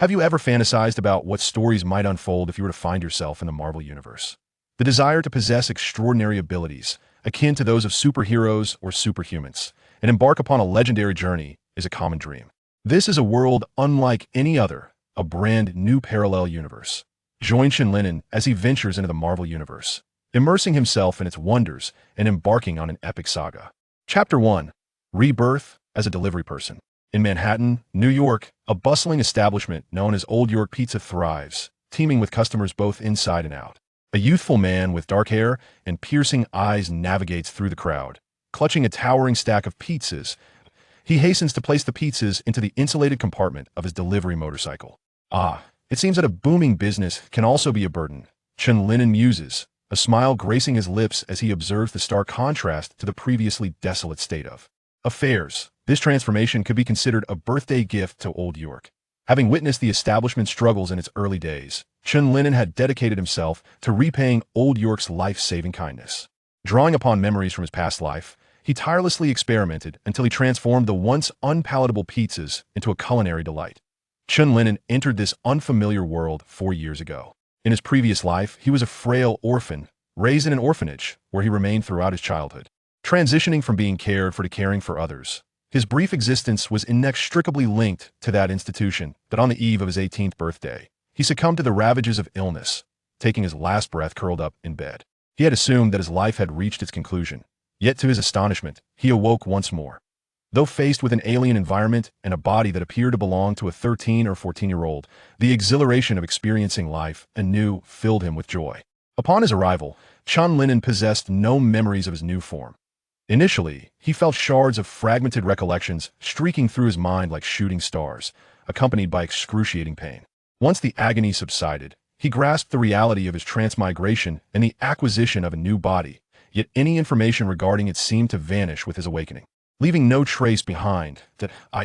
Have you ever fantasized about what stories might unfold if you were to find yourself in the Marvel Universe? The desire to possess extraordinary abilities, akin to those of superheroes or superhumans, and embark upon a legendary journey is a common dream. This is a world unlike any other, a brand new parallel universe. Join Chen Lin'an as he ventures into the Marvel Universe, immersing himself in its wonders and embarking on an epic saga. Chapter 1. Rebirth as a Delivery Person. In Manhattan, New York, a bustling establishment known as Old York Pizza thrives, teeming with customers both inside and out. A youthful man with dark hair and piercing eyes navigates through the crowd, clutching a towering stack of pizzas. He hastens to place the pizzas into the insulated compartment of his delivery motorcycle. It seems that a booming business can also be a burden, Chen Lin'an muses, a smile gracing his lips as he observes the stark contrast to the previously desolate state of affairs. This transformation could be considered a birthday gift to Old York. Having witnessed the establishment's struggles in its early days, Chen Lin'an had dedicated himself to repaying Old York's life-saving kindness. Drawing upon memories from his past life, he tirelessly experimented until he transformed the once unpalatable pizzas into a culinary delight. Chen Lin'an entered this unfamiliar world 4 years ago. In his previous life, he was a frail orphan, raised in an orphanage, where he remained throughout his childhood. Transitioning from being cared for to caring for others, his brief existence was inextricably linked to that institution, but on the eve of his 18th birthday, he succumbed to the ravages of illness, taking his last breath curled up in bed. He had assumed that his life had reached its conclusion, yet to his astonishment, he awoke once more. Though faced with an alien environment and a body that appeared to belong to a 13 or 14-year-old, the exhilaration of experiencing life anew filled him with joy. Upon his arrival, Chen Lin'an possessed no memories of his new form. Initially, he felt shards of fragmented recollections streaking through his mind like shooting stars, accompanied by excruciating pain. Once the agony subsided, he grasped the reality of his transmigration and the acquisition of a new body, yet any information regarding it seemed to vanish with his awakening. Leaving no trace behind,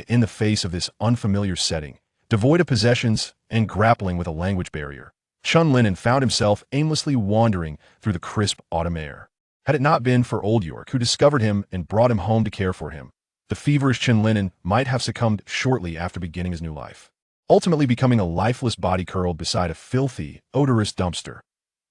in the face of this unfamiliar setting, devoid of possessions and grappling with a language barrier, Chen Lin'an found himself aimlessly wandering through the crisp autumn air. Had it not been for Old York, who discovered him and brought him home to care for him, the feverish Chen Lin'an might have succumbed shortly after beginning his new life, ultimately becoming a lifeless body curled beside a filthy, odorous dumpster.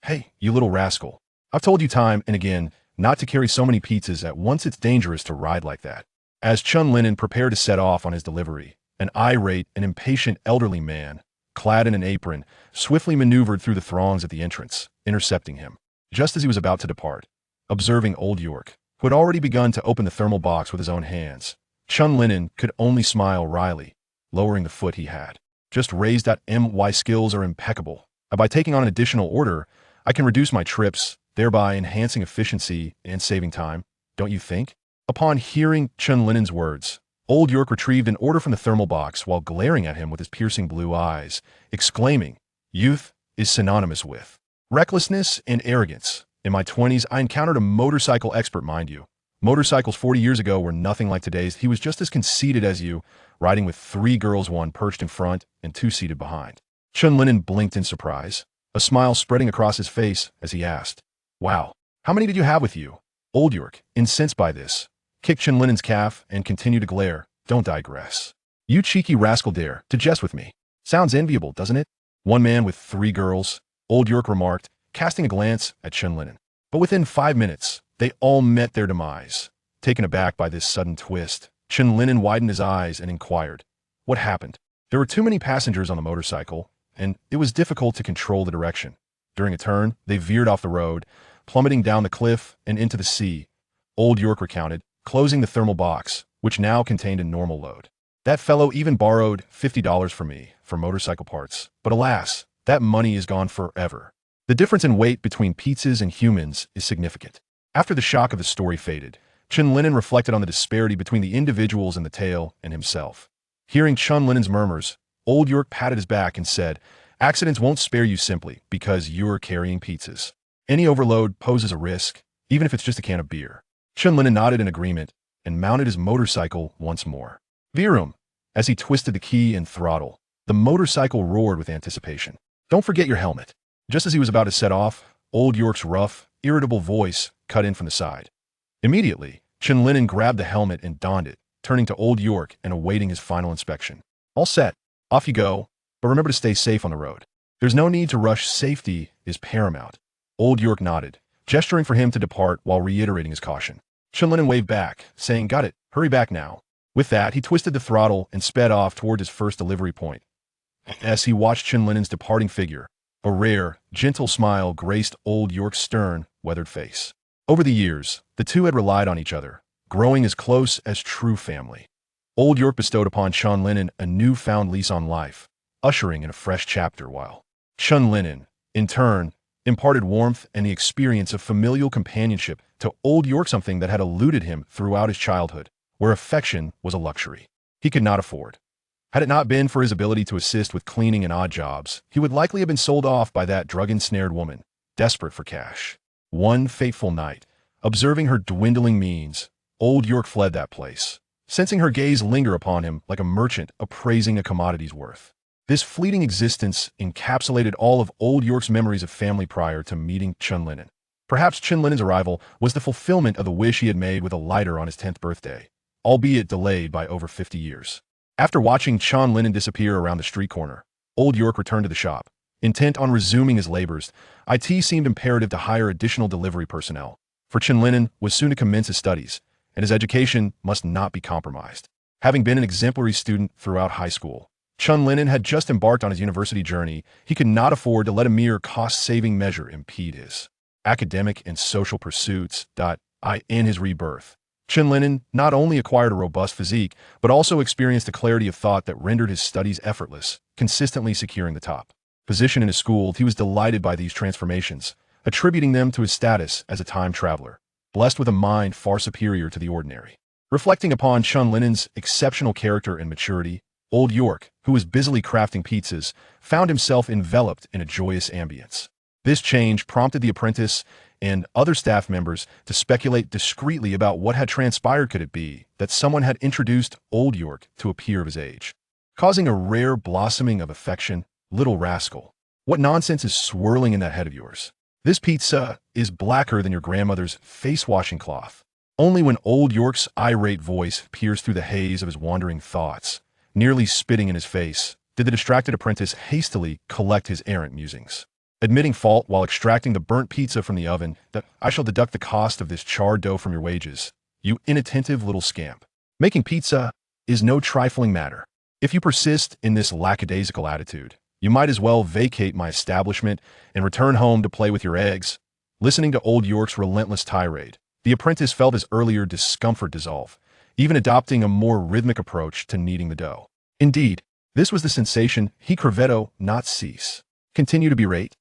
Hey, you little rascal. I've told you time and again not to carry so many pizzas at once. It's dangerous to ride like that. As Chen Lin'an prepared to set off on his delivery, an irate and impatient elderly man, clad in an apron, swiftly maneuvered through the throngs at the entrance, intercepting him. Just as he was about to depart, observing Old York, who had already begun to open the thermal box with his own hands, Chen Lin'an could only smile wryly, lowering the foot he had. Just raised. My skills are impeccable. By taking on an additional order, I can reduce my trips, thereby enhancing efficiency and saving time, don't you think? Upon hearing Chen Lin'an's words, Old York retrieved an order from the thermal box while glaring at him with his piercing blue eyes, exclaiming, "Youth is synonymous with recklessness and arrogance. In my 20s, I encountered a motorcycle expert, mind you. Motorcycles 40 years ago were nothing like today's. He was just as conceited as you, riding with 3 girls, 1 perched in front and 2 seated behind." Chen Lin'an blinked in surprise, a smile spreading across his face as he asked, "Wow, how many did you have with you?" Old York, incensed by this, kicked Chen Lin'an's calf and continued to glare. "Don't digress. You cheeky rascal dare to jest with me. Sounds enviable, doesn't it?" "One man with 3 girls, Old York remarked, casting a glance at Chen Lin'an. But within 5 minutes, they all met their demise. Taken aback by this sudden twist, Chen Lin'an widened his eyes and inquired, "What happened?" There were too many passengers on the motorcycle, and it was difficult to control the direction. During a turn, they veered off the road, plummeting down the cliff and into the sea. Old York recounted, closing the thermal box, which now contained a normal load. "That fellow even borrowed $50 from me for motorcycle parts, but alas, that money is gone forever." The difference in weight between pizzas and humans is significant. After the shock of the story faded, Chen Lin'an reflected on the disparity between the individuals in the tale and himself. Hearing Chen Lin'an's murmurs, Old York patted his back and said, "Accidents won't spare you simply because you're carrying pizzas. Any overload poses a risk, even if it's just a can of beer." Chen Lin'an nodded in agreement and mounted his motorcycle once more. Venom. As he twisted the key and throttle, the motorcycle roared with anticipation. "Don't forget your helmet." Just as he was about to set off, Old York's rough, irritable voice cut in from the side. Immediately, Chen Lin'an grabbed the helmet and donned it, turning to Old York and awaiting his final inspection. "All set. Off you go." but remember to stay safe on the road. There's no need to rush. Safety is paramount. Old York nodded, gesturing for him to depart while reiterating his caution. Chen Lin'an waved back, saying, "Got it. Hurry back now." With that, he twisted the throttle and sped off toward his first delivery point. As he watched Chen Lin'an's departing figure, a rare, gentle smile graced Old York's stern, weathered face. Over the years, the two had relied on each other, growing as close as true family. Old York bestowed upon Chen Lin'an a newfound lease on life, ushering in a fresh chapter, while Chen Lin'an, in turn, imparted warmth and the experience of familial companionship to Old York, something that had eluded him throughout his childhood, where affection was a luxury he could not afford. Had it not been for his ability to assist with cleaning and odd jobs, he would likely have been sold off by that drug-ensnared woman, desperate for cash. One fateful night, observing her dwindling means, Old York fled that place, sensing her gaze linger upon him like a merchant appraising a commodity's worth. This fleeting existence encapsulated all of Old York's memories of family prior to meeting Chen Lin'an. Perhaps Chen Lin'an's arrival was the fulfillment of the wish he had made with a lighter on his 10th birthday, albeit delayed by over 50 years. After watching Chen Lin'an disappear around the street corner, Old York returned to the shop. Intent on resuming his labors, it seemed imperative to hire additional delivery personnel, for Chen Lin'an was soon to commence his studies, and his education must not be compromised. Having been an exemplary student throughout high school, Chen Lin'an had just embarked on his university journey. He could not afford to let a mere cost-saving measure impede his academic and social pursuits. In his rebirth, Chen Lin'an not only acquired a robust physique, but also experienced a clarity of thought that rendered his studies effortless, consistently securing the top position in his school. He was delighted by these transformations, attributing them to his status as a time traveler, blessed with a mind far superior to the ordinary. Reflecting upon Chen Lin'an's exceptional character and maturity, Old York, who was busily crafting pizzas, found himself enveloped in a joyous ambience. This change prompted the apprentice and other staff members to speculate discreetly about what had transpired. Could it be that someone had introduced Old York to a peer of his age, causing a rare blossoming of affection? Little rascal, what nonsense is swirling in that head of yours? This pizza is blacker than your grandmother's face-washing cloth. Only when Old York's irate voice pierced through the haze of his wandering thoughts, nearly spitting in his face, did the distracted apprentice hastily collect his errant musings. Admitting fault while extracting the burnt pizza from the oven, that "I shall deduct the cost of this charred dough from your wages, you inattentive little scamp. Making pizza is no trifling matter. If you persist in this lackadaisical attitude, you might as well vacate my establishment and return home to play with your eggs." Listening to Old York's relentless tirade, the apprentice felt his earlier discomfort dissolve, even adopting a more rhythmic approach to kneading the dough. Indeed, this was the sensation he cravedo not cease. Continue to berate.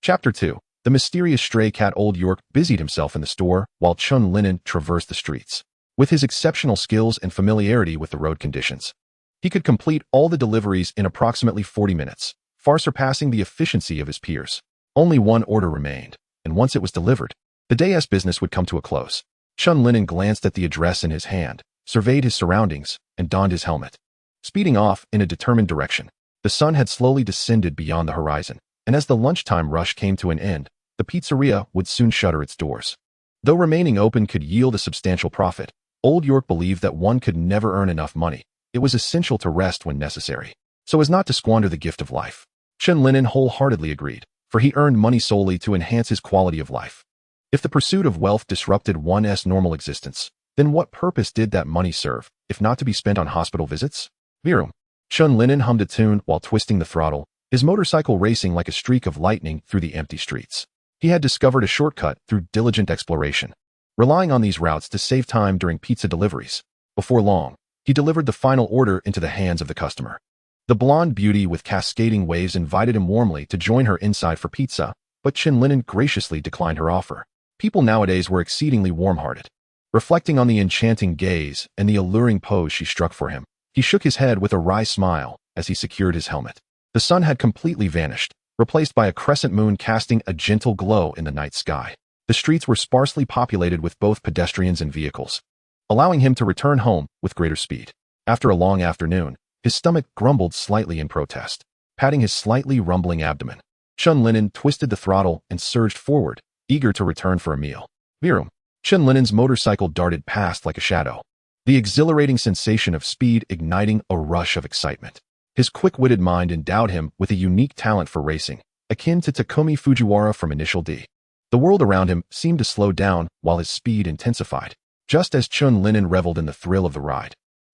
Chapter 2. The mysterious stray cat. Old York busied himself in the store while Chen Lin'an traversed the streets. With his exceptional skills and familiarity with the road conditions, he could complete all the deliveries in approximately 40 minutes, far surpassing the efficiency of his peers. Only one order remained, and once it was delivered, the day's business would come to a close. Chen Lin'an glanced at the address in his hand, surveyed his surroundings, and donned his helmet. Speeding off in a determined direction, the sun had slowly descended beyond the horizon, and as the lunchtime rush came to an end, the pizzeria would soon shutter its doors. Though remaining open could yield a substantial profit, Old York believed that one could never earn enough money. It was essential to rest when necessary, so as not to squander the gift of life. Chen Lin'an wholeheartedly agreed, for he earned money solely to enhance his quality of life. If the pursuit of wealth disrupted one's normal existence, then what purpose did that money serve, if not to be spent on hospital visits? Venom. Chen Lin'an hummed a tune while twisting the throttle, his motorcycle racing like a streak of lightning through the empty streets. He had discovered a shortcut through diligent exploration, relying on these routes to save time during pizza deliveries. Before long, he delivered the final order into the hands of the customer. The blonde beauty with cascading waves invited him warmly to join her inside for pizza, but Chen Lin'an graciously declined her offer. People nowadays were exceedingly warm-hearted. Reflecting on the enchanting gaze and the alluring pose she struck for him, he shook his head with a wry smile as he secured his helmet. The sun had completely vanished, replaced by a crescent moon casting a gentle glow in the night sky. The streets were sparsely populated with both pedestrians and vehicles, allowing him to return home with greater speed. After a long afternoon, his stomach grumbled slightly in protest, patting his slightly rumbling abdomen. Chen Lin'an twisted the throttle and surged forward, eager to return for a meal. Venom. Chen Lin'an's motorcycle darted past like a shadow, the exhilarating sensation of speed igniting a rush of excitement. His quick-witted mind endowed him with a unique talent for racing, akin to Takumi Fujiwara from Initial D. The world around him seemed to slow down while his speed intensified. Just as Chen Lin'an reveled in the thrill of the ride,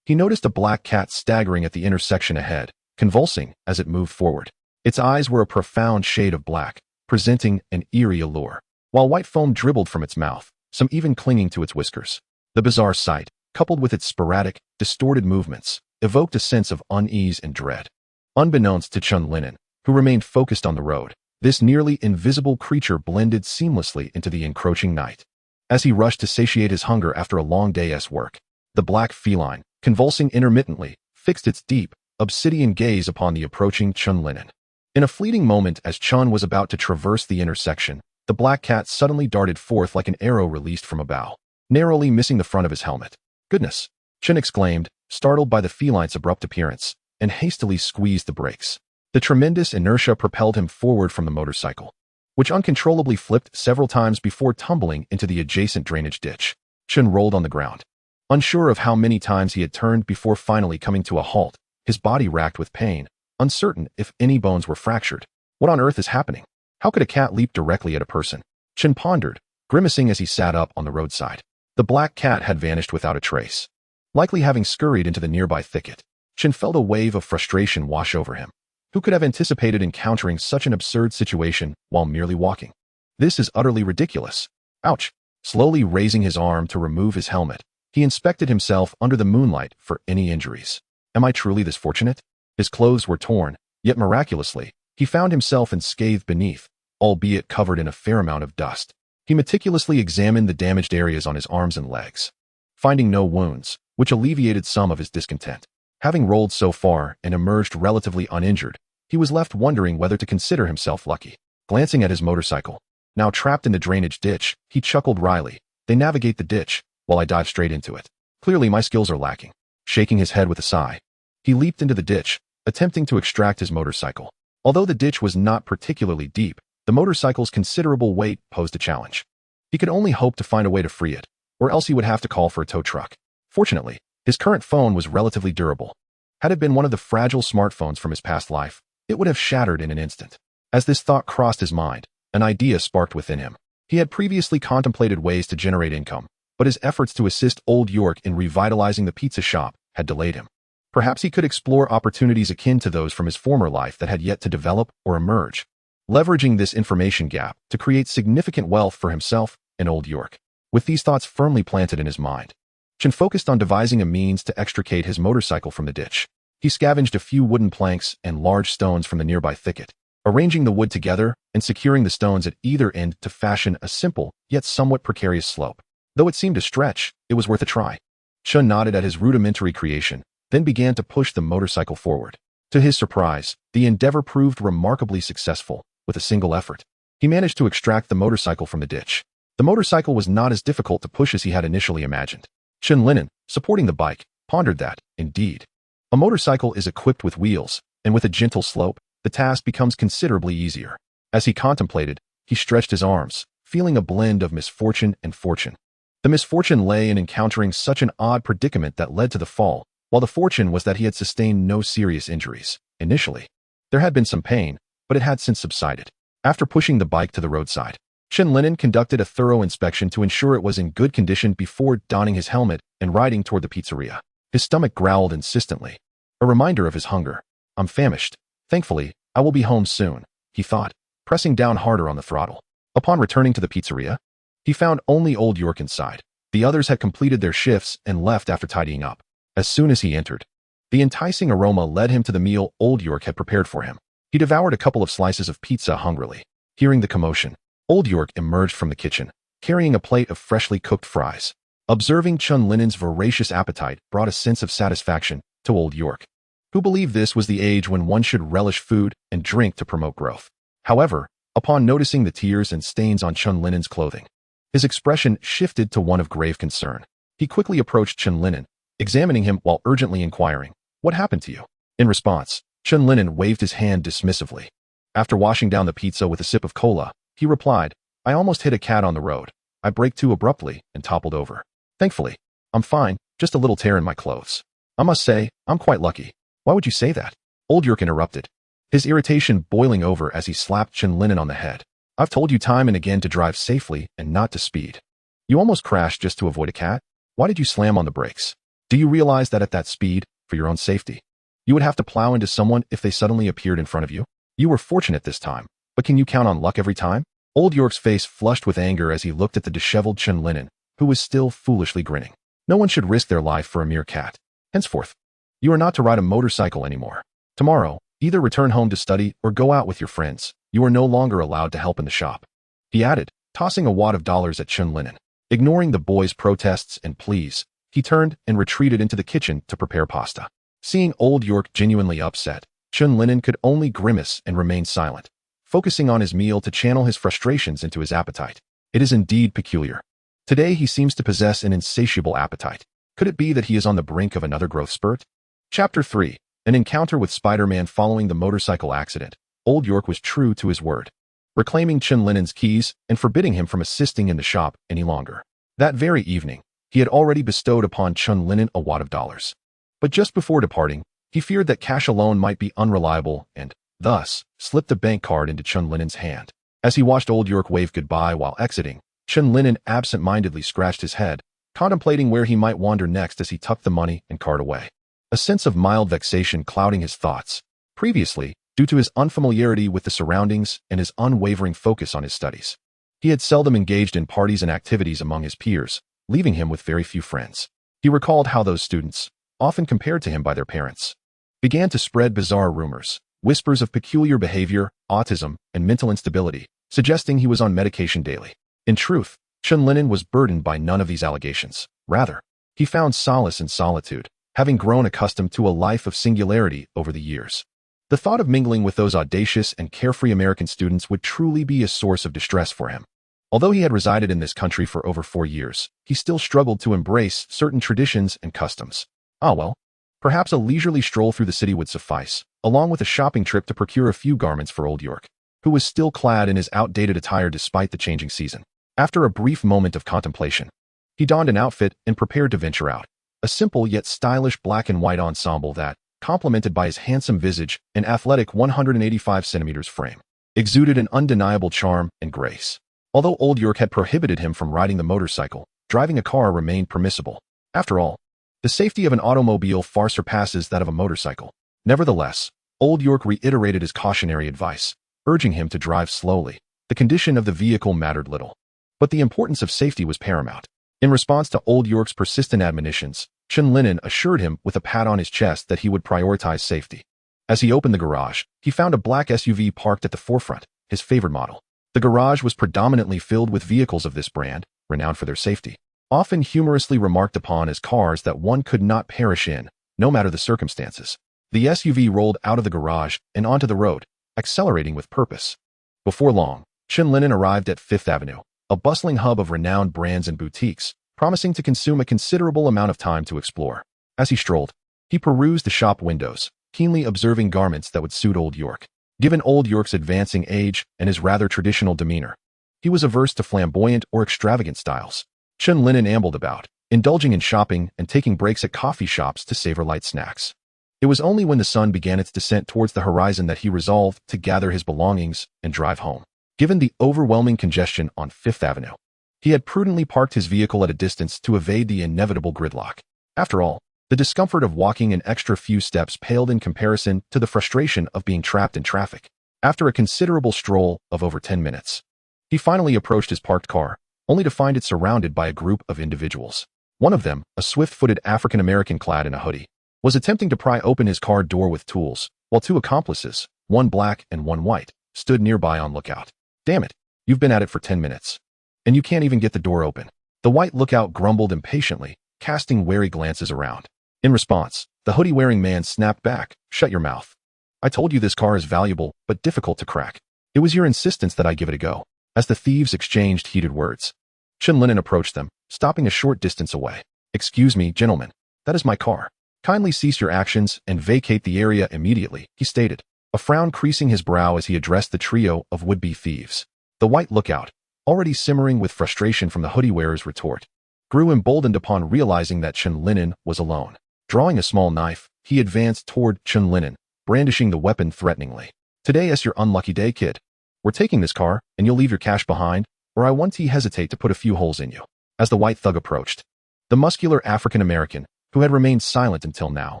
he noticed a black cat staggering at the intersection ahead, convulsing as it moved forward. Its eyes were a profound shade of black, presenting an eerie allure, while white foam dribbled from its mouth, some even clinging to its whiskers. The bizarre sight, coupled with its sporadic, distorted movements, evoked a sense of unease and dread. Unbeknownst to Chen Lin'an, who remained focused on the road, this nearly invisible creature blended seamlessly into the encroaching night. As he rushed to satiate his hunger after a long day's work, the black feline, convulsing intermittently, fixed its deep, obsidian gaze upon the approaching Chen Lin'an. In a fleeting moment as Chen was about to traverse the intersection, the black cat suddenly darted forth like an arrow released from a bow, narrowly missing the front of his helmet. "Goodness!" Chen exclaimed, startled by the feline's abrupt appearance, and hastily squeezed the brakes. The tremendous inertia propelled him forward from the motorcycle, which uncontrollably flipped several times before tumbling into the adjacent drainage ditch. Chen rolled on the ground, unsure of how many times he had turned before finally coming to a halt, his body racked with pain, uncertain if any bones were fractured. What on earth is happening? How could a cat leap directly at a person? Chen pondered, grimacing as he sat up on the roadside. The black cat had vanished without a trace, likely having scurried into the nearby thicket. Chen felt a wave of frustration wash over him. Who could have anticipated encountering such an absurd situation while merely walking? This is utterly ridiculous. Ouch! Slowly raising his arm to remove his helmet, he inspected himself under the moonlight for any injuries. Am I truly this fortunate? His clothes were torn, yet miraculously, he found himself unscathed beneath, albeit covered in a fair amount of dust. He meticulously examined the damaged areas on his arms and legs, finding no wounds, which alleviated some of his discontent. Having rolled so far and emerged relatively uninjured, he was left wondering whether to consider himself lucky. Glancing at his motorcycle, now trapped in the drainage ditch, he chuckled wryly. They navigate the ditch, while I dive straight into it. Clearly my skills are lacking. Shaking his head with a sigh, he leaped into the ditch, attempting to extract his motorcycle. Although the ditch was not particularly deep, the motorcycle's considerable weight posed a challenge. He could only hope to find a way to free it, or else he would have to call for a tow truck. Fortunately, his current phone was relatively durable. Had it been one of the fragile smartphones from his past life, it would have shattered in an instant. As this thought crossed his mind, an idea sparked within him. He had previously contemplated ways to generate income, but his efforts to assist Old York in revitalizing the pizza shop had delayed him. Perhaps he could explore opportunities akin to those from his former life that had yet to develop or emerge, leveraging this information gap to create significant wealth for himself and Old York. With these thoughts firmly planted in his mind, Chen focused on devising a means to extricate his motorcycle from the ditch. He scavenged a few wooden planks and large stones from the nearby thicket, arranging the wood together and securing the stones at either end to fashion a simple, yet somewhat precarious slope. Though it seemed a stretch, it was worth a try. Chen nodded at his rudimentary creation, then began to push the motorcycle forward. To his surprise, the endeavor proved remarkably successful. With a single effort, he managed to extract the motorcycle from the ditch. The motorcycle was not as difficult to push as he had initially imagined. Chen Lin'an, supporting the bike, pondered that, indeed, a motorcycle is equipped with wheels, and with a gentle slope, the task becomes considerably easier. As he contemplated, he stretched his arms, feeling a blend of misfortune and fortune. The misfortune lay in encountering such an odd predicament that led to the fall, while the fortune was that he had sustained no serious injuries. Initially, there had been some pain, but it had since subsided. After pushing the bike to the roadside, Chen Lin'an conducted a thorough inspection to ensure it was in good condition before donning his helmet and riding toward the pizzeria. His stomach growled insistently, a reminder of his hunger. I'm famished. Thankfully, I will be home soon, he thought, pressing down harder on the throttle. Upon returning to the pizzeria, he found only Old York inside. The others had completed their shifts and left after tidying up. As soon as he entered, the enticing aroma led him to the meal Old York had prepared for him. He devoured a couple of slices of pizza hungrily. Hearing the commotion, Old York emerged from the kitchen, carrying a plate of freshly cooked fries. Observing Chen Lin'an's voracious appetite brought a sense of satisfaction to Old York, who believed this was the age when one should relish food and drink to promote growth. However, upon noticing the tears and stains on Chen Lin'an's clothing, his expression shifted to one of grave concern. He quickly approached Chen Lin'an, examining him while urgently inquiring, "What happened to you?" In response, Chen Lin'an waved his hand dismissively. After washing down the pizza with a sip of cola, he replied, "I almost hit a cat on the road. I braked too abruptly and toppled over. Thankfully, I'm fine, just a little tear in my clothes. I must say, I'm quite lucky." "Why would you say that?" Old Yerk interrupted, his irritation boiling over as he slapped Chen Lin'an on the head. I've told you time and again to drive safely and not to speed. You almost crashed just to avoid a cat? Why did you slam on the brakes? Do you realize that at that speed, for your own safety, you would have to plow into someone if they suddenly appeared in front of you? You were fortunate this time, but can you count on luck every time? Old York's face flushed with anger as he looked at the disheveled Chen Lin'an, who was still foolishly grinning. No one should risk their life for a mere cat. Henceforth, you are not to ride a motorcycle anymore. Tomorrow, either return home to study or go out with your friends. You are no longer allowed to help in the shop. He added, tossing a wad of dollars at Chen Lin'an. Ignoring the boy's protests and pleas, he turned and retreated into the kitchen to prepare pasta. Seeing Old York genuinely upset, Chen Lin'an could only grimace and remain silent, focusing on his meal to channel his frustrations into his appetite. It is indeed peculiar. Today he seems to possess an insatiable appetite. Could it be that he is on the brink of another growth spurt? Chapter 3. An encounter with Spider-Man. Following the motorcycle accident, Old York was true to his word, reclaiming Chen Lin'an's keys and forbidding him from assisting in the shop any longer. That very evening, he had already bestowed upon Chen Lin'an a wad of dollars. But just before departing, he feared that cash alone might be unreliable and, thus, slipped the bank card into Chen Lin'an's hand. As he watched Old York wave goodbye while exiting, Chen Lin'an absent-mindedly scratched his head, contemplating where he might wander next as he tucked the money and card away. A sense of mild vexation clouding his thoughts. Previously, due to his unfamiliarity with the surroundings and his unwavering focus on his studies, he had seldom engaged in parties and activities among his peers, leaving him with very few friends. He recalled how those students, often compared to him by their parents, began to spread bizarre rumors, whispers of peculiar behavior, autism, and mental instability, suggesting he was on medication daily. In truth, Chen Lin'an was burdened by none of these allegations. Rather, he found solace in solitude, having grown accustomed to a life of singularity over the years. The thought of mingling with those audacious and carefree American students would truly be a source of distress for him. Although he had resided in this country for over 4 years, he still struggled to embrace certain traditions and customs. Well, perhaps a leisurely stroll through the city would suffice, along with a shopping trip to procure a few garments for Old York, who was still clad in his outdated attire despite the changing season. After a brief moment of contemplation, he donned an outfit and prepared to venture out. A simple yet stylish black and white ensemble that, complemented by his handsome visage and athletic 185 centimeters frame, exuded an undeniable charm and grace. Although Old York had prohibited him from riding the motorcycle, driving a car remained permissible. After all, the safety of an automobile far surpasses that of a motorcycle. Nevertheless, Old York reiterated his cautionary advice, urging him to drive slowly. The condition of the vehicle mattered little, but the importance of safety was paramount. In response to Old York's persistent admonitions, Chen Lin'an assured him with a pat on his chest that he would prioritize safety. As he opened the garage, he found a black SUV parked at the forefront, his favorite model. The garage was predominantly filled with vehicles of this brand, renowned for their safety, often humorously remarked upon as cars that one could not perish in, no matter the circumstances. The SUV rolled out of the garage and onto the road, accelerating with purpose. Before long, Chen Lin'an arrived at Fifth Avenue, a bustling hub of renowned brands and boutiques, promising to consume a considerable amount of time to explore. As he strolled, he perused the shop windows, keenly observing garments that would suit Old York. Given Old York's advancing age and his rather traditional demeanor, he was averse to flamboyant or extravagant styles. Chen Lin'an ambled about, indulging in shopping and taking breaks at coffee shops to savor light snacks. It was only when the sun began its descent towards the horizon that he resolved to gather his belongings and drive home. Given the overwhelming congestion on Fifth Avenue, he had prudently parked his vehicle at a distance to evade the inevitable gridlock. After all, the discomfort of walking an extra few steps paled in comparison to the frustration of being trapped in traffic. After a considerable stroll of over 10 minutes, he finally approached his parked car, only to find it surrounded by a group of individuals. One of them, a swift-footed African-American clad in a hoodie, was attempting to pry open his car door with tools, while 2 accomplices, one black and one white, stood nearby on lookout. "Damn it, you've been at it for 10 minutes. And you can't even get the door open." The white lookout grumbled impatiently, casting wary glances around. In response, the hoodie-wearing man snapped back, "Shut your mouth. I told you this car is valuable, but difficult to crack. It was your insistence that I give it a go." As the thieves exchanged heated words, Chen Lin'an approached them, stopping a short distance away. "Excuse me, gentlemen. That is my car. Kindly cease your actions and vacate the area immediately," he stated, a frown creasing his brow as he addressed the trio of would-be thieves. The white lookout, already simmering with frustration from the hoodie-wearer's retort, grew emboldened upon realizing that Chen Lin'an was alone. Drawing a small knife, he advanced toward Chen Lin'an, brandishing the weapon threateningly. "Today is your unlucky day, kid. We're taking this car, and you'll leave your cash behind, or I won't hesitate to put a few holes in you." As the white thug approached, the muscular African-American, who had remained silent until now,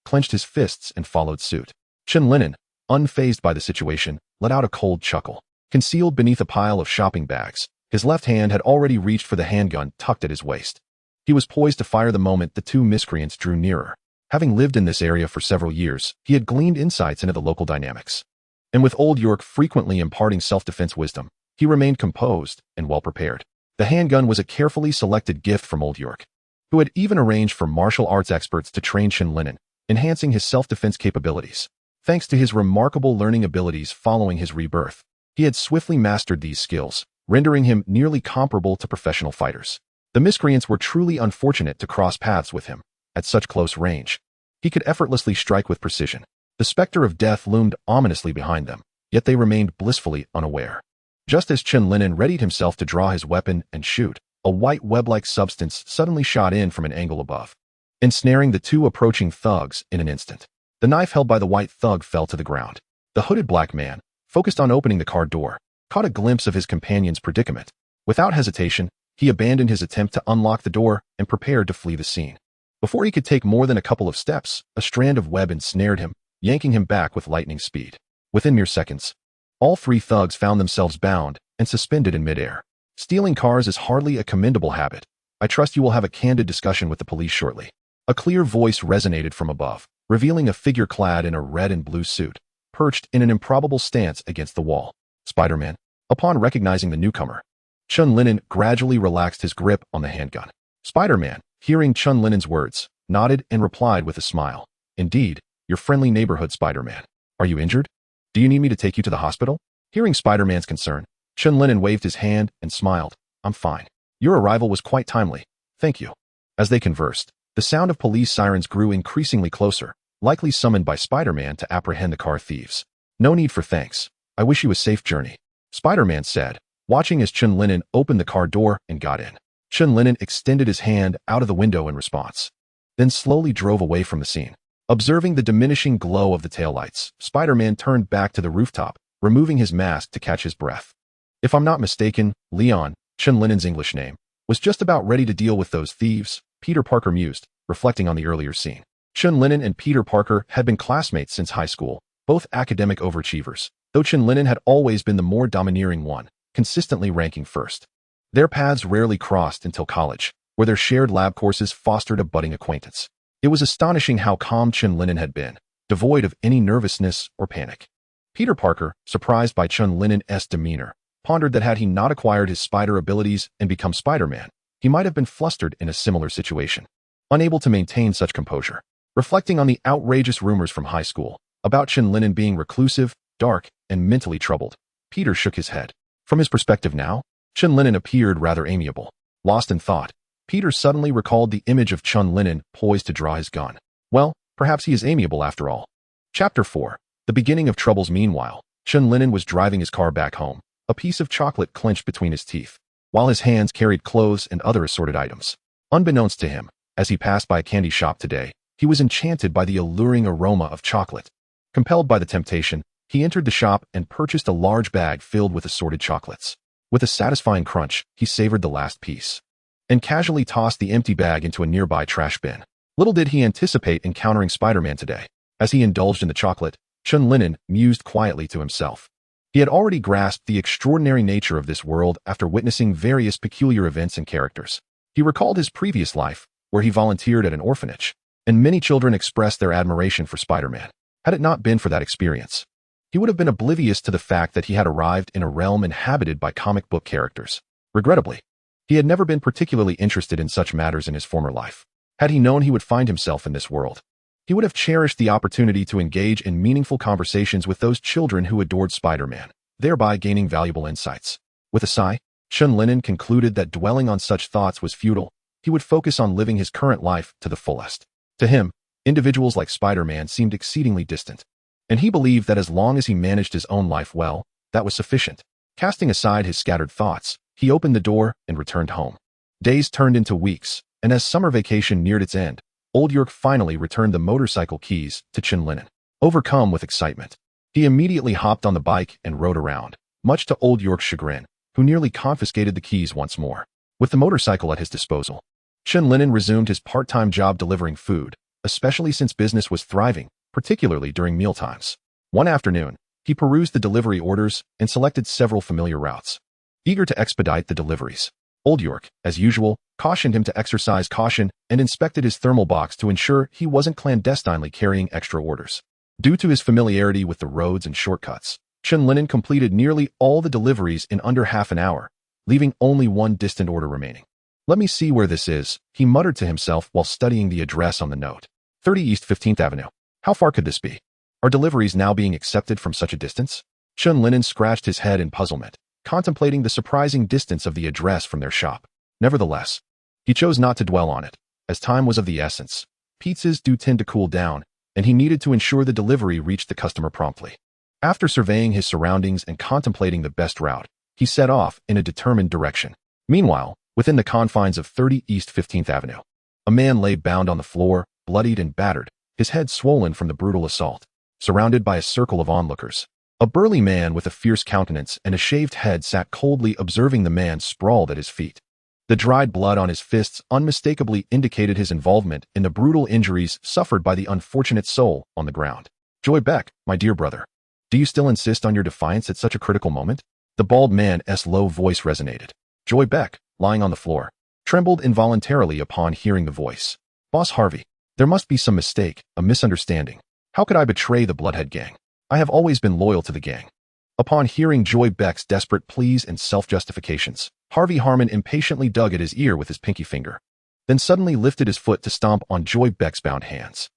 clenched his fists and followed suit. Chen Lin'an, unfazed by the situation, let out a cold chuckle. Concealed beneath a pile of shopping bags, his left hand had already reached for the handgun tucked at his waist. He was poised to fire the moment the two miscreants drew nearer. Having lived in this area for several years, he had gleaned insights into the local dynamics. And with Old York frequently imparting self-defense wisdom, he remained composed and well-prepared. The handgun was a carefully selected gift from Old York, who had even arranged for martial arts experts to train Chen Lin'an, enhancing his self-defense capabilities. Thanks to his remarkable learning abilities following his rebirth, he had swiftly mastered these skills, rendering him nearly comparable to professional fighters. The miscreants were truly unfortunate to cross paths with him. At such close range, he could effortlessly strike with precision. The specter of death loomed ominously behind them, yet they remained blissfully unaware. Just as Chen Lin'an readied himself to draw his weapon and shoot, a white web-like substance suddenly shot in from an angle above, ensnaring the two approaching thugs in an instant. The knife held by the white thug fell to the ground. The hooded black man, focused on opening the car door, caught a glimpse of his companion's predicament. Without hesitation, he abandoned his attempt to unlock the door and prepared to flee the scene. Before he could take more than a couple of steps, a strand of web ensnared him, yanking him back with lightning speed. Within mere seconds, all three thugs found themselves bound and suspended in midair. Stealing cars is hardly a commendable habit. I trust you will have a candid discussion with the police shortly. A clear voice resonated from above, revealing a figure clad in a red and blue suit, perched in an improbable stance against the wall. Spider-Man. Upon recognizing the newcomer, Chen Lin'an gradually relaxed his grip on the handgun. Spider-Man, hearing Chen Lin'an's words, nodded and replied with a smile. "Indeed, your friendly neighborhood Spider-Man. Are you injured? Do you need me to take you to the hospital?" Hearing Spider-Man's concern, Chen Lin'an waved his hand and smiled. "I'm fine. Your arrival was quite timely. Thank you." As they conversed, the sound of police sirens grew increasingly closer, likely summoned by Spider-Man to apprehend the car thieves. "No need for thanks. I wish you a safe journey," Spider-Man said, watching as Chen Lin'an opened the car door and got in. Chen Lin'an extended his hand out of the window in response, then slowly drove away from the scene. Observing the diminishing glow of the taillights, Spider-Man turned back to the rooftop, removing his mask to catch his breath. If I'm not mistaken, Leon, Chen Lin'an's English name, was just about ready to deal with those thieves, Peter Parker mused, reflecting on the earlier scene. Chen Lin'an and Peter Parker had been classmates since high school, both academic overachievers, though Chen Lin'an had always been the more domineering one, consistently ranking first. Their paths rarely crossed until college, where their shared lab courses fostered a budding acquaintance. It was astonishing how calm Chen Lin'an had been, devoid of any nervousness or panic. Peter Parker, surprised by Chen Lin'an's demeanor, pondered that had he not acquired his spider abilities and become Spider-Man, he might have been flustered in a similar situation, unable to maintain such composure. Reflecting on the outrageous rumors from high school about Chen Lin'an being reclusive, dark, and mentally troubled, Peter shook his head. From his perspective now, Chen Lin'an appeared rather amiable. Lost in thought, Peter suddenly recalled the image of Chen Lin'an poised to draw his gun. Well, perhaps he is amiable after all. Chapter 4. The beginning of troubles. Meanwhile, Chen Lin'an was driving his car back home, a piece of chocolate clenched between his teeth, while his hands carried clothes and other assorted items. Unbeknownst to him, as he passed by a candy shop today, he was enchanted by the alluring aroma of chocolate. Compelled by the temptation, he entered the shop and purchased a large bag filled with assorted chocolates. With a satisfying crunch, he savored the last piece and casually tossed the empty bag into a nearby trash bin. Little did he anticipate encountering Spider-Man today. As he indulged in the chocolate, Chen Lin'an mused quietly to himself. He had already grasped the extraordinary nature of this world after witnessing various peculiar events and characters. He recalled his previous life, where he volunteered at an orphanage, and many children expressed their admiration for Spider-Man. Had it not been for that experience, he would have been oblivious to the fact that he had arrived in a realm inhabited by comic book characters. Regrettably, he had never been particularly interested in such matters in his former life. Had he known he would find himself in this world, he would have cherished the opportunity to engage in meaningful conversations with those children who adored Spider-Man, thereby gaining valuable insights. With a sigh, Chen Lin'an concluded that dwelling on such thoughts was futile. He would focus on living his current life to the fullest. To him, individuals like Spider-Man seemed exceedingly distant, and he believed that as long as he managed his own life well, that was sufficient. Casting aside his scattered thoughts, he opened the door and returned home. Days turned into weeks, and as summer vacation neared its end, Old York finally returned the motorcycle keys to Chen Lin'an. Overcome with excitement, he immediately hopped on the bike and rode around, much to old York's chagrin, who nearly confiscated the keys once more. With the motorcycle at his disposal, Chen Lin'an resumed his part-time job delivering food, especially since business was thriving, particularly during mealtimes. One afternoon, he perused the delivery orders and selected several familiar routes. Eager to expedite the deliveries, Old York, as usual, cautioned him to exercise caution and inspected his thermal box to ensure he wasn't clandestinely carrying extra orders. Due to his familiarity with the roads and shortcuts, Chen Lin'an completed nearly all the deliveries in under half an hour, leaving only one distant order remaining. "Let me see where this is," he muttered to himself while studying the address on the note. 30 East 15th Avenue. How far could this be? Are deliveries now being accepted from such a distance? Chen Lin'an scratched his head in puzzlement, contemplating the surprising distance of the address from their shop. Nevertheless, he chose not to dwell on it, as time was of the essence. Pizzas do tend to cool down, and he needed to ensure the delivery reached the customer promptly. After surveying his surroundings and contemplating the best route, he set off in a determined direction. Meanwhile, within the confines of 30 East 15th Avenue, a man lay bound on the floor, bloodied and battered, his head swollen from the brutal assault, surrounded by a circle of onlookers. A burly man with a fierce countenance and a shaved head sat coldly observing the man sprawled at his feet. The dried blood on his fists unmistakably indicated his involvement in the brutal injuries suffered by the unfortunate soul on the ground. "Joy Beck, my dear brother, do you still insist on your defiance at such a critical moment?" The bald man's low voice resonated. Joy Beck, lying on the floor, trembled involuntarily upon hearing the voice. "Boss Harvey, there must be some mistake, a misunderstanding. How could I betray the Bloodhead Gang? I have always been loyal to the gang." Upon hearing Joy Beck's desperate pleas and self-justifications, Harvey Harmon impatiently dug at his ear with his pinky finger, then suddenly lifted his foot to stomp on Joy Beck's bound hands.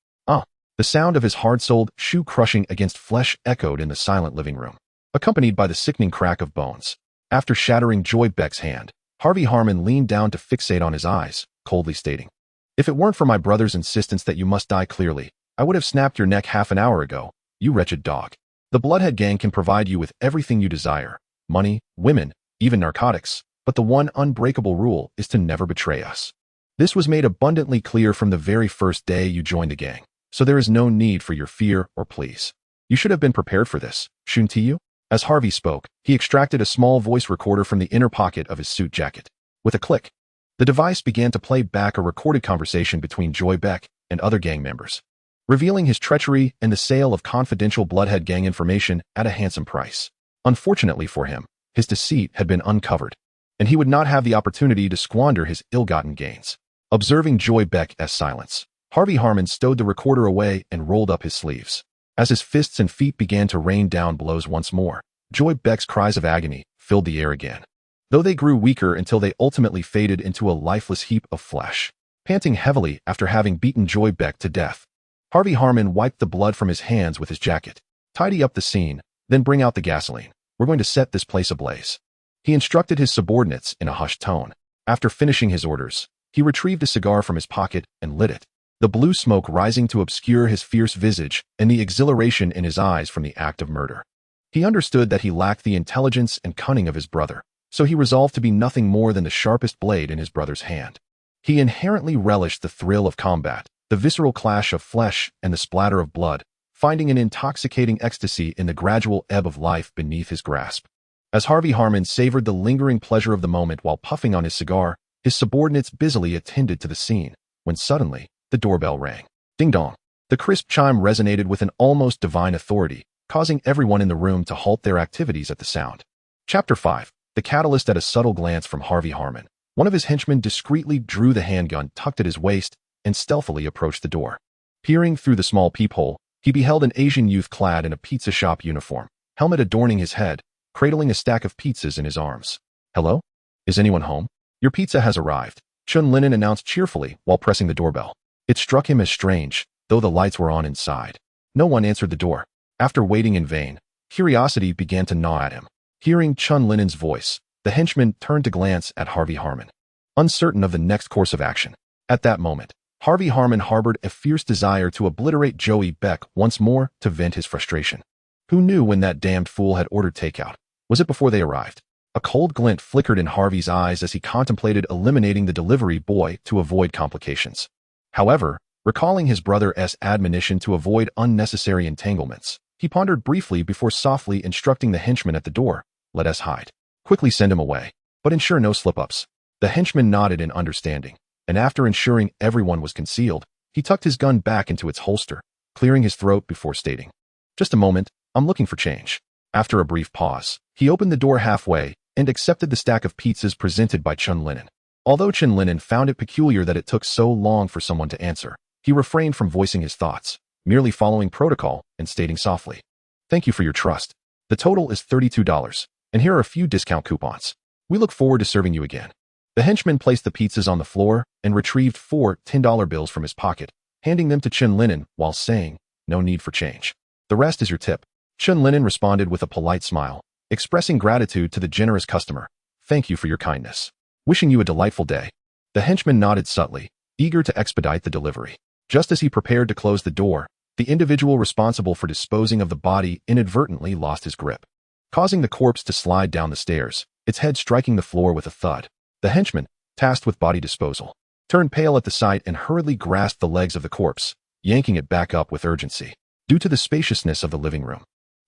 The sound of his hard-soled shoe crushing against flesh echoed in the silent living room, accompanied by the sickening crack of bones. After shattering Joy Beck's hand, Harvey Harmon leaned down to fixate on his eyes, coldly stating, "If it weren't for my brother's insistence that you must die clearly, I would have snapped your neck half an hour ago, you wretched dog. The Bloodhead Gang can provide you with everything you desire, money, women, even narcotics, but the one unbreakable rule is to never betray us. This was made abundantly clear from the very first day you joined the gang, so there is no need for your fear or pleas. You should have been prepared for this, shouldn't you?" As Harvey spoke, he extracted a small voice recorder from the inner pocket of his suit jacket. With a click, the device began to play back a recorded conversation between Joy Beck and other gang members, revealing his treachery and the sale of confidential Bloodhead Gang information at a handsome price. Unfortunately for him, his deceit had been uncovered, and he would not have the opportunity to squander his ill-gotten gains. Observing Joy Beck's silence, Harvey Harmon stowed the recorder away and rolled up his sleeves. As his fists and feet began to rain down blows once more, Joy Beck's cries of agony filled the air again, though they grew weaker until they ultimately faded into a lifeless heap of flesh. Panting heavily after having beaten Joy Beck to death, Harvey Harmon wiped the blood from his hands with his jacket. "Tidy up the scene, then bring out the gasoline. We're going to set this place ablaze," he instructed his subordinates in a hushed tone. After finishing his orders, he retrieved a cigar from his pocket and lit it, the blue smoke rising to obscure his fierce visage and the exhilaration in his eyes from the act of murder. He understood that he lacked the intelligence and cunning of his brother, so he resolved to be nothing more than the sharpest blade in his brother's hand. He inherently relished the thrill of combat, the visceral clash of flesh and the splatter of blood, finding an intoxicating ecstasy in the gradual ebb of life beneath his grasp. As Harvey Harmon savored the lingering pleasure of the moment while puffing on his cigar, his subordinates busily attended to the scene, when suddenly, the doorbell rang. Ding dong. The crisp chime resonated with an almost divine authority, causing everyone in the room to halt their activities at the sound. Chapter 5. The catalyst. At a subtle glance from Harvey Harmon, one of his henchmen discreetly drew the handgun tucked at his waist and stealthily approached the door. Peering through the small peephole, he beheld an Asian youth clad in a pizza shop uniform, helmet adorning his head, cradling a stack of pizzas in his arms. "Hello? Is anyone home? Your pizza has arrived," Chen Lin'an announced cheerfully while pressing the doorbell. It struck him as strange, though the lights were on inside. No one answered the door. After waiting in vain, curiosity began to gnaw at him. Hearing Chen Lin'an's voice, the henchman turned to glance at Harvey Harmon, uncertain of the next course of action. At that moment, Harvey Harmon harbored a fierce desire to obliterate Joey Beck once more to vent his frustration. Who knew when that damned fool had ordered takeout? Was it before they arrived? A cold glint flickered in Harvey's eyes as he contemplated eliminating the delivery boy to avoid complications. However, Recalling his brother's admonition to avoid unnecessary entanglements, he pondered briefly before softly instructing the henchman at the door, "Let us hide. Quickly send him away, but ensure no slip-ups." The henchman nodded in understanding, and after ensuring everyone was concealed, he tucked his gun back into its holster, clearing his throat before stating, "Just a moment, I'm looking for change." After a brief pause, he opened the door halfway and accepted the stack of pizzas presented by Chen Lin'an. Although Chen Lin'an found it peculiar that it took so long for someone to answer, he refrained from voicing his thoughts, merely following protocol and stating softly, "Thank you for your trust. The total is $32, and here are a few discount coupons. We look forward to serving you again." The henchman placed the pizzas on the floor and retrieved 4 $10 bills from his pocket, handing them to Chen Lin'an while saying, "No need for change. The rest is your tip." Chen Lin'an responded with a polite smile, expressing gratitude to the generous customer. "Thank you for your kindness. Wishing you a delightful day." The henchman nodded subtly, eager to expedite the delivery. Just as he prepared to close the door, the individual responsible for disposing of the body inadvertently lost his grip, causing the corpse to slide down the stairs, its head striking the floor with a thud. The henchman, tasked with body disposal, turned pale at the sight and hurriedly grasped the legs of the corpse, yanking it back up with urgency. Due to the spaciousness of the living room,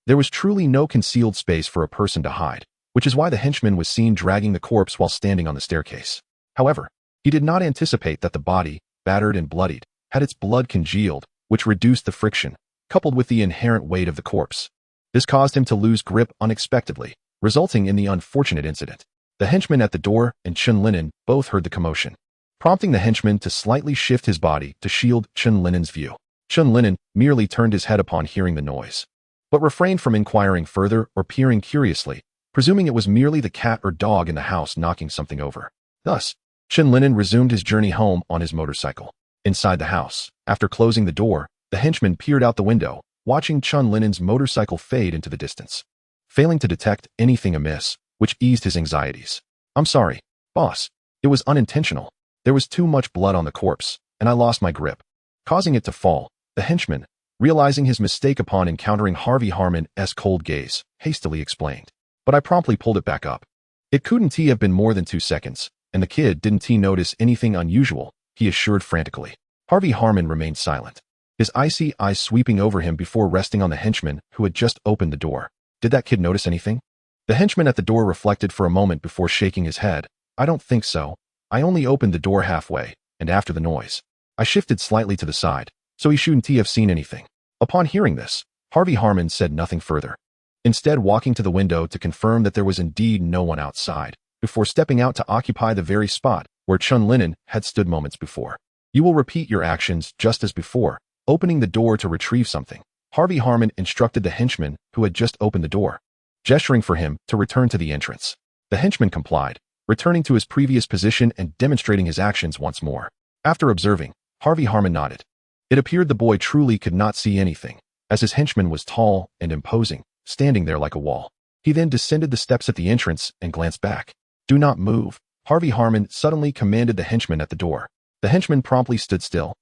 there was truly no concealed space for a person to hide, which is why the henchman was seen dragging the corpse while standing on the staircase. However, he did not anticipate that the body, battered and bloodied, had its blood congealed, which reduced the friction, coupled with the inherent weight of the corpse. This caused him to lose grip unexpectedly, resulting in the unfortunate incident. The henchman at the door and Chen Lin'an both heard the commotion, prompting the henchman to slightly shift his body to shield Chen Lin'an's view. Chen Lin'an merely turned his head upon hearing the noise, but refrained from inquiring further or peering curiously, presuming it was merely the cat or dog in the house knocking something over. Thus, Chen Lin'an resumed his journey home on his motorcycle. Inside the house, after closing the door, the henchman peered out the window, watching Chen Lin'an's motorcycle fade into the distance, failing to detect anything amiss, which eased his anxieties. "I'm sorry, boss. It was unintentional. There was too much blood on the corpse, and I lost my grip, causing it to fall." The henchman, realizing his mistake upon encountering Harvey Harmon's cold gaze, hastily explained, "But I promptly pulled it back up. It couldn't have been more than 2 seconds, and the kid didn't notice anything unusual," he assured frantically. Harvey Harmon remained silent, his icy eyes sweeping over him before resting on the henchman who had just opened the door. "Did that kid notice anything?" The henchman at the door reflected for a moment before shaking his head. "I don't think so. I only opened the door halfway, and after the noise, I shifted slightly to the side, so he shouldn't have seen anything." Upon hearing this, Harvey Harmon said nothing further, instead walking to the window to confirm that there was indeed no one outside, before stepping out to occupy the very spot where Chen Lin'an had stood moments before. "You will repeat your actions just as before, opening the door to retrieve something," Harvey Harmon instructed the henchman who had just opened the door, gesturing for him to return to the entrance. The henchman complied, returning to his previous position and demonstrating his actions once more. After observing, Harvey Harmon nodded. It appeared the boy truly could not see anything, as his henchman was tall and imposing, standing there like a wall. He then descended the steps at the entrance and glanced back. "Do not move," Harvey Harmon suddenly commanded the henchman at the door. The henchman promptly stood still,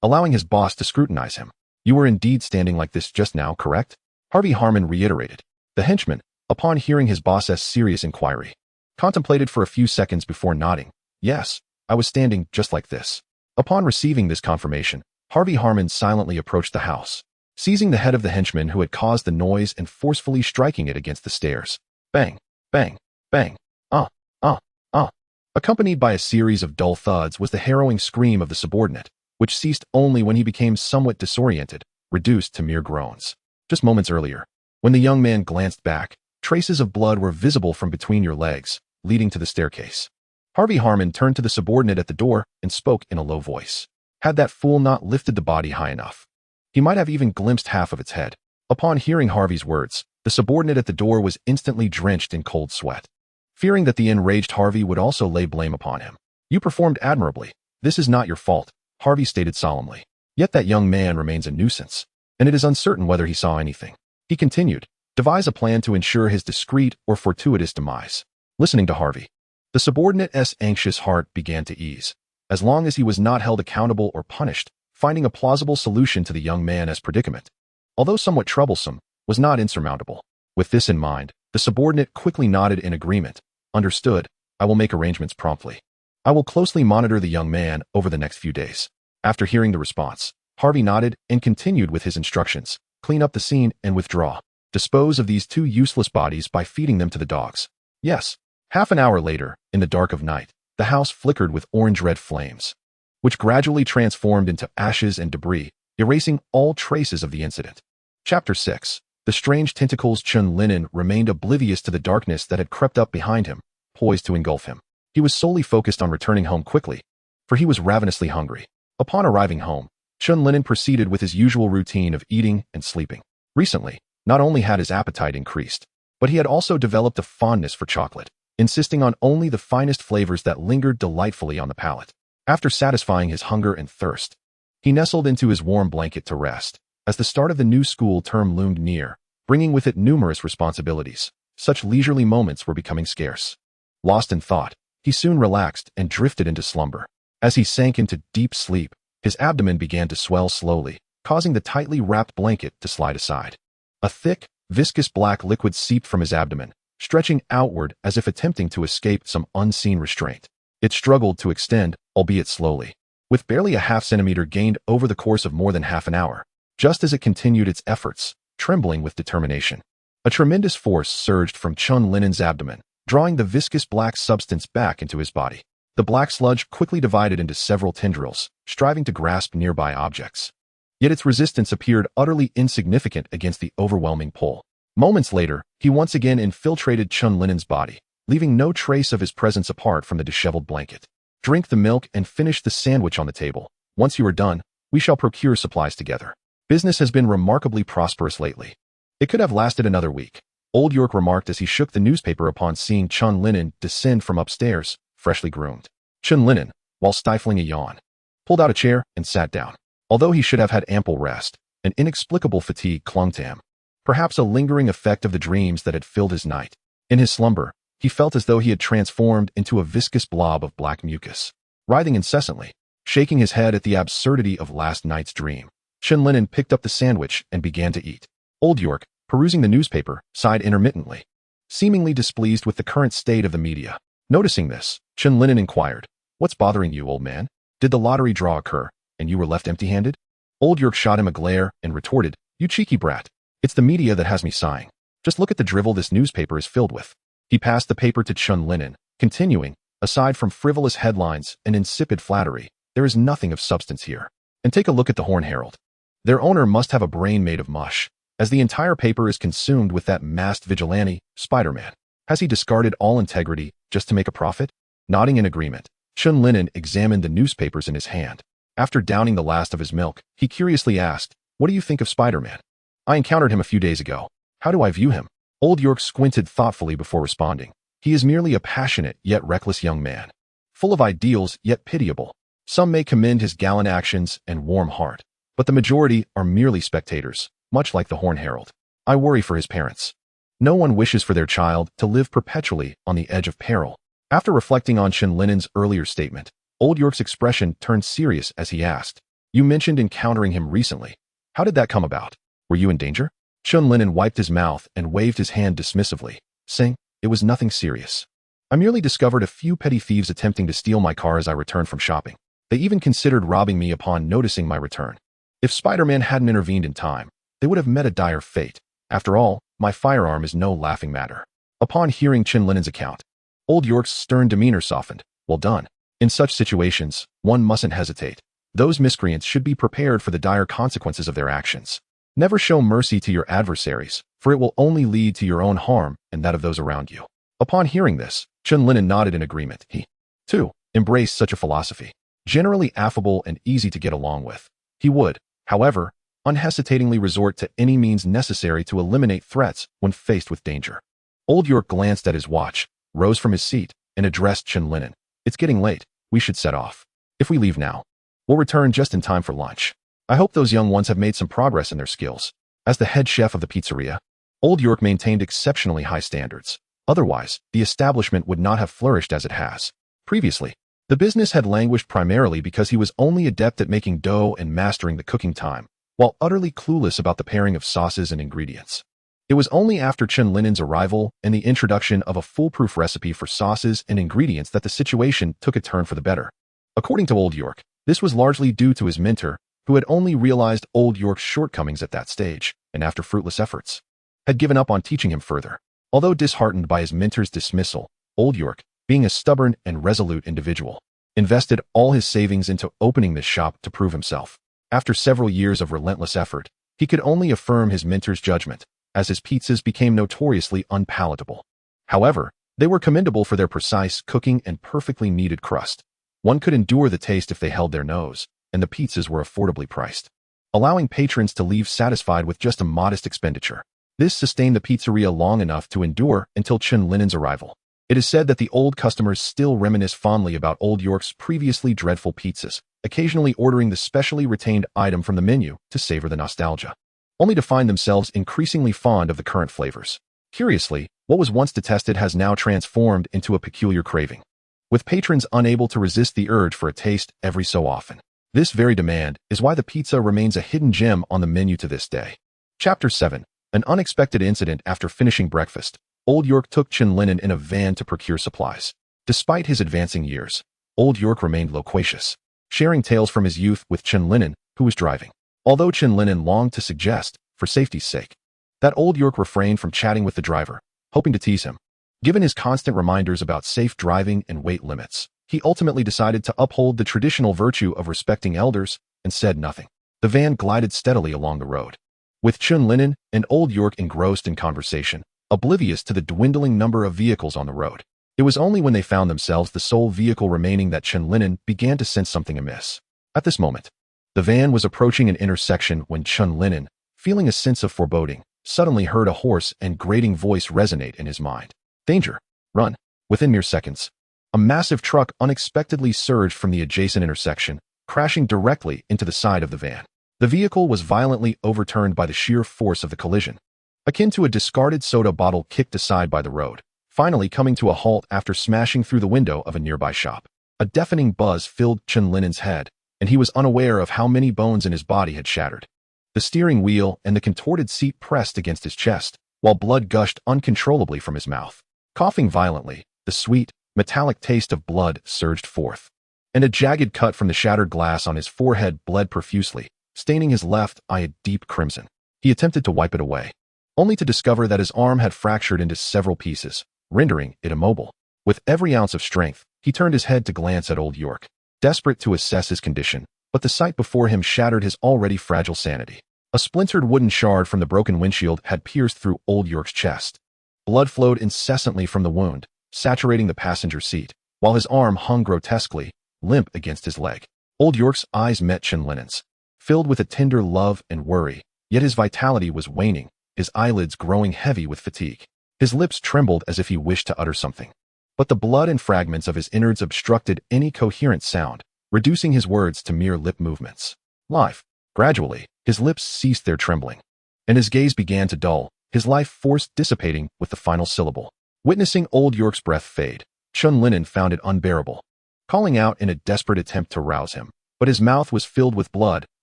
allowing his boss to scrutinize him. "You were indeed standing like this just now, correct?" Harvey Harmon reiterated. The henchman, upon hearing his boss's serious inquiry, contemplated for a few seconds before nodding. "Yes, I was standing just like this." Upon receiving this confirmation, Harvey Harmon silently approached the house, seizing the head of the henchman who had caused the noise and forcefully striking it against the stairs. Bang, bang, bang, ah, ah, ah. Accompanied by a series of dull thuds was the harrowing scream of the subordinate, which ceased only when he became somewhat disoriented, reduced to mere groans. Just moments earlier, when the young man glanced back, traces of blood were visible from between your legs, leading to the staircase. Harvey Harmon turned to the subordinate at the door and spoke in a low voice. Had that fool not lifted the body high enough, he might have even glimpsed half of its head. Upon hearing Harvey's words, the subordinate at the door was instantly drenched in cold sweat, fearing that the enraged Harvey would also lay blame upon him. "You performed admirably. This is not your fault," Harvey stated solemnly. "Yet that young man remains a nuisance, and it is uncertain whether he saw anything." He continued, "Devise a plan to ensure his discreet or fortuitous demise." Listening to Harvey, the subordinate's anxious heart began to ease. As long as he was not held accountable or punished, finding a plausible solution to the young man's predicament, although somewhat troublesome, was not insurmountable. With this in mind, the subordinate quickly nodded in agreement. "Understood. I will make arrangements promptly. I will closely monitor the young man over the next few days." After hearing the response, Harvey nodded and continued with his instructions. Clean up the scene and withdraw. Dispose of these two useless bodies by feeding them to the dogs. Yes. Half an hour later, in the dark of night, the house flickered with orange-red flames, which gradually transformed into ashes and debris, erasing all traces of the incident. Chapter 6. The strange tentacles. Chen Lin'an remained oblivious to the darkness that had crept up behind him, poised to engulf him. He was solely focused on returning home quickly, for he was ravenously hungry. Upon arriving home, Chen Lin'an proceeded with his usual routine of eating and sleeping. Recently, not only had his appetite increased, but he had also developed a fondness for chocolate, insisting on only the finest flavors that lingered delightfully on the palate. After satisfying his hunger and thirst, he nestled into his warm blanket to rest. As the start of the new school term loomed near, bringing with it numerous responsibilities, such leisurely moments were becoming scarce. Lost in thought, he soon relaxed and drifted into slumber. As he sank into deep sleep, his abdomen began to swell slowly, causing the tightly wrapped blanket to slide aside. A thick, viscous black liquid seeped from his abdomen, stretching outward as if attempting to escape some unseen restraint. It struggled to extend, albeit slowly, with barely a half-centimeter gained over the course of more than half an hour. Just as it continued its efforts, trembling with determination, a tremendous force surged from Chen Lin'an's abdomen, drawing the viscous black substance back into his body. The black sludge quickly divided into several tendrils, striving to grasp nearby objects. Yet its resistance appeared utterly insignificant against the overwhelming pull. Moments later, he once again infiltrated Chen Lin'an's body, leaving no trace of his presence apart from the disheveled blanket. Drink the milk and finish the sandwich on the table. Once you are done, we shall procure supplies together. Business has been remarkably prosperous lately. It could have lasted another week, Old York remarked as he shook the newspaper upon seeing Chen Lin'an descend from upstairs, freshly groomed. Chen Lin'an, while stifling a yawn, pulled out a chair and sat down. Although he should have had ample rest, an inexplicable fatigue clung to him, perhaps a lingering effect of the dreams that had filled his night. In his slumber, he felt as though he had transformed into a viscous blob of black mucus, writhing incessantly, shaking his head at the absurdity of last night's dream. Chen Lin'an picked up the sandwich and began to eat. Old York, perusing the newspaper, sighed intermittently, seemingly displeased with the current state of the media. Noticing this, Chen Lin'an inquired, "What's bothering you, old man? Did the lottery draw occur, and you were left empty-handed?" Old York shot him a glare and retorted, "You cheeky brat. It's the media that has me sighing. Just look at the drivel this newspaper is filled with." He passed the paper to Chen Lin'an, continuing, "Aside from frivolous headlines and insipid flattery, there is nothing of substance here. And take a look at the Horn Herald. Their owner must have a brain made of mush, as the entire paper is consumed with that masked vigilante, Spider-Man. Has he discarded all integrity just to make a profit?" Nodding in agreement, Chen Lin'an examined the newspapers in his hand. After downing the last of his milk, he curiously asked, "What do you think of Spider-Man? I encountered him a few days ago. How do I view him?" Old York squinted thoughtfully before responding. "He is merely a passionate yet reckless young man, full of ideals yet pitiable. Some may commend his gallant actions and warm heart, but the majority are merely spectators, much like the Horn Herald. I worry for his parents. No one wishes for their child to live perpetually on the edge of peril." After reflecting on Chen Lin'an's earlier statement, Old York's expression turned serious as he asked, "You mentioned encountering him recently. How did that come about? Were you in danger?" Chen Lin'an wiped his mouth and waved his hand dismissively, saying, "It was nothing serious. I merely discovered a few petty thieves attempting to steal my car as I returned from shopping. They even considered robbing me upon noticing my return. If Spider-Man hadn't intervened in time, they would have met a dire fate. After all, my firearm is no laughing matter." Upon hearing Chen Lin'an's account, Old York's stern demeanor softened. "Well done. In such situations, one mustn't hesitate. Those miscreants should be prepared for the dire consequences of their actions. Never show mercy to your adversaries, for it will only lead to your own harm and that of those around you." Upon hearing this, Chen Lin'an nodded in agreement. He, too, embraced such a philosophy. Generally affable and easy to get along with, he would, however, unhesitatingly resort to any means necessary to eliminate threats when faced with danger. Old York glanced at his watch, rose from his seat, and addressed Chen Lin'an. "It's getting late. We should set off. If we leave now, we'll return just in time for lunch. I hope those young ones have made some progress in their skills." As the head chef of the pizzeria, Old York maintained exceptionally high standards. Otherwise, the establishment would not have flourished as it has. Previously, the business had languished primarily because he was only adept at making dough and mastering the cooking time, while utterly clueless about the pairing of sauces and ingredients. It was only after Chen Lin'an's arrival and the introduction of a foolproof recipe for sauces and ingredients that the situation took a turn for the better. According to Old York, This was largely due to his mentor, who had only realized Old York's shortcomings at that stage, and after fruitless efforts, had given up on teaching him further. Although disheartened by his mentor's dismissal, Old York, being a stubborn and resolute individual, invested all his savings into opening this shop to prove himself. After several years of relentless effort, he could only affirm his mentor's judgment, as his pizzas became notoriously unpalatable. However, they were commendable for their precise cooking and perfectly kneaded crust. One could endure the taste if they held their nose, and the pizzas were affordably priced, allowing patrons to leave satisfied with just a modest expenditure. This sustained the pizzeria long enough to endure until Chen Lin'an's arrival. It is said that the old customers still reminisce fondly about Old York's previously dreadful pizzas, occasionally ordering the specially retained item from the menu to savor the nostalgia, only to find themselves increasingly fond of the current flavors. Curiously, what was once detested has now transformed into a peculiar craving, with patrons unable to resist the urge for a taste every so often. This very demand is why the pizza remains a hidden gem on the menu to this day. Chapter 7. An unexpected incident. After finishing breakfast, Old York took Chen Lin'an in a van to procure supplies. Despite his advancing years, Old York remained loquacious, sharing tales from his youth with Chen Lin'an, who was driving. Although Chen Lin'an longed to suggest, for safety's sake, that Old York refrained from chatting with the driver, hoping to tease him. Given his constant reminders about safe driving and weight limits, he ultimately decided to uphold the traditional virtue of respecting elders and said nothing. The van glided steadily along the road, with Chen Lin'an and Old York engrossed in conversation, oblivious to the dwindling number of vehicles on the road. It was only when they found themselves the sole vehicle remaining that Chen Lin'an began to sense something amiss. At this moment, the van was approaching an intersection when Chen Lin'an, feeling a sense of foreboding, suddenly heard a hoarse and grating voice resonate in his mind. Danger! Run! Within mere seconds, a massive truck unexpectedly surged from the adjacent intersection, crashing directly into the side of the van. The vehicle was violently overturned by the sheer force of the collision, akin to a discarded soda bottle kicked aside by the road, finally coming to a halt after smashing through the window of a nearby shop. A deafening buzz filled Chen Lin'an's head, and he was unaware of how many bones in his body had shattered. The steering wheel and the contorted seat pressed against his chest, while blood gushed uncontrollably from his mouth. Coughing violently, the sweet, metallic taste of blood surged forth, and a jagged cut from the shattered glass on his forehead bled profusely, staining his left eye a deep crimson. He attempted to wipe it away, only to discover that his arm had fractured into several pieces, rendering it immobile. With every ounce of strength, he turned his head to glance at Old York, desperate to assess his condition, but the sight before him shattered his already fragile sanity. A splintered wooden shard from the broken windshield had pierced through Old York's chest. Blood flowed incessantly from the wound, saturating the passenger seat, while his arm hung grotesquely, limp against his leg. Old York's eyes met Chen Lin'an's, filled with a tender love and worry, yet his vitality was waning, his eyelids growing heavy with fatigue. His lips trembled as if he wished to utter something, but the blood and fragments of his innards obstructed any coherent sound, reducing his words to mere lip movements. Life. Gradually, his lips ceased their trembling, and his gaze began to dull, his life force dissipating with the final syllable. Witnessing Old York's breath fade, Chen Lin'an found it unbearable, calling out in a desperate attempt to rouse him, but his mouth was filled with blood,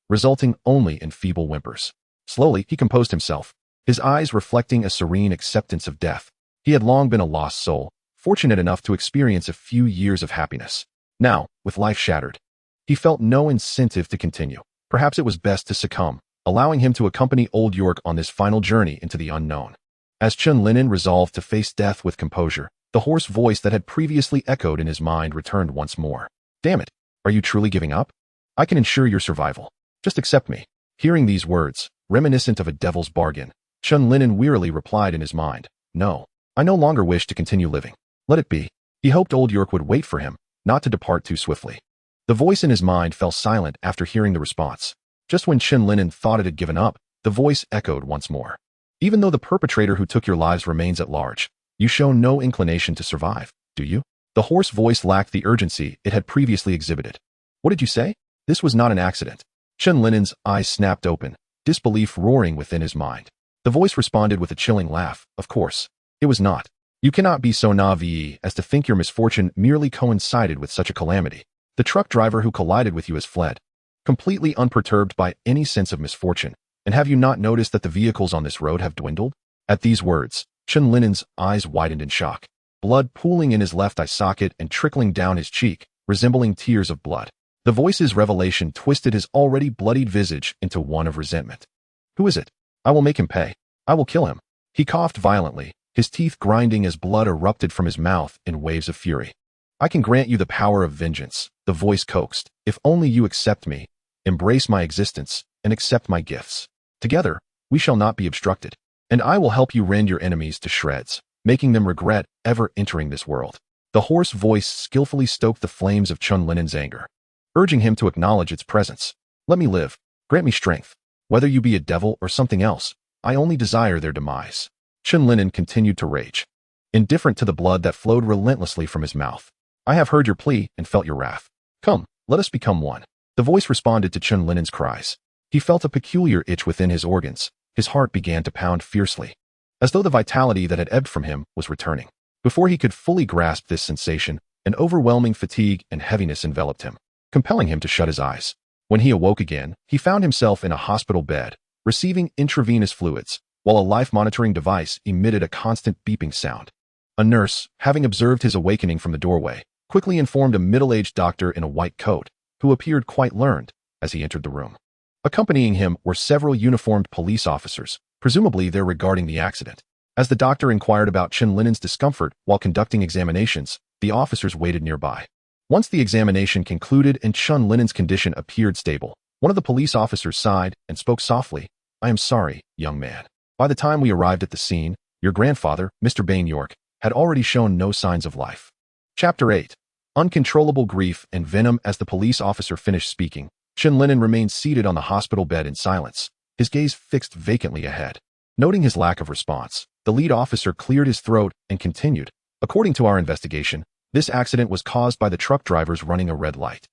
resulting only in feeble whimpers. Slowly, he composed himself, his eyes reflecting a serene acceptance of death. He had long been a lost soul, fortunate enough to experience a few years of happiness. Now, with life shattered, he felt no incentive to continue. Perhaps it was best to succumb, allowing him to accompany Old York on this final journey into the unknown. As Chen Lin'an resolved to face death with composure, the hoarse voice that had previously echoed in his mind returned once more. Damn it, are you truly giving up? I can ensure your survival. Just accept me. Hearing these words, reminiscent of a devil's bargain, Chen Lin'an wearily replied in his mind, No, I no longer wish to continue living. Let it be. He hoped Old York would wait for him, not to depart too swiftly. The voice in his mind fell silent after hearing the response. Just when Chen Lin'an thought it had given up, the voice echoed once more. Even though the perpetrator who took your lives remains at large, you show no inclination to survive, do you? The hoarse voice lacked the urgency it had previously exhibited. What did you say? This was not an accident. Chen Lin'an's eyes snapped open, disbelief roaring within his mind. The voice responded with a chilling laugh. Of course, it was not. You cannot be so naive as to think your misfortune merely coincided with such a calamity. The truck driver who collided with you has fled, completely unperturbed by any sense of misfortune. And have you not noticed that the vehicles on this road have dwindled? At these words, Chen Lin'an's eyes widened in shock, blood pooling in his left eye socket and trickling down his cheek, resembling tears of blood. The voice's revelation twisted his already bloodied visage into one of resentment. Who is it? I will make him pay. I will kill him. He coughed violently, his teeth grinding as blood erupted from his mouth in waves of fury. I can grant you the power of vengeance, the voice coaxed, if only you accept me, embrace my existence, and accept my gifts. Together, we shall not be obstructed, and I will help you rend your enemies to shreds, making them regret ever entering this world. The hoarse voice skillfully stoked the flames of Chen Lin'an's anger, urging him to acknowledge its presence. Let me live. Grant me strength. Whether you be a devil or something else, I only desire their demise. Chen Lin'an continued to rage, indifferent to the blood that flowed relentlessly from his mouth. I have heard your plea and felt your wrath. Come, let us become one. The voice responded to Chen Lin'an's cries. He felt a peculiar itch within his organs. His heart began to pound fiercely, as though the vitality that had ebbed from him was returning. Before he could fully grasp this sensation, an overwhelming fatigue and heaviness enveloped him, compelling him to shut his eyes. When he awoke again, he found himself in a hospital bed, receiving intravenous fluids, while a life-monitoring device emitted a constant beeping sound. A nurse, having observed his awakening from the doorway, quickly informed a middle-aged doctor in a white coat, who appeared quite learned as he entered the room. Accompanying him were several uniformed police officers, presumably there regarding the accident. As the doctor inquired about Chen Lin'an's discomfort while conducting examinations, the officers waited nearby. Once the examination concluded and Chen Lin'an's condition appeared stable, one of the police officers sighed and spoke softly. I am sorry, young man. By the time we arrived at the scene, your grandfather, Mr. Bain York, had already shown no signs of life. Chapter 8. Uncontrollable grief and venom. As the police officer finished speaking, Chen Lin'an remained seated on the hospital bed in silence, his gaze fixed vacantly ahead. Noting his lack of response, the lead officer cleared his throat and continued. According to our investigation, this accident was caused by the truck drivers running a red light.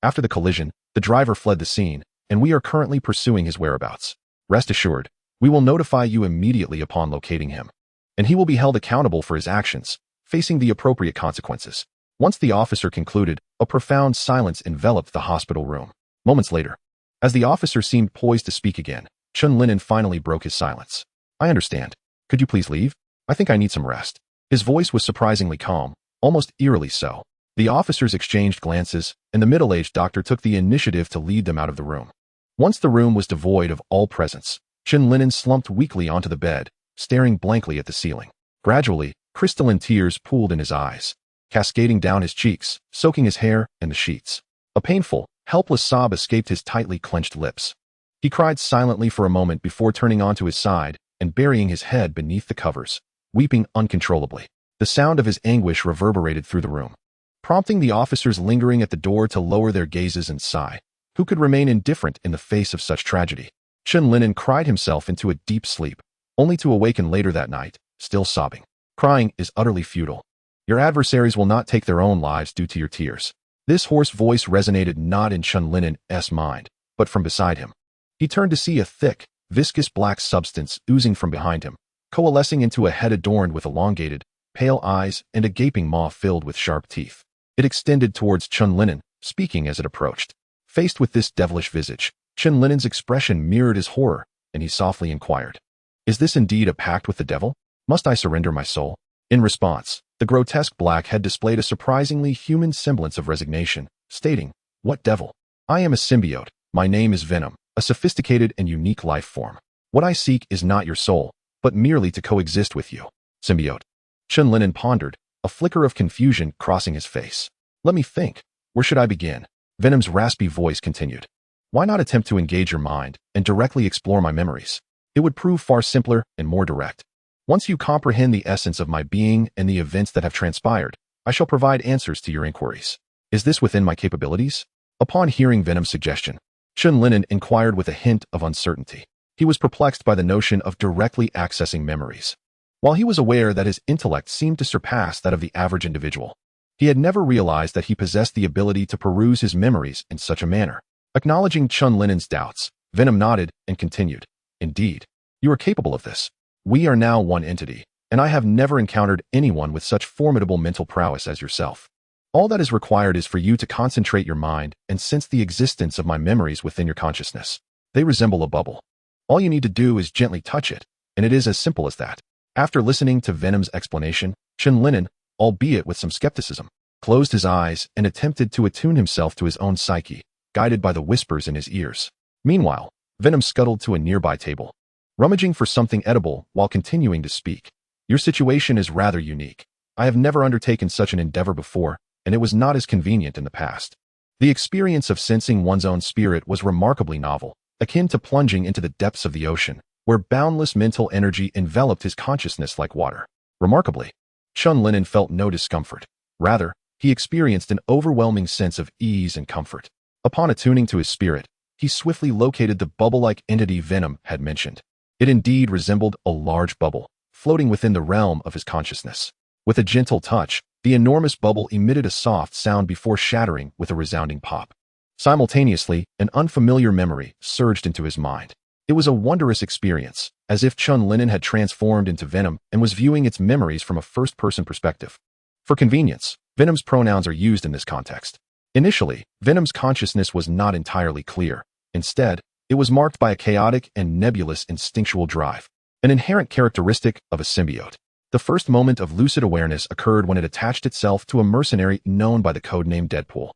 After the collision, the driver fled the scene, and we are currently pursuing his whereabouts. Rest assured, we will notify you immediately upon locating him, and he will be held accountable for his actions, facing the appropriate consequences. Once the officer concluded, a profound silence enveloped the hospital room. Moments later, as the officer seemed poised to speak again, Chen Lin'an finally broke his silence. I understand. Could you please leave? I think I need some rest. His voice was surprisingly calm, almost eerily so. The officers exchanged glances, and the middle-aged doctor took the initiative to lead them out of the room. Once the room was devoid of all presence, Chen Lin'an slumped weakly onto the bed, staring blankly at the ceiling. Gradually, crystalline tears pooled in his eyes, cascading down his cheeks, soaking his hair and the sheets. A painful, helpless sob escaped his tightly clenched lips. He cried silently for a moment before turning onto his side and burying his head beneath the covers, weeping uncontrollably. The sound of his anguish reverberated through the room, prompting the officers lingering at the door to lower their gazes and sigh. Who could remain indifferent in the face of such tragedy? Chen Lin'an cried himself into a deep sleep, only to awaken later that night, still sobbing. Crying is utterly futile. Your adversaries will not take their own lives due to your tears. This hoarse voice resonated not in Chen Lin'an's mind, but from beside him. He turned to see a thick, viscous black substance oozing from behind him, coalescing into a head adorned with elongated, pale eyes and a gaping maw filled with sharp teeth. It extended towards Chen Lin'an, speaking as it approached. Faced with this devilish visage, Chen Lin'an's expression mirrored his horror, and he softly inquired, Is this indeed a pact with the devil? Must I surrender my soul? In response, the grotesque black head displayed a surprisingly human semblance of resignation, stating, What devil? I am a symbiote. My name is Venom, a sophisticated and unique life form. What I seek is not your soul, but merely to coexist with you. Symbiote. Chen Lin'an pondered, a flicker of confusion crossing his face. Let me think. Where should I begin? Venom's raspy voice continued. Why not attempt to engage your mind and directly explore my memories? It would prove far simpler and more direct. Once you comprehend the essence of my being and the events that have transpired, I shall provide answers to your inquiries. Is this within my capabilities? Upon hearing Venom's suggestion, Chen Lin'an inquired with a hint of uncertainty. He was perplexed by the notion of directly accessing memories. While he was aware that his intellect seemed to surpass that of the average individual, he had never realized that he possessed the ability to peruse his memories in such a manner. Acknowledging Chen Lin'an's doubts, Venom nodded and continued, Indeed, you are capable of this. We are now one entity, and I have never encountered anyone with such formidable mental prowess as yourself. All that is required is for you to concentrate your mind and sense the existence of my memories within your consciousness. They resemble a bubble. All you need to do is gently touch it, and it is as simple as that. After listening to Venom's explanation, Chen Lin'an, albeit with some skepticism, closed his eyes, and attempted to attune himself to his own psyche, guided by the whispers in his ears. Meanwhile, Venom scuttled to a nearby table, rummaging for something edible while continuing to speak. Your situation is rather unique. I have never undertaken such an endeavor before, and it was not as convenient in the past. The experience of sensing one's own spirit was remarkably novel, akin to plunging into the depths of the ocean, where boundless mental energy enveloped his consciousness like water. Remarkably, Chen Lin'an felt no discomfort. Rather, he experienced an overwhelming sense of ease and comfort. Upon attuning to his spirit, he swiftly located the bubble-like entity Venom had mentioned. It indeed resembled a large bubble, floating within the realm of his consciousness. With a gentle touch, the enormous bubble emitted a soft sound before shattering with a resounding pop. Simultaneously, an unfamiliar memory surged into his mind. It was a wondrous experience, as if Chen Lin'an had transformed into Venom and was viewing its memories from a first-person perspective. For convenience, Venom's pronouns are used in this context. Initially, Venom's consciousness was not entirely clear. Instead, it was marked by a chaotic and nebulous instinctual drive, an inherent characteristic of a symbiote. The first moment of lucid awareness occurred when it attached itself to a mercenary known by the codename Deadpool.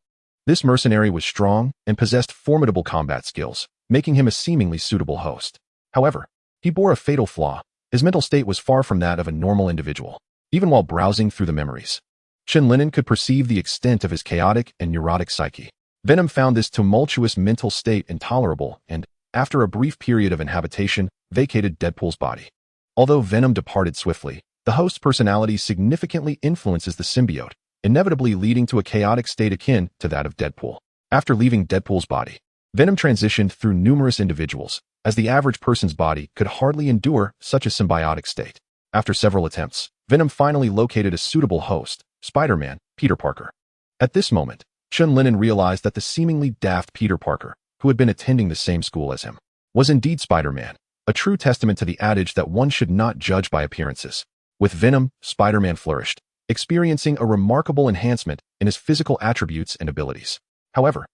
This mercenary was strong and possessed formidable combat skills, making him a seemingly suitable host. However, he bore a fatal flaw. His mental state was far from that of a normal individual. Even while browsing through the memories, Chen Lin'an could perceive the extent of his chaotic and neurotic psyche. Venom found this tumultuous mental state intolerable and, after a brief period of inhabitation, vacated Deadpool's body. Although Venom departed swiftly, the host's personality significantly influences the symbiote, inevitably leading to a chaotic state akin to that of Deadpool. After leaving Deadpool's body, Venom transitioned through numerous individuals, as the average person's body could hardly endure such a symbiotic state. After several attempts, Venom finally located a suitable host, Spider-Man, Peter Parker. At this moment, Chen Lin'an realized that the seemingly daft Peter Parker, who had been attending the same school as him, was indeed Spider-Man, a true testament to the adage that one should not judge by appearances. With Venom, Spider-Man flourished, experiencing a remarkable enhancement in his physical attributes and abilities. However,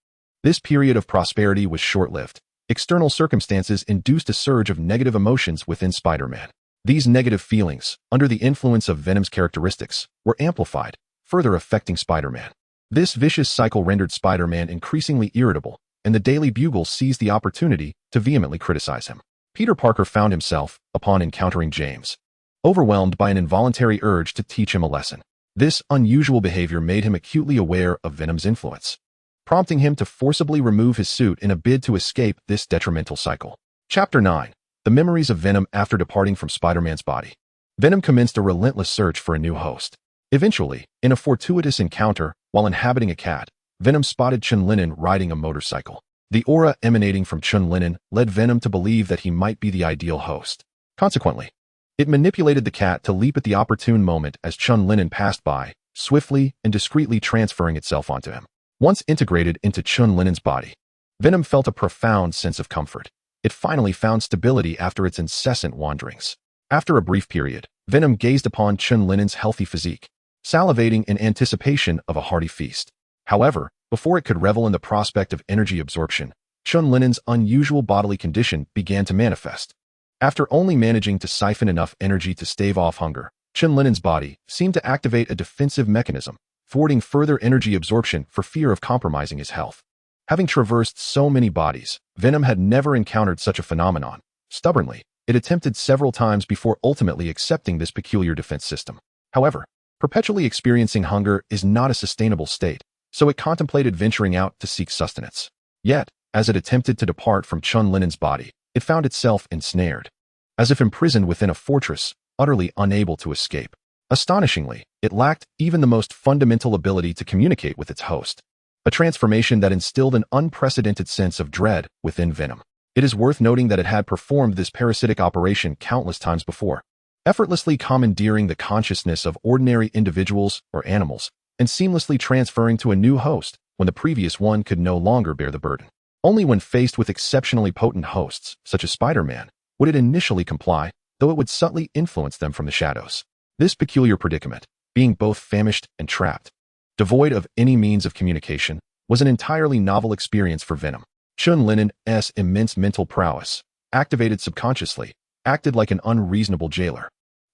this period of prosperity was short-lived. External circumstances induced a surge of negative emotions within Spider-Man. These negative feelings, under the influence of Venom's characteristics, were amplified, further affecting Spider-Man. This vicious cycle rendered Spider-Man increasingly irritable, and the Daily Bugle seized the opportunity to vehemently criticize him. Peter Parker found himself, upon encountering James, overwhelmed by an involuntary urge to teach him a lesson. This unusual behavior made him acutely aware of Venom's influence, prompting him to forcibly remove his suit in a bid to escape this detrimental cycle. Chapter 9. The Memories of Venom After Departing from Spider-Man's Body. Venom commenced a relentless search for a new host. Eventually, in a fortuitous encounter, while inhabiting a cat, Venom spotted Chen Lin'an riding a motorcycle. The aura emanating from Chen Lin'an led Venom to believe that he might be the ideal host. Consequently, it manipulated the cat to leap at the opportune moment as Chen Lin'an passed by, swiftly and discreetly transferring itself onto him. Once integrated into Chen Lin'an's body, Venom felt a profound sense of comfort. It finally found stability after its incessant wanderings. After a brief period, Venom gazed upon Chen Lin'an's healthy physique, salivating in anticipation of a hearty feast. However, before it could revel in the prospect of energy absorption, Chen Lin'an's unusual bodily condition began to manifest. After only managing to siphon enough energy to stave off hunger, Chen Lin'an's body seemed to activate a defensive mechanism, thwarting further energy absorption for fear of compromising his health. Having traversed so many bodies, Venom had never encountered such a phenomenon. Stubbornly, it attempted several times before ultimately accepting this peculiar defense system. However, perpetually experiencing hunger is not a sustainable state, so it contemplated venturing out to seek sustenance. Yet, as it attempted to depart from Chen Lin'an's body, it found itself ensnared, as if imprisoned within a fortress, utterly unable to escape. Astonishingly, it lacked even the most fundamental ability to communicate with its host, a transformation that instilled an unprecedented sense of dread within Venom. It is worth noting that it had performed this parasitic operation countless times before, effortlessly commandeering the consciousness of ordinary individuals or animals, and seamlessly transferring to a new host when the previous one could no longer bear the burden. Only when faced with exceptionally potent hosts, such as Spider-Man, would it initially comply, though it would subtly influence them from the shadows. This peculiar predicament, being both famished and trapped, devoid of any means of communication, was an entirely novel experience for Venom. Chen Lin'an's immense mental prowess, activated subconsciously, acted like an unreasonable jailer,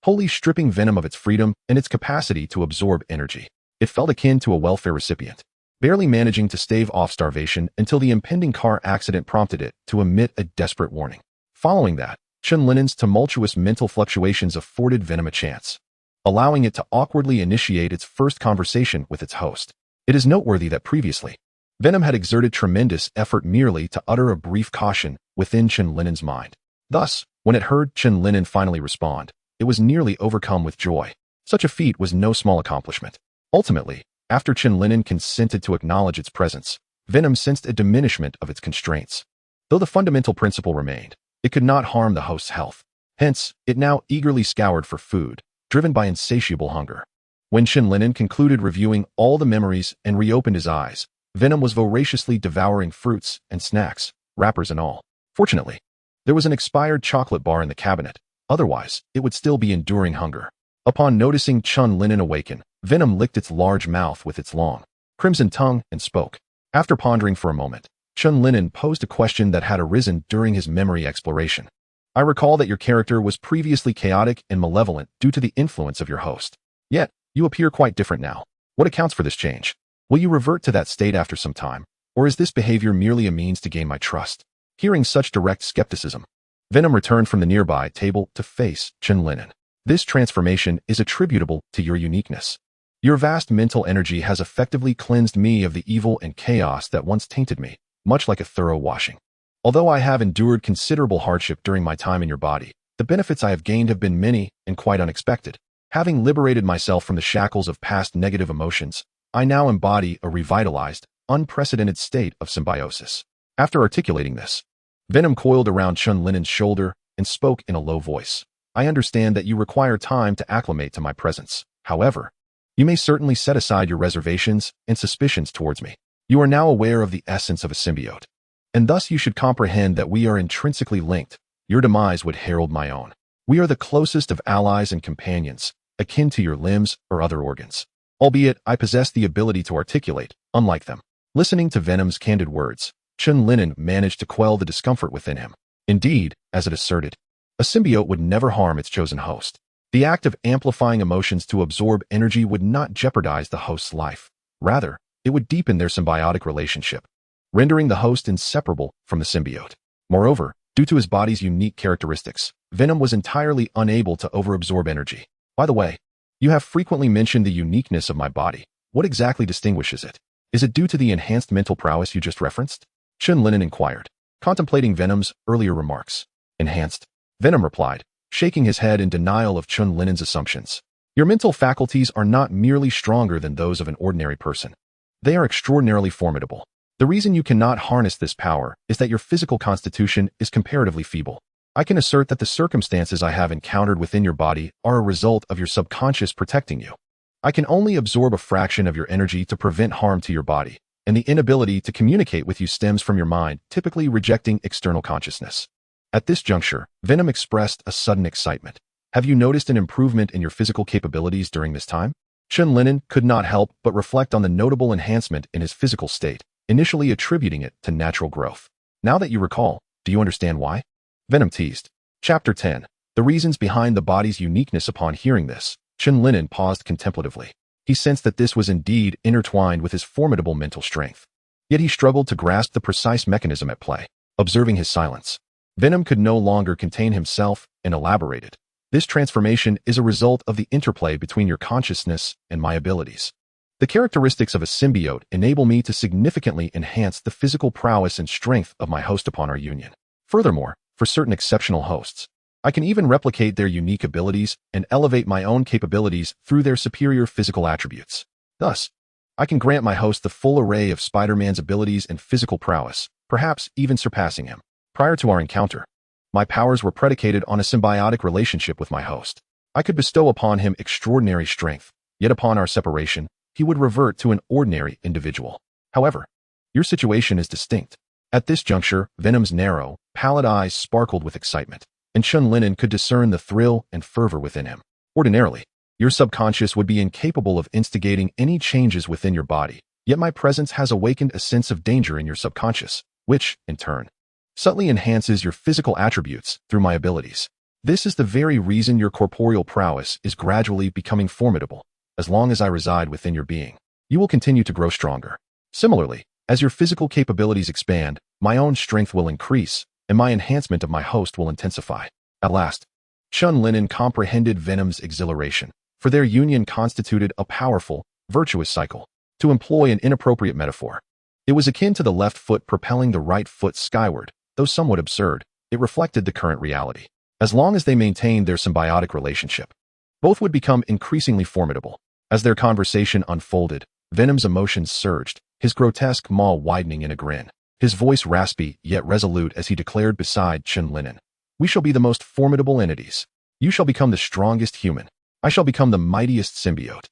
wholly stripping Venom of its freedom and its capacity to absorb energy. It felt akin to a welfare recipient, barely managing to stave off starvation until the impending car accident prompted it to emit a desperate warning. Following that, Chen Lin'an's tumultuous mental fluctuations afforded Venom a chance, allowing it to awkwardly initiate its first conversation with its host. It is noteworthy that previously, Venom had exerted tremendous effort merely to utter a brief caution within Chen Lin'an's mind. Thus, when it heard Chen Lin'an finally respond, it was nearly overcome with joy. Such a feat was no small accomplishment. Ultimately, after Chen Lin'an consented to acknowledge its presence, Venom sensed a diminishment of its constraints. Though the fundamental principle remained, it could not harm the host's health. Hence, it now eagerly scoured for food, driven by insatiable hunger. When Chen Lin'an concluded reviewing all the memories and reopened his eyes, Venom was voraciously devouring fruits and snacks, wrappers and all. Fortunately, there was an expired chocolate bar in the cabinet, otherwise it would still be enduring hunger. Upon noticing Chen Lin'an awaken, Venom licked its large mouth with its long, crimson tongue and spoke. After pondering for a moment, Chen Lin'an posed a question that had arisen during his memory exploration. I recall that your character was previously chaotic and malevolent due to the influence of your host. Yet, you appear quite different now. What accounts for this change? Will you revert to that state after some time, or is this behavior merely a means to gain my trust? Hearing such direct skepticism, Venom returned from the nearby table to face Chen Lin'an. This transformation is attributable to your uniqueness. Your vast mental energy has effectively cleansed me of the evil and chaos that once tainted me, much like a thorough washing. Although I have endured considerable hardship during my time in your body, the benefits I have gained have been many and quite unexpected. Having liberated myself from the shackles of past negative emotions, I now embody a revitalized, unprecedented state of symbiosis. After articulating this, Venom coiled around Chen Lin'an's shoulder and spoke in a low voice. I understand that you require time to acclimate to my presence. However, you may certainly set aside your reservations and suspicions towards me. You are now aware of the essence of a symbiote, and thus you should comprehend that we are intrinsically linked. Your demise would herald my own. We are the closest of allies and companions, akin to your limbs or other organs. Albeit, I possess the ability to articulate, unlike them. Listening to Venom's candid words, Chen Lin'an managed to quell the discomfort within him. Indeed, as it asserted, a symbiote would never harm its chosen host. The act of amplifying emotions to absorb energy would not jeopardize the host's life. Rather, it would deepen their symbiotic relationship, rendering the host inseparable from the symbiote. Moreover, due to his body's unique characteristics, Venom was entirely unable to overabsorb energy. By the way, you have frequently mentioned the uniqueness of my body. What exactly distinguishes it? Is it due to the enhanced mental prowess you just referenced? Chen Lin'an inquired, contemplating Venom's earlier remarks. Enhanced? Venom replied, shaking his head in denial of Chen Lin'an's assumptions. Your mental faculties are not merely stronger than those of an ordinary person. They are extraordinarily formidable. The reason you cannot harness this power is that your physical constitution is comparatively feeble. I can assert that the circumstances I have encountered within your body are a result of your subconscious protecting you. I can only absorb a fraction of your energy to prevent harm to your body, and the inability to communicate with you stems from your mind typically rejecting external consciousness. At this juncture, Venom expressed a sudden excitement. Have you noticed an improvement in your physical capabilities during this time? Chen Lin'an could not help but reflect on the notable enhancement in his physical state, initially attributing it to natural growth. Now that you recall, do you understand why? Venom teased. Chapter 10. The reasons behind the body's uniqueness. Upon hearing this, Chen Lin'an paused contemplatively. He sensed that this was indeed intertwined with his formidable mental strength. Yet he struggled to grasp the precise mechanism at play. Observing his silence, Venom could no longer contain himself and elaborated. This transformation is a result of the interplay between your consciousness and my abilities. The characteristics of a symbiote enable me to significantly enhance the physical prowess and strength of my host upon our union. Furthermore, for certain exceptional hosts, I can even replicate their unique abilities and elevate my own capabilities through their superior physical attributes. Thus, I can grant my host the full array of Spider-Man's abilities and physical prowess, perhaps even surpassing him. Prior to our encounter, my powers were predicated on a symbiotic relationship with my host. I could bestow upon him extraordinary strength, yet upon our separation, he would revert to an ordinary individual. However, your situation is distinct. At this juncture, Venom's narrow, pallid eyes sparkled with excitement, and Chen Lin'an could discern the thrill and fervor within him. Ordinarily, your subconscious would be incapable of instigating any changes within your body, yet my presence has awakened a sense of danger in your subconscious, which, in turn, subtly enhances your physical attributes through my abilities. This is the very reason your corporeal prowess is gradually becoming formidable. as long as I reside within your being. You will continue to grow stronger. Similarly, as your physical capabilities expand, my own strength will increase, and my enhancement of my host will intensify. At last, Chen Lin'an comprehended Venom's exhilaration, for their union constituted a powerful, virtuous cycle. To employ an inappropriate metaphor, it was akin to the left foot propelling the right foot skyward. Though somewhat absurd, it reflected the current reality. As long as they maintained their symbiotic relationship, both would become increasingly formidable. As their conversation unfolded, Venom's emotions surged, his grotesque maw widening in a grin. His voice raspy yet resolute as he declared beside Chen Lin'an, "We shall be the most formidable entities. You shall become the strongest human. I shall become the mightiest symbiote.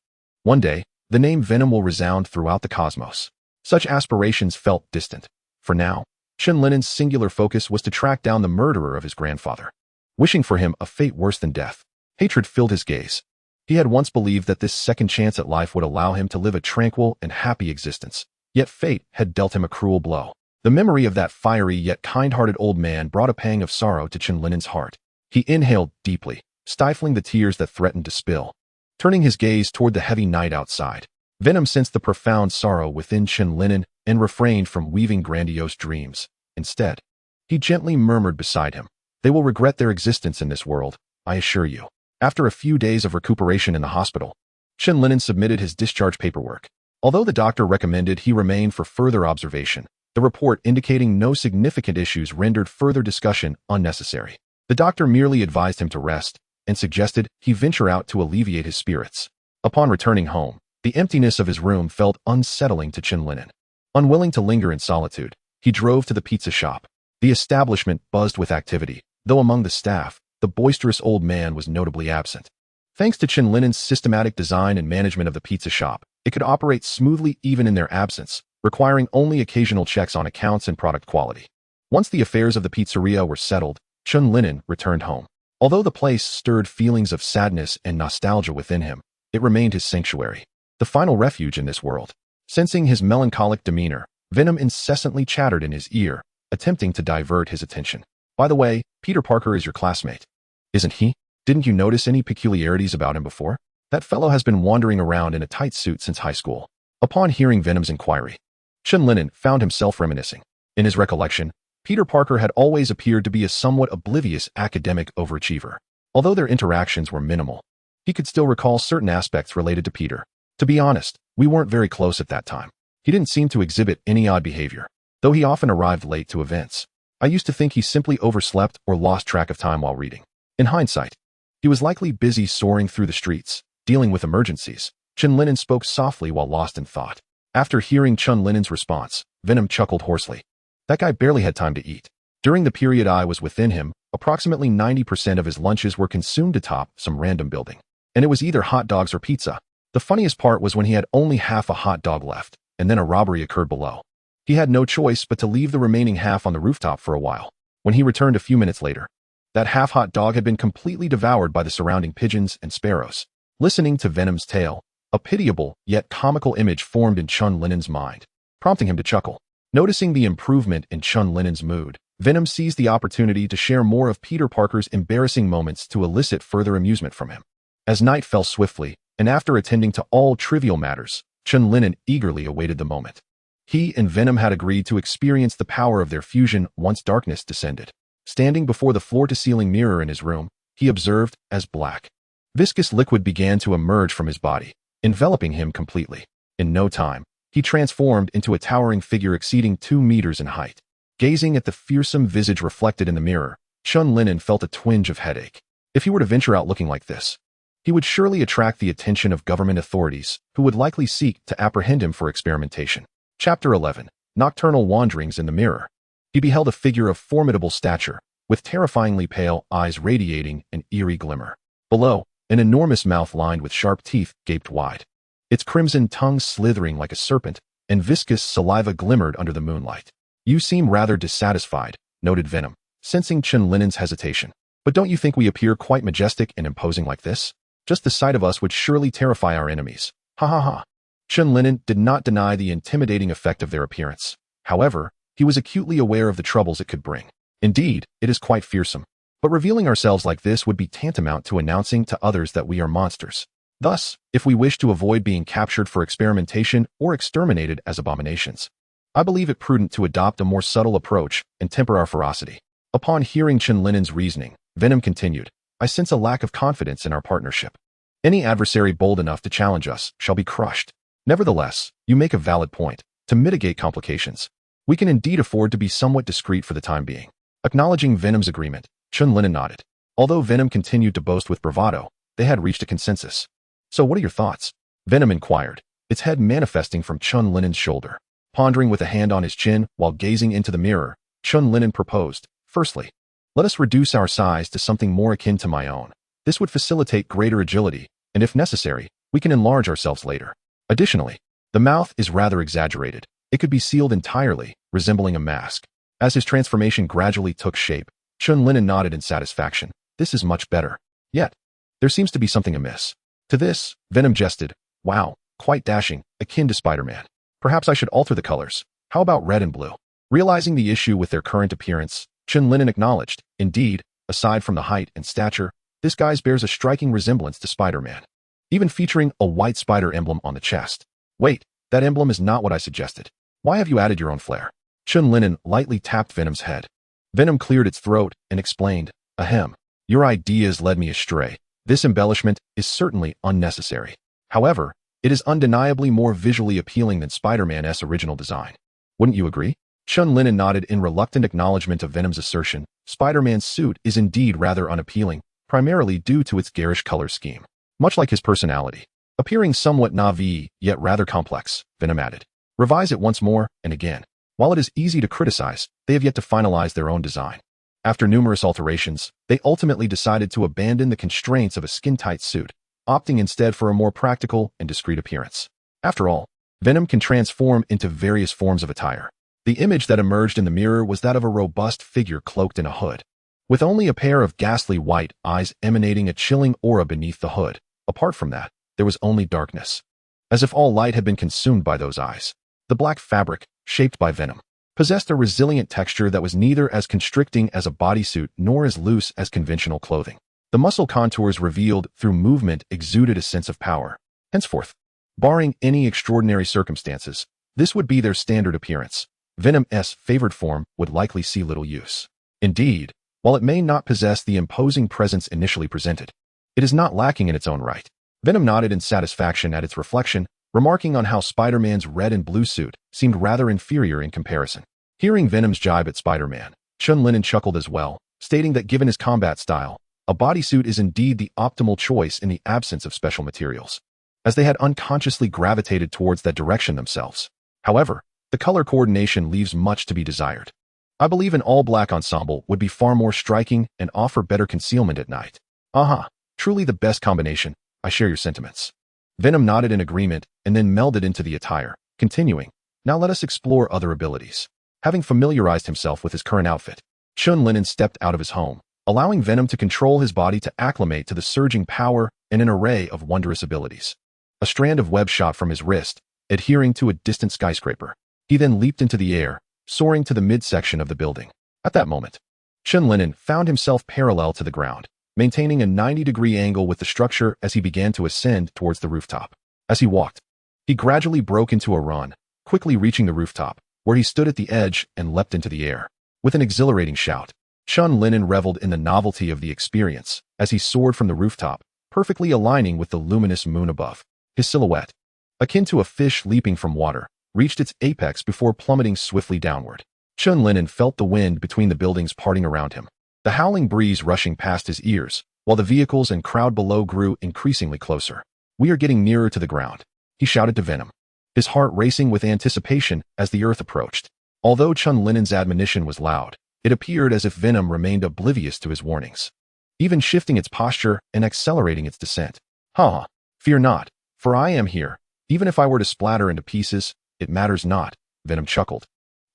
One day, the name Venom will resound throughout the cosmos." Such aspirations felt distant. For now, Chen Lin'an's singular focus was to track down the murderer of his grandfather. Wishing for him a fate worse than death, hatred filled his gaze. He had once believed that this second chance at life would allow him to live a tranquil and happy existence. Yet fate had dealt him a cruel blow. The memory of that fiery yet kind-hearted old man brought a pang of sorrow to Chen Lin'an's heart. He inhaled deeply, stifling the tears that threatened to spill. Turning his gaze toward the heavy night outside, Venom sensed the profound sorrow within Chen Lin'an and refrained from weaving grandiose dreams. Instead, he gently murmured beside him, "They will regret their existence in this world, I assure you." After a few days of recuperation in the hospital, Chen Lin'an submitted his discharge paperwork. Although the doctor recommended he remain for further observation, the report indicating no significant issues rendered further discussion unnecessary. The doctor merely advised him to rest and suggested he venture out to alleviate his spirits. Upon returning home, the emptiness of his room felt unsettling to Chen Lin'an. Unwilling to linger in solitude, he drove to the pizza shop. The establishment buzzed with activity, though among the staff, the boisterous old man was notably absent. Thanks to Chen Lin'an's systematic design and management of the pizza shop, it could operate smoothly even in their absence, requiring only occasional checks on accounts and product quality. Once the affairs of the pizzeria were settled, Chen Lin'an returned home. Although the place stirred feelings of sadness and nostalgia within him, it remained his sanctuary, the final refuge in this world. Sensing his melancholic demeanor, Venom incessantly chattered in his ear, attempting to divert his attention. "By the way, Peter Parker is your classmate, isn't he? Didn't you notice any peculiarities about him before? That fellow has been wandering around in a tight suit since high school." Upon hearing Venom's inquiry, Chen Lin'an found himself reminiscing. In his recollection, Peter Parker had always appeared to be a somewhat oblivious academic overachiever. Although their interactions were minimal, he could still recall certain aspects related to Peter. "To be honest, we weren't very close at that time. He didn't seem to exhibit any odd behavior, though he often arrived late to events. I used to think he simply overslept or lost track of time while reading. In hindsight, he was likely busy soaring through the streets, dealing with emergencies." Chen Lin'an spoke softly while lost in thought. After hearing Chen Lin'an's response, Venom chuckled hoarsely. "That guy barely had time to eat. During the period I was within him, approximately 90% of his lunches were consumed atop some random building. And it was either hot dogs or pizza. The funniest part was when he had only half a hot dog left, and then a robbery occurred below. He had no choice but to leave the remaining half on the rooftop for a while. When he returned a few minutes later, that half-hot dog had been completely devoured by the surrounding pigeons and sparrows." Listening to Venom's tale, a pitiable yet comical image formed in Chen Lin'an's mind, prompting him to chuckle. Noticing the improvement in Chen Lin'an's mood, Venom seized the opportunity to share more of Peter Parker's embarrassing moments to elicit further amusement from him. As night fell swiftly, and after attending to all trivial matters, Chen Lin'an eagerly awaited the moment. He and Venom had agreed to experience the power of their fusion once darkness descended. Standing before the floor-to-ceiling mirror in his room, he observed as black, viscous liquid began to emerge from his body, enveloping him completely. In no time, he transformed into a towering figure exceeding 2 meters in height. Gazing at the fearsome visage reflected in the mirror, Chen Lin'an felt a twinge of headache. If he were to venture out looking like this, he would surely attract the attention of government authorities, who would likely seek to apprehend him for experimentation. Chapter 11. Nocturnal Wanderings in the Mirror. He beheld a figure of formidable stature, with terrifyingly pale eyes radiating an eerie glimmer. Below, an enormous mouth lined with sharp teeth gaped wide, its crimson tongue slithering like a serpent, and viscous saliva glimmered under the moonlight. "You seem rather dissatisfied," noted Venom, sensing Chen Lin'an's hesitation. "But don't you think we appear quite majestic and imposing like this? Just the sight of us would surely terrify our enemies. Ha ha ha." Chen Lin'an did not deny the intimidating effect of their appearance. However, he was acutely aware of the troubles it could bring. "Indeed, it is quite fearsome. But revealing ourselves like this would be tantamount to announcing to others that we are monsters. Thus, if we wish to avoid being captured for experimentation or exterminated as abominations, I believe it prudent to adopt a more subtle approach and temper our ferocity. Upon hearing Chen Lin'an's reasoning, Venom continued, I sense a lack of confidence in our partnership. Any adversary bold enough to challenge us shall be crushed. Nevertheless, you make a valid point. To mitigate complications, we can indeed afford to be somewhat discreet for the time being. Acknowledging Venom's agreement, Chen Lin'an nodded. Although Venom continued to boast with bravado, they had reached a consensus. So what are your thoughts? Venom inquired, its head manifesting from Chen Lin'an's shoulder. Pondering with a hand on his chin while gazing into the mirror, Chen Lin'an proposed, firstly, let us reduce our size to something more akin to my own. This would facilitate greater agility, and if necessary, we can enlarge ourselves later. Additionally, the mouth is rather exaggerated. It could be sealed entirely, resembling a mask. As his transformation gradually took shape, Chen Lin'an nodded in satisfaction. This is much better. Yet, there seems to be something amiss. To this, Venom jested, wow, quite dashing, akin to Spider-Man. Perhaps I should alter the colors. How about red and blue? Realizing the issue with their current appearance, Chen Lin'an acknowledged, indeed, aside from the height and stature, this guy bears a striking resemblance to Spider-Man, even featuring a white spider emblem on the chest. Wait, that emblem is not what I suggested. Why have you added your own flair? Chen Lin'an lightly tapped Venom's head. Venom cleared its throat and explained, ahem, your ideas led me astray. This embellishment is certainly unnecessary. However, it is undeniably more visually appealing than Spider-Man's original design. Wouldn't you agree? Chen Lin'an nodded in reluctant acknowledgement of Venom's assertion. Spider-Man's suit is indeed rather unappealing, primarily due to its garish color scheme. Much like his personality, appearing somewhat naive, yet rather complex, Venom added. Revise it once more, and again. While it is easy to criticize, they have yet to finalize their own design. After numerous alterations, they ultimately decided to abandon the constraints of a skin-tight suit, opting instead for a more practical and discreet appearance. After all, Venom can transform into various forms of attire. The image that emerged in the mirror was that of a robust figure cloaked in a hood, with only a pair of ghastly white eyes emanating a chilling aura beneath the hood. Apart from that, there was only darkness, as if all light had been consumed by those eyes. The black fabric, shaped by Venom, possessed a resilient texture that was neither as constricting as a bodysuit nor as loose as conventional clothing. The muscle contours revealed through movement exuded a sense of power. Henceforth, barring any extraordinary circumstances, this would be their standard appearance. Venom's favored form would likely see little use. Indeed, while it may not possess the imposing presence initially presented, it is not lacking in its own right. Venom nodded in satisfaction at its reflection, remarking on how Spider-Man's red and blue suit seemed rather inferior in comparison. Hearing Venom's jibe at Spider-Man, Chen Lin'an chuckled as well, stating that given his combat style, a bodysuit is indeed the optimal choice in the absence of special materials, as they had unconsciously gravitated towards that direction themselves. However, the color coordination leaves much to be desired. I believe an all-black ensemble would be far more striking and offer better concealment at night. Aha, truly the best combination. I share your sentiments. Venom nodded in agreement and then melded into the attire, continuing, now let us explore other abilities. Having familiarized himself with his current outfit, Chen Lin'an stepped out of his home, allowing Venom to control his body to acclimate to the surging power and an array of wondrous abilities. A strand of web shot from his wrist, adhering to a distant skyscraper. He then leaped into the air, soaring to the midsection of the building. At that moment, Chen Lin'an found himself parallel to the ground, maintaining a 90-degree angle with the structure as he began to ascend towards the rooftop. As he walked, he gradually broke into a run, quickly reaching the rooftop, where he stood at the edge and leapt into the air. With an exhilarating shout, Chen Lin'an reveled in the novelty of the experience as he soared from the rooftop, perfectly aligning with the luminous moon above. His silhouette, akin to a fish leaping from water, reached its apex before plummeting swiftly downward. Chen Lin'an felt the wind between the buildings parting around him, the howling breeze rushing past his ears, while the vehicles and crowd below grew increasingly closer. We are getting nearer to the ground, he shouted to Venom, his heart racing with anticipation as the earth approached. Although Chen Lin'an's admonition was loud, it appeared as if Venom remained oblivious to his warnings, even shifting its posture and accelerating its descent. Ha! Fear not, for I am here. Even if I were to splatter into pieces, it matters not, Venom chuckled,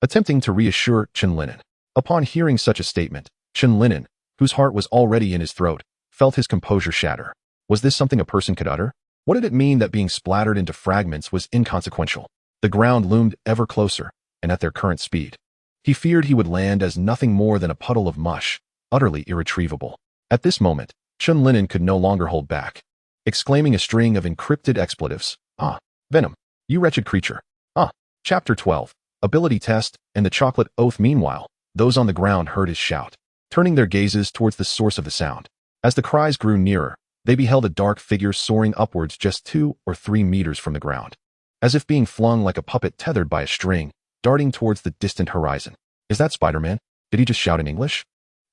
attempting to reassure Chen Lin'an. Upon hearing such a statement, Chen Lin'an, whose heart was already in his throat, felt his composure shatter. Was this something a person could utter? What did it mean that being splattered into fragments was inconsequential? The ground loomed ever closer, and at their current speed. He feared he would land as nothing more than a puddle of mush, utterly irretrievable. At this moment, Chen Lin'an could no longer hold back. exclaiming a string of encrypted expletives. Ah, Venom, you wretched creature. Ah, Chapter 12, Ability Test, and the Chocolate Oath. Meanwhile, those on the ground heard his shout, turning their gazes towards the source of the sound. As the cries grew nearer, they beheld a dark figure soaring upwards just 2 or 3 meters from the ground, as if being flung like a puppet tethered by a string, darting towards the distant horizon. Is that Spider-Man? Did he just shout in English?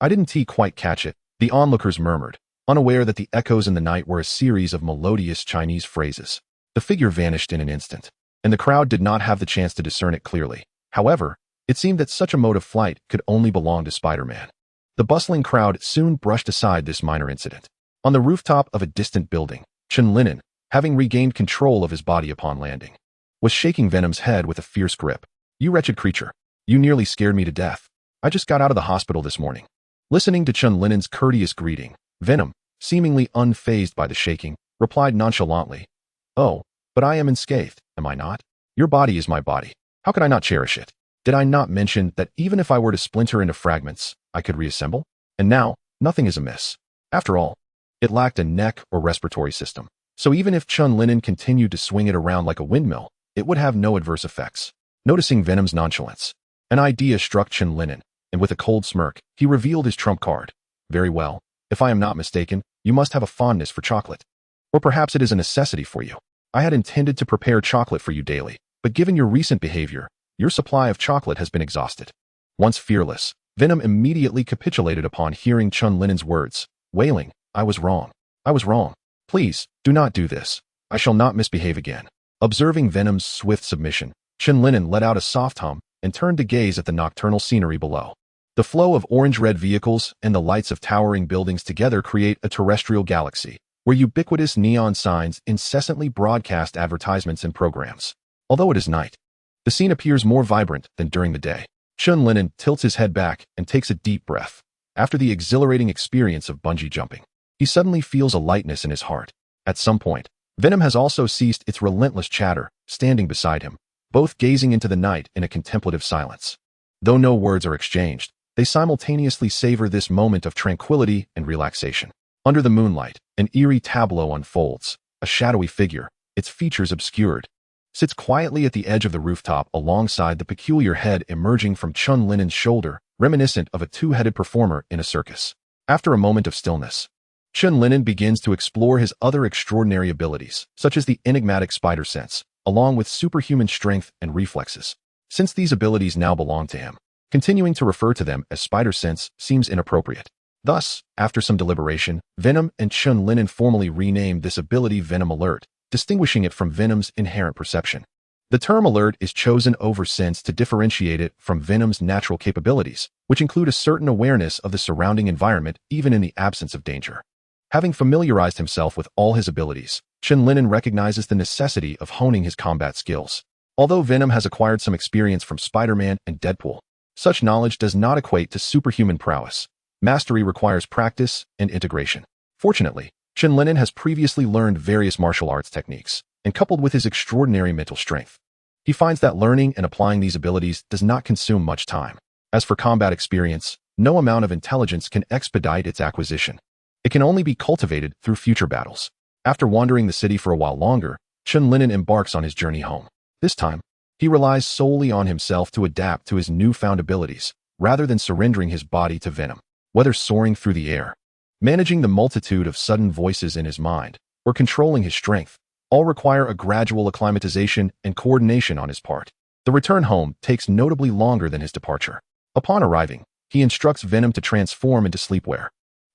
I didn't quite catch it, the onlookers murmured, unaware that the echoes in the night were a series of melodious Chinese phrases. The figure vanished in an instant, and the crowd did not have the chance to discern it clearly. However, it seemed that such a mode of flight could only belong to Spider-Man. The bustling crowd soon brushed aside this minor incident. On the rooftop of a distant building, Chen Lin'an, having regained control of his body upon landing, was shaking Venom's head with a fierce grip. You wretched creature. You nearly scared me to death. I just got out of the hospital this morning. Listening to Chen Lin'an's courteous greeting, Venom, seemingly unfazed by the shaking, replied nonchalantly, Oh, but I am unscathed, am I not? Your body is my body. How could I not cherish it? Did I not mention that even if I were to splinter into fragments, I could reassemble? And now, nothing is amiss. After all, it lacked a neck or respiratory system. So even if Chen Lin'an continued to swing it around like a windmill, it would have no adverse effects. Noticing Venom's nonchalance, an idea struck Chen Lin'an, and with a cold smirk, he revealed his trump card. Very well. If I am not mistaken, you must have a fondness for chocolate. Or perhaps it is a necessity for you. I had intended to prepare chocolate for you daily, but given your recent behavior, your supply of chocolate has been exhausted. Once fearless, Venom immediately capitulated upon hearing Chen Lin'an's words, wailing, I was wrong. I was wrong. Please, do not do this. I shall not misbehave again. Observing Venom's swift submission, Chen Lin'an let out a soft hum and turned to gaze at the nocturnal scenery below. The flow of orange-red vehicles and the lights of towering buildings together create a terrestrial galaxy, where ubiquitous neon signs incessantly broadcast advertisements and programs. Although it is night, the scene appears more vibrant than during the day. Chen Lin'an tilts his head back and takes a deep breath. After the exhilarating experience of bungee jumping, he suddenly feels a lightness in his heart. At some point, Venom has also ceased its relentless chatter, standing beside him, both gazing into the night in a contemplative silence. Though no words are exchanged, they simultaneously savor this moment of tranquility and relaxation. Under the moonlight, an eerie tableau unfolds. A shadowy figure, its features obscured, sits quietly at the edge of the rooftop alongside the peculiar head emerging from Chen Lin'an's shoulder, reminiscent of a two-headed performer in a circus. After a moment of stillness, Chen Lin'an begins to explore his other extraordinary abilities, such as the enigmatic spider sense, along with superhuman strength and reflexes. Since these abilities now belong to him, continuing to refer to them as spider sense seems inappropriate. Thus, after some deliberation, Venom and Chen Lin'an formally renamed this ability Venom Alert, distinguishing it from Venom's inherent perception. The term alert is chosen over sense to differentiate it from Venom's natural capabilities, which include a certain awareness of the surrounding environment even in the absence of danger. Having familiarized himself with all his abilities, Chen Lin'an recognizes the necessity of honing his combat skills. Although Venom has acquired some experience from Spider-Man and Deadpool, such knowledge does not equate to superhuman prowess. Mastery requires practice and integration. Fortunately, Chen Lin'an has previously learned various martial arts techniques, and coupled with his extraordinary mental strength, he finds that learning and applying these abilities does not consume much time. As for combat experience, no amount of intelligence can expedite its acquisition. It can only be cultivated through future battles. After wandering the city for a while longer, Chen Lin'an embarks on his journey home. This time, he relies solely on himself to adapt to his newfound abilities, rather than surrendering his body to Venom. Whether soaring through the air, managing the multitude of sudden voices in his mind, or controlling his strength, all require a gradual acclimatization and coordination on his part. The return home takes notably longer than his departure. Upon arriving, he instructs Venom to transform into sleepwear.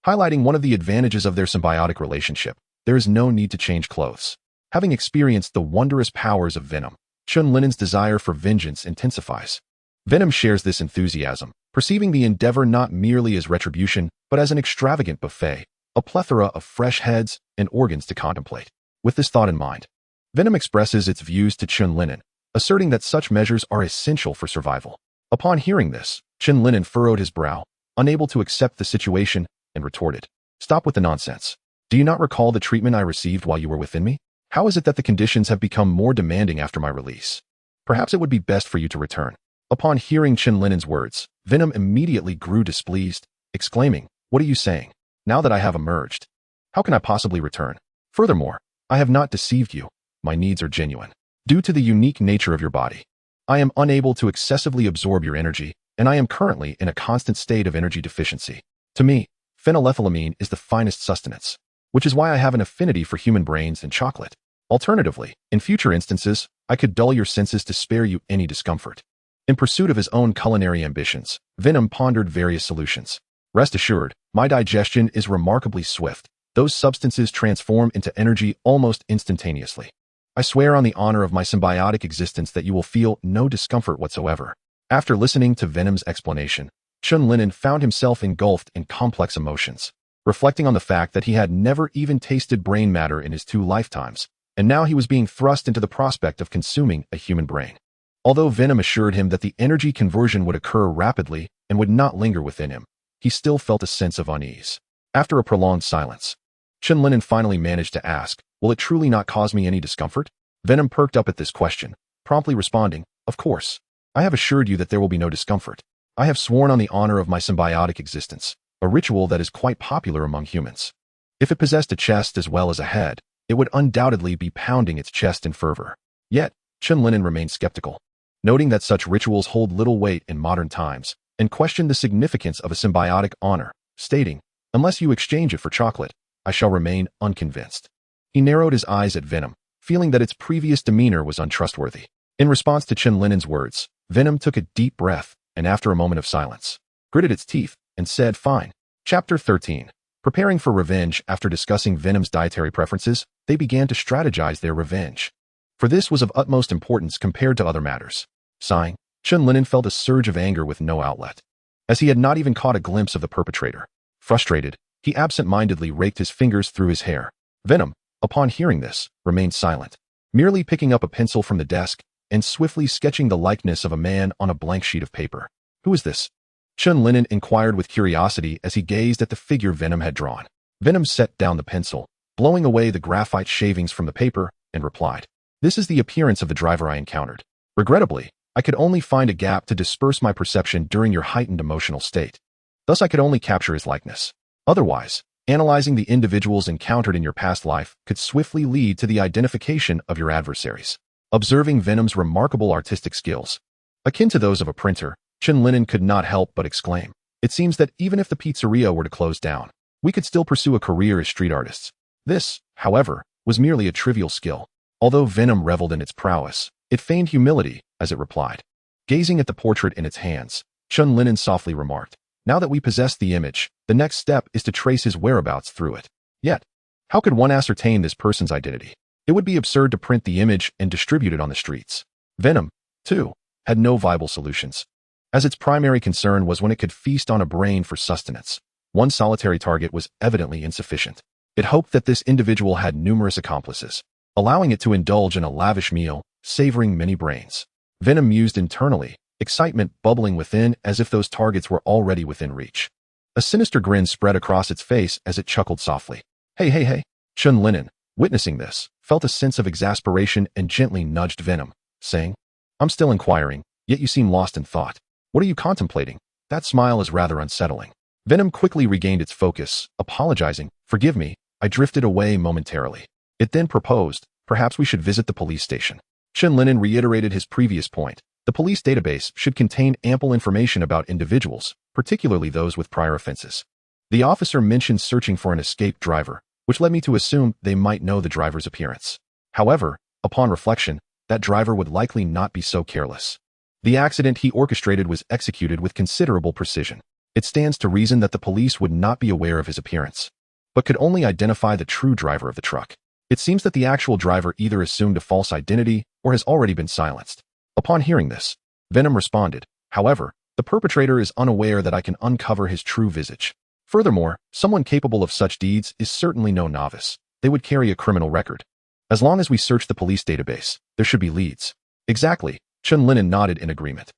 Highlighting one of the advantages of their symbiotic relationship, there is no need to change clothes. Having experienced the wondrous powers of Venom, Chen Lin'an's desire for vengeance intensifies. Venom shares this enthusiasm, perceiving the endeavor not merely as retribution, but as an extravagant buffet, a plethora of fresh heads and organs to contemplate. With this thought in mind, Venom expresses its views to Chen Lin'an, asserting that such measures are essential for survival. Upon hearing this, Chen Lin'an furrowed his brow, unable to accept the situation, and retorted, "Stop with the nonsense. Do you not recall the treatment I received while you were within me? How is it that the conditions have become more demanding after my release? Perhaps it would be best for you to return." Upon hearing Chen Lin'an's words, Venom immediately grew displeased, exclaiming, "What are you saying? Now that I have emerged, how can I possibly return? Furthermore, I have not deceived you. My needs are genuine. Due to the unique nature of your body, I am unable to excessively absorb your energy, and I am currently in a constant state of energy deficiency. To me, phenylethylamine is the finest sustenance, which is why I have an affinity for human brains and chocolate. Alternatively, in future instances, I could dull your senses to spare you any discomfort. In pursuit of his own culinary ambitions, Venom pondered various solutions. Rest assured, my digestion is remarkably swift. Those substances transform into energy almost instantaneously. I swear on the honor of my symbiotic existence that you will feel no discomfort whatsoever. After listening to Venom's explanation, Chen Lin'an found himself engulfed in complex emotions, reflecting on the fact that he had never even tasted brain matter in his 2 lifetimes, and now he was being thrust into the prospect of consuming a human brain. Although Venom assured him that the energy conversion would occur rapidly and would not linger within him, he still felt a sense of unease. After a prolonged silence, Chen Lin'an finally managed to ask, "Will it truly not cause me any discomfort?" Venom perked up at this question, promptly responding, "Of course. I have assured you that there will be no discomfort. I have sworn on the honor of my symbiotic existence, a ritual that is quite popular among humans. If it possessed a chest as well as a head, it would undoubtedly be pounding its chest in fervor." Yet, Chen Lin'an remained skeptical, noting that such rituals hold little weight in modern times, and questioned the significance of a symbiotic honor, stating, "Unless you exchange it for chocolate, I shall remain unconvinced." He narrowed his eyes at Venom, feeling that its previous demeanor was untrustworthy. In response to Chen Lin'an's words, Venom took a deep breath and, after a moment of silence, gritted its teeth and said, "Fine." Chapter 13. Preparing for revenge. After discussing Venom's dietary preferences, they began to strategize their revenge. For this was of utmost importance compared to other matters. Sighing, Chen Lin'an felt a surge of anger with no outlet, as he had not even caught a glimpse of the perpetrator. Frustrated, he absent-mindedly raked his fingers through his hair. Venom, upon hearing this, remained silent, merely picking up a pencil from the desk and swiftly sketching the likeness of a man on a blank sheet of paper. "Who is this?" Chen Lin'an inquired with curiosity as he gazed at the figure Venom had drawn. Venom set down the pencil, blowing away the graphite shavings from the paper, and replied, "This is the appearance of the driver I encountered. Regrettably, I could only find a gap to disperse my perception during your heightened emotional state. Thus I could only capture his likeness. Otherwise, analyzing the individuals encountered in your past life could swiftly lead to the identification of your adversaries." Observing Venom's remarkable artistic skills, akin to those of a printer, Chen Lin'an could not help but exclaim, "It seems that even if the pizzeria were to close down, we could still pursue a career as street artists." This, however, was merely a trivial skill. Although Venom reveled in its prowess, it feigned humility as it replied. Gazing at the portrait in its hands, Chen Lin'an softly remarked, "Now that we possess the image, the next step is to trace his whereabouts through it. Yet, how could one ascertain this person's identity? It would be absurd to print the image and distribute it on the streets." Venom, too, had no viable solutions, as its primary concern was when it could feast on a brain for sustenance. One solitary target was evidently insufficient. It hoped that this individual had numerous accomplices, allowing it to indulge in a lavish meal, savoring many brains. Venom mused internally, excitement bubbling within as if those targets were already within reach. A sinister grin spread across its face as it chuckled softly. Hey. Chen Lin'an, witnessing this, felt a sense of exasperation and gently nudged Venom, saying, "I'm still inquiring, yet you seem lost in thought. What are you contemplating? That smile is rather unsettling." Venom quickly regained its focus, apologizing, "Forgive me, I drifted away momentarily." It then proposed, "Perhaps we should visit the police station." Chen Lin'an reiterated his previous point. The police database should contain ample information about individuals, particularly those with prior offenses. The officer mentioned searching for an escaped driver, which led me to assume they might know the driver's appearance. However, upon reflection, that driver would likely not be so careless. The accident he orchestrated was executed with considerable precision. It stands to reason that the police would not be aware of his appearance, but could only identify the true driver of the truck. It seems that the actual driver either assumed a false identity or has already been silenced. Upon hearing this, Venom responded, "However, the perpetrator is unaware that I can uncover his true visage. Furthermore, someone capable of such deeds is certainly no novice. They would carry a criminal record. As long as we search the police database, there should be leads." "Exactly," Chen Lin'an nodded in agreement.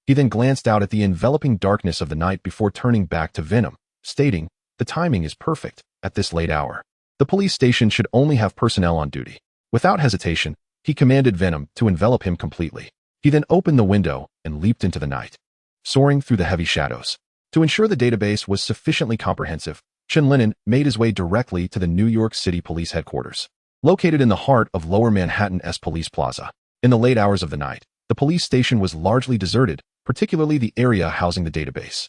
He then glanced out at the enveloping darkness of the night before turning back to Venom, stating, "The timing is perfect, at this late hour. The police station should only have personnel on duty." Without hesitation, he commanded Venom to envelop him completely. He then opened the window and leaped into the night, soaring through the heavy shadows. To ensure the database was sufficiently comprehensive, Chen Lin'an made his way directly to the New York City Police Headquarters, located in the heart of Lower Manhattan's Police Plaza. In the late hours of the night, the police station was largely deserted, particularly the area housing the database.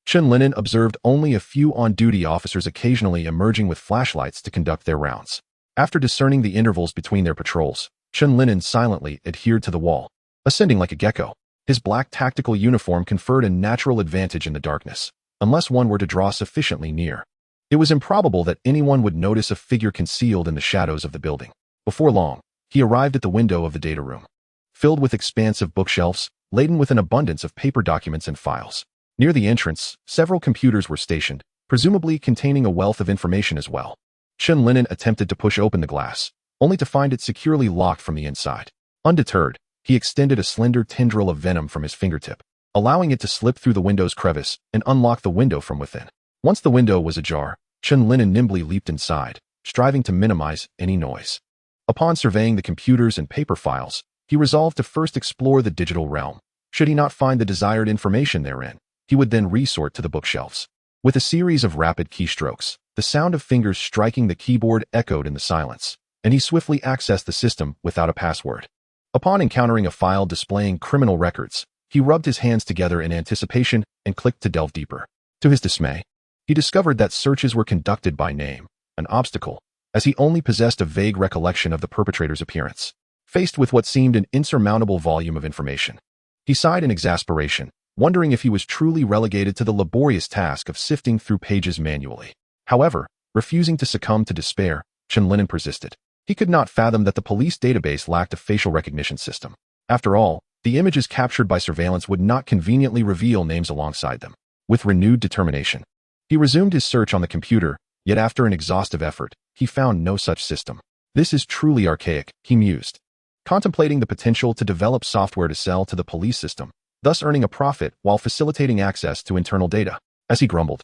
Chen Lin'an observed only a few on-duty officers occasionally emerging with flashlights to conduct their rounds. After discerning the intervals between their patrols, Chen Lin'an silently adhered to the wall, ascending like a gecko. His black tactical uniform conferred a natural advantage in the darkness, unless one were to draw sufficiently near. It was improbable that anyone would notice a figure concealed in the shadows of the building. Before long, he arrived at the window of the data room, filled with expansive bookshelves, laden with an abundance of paper documents and files. Near the entrance, several computers were stationed, presumably containing a wealth of information as well. Chen Lin'an attempted to push open the glass, only to find it securely locked from the inside. Undeterred, he extended a slender tendril of venom from his fingertip, allowing it to slip through the window's crevice and unlock the window from within. Once the window was ajar, Chen Lin'an nimbly leaped inside, striving to minimize any noise. Upon surveying the computers and paper files, he resolved to first explore the digital realm. Should he not find the desired information therein, he would then resort to the bookshelves. With a series of rapid keystrokes, the sound of fingers striking the keyboard echoed in the silence, and he swiftly accessed the system without a password. Upon encountering a file displaying criminal records, he rubbed his hands together in anticipation and clicked to delve deeper. To his dismay, he discovered that searches were conducted by name, an obstacle, as he only possessed a vague recollection of the perpetrator's appearance. Faced with what seemed an insurmountable volume of information, he sighed in exasperation, wondering if he was truly relegated to the laborious task of sifting through pages manually. However, refusing to succumb to despair, Chen Lin'an persisted. He could not fathom that the police database lacked a facial recognition system. After all, the images captured by surveillance would not conveniently reveal names alongside them. With renewed determination, he resumed his search on the computer, yet after an exhaustive effort, he found no such system. This is truly archaic, he mused, contemplating the potential to develop software to sell to the police system, thus earning a profit while facilitating access to internal data. As he grumbled,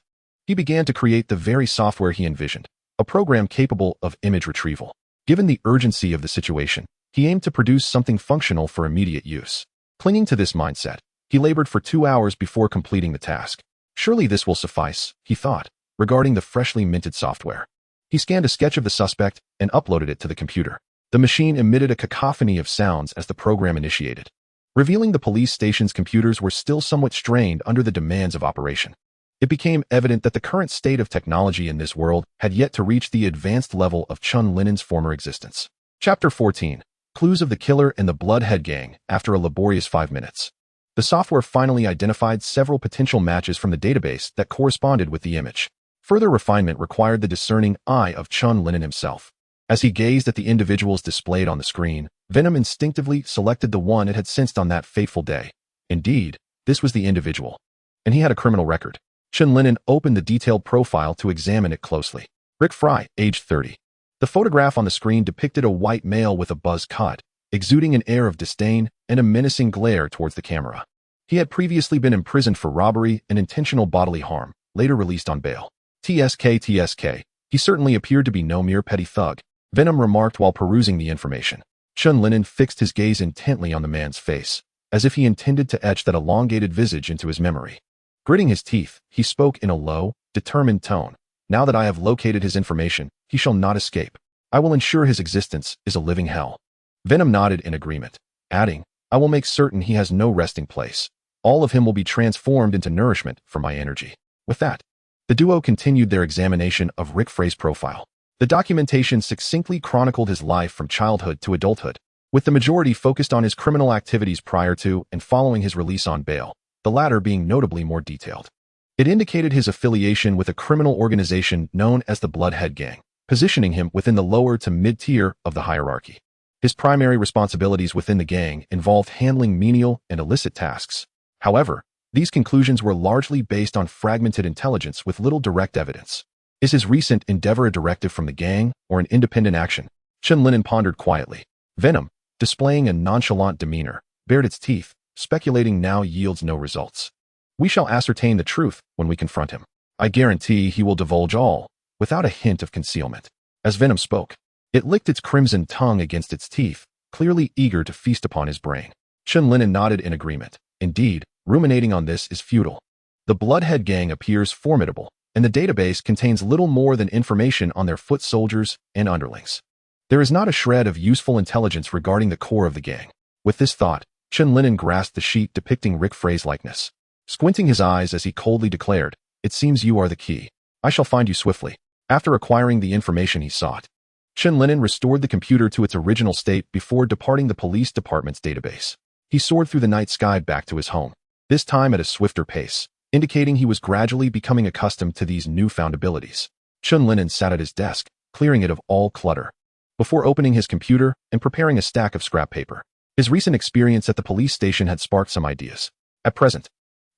he began to create the very software he envisioned, a program capable of image retrieval. Given the urgency of the situation, he aimed to produce something functional for immediate use. Clinging to this mindset, he labored for 2 hours before completing the task. Surely this will suffice, he thought, regarding the freshly minted software. He scanned a sketch of the suspect and uploaded it to the computer. The machine emitted a cacophony of sounds as the program initiated, revealing the police station's computers were still somewhat strained under the demands of operation. It became evident that the current state of technology in this world had yet to reach the advanced level of Chen Lin'an's former existence. Chapter 14. Clues of the Killer and the Bloodhead Gang. After a laborious 5 minutes, the software finally identified several potential matches from the database that corresponded with the image. Further refinement required the discerning eye of Chen Lin'an himself. As he gazed at the individuals displayed on the screen, Venom instinctively selected the one it had sensed on that fateful day. Indeed, this was the individual, and he had a criminal record. Chen Lin'an opened the detailed profile to examine it closely. Rick Fry, age 30. The photograph on the screen depicted a white male with a buzz cut, exuding an air of disdain and a menacing glare towards the camera. He had previously been imprisoned for robbery and intentional bodily harm, later released on bail. TSK. He certainly appeared to be no mere petty thug, Venom remarked while perusing the information. Chen Lin'an fixed his gaze intently on the man's face, as if he intended to etch that elongated visage into his memory. Gritting his teeth, he spoke in a low, determined tone. Now that I have located his information, he shall not escape. I will ensure his existence is a living hell. Venom nodded in agreement, adding, I will make certain he has no resting place. All of him will be transformed into nourishment for my energy. With that, the duo continued their examination of Rick Fray's profile. The documentation succinctly chronicled his life from childhood to adulthood, with the majority focused on his criminal activities prior to and following his release on bail, the latter being notably more detailed. It indicated his affiliation with a criminal organization known as the Bloodhead Gang, positioning him within the lower to mid-tier of the hierarchy. His primary responsibilities within the gang involved handling menial and illicit tasks. However, these conclusions were largely based on fragmented intelligence with little direct evidence. Is his recent endeavor a directive from the gang or an independent action? Chen Lin'an pondered quietly. Venom, displaying a nonchalant demeanor, bared its teeth, speculating now yields no results. We shall ascertain the truth when we confront him. I guarantee he will divulge all, without a hint of concealment. As Venom spoke, it licked its crimson tongue against its teeth, clearly eager to feast upon his brain. Chen Lin'an nodded in agreement. Indeed, ruminating on this is futile. The Bloodhead Gang appears formidable, and the database contains little more than information on their foot soldiers and underlings. There is not a shred of useful intelligence regarding the core of the gang. With this thought, Chen Lin'an grasped the sheet depicting Rick Frey's likeness. Squinting his eyes as he coldly declared, "It seems you are the key. I shall find you swiftly." After acquiring the information he sought, Chen Lin'an restored the computer to its original state before departing the police department's database. He soared through the night sky back to his home, this time at a swifter pace, indicating he was gradually becoming accustomed to these newfound abilities. Chen Lin'an sat at his desk, clearing it of all clutter, before opening his computer and preparing a stack of scrap paper. His recent experience at the police station had sparked some ideas. At present,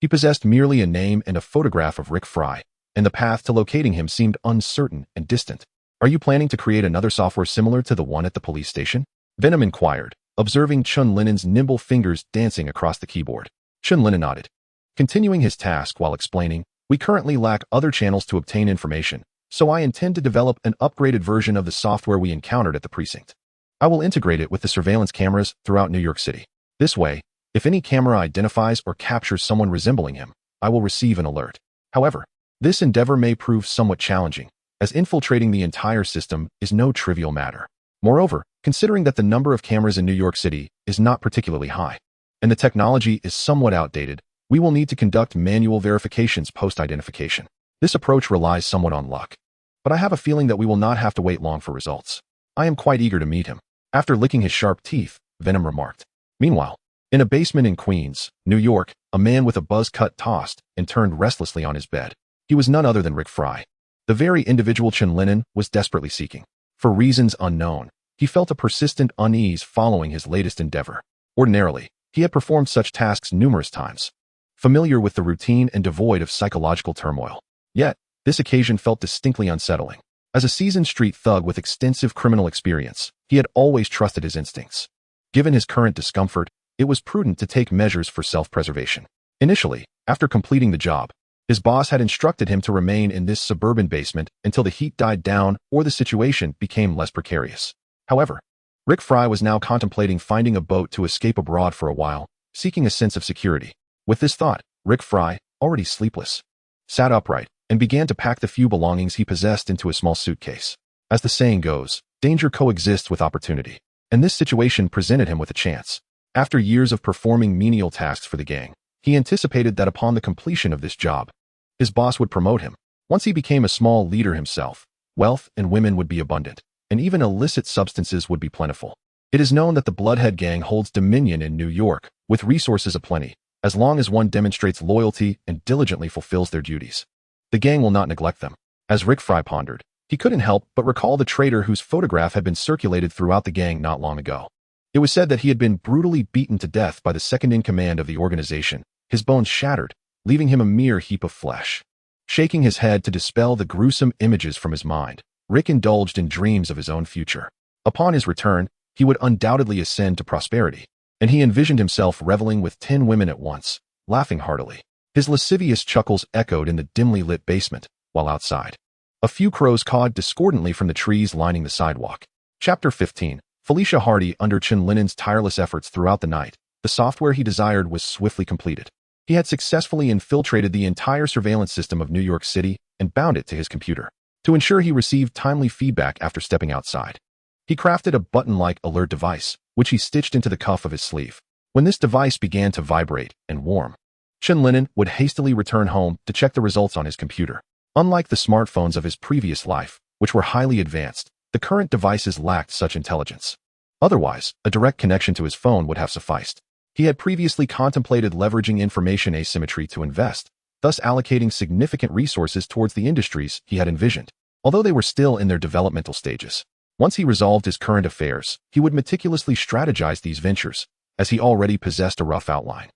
he possessed merely a name and a photograph of Rick Frey, and the path to locating him seemed uncertain and distant. "Are you planning to create another software similar to the one at the police station?" Venom inquired, observing Chen Lin'an's nimble fingers dancing across the keyboard. Chen Lin'an nodded, continuing his task while explaining, "We currently lack other channels to obtain information, so I intend to develop an upgraded version of the software we encountered at the precinct. I will integrate it with the surveillance cameras throughout New York City. This way, if any camera identifies or captures someone resembling him, I will receive an alert. However, this endeavor may prove somewhat challenging, as infiltrating the entire system is no trivial matter. Moreover, considering that the number of cameras in New York City is not particularly high, and the technology is somewhat outdated, we will need to conduct manual verifications post-identification. This approach relies somewhat on luck, but I have a feeling that we will not have to wait long for results. I am quite eager to meet him." After licking his sharp teeth, Venom remarked. Meanwhile, in a basement in Queens, New York, a man with a buzz cut tossed and turned restlessly on his bed. He was none other than Rick Frey, the very individual Chen Lin'an was desperately seeking. For reasons unknown, he felt a persistent unease following his latest endeavor. Ordinarily, he had performed such tasks numerous times, familiar with the routine and devoid of psychological turmoil. Yet, this occasion felt distinctly unsettling. As a seasoned street thug with extensive criminal experience, he had always trusted his instincts. Given his current discomfort, it was prudent to take measures for self-preservation. Initially, after completing the job, his boss had instructed him to remain in this suburban basement until the heat died down or the situation became less precarious. However, Rick Frey was now contemplating finding a boat to escape abroad for a while, seeking a sense of security. With this thought, Rick Frey, already sleepless, sat upright and began to pack the few belongings he possessed into a small suitcase. As the saying goes, danger coexists with opportunity, and this situation presented him with a chance. After years of performing menial tasks for the gang, he anticipated that upon the completion of this job, his boss would promote him. Once he became a small leader himself, wealth and women would be abundant, and even illicit substances would be plentiful. It is known that the Bloodhead Gang holds dominion in New York, with resources aplenty, as long as one demonstrates loyalty and diligently fulfills their duties. The gang will not neglect them. As Rick Frey pondered, he couldn't help but recall the traitor whose photograph had been circulated throughout the gang not long ago. It was said that he had been brutally beaten to death by the second-in-command of the organization, his bones shattered, leaving him a mere heap of flesh. Shaking his head to dispel the gruesome images from his mind, Rick indulged in dreams of his own future. Upon his return, he would undoubtedly ascend to prosperity, and he envisioned himself reveling with 10 women at once, laughing heartily. His lascivious chuckles echoed in the dimly lit basement, while outside, a few crows cawed discordantly from the trees lining the sidewalk. Chapter 15. Felicia Hardy. Under Chen Lin'an's tireless efforts throughout the night, the software he desired was swiftly completed. He had successfully infiltrated the entire surveillance system of New York City and bound it to his computer, to ensure he received timely feedback after stepping outside. He crafted a button-like alert device, which he stitched into the cuff of his sleeve. When this device began to vibrate and warm, Chen Lin'an would hastily return home to check the results on his computer. Unlike the smartphones of his previous life, which were highly advanced, the current devices lacked such intelligence. Otherwise, a direct connection to his phone would have sufficed. He had previously contemplated leveraging information asymmetry to invest, thus allocating significant resources towards the industries he had envisioned, although they were still in their developmental stages. Once he resolved his current affairs, he would meticulously strategize these ventures, as he already possessed a rough outline.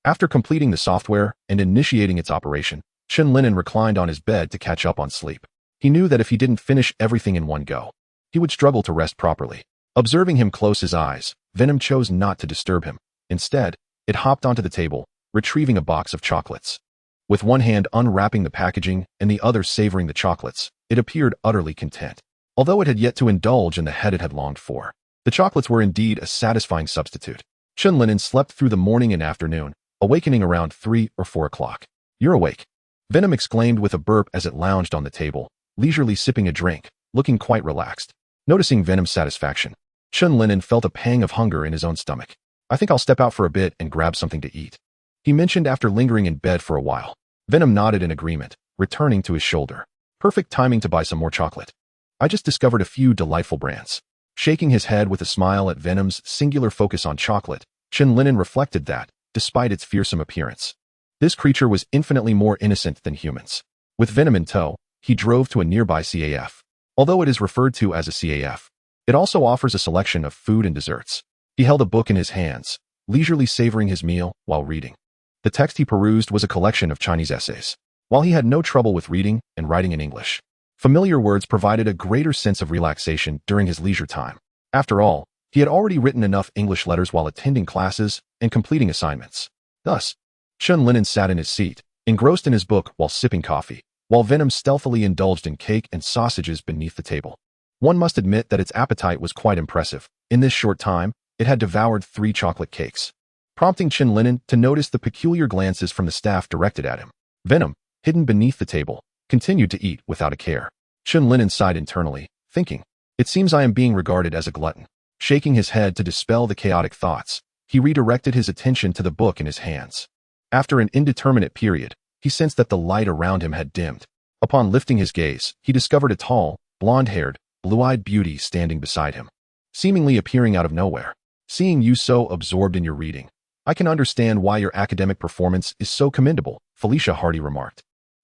After completing the software and initiating its operation, Chen Lin'an reclined on his bed to catch up on sleep. He knew that if he didn't finish everything in one go, he would struggle to rest properly. Observing him close his eyes, Venom chose not to disturb him. Instead, it hopped onto the table, retrieving a box of chocolates. With one hand unwrapping the packaging and the other savoring the chocolates, it appeared utterly content. Although it had yet to indulge in the head it had longed for, the chocolates were indeed a satisfying substitute. Chen Lin'an slept through the morning and afternoon, awakening around 3 or 4 o'clock. "You're awake," Venom exclaimed with a burp as it lounged on the table, leisurely sipping a drink, looking quite relaxed. Noticing Venom's satisfaction, Chen Lin'an felt a pang of hunger in his own stomach. I think I'll step out for a bit and grab something to eat, he mentioned after lingering in bed for a while. Venom nodded in agreement, returning to his shoulder. Perfect timing to buy some more chocolate. I just discovered a few delightful brands. Shaking his head with a smile at Venom's singular focus on chocolate, Chen Lin'an reflected that, despite its fearsome appearance, this creature was infinitely more innocent than humans. With Venom in tow, he drove to a nearby CAF. Although it is referred to as a CAF, it also offers a selection of food and desserts. He held a book in his hands, leisurely savoring his meal while reading. The text he perused was a collection of Chinese essays. While he had no trouble with reading and writing in English, familiar words provided a greater sense of relaxation during his leisure time. After all, he had already written enough English letters while attending classes and completing assignments. Thus, Chen Lin'an sat in his seat, engrossed in his book while sipping coffee, while Venom stealthily indulged in cake and sausages beneath the table. One must admit that its appetite was quite impressive. In this short time, it had devoured 3 chocolate cakes, prompting Chen Lin'an to notice the peculiar glances from the staff directed at him. Venom, hidden beneath the table, continued to eat without a care. Chen Lin'an sighed internally, thinking, it seems I am being regarded as a glutton. Shaking his head to dispel the chaotic thoughts, he redirected his attention to the book in his hands. After an indeterminate period, he sensed that the light around him had dimmed. Upon lifting his gaze, he discovered a tall, blonde-haired, blue-eyed beauty standing beside him, seemingly appearing out of nowhere. Seeing you so absorbed in your reading, I can understand why your academic performance is so commendable, Felicia Hardy remarked,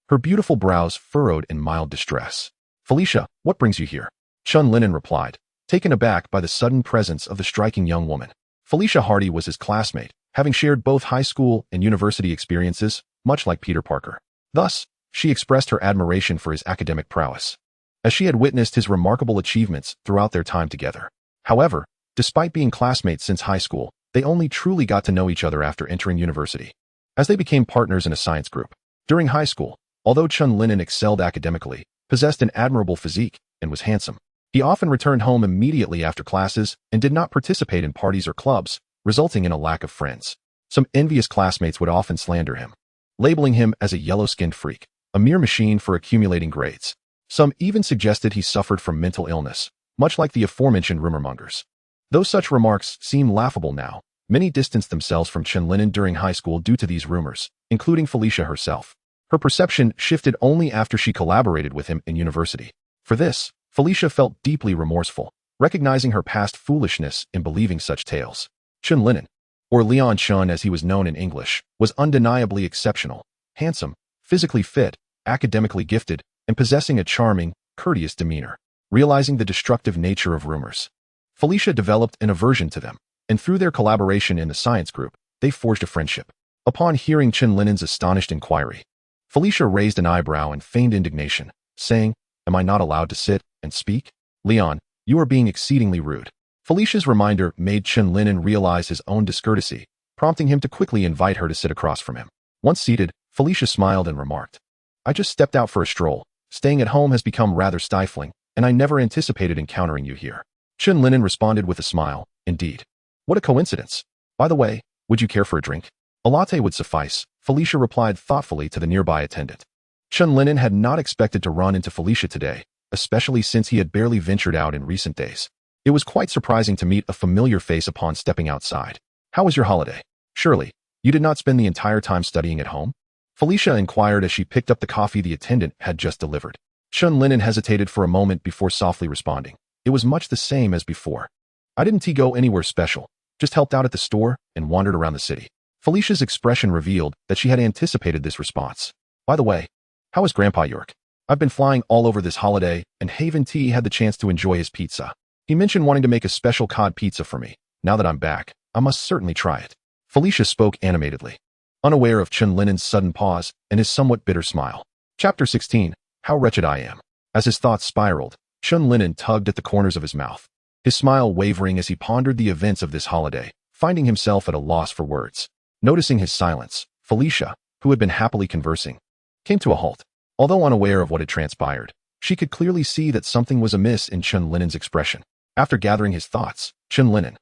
her beautiful brows furrowed in mild distress. Felicia, what brings you here? Chen Lin'an replied, taken aback by the sudden presence of the striking young woman. Felicia Hardy was his classmate, having shared both high school and university experiences, much like Peter Parker. Thus, she expressed her admiration for his academic prowess, as she had witnessed his remarkable achievements throughout their time together. However, despite being classmates since high school, they only truly got to know each other after entering university, as they became partners in a science group. During high school, although Chen Lin'an excelled academically, possessed an admirable physique, and was handsome, he often returned home immediately after classes and did not participate in parties or clubs, resulting in a lack of friends. Some envious classmates would often slander him, labeling him as a yellow-skinned freak, a mere machine for accumulating grades. Some even suggested he suffered from mental illness, much like the aforementioned rumor-mongers. Though such remarks seem laughable now, many distanced themselves from Chen Lin'an during high school due to these rumors, including Felicia herself. Her perception shifted only after she collaborated with him in university. For this, Felicia felt deeply remorseful, recognizing her past foolishness in believing such tales. Chen Lin'an, or Leon Chen as he was known in English, was undeniably exceptional, handsome, physically fit, academically gifted, and possessing a charming, courteous demeanor. Realizing the destructive nature of rumors, Felicia developed an aversion to them, and through their collaboration in the science group, they forged a friendship. Upon hearing Chen Lin'an's astonished inquiry, Felicia raised an eyebrow and feigned indignation, saying, "Am I not allowed to sit and speak? Leon, you are being exceedingly rude." Felicia's reminder made Chen Lin'an realize his own discourtesy, prompting him to quickly invite her to sit across from him. Once seated, Felicia smiled and remarked, "I just stepped out for a stroll. Staying at home has become rather stifling, and I never anticipated encountering you here." Chen Lin'an responded with a smile, "Indeed. What a coincidence. By the way, would you care for a drink?" "A latte would suffice," Felicia replied thoughtfully to the nearby attendant. Chen Lin'an had not expected to run into Felicia today, especially since he had barely ventured out in recent days. It was quite surprising to meet a familiar face upon stepping outside. "How was your holiday? Surely, you did not spend the entire time studying at home?" Felicia inquired as she picked up the coffee the attendant had just delivered. Chen Lin'an hesitated for a moment before softly responding. It was much the same as before. "I didn't go anywhere special, just helped out at the store and wandered around the city." Felicia's expression revealed that she had anticipated this response. "By the way, how is Grandpa York? I've been flying all over this holiday, and Haven T had the chance to enjoy his pizza. He mentioned wanting to make a special cod pizza for me. Now that I'm back, I must certainly try it." Felicia spoke animatedly, unaware of Chen Lin'an's sudden pause and his somewhat bitter smile. Chapter 16. How Wretched I Am. As his thoughts spiraled, Chen Lin'an tugged at the corners of his mouth, his smile wavering as he pondered the events of this holiday, finding himself at a loss for words. Noticing his silence, Felicia, who had been happily conversing, came to a halt. Although unaware of what had transpired, she could clearly see that something was amiss in Chen Lin'an's expression. After gathering his thoughts, Chen Lin'an,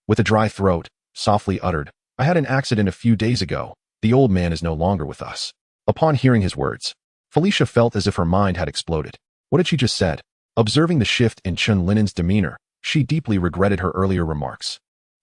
with a dry throat, softly uttered, "I had an accident a few days ago. The old man is no longer with us." Upon hearing his words, Felicia felt as if her mind had exploded. What had she just said? Observing the shift in Chen Lin'an's demeanor, she deeply regretted her earlier remarks.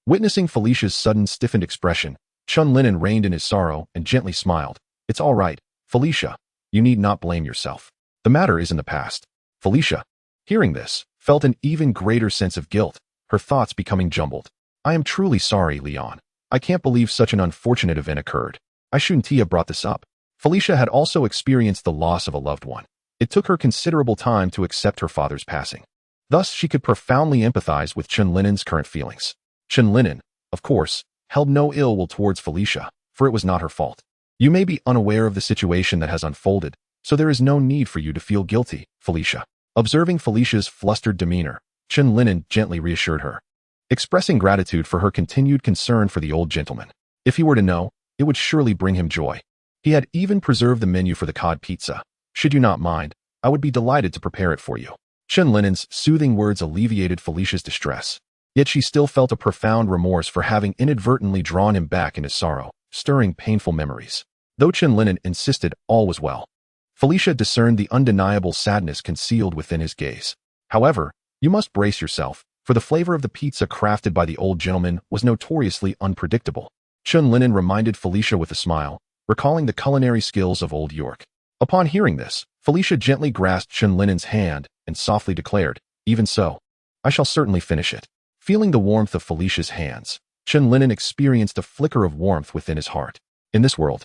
Witnessing Felicia's sudden stiffened expression, Chen Lin'an reined in his sorrow and gently smiled. It's all right, Felicia. You need not blame yourself. The matter is in the past. Felicia, hearing this, felt an even greater sense of guilt, her thoughts becoming jumbled. I am truly sorry, Leon. I can't believe such an unfortunate event occurred. I shouldn't have brought this up. Felicia had also experienced the loss of a loved one. It took her considerable time to accept her father's passing. Thus, she could profoundly empathize with Chen Lin'an's current feelings. Chen Lin'an, of course, held no ill will towards Felicia, for it was not her fault. You may be unaware of the situation that has unfolded, so there is no need for you to feel guilty, Felicia. Observing Felicia's flustered demeanor, Chen Lin'an gently reassured her, expressing gratitude for her continued concern for the old gentleman. If he were to know, it would surely bring him joy. He had even preserved the menu for the cod pizza. Should you not mind, I would be delighted to prepare it for you. Chen Lin'an's soothing words alleviated Felicia's distress. Yet she still felt a profound remorse for having inadvertently drawn him back into sorrow, stirring painful memories. Though Chen Lin'an insisted all was well, Felicia discerned the undeniable sadness concealed within his gaze. However, you must brace yourself, for the flavor of the pizza crafted by the old gentleman was notoriously unpredictable. Chen Lin'an reminded Felicia with a smile, recalling the culinary skills of old York. Upon hearing this, Felicia gently grasped Chen Lin'an's hand and softly declared, even so, I shall certainly finish it. Feeling the warmth of Felicia's hands, Chen Lin'an experienced a flicker of warmth within his heart. In this world,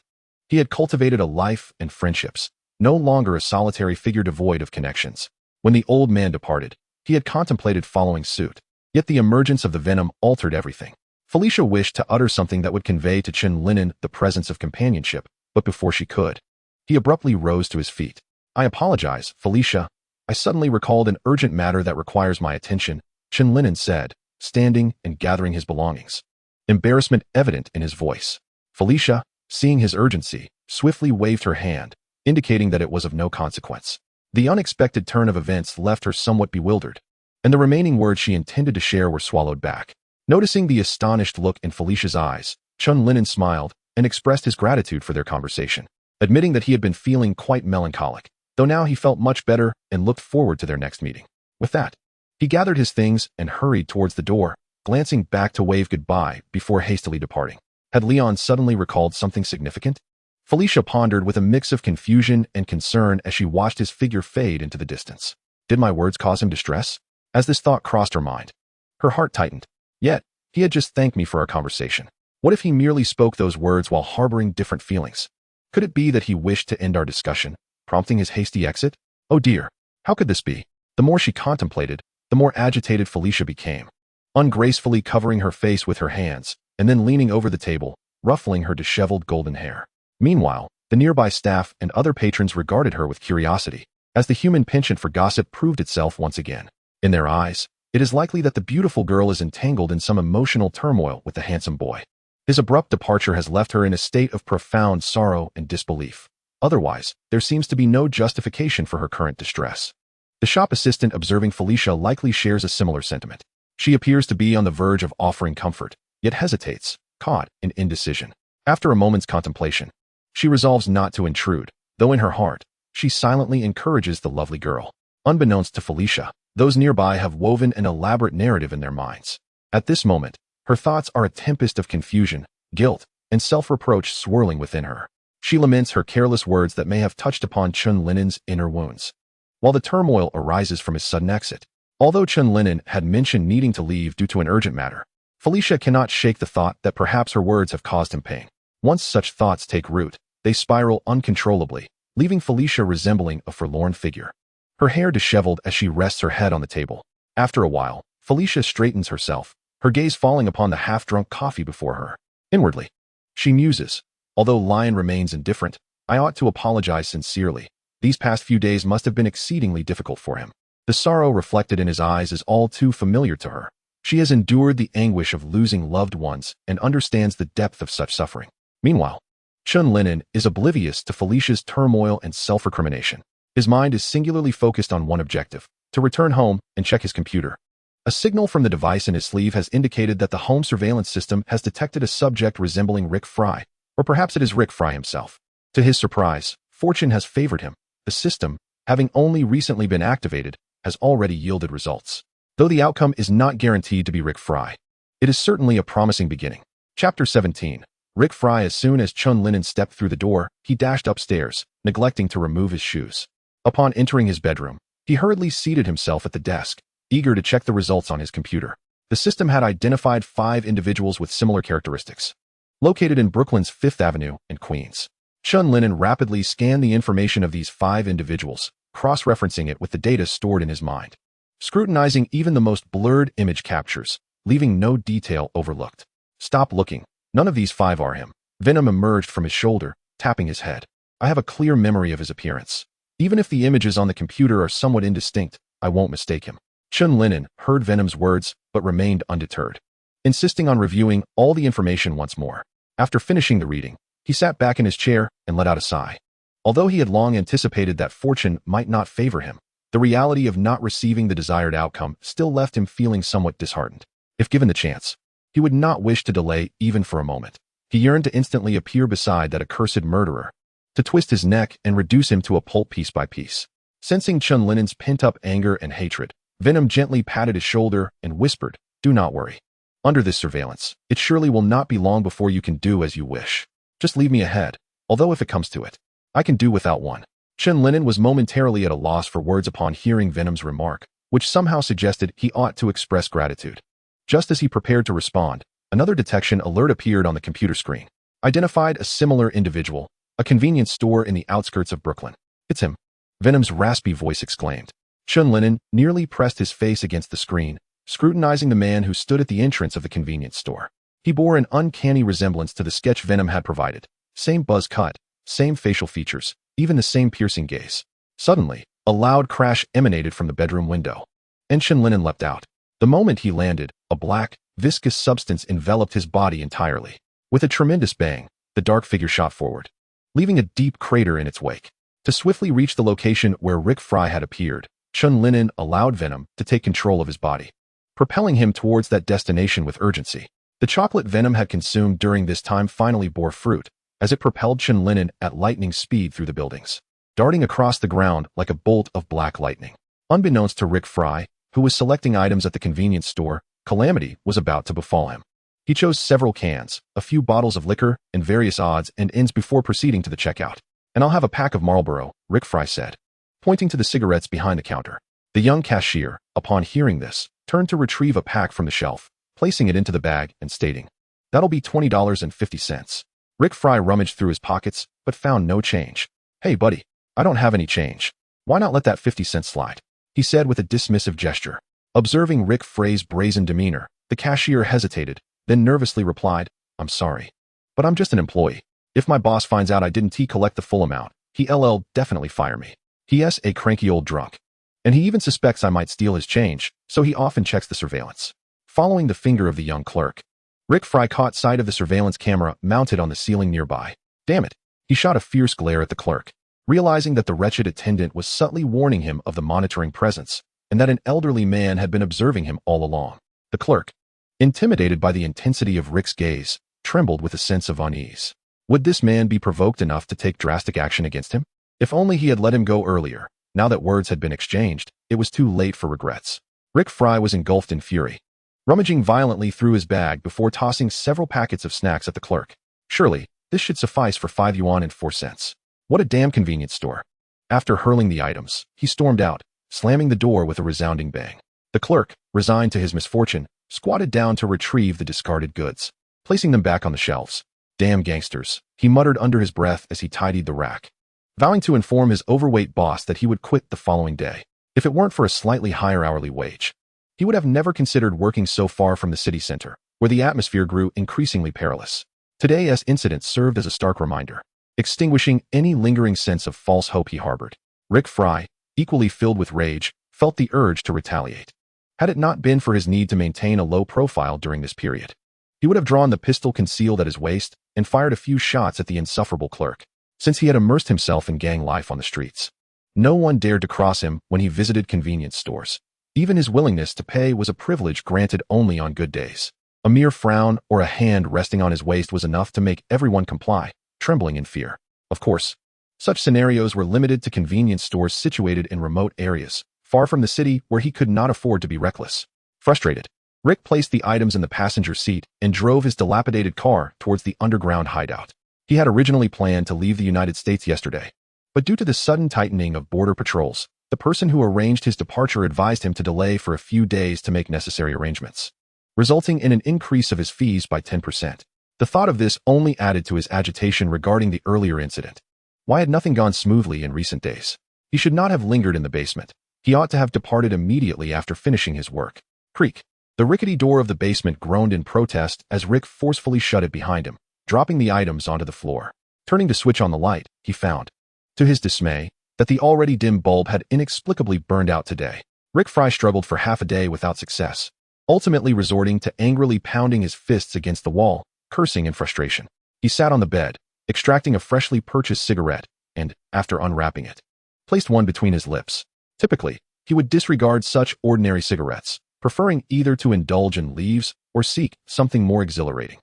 he had cultivated a life and friendships, no longer a solitary figure devoid of connections. When the old man departed, he had contemplated following suit. Yet the emergence of the Venom altered everything. Felicia wished to utter something that would convey to Chen Lin'an the presence of companionship, but before she could, he abruptly rose to his feet. I apologize, Felicia. I suddenly recalled an urgent matter that requires my attention, Chen Lin'an said, standing and gathering his belongings. Embarrassment evident in his voice. Felicia, seeing his urgency, swiftly waved her hand, indicating that it was of no consequence. The unexpected turn of events left her somewhat bewildered, and the remaining words she intended to share were swallowed back. Noticing the astonished look in Felicia's eyes, Chen Lin'an smiled and expressed his gratitude for their conversation, admitting that he had been feeling quite melancholic, though now he felt much better and looked forward to their next meeting. With that, he gathered his things and hurried towards the door, glancing back to wave goodbye before hastily departing. Had Leon suddenly recalled something significant? Felicia pondered with a mix of confusion and concern as she watched his figure fade into the distance. Did my words cause him distress? As this thought crossed her mind, her heart tightened. Yet, he had just thanked me for our conversation. What if he merely spoke those words while harboring different feelings? Could it be that he wished to end our discussion, prompting his hasty exit? Oh dear, how could this be? The more she contemplated, the more agitated Felicia became, ungracefully covering her face with her hands, and then leaning over the table, ruffling her disheveled golden hair. Meanwhile, the nearby staff and other patrons regarded her with curiosity, as the human penchant for gossip proved itself once again. In their eyes, it is likely that the beautiful girl is entangled in some emotional turmoil with the handsome boy. His abrupt departure has left her in a state of profound sorrow and disbelief. Otherwise, there seems to be no justification for her current distress. The shop assistant observing Felicia likely shares a similar sentiment. She appears to be on the verge of offering comfort, yet hesitates, caught in indecision. After a moment's contemplation, she resolves not to intrude, though in her heart, she silently encourages the lovely girl. Unbeknownst to Felicia, those nearby have woven an elaborate narrative in their minds. At this moment, her thoughts are a tempest of confusion, guilt, and self-reproach swirling within her. She laments her careless words that may have touched upon Chen Lin'an's inner wounds, while the turmoil arises from his sudden exit. Although Chen Lin'an had mentioned needing to leave due to an urgent matter, Felicia cannot shake the thought that perhaps her words have caused him pain. Once such thoughts take root, they spiral uncontrollably, leaving Felicia resembling a forlorn figure, her hair disheveled as she rests her head on the table. After a while, Felicia straightens herself, her gaze falling upon the half-drunk coffee before her. Inwardly, she muses, although Lion remains indifferent, I ought to apologize sincerely. These past few days must have been exceedingly difficult for him. The sorrow reflected in his eyes is all too familiar to her. She has endured the anguish of losing loved ones and understands the depth of such suffering. Meanwhile, Chen Lin'an is oblivious to Felicia's turmoil and self-recrimination. His mind is singularly focused on one objective, to return home and check his computer. A signal from the device in his sleeve has indicated that the home surveillance system has detected a subject resembling Rick Fry, or perhaps it is Rick Fry himself. To his surprise, fortune has favored him. The system, having only recently been activated, has already yielded results. Though the outcome is not guaranteed to be Rick Fry, it is certainly a promising beginning. Chapter 17. Rick Fry. As soon as Chen Lin'an stepped through the door, he dashed upstairs, neglecting to remove his shoes. Upon entering his bedroom, he hurriedly seated himself at the desk, eager to check the results on his computer. The system had identified 5 individuals with similar characteristics, located in Brooklyn's 5th Avenue and Queens. Chen Lin'an rapidly scanned the information of these 5 individuals, cross-referencing it with the data stored in his mind, scrutinizing even the most blurred image captures, leaving no detail overlooked. Stop looking. None of these 5 are him. Venom emerged from his shoulder, tapping his head. I have a clear memory of his appearance. Even if the images on the computer are somewhat indistinct, I won't mistake him. Chen Lin'an heard Venom's words, but remained undeterred, insisting on reviewing all the information once more. After finishing the reading, he sat back in his chair and let out a sigh. Although he had long anticipated that fortune might not favor him, the reality of not receiving the desired outcome still left him feeling somewhat disheartened. If given the chance, he would not wish to delay even for a moment. He yearned to instantly appear beside that accursed murderer, to twist his neck and reduce him to a pulp piece by piece. Sensing Chen Lin'an's pent-up anger and hatred, Venom gently patted his shoulder and whispered, "Do not worry. Under this surveillance, it surely will not be long before you can do as you wish. Just leave me ahead, although if it comes to it, I can do without one." Chen Lin'an was momentarily at a loss for words upon hearing Venom's remark, which somehow suggested he ought to express gratitude. Just as he prepared to respond, another detection alert appeared on the computer screen. Identified a similar individual, a convenience store in the outskirts of Brooklyn. "It's him," Venom's raspy voice exclaimed. Chen Lin'an nearly pressed his face against the screen, scrutinizing the man who stood at the entrance of the convenience store. He bore an uncanny resemblance to the sketch Venom had provided. Same buzz cut, same facial features, even the same piercing gaze. Suddenly, a loud crash emanated from the bedroom window, and Chen Lin'an leapt out. The moment he landed, a black, viscous substance enveloped his body entirely. With a tremendous bang, the dark figure shot forward, leaving a deep crater in its wake. To swiftly reach the location where Rick Fry had appeared, Chen Lin'an allowed Venom to take control of his body, propelling him towards that destination with urgency. The chocolate Venom had consumed during this time finally bore fruit, as it propelled Chen Lin'an at lightning speed through the buildings, darting across the ground like a bolt of black lightning. Unbeknownst to Rick Fry, who was selecting items at the convenience store, calamity was about to befall him. He chose several cans, a few bottles of liquor, and various odds and ends before proceeding to the checkout. "And I'll have a pack of Marlboro," Rick Fry said, pointing to the cigarettes behind the counter. The young cashier, upon hearing this, turned to retrieve a pack from the shelf, placing it into the bag and stating, "That'll be $20.50. Rick Fry rummaged through his pockets, but found no change. "Hey, buddy, I don't have any change. Why not let that 50 cents slide?" he said with a dismissive gesture. Observing Rick Fry's brazen demeanor, the cashier hesitated, then nervously replied, "I'm sorry, but I'm just an employee. If my boss finds out I didn't collect the full amount, he'll definitely fire me. He's a cranky old drunk. And he even suspects I might steal his change, so he often checks the surveillance." Following the finger of the young clerk, Rick Fry caught sight of the surveillance camera mounted on the ceiling nearby. Damn it! He shot a fierce glare at the clerk, realizing that the wretched attendant was subtly warning him of the monitoring presence, and that an elderly man had been observing him all along. The clerk, intimidated by the intensity of Rick's gaze, trembled with a sense of unease. Would this man be provoked enough to take drastic action against him? If only he had let him go earlier. Now that words had been exchanged, it was too late for regrets. Rick Fry was engulfed in fury, rummaging violently through his bag before tossing several packets of snacks at the clerk. Surely, this should suffice for 5 yuan and 4 cents. What a damn convenience store. After hurling the items, he stormed out, slamming the door with a resounding bang. The clerk, resigned to his misfortune, squatted down to retrieve the discarded goods, placing them back on the shelves. "Damn gangsters," he muttered under his breath as he tidied the rack, vowing to inform his overweight boss that he would quit the following day. If it weren't for a slightly higher hourly wage, he would have never considered working so far from the city center, where the atmosphere grew increasingly perilous. Today's incident served as a stark reminder, extinguishing any lingering sense of false hope he harbored. Rick Fry, equally filled with rage, felt the urge to retaliate. Had it not been for his need to maintain a low profile during this period, he would have drawn the pistol concealed at his waist and fired a few shots at the insufferable clerk. Since he had immersed himself in gang life on the streets, no one dared to cross him when he visited convenience stores. Even his willingness to pay was a privilege granted only on good days. A mere frown or a hand resting on his waist was enough to make everyone comply, trembling in fear. Of course, such scenarios were limited to convenience stores situated in remote areas, far from the city where he could not afford to be reckless. Frustrated, Rick placed the items in the passenger seat and drove his dilapidated car towards the underground hideout. He had originally planned to leave the United States yesterday, but due to the sudden tightening of border patrols, the person who arranged his departure advised him to delay for a few days to make necessary arrangements, resulting in an increase of his fees by 10%. The thought of this only added to his agitation regarding the earlier incident. Why had nothing gone smoothly in recent days? He should not have lingered in the basement. He ought to have departed immediately after finishing his work. Creak. The rickety door of the basement groaned in protest as Rick forcefully shut it behind him, dropping the items onto the floor. Turning to switch on the light, he found, to his dismay, that the already dim bulb had inexplicably burned out today. Rick Fry struggled for half a day without success, ultimately resorting to angrily pounding his fists against the wall, cursing in frustration. He sat on the bed, extracting a freshly purchased cigarette, and, after unwrapping it, placed one between his lips. Typically, he would disregard such ordinary cigarettes, preferring either to indulge in leaves or seek something more exhilarating.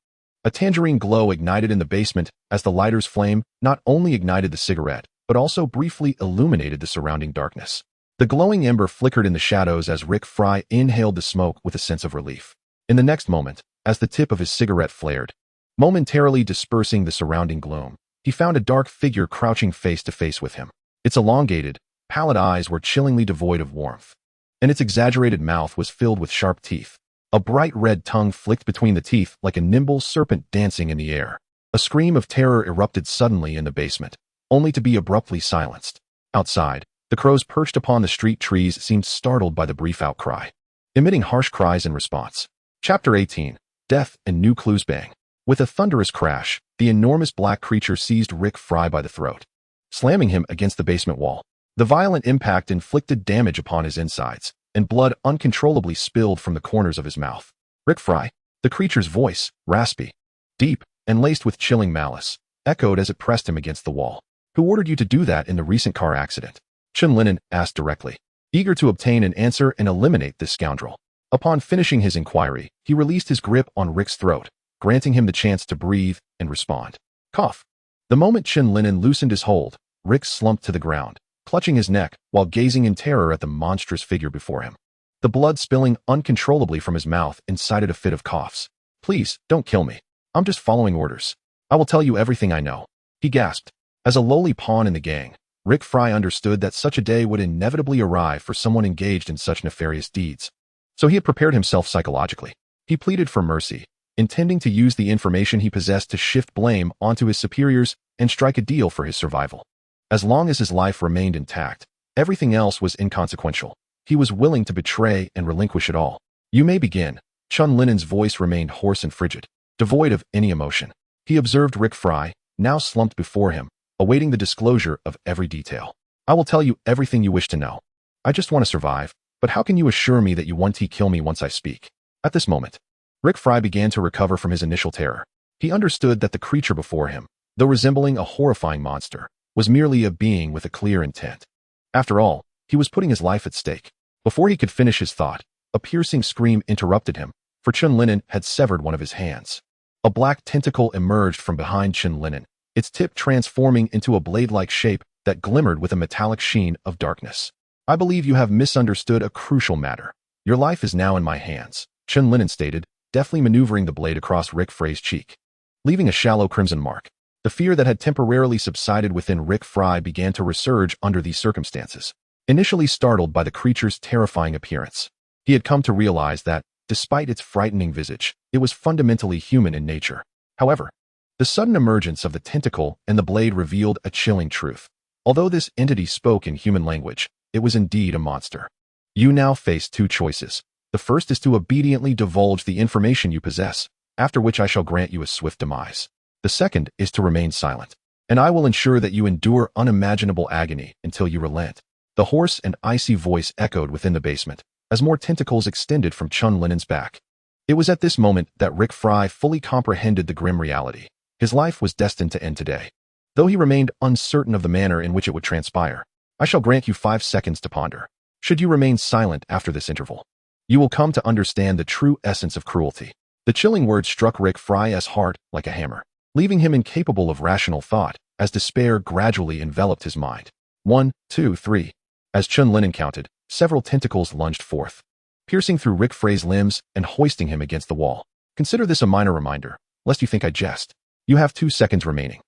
A tangerine glow ignited in the basement as the lighter's flame not only ignited the cigarette, but also briefly illuminated the surrounding darkness. The glowing ember flickered in the shadows as Rick Fry inhaled the smoke with a sense of relief. In the next moment, as the tip of his cigarette flared, momentarily dispersing the surrounding gloom, he found a dark figure crouching face to face with him. Its elongated, pallid eyes were chillingly devoid of warmth, and its exaggerated mouth was filled with sharp teeth. A bright red tongue flicked between the teeth like a nimble serpent dancing in the air. A scream of terror erupted suddenly in the basement, only to be abruptly silenced. Outside, the crows perched upon the street trees seemed startled by the brief outcry, emitting harsh cries in response. Chapter 18. Death and New Clues. Bang. With a thunderous crash, the enormous black creature seized Rick Fry by the throat, slamming him against the basement wall. The violent impact inflicted damage upon his insides, and blood uncontrollably spilled from the corners of his mouth. Rick Fry, the creature's voice, raspy, deep, and laced with chilling malice, echoed as it pressed him against the wall. Who ordered you to do that in the recent car accident? Chen Lin'an asked directly, eager to obtain an answer and eliminate this scoundrel. Upon finishing his inquiry, he released his grip on Rick's throat, granting him the chance to breathe and respond. Cough. The moment Chen Lin'an loosened his hold, Rick slumped to the ground, clutching his neck while gazing in terror at the monstrous figure before him. The blood spilling uncontrollably from his mouth incited a fit of coughs. Please, don't kill me. I'm just following orders. I will tell you everything I know, he gasped. As a lowly pawn in the gang, Rick Fry understood that such a day would inevitably arrive for someone engaged in such nefarious deeds. So he had prepared himself psychologically. He pleaded for mercy, intending to use the information he possessed to shift blame onto his superiors and strike a deal for his survival. As long as his life remained intact, everything else was inconsequential. He was willing to betray and relinquish it all. You may begin. Chen Lin'an's voice remained hoarse and frigid, devoid of any emotion. He observed Rick Fry, now slumped before him, awaiting the disclosure of every detail. I will tell you everything you wish to know. I just want to survive, but how can you assure me that you won't kill me once I speak? At this moment, Rick Fry began to recover from his initial terror. He understood that the creature before him, though resembling a horrifying monster, was merely a being with a clear intent. After all, he was putting his life at stake. Before he could finish his thought, a piercing scream interrupted him, for Chen Lin'an had severed one of his hands. A black tentacle emerged from behind Chen Lin'an, its tip transforming into a blade-like shape that glimmered with a metallic sheen of darkness. I believe you have misunderstood a crucial matter. Your life is now in my hands, Chen Lin'an stated, deftly maneuvering the blade across Rick Fry's cheek, leaving a shallow crimson mark. The fear that had temporarily subsided within Rick Fry began to resurge under these circumstances. Initially startled by the creature's terrifying appearance, he had come to realize that, despite its frightening visage, it was fundamentally human in nature. However, the sudden emergence of the tentacle and the blade revealed a chilling truth. Although this entity spoke in human language, it was indeed a monster. You now face two choices. The first is to obediently divulge the information you possess, after which I shall grant you a swift demise. The second is to remain silent, and I will ensure that you endure unimaginable agony until you relent. The hoarse and icy voice echoed within the basement, as more tentacles extended from Chen Lin'an's back. It was at this moment that Rick Fry fully comprehended the grim reality. His life was destined to end today. Though he remained uncertain of the manner in which it would transpire, I shall grant you 5 seconds to ponder. Should you remain silent after this interval, you will come to understand the true essence of cruelty. The chilling words struck Rick Fry's heart like a hammer. Leaving him incapable of rational thought, as despair gradually enveloped his mind. 1, 2, 3. As Chen Lin'an counted, several tentacles lunged forth, piercing through Rick Frey's limbs and hoisting him against the wall. Consider this a minor reminder, lest you think I jest. You have 2 seconds remaining.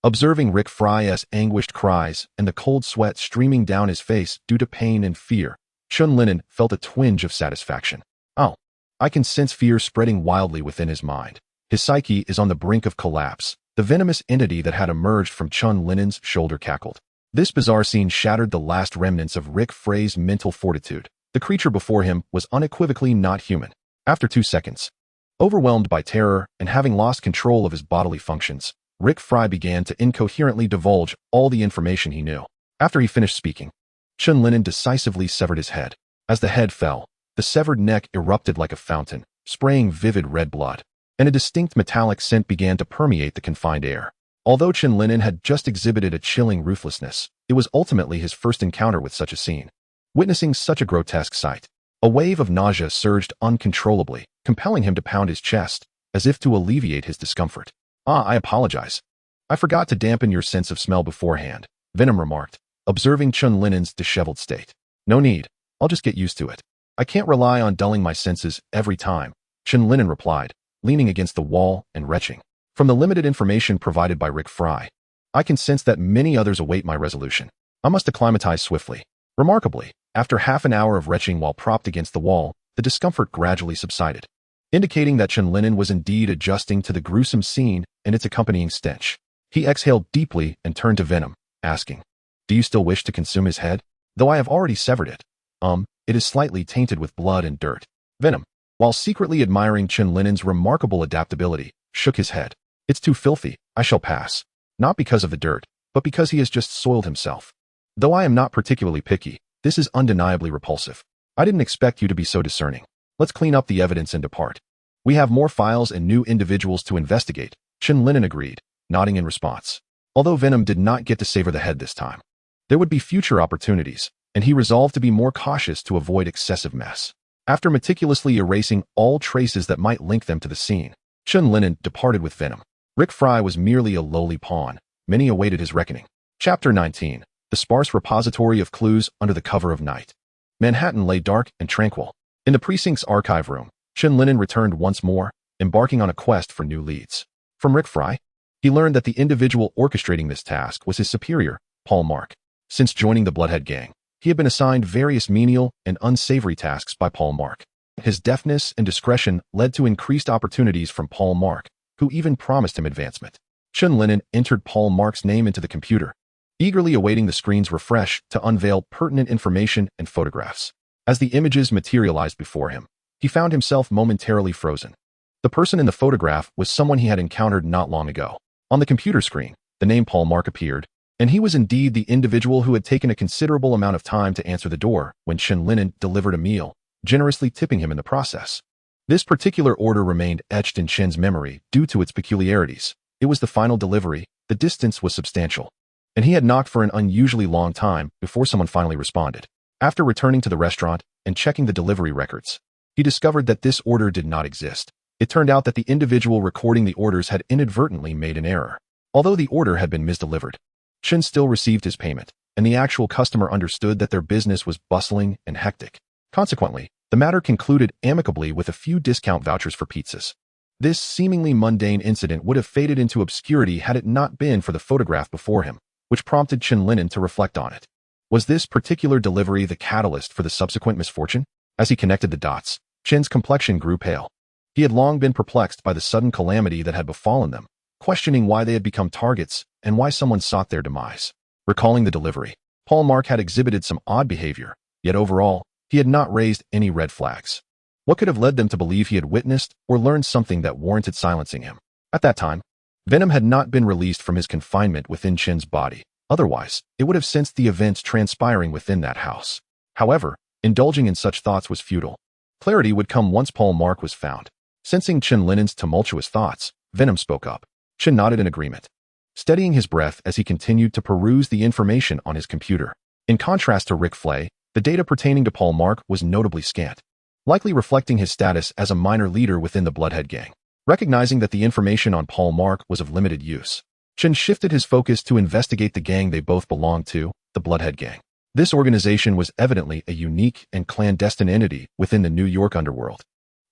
Observing Rick Frey's anguished cries and the cold sweat streaming down his face due to pain and fear, Chen Lin'an felt a twinge of satisfaction. Oh, I can sense fear spreading wildly within his mind. His psyche is on the brink of collapse. The venomous entity that had emerged from Chen Lin'an's shoulder cackled. This bizarre scene shattered the last remnants of Rick Frey's mental fortitude. The creature before him was unequivocally not human. After 2 seconds, overwhelmed by terror and having lost control of his bodily functions, Rick Frey began to incoherently divulge all the information he knew. After he finished speaking, Chen Lin'an decisively severed his head. As the head fell, the severed neck erupted like a fountain, spraying vivid red blood, and a distinct metallic scent began to permeate the confined air. Although Chen Lin'an had just exhibited a chilling ruthlessness, it was ultimately his first encounter with such a scene. Witnessing such a grotesque sight, a wave of nausea surged uncontrollably, compelling him to pound his chest, as if to alleviate his discomfort. I apologize. I forgot to dampen your sense of smell beforehand, Venom remarked, observing Chen Lin'an's disheveled state. No need. I'll just get used to it. I can't rely on dulling my senses every time, Chen Lin'an replied, leaning against the wall and retching. From the limited information provided by Rick Frey, I can sense that many others await my resolution. I must acclimatize swiftly. Remarkably, after half an hour of retching while propped against the wall, the discomfort gradually subsided, indicating that Chen Lin'an was indeed adjusting to the gruesome scene and its accompanying stench. He exhaled deeply and turned to Venom, asking, "Do you still wish to consume his head? Though I have already severed it. It is slightly tainted with blood and dirt." Venom, while secretly admiring Chen Lin'an's remarkable adaptability, shook his head. "It's too filthy. I shall pass. Not because of the dirt, but because he has just soiled himself. Though I am not particularly picky, this is undeniably repulsive. I didn't expect you to be so discerning. Let's clean up the evidence and depart. We have more files and new individuals to investigate," Chen Lin'an agreed, nodding in response. Although Venom did not get to savor the head this time, there would be future opportunities, and he resolved to be more cautious to avoid excessive mess. After meticulously erasing all traces that might link them to the scene, Chen Lin'an departed with Venom. Rick Frey was merely a lowly pawn. Many awaited his reckoning. Chapter 19. The sparse repository of clues under the cover of night. Manhattan lay dark and tranquil. In the precinct's archive room, Chen Lin'an returned once more, embarking on a quest for new leads. From Rick Frey, he learned that the individual orchestrating this task was his superior, Paul Mark. Since joining the Bloodhead Gang, he had been assigned various menial and unsavory tasks by Paul Mark. His deftness and discretion led to increased opportunities from Paul Mark, who even promised him advancement. Chen Lin'an entered Paul Mark's name into the computer, eagerly awaiting the screen's refresh to unveil pertinent information and photographs. As the images materialized before him, he found himself momentarily frozen. The person in the photograph was someone he had encountered not long ago. On the computer screen, the name Paul Mark appeared, and he was indeed the individual who had taken a considerable amount of time to answer the door when Chen Lin'an delivered a meal, generously tipping him in the process. This particular order remained etched in Chen's memory due to its peculiarities. It was the final delivery, the distance was substantial, and he had knocked for an unusually long time before someone finally responded. After returning to the restaurant and checking the delivery records, he discovered that this order did not exist. It turned out that the individual recording the orders had inadvertently made an error. Although the order had been misdelivered, Chen still received his payment, and the actual customer understood that their business was bustling and hectic. Consequently, the matter concluded amicably with a few discount vouchers for pizzas. This seemingly mundane incident would have faded into obscurity had it not been for the photograph before him, which prompted Chen Lin'an to reflect on it. Was this particular delivery the catalyst for the subsequent misfortune? As he connected the dots, Chen's complexion grew pale. He had long been perplexed by the sudden calamity that had befallen them, questioning why they had become targets and why someone sought their demise. Recalling the delivery, Paul Mark had exhibited some odd behavior, yet overall, he had not raised any red flags. What could have led them to believe he had witnessed or learned something that warranted silencing him? At that time, Venom had not been released from his confinement within Chen's body. Otherwise, it would have sensed the events transpiring within that house. However, indulging in such thoughts was futile. Clarity would come once Paul Mark was found. Sensing Chen Lin'an's tumultuous thoughts, Venom spoke up. Chen nodded in agreement, steadying his breath as he continued to peruse the information on his computer. In contrast to Rick Frey, the data pertaining to Paul Mark was notably scant, likely reflecting his status as a minor leader within the Bloodhead Gang. Recognizing that the information on Paul Mark was of limited use, Chen shifted his focus to investigate the gang they both belonged to, the Bloodhead Gang. This organization was evidently a unique and clandestine entity within the New York underworld,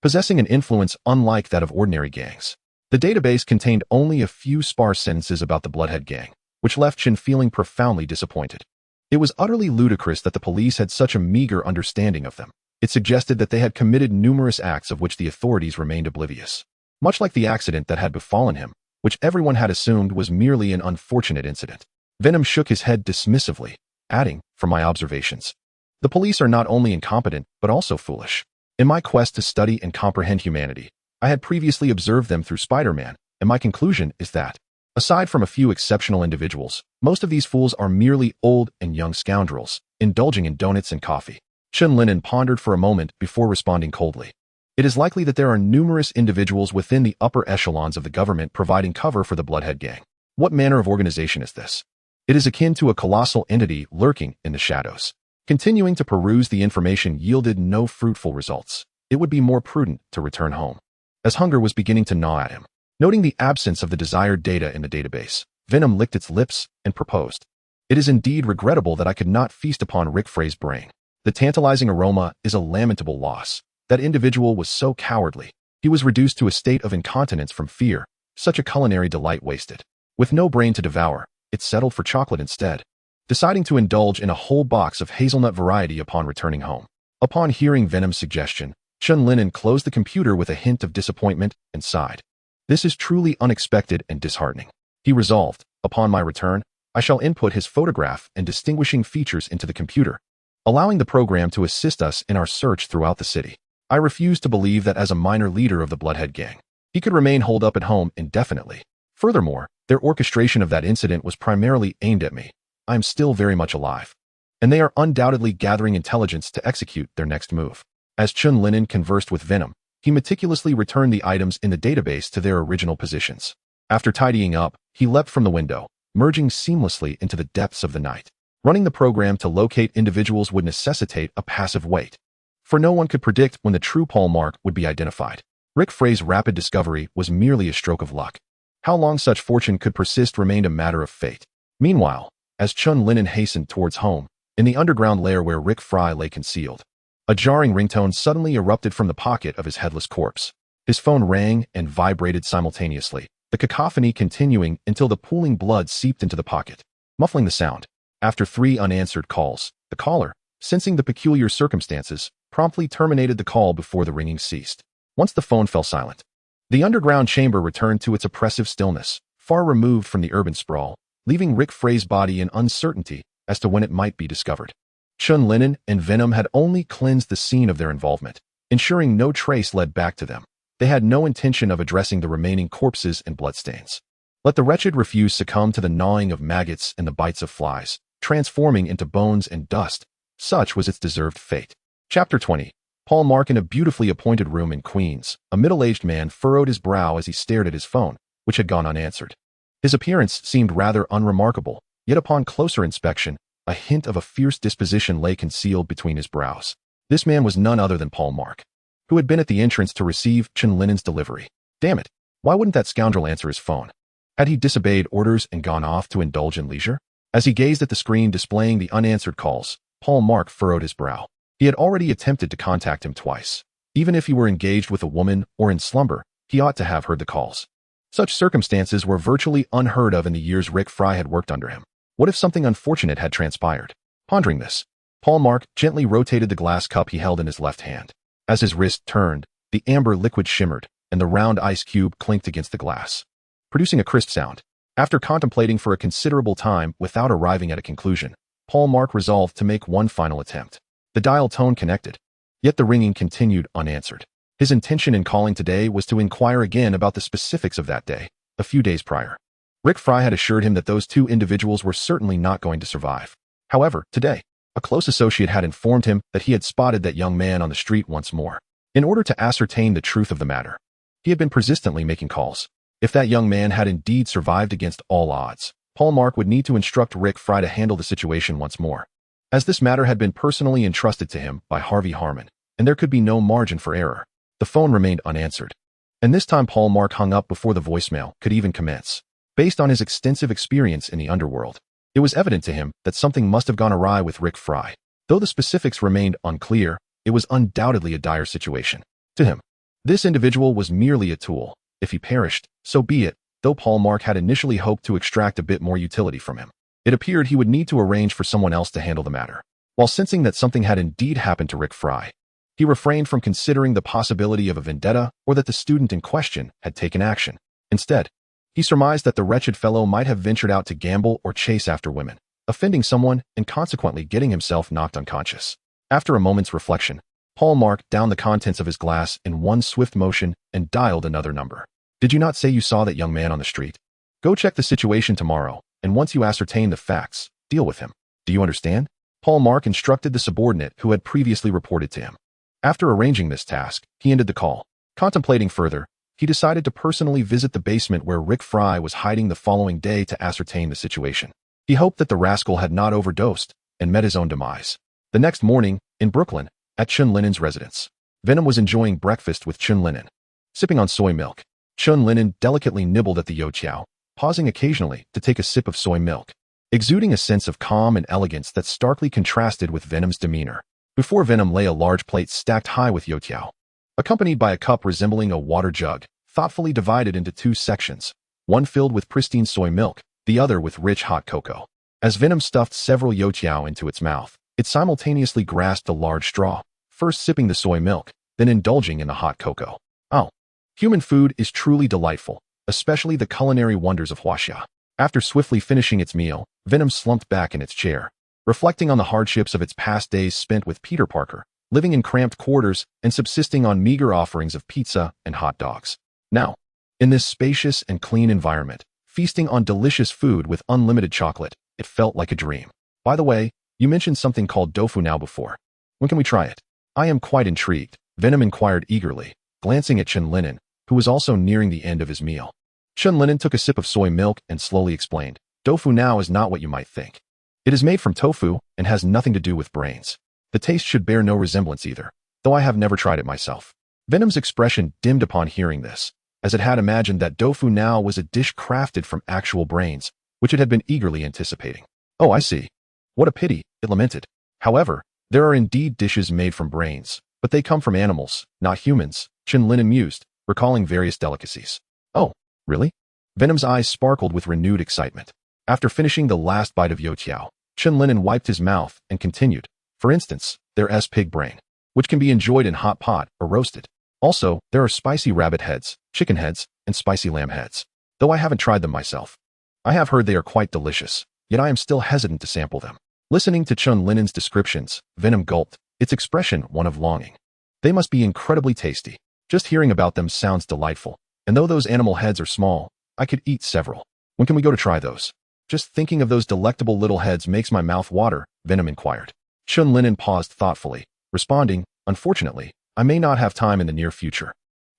possessing an influence unlike that of ordinary gangs. The database contained only a few sparse sentences about the Bloodhead Gang, which left Chen feeling profoundly disappointed. It was utterly ludicrous that the police had such a meager understanding of them. It suggested that they had committed numerous acts of which the authorities remained oblivious. Much like the accident that had befallen him, which everyone had assumed was merely an unfortunate incident. Venom shook his head dismissively, adding, from my observations, the police are not only incompetent, but also foolish. In my quest to study and comprehend humanity, I had previously observed them through Spider-Man, and my conclusion is that, aside from a few exceptional individuals, most of these fools are merely old and young scoundrels, indulging in donuts and coffee. Chen Lin'an pondered for a moment before responding coldly. It is likely that there are numerous individuals within the upper echelons of the government providing cover for the Bloodhead Gang. What manner of organization is this? It is akin to a colossal entity lurking in the shadows. Continuing to peruse the information yielded no fruitful results. It would be more prudent to return home, as hunger was beginning to gnaw at him. Noting the absence of the desired data in the database, Venom licked its lips and proposed. It is indeed regrettable that I could not feast upon Rick Frey's brain. The tantalizing aroma is a lamentable loss. That individual was so cowardly. He was reduced to a state of incontinence from fear, such a culinary delight wasted. With no brain to devour, it settled for chocolate instead, deciding to indulge in a whole box of hazelnut variety upon returning home. Upon hearing Venom's suggestion, Chen Lin'an closed the computer with a hint of disappointment and sighed. This is truly unexpected and disheartening. He resolved, upon my return, I shall input his photograph and distinguishing features into the computer, allowing the program to assist us in our search throughout the city. I refuse to believe that as a minor leader of the Bloodhead Gang, he could remain holed up at home indefinitely. Furthermore, their orchestration of that incident was primarily aimed at me. I am still very much alive, and they are undoubtedly gathering intelligence to execute their next move. As Chen Lin'an conversed with Venom, he meticulously returned the items in the database to their original positions. After tidying up, he leapt from the window, merging seamlessly into the depths of the night. Running the program to locate individuals would necessitate a passive wait, for no one could predict when the true Paul Mark would be identified. Rick Frey's rapid discovery was merely a stroke of luck. How long such fortune could persist remained a matter of fate. Meanwhile, as Chen Lin'an hastened towards home, in the underground lair where Rick Fry lay concealed, a jarring ringtone suddenly erupted from the pocket of his headless corpse. His phone rang and vibrated simultaneously, the cacophony continuing until the pooling blood seeped into the pocket, muffling the sound. After 3 unanswered calls, the caller, sensing the peculiar circumstances, promptly terminated the call before the ringing ceased. Once the phone fell silent, the underground chamber returned to its oppressive stillness, far removed from the urban sprawl, leaving Rick Frey's body in uncertainty as to when it might be discovered. Chen Lin'an and Venom had only cleansed the scene of their involvement, ensuring no trace led back to them. They had no intention of addressing the remaining corpses and bloodstains. Let the wretched refuse succumb to the gnawing of maggots and the bites of flies, transforming into bones and dust. Such was its deserved fate. Chapter 20. Paul Mark. In a beautifully appointed room in Queens, a middle-aged man furrowed his brow as he stared at his phone, which had gone unanswered. His appearance seemed rather unremarkable, yet upon closer inspection, a hint of a fierce disposition lay concealed between his brows. This man was none other than Paul Mark, who had been at the entrance to receive Chen Lin'an's delivery. Damn it, why wouldn't that scoundrel answer his phone? Had he disobeyed orders and gone off to indulge in leisure? As he gazed at the screen displaying the unanswered calls, Paul Mark furrowed his brow. He had already attempted to contact him twice. Even if he were engaged with a woman or in slumber, he ought to have heard the calls. Such circumstances were virtually unheard of in the years Rick Fry had worked under him. What if something unfortunate had transpired? Pondering this, Paul Mark gently rotated the glass cup he held in his left hand. As his wrist turned, the amber liquid shimmered, and the round ice cube clinked against the glass, producing a crisp sound. After contemplating for a considerable time without arriving at a conclusion, Paul Mark resolved to make one final attempt. The dial tone connected, yet the ringing continued unanswered. His intention in calling today was to inquire again about the specifics of that day, a few days prior. Rick Fry had assured him that those 2 individuals were certainly not going to survive. However, today, a close associate had informed him that he had spotted that young man on the street once more. In order to ascertain the truth of the matter, he had been persistently making calls. If that young man had indeed survived against all odds, Paul Mark would need to instruct Rick Fry to handle the situation once more, as this matter had been personally entrusted to him by Harvey Harmon, and there could be no margin for error. The phone remained unanswered, and this time Paul Mark hung up before the voicemail could even commence. Based on his extensive experience in the underworld, it was evident to him that something must have gone awry with Rick Fry. Though the specifics remained unclear, it was undoubtedly a dire situation. To him, this individual was merely a tool. If he perished, so be it, though Paul Mark had initially hoped to extract a bit more utility from him. It appeared he would need to arrange for someone else to handle the matter. While sensing that something had indeed happened to Rick Fry, he refrained from considering the possibility of a vendetta or that the student in question had taken action. Instead, he surmised that the wretched fellow might have ventured out to gamble or chase after women, offending someone and consequently getting himself knocked unconscious. After a moment's reflection, Paul marked down the contents of his glass in one swift motion and dialed another number. Did you not say you saw that young man on the street? Go check the situation tomorrow, and once you ascertain the facts, deal with him. Do you understand? Paul Mark instructed the subordinate who had previously reported to him. After arranging this task, he ended the call. Contemplating further, he decided to personally visit the basement where Rick Fry was hiding the following day to ascertain the situation. He hoped that the rascal had not overdosed and met his own demise. The next morning, in Brooklyn, at Chen Lin'an's residence, Venom was enjoying breakfast with Chen Lin'an. Sipping on soy milk, Chen Lin'an delicately nibbled at the youtiao, pausing occasionally to take a sip of soy milk, exuding a sense of calm and elegance that starkly contrasted with Venom's demeanor. Before Venom lay a large plate stacked high with youtiao, accompanied by a cup resembling a water jug, thoughtfully divided into two sections, one filled with pristine soy milk, the other with rich hot cocoa. As Venom stuffed several youtiao into its mouth, it simultaneously grasped a large straw, first sipping the soy milk, then indulging in the hot cocoa. Oh, human food is truly delightful, especially the culinary wonders of Huaxia. After swiftly finishing its meal, Venom slumped back in its chair, reflecting on the hardships of its past days spent with Peter Parker, living in cramped quarters and subsisting on meager offerings of pizza and hot dogs. Now, in this spacious and clean environment, feasting on delicious food with unlimited chocolate, it felt like a dream. By the way, you mentioned something called tofu now before. When can we try it? I am quite intrigued, Venom inquired eagerly, glancing at Chen Lin'an, who was also nearing the end of his meal. Chen Lin'an took a sip of soy milk and slowly explained, tofu now is not what you might think. It is made from tofu and has nothing to do with brains. The taste should bear no resemblance either, though I have never tried it myself. Venom's expression dimmed upon hearing this, as it had imagined that tofu now was a dish crafted from actual brains, which it had been eagerly anticipating. Oh, I see. What a pity, it lamented. However, there are indeed dishes made from brains, but they come from animals, not humans, Chen Lin'an mused, recalling various delicacies. Oh, really? Venom's eyes sparkled with renewed excitement. After finishing the last bite of youtiao, Chen Lin'an wiped his mouth and continued. For instance, there's pig brain, which can be enjoyed in hot pot or roasted. Also, there are spicy rabbit heads, chicken heads, and spicy lamb heads. Though I haven't tried them myself, I have heard they are quite delicious, yet I am still hesitant to sample them. Listening to Chen Lin'an's descriptions, Venom gulped, its expression one of longing. They must be incredibly tasty. Just hearing about them sounds delightful, and though those animal heads are small, I could eat several. When can we go to try those? Just thinking of those delectable little heads makes my mouth water, Venom inquired. Chen Lin'an paused thoughtfully, responding, unfortunately, I may not have time in the near future,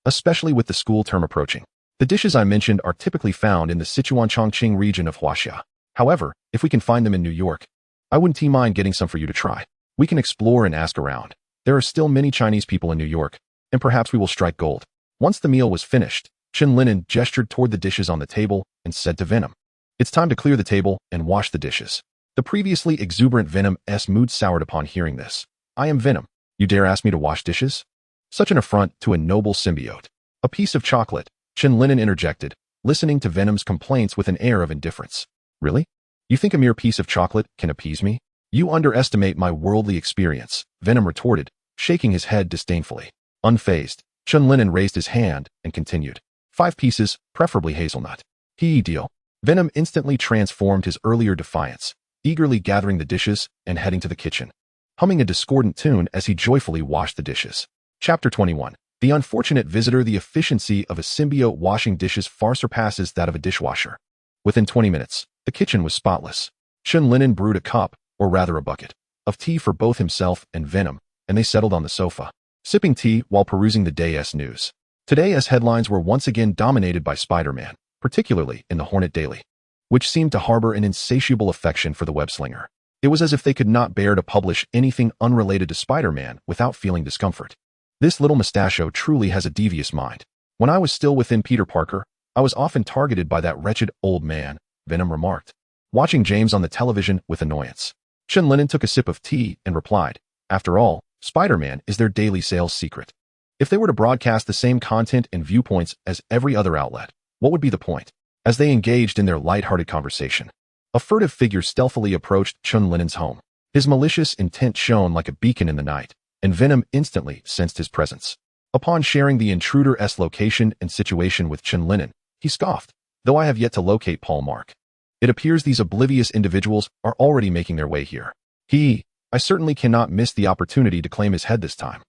especially with the school term approaching. The dishes I mentioned are typically found in the Sichuan-Chongqing region of Huaxia. However, if we can find them in New York, I wouldn't mind getting some for you to try. We can explore and ask around. There are still many Chinese people in New York, and perhaps we will strike gold. Once the meal was finished, Chen Lin'an gestured toward the dishes on the table and said to Venom, it's time to clear the table and wash the dishes. The previously exuberant Venom's mood soured upon hearing this. I am Venom. You dare ask me to wash dishes? Such an affront to a noble symbiote. A piece of chocolate, Chen Lin'an interjected, listening to Venom's complaints with an air of indifference. Really? You think a mere piece of chocolate can appease me? You underestimate my worldly experience, Venom retorted, shaking his head disdainfully. Unfazed, Chen Lin'an raised his hand and continued. 5 pieces, preferably hazelnut. Deal. Venom instantly transformed his earlier defiance, eagerly gathering the dishes and heading to the kitchen, humming a discordant tune as he joyfully washed the dishes. Chapter 21. The unfortunate visitor. The efficiency of a symbiote washing dishes far surpasses that of a dishwasher. Within 20 minutes, the kitchen was spotless. Chen Lin'an brewed a cup, or rather a bucket, of tea for both himself and Venom, and they settled on the sofa, sipping tea while perusing the day's news. Today's headlines were once again dominated by Spider-Man, particularly in the Hornet Daily, which seemed to harbor an insatiable affection for the web-slinger. It was as if they could not bear to publish anything unrelated to Spider-Man without feeling discomfort. This little mustachio truly has a devious mind. When I was still within Peter Parker, I was often targeted by that wretched old man, Venom remarked, watching James on the television with annoyance. Chen Lin'an took a sip of tea and replied, after all, Spider-Man is their daily sales secret. If they were to broadcast the same content and viewpoints as every other outlet, what would be the point? As they engaged in their light-hearted conversation, a furtive figure stealthily approached Chen Lin'an's home. His malicious intent shone like a beacon in the night, and Venom instantly sensed his presence. Upon sharing the intruder's location and situation with Chen Lin'an, he scoffed, though I have yet to locate Paul Mark. It appears these oblivious individuals are already making their way here. I certainly cannot miss the opportunity to claim his head this time.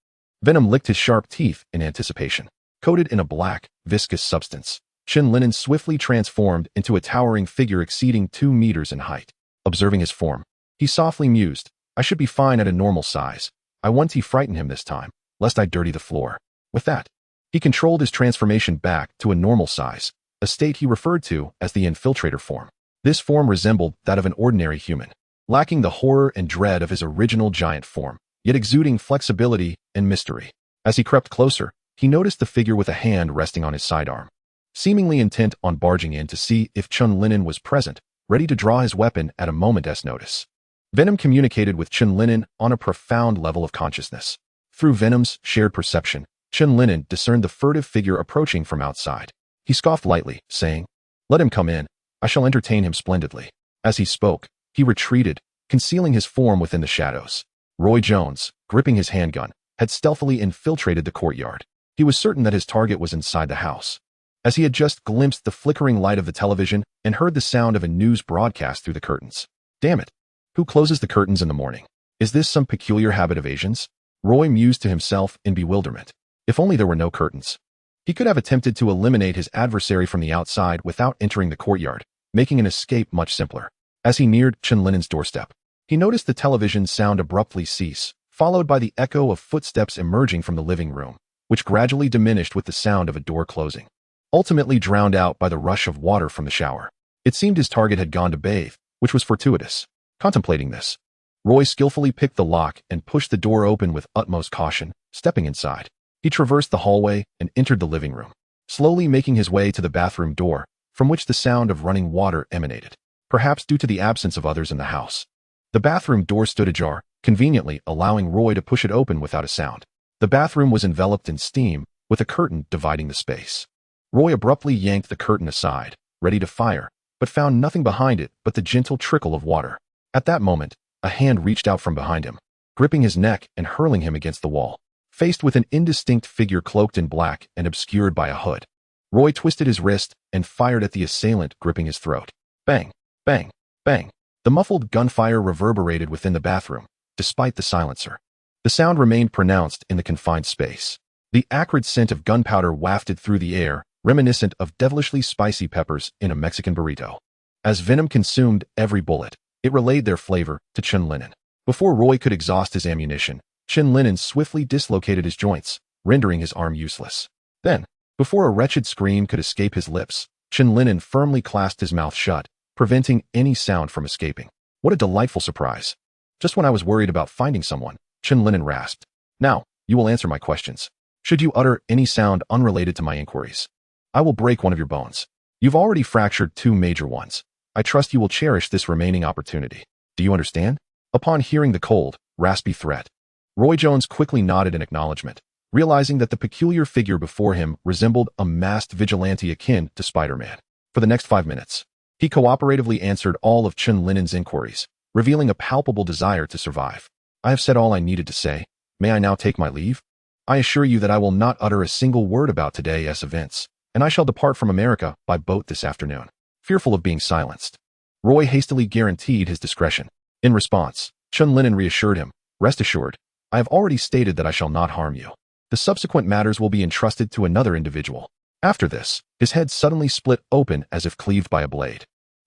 Venom licked his sharp teeth in anticipation. Coated in a black, viscous substance, Chen Lin'an swiftly transformed into a towering figure exceeding 2 meters in height. Observing his form, he softly mused, I should be fine at a normal size. I won't frighten him this time, lest I dirty the floor. With that, he controlled his transformation back to a normal size, a state he referred to as the infiltrator form. This form resembled that of an ordinary human, lacking the horror and dread of his original giant form, yet exuding flexibility and mystery. As he crept closer, he noticed the figure with a hand resting on his sidearm, seemingly intent on barging in to see if Chen Lin'an was present, ready to draw his weapon at a moment's notice. Venom communicated with Chen Lin'an on a profound level of consciousness. Through Venom's shared perception, Chen Lin'an discerned the furtive figure approaching from outside. He scoffed lightly, saying, Let him come in. I shall entertain him splendidly. As he spoke, he retreated, concealing his form within the shadows. Roy Jones, gripping his handgun, had stealthily infiltrated the courtyard. He was certain that his target was inside the house. As he had just glimpsed the flickering light of the television and heard the sound of a news broadcast through the curtains. Damn it! Who closes the curtains in the morning? Is this some peculiar habit of Asians? Roy mused to himself in bewilderment. If only there were no curtains. He could have attempted to eliminate his adversary from the outside without entering the courtyard, making an escape much simpler. As he neared Chen Lin'an's doorstep, he noticed the television sound abruptly cease, followed by the echo of footsteps emerging from the living room, which gradually diminished with the sound of a door closing, ultimately drowned out by the rush of water from the shower. It seemed his target had gone to bathe, which was fortuitous. Contemplating this, Roy skillfully picked the lock and pushed the door open with utmost caution, stepping inside. He traversed the hallway and entered the living room, slowly making his way to the bathroom door, from which the sound of running water emanated, perhaps due to the absence of others in the house. The bathroom door stood ajar, conveniently allowing Roy to push it open without a sound. The bathroom was enveloped in steam, with a curtain dividing the space. Roy abruptly yanked the curtain aside, ready to fire, but found nothing behind it but the gentle trickle of water. At that moment, a hand reached out from behind him, gripping his neck and hurling him against the wall. Faced with an indistinct figure cloaked in black and obscured by a hood, Roy twisted his wrist and fired at the assailant gripping his throat. Bang, bang, bang. The muffled gunfire reverberated within the bathroom, despite the silencer. The sound remained pronounced in the confined space. The acrid scent of gunpowder wafted through the air, reminiscent of devilishly spicy peppers in a Mexican burrito. As Venom consumed every bullet, it relayed their flavor to Chen Lin'an. Before Roy could exhaust his ammunition, Chen Lin'an swiftly dislocated his joints, rendering his arm useless. Then, before a wretched scream could escape his lips, Chen Lin'an firmly clasped his mouth shut, preventing any sound from escaping. What a delightful surprise. Just when I was worried about finding someone, Chen Lin'an rasped. Now, you will answer my questions. Should you utter any sound unrelated to my inquiries, I will break one of your bones. You've already fractured 2 major ones. I trust you will cherish this remaining opportunity. Do you understand? Upon hearing the cold, raspy threat, Roy Jones quickly nodded in acknowledgement, realizing that the peculiar figure before him resembled a masked vigilante akin to Spider-Man. For the next 5 minutes, he cooperatively answered all of Chen Lin'an's inquiries, revealing a palpable desire to survive. I have said all I needed to say. May I now take my leave? I assure you that I will not utter a single word about today's events, and I shall depart from America by boat this afternoon. Fearful of being silenced, Roy hastily guaranteed his discretion. In response, Chen Lin'an reassured him, Rest assured, I have already stated that I shall not harm you. The subsequent matters will be entrusted to another individual. After this, his head suddenly split open as if cleaved by a blade,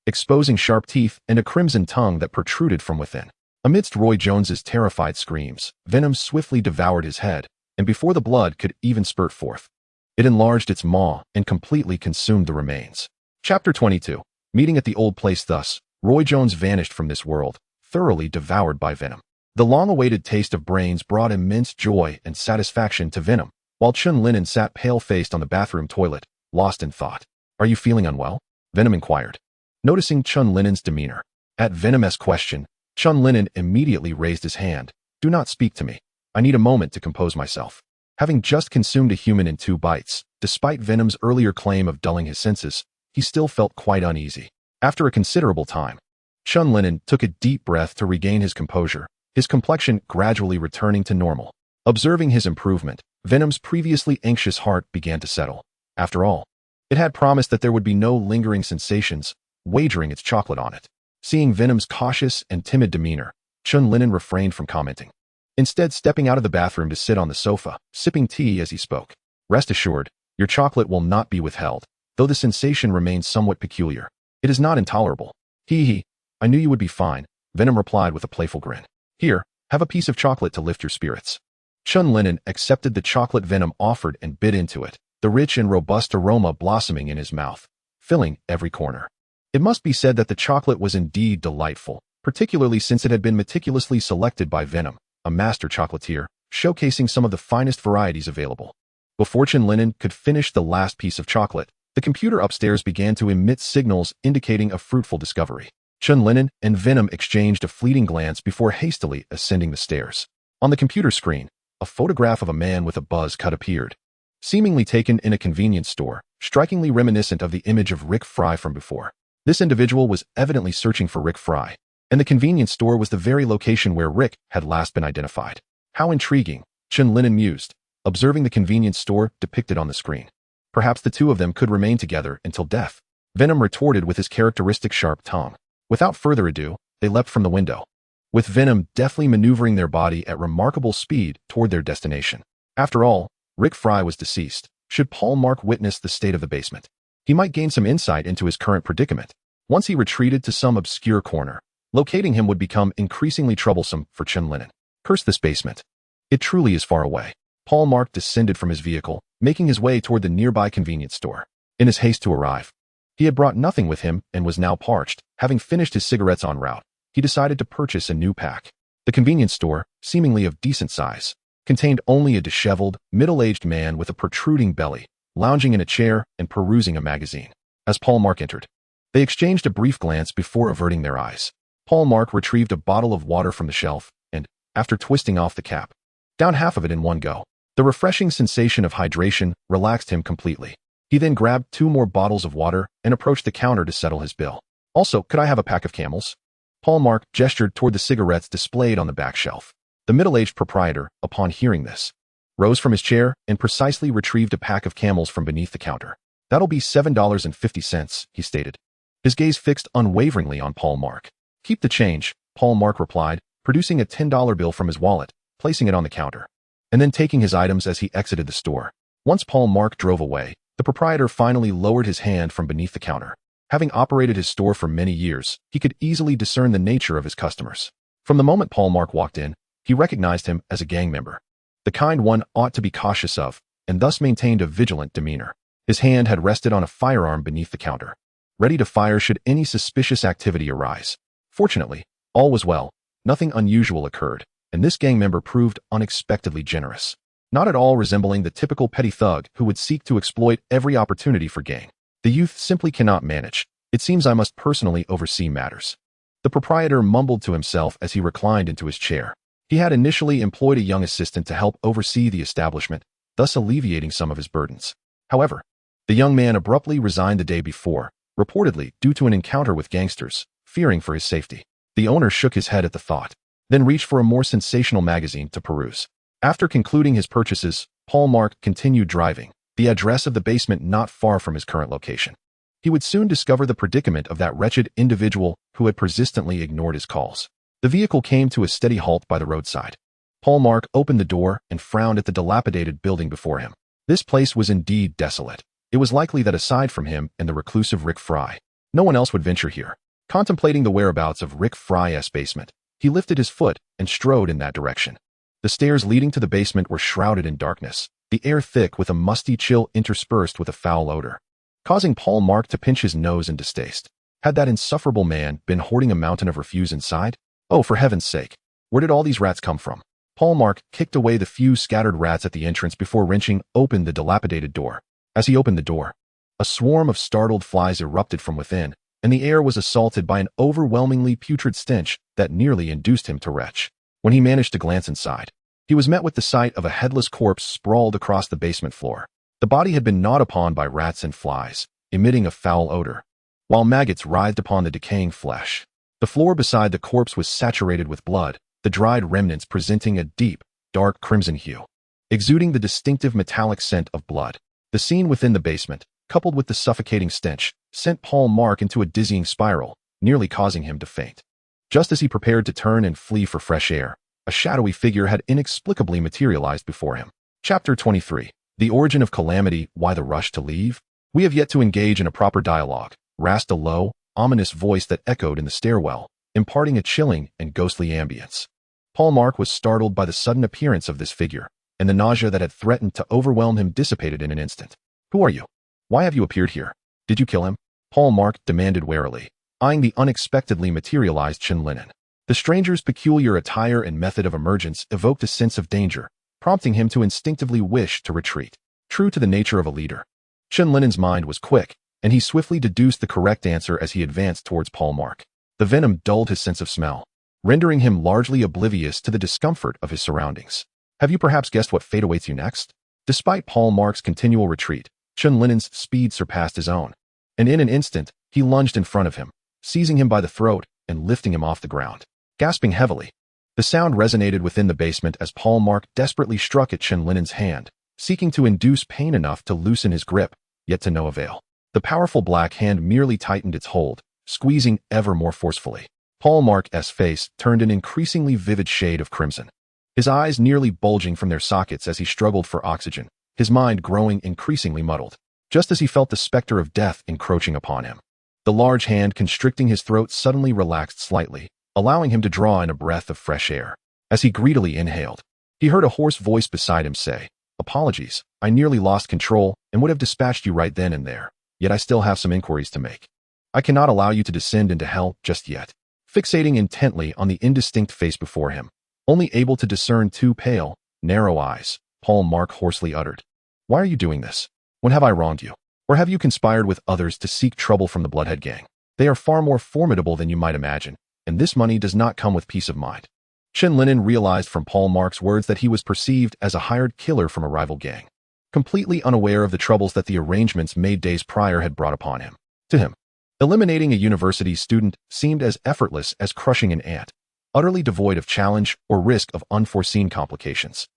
exposing sharp teeth and a crimson tongue that protruded from within. Amidst Roy Jones's terrified screams, Venom swiftly devoured his head, and before the blood could even spurt forth, it enlarged its maw and completely consumed the remains. Chapter 22. Meeting at the old place. Thus, Roy Jones vanished from this world, thoroughly devoured by Venom. The long-awaited taste of brains brought immense joy and satisfaction to Venom, while Chen Lin'an sat pale-faced on the bathroom toilet, lost in thought. Are you feeling unwell? Venom inquired, noticing Chen Lin'an's demeanor. At Venom's question, Chen Lin'an immediately raised his hand. Do not speak to me. I need a moment to compose myself. Having just consumed a human in 2 bites, despite Venom's earlier claim of dulling his senses, he still felt quite uneasy. After a considerable time, Chen Lin'an took a deep breath to regain his composure, his complexion gradually returning to normal. Observing his improvement, Venom's previously anxious heart began to settle. After all, it had promised that there would be no lingering sensations, wagering its chocolate on it. Seeing Venom's cautious and timid demeanor, Chen Lin'an refrained from commenting, instead stepping out of the bathroom to sit on the sofa, sipping tea as he spoke. Rest assured, your chocolate will not be withheld, though the sensation remains somewhat peculiar. It is not intolerable. Hee. I knew you would be fine, Venom replied with a playful grin. Here, have a piece of chocolate to lift your spirits. Chen Lin'an accepted the chocolate Venom offered and bit into it, the rich and robust aroma blossoming in his mouth, filling every corner. It must be said that the chocolate was indeed delightful, particularly since it had been meticulously selected by Venom, a master chocolatier, showcasing some of the finest varieties available. Before Chen Lin'an could finish the last piece of chocolate, the computer upstairs began to emit signals indicating a fruitful discovery. Chen Lin'an and Venom exchanged a fleeting glance before hastily ascending the stairs. On the computer screen, a photograph of a man with a buzz cut appeared, seemingly taken in a convenience store, strikingly reminiscent of the image of Rick Fry from before. This individual was evidently searching for Rick Fry, and the convenience store was the very location where Rick had last been identified. How intriguing, Chen Lin'an mused, observing the convenience store depicted on the screen. Perhaps the two of them could remain together until death. Venom retorted with his characteristic sharp tongue. Without further ado, they leapt from the window, with Venom deftly maneuvering their body at remarkable speed toward their destination. After all, Rick Fry was deceased. Should Paul Mark witness the state of the basement, he might gain some insight into his current predicament. Once he retreated to some obscure corner, locating him would become increasingly troublesome for Chen Lin'an. Curse this basement. It truly is far away. Paul Mark descended from his vehicle, making his way toward the nearby convenience store. In his haste to arrive, he had brought nothing with him and was now parched. Having finished his cigarettes en route, he decided to purchase a new pack. The convenience store, seemingly of decent size, contained only a disheveled, middle-aged man with a protruding belly, lounging in a chair and perusing a magazine. As Paul Mark entered, they exchanged a brief glance before averting their eyes. Paul Mark retrieved a bottle of water from the shelf and, after twisting off the cap, downed half of it in one go. The refreshing sensation of hydration relaxed him completely. He then grabbed 2 more bottles of water and approached the counter to settle his bill. Also, could I have a pack of Camels? Paul Mark gestured toward the cigarettes displayed on the back shelf. The middle-aged proprietor, upon hearing this, rose from his chair and precisely retrieved a pack of Camels from beneath the counter. That'll be $7.50, he stated, his gaze fixed unwaveringly on Paul Mark. Keep the change, Paul Mark replied, producing a $10 bill from his wallet, placing it on the counter, and then taking his items as he exited the store. Once Paul Mark drove away, the proprietor finally lowered his hand from beneath the counter. Having operated his store for many years, he could easily discern the nature of his customers. From the moment Paul Mark walked in, he recognized him as a gang member, the kind one ought to be cautious of, and thus maintained a vigilant demeanor. His hand had rested on a firearm beneath the counter, ready to fire should any suspicious activity arise. Fortunately, all was well, nothing unusual occurred, and this gang member proved unexpectedly generous, not at all resembling the typical petty thug who would seek to exploit every opportunity for gain. The youth simply cannot manage. It seems I must personally oversee matters. The proprietor mumbled to himself as he reclined into his chair. He had initially employed a young assistant to help oversee the establishment, thus alleviating some of his burdens. However, the young man abruptly resigned the day before, reportedly due to an encounter with gangsters, fearing for his safety. The owner shook his head at the thought, then reached for a more sensational magazine to peruse. After concluding his purchases, Paul Mark continued driving, the address of the basement not far from his current location. He would soon discover the predicament of that wretched individual who had persistently ignored his calls. The vehicle came to a steady halt by the roadside. Paul Mark opened the door and frowned at the dilapidated building before him. This place was indeed desolate. It was likely that aside from him and the reclusive Rick Fry, no one else would venture here. Contemplating the whereabouts of Rick Fry's basement, he lifted his foot and strode in that direction. The stairs leading to the basement were shrouded in darkness, the air thick with a musty chill interspersed with a foul odor, causing Paul Mark to pinch his nose in distaste. Had that insufferable man been hoarding a mountain of refuse inside? Oh, for heaven's sake, where did all these rats come from? Paul Mark kicked away the few scattered rats at the entrance before wrenching open the dilapidated door. As he opened the door, A swarm of startled flies erupted from within, and the air was assaulted by an overwhelmingly putrid stench that nearly induced him to retch. When he managed to glance inside, he was met with the sight of a headless corpse sprawled across the basement floor. The body had been gnawed upon by rats and flies, emitting a foul odor, while maggots writhed upon the decaying flesh. The floor beside the corpse was saturated with blood, the dried remnants presenting a deep, dark crimson hue, exuding the distinctive metallic scent of blood. The scene within the basement, coupled with the suffocating stench, sent Paul Mark into a dizzying spiral, nearly causing him to faint. Just as he prepared to turn and flee for fresh air, a shadowy figure had inexplicably materialized before him. Chapter 23. The Origin of Calamity, Why the Rush to Leave? We have yet to engage in a proper dialogue, rasped a low, ominous voice that echoed in the stairwell, imparting a chilling and ghostly ambience. Paul Mark was startled by the sudden appearance of this figure, and the nausea that had threatened to overwhelm him dissipated in an instant. Who are you? Why have you appeared here? Did you kill him? Paul Mark demanded warily, eyeing the unexpectedly materialized Chen Lin'an. The stranger's peculiar attire and method of emergence evoked a sense of danger, prompting him to instinctively wish to retreat. True to the nature of a leader, Chen Lin'an's mind was quick, and he swiftly deduced the correct answer as he advanced towards Paul Mark. The venom dulled his sense of smell, rendering him largely oblivious to the discomfort of his surroundings. Have you perhaps guessed what fate awaits you next? Despite Paul Mark's continual retreat, Chen Lin'an's speed surpassed his own, and in an instant, he lunged in front of him, seizing him by the throat and lifting him off the ground. Gasping heavily, the sound resonated within the basement as Paul Mark desperately struck at Chen Lin'an's hand, seeking to induce pain enough to loosen his grip, yet to no avail. The powerful black hand merely tightened its hold, squeezing ever more forcefully. Paul Mark's face turned an increasingly vivid shade of crimson, his eyes nearly bulging from their sockets as he struggled for oxygen, his mind growing increasingly muddled. Just as he felt the specter of death encroaching upon him, the large hand constricting his throat suddenly relaxed slightly, allowing him to draw in a breath of fresh air. As he greedily inhaled, he heard a hoarse voice beside him say, "Apologies, I nearly lost control and would have dispatched you right then and there, yet I still have some inquiries to make. I cannot allow you to descend into hell just yet." Fixating intently on the indistinct face before him, only able to discern two pale, narrow eyes, Paul Mark hoarsely uttered, "Why are you doing this? When have I wronged you? Or have you conspired with others to seek trouble from the Bloodhead Gang? They are far more formidable than you might imagine, and this money does not come with peace of mind." Chen Lin'an realized from Paul Mark's words that he was perceived as a hired killer from a rival gang, completely unaware of the troubles that the arrangements made days prior had brought upon him. To him, eliminating a university student seemed as effortless as crushing an ant, utterly devoid of challenge or risk of unforeseen complications.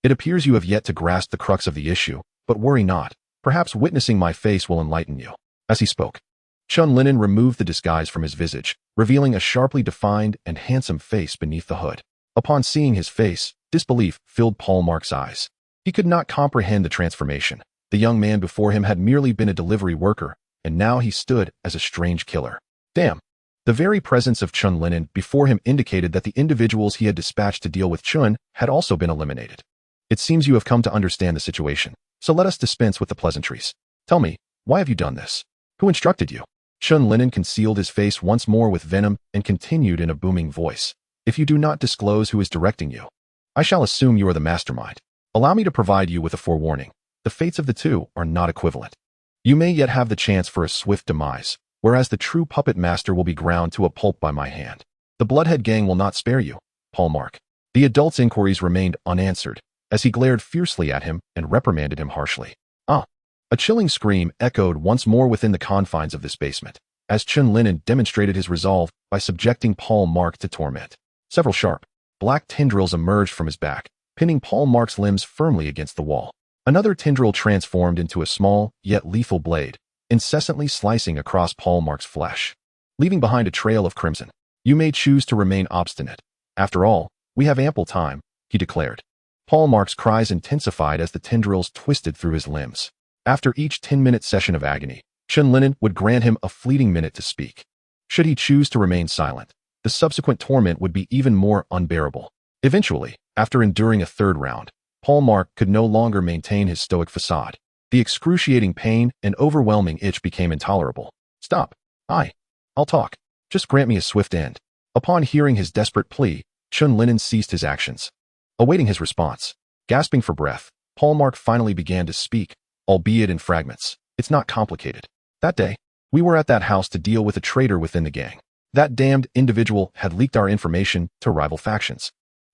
It appears you have yet to grasp the crux of the issue, but worry not. Perhaps witnessing my face will enlighten you." As he spoke, Chen Lin'an removed the disguise from his visage, revealing a sharply defined and handsome face beneath the hood. Upon seeing his face, disbelief filled Paul Mark's eyes. He could not comprehend the transformation. The young man before him had merely been a delivery worker, and now he stood as a strange killer. Damn! The very presence of Chen Lin'an before him indicated that the individuals he had dispatched to deal with Chen had also been eliminated. "It seems you have come to understand the situation, so let us dispense with the pleasantries. Tell me, why have you done this? Who instructed you?" Chen Lin'an concealed his face once more with venom and continued in a booming voice, "If you do not disclose who is directing you, I shall assume you are the mastermind. Allow me to provide you with a forewarning. The fates of the two are not equivalent. You may yet have the chance for a swift demise, whereas the true puppet master will be ground to a pulp by my hand. The Bloodhead Gang will not spare you, Paul Mark." The adult's inquiries remained unanswered, as he glared fiercely at him and reprimanded him harshly. A chilling scream echoed once more within the confines of this basement, as Chen Lin'an demonstrated his resolve by subjecting Paul Mark to torment. Several sharp, black tendrils emerged from his back, pinning Paul Mark's limbs firmly against the wall. Another tendril transformed into a small, yet lethal blade, incessantly slicing across Paul Mark's flesh, leaving behind a trail of crimson. "You may choose to remain obstinate. After all, we have ample time," he declared. Paul Mark's cries intensified as the tendrils twisted through his limbs. After each 10-minute session of agony, Chen Lin'an would grant him a fleeting minute to speak. Should he choose to remain silent, the subsequent torment would be even more unbearable. Eventually, after enduring a third round, Paul Mark could no longer maintain his stoic facade. The excruciating pain and overwhelming itch became intolerable. "Stop. I'll talk. Just grant me a swift end." Upon hearing his desperate plea, Chen Lin'an ceased his actions. Awaiting his response, gasping for breath, Paul Mark finally began to speak, albeit in fragments. It's not complicated. That day, we were at that house to deal with a traitor within the gang. That damned individual had leaked our information to rival factions,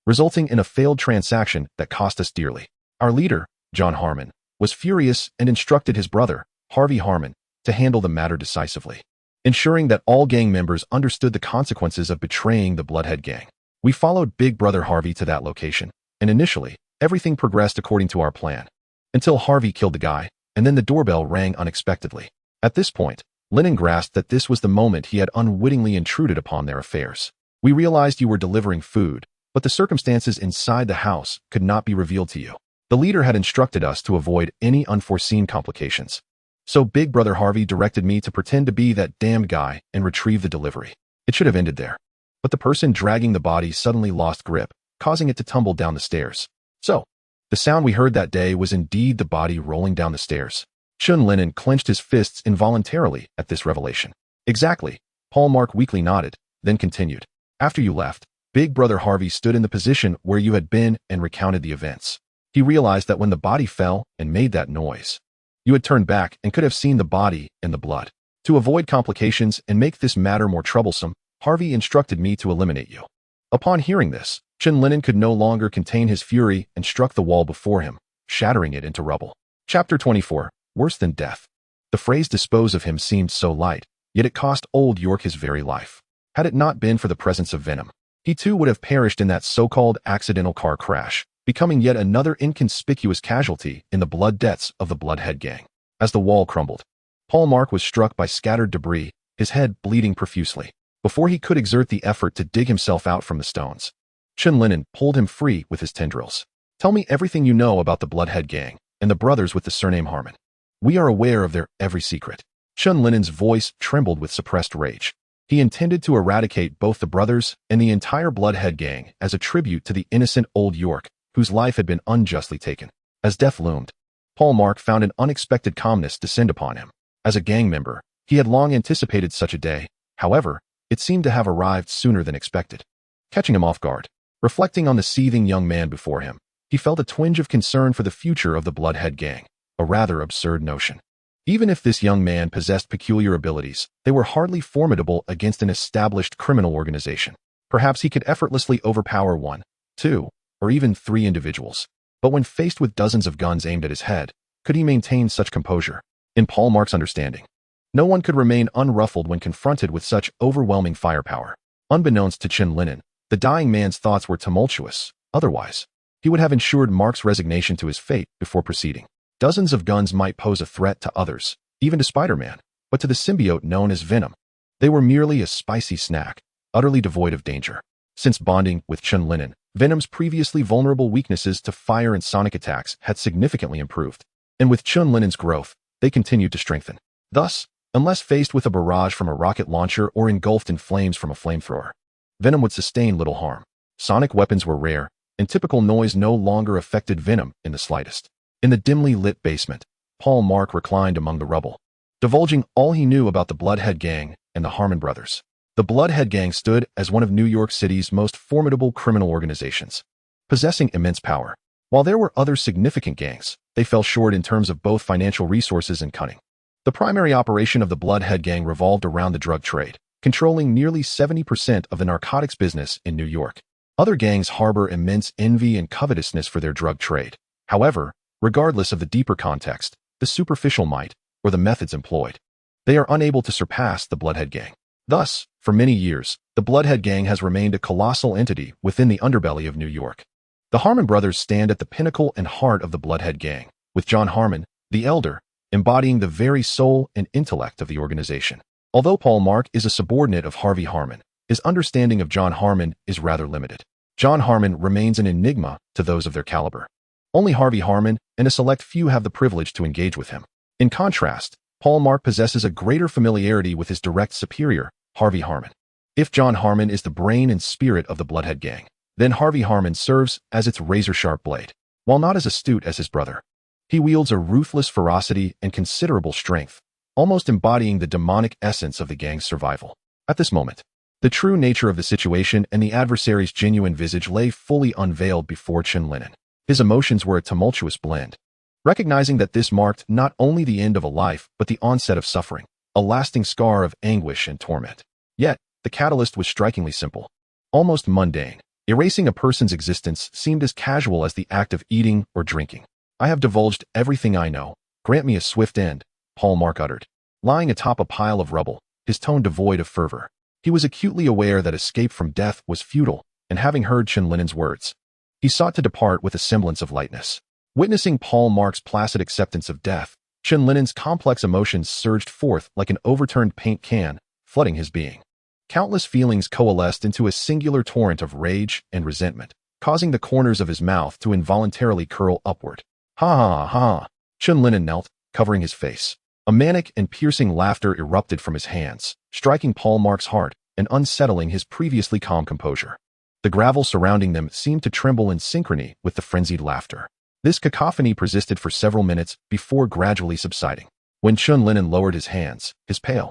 resulting in a failed transaction that cost us dearly. Our leader, John Harmon, was furious and instructed his brother, Harvey Harmon, to handle the matter decisively, ensuring that all gang members understood the consequences of betraying the Bloodhead gang. We followed Big Brother Harvey to that location, and initially, everything progressed according to our plan, until Harvey killed the guy, and then the doorbell rang unexpectedly. At this point, Lin'an grasped that this was the moment he had unwittingly intruded upon their affairs. We realized you were delivering food, but the circumstances inside the house could not be revealed to you. The leader had instructed us to avoid any unforeseen complications. So Big Brother Harvey directed me to pretend to be that damned guy and retrieve the delivery. It should have ended there. But the person dragging the body suddenly lost grip, causing it to tumble down the stairs. So, the sound we heard that day was indeed the body rolling down the stairs. Chen Lin'an clenched his fists involuntarily at this revelation. Exactly, Paul Mark weakly nodded, then continued. After you left, Big Brother Harvey stood in the position where you had been and recounted the events. He realized that when the body fell and made that noise, you had turned back and could have seen the body and the blood. To avoid complications and make this matter more troublesome, Harvey instructed me to eliminate you. Upon hearing this, Chen Lin'an could no longer contain his fury and struck the wall before him, shattering it into rubble. Chapter 24. Worse than death. The phrase dispose of him seemed so light, yet it cost old York his very life. Had it not been for the presence of Venom, he too would have perished in that so-called accidental car crash, becoming yet another inconspicuous casualty in the blood debts of the Bloodhead gang. As the wall crumbled, Paul Mark was struck by scattered debris, his head bleeding profusely. Before he could exert the effort to dig himself out from the stones, Chen Lin'an pulled him free with his tendrils. Tell me everything you know about the Bloodhead gang and the brothers with the surname Harmon. We are aware of their every secret. Chen Lin'an's voice trembled with suppressed rage. He intended to eradicate both the brothers and the entire Bloodhead gang as a tribute to the innocent old York, whose life had been unjustly taken. As death loomed, Paul Mark found an unexpected calmness descend upon him. As a gang member, he had long anticipated such a day. However, it seemed to have arrived sooner than expected. Catching him off guard, reflecting on the seething young man before him, he felt a twinge of concern for the future of the Bloodhead gang, a rather absurd notion. Even if this young man possessed peculiar abilities, they were hardly formidable against an established criminal organization. Perhaps he could effortlessly overpower 1, 2, or even 3 individuals. But when faced with dozens of guns aimed at his head, could he maintain such composure? In Paul Mark's understanding, no one could remain unruffled when confronted with such overwhelming firepower. Unbeknownst to Chen Lin'an, the dying man's thoughts were tumultuous. Otherwise, he would have ensured Mark's resignation to his fate before proceeding. Dozens of guns might pose a threat to others, even to Spider-Man, but to the symbiote known as Venom, they were merely a spicy snack, utterly devoid of danger. Since bonding with Chen Lin'an, Venom's previously vulnerable weaknesses to fire and sonic attacks had significantly improved, and with Chen Lin'an's growth, they continued to strengthen. Thus, unless faced with a barrage from a rocket launcher or engulfed in flames from a flamethrower, Venom would sustain little harm. Sonic weapons were rare, and typical noise no longer affected Venom in the slightest. In the dimly lit basement, Paul Mark reclined among the rubble, divulging all he knew about the Bloodhead gang and the Harmon brothers. The Bloodhead gang stood as one of New York City's most formidable criminal organizations, possessing immense power. While there were other significant gangs, they fell short in terms of both financial resources and cunning. The primary operation of the Bloodhead gang revolved around the drug trade, controlling nearly 70% of the narcotics business in New York. Other gangs harbor immense envy and covetousness for their drug trade. However, regardless of the deeper context, the superficial might, or the methods employed, they are unable to surpass the Bloodhead gang. Thus, for many years, the Bloodhead gang has remained a colossal entity within the underbelly of New York. The Harmon brothers stand at the pinnacle and heart of the Bloodhead gang, with John Harmon, the elder, embodying the very soul and intellect of the organization. Although Paul Mark is a subordinate of Harvey Harmon, his understanding of John Harmon is rather limited. John Harmon remains an enigma to those of their caliber. Only Harvey Harmon and a select few have the privilege to engage with him. In contrast, Paul Mark possesses a greater familiarity with his direct superior, Harvey Harmon. If John Harmon is the brain and spirit of the Bloodhead gang, then Harvey Harmon serves as its razor-sharp blade. While not as astute as his brother, he wields a ruthless ferocity and considerable strength, almost embodying the demonic essence of the gang's survival. At this moment, the true nature of the situation and the adversary's genuine visage lay fully unveiled before Chen Lin'an. His emotions were a tumultuous blend, recognizing that this marked not only the end of a life, but the onset of suffering, a lasting scar of anguish and torment. Yet, the catalyst was strikingly simple, almost mundane. Erasing a person's existence seemed as casual as the act of eating or drinking. I have divulged everything I know. Grant me a swift end, Paul Mark uttered. Lying atop a pile of rubble, his tone devoid of fervor. He was acutely aware that escape from death was futile, and having heard Chen Lin'an's words, he sought to depart with a semblance of lightness. Witnessing Paul Mark's placid acceptance of death, Chen Lin'an's complex emotions surged forth like an overturned paint can, flooding his being. Countless feelings coalesced into a singular torrent of rage and resentment, causing the corners of his mouth to involuntarily curl upward. Ha ha ha! Chen Lin'an knelt, covering his face. A manic and piercing laughter erupted from his hands, striking Paul Mark's heart and unsettling his previously calm composure. The gravel surrounding them seemed to tremble in synchrony with the frenzied laughter. This cacophony persisted for several minutes before gradually subsiding. When Chen Lin'an lowered his hands, his pale,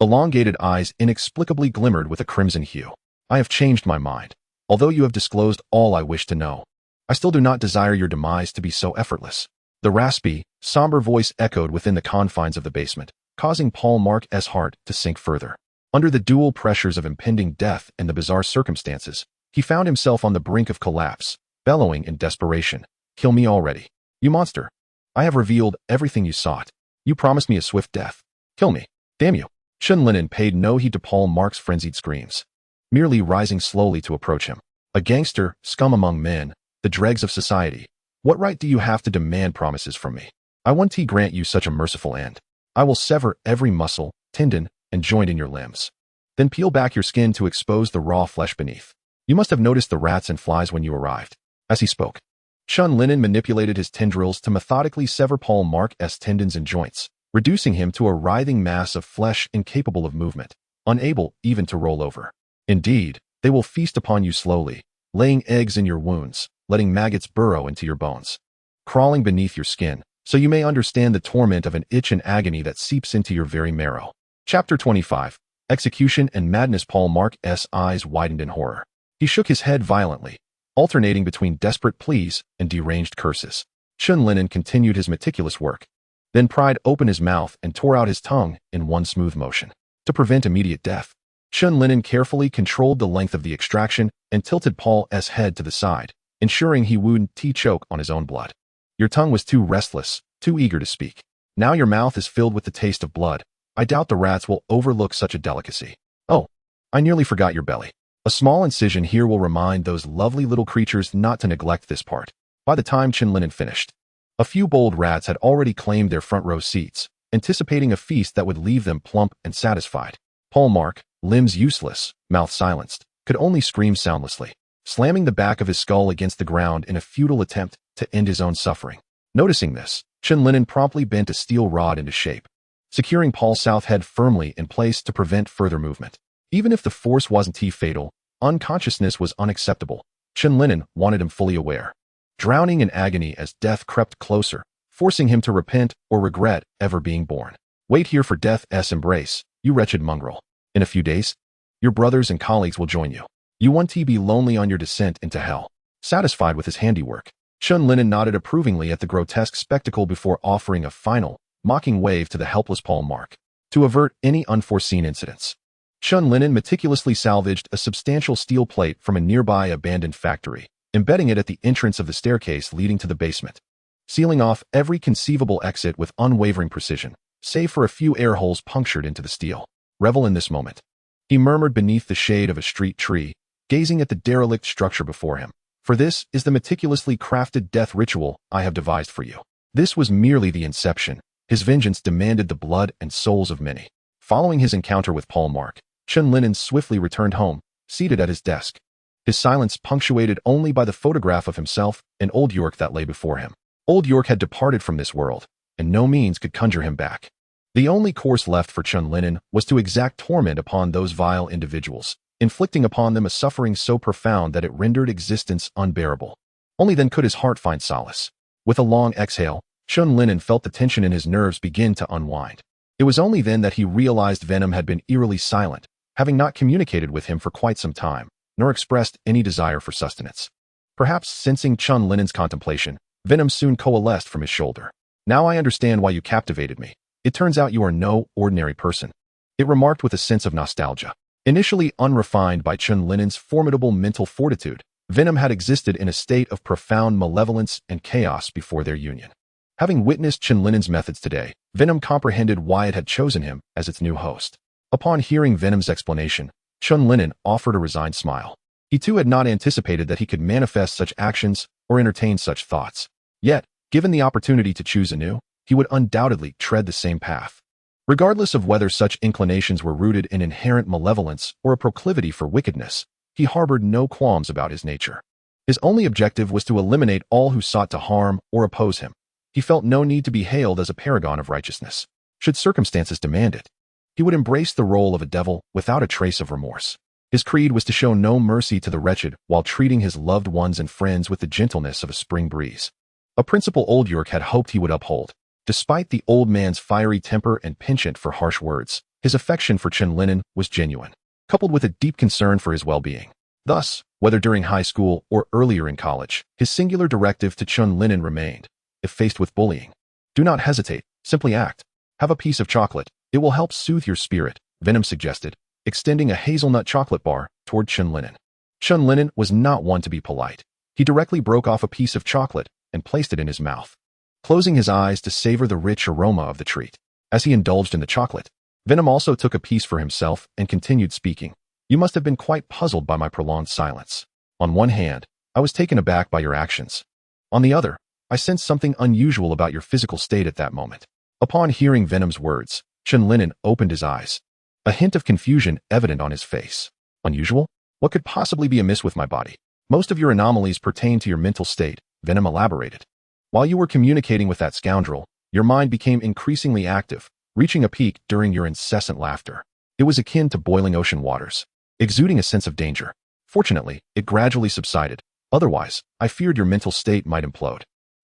elongated eyes inexplicably glimmered with a crimson hue. I have changed my mind. Although you have disclosed all I wish to know, I still do not desire your demise to be so effortless. The raspy, somber voice echoed within the confines of the basement, causing Paul Mark's heart to sink further. Under the dual pressures of impending death and the bizarre circumstances, he found himself on the brink of collapse, bellowing in desperation. Kill me already. You monster. I have revealed everything you sought. You promised me a swift death. Kill me. Damn you. Chen Lin'an paid no heed to Paul Mark's frenzied screams, merely rising slowly to approach him. A gangster, scum among men, the dregs of society. What right do you have to demand promises from me? I won't grant you such a merciful end. I will sever every muscle, tendon, and joint in your limbs. Then peel back your skin to expose the raw flesh beneath. You must have noticed the rats and flies when you arrived. As he spoke, Chen Lin'an manipulated his tendrils to methodically sever Paul Mark's tendons and joints, reducing him to a writhing mass of flesh incapable of movement, unable even to roll over. Indeed, they will feast upon you slowly, laying eggs in your wounds, letting maggots burrow into your bones, crawling beneath your skin, so you may understand the torment of an itch and agony that seeps into your very marrow. Chapter 25. Execution and Madness. Paul Mark's eyes widened in horror. He shook his head violently, alternating between desperate pleas and deranged curses. Chen Lin'an continued his meticulous work, then pried open his mouth and tore out his tongue in one smooth motion. To prevent immediate death, Chen Lin'an carefully controlled the length of the extraction and tilted Paul's head to the side, ensuring he wouldn't choke on his own blood. Your tongue was too restless, too eager to speak. Now your mouth is filled with the taste of blood. I doubt the rats will overlook such a delicacy. Oh, I nearly forgot your belly. A small incision here will remind those lovely little creatures not to neglect this part. By the time Chen Lin'an finished, a few bold rats had already claimed their front row seats, anticipating a feast that would leave them plump and satisfied. Paul Mark, limbs useless, mouth silenced, could only scream soundlessly, slamming the back of his skull against the ground in a futile attempt to end his own suffering. Noticing this, Chen Lin'an promptly bent a steel rod into shape, securing Paul's south head firmly in place to prevent further movement. Even if the force wasn't fatal, unconsciousness was unacceptable. Chen Lin'an wanted him fully aware, drowning in agony as death crept closer, forcing him to repent or regret ever being born. Wait here for death's embrace, you wretched mongrel. In a few days, your brothers and colleagues will join you. You won't be lonely on your descent into hell. Satisfied with his handiwork, Chen Lin'an nodded approvingly at the grotesque spectacle before offering a final, mocking wave to the helpless Paul Mark. To avert any unforeseen incidents, Chen Lin'an meticulously salvaged a substantial steel plate from a nearby abandoned factory, embedding it at the entrance of the staircase leading to the basement, sealing off every conceivable exit with unwavering precision, save for a few air holes punctured into the steel. Revel in this moment, he murmured beneath the shade of a street tree, gazing at the derelict structure before him. For this is the meticulously crafted death ritual I have devised for you. This was merely the inception. His vengeance demanded the blood and souls of many. Following his encounter with Paul Mark, Chen Lin'an swiftly returned home, seated at his desk, his silence punctuated only by the photograph of himself and Old York that lay before him. Old York had departed from this world, and no means could conjure him back. The only course left for Chen Lin'an was to exact torment upon those vile individuals, inflicting upon them a suffering so profound that it rendered existence unbearable. Only then could his heart find solace. With a long exhale, Chen Lin'an felt the tension in his nerves begin to unwind. It was only then that he realized Venom had been eerily silent, having not communicated with him for quite some time, nor expressed any desire for sustenance. Perhaps sensing Chen Lin'an's contemplation, Venom soon coalesced from his shoulder. Now I understand why you captivated me. It turns out you are no ordinary person. It remarked with a sense of nostalgia. Initially unrefined by Chen Lin'an's formidable mental fortitude, Venom had existed in a state of profound malevolence and chaos before their union. Having witnessed Chen Lin'an's methods today, Venom comprehended why it had chosen him as its new host. Upon hearing Venom's explanation, Chen Lin'an offered a resigned smile. He too had not anticipated that he could manifest such actions or entertain such thoughts. Yet, given the opportunity to choose anew, he would undoubtedly tread the same path. Regardless of whether such inclinations were rooted in inherent malevolence or a proclivity for wickedness, he harbored no qualms about his nature. His only objective was to eliminate all who sought to harm or oppose him. He felt no need to be hailed as a paragon of righteousness. Should circumstances demand it, he would embrace the role of a devil without a trace of remorse. His creed was to show no mercy to the wretched while treating his loved ones and friends with the gentleness of a spring breeze. A principle Old York had hoped he would uphold. Despite the old man's fiery temper and penchant for harsh words, his affection for Chen Lin'an was genuine, coupled with a deep concern for his well-being. Thus, whether during high school or earlier in college, his singular directive to Chen Lin'an remained: if faced with bullying, do not hesitate, simply act. Have a piece of chocolate. It will help soothe your spirit, Venom suggested, extending a hazelnut chocolate bar toward Chen Lin'an. Chen Lin'an was not one to be polite. He directly broke off a piece of chocolate and placed it in his mouth, closing his eyes to savor the rich aroma of the treat. As he indulged in the chocolate, Venom also took a piece for himself and continued speaking. You must have been quite puzzled by my prolonged silence. On one hand, I was taken aback by your actions. On the other, I sensed something unusual about your physical state at that moment. Upon hearing Venom's words, Chen Lin'an opened his eyes, a hint of confusion evident on his face. Unusual? What could possibly be amiss with my body? Most of your anomalies pertain to your mental state, Venom elaborated. While you were communicating with that scoundrel, your mind became increasingly active, reaching a peak during your incessant laughter. It was akin to boiling ocean waters, exuding a sense of danger. Fortunately, it gradually subsided. Otherwise, I feared your mental state might implode.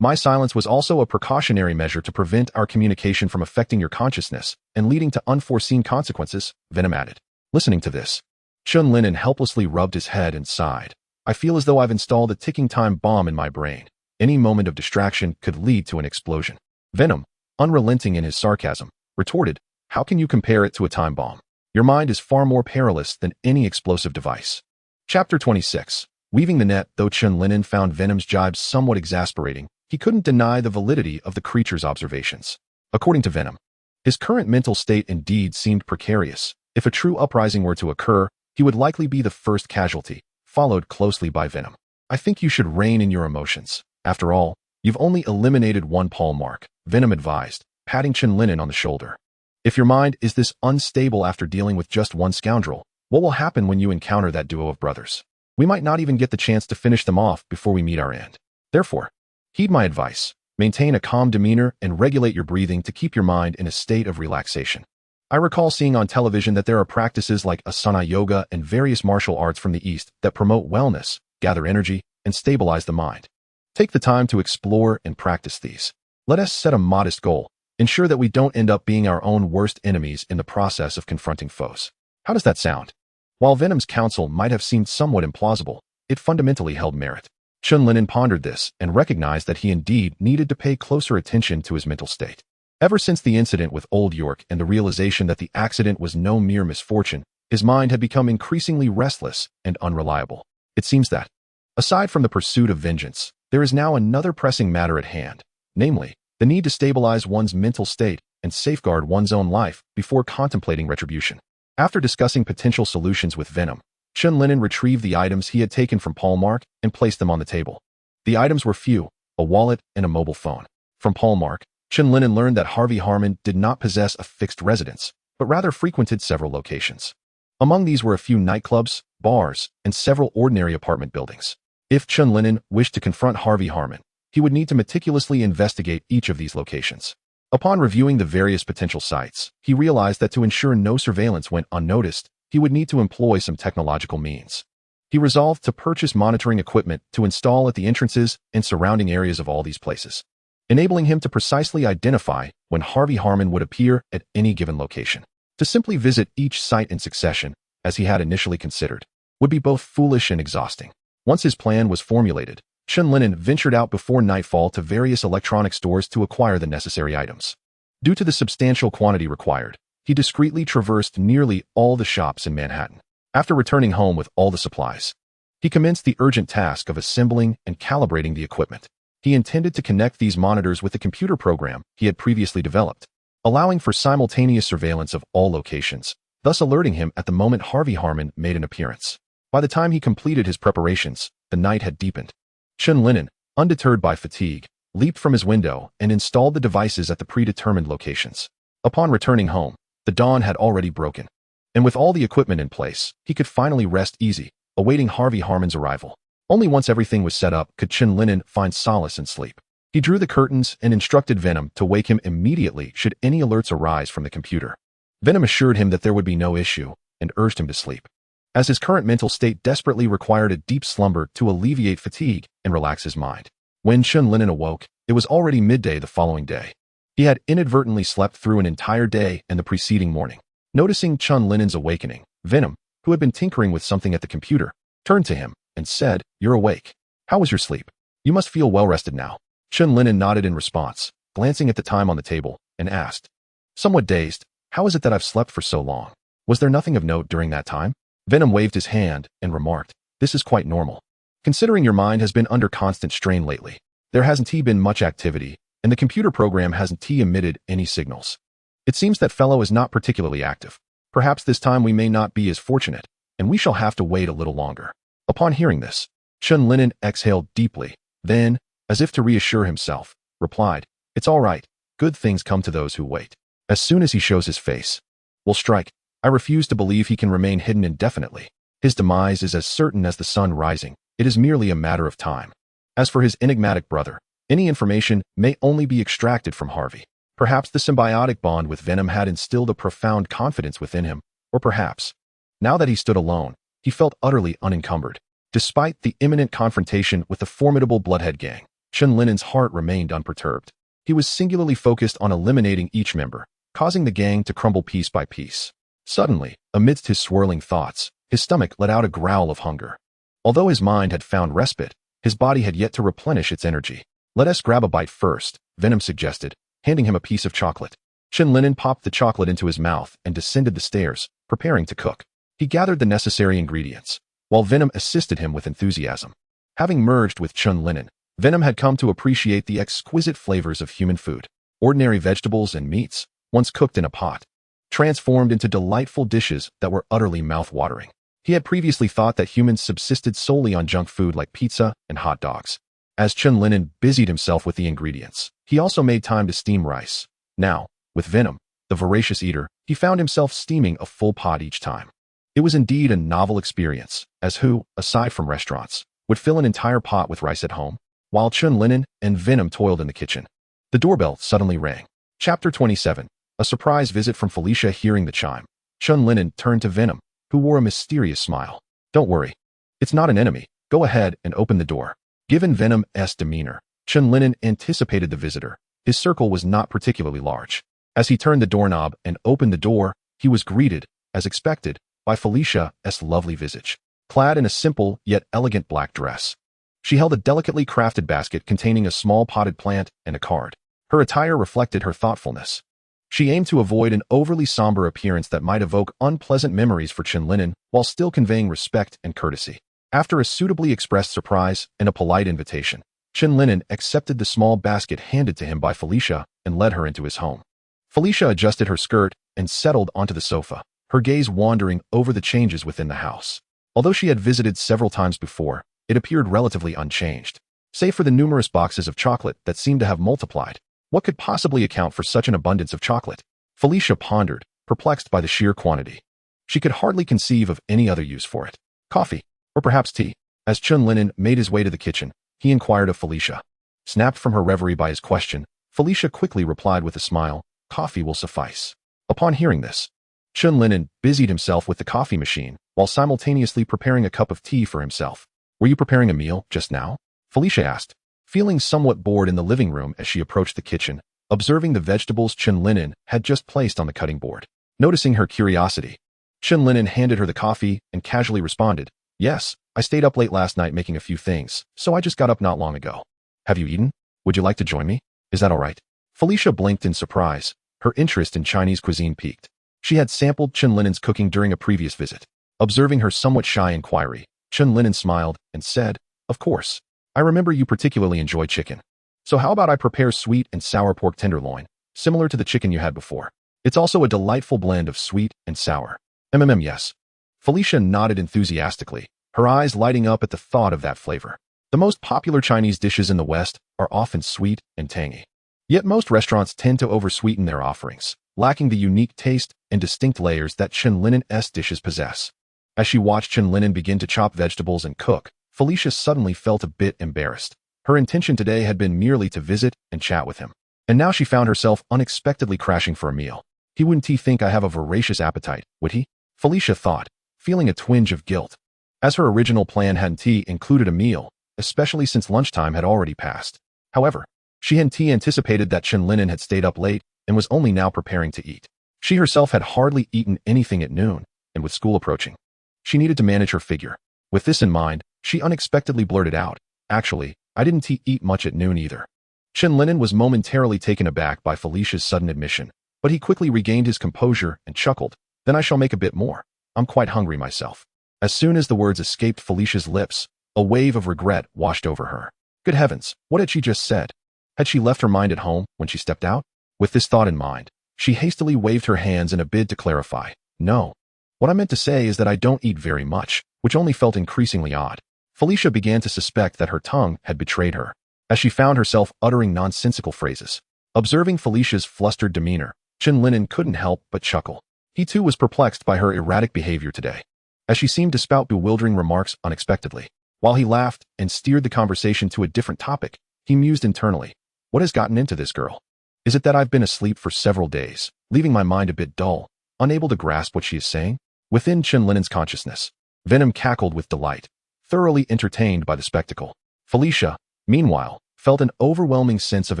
My silence was also a precautionary measure to prevent our communication from affecting your consciousness and leading to unforeseen consequences, Venom added. Listening to this, Chen Lin'an helplessly rubbed his head and sighed. I feel as though I've installed a ticking time bomb in my brain. Any moment of distraction could lead to an explosion. Venom, unrelenting in his sarcasm, retorted, how can you compare it to a time bomb? Your mind is far more perilous than any explosive device. Chapter 26. Weaving the net. Though Chen Lin'an found Venom's jibes somewhat exasperating, he couldn't deny the validity of the creature's observations. According to Venom, his current mental state indeed seemed precarious. If a true uprising were to occur, he would likely be the first casualty, followed closely by Venom. I think you should rein in your emotions. After all, you've only eliminated one paw mark, Venom advised, patting Chen Lin'an on the shoulder. If your mind is this unstable after dealing with just one scoundrel, what will happen when you encounter that duo of brothers? We might not even get the chance to finish them off before we meet our end. Therefore, heed my advice. Maintain a calm demeanor and regulate your breathing to keep your mind in a state of relaxation. I recall seeing on television that there are practices like asana yoga and various martial arts from the East that promote wellness, gather energy, and stabilize the mind. Take the time to explore and practice these. Let us set a modest goal. Ensure that we don't end up being our own worst enemies in the process of confronting foes. How does that sound? While Venom's counsel might have seemed somewhat implausible, it fundamentally held merit. Chen Lin'an pondered this and recognized that he indeed needed to pay closer attention to his mental state. Ever since the incident with Old York and the realization that the accident was no mere misfortune, his mind had become increasingly restless and unreliable. It seems that, aside from the pursuit of vengeance, there is now another pressing matter at hand, namely, the need to stabilize one's mental state and safeguard one's own life before contemplating retribution. After discussing potential solutions with Venom, Chen Lin'an retrieved the items he had taken from Paulmark and placed them on the table. The items were few, a wallet and a mobile phone. From Paulmark, Chen Lin'an learned that Harvey Harmon did not possess a fixed residence, but rather frequented several locations. Among these were a few nightclubs, bars, and several ordinary apartment buildings. If Chen Lin'an wished to confront Harvey Harmon, he would need to meticulously investigate each of these locations. Upon reviewing the various potential sites, he realized that to ensure no surveillance went unnoticed, he would need to employ some technological means. He resolved to purchase monitoring equipment to install at the entrances and surrounding areas of all these places, enabling him to precisely identify when Harvey Harmon would appear at any given location. To simply visit each site in succession, as he had initially considered, would be both foolish and exhausting. Once his plan was formulated, Chen Lin'an ventured out before nightfall to various electronic stores to acquire the necessary items. Due to the substantial quantity required, he discreetly traversed nearly all the shops in Manhattan. After returning home with all the supplies, he commenced the urgent task of assembling and calibrating the equipment. He intended to connect these monitors with the computer program he had previously developed, allowing for simultaneous surveillance of all locations, thus alerting him at the moment Harvey Harmon made an appearance. By the time he completed his preparations, the night had deepened. Chen Lin'an, undeterred by fatigue, leaped from his window and installed the devices at the predetermined locations. Upon returning home, the dawn had already broken, and with all the equipment in place, he could finally rest easy, awaiting Harvey Harmon's arrival. Only once everything was set up could Chen Lin'an find solace in sleep. He drew the curtains and instructed Venom to wake him immediately should any alerts arise from the computer. Venom assured him that there would be no issue and urged him to sleep, as his current mental state desperately required a deep slumber to alleviate fatigue and relax his mind. When Chen Lin'an awoke, it was already midday the following day. He had inadvertently slept through an entire day and the preceding morning. Noticing Chen Lin'an's awakening, Venom, who had been tinkering with something at the computer, turned to him and said, "You're awake. How was your sleep? You must feel well rested now." Chen Lin'an nodded in response, glancing at the time on the table, and asked, somewhat dazed, "How is it that I've slept for so long? Was there nothing of note during that time?" Venom waved his hand and remarked, "This is quite normal. Considering your mind has been under constant strain lately, there hasn't been much activity, and the computer program hasn't emitted any signals. It seems that fellow is not particularly active. Perhaps this time we may not be as fortunate, and we shall have to wait a little longer." Upon hearing this, Chen Lin'an exhaled deeply, then, as if to reassure himself, replied, "It's all right. Good things come to those who wait. As soon as he shows his face, we'll strike. I refuse to believe he can remain hidden indefinitely. His demise is as certain as the sun rising. It is merely a matter of time. As for his enigmatic brother, any information may only be extracted from Harvey. Perhaps the symbiotic bond with Venom had instilled a profound confidence within him, or perhaps, now that he stood alone, he felt utterly unencumbered. Despite the imminent confrontation with the formidable Bloodhead gang, Chen Lin'an's heart remained unperturbed. He was singularly focused on eliminating each member, causing the gang to crumble piece by piece. Suddenly, amidst his swirling thoughts, his stomach let out a growl of hunger. Although his mind had found respite, his body had yet to replenish its energy. "Let us grab a bite first," Venom suggested, handing him a piece of chocolate. Chen Lin'an popped the chocolate into his mouth and descended the stairs, preparing to cook. He gathered the necessary ingredients, while Venom assisted him with enthusiasm. Having merged with Chen Lin'an, Venom had come to appreciate the exquisite flavors of human food. Ordinary vegetables and meats, once cooked in a pot, transformed into delightful dishes that were utterly mouth-watering. He had previously thought that humans subsisted solely on junk food like pizza and hot dogs. As Chen Lin'an busied himself with the ingredients, he also made time to steam rice. Now, with Venom, the voracious eater, he found himself steaming a full pot each time. It was indeed a novel experience, as who, aside from restaurants, would fill an entire pot with rice at home, while Chen Lin'an and Venom toiled in the kitchen. The doorbell suddenly rang. Chapter 27. A surprise visit from Felicia. Hearing the chime, Chen Lin'an turned to Venom, who wore a mysterious smile. "Don't worry. It's not an enemy. Go ahead and open the door." Given Venom's demeanor, Chen Lin'an anticipated the visitor. His circle was not particularly large. As he turned the doorknob and opened the door, he was greeted, as expected, by Felicia's lovely visage, clad in a simple yet elegant black dress. She held a delicately crafted basket containing a small potted plant and a card. Her attire reflected her thoughtfulness. She aimed to avoid an overly somber appearance that might evoke unpleasant memories for Chen Lin'an, while still conveying respect and courtesy. After a suitably expressed surprise and a polite invitation, Chen Lin'an accepted the small basket handed to him by Felicia and led her into his home. Felicia adjusted her skirt and settled onto the sofa, her gaze wandering over the changes within the house. Although she had visited several times before, it appeared relatively unchanged, save for the numerous boxes of chocolate that seemed to have multiplied. What could possibly account for such an abundance of chocolate? Felicia pondered, perplexed by the sheer quantity. She could hardly conceive of any other use for it. Coffee, or perhaps tea. As Chen Lin'an made his way to the kitchen, he inquired of Felicia. Snapped from her reverie by his question, Felicia quickly replied with a smile, "Coffee will suffice." Upon hearing this, Chen Lin'an busied himself with the coffee machine, while simultaneously preparing a cup of tea for himself. "Were you preparing a meal just now?" Felicia asked, feeling somewhat bored in the living room as she approached the kitchen, observing the vegetables Chen Lin'an had just placed on the cutting board. Noticing her curiosity, Chen Lin'an handed her the coffee and casually responded, "Yes, I stayed up late last night making a few things, so I just got up not long ago. Have you eaten? Would you like to join me? Is that all right? Felicia blinked in surprise. Her interest in Chinese cuisine piqued. She had sampled Chen Lin'an's cooking during a previous visit. Observing her somewhat shy inquiry, Chen Lin'an smiled and said, "Of course. I remember you particularly enjoy chicken. So how about I prepare sweet and sour pork tenderloin, similar to the chicken you had before? It's also a delightful blend of sweet and sour." Yes. Felicia nodded enthusiastically, her eyes lighting up at the thought of that flavor. The most popular Chinese dishes in the West are often sweet and tangy. Yet most restaurants tend to oversweeten their offerings, lacking the unique taste and distinct layers that Chen Lin'an's dishes possess. As she watched Chen Lin'an begin to chop vegetables and cook, Felicia suddenly felt a bit embarrassed. Her intention today had been merely to visit and chat with him. And now she found herself unexpectedly crashing for a meal. He wouldn't think I have a voracious appetite, would he? Felicia thought, feeling a twinge of guilt. As her original plan hadn't included a meal, especially since lunchtime had already passed. However, she hadn't anticipated that Chen Lin'an had stayed up late and was only now preparing to eat. She herself had hardly eaten anything at noon, and with school approaching, she needed to manage her figure. With this in mind, she unexpectedly blurted out, "Actually, I didn't eat much at noon either." Chen Lin'an was momentarily taken aback by Felicia's sudden admission, but he quickly regained his composure and chuckled, "Then I shall make a bit more. I'm quite hungry myself." As soon as the words escaped Felicia's lips, a wave of regret washed over her. Good heavens, what had she just said? Had she left her mind at home when she stepped out? With this thought in mind, she hastily waved her hands in a bid to clarify. "No. What I meant to say is that I don't eat very much," which only felt increasingly odd. Felicia began to suspect that her tongue had betrayed her, as she found herself uttering nonsensical phrases. Observing Felicia's flustered demeanor, Chen Lin'an couldn't help but chuckle. He too was perplexed by her erratic behavior today, as she seemed to spout bewildering remarks unexpectedly. While he laughed and steered the conversation to a different topic, he mused internally, "What has gotten into this girl? Is it that I've been asleep for several days, leaving my mind a bit dull, unable to grasp what she is saying?" Within Chen Lin'an's consciousness, Venom cackled with delight, thoroughly entertained by the spectacle. Felicia, meanwhile, felt an overwhelming sense of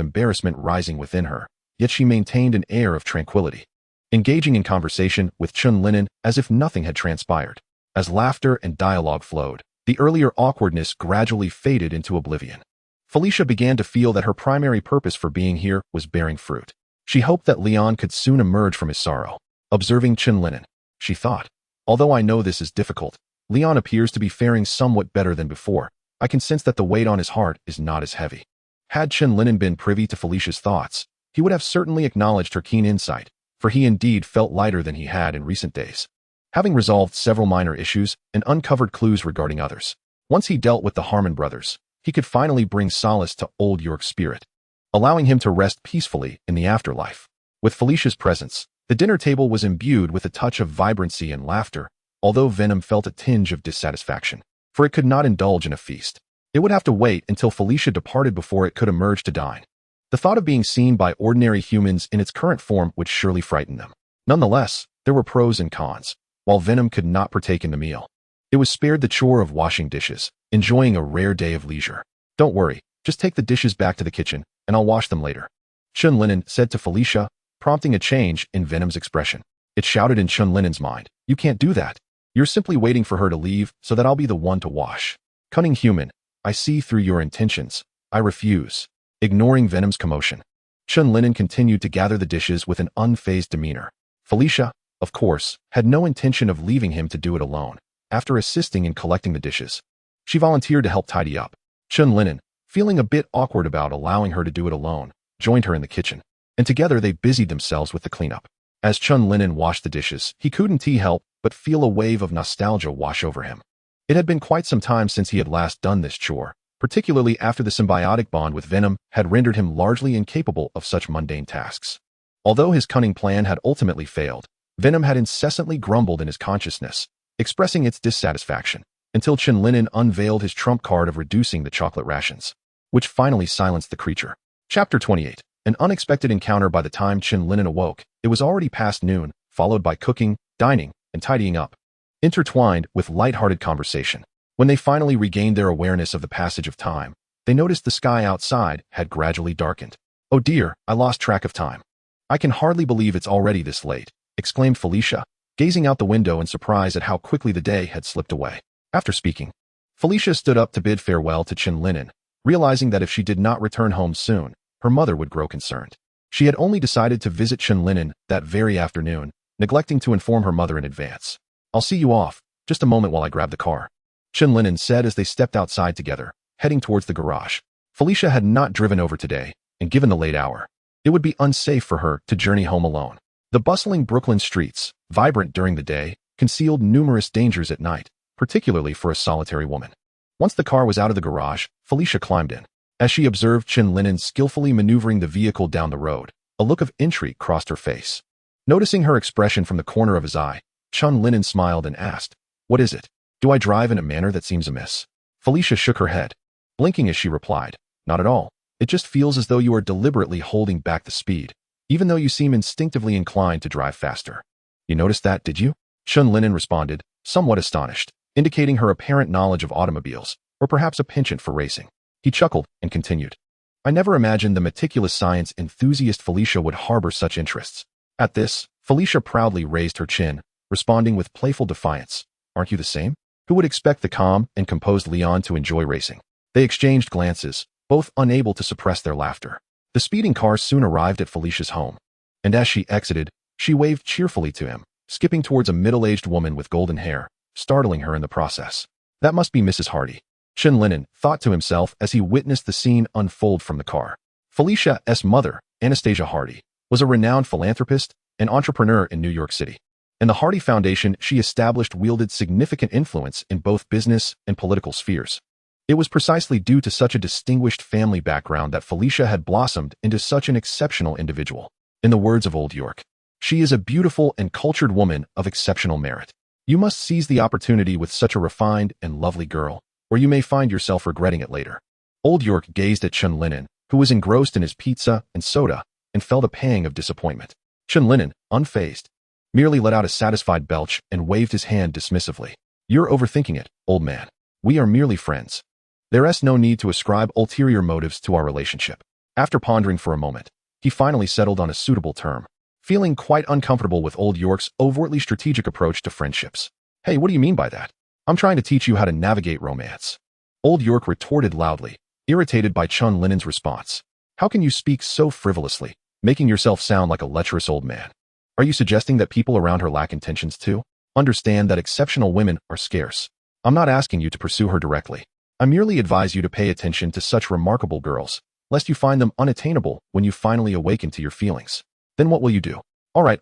embarrassment rising within her, yet she maintained an air of tranquility, engaging in conversation with Chen Lin'an as if nothing had transpired. As laughter and dialogue flowed, the earlier awkwardness gradually faded into oblivion. Felicia began to feel that her primary purpose for being here was bearing fruit. She hoped that Leon could soon emerge from his sorrow. Observing Chen Lin'an, she thought, "Although I know this is difficult, Leon appears to be faring somewhat better than before. I can sense that the weight on his heart is not as heavy." Had Chen Lin'an been privy to Felicia's thoughts, he would have certainly acknowledged her keen insight, for he indeed felt lighter than he had in recent days. Having resolved several minor issues and uncovered clues regarding others, once he dealt with the Harmon brothers, he could finally bring solace to old York's spirit, allowing him to rest peacefully in the afterlife. With Felicia's presence, the dinner table was imbued with a touch of vibrancy and laughter, although Venom felt a tinge of dissatisfaction, for it could not indulge in a feast. It would have to wait until Felicia departed before it could emerge to dine. The thought of being seen by ordinary humans in its current form would surely frighten them. Nonetheless, there were pros and cons. While Venom could not partake in the meal, it was spared the chore of washing dishes, enjoying a rare day of leisure. "Don't worry, just take the dishes back to the kitchen, and I'll wash them later," Chen Lin'an said to Felicia, prompting a change in Venom's expression. It shouted in Chen Lin'an's mind, "You can't do that. You're simply waiting for her to leave so that I'll be the one to wash. Cunning human, I see through your intentions. I refuse." Ignoring Venom's commotion, Chen Lin'an continued to gather the dishes with an unfazed demeanor. Felicia, of course, had no intention of leaving him to do it alone. After assisting in collecting the dishes, she volunteered to help tidy up. Chen Lin'an, feeling a bit awkward about allowing her to do it alone, joined her in the kitchen, and together they busied themselves with the cleanup. As Chen Lin'an washed the dishes, he couldn't help but feel a wave of nostalgia wash over him. It had been quite some time since he had last done this chore, particularly after the symbiotic bond with Venom had rendered him largely incapable of such mundane tasks. Although his cunning plan had ultimately failed, Venom had incessantly grumbled in his consciousness, expressing its dissatisfaction, until Chen Lin'an unveiled his trump card of reducing the chocolate rations, which finally silenced the creature. Chapter 28. An unexpected encounter. By the time Chen Lin'an awoke, it was already past noon, followed by cooking, dining, and tidying up, intertwined with light-hearted conversation. When they finally regained their awareness of the passage of time, they noticed the sky outside had gradually darkened. "Oh dear, I lost track of time. I can hardly believe it's already this late," exclaimed Felicia, gazing out the window in surprise at how quickly the day had slipped away. After speaking, Felicia stood up to bid farewell to Chen Lin'an, realizing that if she did not return home soon, her mother would grow concerned. She had only decided to visit Chen Lin'an that very afternoon, neglecting to inform her mother in advance. "I'll see you off, just a moment while I grab the car," Chen Lin'an said as they stepped outside together, heading towards the garage. Felicia had not driven over today, and given the late hour, it would be unsafe for her to journey home alone. The bustling Brooklyn streets, vibrant during the day, concealed numerous dangers at night, particularly for a solitary woman. Once the car was out of the garage, Felicia climbed in. As she observed Chen Lin'an skillfully maneuvering the vehicle down the road, a look of intrigue crossed her face. Noticing her expression from the corner of his eye, Chen Lin'an smiled and asked, "What is it? Do I drive in a manner that seems amiss?" Felicia shook her head, blinking as she replied, "Not at all. It just feels as though you are deliberately holding back the speed, even though you seem instinctively inclined to drive faster." "You noticed that, did you?" Chen Lin'an responded, somewhat astonished, indicating her apparent knowledge of automobiles, or perhaps a penchant for racing. He chuckled and continued, "I never imagined the meticulous science enthusiast Felicia would harbor such interests." At this, Felicia proudly raised her chin, responding with playful defiance, "Aren't you the same?" Who would expect the calm and composed Leon to enjoy racing? They exchanged glances, both unable to suppress their laughter. The speeding car soon arrived at Felicia's home, and as she exited, she waved cheerfully to him, skipping towards a middle-aged woman with golden hair, startling her in the process. "That must be Mrs. Hardy," Chen Lin'an thought to himself as he witnessed the scene unfold from the car. Felicia's mother, Anastasia Hardy, was a renowned philanthropist and entrepreneur in New York City, and the Hardy Foundation she established wielded significant influence in both business and political spheres. It was precisely due to such a distinguished family background that Felicia had blossomed into such an exceptional individual. In the words of Old York, "She is a beautiful and cultured woman of exceptional merit. You must seize the opportunity with such a refined and lovely girl, or you may find yourself regretting it later." Old York gazed at Chen Lin'an, who was engrossed in his pizza and soda, and felt a pang of disappointment. Chen Lin'an, unfazed, merely let out a satisfied belch and waved his hand dismissively. "You're overthinking it, old man. We are merely friends. There's no need to ascribe ulterior motives to our relationship." After pondering for a moment, he finally settled on a suitable term, feeling quite uncomfortable with Old York's overtly strategic approach to friendships. "Hey, what do you mean by that? I'm trying to teach you how to navigate romance." Old York retorted loudly, irritated by Chen Lin'an's response. "How can you speak so frivolously, making yourself sound like a lecherous old man? Are you suggesting that people around her lack intentions too? Understand that exceptional women are scarce. I'm not asking you to pursue her directly. I merely advise you to pay attention to such remarkable girls, lest you find them unattainable when you finally awaken to your feelings. Then what will you do?" All right.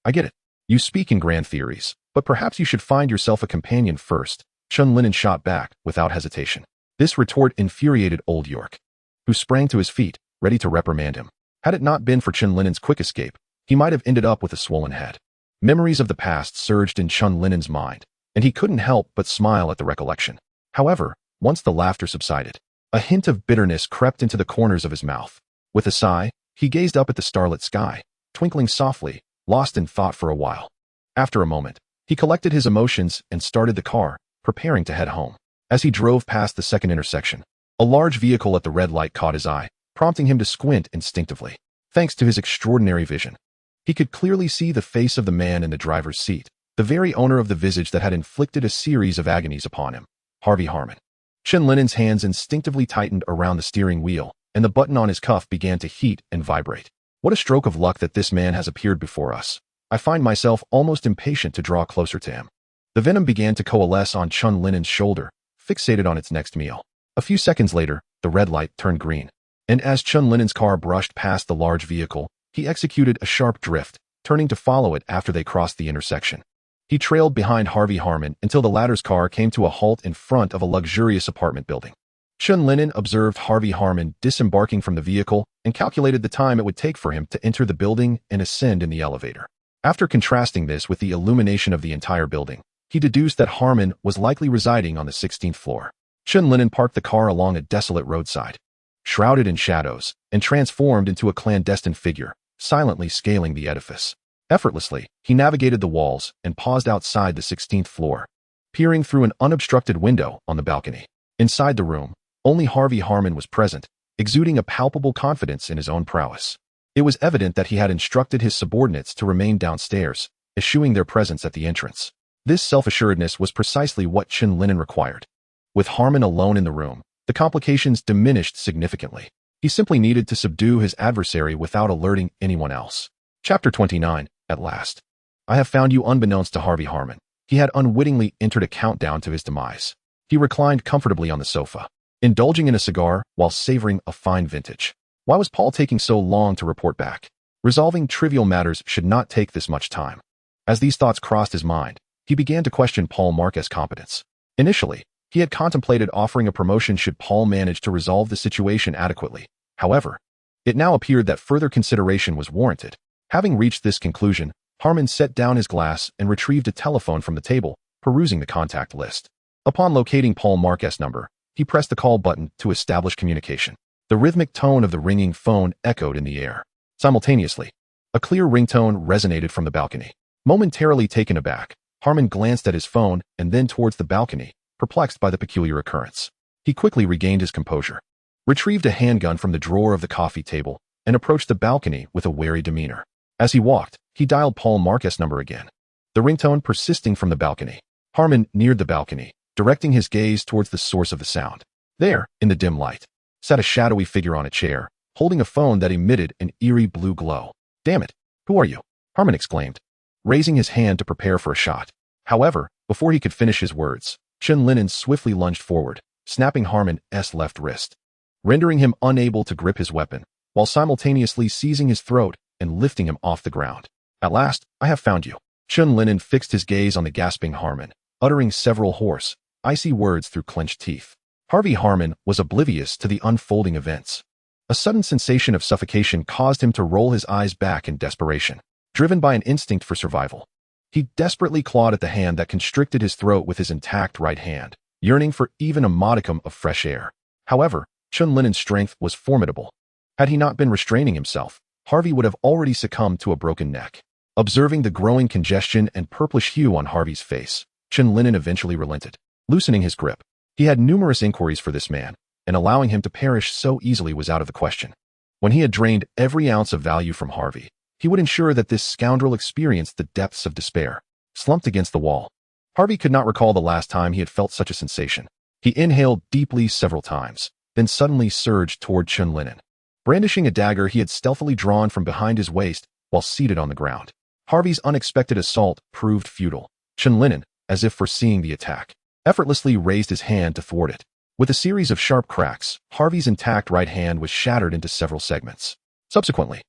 I get it. You speak in grand theories, but perhaps you should find yourself a companion first," Chen Lin'an shot back without hesitation. This retort infuriated Old York, who sprang to his feet, ready to reprimand him. Had it not been for Chen Lin'an's quick escape, he might have ended up with a swollen head. Memories of the past surged in Chen Lin'an's mind, and he couldn't help but smile at the recollection. However, once the laughter subsided, a hint of bitterness crept into the corners of his mouth. With a sigh, he gazed up at the starlit sky, twinkling softly, lost in thought for a while. After a moment, he collected his emotions and started the car, preparing to head home. As he drove past the second intersection, a large vehicle at the red light caught his eye, prompting him to squint instinctively. Thanks to his extraordinary vision, he could clearly see the face of the man in the driver's seat, the very owner of the visage that had inflicted a series of agonies upon him, Harvey Harmon. Chen Lin'an's hands instinctively tightened around the steering wheel, and the button on his cuff began to heat and vibrate. What a stroke of luck that this man has appeared before us. I find myself almost impatient to draw closer to him. The venom began to coalesce on Chen Lin'an's shoulder, fixated on its next meal. A few seconds later, the red light turned green, and as Chen Lin'an's car brushed past the large vehicle, he executed a sharp drift, turning to follow it after they crossed the intersection. He trailed behind Harvey Harmon until the latter's car came to a halt in front of a luxurious apartment building. Chen Lin'an observed Harvey Harmon disembarking from the vehicle and calculated the time it would take for him to enter the building and ascend in the elevator. After contrasting this with the illumination of the entire building, he deduced that Harmon was likely residing on the 16th floor. Chen Lin'an parked the car along a desolate roadside, shrouded in shadows, and transformed into a clandestine figure, silently scaling the edifice. Effortlessly, he navigated the walls and paused outside the 16th floor, peering through an unobstructed window on the balcony. Inside the room, only Harvey Harmon was present, exuding a palpable confidence in his own prowess. It was evident that he had instructed his subordinates to remain downstairs, eschewing their presence at the entrance. This self-assuredness was precisely what Chen Lin'an required. With Harmon alone in the room, the complications diminished significantly. He simply needed to subdue his adversary without alerting anyone else. Chapter 29, at last. I have found you unbeknownst to Harvey Harmon. He had unwittingly entered a countdown to his demise. He reclined comfortably on the sofa, indulging in a cigar while savoring a fine vintage. Why was Paul taking so long to report back? Resolving trivial matters should not take this much time. As these thoughts crossed his mind, he began to question Paul Marquez's competence. Initially, he had contemplated offering a promotion should Paul manage to resolve the situation adequately. However, it now appeared that further consideration was warranted. Having reached this conclusion, Harmon set down his glass and retrieved a telephone from the table, perusing the contact list. Upon locating Paul Marquez's number, he pressed the call button to establish communication. The rhythmic tone of the ringing phone echoed in the air. Simultaneously, a clear ringtone resonated from the balcony. Momentarily taken aback, Harmon glanced at his phone and then towards the balcony, perplexed by the peculiar occurrence. He quickly regained his composure, retrieved a handgun from the drawer of the coffee table, and approached the balcony with a wary demeanor. As he walked, he dialed Paul Marquez's number again, the ringtone persisting from the balcony. Harmon neared the balcony, directing his gaze towards the source of the sound. There, in the dim light, sat a shadowy figure on a chair, holding a phone that emitted an eerie blue glow. "Damn it! Who are you?" Harmon exclaimed, raising his hand to prepare for a shot. However, before he could finish his words, Chen Lin'an swiftly lunged forward, snapping Harmon's left wrist, rendering him unable to grip his weapon, while simultaneously seizing his throat and lifting him off the ground. "At last, I have found you." Chen Lin'an fixed his gaze on the gasping Harmon, uttering several hoarse, icy words through clenched teeth. Harvey Harmon was oblivious to the unfolding events. A sudden sensation of suffocation caused him to roll his eyes back in desperation, driven by an instinct for survival. He desperately clawed at the hand that constricted his throat with his intact right hand, yearning for even a modicum of fresh air. However, Chen Lin'an's strength was formidable. Had he not been restraining himself, Harvey would have already succumbed to a broken neck. Observing the growing congestion and purplish hue on Harvey's face, Chen Lin'an eventually relented, loosening his grip. He had numerous inquiries for this man, and allowing him to perish so easily was out of the question. When he had drained every ounce of value from Harvey, he would ensure that this scoundrel experienced the depths of despair. Slumped against the wall, Harvey could not recall the last time he had felt such a sensation. He inhaled deeply several times, then suddenly surged toward Chen Lin'an, brandishing a dagger he had stealthily drawn from behind his waist while seated on the ground. Harvey's unexpected assault proved futile. Chen Lin'an, as if foreseeing the attack, effortlessly raised his hand to thwart it. With a series of sharp cracks, Harvey's intact right hand was shattered into several segments. Subsequently,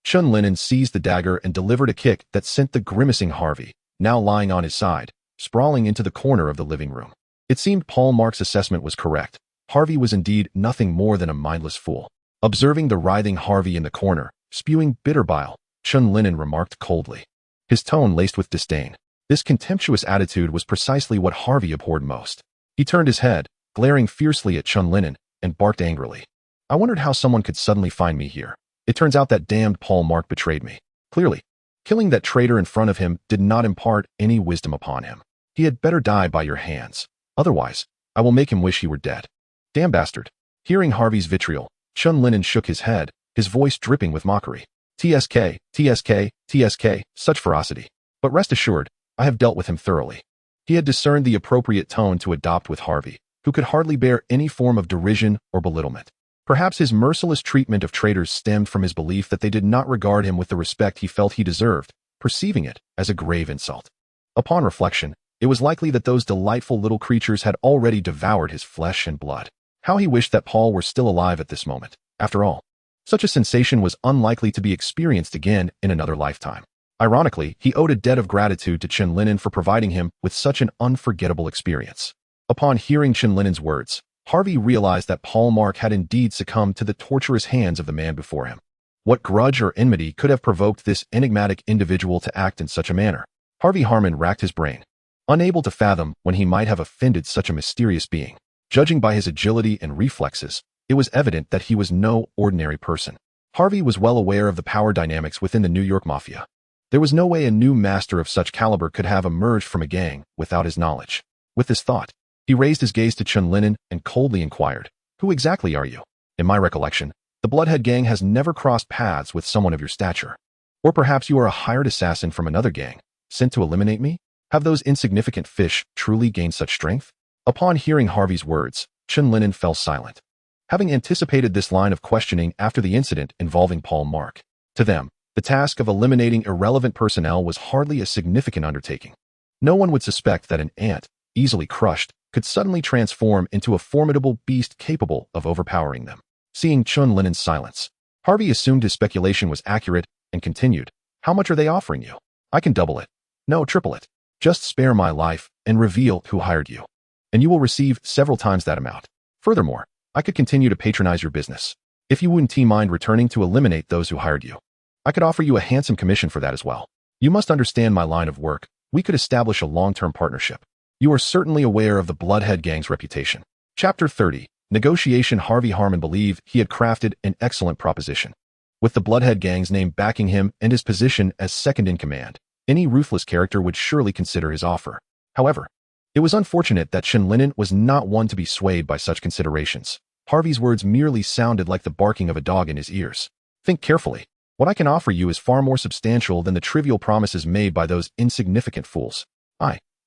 Chen Lin'an seized the dagger and delivered a kick that sent the grimacing Harvey, now lying on his side, sprawling into the corner of the living room. It seemed Paul Marquez's assessment was correct. Harvey was indeed nothing more than a mindless fool. Observing the writhing Harvey in the corner, spewing bitter bile, Chen Lin'an remarked coldly, his tone laced with disdain. This contemptuous attitude was precisely what Harvey abhorred most. He turned his head, glaring fiercely at Chen Lin'an, and barked angrily. "I wondered how someone could suddenly find me here. It turns out that damned Paul Marquez betrayed me. Clearly, killing that traitor in front of him did not impart any wisdom upon him. He had better die by your hands. Otherwise, I will make him wish he were dead. Damn bastard." Hearing Harvey's vitriol, Chen Lin'an shook his head, his voice dripping with mockery. "TSK, TSK, TSK, such ferocity. But rest assured, I have dealt with him thoroughly." He had discerned the appropriate tone to adopt with Harvey, who could hardly bear any form of derision or belittlement. Perhaps his merciless treatment of traitors stemmed from his belief that they did not regard him with the respect he felt he deserved, perceiving it as a grave insult. Upon reflection, it was likely that those delightful little creatures had already devoured his flesh and blood. How he wished that Paul were still alive at this moment. After all, such a sensation was unlikely to be experienced again in another lifetime. Ironically, he owed a debt of gratitude to Chen Lin'an for providing him with such an unforgettable experience. Upon hearing Chen Lin'an's words, Harvey realized that Paul Marquez had indeed succumbed to the torturous hands of the man before him. What grudge or enmity could have provoked this enigmatic individual to act in such a manner? Harvey Harmon racked his brain, unable to fathom when he might have offended such a mysterious being. Judging by his agility and reflexes, it was evident that he was no ordinary person. Harvey was well aware of the power dynamics within the New York Mafia. There was no way a new master of such caliber could have emerged from a gang without his knowledge. With this thought, he raised his gaze to Chen Lin'an and coldly inquired, "Who exactly are you? In my recollection, the Bloodhead gang has never crossed paths with someone of your stature. Or perhaps you are a hired assassin from another gang, sent to eliminate me? Have those insignificant fish truly gained such strength?" Upon hearing Harvey's words, Chen Lin'an fell silent, having anticipated this line of questioning after the incident involving Paul Mark. To them, the task of eliminating irrelevant personnel was hardly a significant undertaking. No one would suspect that an ant, easily crushed, could suddenly transform into a formidable beast capable of overpowering them. Seeing Chen Lin'an's silence, Harvey assumed his speculation was accurate and continued, "How much are they offering you? I can double it. No, triple it. Just spare my life and reveal who hired you, and you will receive several times that amount. Furthermore, I could continue to patronize your business. If you wouldn't mind returning to eliminate those who hired you, I could offer you a handsome commission for that as well. You must understand my line of work. We could establish a long-term partnership. You are certainly aware of the Bloodhead Gang's reputation." Chapter 30. Negotiation. Harvey Harmon believed he had crafted an excellent proposition. With the Bloodhead Gang's name backing him and his position as second in command, any ruthless character would surely consider his offer. However, it was unfortunate that Chen Lin'an was not one to be swayed by such considerations. Harvey's words merely sounded like the barking of a dog in his ears. "Think carefully. What I can offer you is far more substantial than the trivial promises made by those insignificant fools."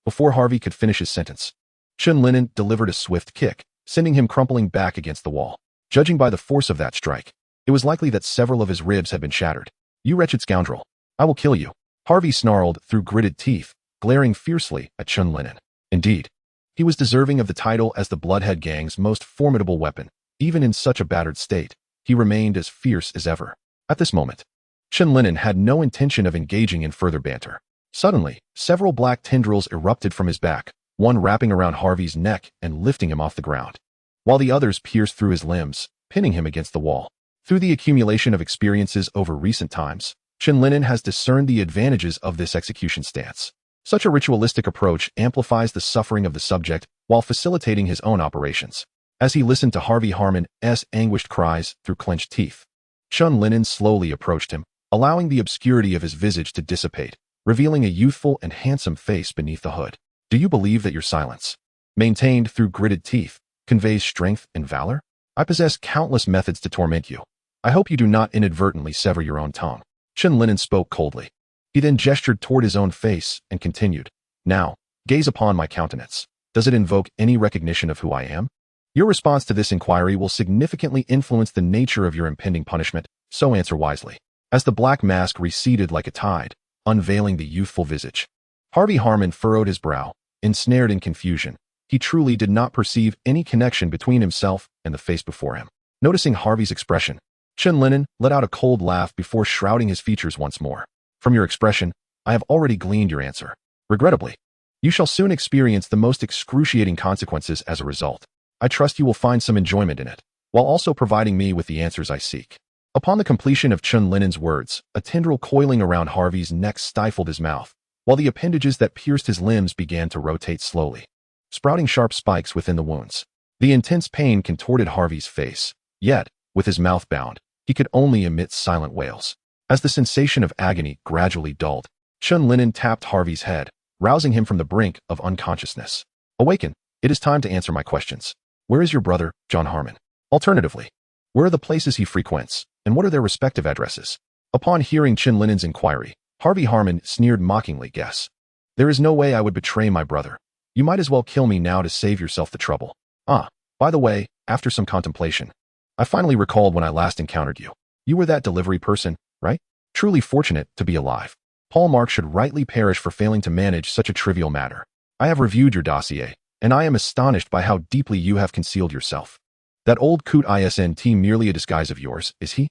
Before Harvey could finish his sentence, Chen Lin'an delivered a swift kick, sending him crumpling back against the wall. Judging by the force of that strike, it was likely that several of his ribs had been shattered. "You wretched scoundrel. I will kill you," Harvey snarled through gritted teeth, glaring fiercely at Chen Lin'an. Indeed, he was deserving of the title as the Bloodhead Gang's most formidable weapon. Even in such a battered state, he remained as fierce as ever. At this moment, Chen Lin'an had no intention of engaging in further banter. Suddenly, several black tendrils erupted from his back, one wrapping around Harvey's neck and lifting him off the ground, while the others pierced through his limbs, pinning him against the wall. Through the accumulation of experiences over recent times, Chen Lin'an has discerned the advantages of this execution stance. Such a ritualistic approach amplifies the suffering of the subject while facilitating his own operations. As he listened to Harvey Harmon's anguished cries through clenched teeth, Chen Lin'an slowly approached him, allowing the obscurity of his visage to dissipate, revealing a youthful and handsome face beneath the hood. "Do you believe that your silence, maintained through gritted teeth, conveys strength and valor? I possess countless methods to torment you. I hope you do not inadvertently sever your own tongue." Chen Lin'an spoke coldly. He then gestured toward his own face and continued, "Now, gaze upon my countenance. Does it invoke any recognition of who I am? Your response to this inquiry will significantly influence the nature of your impending punishment, so answer wisely." As the black mask receded like a tide, unveiling the youthful visage, Harvey Harmon furrowed his brow, ensnared in confusion. He truly did not perceive any connection between himself and the face before him. Noticing Harvey's expression, Chen Lin'an let out a cold laugh before shrouding his features once more. "From your expression, I have already gleaned your answer. Regrettably, you shall soon experience the most excruciating consequences as a result. I trust you will find some enjoyment in it, while also providing me with the answers I seek." Upon the completion of Chen Lin'an's words, a tendril coiling around Harvey's neck stifled his mouth, while the appendages that pierced his limbs began to rotate slowly, sprouting sharp spikes within the wounds. The intense pain contorted Harvey's face, yet, with his mouth bound, he could only emit silent wails. As the sensation of agony gradually dulled, Chen Lin'an tapped Harvey's head, rousing him from the brink of unconsciousness. "Awaken. It is time to answer my questions. Where is your brother, John Harmon? Alternatively, where are the places he frequents, and what are their respective addresses?" Upon hearing Chen Lin'an's inquiry, Harvey Harmon sneered mockingly. "Guess. There is no way I would betray my brother. You might as well kill me now to save yourself the trouble. By the way, after some contemplation, I finally recalled when I last encountered you. You were that delivery person, right? Truly fortunate to be alive. Paul Mark should rightly perish for failing to manage such a trivial matter. I have reviewed your dossier, and I am astonished by how deeply you have concealed yourself. That old coot isn't merely a disguise of yours, is he?"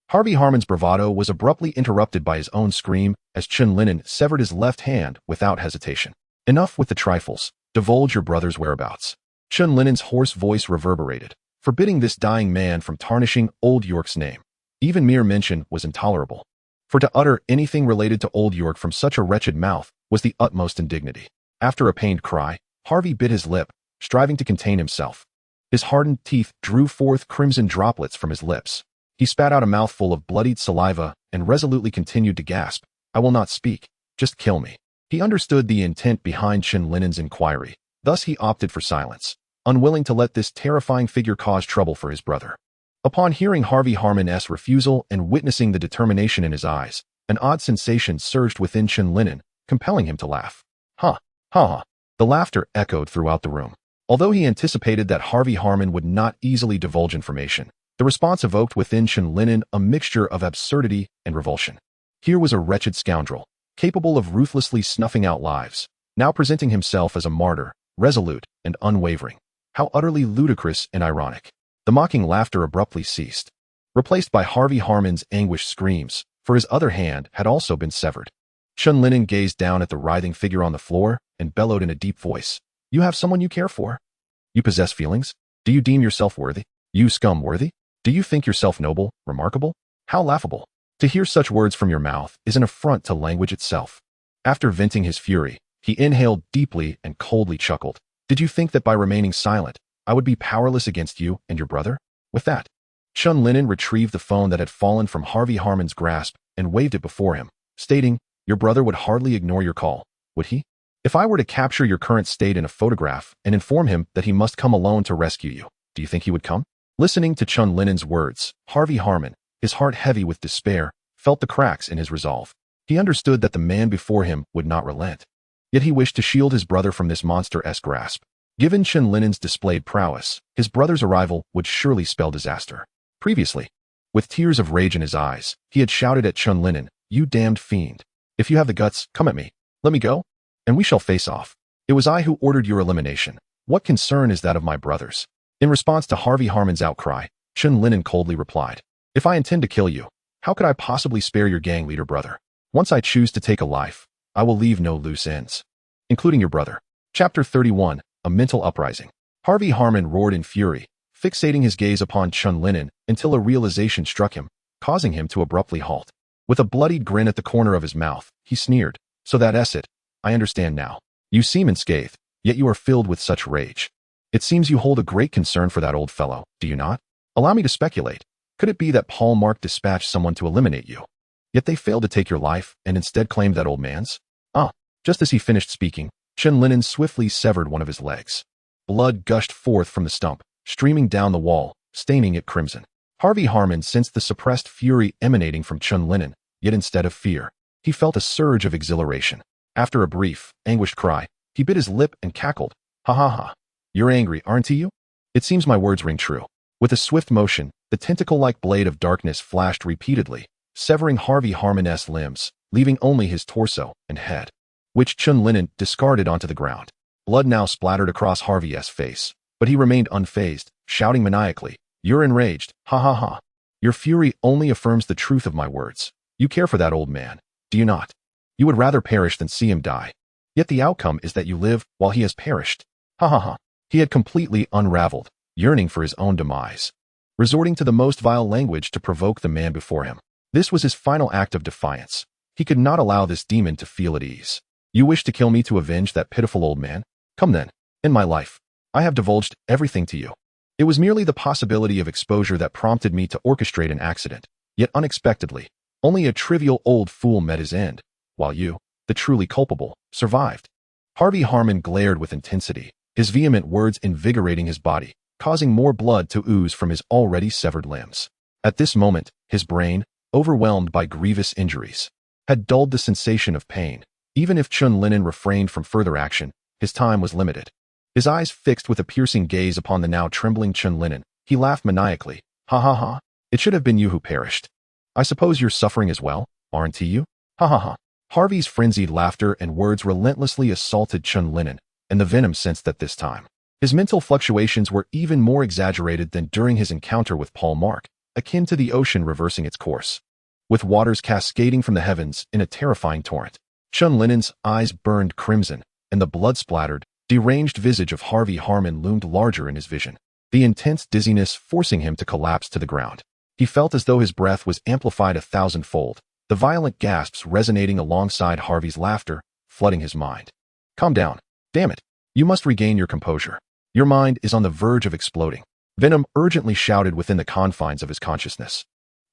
Harvey Harmon's bravado was abruptly interrupted by his own scream as Chen Lin'an severed his left hand without hesitation. "Enough with the trifles. Divulge your brother's whereabouts." Chen Lin'an's hoarse voice reverberated, forbidding this dying man from tarnishing Old York's name. Even mere mention was intolerable. For to utter anything related to Old York from such a wretched mouth was the utmost indignity. After a pained cry, Harvey bit his lip, striving to contain himself. His hardened teeth drew forth crimson droplets from his lips. He spat out a mouthful of bloodied saliva and resolutely continued to gasp, "I will not speak. Just kill me." He understood the intent behind Chen Lin'an's inquiry. Thus he opted for silence, unwilling to let this terrifying figure cause trouble for his brother. Upon hearing Harvey Harmon's refusal and witnessing the determination in his eyes, an odd sensation surged within Chen Lin'an, compelling him to laugh. Ha! The laughter echoed throughout the room. Although he anticipated that Harvey Harmon would not easily divulge information, the response evoked within Chen Lin'an a mixture of absurdity and revulsion. Here was a wretched scoundrel, capable of ruthlessly snuffing out lives, now presenting himself as a martyr, resolute and unwavering. How utterly ludicrous and ironic. The mocking laughter abruptly ceased, replaced by Harvey Harmon's anguished screams, for his other hand had also been severed. Chen Lin'an gazed down at the writhing figure on the floor and bellowed in a deep voice. You have someone you care for? You possess feelings? Do you deem yourself worthy? You scum worthy? Do you think yourself noble, remarkable? How laughable! To hear such words from your mouth is an affront to language itself. After venting his fury, he inhaled deeply and coldly chuckled. Did you think that by remaining silent, I would be powerless against you and your brother? With that, Chen Lin'an retrieved the phone that had fallen from Harvey Harmon's grasp and waved it before him, stating, Your brother would hardly ignore your call, would he? If I were to capture your current state in a photograph and inform him that he must come alone to rescue you, do you think he would come? Listening to Chen Lin'an's words, Harvey Harmon, his heart heavy with despair, felt the cracks in his resolve. He understood that the man before him would not relent. Yet he wished to shield his brother from this monster-esque grasp. Given Chen Lin'an's displayed prowess, his brother's arrival would surely spell disaster. Previously, with tears of rage in his eyes, he had shouted at Chen Lin'an, You damned fiend. If you have the guts, come at me. Let me go, and we shall face off. It was I who ordered your elimination. What concern is that of my brothers? In response to Harvey Harmon's outcry, Chen Lin'an coldly replied, If I intend to kill you, how could I possibly spare your gang leader brother? Once I choose to take a life, I will leave no loose ends, including your brother. Chapter 31, A Mental Uprising. Harvey Harmon roared in fury, fixating his gaze upon Chen Lin'an until a realization struck him, causing him to abruptly halt. With a bloodied grin at the corner of his mouth, he sneered, So that's it. I understand now. You seem unscathed, yet you are filled with such rage. It seems you hold a great concern for that old fellow, do you not? Allow me to speculate. Could it be that Paul Mark dispatched someone to eliminate you? Yet they failed to take your life and instead claimed that old man's? Just as he finished speaking, Chen Lin'an swiftly severed one of his legs. Blood gushed forth from the stump, streaming down the wall, staining it crimson. Harvey Harmon sensed the suppressed fury emanating from Chen Lin'an, yet instead of fear, he felt a surge of exhilaration. After a brief, anguished cry, he bit his lip and cackled. Ha ha ha. You're angry, aren't you? It seems my words ring true. With a swift motion, the tentacle-like blade of darkness flashed repeatedly, severing Harvey Harmon's limbs, leaving only his torso and head, which Chen Lin'an discarded onto the ground. Blood now splattered across Harvey's face, but he remained unfazed, shouting maniacally, You're enraged, ha ha ha. Your fury only affirms the truth of my words. You care for that old man, do you not? You would rather perish than see him die. Yet the outcome is that you live while he has perished. Ha ha ha. He had completely unraveled, yearning for his own demise, resorting to the most vile language to provoke the man before him. This was his final act of defiance. He could not allow this demon to feel at ease. You wish to kill me to avenge that pitiful old man? Come then, in my life. I have divulged everything to you. It was merely the possibility of exposure that prompted me to orchestrate an accident, yet unexpectedly, only a trivial old fool met his end, while you, the truly culpable, survived. Harvey Harmon glared with intensity, his vehement words invigorating his body, causing more blood to ooze from his already severed limbs. At this moment, his brain, overwhelmed by grievous injuries, had dulled the sensation of pain. Even if Chen Lin'an refrained from further action, his time was limited. His eyes fixed with a piercing gaze upon the now trembling Chen Lin'an, he laughed maniacally. Ha ha ha. It should have been you who perished. I suppose you're suffering as well, aren't you? Ha ha ha. Harvey's frenzied laughter and words relentlessly assaulted Chen Lin'an, and the Venom sensed that this time, his mental fluctuations were even more exaggerated than during his encounter with Paul Mark, akin to the ocean reversing its course, with waters cascading from the heavens in a terrifying torrent. Chen Lin'an's eyes burned crimson, and the blood-splattered, deranged visage of Harvey Harmon loomed larger in his vision, the intense dizziness forcing him to collapse to the ground. He felt as though his breath was amplified 1,000-fold, the violent gasps resonating alongside Harvey's laughter, flooding his mind. Calm down. Damn it. You must regain your composure. Your mind is on the verge of exploding. Venom urgently shouted within the confines of his consciousness,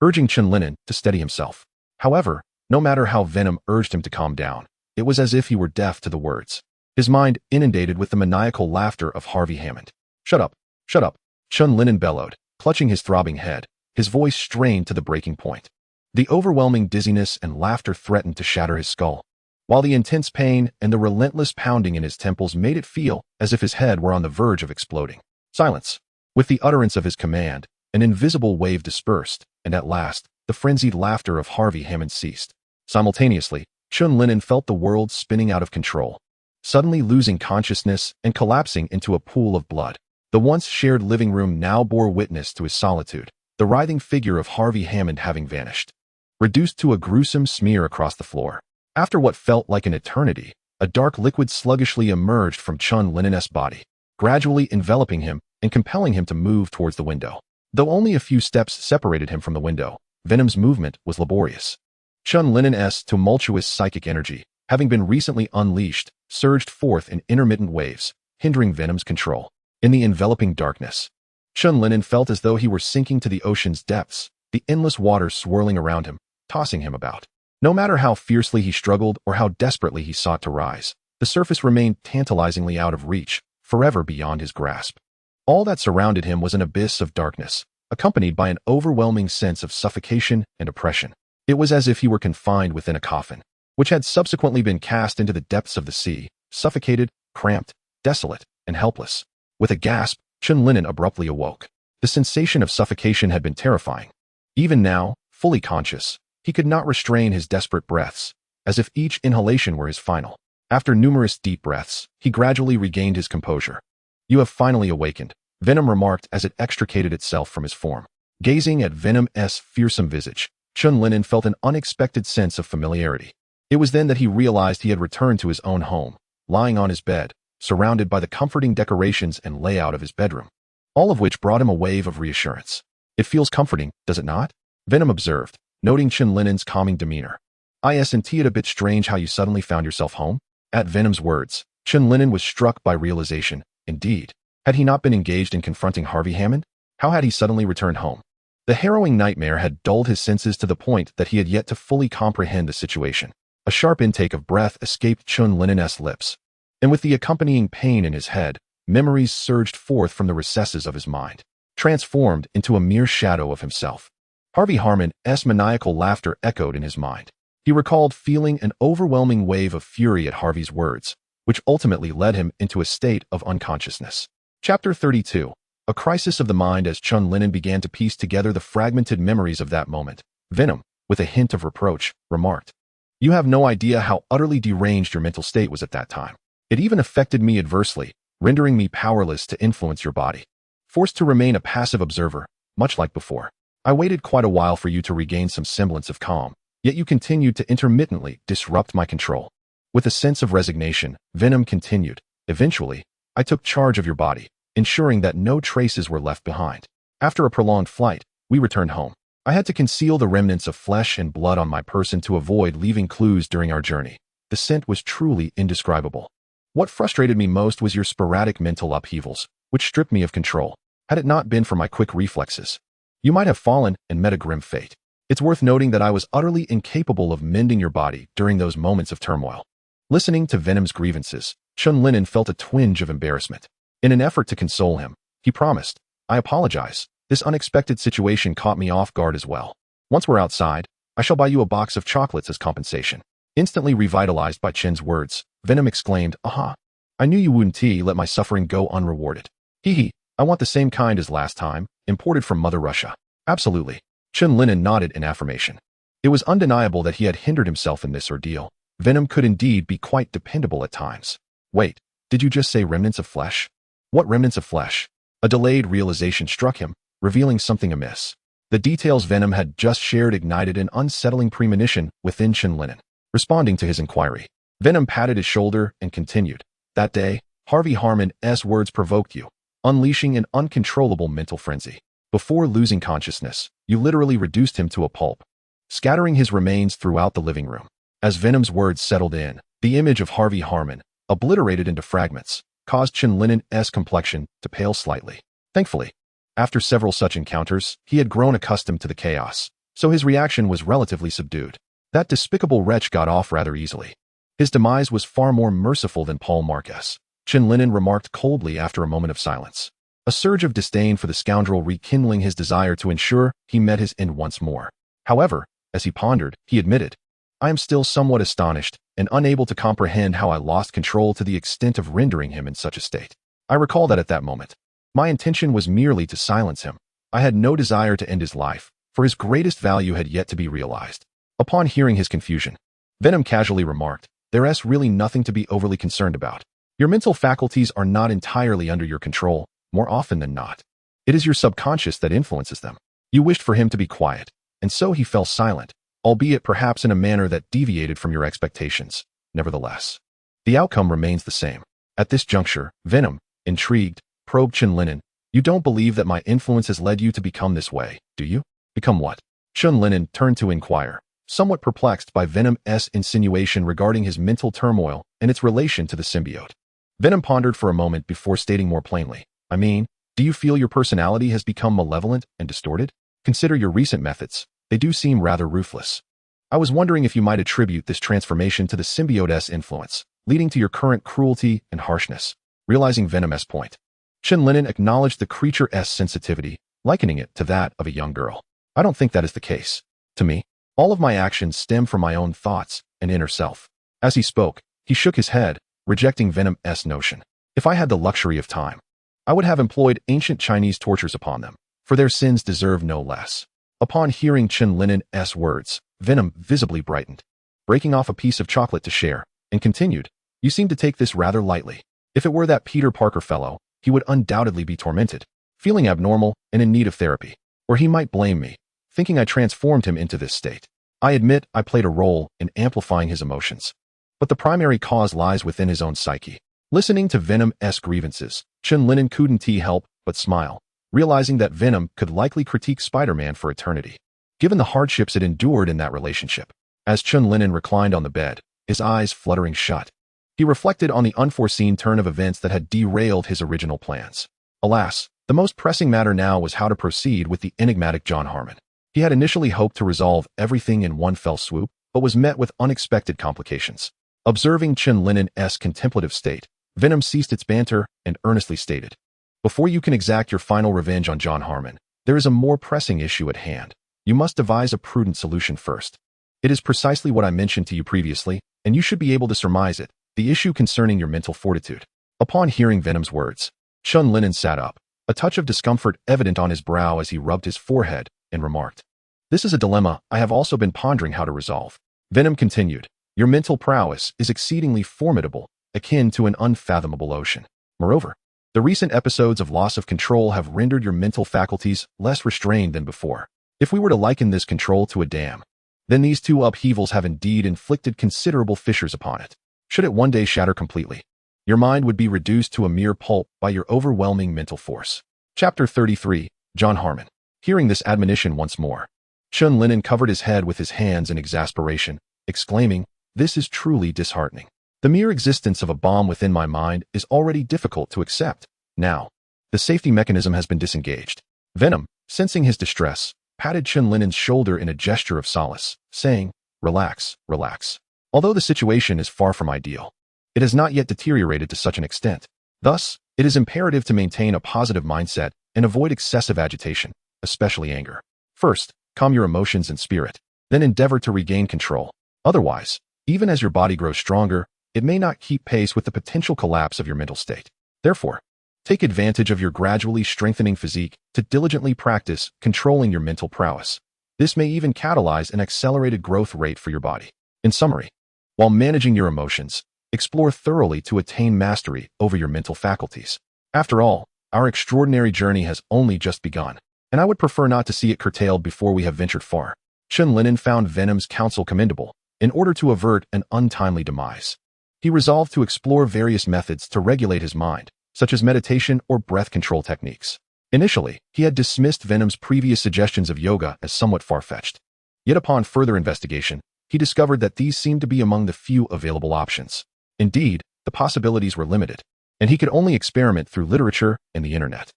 urging Chen Lin'an to steady himself. However, no matter how Venom urged him to calm down, it was as if he were deaf to the words. His mind inundated with the maniacal laughter of Harvey Hammond. Shut up. Shut up. Chen Lin'an bellowed, clutching his throbbing head, his voice strained to the breaking point. The overwhelming dizziness and laughter threatened to shatter his skull. while the intense pain and the relentless pounding in his temples made it feel as if his head were on the verge of exploding. Silence. With the utterance of his command, an invisible wave dispersed, and at last, the frenzied laughter of Harvey Hammond ceased. Simultaneously, Chen Lin'an felt the world spinning out of control, suddenly losing consciousness and collapsing into a pool of blood. The once shared living room now bore witness to his solitude, the writhing figure of Harvey Hammond having vanished, reduced to a gruesome smear across the floor. After what felt like an eternity, a dark liquid sluggishly emerged from Chen Lin'an's body, gradually enveloping him and compelling him to move towards the window. Though only a few steps separated him from the window, Venom's movement was laborious. Chen Lin'an's tumultuous psychic energy, having been recently unleashed, surged forth in intermittent waves, hindering Venom's control. In the enveloping darkness, Chen Lin'an felt as though he were sinking to the ocean's depths, the endless waters swirling around him, tossing him about. No matter how fiercely he struggled or how desperately he sought to rise, the surface remained tantalizingly out of reach, forever beyond his grasp. All that surrounded him was an abyss of darkness, accompanied by an overwhelming sense of suffocation and oppression. It was as if he were confined within a coffin, which had subsequently been cast into the depths of the sea, suffocated, cramped, desolate, and helpless. With a gasp, Chen Lin'an abruptly awoke. The sensation of suffocation had been terrifying. Even now, fully conscious, he could not restrain his desperate breaths, as if each inhalation were his final. After numerous deep breaths, he gradually regained his composure. "You have finally awakened," Venom remarked as it extricated itself from his form. Gazing at Venom's fearsome visage, Chen Lin'an felt an unexpected sense of familiarity. It was then that he realized he had returned to his own home, lying on his bed, surrounded by the comforting decorations and layout of his bedroom, all of which brought him a wave of reassurance. "It feels comforting, does it not?" Venom observed, noting Chen Lin'an's calming demeanor. "Isn't it a bit strange how you suddenly found yourself home?" At Venom's words, Chen Lin'an was struck by realization. Indeed, had he not been engaged in confronting Harvey Hammond? How had he suddenly returned home? The harrowing nightmare had dulled his senses to the point that he had yet to fully comprehend the situation. A sharp intake of breath escaped Chen Lin'an's lips, and with the accompanying pain in his head, memories surged forth from the recesses of his mind, transformed into a mere shadow of himself. Harvey Hammond's maniacal laughter echoed in his mind. He recalled feeling an overwhelming wave of fury at Harvey's words, which ultimately led him into a state of unconsciousness. Chapter 32. A crisis of the mind. As Chen Lin'an began to piece together the fragmented memories of that moment, Venom, with a hint of reproach, remarked, "You have no idea how utterly deranged your mental state was at that time. It even affected me adversely, rendering me powerless to influence your body. Forced to remain a passive observer, much like before. I waited quite a while for you to regain some semblance of calm, yet you continued to intermittently disrupt my control." With a sense of resignation, Venom continued, "Eventually, I took charge of your body, ensuring that no traces were left behind. After a prolonged flight, we returned home. I had to conceal the remnants of flesh and blood on my person to avoid leaving clues during our journey. The scent was truly indescribable. What frustrated me most was your sporadic mental upheavals, which stripped me of control. Had it not been for my quick reflexes, you might have fallen and met a grim fate. It's worth noting that I was utterly incapable of mending your body during those moments of turmoil." Listening to Venom's grievances, Chen Lin'an felt a twinge of embarrassment. In an effort to console him, he promised, "I apologize. This unexpected situation caught me off guard as well. Once we're outside, I shall buy you a box of chocolates as compensation." Instantly revitalized by Chen's words, Venom exclaimed, "Aha! I knew you wouldn't let my suffering go unrewarded. Hee hee, I want the same kind as last time, imported from Mother Russia." "Absolutely." Chen Lin'an nodded in affirmation. It was undeniable that he had hindered himself in this ordeal. Venom could indeed be quite dependable at times. "Wait, did you just say remnants of flesh?" "What remnants of flesh?" A delayed realization struck him, revealing something amiss. The details Venom had just shared ignited an unsettling premonition within Chen Lin'an. Responding to his inquiry, Venom patted his shoulder and continued, "That day, Harvey Hammond's words provoked you, unleashing an uncontrollable mental frenzy. Before losing consciousness, you literally reduced him to a pulp, scattering his remains throughout the living room." As Venom's words settled in, the image of Harvey Hammond, obliterated into fragments, caused Chen Lin'an's complexion to pale slightly. Thankfully, after several such encounters, he had grown accustomed to the chaos, so his reaction was relatively subdued. That despicable wretch got off rather easily. His demise was far more merciful than Paul Marquez, Chen Lin'an remarked coldly after a moment of silence, a surge of disdain for the scoundrel rekindling his desire to ensure he met his end once more. However, as he pondered, he admitted, I am still somewhat astonished and unable to comprehend how I lost control to the extent of rendering him in such a state. I recall that at that moment, my intention was merely to silence him. I had no desire to end his life, for his greatest value had yet to be realized. Upon hearing his confusion, Venom casually remarked, "There's really nothing to be overly concerned about. Your mental faculties are not entirely under your control, more often than not. It is your subconscious that influences them." You wished for him to be quiet, and so he fell silent, albeit perhaps in a manner that deviated from your expectations. Nevertheless, the outcome remains the same. At this juncture, Venom, intrigued, probed Chen Lin'an. "You don't believe that my influence has led you to become this way, do you?" "Become what?" Chen Lin'an turned to inquire, somewhat perplexed by Venom's insinuation regarding his mental turmoil and its relation to the symbiote. Venom pondered for a moment before stating more plainly, "I mean, do you feel your personality has become malevolent and distorted? Consider your recent methods. They do seem rather ruthless. I was wondering if you might attribute this transformation to the symbiote's influence, leading to your current cruelty and harshness." Realizing Venom's point, Chen Lin'an acknowledged the creature's sensitivity, likening it to that of a young girl. "I don't think that is the case. To me, all of my actions stem from my own thoughts and inner self." As he spoke, he shook his head, rejecting Venom's notion. "If I had the luxury of time, I would have employed ancient Chinese tortures upon them, for their sins deserve no less." Upon hearing Chen Lin'an's words, Venom visibly brightened, breaking off a piece of chocolate to share, and continued, "You seem to take this rather lightly. If it were that Peter Parker fellow, he would undoubtedly be tormented, feeling abnormal and in need of therapy. Or he might blame me, thinking I transformed him into this state. I admit I played a role in amplifying his emotions, but the primary cause lies within his own psyche." Listening to Venom's grievances, Chen Lin'an couldn't help but smile, realizing that Venom could likely critique Spider-Man for eternity, given the hardships it endured in that relationship. As Chen Lin'an reclined on the bed, his eyes fluttering shut, he reflected on the unforeseen turn of events that had derailed his original plans. Alas, the most pressing matter now was how to proceed with the enigmatic John Harmon. He had initially hoped to resolve everything in one fell swoop, but was met with unexpected complications. Observing Chen Lin'an's contemplative state, Venom ceased its banter and earnestly stated, "Before you can exact your final revenge on John Harmon, there is a more pressing issue at hand. You must devise a prudent solution first. It is precisely what I mentioned to you previously, and you should be able to surmise it, the issue concerning your mental fortitude." Upon hearing Venom's words, Chen Lin'an sat up, a touch of discomfort evident on his brow as he rubbed his forehead, and remarked, "This is a dilemma I have also been pondering how to resolve." Venom continued, "Your mental prowess is exceedingly formidable, akin to an unfathomable ocean. Moreover, the recent episodes of loss of control have rendered your mental faculties less restrained than before. If we were to liken this control to a dam, then these two upheavals have indeed inflicted considerable fissures upon it. Should it one day shatter completely, your mind would be reduced to a mere pulp by your overwhelming mental force." Chapter 33, John Harmon. Hearing this admonition once more, Chen Lin'an covered his head with his hands in exasperation, exclaiming, "This is truly disheartening. The mere existence of a bomb within my mind is already difficult to accept. Now, the safety mechanism has been disengaged." Venom, sensing his distress, patted Chen Lin'an's shoulder in a gesture of solace, saying, "Relax, relax. Although the situation is far from ideal, it has not yet deteriorated to such an extent. Thus, it is imperative to maintain a positive mindset and avoid excessive agitation, especially anger. First, calm your emotions and spirit, then endeavor to regain control. Otherwise, even as your body grows stronger, it may not keep pace with the potential collapse of your mental state. Therefore, take advantage of your gradually strengthening physique to diligently practice controlling your mental prowess. This may even catalyze an accelerated growth rate for your body." In summary, while managing your emotions, explore thoroughly to attain mastery over your mental faculties. After all, our extraordinary journey has only just begun, and I would prefer not to see it curtailed before we have ventured far. Chen Lin'an found Venom's counsel commendable, in order to avert an untimely demise. He resolved to explore various methods to regulate his mind, such as meditation or breath control techniques. Initially, he had dismissed Venom's previous suggestions of yoga as somewhat far-fetched. Yet upon further investigation, he discovered that these seemed to be among the few available options. Indeed, the possibilities were limited, and he could only experiment through literature and the internet.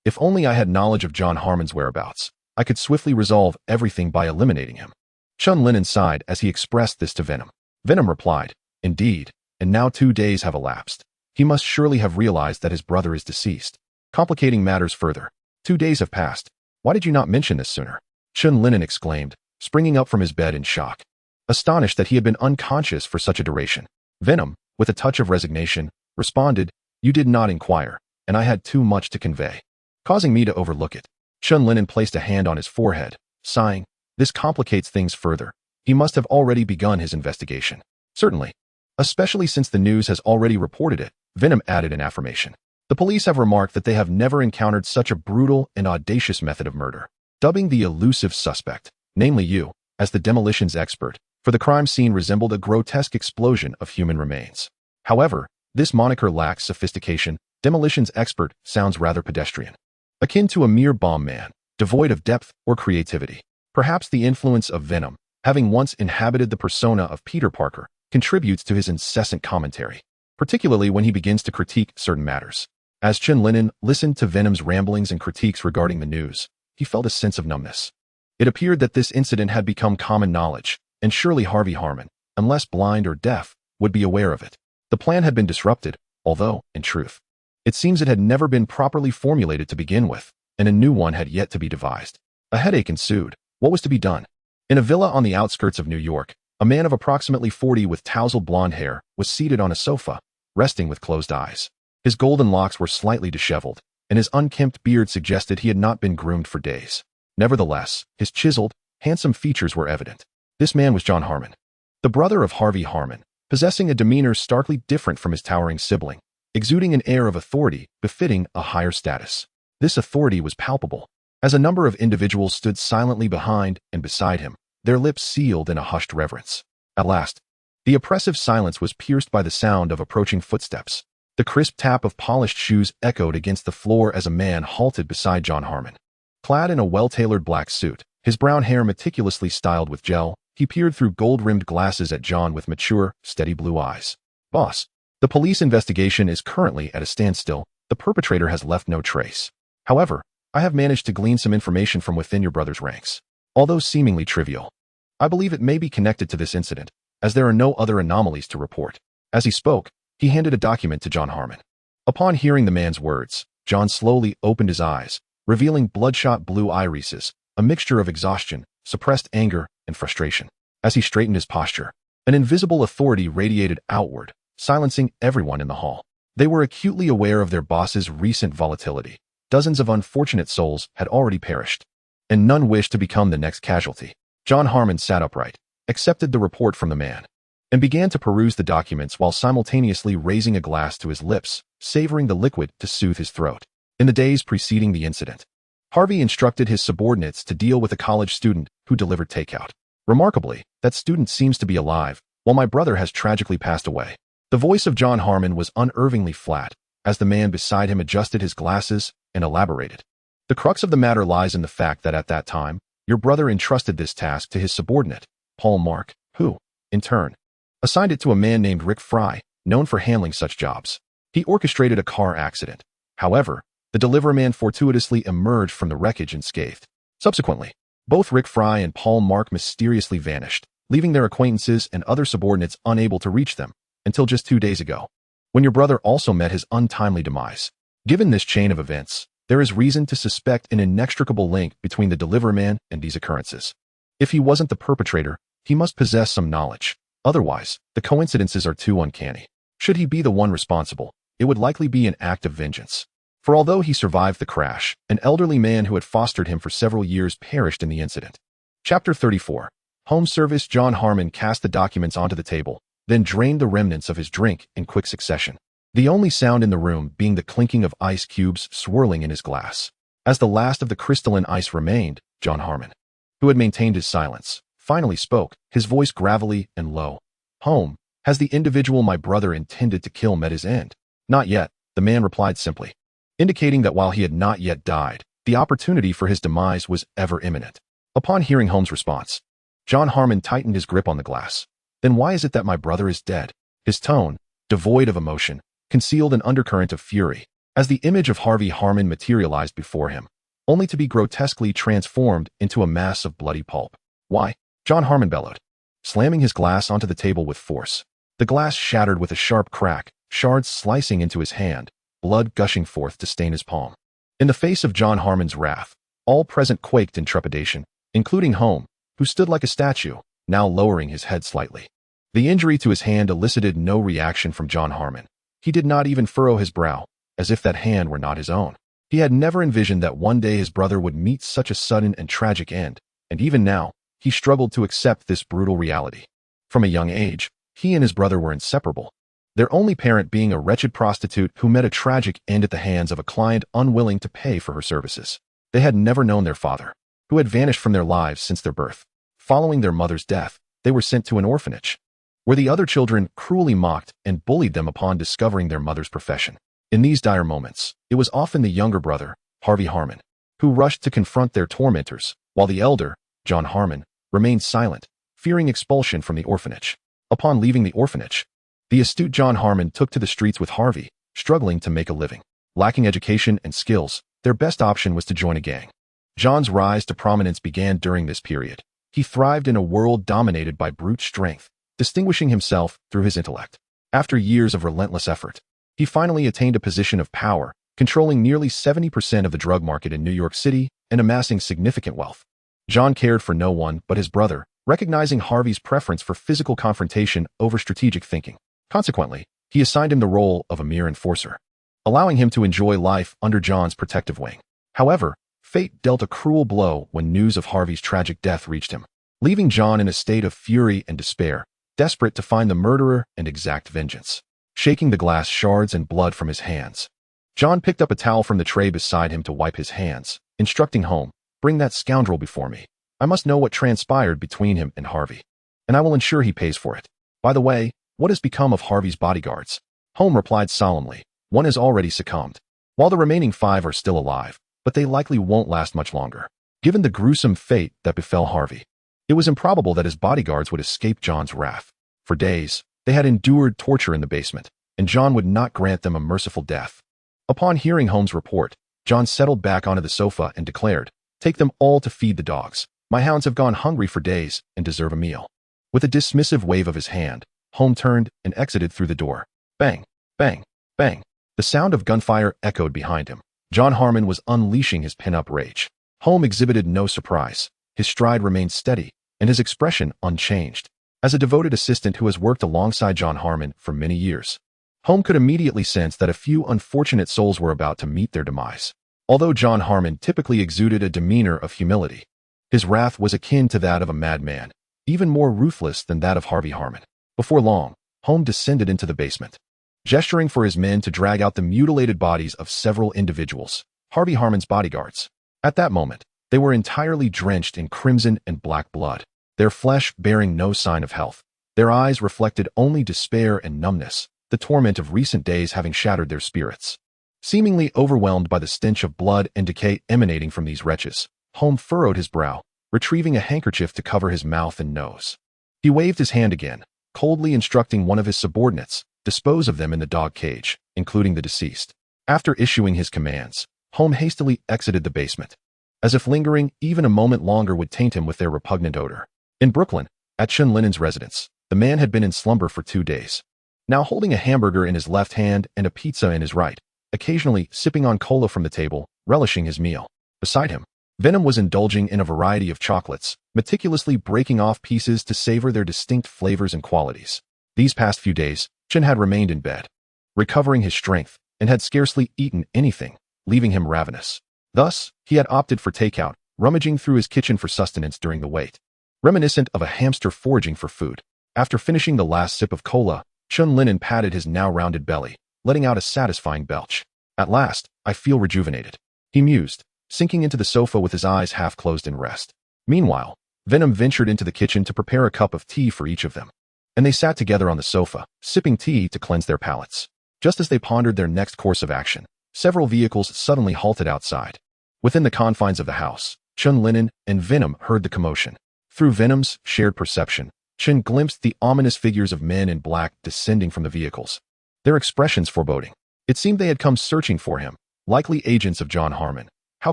If only I had knowledge of John Harmon's whereabouts, I could swiftly resolve everything by eliminating him. Chen Lin'an sighed as he expressed this to Venom. Venom replied, "Indeed, and now 2 days have elapsed. He must surely have realized that his brother is deceased." Complicating matters further, 2 days have passed. Why did you not mention this sooner? Chen Lin'an exclaimed, springing up from his bed in shock. astonished that he had been unconscious for such a duration. Venom, with a touch of resignation, responded, "You did not inquire, and I had too much to convey, causing me to overlook it." Chen Lin'an placed a hand on his forehead, sighing, "This complicates things further. He must have already begun his investigation." "Certainly. Especially since the news has already reported it," Venom added in affirmation. "The police have remarked that they have never encountered such a brutal and audacious method of murder." Dubbing the elusive suspect, namely you, as the demolitions expert, for the crime scene resembled a grotesque explosion of human remains. However, this moniker lacks sophistication. Demolitions expert sounds rather pedestrian, akin to a mere bomb man, devoid of depth or creativity. Perhaps the influence of Venom, having once inhabited the persona of Peter Parker, contributes to his incessant commentary, particularly when he begins to critique certain matters. As Chen Lin'an listened to Venom's ramblings and critiques regarding the news, he felt a sense of numbness. It appeared that this incident had become common knowledge, and surely Harvey Harmon, unless blind or deaf, would be aware of it. The plan had been disrupted, although, in truth, it seems it had never been properly formulated to begin with, and a new one had yet to be devised. A headache ensued. What was to be done? In a villa on the outskirts of New York, a man of approximately 40 with tousled blonde hair was seated on a sofa, resting with closed eyes. His golden locks were slightly disheveled, and his unkempt beard suggested he had not been groomed for days. Nevertheless, his chiseled, handsome features were evident. This man was John Harmon, the brother of Harvey Harmon, possessing a demeanor starkly different from his towering sibling, exuding an air of authority befitting a higher status. This authority was palpable, as a number of individuals stood silently behind and beside him, their lips sealed in a hushed reverence. At last, the oppressive silence was pierced by the sound of approaching footsteps. The crisp tap of polished shoes echoed against the floor as a man halted beside John Harmon. Clad in a well-tailored black suit, his brown hair meticulously styled with gel, he peered through gold-rimmed glasses at John with mature, steady blue eyes. "Boss, the police investigation is currently at a standstill. The perpetrator has left no trace. However, I have managed to glean some information from within your brother's ranks. Although seemingly trivial, I believe it may be connected to this incident, as there are no other anomalies to report." As he spoke, he handed a document to John Harmon. Upon hearing the man's words, John slowly opened his eyes, revealing bloodshot blue irises, a mixture of exhaustion, suppressed anger, and frustration. As he straightened his posture, an invisible authority radiated outward, silencing everyone in the hall. They were acutely aware of their boss's recent volatility. Dozens of unfortunate souls had already perished, and none wished to become the next casualty. John Harmon sat upright, accepted the report from the man, and began to peruse the documents while simultaneously raising a glass to his lips, savoring the liquid to soothe his throat. In the days preceding the incident, Harvey instructed his subordinates to deal with a college student who delivered takeout. Remarkably, that student seems to be alive, while my brother has tragically passed away. The voice of John Harmon was unnervingly flat, as the man beside him adjusted his glasses and elaborated. "The crux of the matter lies in the fact that at that time, your brother entrusted this task to his subordinate, Paul Mark, who, in turn, assigned it to a man named Rick Fry, known for handling such jobs. He orchestrated a car accident. However, the deliverman fortuitously emerged from the wreckage unscathed. Subsequently, both Rick Fry and Paul Mark mysteriously vanished, leaving their acquaintances and other subordinates unable to reach them, until just 2 days ago, when your brother also met his untimely demise. Given this chain of events, there is reason to suspect an inextricable link between the deliverman and these occurrences. If he wasn't the perpetrator, he must possess some knowledge. Otherwise, the coincidences are too uncanny. Should he be the one responsible, it would likely be an act of vengeance. For although he survived the crash, an elderly man who had fostered him for several years perished in the incident. Chapter 34. Home Service. John Harmon cast the documents onto the table, then drained the remnants of his drink in quick succession, the only sound in the room being the clinking of ice cubes swirling in his glass. As the last of the crystalline ice remained, John Harmon, who had maintained his silence, finally spoke, his voice gravelly and low. "Home, has the individual my brother intended to kill met his end?" "Not yet," the man replied simply, indicating that while he had not yet died, the opportunity for his demise was ever imminent. Upon hearing Holmes' response, John Harmon tightened his grip on the glass. "Then why is it that my brother is dead?" His tone, devoid of emotion, concealed an undercurrent of fury, as the image of Harvey Harmon materialized before him, only to be grotesquely transformed into a mass of bloody pulp. "Why?" John Harmon bellowed, slamming his glass onto the table with force. The glass shattered with a sharp crack, shards slicing into his hand, blood gushing forth to stain his palm. In the face of John Harmon's wrath, all present quaked in trepidation, including Holmes, who stood like a statue, now lowering his head slightly. The injury to his hand elicited no reaction from John Harmon. He did not even furrow his brow, as if that hand were not his own. He had never envisioned that one day his brother would meet such a sudden and tragic end, and even now, he struggled to accept this brutal reality. From a young age, he and his brother were inseparable, their only parent being a wretched prostitute who met a tragic end at the hands of a client unwilling to pay for her services. They had never known their father, who had vanished from their lives since their birth. Following their mother's death, they were sent to an orphanage, where the other children cruelly mocked and bullied them upon discovering their mother's profession. In these dire moments, it was often the younger brother, Harvey Harmon, who rushed to confront their tormentors, while the elder, John Harmon, remained silent, fearing expulsion from the orphanage. Upon leaving the orphanage, the astute John Harmon took to the streets with Harvey, struggling to make a living. Lacking education and skills, their best option was to join a gang. John's rise to prominence began during this period. He thrived in a world dominated by brute strength, distinguishing himself through his intellect. After years of relentless effort, he finally attained a position of power, controlling nearly 70% of the drug market in New York City and amassing significant wealth. John cared for no one but his brother, recognizing Harvey's preference for physical confrontation over strategic thinking. Consequently, he assigned him the role of a mere enforcer, allowing him to enjoy life under John's protective wing. However, fate dealt a cruel blow when news of Harvey's tragic death reached him, leaving John in a state of fury and despair, desperate to find the murderer and exact vengeance. Shaking the glass shards and blood from his hands, John picked up a towel from the tray beside him to wipe his hands, instructing Home, "Bring that scoundrel before me. I must know what transpired between him and Harvey, and I will ensure he pays for it. By the way, what has become of Harvey's bodyguards?" Home replied solemnly, "One has already succumbed, while the remaining 5 are still alive, but they likely won't last much longer." Given the gruesome fate that befell Harvey, it was improbable that his bodyguards would escape John's wrath. For days, they had endured torture in the basement, and John would not grant them a merciful death. Upon hearing Holmes' report, John settled back onto the sofa and declared, "Take them all to feed the dogs. My hounds have gone hungry for days and deserve a meal." With a dismissive wave of his hand, Holmes turned and exited through the door. Bang, bang, bang. The sound of gunfire echoed behind him. John Harmon was unleashing his pin-up rage. Holmes exhibited no surprise. His stride remained steady, and his expression unchanged. As a devoted assistant who has worked alongside John Harmon for many years, Holmes could immediately sense that a few unfortunate souls were about to meet their demise. Although John Harmon typically exuded a demeanor of humility, his wrath was akin to that of a madman, even more ruthless than that of Harvey Harmon. Before long, Holmes descended into the basement, gesturing for his men to drag out the mutilated bodies of several individuals, Harvey Harmon's bodyguards. At that moment, they were entirely drenched in crimson and black blood, their flesh bearing no sign of health. Their eyes reflected only despair and numbness, the torment of recent days having shattered their spirits. Seemingly overwhelmed by the stench of blood and decay emanating from these wretches, Holmes furrowed his brow, retrieving a handkerchief to cover his mouth and nose. He waved his hand again, coldly instructing one of his subordinates, dispose of them in the dog cage, including the deceased. After issuing his commands, Holmes hastily exited the basement, as if lingering even a moment longer would taint him with their repugnant odor. In Brooklyn, at Chen Lin'an's residence, the man had been in slumber for 2 days, now holding a hamburger in his left hand and a pizza in his right, occasionally sipping on cola from the table, relishing his meal. Beside him, Venom was indulging in a variety of chocolates, meticulously breaking off pieces to savor their distinct flavors and qualities. These past few days, Chen had remained in bed, recovering his strength, and had scarcely eaten anything, leaving him ravenous. Thus, he had opted for takeout, rummaging through his kitchen for sustenance during the wait, reminiscent of a hamster foraging for food. After finishing the last sip of cola, Chen Lin'an patted his now rounded belly, letting out a satisfying belch. "At last, I feel rejuvenated," he mused, sinking into the sofa with his eyes half closed in rest. Meanwhile, Venom ventured into the kitchen to prepare a cup of tea for each of them, and they sat together on the sofa, sipping tea to cleanse their palates. Just as they pondered their next course of action, several vehicles suddenly halted outside. Within the confines of the house, Chen Lin'an and Venom heard the commotion. Through Venom's shared perception, Chen glimpsed the ominous figures of men in black descending from the vehicles, their expressions foreboding. It seemed they had come searching for him, likely agents of John Harmon. How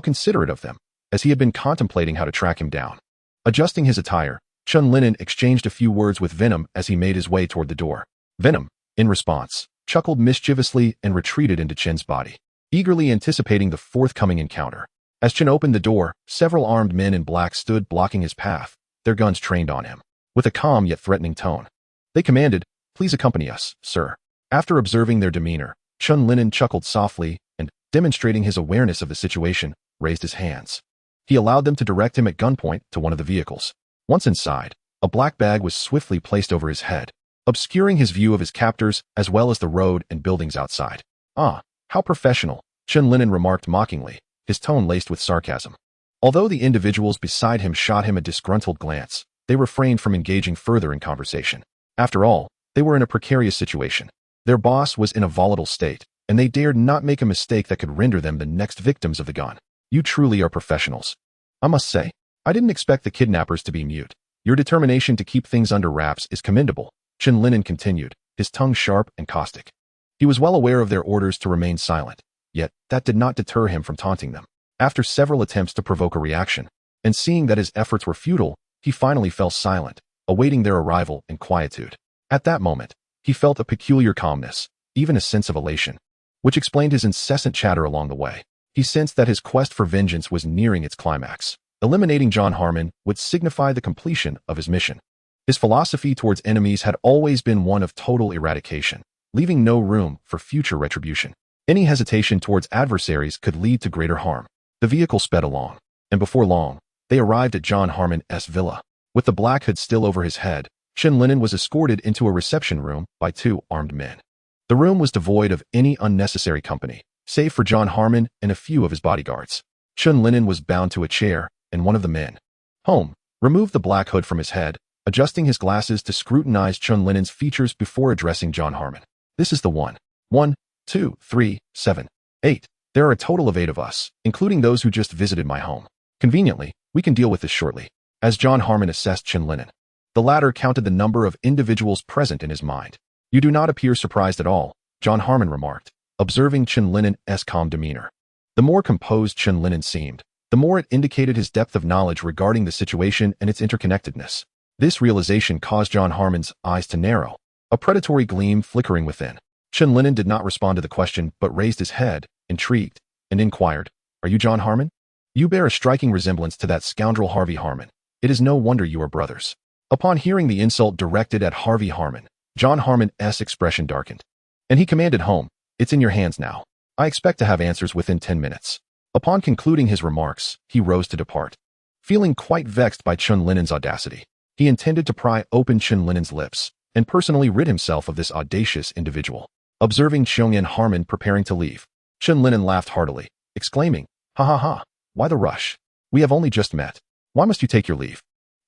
considerate of them, as he had been contemplating how to track him down. Adjusting his attire, Chen Lin'an exchanged a few words with Venom as he made his way toward the door. Venom, in response, chuckled mischievously and retreated into Chen's body, eagerly anticipating the forthcoming encounter. As Chen opened the door, several armed men in black stood blocking his path, their guns trained on him. with a calm yet threatening tone. They commanded, "Please accompany us, sir." After observing their demeanor, Chen Lin'an chuckled softly and, demonstrating his awareness of the situation, raised his hands. He allowed them to direct him at gunpoint to one of the vehicles. Once inside, a black bag was swiftly placed over his head, obscuring his view of his captors as well as the road and buildings outside. "Ah, how professional," Chen Lin'an remarked mockingly, his tone laced with sarcasm. Although the individuals beside him shot him a disgruntled glance, they refrained from engaging further in conversation. After all, they were in a precarious situation. Their boss was in a volatile state, and they dared not make a mistake that could render them the next victims of the gun. "You truly are professionals. I must say, I didn't expect the kidnappers to be mute. Your determination to keep things under wraps is commendable," Chen Lin'an continued, his tongue sharp and caustic. He was well aware of their orders to remain silent, yet that did not deter him from taunting them. After several attempts to provoke a reaction, and seeing that his efforts were futile, he finally fell silent, awaiting their arrival in quietude. At that moment, he felt a peculiar calmness, even a sense of elation, which explained his incessant chatter along the way. He sensed that his quest for vengeance was nearing its climax. Eliminating John Harmon would signify the completion of his mission. His philosophy towards enemies had always been one of total eradication, leaving no room for future retribution. Any hesitation towards adversaries could lead to greater harm. The vehicle sped along, and before long, they arrived at John Harmon's villa. With the black hood still over his head, Chen Lin'an was escorted into a reception room by two armed men. The room was devoid of any unnecessary company, save for John Harmon and a few of his bodyguards. Chen Lin'an was bound to a chair, and one of the men, Home, removed the black hood from his head, adjusting his glasses to scrutinize Chen Lin'an's features before addressing John Harmon. "This is the one. 1, 2, 3, 7, 8. There are a total of 8 of us, including those who just visited my home. Conveniently, we can deal with this shortly." As John Harmon assessed Chen Lin'an, the latter counted the number of individuals present in his mind. "You do not appear surprised at all," John Harmon remarked, observing Chen Lin'an's calm demeanor. The more composed Chen Lin'an seemed, the more it indicated his depth of knowledge regarding the situation and its interconnectedness. This realization caused John Harmon's eyes to narrow, a predatory gleam flickering within. Chen Lin'an did not respond to the question but raised his head, intrigued, and inquired, "Are you John Harmon? You bear a striking resemblance to that scoundrel Harvey Harmon. It is no wonder you are brothers." Upon hearing the insult directed at Harvey Harmon, John Harmon's expression darkened, and he commanded Home, "It's in your hands now. I expect to have answers within 10 minutes. Upon concluding his remarks, he rose to depart. Feeling quite vexed by Chen Lin'an's audacity, he intended to pry open Chen Lin'an's lips and personally rid himself of this audacious individual. Observing Chen Harmon preparing to leave, Chen Lin'an laughed heartily, exclaiming, "Ha ha ha, why the rush? We have only just met. Why must you take your leave?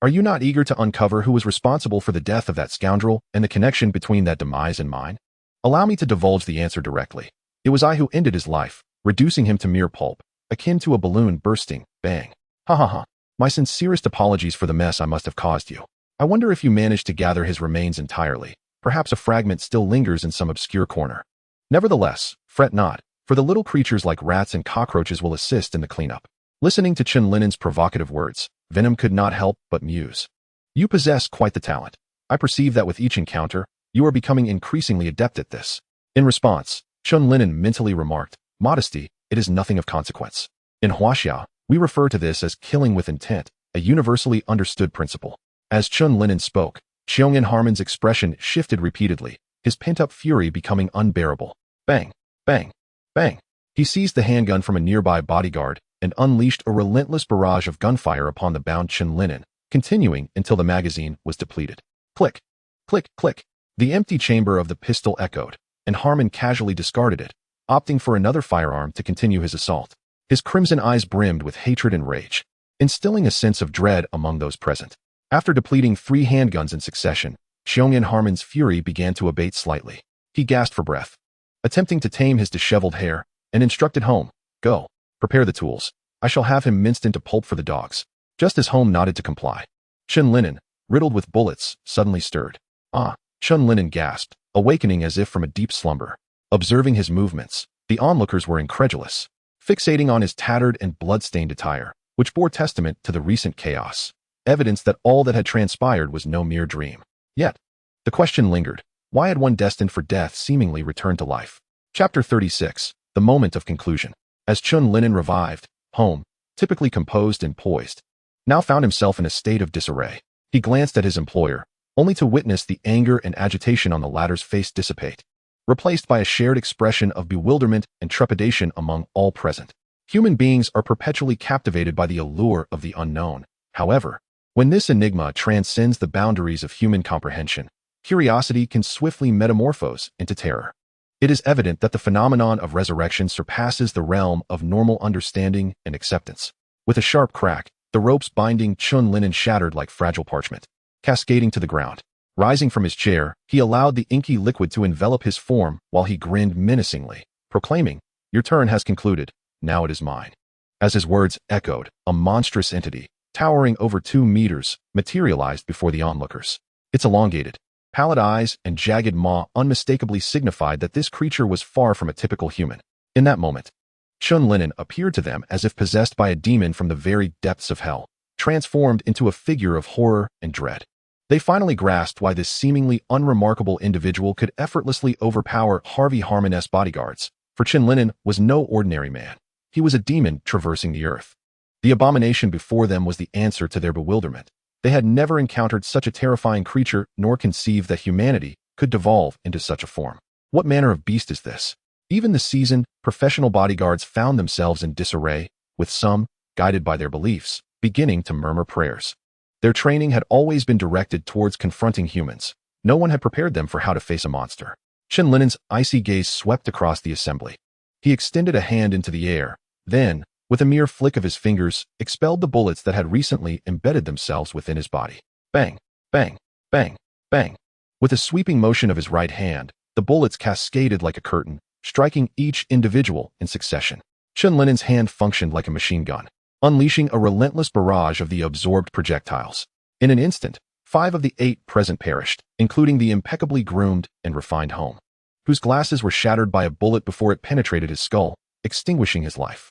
Are you not eager to uncover who was responsible for the death of that scoundrel and the connection between that demise and mine? Allow me to divulge the answer directly. It was I who ended his life, reducing him to mere pulp, akin to a balloon bursting, bang. Ha ha ha. My sincerest apologies for the mess I must have caused you. I wonder if you managed to gather his remains entirely. Perhaps a fragment still lingers in some obscure corner. Nevertheless, fret not, for the little creatures like rats and cockroaches will assist in the cleanup." Listening to Chen Lin'an's provocative words, Venom could not help but muse. "You possess quite the talent. I perceive that with each encounter, you are becoming increasingly adept at this." In response, Chen Lin'an mentally remarked, "Modesty, it is nothing of consequence. In Huaxia, we refer to this as killing with intent, a universally understood principle." As Chen Lin'an spoke, Chen Harmon's expression shifted repeatedly, his pent-up fury becoming unbearable. Bang, bang, bang. He seized the handgun from a nearby bodyguard and unleashed a relentless barrage of gunfire upon the bound Chen Lin'an, continuing until the magazine was depleted. Click, click, click. The empty chamber of the pistol echoed, and Harmon casually discarded it, opting for another firearm to continue his assault. His crimson eyes brimmed with hatred and rage, instilling a sense of dread among those present. After depleting 3 handguns in succession, Chen Harmon's fury began to abate slightly. He gasped for breath, attempting to tame his disheveled hair, and instructed Home, "Go, prepare the tools. I shall have him minced into pulp for the dogs." Just as Home nodded to comply, Chen Lin'an, riddled with bullets, suddenly stirred. "Ah!" Chen Lin'an gasped, awakening as if from a deep slumber. Observing his movements, the onlookers were incredulous, fixating on his tattered and blood-stained attire, which bore testament to the recent chaos, evidence that all that had transpired was no mere dream. Yet, the question lingered, why had one destined for death seemingly returned to life? Chapter 36, The Moment of Conclusion. As Chen Lin'an revived, Home, typically composed and poised, now found himself in a state of disarray. He glanced at his employer, only to witness the anger and agitation on the latter's face dissipate, replaced by a shared expression of bewilderment and trepidation among all present. Human beings are perpetually captivated by the allure of the unknown. However, when this enigma transcends the boundaries of human comprehension, curiosity can swiftly metamorphose into terror. It is evident that the phenomenon of resurrection surpasses the realm of normal understanding and acceptance. With a sharp crack, the ropes binding Chen Lin'an shattered like fragile parchment, cascading to the ground. Rising from his chair, he allowed the inky liquid to envelop his form while he grinned menacingly, proclaiming, "Your turn has concluded. Now it is mine." As his words echoed, a monstrous entity, towering over 2 meters, materialized before the onlookers. Its elongated, pallid eyes and jagged maw unmistakably signified that this creature was far from a typical human. In that moment, Chen Lin'an appeared to them as if possessed by a demon from the very depths of hell, transformed into a figure of horror and dread. They finally grasped why this seemingly unremarkable individual could effortlessly overpower Harvey Harmon's bodyguards, for Chen Lin'an was no ordinary man. He was a demon traversing the earth. The abomination before them was the answer to their bewilderment. They had never encountered such a terrifying creature nor conceived that humanity could devolve into such a form. What manner of beast is this? Even the seasoned, professional bodyguards found themselves in disarray, with some, guided by their beliefs, beginning to murmur prayers. Their training had always been directed towards confronting humans. No one had prepared them for how to face a monster. Chen Lin'an's icy gaze swept across the assembly. He extended a hand into the air, then, with a mere flick of his fingers, expelled the bullets that had recently embedded themselves within his body. Bang, bang, bang, bang. With a sweeping motion of his right hand, the bullets cascaded like a curtain, striking each individual in succession. Chen Lin'an's hand functioned like a machine gun, unleashing a relentless barrage of the absorbed projectiles. In an instant, 5 of the 8 present perished, including the impeccably groomed and refined Home, whose glasses were shattered by a bullet before it penetrated his skull, extinguishing his life.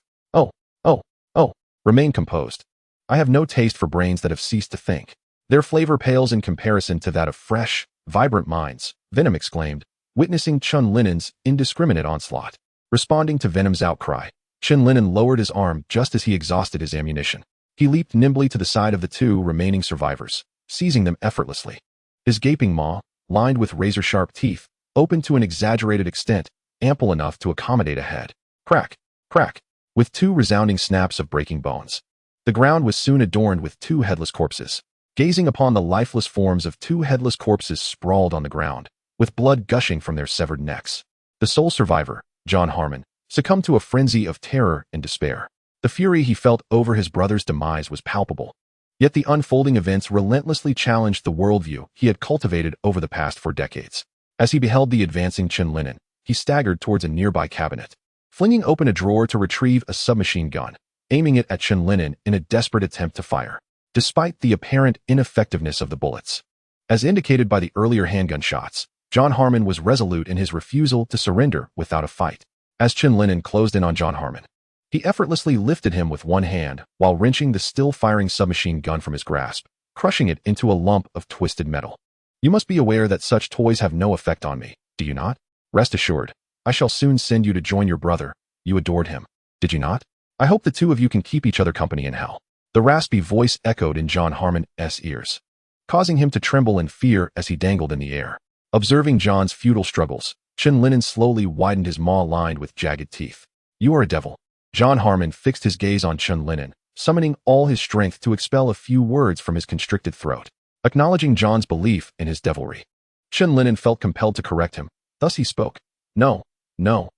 Oh, remain composed. I have no taste for brains that have ceased to think. Their flavor pales in comparison to that of fresh, vibrant minds, Venom exclaimed, witnessing Chen Lin'an's indiscriminate onslaught. Responding to Venom's outcry, Chen Lin'an lowered his arm just as he exhausted his ammunition. He leaped nimbly to the side of the 2 remaining survivors, seizing them effortlessly. His gaping maw, lined with razor-sharp teeth, opened to an exaggerated extent, ample enough to accommodate a head. Crack, crack, with 2 resounding snaps of breaking bones. The ground was soon adorned with 2 headless corpses. Gazing upon the lifeless forms of 2 headless corpses sprawled on the ground, with blood gushing from their severed necks, the sole survivor, John Harmon, succumbed to a frenzy of terror and despair. The fury he felt over his brother's demise was palpable. Yet the unfolding events relentlessly challenged the worldview he had cultivated over the past 4 decades. As he beheld the advancing Chen Lin'an, he staggered towards a nearby cabinet, flinging open a drawer to retrieve a submachine gun, aiming it at Chen Lin'an in a desperate attempt to fire, despite the apparent ineffectiveness of the bullets. As indicated by the earlier handgun shots, John Harmon was resolute in his refusal to surrender without a fight. As Chen Lin'an closed in on John Harmon, he effortlessly lifted him with one hand while wrenching the still-firing submachine gun from his grasp, crushing it into a lump of twisted metal. You must be aware that such toys have no effect on me, do you not? Rest assured, I shall soon send you to join your brother. You adored him, did you not? I hope the 2 of you can keep each other company in hell. The raspy voice echoed in John Harmon's ears, causing him to tremble in fear as he dangled in the air. Observing John's futile struggles, Chen Lin'an slowly widened his maw lined with jagged teeth. You are a devil. John Harmon fixed his gaze on Chen Lin'an, summoning all his strength to expel a few words from his constricted throat. Acknowledging John's belief in his devilry, Chen Lin'an felt compelled to correct him. Thus he spoke. No, not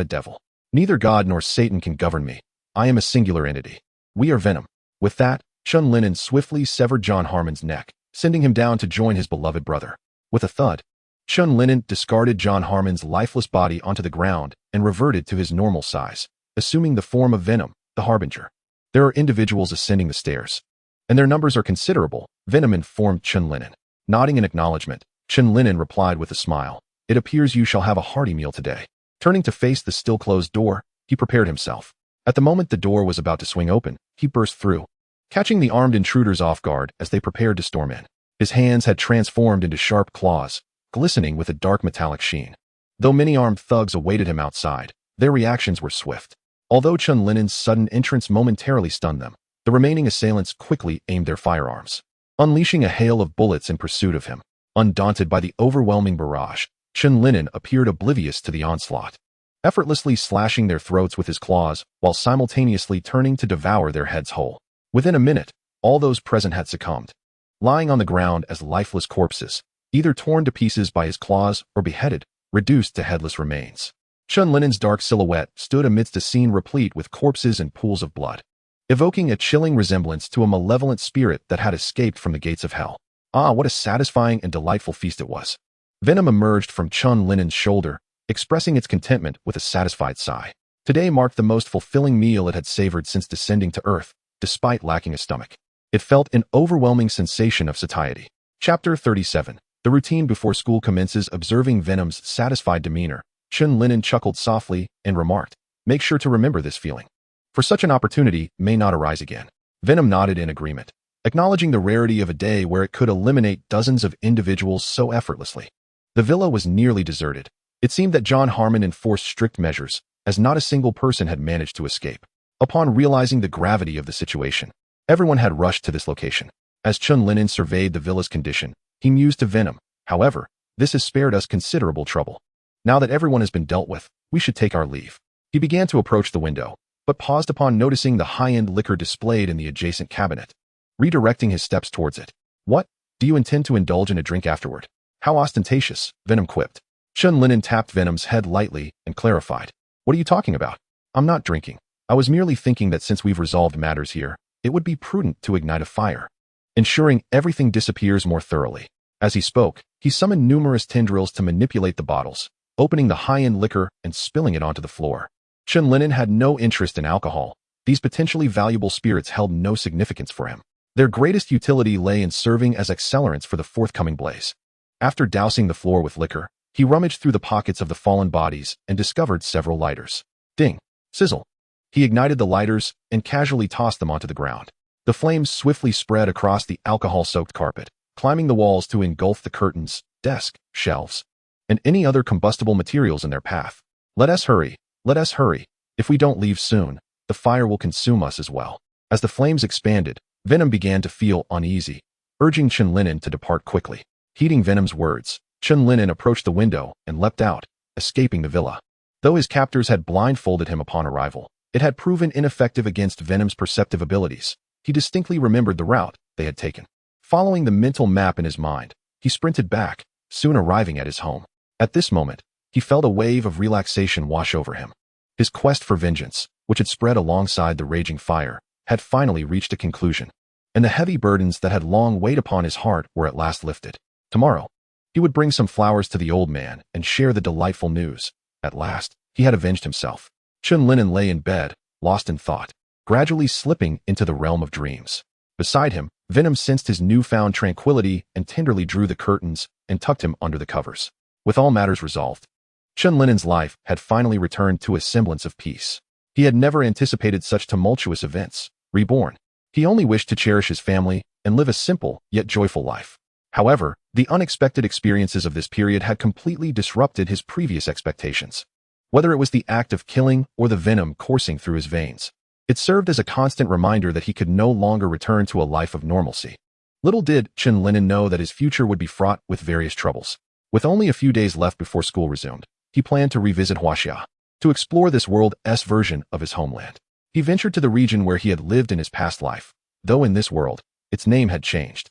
a devil. Neither God nor Satan can govern me. I am a singular entity. We are Venom. With that, Chen Lin'an swiftly severed John Harmon's neck, sending him down to join his beloved brother. With a thud, Chen Lin'an discarded John Harmon's lifeless body onto the ground and reverted to his normal size, assuming the form of Venom, the Harbinger. There are individuals ascending the stairs, and their numbers are considerable, Venom informed Chen Lin'an. Nodding in acknowledgement, Chen Lin'an replied with a smile. It appears you shall have a hearty meal today. Turning to face the still-closed door, he prepared himself. At the moment the door was about to swing open, he burst through, catching the armed intruders off guard as they prepared to storm in. His hands had transformed into sharp claws, glistening with a dark metallic sheen. Though many armed thugs awaited him outside, their reactions were swift. Although Chen Lin'an's sudden entrance momentarily stunned them, the remaining assailants quickly aimed their firearms. unleashing a hail of bullets in pursuit of him. Undaunted by the overwhelming barrage, Chen Lin'an appeared oblivious to the onslaught, effortlessly slashing their throats with his claws while simultaneously turning to devour their heads whole. Within a minute, all those present had succumbed, lying on the ground as lifeless corpses, either torn to pieces by his claws or beheaded, reduced to headless remains. Chen Lin'an's dark silhouette stood amidst a scene replete with corpses and pools of blood, evoking a chilling resemblance to a malevolent spirit that had escaped from the gates of hell. Ah, what a satisfying and delightful feast it was. Venom emerged from Chen Lin'an's shoulder, expressing its contentment with a satisfied sigh. Today marked the most fulfilling meal it had savored since descending to Earth, despite lacking a stomach. It felt an overwhelming sensation of satiety. Chapter 37. The routine before school commences. Observing Venom's satisfied demeanor, Chen Lin'an chuckled softly and remarked, "Make sure to remember this feeling, for such an opportunity may not arise again." Venom nodded in agreement, acknowledging the rarity of a day where it could eliminate dozens of individuals so effortlessly. The villa was nearly deserted. It seemed that John Harmon enforced strict measures, as not a single person had managed to escape. Upon realizing the gravity of the situation, everyone had rushed to this location. As Chen Lin'an surveyed the villa's condition, he mused to Venom, "However, this has spared us considerable trouble. Now that everyone has been dealt with, we should take our leave." He began to approach the window, but paused upon noticing the high-end liquor displayed in the adjacent cabinet. Redirecting his steps towards it, "What? Do you intend to indulge in a drink afterward?" "How ostentatious," Venom quipped. Chen Lin'an tapped Venom's head lightly and clarified, "What are you talking about? I'm not drinking. I was merely thinking that since we've resolved matters here, it would be prudent to ignite a fire, ensuring everything disappears more thoroughly." As he spoke, he summoned numerous tendrils to manipulate the bottles, opening the high-end liquor and spilling it onto the floor. Chen Lin'an had no interest in alcohol. These potentially valuable spirits held no significance for him. Their greatest utility lay in serving as accelerants for the forthcoming blaze. After dousing the floor with liquor, he rummaged through the pockets of the fallen bodies and discovered several lighters. Ding! Sizzle! He ignited the lighters and casually tossed them onto the ground. The flames swiftly spread across the alcohol-soaked carpet, climbing the walls to engulf the curtains, desk, shelves, and any other combustible materials in their path. Let us hurry. If we don't leave soon, the fire will consume us as well." As the flames expanded, Venom began to feel uneasy, urging Chen Lin'an to depart quickly. Heeding Venom's words, Chen Lin'an approached the window and leapt out, escaping the villa. Though his captors had blindfolded him upon arrival, it had proven ineffective against Venom's perceptive abilities. He distinctly remembered the route they had taken. Following the mental map in his mind, he sprinted back, soon arriving at his home. At this moment, he felt a wave of relaxation wash over him. His quest for vengeance, which had spread alongside the raging fire, had finally reached a conclusion, and the heavy burdens that had long weighed upon his heart were at last lifted. Tomorrow, he would bring some flowers to the old man and share the delightful news. At last, he had avenged himself. Chen Lin'an lay in bed, lost in thought, gradually slipping into the realm of dreams. Beside him, Venom sensed his newfound tranquility and tenderly drew the curtains and tucked him under the covers. With all matters resolved, Chen Lin'an's life had finally returned to a semblance of peace. He had never anticipated such tumultuous events. Reborn, he only wished to cherish his family and live a simple yet joyful life. However, the unexpected experiences of this period had completely disrupted his previous expectations. Whether it was the act of killing or the venom coursing through his veins, it served as a constant reminder that he could no longer return to a life of normalcy. Little did Chen Lin'an know that his future would be fraught with various troubles. With only a few days left before school resumed, he planned to revisit Huaxia, to explore this world's version of his homeland. He ventured to the region where he had lived in his past life, though in this world, its name had changed.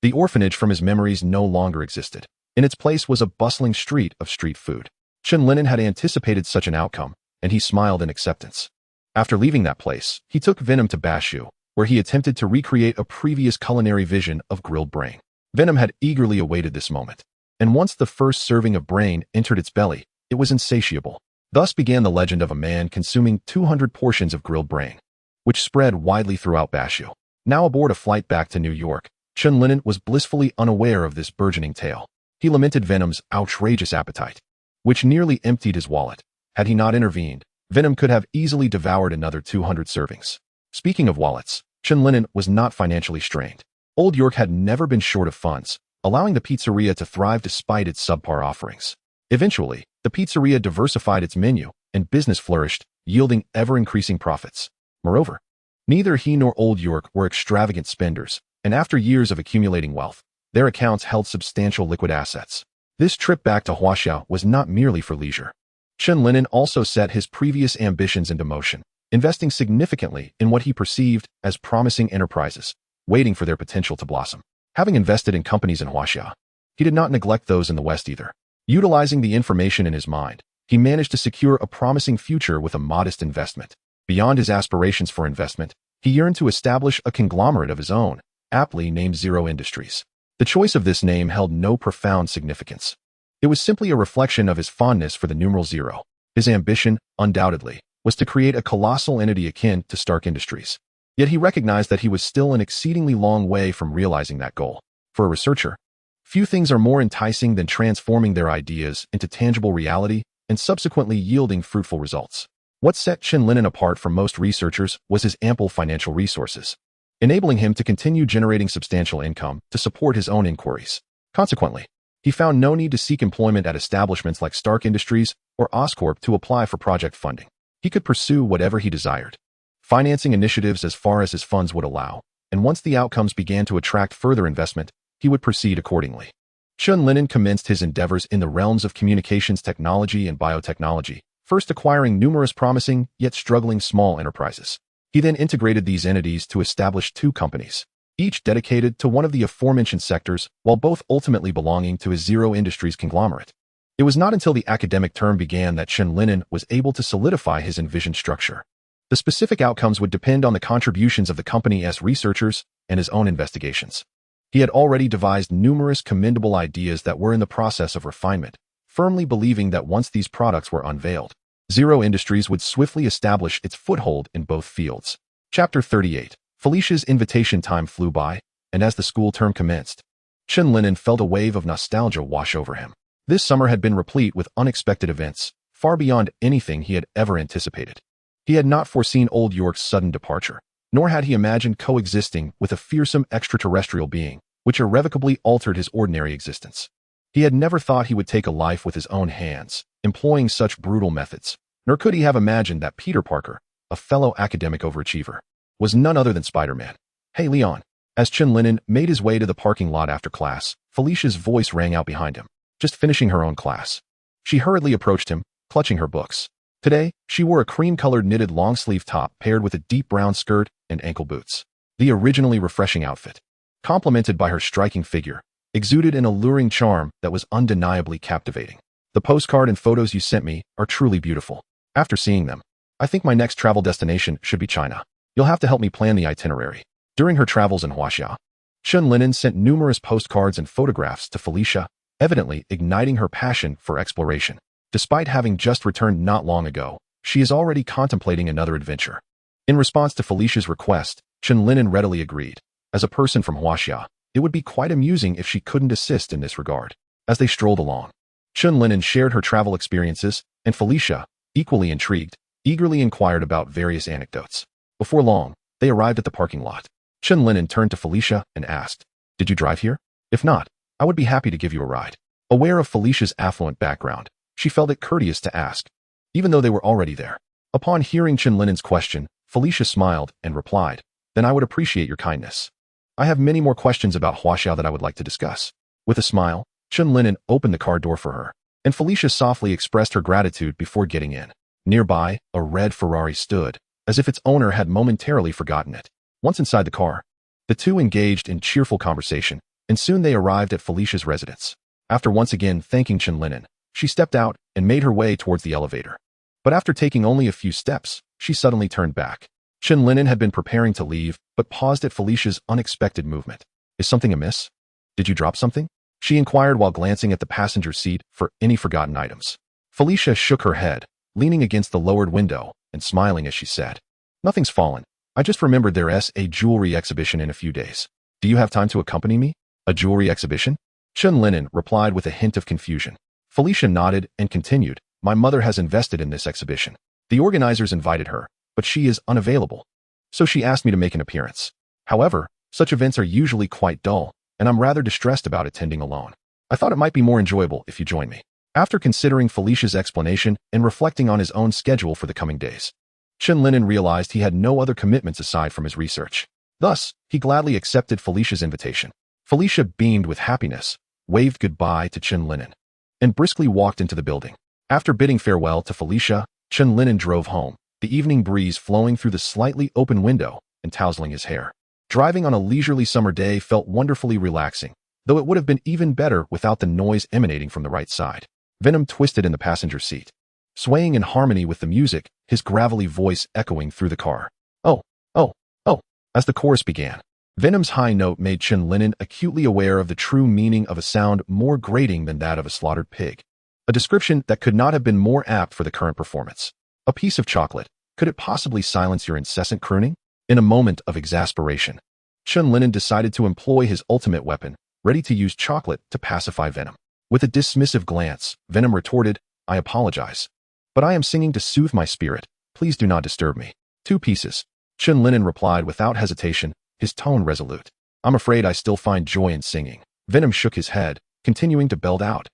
The orphanage from his memories no longer existed. In its place was a bustling street of street food. Chen Lin'an had anticipated such an outcome, and he smiled in acceptance. After leaving that place, he took Venom to Bashu, where he attempted to recreate a previous culinary vision of grilled brain. Venom had eagerly awaited this moment, and once the first serving of brain entered its belly, it was insatiable. Thus began the legend of a man consuming 200 portions of grilled brain, which spread widely throughout Bashu. Now aboard a flight back to New York, Chen Lin'an was blissfully unaware of this burgeoning tale. He lamented Venom's outrageous appetite, which nearly emptied his wallet. Had he not intervened, Venom could have easily devoured another 200 servings. Speaking of wallets, Chen Lin'an was not financially strained. Old York had never been short of funds, allowing the pizzeria to thrive despite its subpar offerings. Eventually, the pizzeria diversified its menu, and business flourished, yielding ever-increasing profits. Moreover, neither he nor Old York were extravagant spenders, and after years of accumulating wealth, their accounts held substantial liquid assets. This trip back to Huaxia was not merely for leisure. Chen Lin'an also set his previous ambitions into motion, investing significantly in what he perceived as promising enterprises, waiting for their potential to blossom. Having invested in companies in Huaxia, he did not neglect those in the West either. Utilizing the information in his mind, he managed to secure a promising future with a modest investment. Beyond his aspirations for investment, he yearned to establish a conglomerate of his own, aptly named Zero Industries. The choice of this name held no profound significance. It was simply a reflection of his fondness for the numeral zero. His ambition, undoubtedly, was to create a colossal entity akin to Stark Industries. Yet he recognized that he was still an exceedingly long way from realizing that goal. For a researcher, few things are more enticing than transforming their ideas into tangible reality and subsequently yielding fruitful results. What set Chen Lin'an apart from most researchers was his ample financial resources, enabling him to continue generating substantial income to support his own inquiries. Consequently, he found no need to seek employment at establishments like Stark Industries or Oscorp to apply for project funding. He could pursue whatever he desired, financing initiatives as far as his funds would allow, and once the outcomes began to attract further investment, he would proceed accordingly. Chen Lin'an commenced his endeavors in the realms of communications technology and biotechnology, first acquiring numerous promising yet struggling small enterprises. He then integrated these entities to establish two companies, each dedicated to one of the aforementioned sectors, while both ultimately belonging to his Zero Industries conglomerate. It was not until the academic term began that Chen Lin'an was able to solidify his envisioned structure. The specific outcomes would depend on the contributions of the company as researchers and his own investigations. He had already devised numerous commendable ideas that were in the process of refinement, firmly believing that once these products were unveiled, Zero Industries would swiftly establish its foothold in both fields. Chapter 38. Felicia's invitation time flew by, and as the school term commenced, Chen Lin'an felt a wave of nostalgia wash over him. This summer had been replete with unexpected events, far beyond anything he had ever anticipated. He had not foreseen Old York's sudden departure, nor had he imagined coexisting with a fearsome extraterrestrial being, which irrevocably altered his ordinary existence. He had never thought he would take a life with his own hands, employing such brutal methods, nor could he have imagined that Peter Parker, a fellow academic overachiever, was none other than Spider-Man. "Hey, Leon." As Chen Lin'an made his way to the parking lot after class, Felicia's voice rang out behind him, just finishing her own class. She hurriedly approached him, clutching her books. Today, she wore a cream-colored knitted long-sleeve top paired with a deep brown skirt and ankle boots. The originally refreshing outfit, complemented by her striking figure, exuded an alluring charm that was undeniably captivating. "The postcard and photos you sent me are truly beautiful. After seeing them, I think my next travel destination should be China. You'll have to help me plan the itinerary." During her travels in Huaxia, Chen Lin'an sent numerous postcards and photographs to Felicia, evidently igniting her passion for exploration. Despite having just returned not long ago, she is already contemplating another adventure. In response to Felicia's request, Chen Lin'an readily agreed. As a person from Huaxia, it would be quite amusing if she couldn't assist in this regard. As they strolled along, Chen Lin'an shared her travel experiences, and Felicia, equally intrigued, eagerly inquired about various anecdotes. Before long, they arrived at the parking lot. Chen Lin'an turned to Felicia and asked, "Did you drive here? If not, I would be happy to give you a ride." Aware of Felicia's affluent background, she felt it courteous to ask, even though they were already there. Upon hearing Chen Lin'an's question, Felicia smiled and replied, "Then I would appreciate your kindness. I have many more questions about Huaxia that I would like to discuss." With a smile, Chen Lin'an opened the car door for her, and Felicia softly expressed her gratitude before getting in. Nearby, a red Ferrari stood, as if its owner had momentarily forgotten it. Once inside the car, the two engaged in cheerful conversation, and soon they arrived at Felicia's residence. After once again thanking Chen Lin'an, she stepped out and made her way towards the elevator. But after taking only a few steps, she suddenly turned back. Chen Lin'an had been preparing to leave, but paused at Felicia's unexpected movement. "Is something amiss? Did you drop something?" she inquired while glancing at the passenger seat for any forgotten items. Felicia shook her head, leaning against the lowered window and smiling as she said, "Nothing's fallen. I just remembered there's a jewelry exhibition in a few days. Do you have time to accompany me?" "A jewelry exhibition?" Chen Lin'an replied with a hint of confusion. Felicia nodded and continued, "My mother has invested in this exhibition. The organizers invited her, but she is unavailable. So she asked me to make an appearance. However, such events are usually quite dull, and I'm rather distressed about attending alone. I thought it might be more enjoyable if you join me." After considering Felicia's explanation and reflecting on his own schedule for the coming days, Chen Lin'an realized he had no other commitments aside from his research. Thus, he gladly accepted Felicia's invitation. Felicia beamed with happiness, waved goodbye to Chen Lin'an, and briskly walked into the building. After bidding farewell to Felicia, Chen Lin'an drove home, the evening breeze flowing through the slightly open window and tousling his hair. Driving on a leisurely summer day felt wonderfully relaxing, though it would have been even better without the noise emanating from the right side. Venom twisted in the passenger seat, swaying in harmony with the music, his gravelly voice echoing through the car. Oh, oh, oh, as the chorus began. Venom's high note made Chen Lin'an acutely aware of the true meaning of a sound more grating than that of a slaughtered pig. A description that could not have been more apt for the current performance. A piece of chocolate. Could it possibly silence your incessant crooning? In a moment of exasperation, Chen Lin'an decided to employ his ultimate weapon, ready to use chocolate to pacify Venom. With a dismissive glance, Venom retorted, I apologize, but I am singing to soothe my spirit. Please do not disturb me. 2 pieces. Chen Lin'an replied without hesitation, his tone resolute. I'm afraid I still find joy in singing. Venom shook his head, continuing to belt out.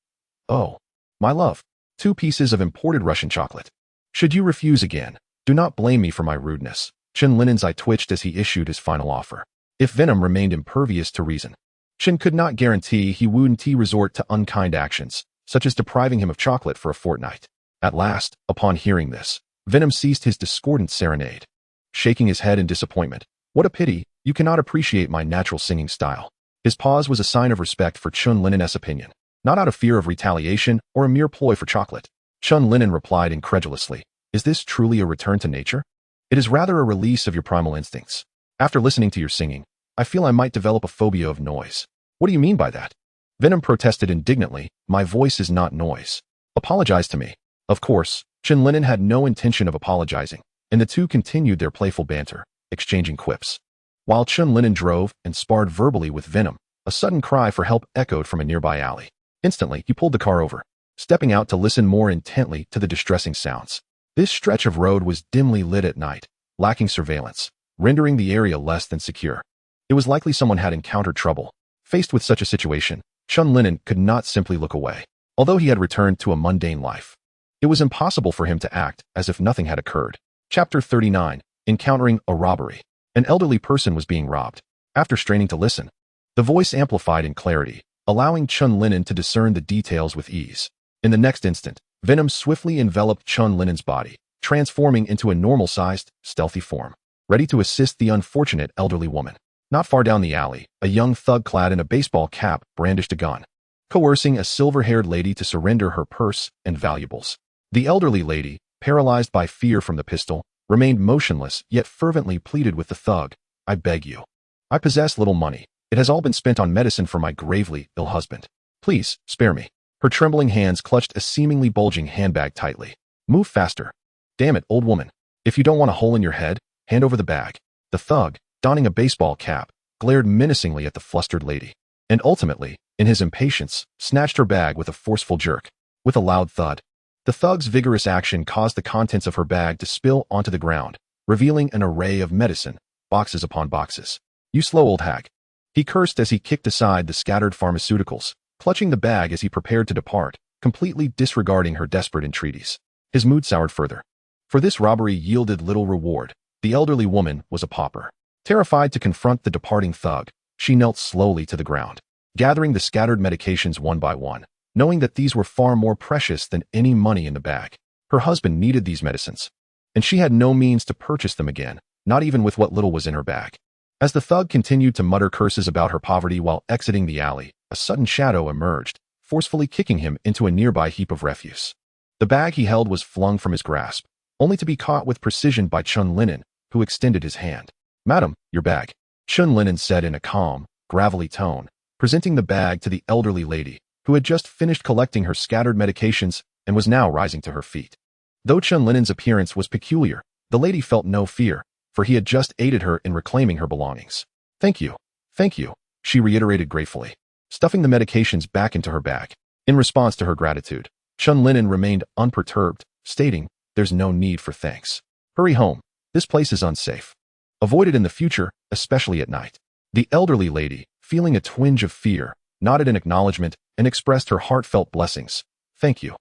Oh, my love. 2 pieces of imported Russian chocolate. Should you refuse again, do not blame me for my rudeness. Chen Lin'an's eye twitched as he issued his final offer. If Venom remained impervious to reason, Chen could not guarantee he wouldn't resort to unkind actions, such as depriving him of chocolate for a fortnight. At last, upon hearing this, Venom ceased his discordant serenade, shaking his head in disappointment. What a pity, you cannot appreciate my natural singing style. His pause was a sign of respect for Chen Lin'an's opinion, not out of fear of retaliation or a mere ploy for chocolate. Chen Lin'an replied incredulously, is this truly a return to nature? It is rather a release of your primal instincts. After listening to your singing, I feel I might develop a phobia of noise. What do you mean by that? Venom protested indignantly, my voice is not noise. Apologize to me. Of course, Chen Lin'an had no intention of apologizing, and the two continued their playful banter, exchanging quips. While Chen Lin'an drove and sparred verbally with Venom, a sudden cry for help echoed from a nearby alley. Instantly, he pulled the car over, stepping out to listen more intently to the distressing sounds. This stretch of road was dimly lit at night, lacking surveillance, rendering the area less than secure. It was likely someone had encountered trouble. Faced with such a situation, Chen Lin'an could not simply look away. Although he had returned to a mundane life, it was impossible for him to act as if nothing had occurred. Chapter 39. Encountering a robbery. An elderly person was being robbed. After straining to listen, the voice amplified in clarity, allowing Chen Lin'an to discern the details with ease. In the next instant, Venom swiftly enveloped Chen Lin'an's body, transforming into a normal-sized, stealthy form, ready to assist the unfortunate elderly woman. Not far down the alley, a young thug clad in a baseball cap brandished a gun, coercing a silver-haired lady to surrender her purse and valuables. The elderly lady, paralyzed by fear from the pistol, remained motionless yet fervently pleaded with the thug, I beg you. I possess little money. It has all been spent on medicine for my gravely ill husband. Please, spare me. Her trembling hands clutched a seemingly bulging handbag tightly. Move faster. Damn it, old woman. If you don't want a hole in your head, hand over the bag. The thug, donning a baseball cap, glared menacingly at the flustered lady, and ultimately, in his impatience, snatched her bag with a forceful jerk. With a loud thud, the thug's vigorous action caused the contents of her bag to spill onto the ground, revealing an array of medicine, boxes upon boxes. You slow old hag. He cursed as he kicked aside the scattered pharmaceuticals, clutching the bag as he prepared to depart, completely disregarding her desperate entreaties. His mood soured further. For this robbery yielded little reward. The elderly woman was a pauper. Terrified to confront the departing thug, she knelt slowly to the ground, gathering the scattered medications one by one, knowing that these were far more precious than any money in the bag. Her husband needed these medicines, and she had no means to purchase them again, not even with what little was in her bag. As the thug continued to mutter curses about her poverty while exiting the alley, a sudden shadow emerged, forcefully kicking him into a nearby heap of refuse. The bag he held was flung from his grasp, only to be caught with precision by Chen Lin'an, who extended his hand. Madam, your bag, Chen Lin'an said in a calm, gravelly tone, presenting the bag to the elderly lady, who had just finished collecting her scattered medications and was now rising to her feet. Though Chen Lin'an's appearance was peculiar, the lady felt no fear, for he had just aided her in reclaiming her belongings. Thank you, she reiterated gratefully, stuffing the medications back into her bag. In response to her gratitude, Chen Lin'an remained unperturbed, stating, there's no need for thanks. Hurry home, this place is unsafe. Avoid it in the future, especially at night. The elderly lady, feeling a twinge of fear, nodded in acknowledgement and expressed her heartfelt blessings. Thank you.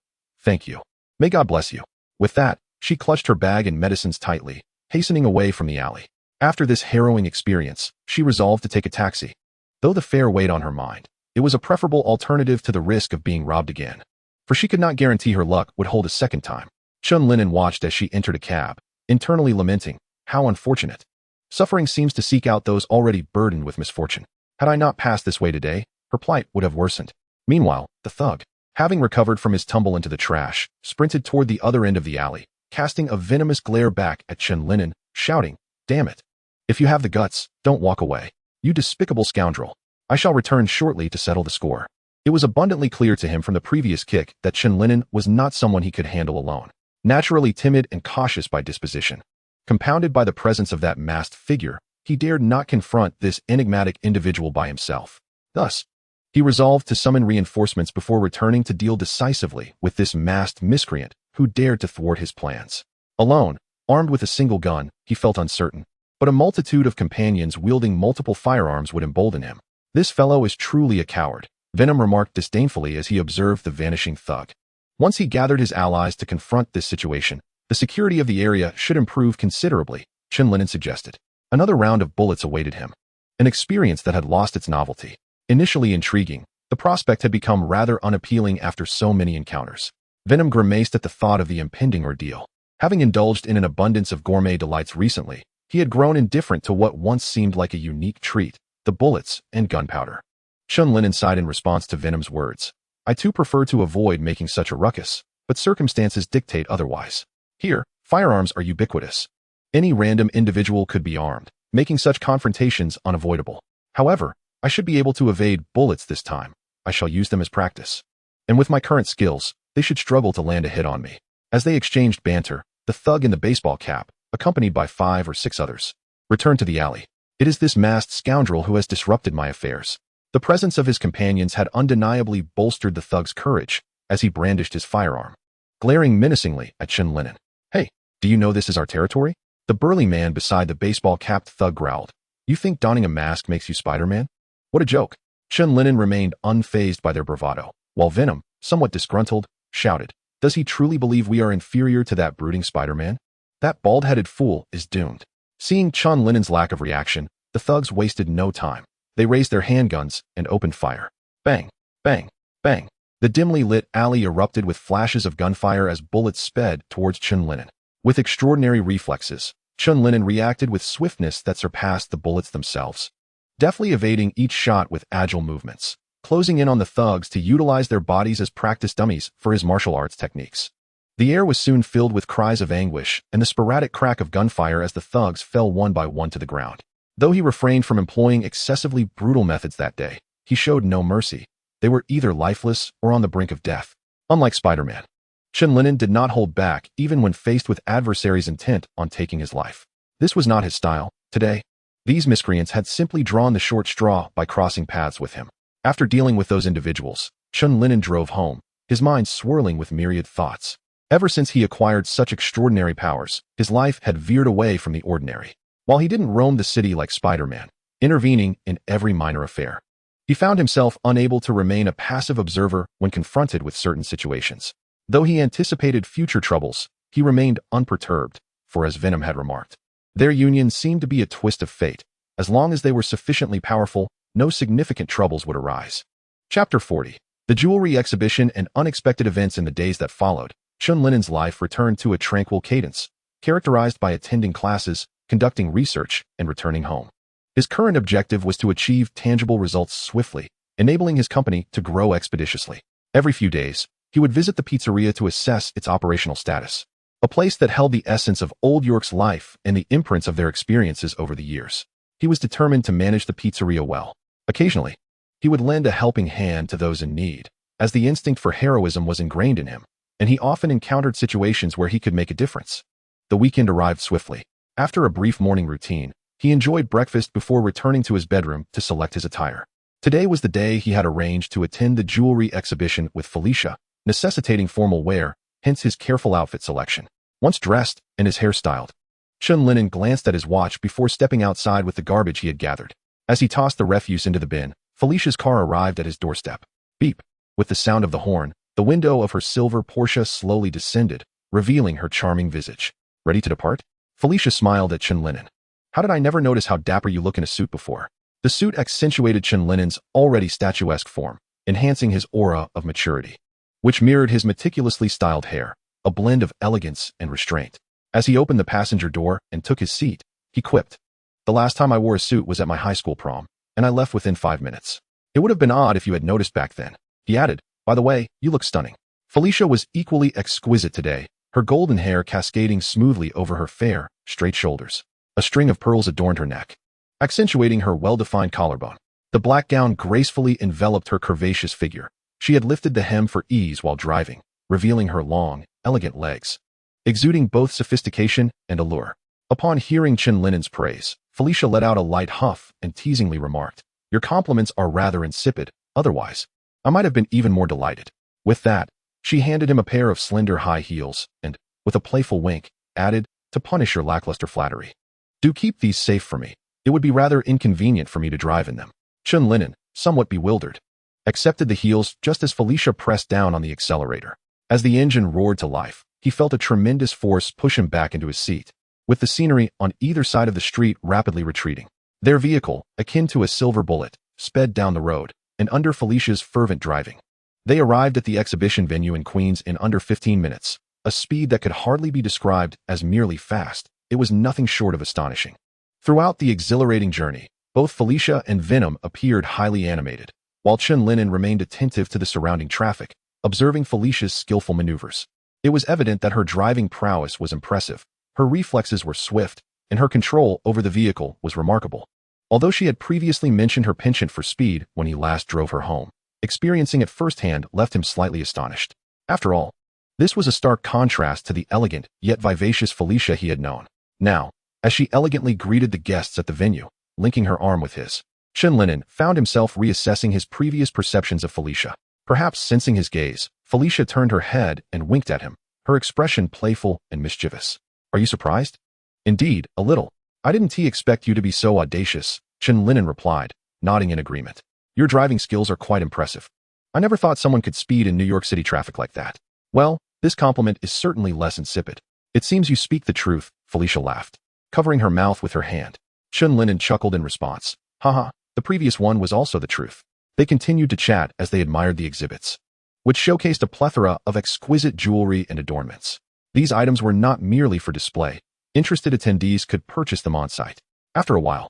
May God bless you. With that, she clutched her bag and medicines tightly, hastening away from the alley. After this harrowing experience, she resolved to take a taxi. Though the fare weighed on her mind, it was a preferable alternative to the risk of being robbed again. For she could not guarantee her luck would hold a second time. Chen Lin'an watched as she entered a cab, internally lamenting, "How unfortunate. Suffering seems to seek out those already burdened with misfortune. Had I not passed this way today, her plight would have worsened." Meanwhile, the thug, having recovered from his tumble into the trash, sprinted toward the other end of the alley, casting a venomous glare back at Chen Lin'an, shouting, "Damn it. If you have the guts, don't walk away. You despicable scoundrel. I shall return shortly to settle the score." It was abundantly clear to him from the previous kick that Chen Lin'an was not someone he could handle alone. Naturally timid and cautious by disposition, compounded by the presence of that masked figure, he dared not confront this enigmatic individual by himself. Thus, he resolved to summon reinforcements before returning to deal decisively with this masked miscreant who dared to thwart his plans. Alone, armed with a single gun, he felt uncertain, but a multitude of companions wielding multiple firearms would embolden him. "This fellow is truly a coward," Venom remarked disdainfully as he observed the vanishing thug. Once he gathered his allies to confront this situation, the security of the area should improve considerably, Chen Lin'an suggested. Another round of bullets awaited him, an experience that had lost its novelty. Initially intriguing, the prospect had become rather unappealing after so many encounters. Venom grimaced at the thought of the impending ordeal. Having indulged in an abundance of gourmet delights recently, he had grown indifferent to what once seemed like a unique treat, the bullets and gunpowder. Chen Lin'an sighed in response to Venom's words. "I too prefer to avoid making such a ruckus, but circumstances dictate otherwise. Here, firearms are ubiquitous. Any random individual could be armed, making such confrontations unavoidable. However, I should be able to evade bullets this time. I shall use them as practice. And with my current skills, they should struggle to land a hit on me." As they exchanged banter, the thug in the baseball cap, accompanied by 5 or 6 others, returned to the alley. "It is this masked scoundrel who has disrupted my affairs." The presence of his companions had undeniably bolstered the thug's courage as he brandished his firearm, glaring menacingly at Chen Lin'an. "Hey, do you know this is our territory?" The burly man beside the baseball-capped thug growled. "You think donning a mask makes you Spider-Man? What a joke." Chen Lin'an remained unfazed by their bravado, while Venom, somewhat disgruntled, shouted, "Does he truly believe we are inferior to that brooding Spider-Man? That bald-headed fool is doomed." Seeing Chen Lin'an's lack of reaction, the thugs wasted no time. They raised their handguns and opened fire. Bang, bang, bang. The dimly lit alley erupted with flashes of gunfire as bullets sped towards Chen Lin'an. With extraordinary reflexes, Chen Lin'an reacted with swiftness that surpassed the bullets themselves, deftly evading each shot with agile movements, closing in on the thugs to utilize their bodies as practice dummies for his martial arts techniques. The air was soon filled with cries of anguish and the sporadic crack of gunfire as the thugs fell one by one to the ground. Though he refrained from employing excessively brutal methods that day, he showed no mercy. They were either lifeless or on the brink of death. Unlike Spider-Man, Chen Lin'an did not hold back even when faced with adversaries intent on taking his life. This was not his style. Today, these miscreants had simply drawn the short straw by crossing paths with him. After dealing with those individuals, Chen Lin'an drove home, his mind swirling with myriad thoughts. Ever since he acquired such extraordinary powers, his life had veered away from the ordinary. While he didn't roam the city like Spider-Man, intervening in every minor affair, he found himself unable to remain a passive observer when confronted with certain situations. Though he anticipated future troubles, he remained unperturbed, for as Venom had remarked, their union seemed to be a twist of fate. As long as they were sufficiently powerful, no significant troubles would arise. Chapter 40. The jewelry exhibition and unexpected events in the days that followed, Chen Lin'an's life returned to a tranquil cadence, characterized by attending classes, conducting research, and returning home. His current objective was to achieve tangible results swiftly, enabling his company to grow expeditiously. Every few days, he would visit the pizzeria to assess its operational status, a place that held the essence of Old York's life and the imprints of their experiences over the years. He was determined to manage the pizzeria well. Occasionally, he would lend a helping hand to those in need, as the instinct for heroism was ingrained in him, and he often encountered situations where he could make a difference. The weekend arrived swiftly. After a brief morning routine, he enjoyed breakfast before returning to his bedroom to select his attire. Today was the day he had arranged to attend the jewelry exhibition with Felicia, necessitating formal wear, hence his careful outfit selection. Once dressed and his hair styled, Chen Lin'an glanced at his watch before stepping outside with the garbage he had gathered. As he tossed the refuse into the bin, Felicia's car arrived at his doorstep. Beep! With the sound of the horn, the window of her silver Porsche slowly descended, revealing her charming visage. Ready to depart? Felicia smiled at Chen Lin'an. How did I never notice how dapper you look in a suit before? The suit accentuated Chen Lin'an's already statuesque form, enhancing his aura of maturity, which mirrored his meticulously styled hair, a blend of elegance and restraint. As he opened the passenger door and took his seat, he quipped, "The last time I wore a suit was at my high school prom, and I left within 5 minutes. It would have been odd if you had noticed back then." He added, "By the way, you look stunning." Felicia was equally exquisite today, her golden hair cascading smoothly over her fair, straight shoulders. A string of pearls adorned her neck, accentuating her well-defined collarbone. The black gown gracefully enveloped her curvaceous figure. She had lifted the hem for ease while driving, revealing her long, elegant legs, exuding both sophistication and allure. Upon hearing Chen Lin'an's praise, Felicia let out a light huff and teasingly remarked, "Your compliments are rather insipid, otherwise I might have been even more delighted." With that, she handed him a pair of slender high heels and, with a playful wink, added, "To punish your lackluster flattery, do keep these safe for me. It would be rather inconvenient for me to drive in them." Chen Lin'an, somewhat bewildered, accepted the heels just as Felicia pressed down on the accelerator. As the engine roared to life, he felt a tremendous force push him back into his seat, with the scenery on either side of the street rapidly retreating. Their vehicle, akin to a silver bullet, sped down the road, and under Felicia's fervent driving, they arrived at the exhibition venue in Queens in under 15 minutes, a speed that could hardly be described as merely fast. It was nothing short of astonishing. Throughout the exhilarating journey, both Felicia and Venom appeared highly animated, while Chen Lin'an remained attentive to the surrounding traffic, observing Felicia's skillful maneuvers. It was evident that her driving prowess was impressive, her reflexes were swift, and her control over the vehicle was remarkable. Although she had previously mentioned her penchant for speed when he last drove her home, experiencing it firsthand left him slightly astonished. After all, this was a stark contrast to the elegant yet vivacious Felicia he had known. Now, as she elegantly greeted the guests at the venue, linking her arm with his, Chen Lin'an found himself reassessing his previous perceptions of Felicia. Perhaps sensing his gaze, Felicia turned her head and winked at him, her expression playful and mischievous. "Are you surprised?" "Indeed, a little. I didn't expect you to be so audacious," Chen Lin'an replied, nodding in agreement. "Your driving skills are quite impressive. I never thought someone could speed in New York City traffic like that." "Well, this compliment is certainly less insipid. It seems you speak the truth," Felicia laughed, covering her mouth with her hand. Chen Lin'an chuckled in response. "Haha, the previous one was also the truth." They continued to chat as they admired the exhibits, which showcased a plethora of exquisite jewelry and adornments. These items were not merely for display. Interested attendees could purchase them on-site. After a while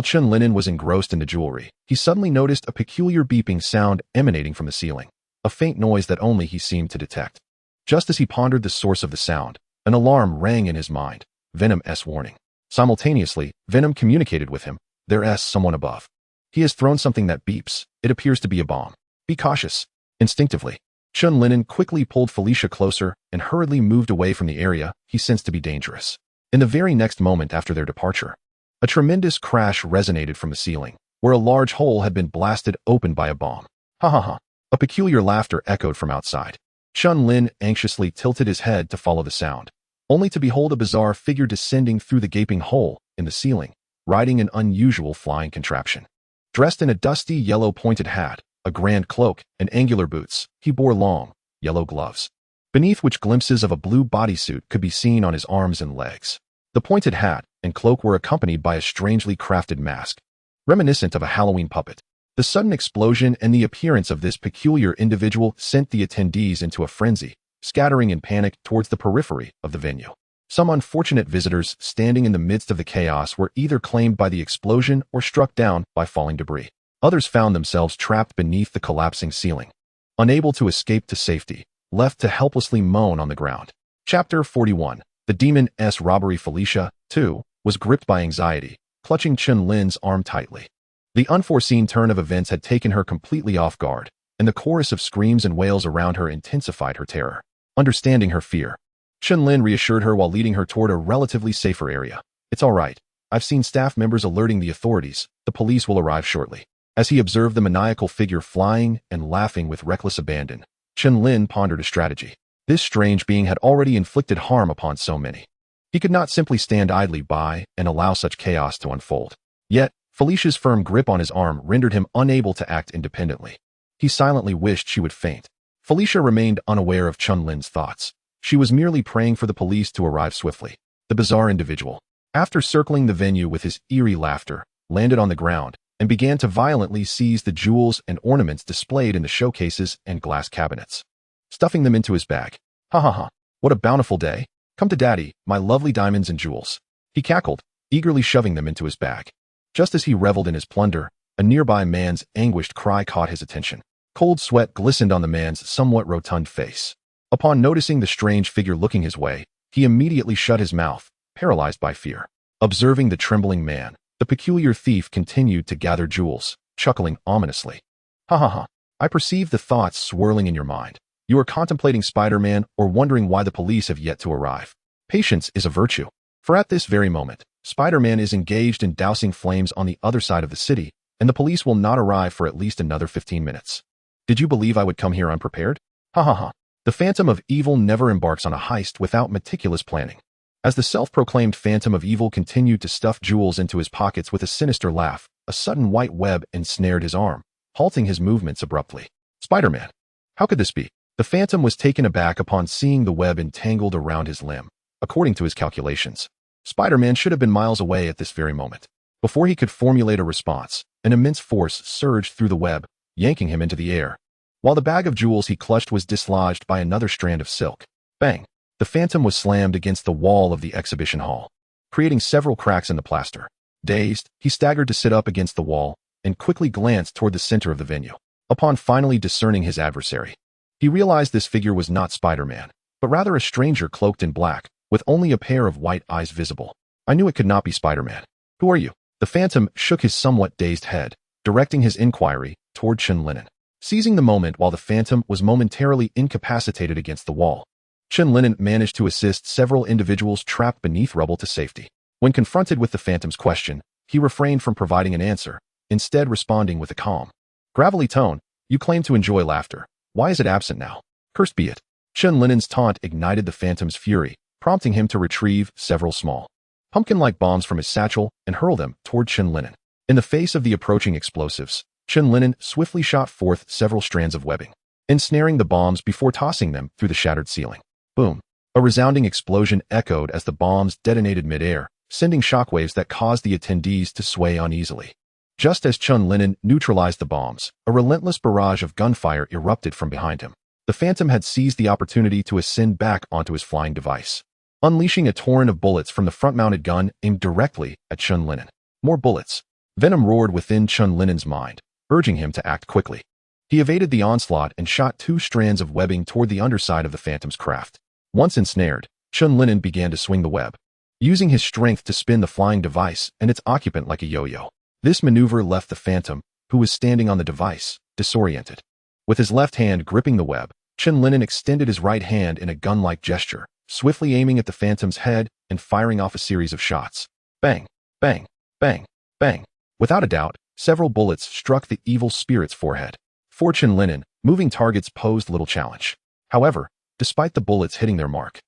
Chen Lin'an was engrossed in the jewelry, he suddenly noticed a peculiar beeping sound emanating from the ceiling, a faint noise that only he seemed to detect. Just as he pondered the source of the sound, an alarm rang in his mind, Venom's warning. Simultaneously, Venom communicated with him, "There's someone above. He has thrown something that beeps. It appears to be a bomb. Be cautious." Instinctively, Chen Lin'an quickly pulled Felicia closer and hurriedly moved away from the area he sensed to be dangerous. In the very next moment after their departure, a tremendous crash resonated from the ceiling, where a large hole had been blasted open by a bomb. "Ha ha ha." A peculiar laughter echoed from outside. Chen Lin'an anxiously tilted his head to follow the sound, only to behold a bizarre figure descending through the gaping hole in the ceiling, riding an unusual flying contraption. Dressed in a dusty yellow pointed hat, a grand cloak, and angular boots, he bore long, yellow gloves, beneath which glimpses of a blue bodysuit could be seen on his arms and legs. The pointed hat and cloak were accompanied by a strangely crafted mask, reminiscent of a Halloween puppet. The sudden explosion and the appearance of this peculiar individual sent the attendees into a frenzy, scattering in panic towards the periphery of the venue. Some unfortunate visitors standing in the midst of the chaos were either claimed by the explosion or struck down by falling debris. Others found themselves trapped beneath the collapsing ceiling, unable to escape to safety, left to helplessly moan on the ground. Chapter 41. The Demon's Robbery. Felicia, too, was gripped by anxiety, clutching Chen Lin's arm tightly. The unforeseen turn of events had taken her completely off guard, and the chorus of screams and wails around her intensified her terror. Understanding her fear, Chen Lin'an reassured her while leading her toward a relatively safer area. "It's all right. I've seen staff members alerting the authorities. The police will arrive shortly." As he observed the maniacal figure flying and laughing with reckless abandon, Chen Lin'an pondered a strategy. This strange being had already inflicted harm upon so many. He could not simply stand idly by and allow such chaos to unfold. Yet, Felicia's firm grip on his arm rendered him unable to act independently. He silently wished she would faint. Felicia remained unaware of Chen Lin's thoughts. She was merely praying for the police to arrive swiftly. The bizarre individual, After circling the venue with his eerie laughter, landed on the ground, and began to violently seize the jewels and ornaments displayed in the showcases and glass cabinets, stuffing them into his bag. Ha ha ha, what a bountiful day. Come to daddy, my lovely diamonds and jewels. He cackled, eagerly shoving them into his bag. Just as he reveled in his plunder, a nearby man's anguished cry caught his attention. Cold sweat glistened on the man's somewhat rotund face. Upon noticing the strange figure looking his way, he immediately shut his mouth, paralyzed by fear. Observing the trembling man, the peculiar thief continued to gather jewels, chuckling ominously. Ha ha ha, I perceive the thoughts swirling in your mind. You are contemplating Spider-Man or wondering why the police have yet to arrive. Patience is a virtue. For at this very moment, Spider-Man is engaged in dousing flames on the other side of the city, and the police will not arrive for at least another 15 minutes. Did you believe I would come here unprepared? Ha ha ha. The Phantom of Evil never embarks on a heist without meticulous planning. As the self-proclaimed Phantom of Evil continued to stuff jewels into his pockets with a sinister laugh, a sudden white web ensnared his arm, halting his movements abruptly. Spider-Man. How could this be? The Phantom was taken aback upon seeing the web entangled around his limb. According to his calculations, Spider-Man should have been miles away at this very moment. Before he could formulate a response, an immense force surged through the web, yanking him into the air, while the bag of jewels he clutched was dislodged by another strand of silk. Bang! The Phantom was slammed against the wall of the exhibition hall, creating several cracks in the plaster. Dazed, he staggered to sit up against the wall and quickly glanced toward the center of the venue. Upon finally discerning his adversary, he realized this figure was not Spider-Man, but rather a stranger cloaked in black, with only a pair of white eyes visible. I knew it could not be Spider-Man. Who are you? The Phantom shook his somewhat dazed head, directing his inquiry toward Chen Lin'an. Seizing the moment while the Phantom was momentarily incapacitated against the wall, Chen Lin'an managed to assist several individuals trapped beneath rubble to safety. When confronted with the Phantom's question, he refrained from providing an answer, instead responding with a calm, gravelly tone. You claim to enjoy laughter. Why is it absent now? Cursed be it. Chen Lin'an's taunt ignited the Phantom's fury, prompting him to retrieve several small, pumpkin-like bombs from his satchel and hurl them toward Chen Lin'an. In the face of the approaching explosives, Chen Lin'an swiftly shot forth several strands of webbing, ensnaring the bombs before tossing them through the shattered ceiling. Boom! A resounding explosion echoed as the bombs detonated mid-air, sending shockwaves that caused the attendees to sway uneasily. Just as Chen Lin'an neutralized the bombs, a relentless barrage of gunfire erupted from behind him. The Phantom had seized the opportunity to ascend back onto his flying device, unleashing a torrent of bullets from the front-mounted gun aimed directly at Chen Lin'an. More bullets. Venom roared within Chen Lin'an's mind, urging him to act quickly. He evaded the onslaught and shot 2 strands of webbing toward the underside of the Phantom's craft. Once ensnared, Chen Lin'an began to swing the web, using his strength to spin the flying device and its occupant like a yo-yo. This maneuver left the Phantom, who was standing on the device, disoriented. With his left hand gripping the web, Chen Lin'an extended his right hand in a gun-like gesture, swiftly aiming at the Phantom's head and firing off a series of shots. Bang! Bang! Bang! Bang! Without a doubt, several bullets struck the evil spirit's forehead. For Chen Lin'an, moving targets posed little challenge. However, despite the bullets hitting their mark,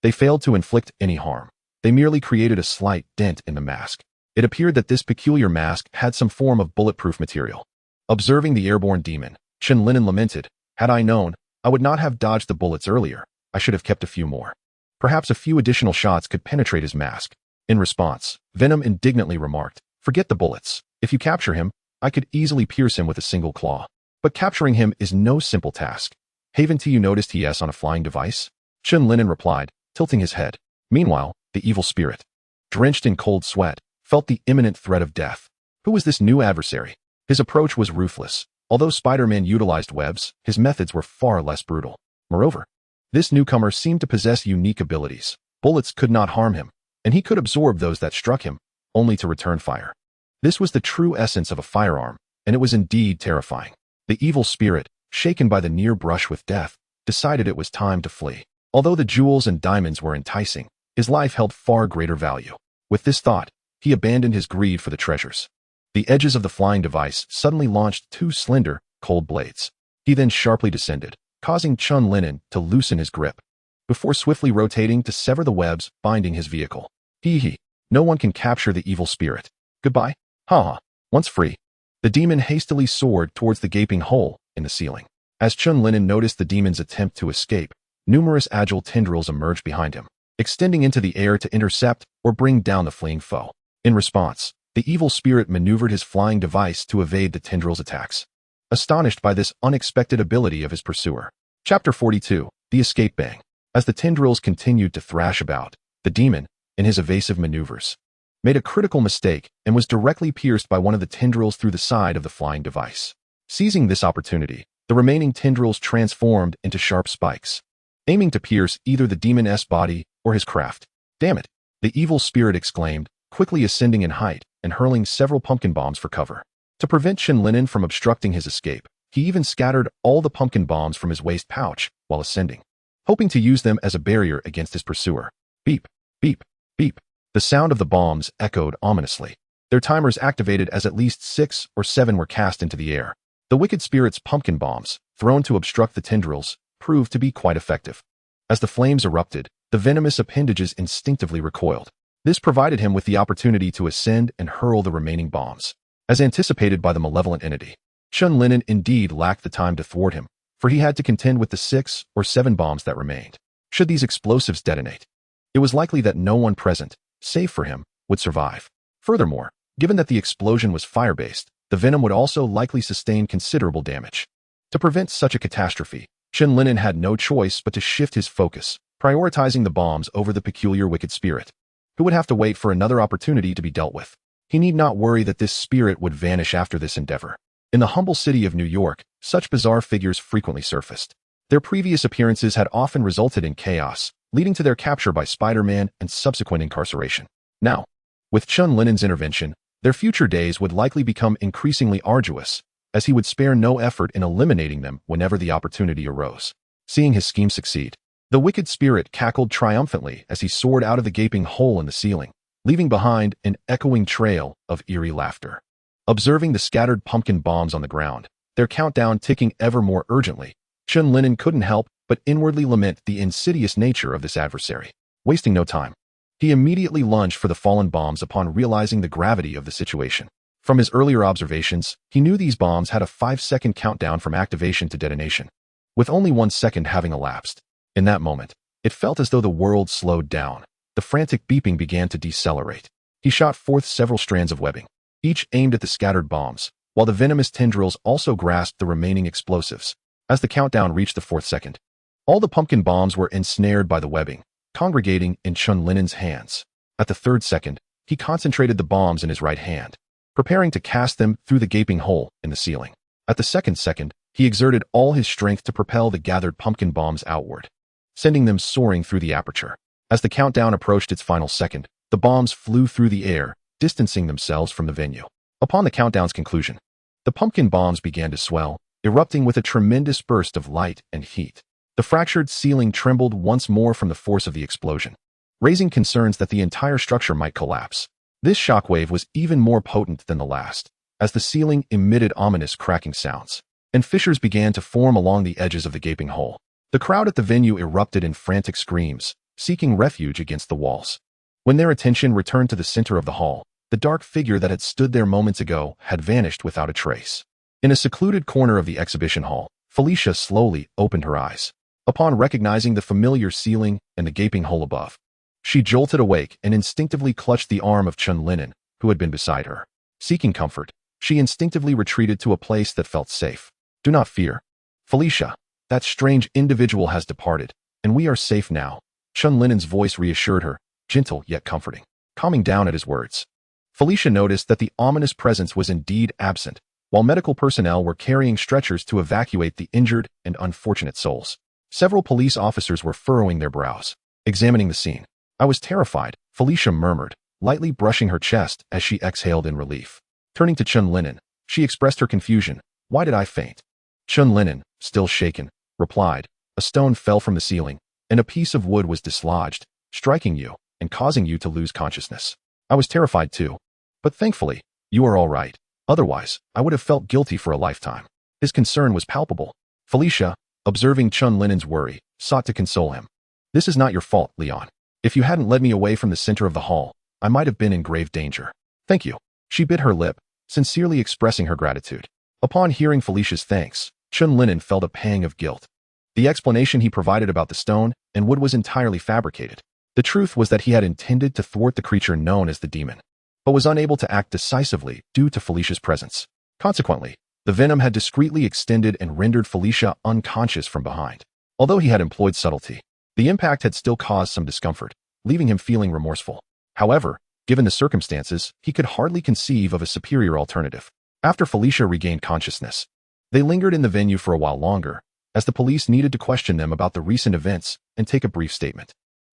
they failed to inflict any harm. They merely created a slight dent in the mask. It appeared that this peculiar mask had some form of bulletproof material. Observing the airborne demon, Chen Lin'an lamented, "Had I known, I would not have dodged the bullets earlier. I should have kept a few more. Perhaps a few additional shots could penetrate his mask." In response, Venom indignantly remarked, "Forget the bullets. If you capture him, I could easily pierce him with a single claw. But capturing him is no simple task. Haven't you noticed he is on a flying device?" Chen Lin'an replied, tilting his head. Meanwhile, the evil spirit, drenched in cold sweat, felt the imminent threat of death. Who was this new adversary? His approach was ruthless. Although Spider-Man utilized webs, his methods were far less brutal. Moreover, this newcomer seemed to possess unique abilities. Bullets could not harm him, and he could absorb those that struck him, only to return fire. This was the true essence of a firearm, and it was indeed terrifying. The evil spirit, shaken by the near brush with death, decided it was time to flee. Although the jewels and diamonds were enticing, his life held far greater value. With this thought, he abandoned his greed for the treasures. The edges of the flying device suddenly launched 2 slender, cold blades. He then sharply descended, causing Chen Lin'an to loosen his grip, before swiftly rotating to sever the webs binding his vehicle. Hee. No one can capture the evil spirit. Goodbye. Ha ha. Once free, the demon hastily soared towards the gaping hole in the ceiling. As Chen Lin'an noticed the demon's attempt to escape, numerous agile tendrils emerged behind him, extending into the air to intercept or bring down the fleeing foe. In response, the evil spirit maneuvered his flying device to evade the tendril's attacks, astonished by this unexpected ability of his pursuer. Chapter 42, The Escape Bang. As the tendrils continued to thrash about, the demon, in his evasive maneuvers, made a critical mistake and was directly pierced by one of the tendrils through the side of the flying device. Seizing this opportunity, the remaining tendrils transformed into sharp spikes, aiming to pierce either the demon's body or his craft. "Damn it!" the evil spirit exclaimed, quickly ascending in height and hurling several pumpkin bombs for cover. To prevent Chen Lin'an from obstructing his escape, he even scattered all the pumpkin bombs from his waist pouch while ascending, hoping to use them as a barrier against his pursuer. Beep, beep, beep. The sound of the bombs echoed ominously. Their timers activated as at least 6 or 7 were cast into the air. The wicked spirit's pumpkin bombs, thrown to obstruct the tendrils, proved to be quite effective. As the flames erupted, the venomous appendages instinctively recoiled. This provided him with the opportunity to ascend and hurl the remaining bombs. As anticipated by the malevolent entity, Chen Lin'an indeed lacked the time to thwart him, for he had to contend with the 6 or 7 bombs that remained. Should these explosives detonate, it was likely that no one present, save for him, would survive. Furthermore, given that the explosion was fire-based, the venom would also likely sustain considerable damage. To prevent such a catastrophe, Chen Lin'an had no choice but to shift his focus, prioritizing the bombs over the peculiar wicked spirit, who would have to wait for another opportunity to be dealt with. He need not worry that this spirit would vanish after this endeavor. In the humble city of New York, such bizarre figures frequently surfaced. Their previous appearances had often resulted in chaos, leading to their capture by Spider-Man and subsequent incarceration. Now, with Chen Lin'an's intervention, their future days would likely become increasingly arduous, as he would spare no effort in eliminating them whenever the opportunity arose. Seeing his scheme succeed, the wicked spirit cackled triumphantly as he soared out of the gaping hole in the ceiling, leaving behind an echoing trail of eerie laughter. Observing the scattered pumpkin bombs on the ground, their countdown ticking ever more urgently, Chen Lin'an couldn't help but inwardly lament the insidious nature of this adversary. Wasting no time, he immediately lunged for the fallen bombs upon realizing the gravity of the situation. From his earlier observations, he knew these bombs had a 5-second countdown from activation to detonation, with only 1 second having elapsed. In that moment, it felt as though the world slowed down. The frantic beeping began to decelerate. He shot forth several strands of webbing, each aimed at the scattered bombs, while the venomous tendrils also grasped the remaining explosives. As the countdown reached the 4th second, all the pumpkin bombs were ensnared by the webbing, congregating in Chen Lin'an's hands. At the 3rd second, he concentrated the bombs in his right hand, preparing to cast them through the gaping hole in the ceiling. At the 2nd second, he exerted all his strength to propel the gathered pumpkin bombs outward, sending them soaring through the aperture. As the countdown approached its final second, the bombs flew through the air, distancing themselves from the venue. Upon the countdown's conclusion, the pumpkin bombs began to swell, erupting with a tremendous burst of light and heat. The fractured ceiling trembled once more from the force of the explosion, raising concerns that the entire structure might collapse. This shockwave was even more potent than the last, as the ceiling emitted ominous cracking sounds, and fissures began to form along the edges of the gaping hole. The crowd at the venue erupted in frantic screams, seeking refuge against the walls. When their attention returned to the center of the hall, the dark figure that had stood there moments ago had vanished without a trace. In a secluded corner of the exhibition hall, Felicia slowly opened her eyes. Upon recognizing the familiar ceiling and the gaping hole above, she jolted awake and instinctively clutched the arm of Chen Lin'an, who had been beside her. Seeking comfort, she instinctively retreated to a place that felt safe. "Do not fear, Felicia. That strange individual has departed, and we are safe now," Chen Lin'an's voice reassured her, gentle yet comforting. Calming down at his words, Felicia noticed that the ominous presence was indeed absent, while medical personnel were carrying stretchers to evacuate the injured and unfortunate souls. Several police officers were furrowing their brows, examining the scene. "I was terrified," Felicia murmured, lightly brushing her chest as she exhaled in relief. Turning to Chen Lin'an, she expressed her confusion. "Why did I faint?" Chen Lin'an, still shaken, replied, "A stone fell from the ceiling, and a piece of wood was dislodged, striking you and causing you to lose consciousness. I was terrified too. But thankfully, you are all right. Otherwise, I would have felt guilty for a lifetime." His concern was palpable. Felicia, observing Chen Lin'an's worry, sought to console him. "This is not your fault, Leon. If you hadn't led me away from the center of the hall, I might have been in grave danger." "Thank you." She bit her lip, sincerely expressing her gratitude. Upon hearing Felicia's thanks, Chen Lin'an felt a pang of guilt. The explanation he provided about the stone and wood was entirely fabricated. The truth was that he had intended to thwart the creature known as the demon, but was unable to act decisively due to Felicia's presence. Consequently, the venom had discreetly extended and rendered Felicia unconscious from behind. Although he had employed subtlety, the impact had still caused some discomfort, leaving him feeling remorseful. However, given the circumstances, he could hardly conceive of a superior alternative. After Felicia regained consciousness, they lingered in the venue for a while longer, as the police needed to question them about the recent events and take a brief statement.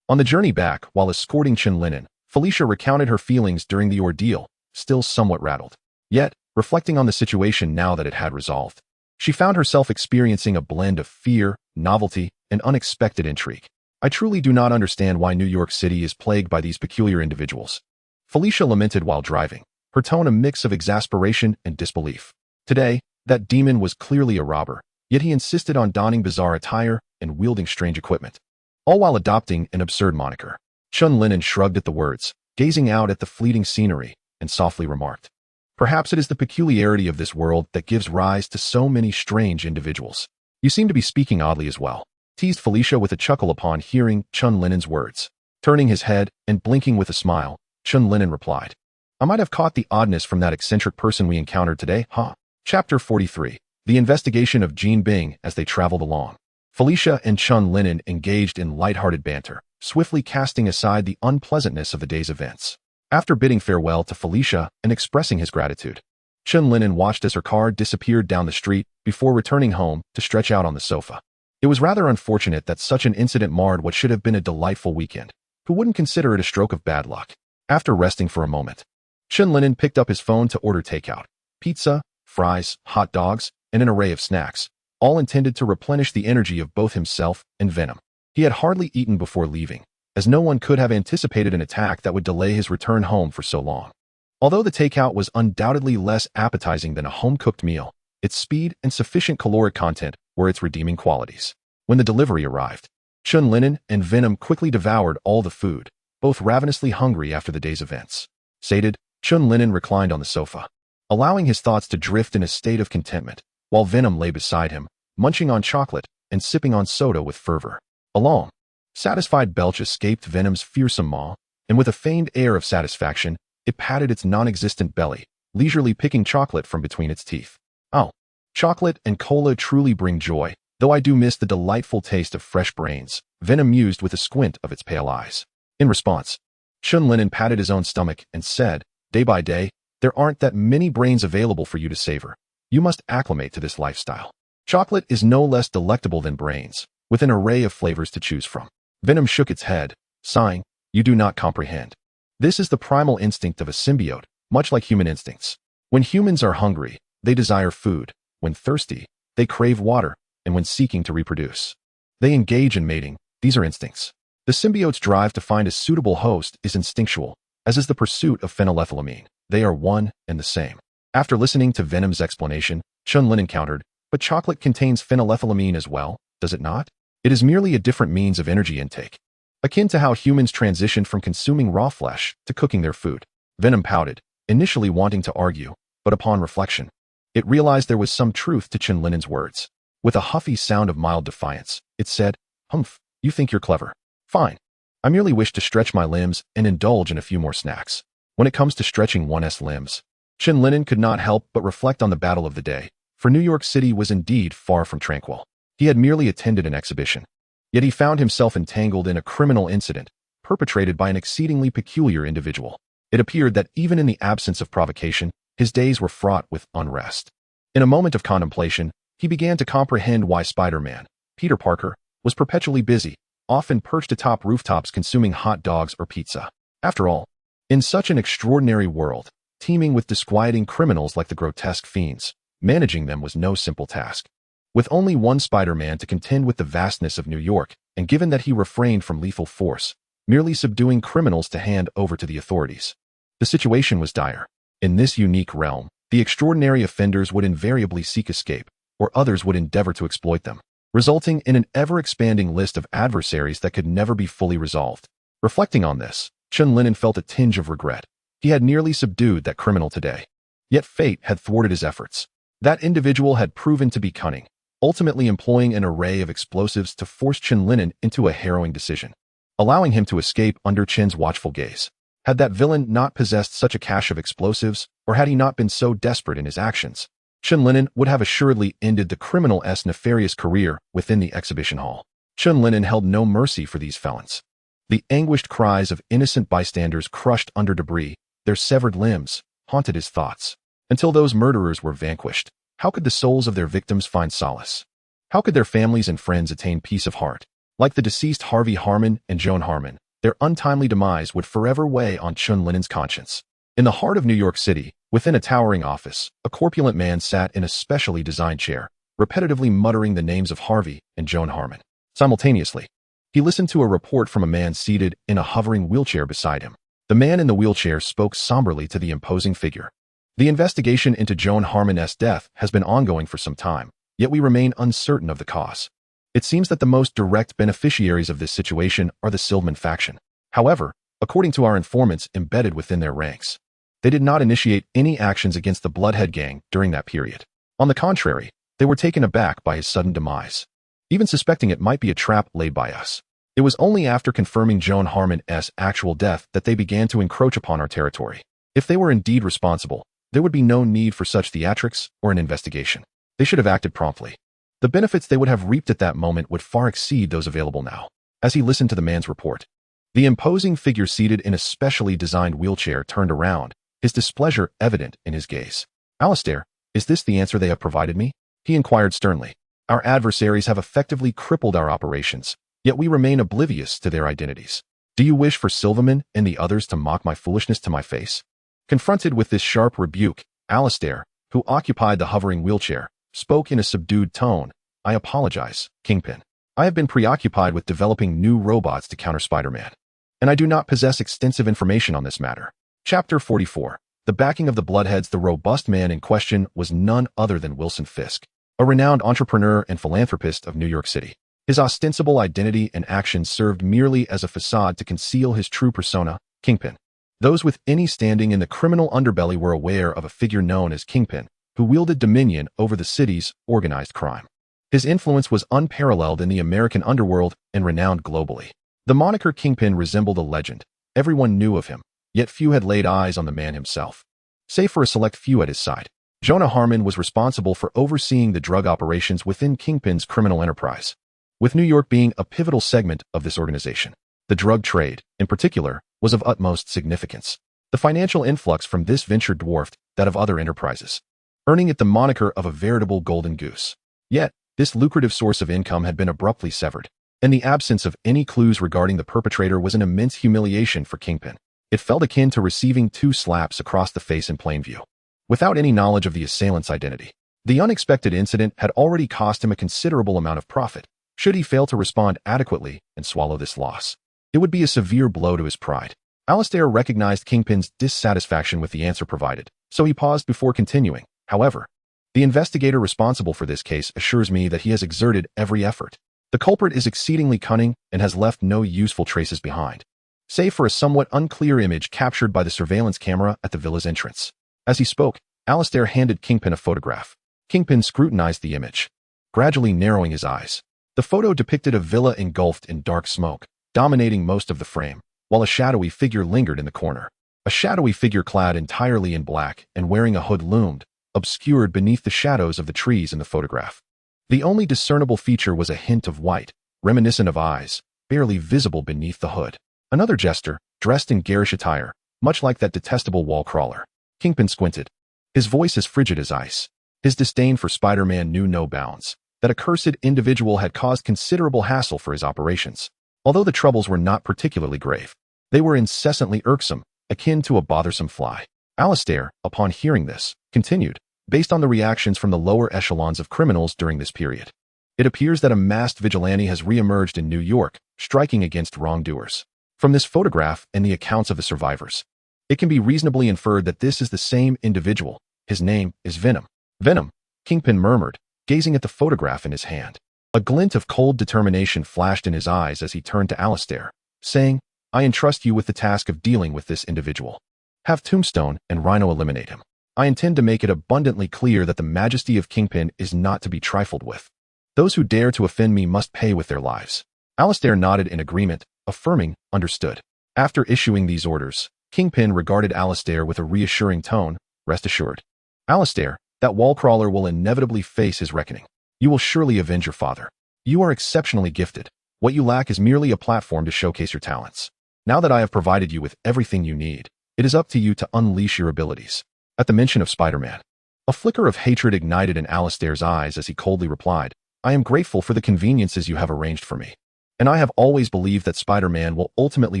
On the journey back, while escorting Chen Lin'an, Felicia recounted her feelings during the ordeal, still somewhat rattled. Yet, reflecting on the situation now that it had resolved, she found herself experiencing a blend of fear, novelty, and unexpected intrigue. I truly do not understand why New York City is plagued by these peculiar individuals, Felicia lamented while driving, her tone a mix of exasperation and disbelief. Today, that demon was clearly a robber, yet he insisted on donning bizarre attire and wielding strange equipment, all while adopting an absurd moniker. Chen Lin'an shrugged at the words, gazing out at the fleeting scenery, and softly remarked, "Perhaps it is the peculiarity of this world that gives rise to so many strange individuals. You seem to be speaking oddly as well," teased Felicia with a chuckle upon hearing Chen Lin'an's words. Turning his head and blinking with a smile, Chen Lin'an replied, "I might have caught the oddness from that eccentric person we encountered today, huh?" Chapter 43. The investigation of Jean Bing as they traveled along. Felicia and Chen Lin'an engaged in lighthearted banter, swiftly casting aside the unpleasantness of the day's events. After bidding farewell to Felicia and expressing his gratitude, Chen Lin'an watched as her car disappeared down the street before returning home to stretch out on the sofa. It was rather unfortunate that such an incident marred what should have been a delightful weekend. Who wouldn't consider it a stroke of bad luck? After resting for a moment, Chen Lin'an picked up his phone to order takeout, pizza, fries, hot dogs, and an array of snacks, all intended to replenish the energy of both himself and Venom. He had hardly eaten before leaving, as no one could have anticipated an attack that would delay his return home for so long. Although the takeout was undoubtedly less appetizing than a home-cooked meal, its speed and sufficient caloric content were its redeeming qualities. When the delivery arrived, Chen Lin'an and Venom quickly devoured all the food, both ravenously hungry after the day's events. Sated, Chen Lin'an reclined on the sofa, allowing his thoughts to drift in a state of contentment, while Venom lay beside him, munching on chocolate and sipping on soda with fervor. A long, satisfied belch escaped Venom's fearsome maw, and with a feigned air of satisfaction, it patted its non-existent belly, leisurely picking chocolate from between its teeth. "Oh, chocolate and cola truly bring joy, though I do miss the delightful taste of fresh brains," Venom mused with a squint of its pale eyes. In response, Chen Lin'an patted his own stomach and said, "Day by day, there aren't that many brains available for you to savor. You must acclimate to this lifestyle. Chocolate is no less delectable than brains, with an array of flavors to choose from." Venom shook its head, sighing, "You do not comprehend. This is the primal instinct of a symbiote, much like human instincts. When humans are hungry, they desire food. When thirsty, they crave water, and when seeking to reproduce, they engage in mating. These are instincts. The symbiote's drive to find a suitable host is instinctual, as is the pursuit of phenylethylamine. They are one and the same." After listening to Venom's explanation, Chen Lin'an countered, "But chocolate contains phenylethylamine as well, does it not? It is merely a different means of energy intake, akin to how humans transitioned from consuming raw flesh to cooking their food." Venom pouted, initially wanting to argue, but upon reflection, it realized there was some truth to Chen Lin'an's words. With a huffy sound of mild defiance, it said, "Humph, you think you're clever. Fine. I merely wish to stretch my limbs and indulge in a few more snacks." When it comes to stretching one's limbs, Chen Lin'an could not help but reflect on the battle of the day, for New York City was indeed far from tranquil. He had merely attended an exhibition, yet he found himself entangled in a criminal incident perpetrated by an exceedingly peculiar individual. It appeared that even in the absence of provocation, his days were fraught with unrest. In a moment of contemplation, he began to comprehend why Spider-Man, Peter Parker, was perpetually busy, often perched atop rooftops consuming hot dogs or pizza. After all, in such an extraordinary world, teeming with disquieting criminals like the grotesque fiends, managing them was no simple task. With only one Spider-Man to contend with the vastness of New York, and given that he refrained from lethal force, merely subduing criminals to hand over to the authorities, the situation was dire. In this unique realm, the extraordinary offenders would invariably seek escape, or others would endeavor to exploit them, resulting in an ever-expanding list of adversaries that could never be fully resolved. Reflecting on this, Chen Lin'an felt a tinge of regret. He had nearly subdued that criminal today. Yet fate had thwarted his efforts. That individual had proven to be cunning, ultimately employing an array of explosives to force Chen Lin'an into a harrowing decision. allowing him to escape under Chen's watchful gaze. Had that villain not possessed such a cache of explosives, or had he not been so desperate in his actions, Chen Lin'an would have assuredly ended the criminal's nefarious career within the exhibition hall. Chen Lin'an held no mercy for these felons. The anguished cries of innocent bystanders crushed under debris, their severed limbs, haunted his thoughts. Until those murderers were vanquished, how could the souls of their victims find solace? How could their families and friends attain peace of heart? Like the deceased Harvey Harmon and Joan Harmon, their untimely demise would forever weigh on Chen Lin'an's conscience. In the heart of New York City, within a towering office, a corpulent man sat in a specially designed chair, repetitively muttering the names of Harvey and Joan Harmon. Simultaneously, he listened to a report from a man seated in a hovering wheelchair beside him. The man in the wheelchair spoke somberly to the imposing figure. The investigation into Joan Harmon's death has been ongoing for some time, yet we remain uncertain of the cause. It seems that the most direct beneficiaries of this situation are the Symbiote faction. However, according to our informants embedded within their ranks, they did not initiate any actions against the Bloodhead gang during that period. On the contrary, they were taken aback by his sudden demise, even suspecting it might be a trap laid by us. It was only after confirming Joan Harmon's actual death that they began to encroach upon our territory. If they were indeed responsible, there would be no need for such theatrics or an investigation. They should have acted promptly. The benefits they would have reaped at that moment would far exceed those available now. As he listened to the man's report, the imposing figure seated in a specially designed wheelchair turned around, his displeasure evident in his gaze. "Alistair, is this the answer they have provided me?" he inquired sternly. "Our adversaries have effectively crippled our operations, yet we remain oblivious to their identities. Do you wish for Silverman and the others to mock my foolishness to my face?" Confronted with this sharp rebuke, Alistair, who occupied the hovering wheelchair, spoke in a subdued tone. "I apologize, Kingpin. I have been preoccupied with developing new robots to counter Spider-Man, and I do not possess extensive information on this matter." Chapter 44. The backing of the Bloodheads. The robust man in question was none other than Wilson Fisk, a renowned entrepreneur and philanthropist of New York City. His ostensible identity and actions served merely as a facade to conceal his true persona, Kingpin. Those with any standing in the criminal underbelly were aware of a figure known as Kingpin, who wielded dominion over the city's organized crime. His influence was unparalleled in the American underworld and renowned globally. The moniker Kingpin resembled a legend. Everyone knew of him, yet few had laid eyes on the man himself. Save for a select few at his side, Jonah Harmon was responsible for overseeing the drug operations within Kingpin's criminal enterprise, with New York being a pivotal segment of this organization. The drug trade, in particular, was of utmost significance. The financial influx from this venture dwarfed that of other enterprises, earning it the moniker of a veritable golden goose. Yet, this lucrative source of income had been abruptly severed, and the absence of any clues regarding the perpetrator was an immense humiliation for Kingpin. It felt akin to receiving 2 slaps across the face in plain view, without any knowledge of the assailant's identity. The unexpected incident had already cost him a considerable amount of profit. Should he fail to respond adequately and swallow this loss, it would be a severe blow to his pride. Alistair recognized Kingpin's dissatisfaction with the answer provided, so he paused before continuing. "However, the investigator responsible for this case assures me that he has exerted every effort. The culprit is exceedingly cunning and has left no useful traces behind, save for a somewhat unclear image captured by the surveillance camera at the villa's entrance." As he spoke, Alistair handed Kingpin a photograph. Kingpin scrutinized the image, gradually narrowing his eyes. The photo depicted a villa engulfed in dark smoke, dominating most of the frame, while a shadowy figure lingered in the corner. A shadowy figure clad entirely in black and wearing a hood loomed, obscured beneath the shadows of the trees in the photograph. The only discernible feature was a hint of white, reminiscent of eyes, barely visible beneath the hood. Another jester, dressed in garish attire, much like that detestable wall crawler. Kingpin squinted, his voice as frigid as ice. His disdain for Spider-Man knew no bounds. That accursed individual had caused considerable hassle for his operations. Although the troubles were not particularly grave, they were incessantly irksome, akin to a bothersome fly. Alistair, upon hearing this, continued, "Based on the reactions from the lower echelons of criminals during this period, it appears that a masked vigilante has re-emerged in New York, striking against wrongdoers. From this photograph and the accounts of the survivors, it can be reasonably inferred that this is the same individual. His name is Venom." "Venom," Kingpin murmured, gazing at the photograph in his hand. A glint of cold determination flashed in his eyes as he turned to Alistair, saying, "I entrust you with the task of dealing with this individual. Have Tombstone and Rhino eliminate him. I intend to make it abundantly clear that the majesty of Kingpin is not to be trifled with. Those who dare to offend me must pay with their lives." Alistair nodded in agreement, affirming, "Understood." After issuing these orders, Kingpin regarded Alistair with a reassuring tone. "Rest assured, Alistair, that wall crawler will inevitably face his reckoning. You will surely avenge your father. You are exceptionally gifted. What you lack is merely a platform to showcase your talents. Now that I have provided you with everything you need, it is up to you to unleash your abilities." At the mention of Spider-Man, a flicker of hatred ignited in Alistair's eyes as he coldly replied, "I am grateful for the conveniences you have arranged for me. And I have always believed that Spider-Man will ultimately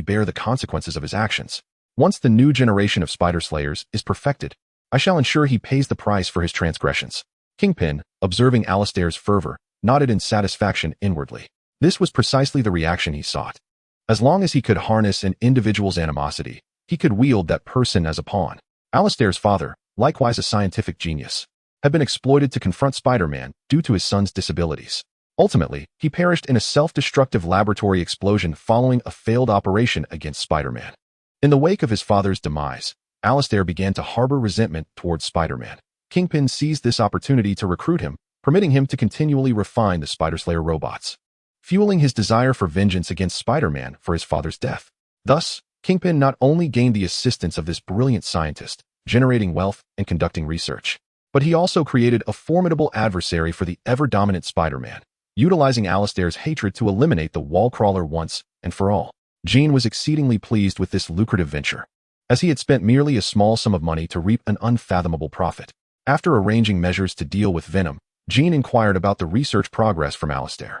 bear the consequences of his actions. Once the new generation of Spider Slayers is perfected, I shall ensure he pays the price for his transgressions." Kingpin, observing Alistair's fervor, nodded in satisfaction inwardly. This was precisely the reaction he sought. As long as he could harness an individual's animosity, he could wield that person as a pawn. Alistair's father, likewise a scientific genius, had been exploited to confront Spider-Man due to his son's disabilities. Ultimately, he perished in a self-destructive laboratory explosion following a failed operation against Spider-Man. In the wake of his father's demise, Alistair began to harbor resentment towards Spider-Man. Kingpin seized this opportunity to recruit him, permitting him to continually refine the Spider Slayer robots, fueling his desire for vengeance against Spider-Man for his father's death. Thus, Kingpin not only gained the assistance of this brilliant scientist, generating wealth and conducting research, but he also created a formidable adversary for the ever-dominant Spider-Man, utilizing Alistair's hatred to eliminate the wall crawler once and for all. Jean was exceedingly pleased with this lucrative venture, as he had spent merely a small sum of money to reap an unfathomable profit. After arranging measures to deal with Venom, Jean inquired about the research progress from Alistair.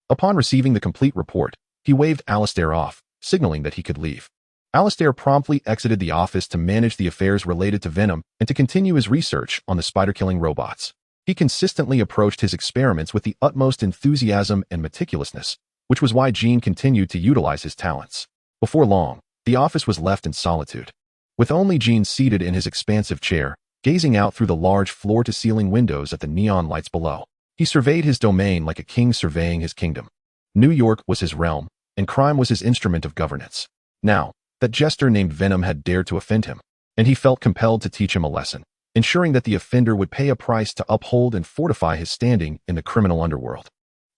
Upon receiving the complete report, he waved Alistair off, signaling that he could leave. Alistair promptly exited the office to manage the affairs related to Venom and to continue his research on the spider-killing robots. He consistently approached his experiments with the utmost enthusiasm and meticulousness, which was why Jean continued to utilize his talents. Before long, the office was left in solitude, with only Jean seated in his expansive chair, gazing out through the large floor-to-ceiling windows at the neon lights below. He surveyed his domain like a king surveying his kingdom. New York was his realm, and crime was his instrument of governance. Now, that jester named Venom had dared to offend him, and he felt compelled to teach him a lesson, ensuring that the offender would pay a price to uphold and fortify his standing in the criminal underworld.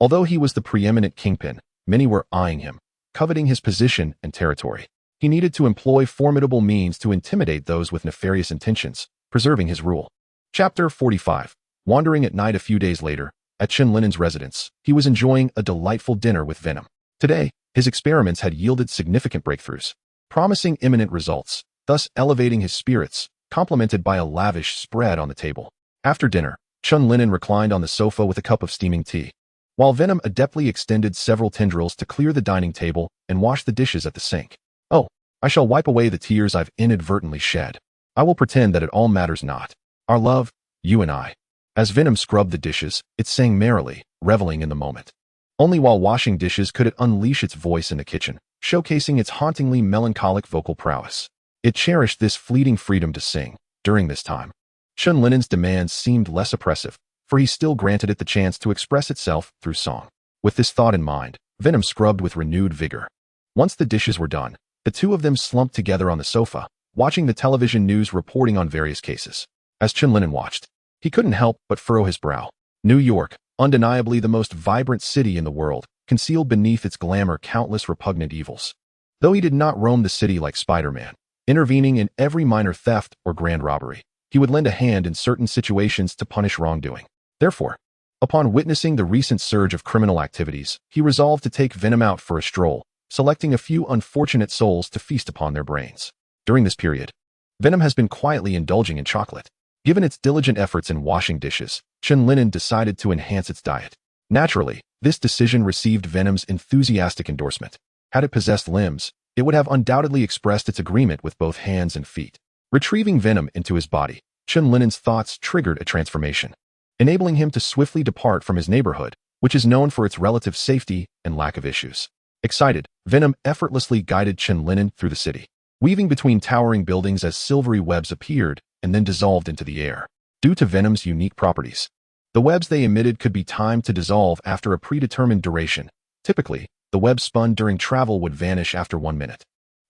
Although he was the preeminent kingpin, many were eyeing him, coveting his position and territory. He needed to employ formidable means to intimidate those with nefarious intentions, preserving his rule. Chapter 45. Wandering at night a few days later, at Chen Lin'an's residence, he was enjoying a delightful dinner with Venom. Today, his experiments had yielded significant breakthroughs, promising imminent results, thus elevating his spirits, complemented by a lavish spread on the table. After dinner, Chen Lin'an reclined on the sofa with a cup of steaming tea, while Venom adeptly extended several tendrils to clear the dining table and wash the dishes at the sink. "Oh, I shall wipe away the tears I've inadvertently shed. I will pretend that it all matters not. Our love, you and I." As Venom scrubbed the dishes, it sang merrily, reveling in the moment. Only while washing dishes could it unleash its voice in the kitchen, showcasing its hauntingly melancholic vocal prowess. It cherished this fleeting freedom to sing. During this time, Chen Lin'an's demands seemed less oppressive, for he still granted it the chance to express itself through song. With this thought in mind, Venom scrubbed with renewed vigor. Once the dishes were done, the two of them slumped together on the sofa, watching the television news reporting on various cases. As Chen Lin'an watched, he couldn't help but furrow his brow. New York, undeniably the most vibrant city in the world, concealed beneath its glamour countless repugnant evils. Though he did not roam the city like Spider-Man, intervening in every minor theft or grand robbery, he would lend a hand in certain situations to punish wrongdoing. Therefore, upon witnessing the recent surge of criminal activities, he resolved to take Venom out for a stroll, selecting a few unfortunate souls to feast upon their brains. During this period, Venom has been quietly indulging in chocolate. Given its diligent efforts in washing dishes, Chen Lin'an decided to enhance its diet. Naturally, this decision received Venom's enthusiastic endorsement. Had it possessed limbs, it would have undoubtedly expressed its agreement with both hands and feet. Retrieving Venom into his body, Chen Lin'an's thoughts triggered a transformation, enabling him to swiftly depart from his neighborhood, which is known for its relative safety and lack of issues. Excited, Venom effortlessly guided Chen Lin'an through the city, weaving between towering buildings as silvery webs appeared and then dissolved into the air. Due to Venom's unique properties, the webs they emitted could be timed to dissolve after a predetermined duration. Typically, the webs spun during travel would vanish after 1 minute,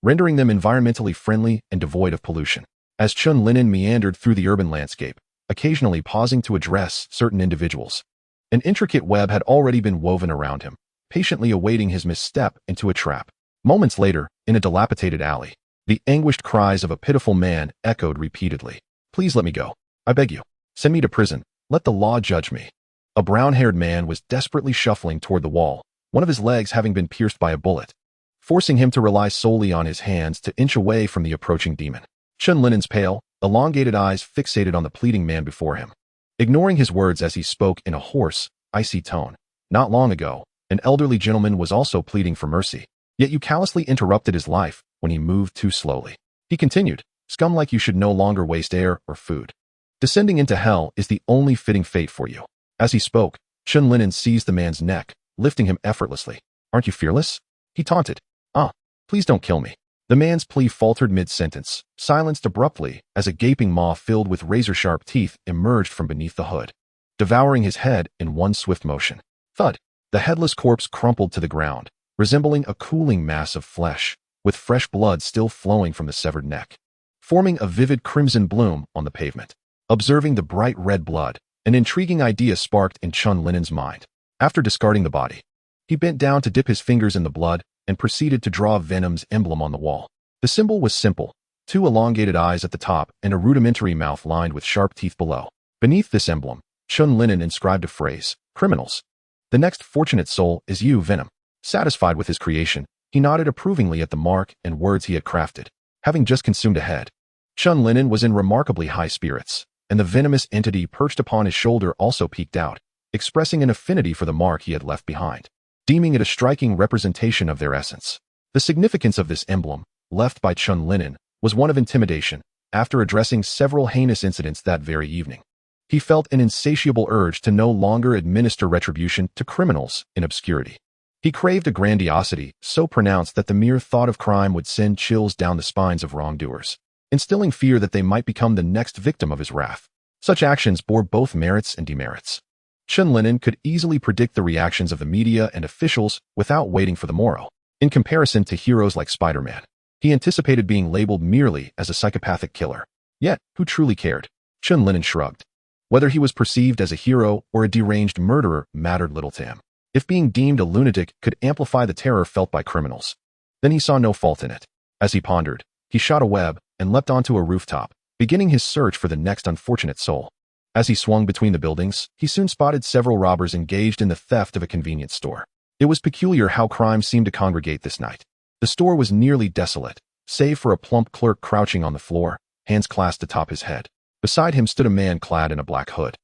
rendering them environmentally friendly and devoid of pollution. As Chen Lin'an meandered through the urban landscape, occasionally pausing to address certain individuals, an intricate web had already been woven around him, patiently awaiting his misstep into a trap. Moments later, in a dilapidated alley, the anguished cries of a pitiful man echoed repeatedly. "Please let me go. I beg you. Send me to prison. Let the law judge me." A brown-haired man was desperately shuffling toward the wall, one of his legs having been pierced by a bullet, forcing him to rely solely on his hands to inch away from the approaching demon. Chen Lin'an's pale, elongated eyes fixated on the pleading man before him, ignoring his words as he spoke in a hoarse, icy tone. "Not long ago, an elderly gentleman was also pleading for mercy, yet you callously interrupted his life when he moved too slowly." He continued, "Scum like you should no longer waste air or food. Descending into hell is the only fitting fate for you." As he spoke, Chen Lin'an seized the man's neck, lifting him effortlessly. "Aren't you fearless?" he taunted. Please don't kill me." The man's plea faltered mid-sentence, silenced abruptly as a gaping maw filled with razor-sharp teeth emerged from beneath the hood, devouring his head in one swift motion. Thud! The headless corpse crumpled to the ground, resembling a cooling mass of flesh, with fresh blood still flowing from the severed neck, forming a vivid crimson bloom on the pavement. Observing the bright red blood, an intriguing idea sparked in Chen Lin'an's mind. After discarding the body, he bent down to dip his fingers in the blood and proceeded to draw Venom's emblem on the wall. The symbol was simple, 2 elongated eyes at the top and a rudimentary mouth lined with sharp teeth below. Beneath this emblem, Chen Lin'an inscribed a phrase, "Criminals. The next fortunate soul is you, Venom." Satisfied with his creation, he nodded approvingly at the mark and words he had crafted. Having just consumed a head, Chen Lin'an was in remarkably high spirits, and the venomous entity perched upon his shoulder also peeked out, expressing an affinity for the mark he had left behind, deeming it a striking representation of their essence. The significance of this emblem, left by Chen Lin'an, was one of intimidation. After addressing several heinous incidents that very evening, he felt an insatiable urge to no longer administer retribution to criminals in obscurity. He craved a grandiosity so pronounced that the mere thought of crime would send chills down the spines of wrongdoers, instilling fear that they might become the next victim of his wrath. Such actions bore both merits and demerits. Chen Lin'an could easily predict the reactions of the media and officials without waiting for the morrow. In comparison to heroes like Spider-Man, he anticipated being labeled merely as a psychopathic killer. Yet, who truly cared? Chen Lin'an shrugged. Whether he was perceived as a hero or a deranged murderer mattered little to him. If being deemed a lunatic could amplify the terror felt by criminals, then he saw no fault in it. As he pondered, he shot a web and leapt onto a rooftop, beginning his search for the next unfortunate soul. As he swung between the buildings, he soon spotted several robbers engaged in the theft of a convenience store. It was peculiar how crime seemed to congregate this night. The store was nearly desolate, save for a plump clerk crouching on the floor, hands clasped atop his head. Beside him stood a man clad in a black hood,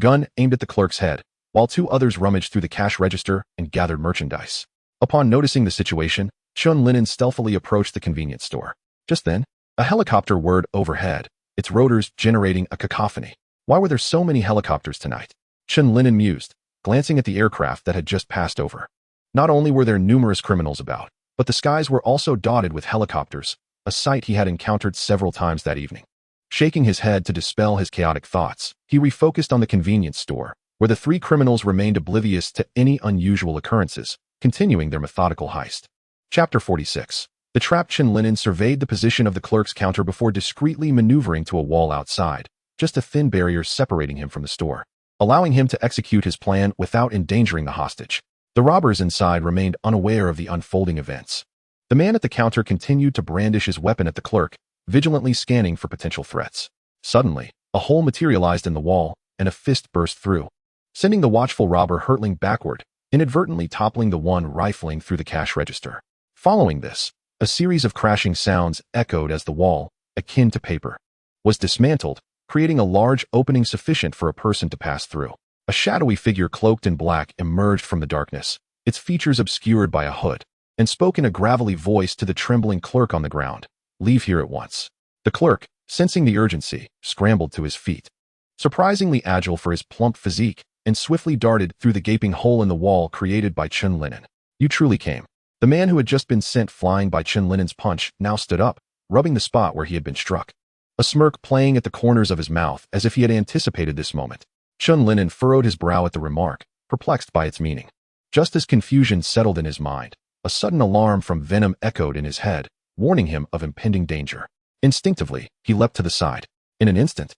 gun aimed at the clerk's head, while 2 others rummaged through the cash register and gathered merchandise. Upon noticing the situation, Chen Lin'an stealthily approached the convenience store. Just then, a helicopter whirred overhead, its rotors generating a cacophony. Why were there so many helicopters tonight? Chen Lin'an mused, glancing at the aircraft that had just passed over. Not only were there numerous criminals about, but the skies were also dotted with helicopters, a sight he had encountered several times that evening. Shaking his head to dispel his chaotic thoughts, he refocused on the convenience store, where the 3 criminals remained oblivious to any unusual occurrences, continuing their methodical heist. Chapter 46. The trapped Chen Lin'an surveyed the position of the clerk's counter before discreetly maneuvering to a wall outside, just a thin barrier separating him from the store, allowing him to execute his plan without endangering the hostage. The robbers inside remained unaware of the unfolding events. The man at the counter continued to brandish his weapon at the clerk, vigilantly scanning for potential threats. Suddenly, a hole materialized in the wall, and a fist burst through, sending the watchful robber hurtling backward, inadvertently toppling the one rifling through the cash register. Following this, a series of crashing sounds echoed as the wall, akin to paper, was dismantled, creating a large opening sufficient for a person to pass through. A shadowy figure cloaked in black emerged from the darkness, its features obscured by a hood, and spoke in a gravelly voice to the trembling clerk on the ground. "Leave here at once." The clerk, sensing the urgency, scrambled to his feet, surprisingly agile for his plump physique, and swiftly darted through the gaping hole in the wall created by Chen Lin'an. "You truly came." The man who had just been sent flying by Chen Lin'an's punch now stood up, rubbing the spot where he had been struck, a smirk playing at the corners of his mouth as if he had anticipated this moment. Chen Lin'an furrowed his brow at the remark, perplexed by its meaning. Just as confusion settled in his mind, a sudden alarm from Venom echoed in his head, warning him of impending danger. Instinctively, he leapt to the side. In an instant,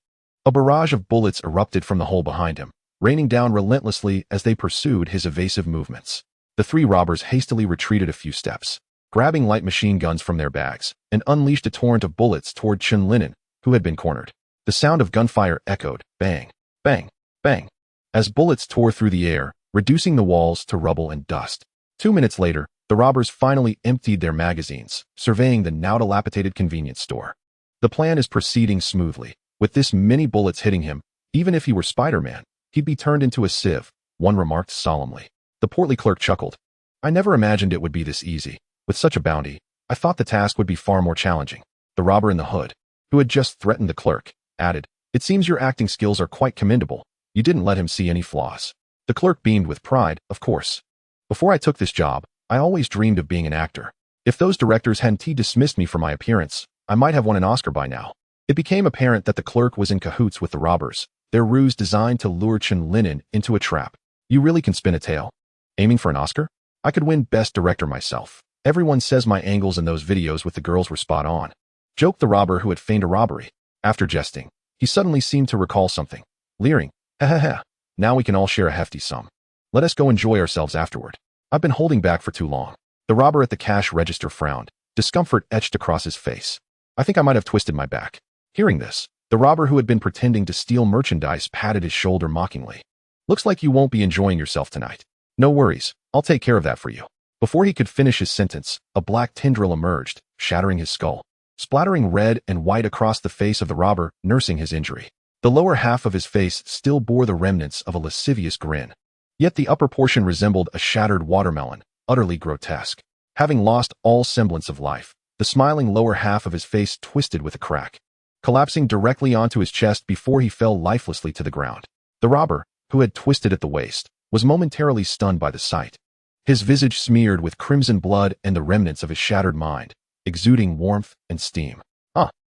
a barrage of bullets erupted from the hole behind him, raining down relentlessly as they pursued his evasive movements. The 3 robbers hastily retreated a few steps, grabbing light machine guns from their bags, and unleashed a torrent of bullets toward Chen Lin'an, who had been cornered. The sound of gunfire echoed, bang, bang, bang, as bullets tore through the air, reducing the walls to rubble and dust. 2 minutes later, the robbers finally emptied their magazines, surveying the now dilapidated convenience store. The plan is proceeding smoothly. With this many bullets hitting him, even if he were Spider-Man, he'd be turned into a sieve, one remarked solemnly. The portly clerk chuckled. I never imagined it would be this easy. With such a bounty, I thought the task would be far more challenging. The robber in the hood, who had just threatened the clerk, added, It seems your acting skills are quite commendable. You didn't let him see any flaws. The clerk beamed with pride, of course. Before I took this job, I always dreamed of being an actor. If those directors hadn't dismissed me for my appearance, I might have won an Oscar by now. It became apparent that the clerk was in cahoots with the robbers, their ruse designed to lure Chen Lin'an into a trap. You really can spin a tale. Aiming for an Oscar? I could win Best Director myself. Everyone says my angles in those videos with the girls were spot on. Joked the robber who had feigned a robbery. After jesting, he suddenly seemed to recall something. Leering, ha ha ha, now we can all share a hefty sum. Let us go enjoy ourselves afterward. I've been holding back for too long. The robber at the cash register frowned, discomfort etched across his face. I think I might have twisted my back. Hearing this, the robber who had been pretending to steal merchandise patted his shoulder mockingly. Looks like you won't be enjoying yourself tonight. No worries, I'll take care of that for you. Before he could finish his sentence, a black tendril emerged, shattering his skull, splattering red and white across the face of the robber, nursing his injury. The lower half of his face still bore the remnants of a lascivious grin. Yet the upper portion resembled a shattered watermelon, utterly grotesque. Having lost all semblance of life, the smiling lower half of his face twisted with a crack, collapsing directly onto his chest before he fell lifelessly to the ground. The robber, who had twisted at the waist, was momentarily stunned by the sight. His visage smeared with crimson blood and the remnants of his shattered mind, exuding warmth and steam.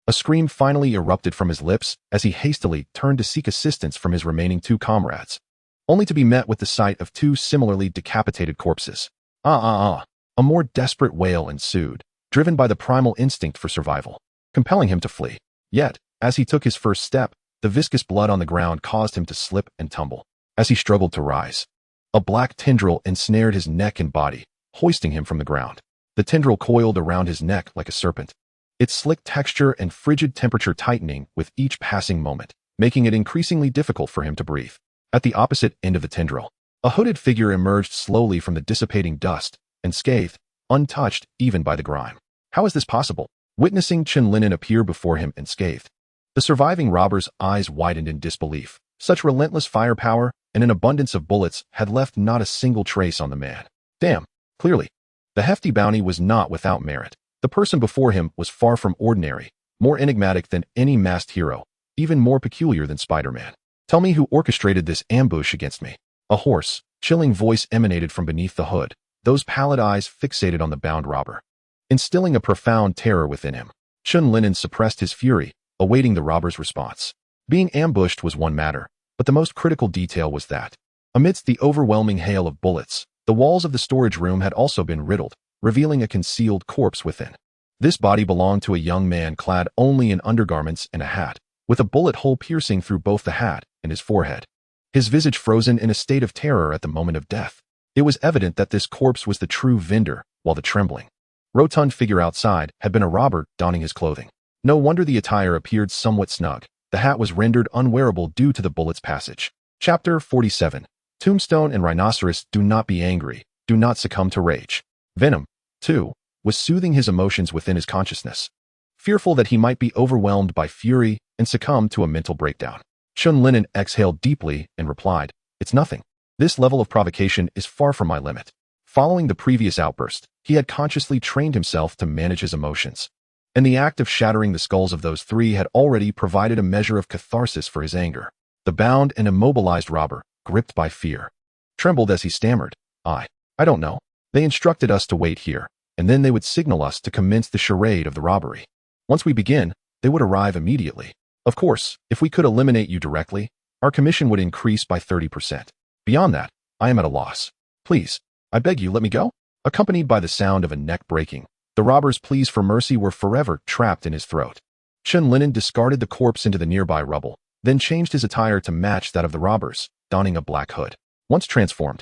A scream finally erupted from his lips as he hastily turned to seek assistance from his remaining 2 comrades, only to be met with the sight of 2 similarly decapitated corpses. A more desperate wail ensued, driven by the primal instinct for survival, compelling him to flee. Yet, as he took his first step, the viscous blood on the ground caused him to slip and tumble. As he struggled to rise, a black tendril ensnared his neck and body, hoisting him from the ground. The tendril coiled around his neck like a serpent, its slick texture and frigid temperature tightening with each passing moment, making it increasingly difficult for him to breathe. At the opposite end of the tendril, a hooded figure emerged slowly from the dissipating dust, unscathed, untouched even by the grime. How is this possible? Witnessing Chen Lin'an appear before him unscathed, the surviving robber's eyes widened in disbelief. Such relentless firepower and an abundance of bullets had left not a single trace on the man. Damn, clearly, the hefty bounty was not without merit. The person before him was far from ordinary, more enigmatic than any masked hero, even more peculiar than Spider-Man. Tell me who orchestrated this ambush against me. A hoarse, chilling voice emanated from beneath the hood, those pallid eyes fixated on the bound robber, instilling a profound terror within him. Chen Lin'an suppressed his fury, awaiting the robber's response. Being ambushed was one matter, but the most critical detail was that, amidst the overwhelming hail of bullets, the walls of the storage room had also been riddled, revealing a concealed corpse within. This body belonged to a young man clad only in undergarments and a hat, with a bullet hole piercing through both the hat and his forehead. His visage frozen in a state of terror at the moment of death. It was evident that this corpse was the true vendor, while the trembling, rotund figure outside had been a robber donning his clothing. No wonder the attire appeared somewhat snug. The hat was rendered unwearable due to the bullet's passage. Chapter 47. Tombstone and Rhinoceros. Do not be angry. Do not succumb to rage. Venom, too, was soothing his emotions within his consciousness, fearful that he might be overwhelmed by fury and succumb to a mental breakdown. Chen Lin'an exhaled deeply and replied, It's nothing. This level of provocation is far from my limit. Following the previous outburst, he had consciously trained himself to manage his emotions, and the act of shattering the skulls of those 3 had already provided a measure of catharsis for his anger. The bound and immobilized robber, gripped by fear, trembled as he stammered, I don't know. They instructed us to wait here, and then they would signal us to commence the charade of the robbery. Once we begin, they would arrive immediately. Of course, if we could eliminate you directly, our commission would increase by 30%. Beyond that, I am at a loss. Please, I beg you, let me go. Accompanied by the sound of a neck breaking, the robber's pleas for mercy were forever trapped in his throat. Chen Lin'an discarded the corpse into the nearby rubble, then changed his attire to match that of the robbers, donning a black hood. Once transformed,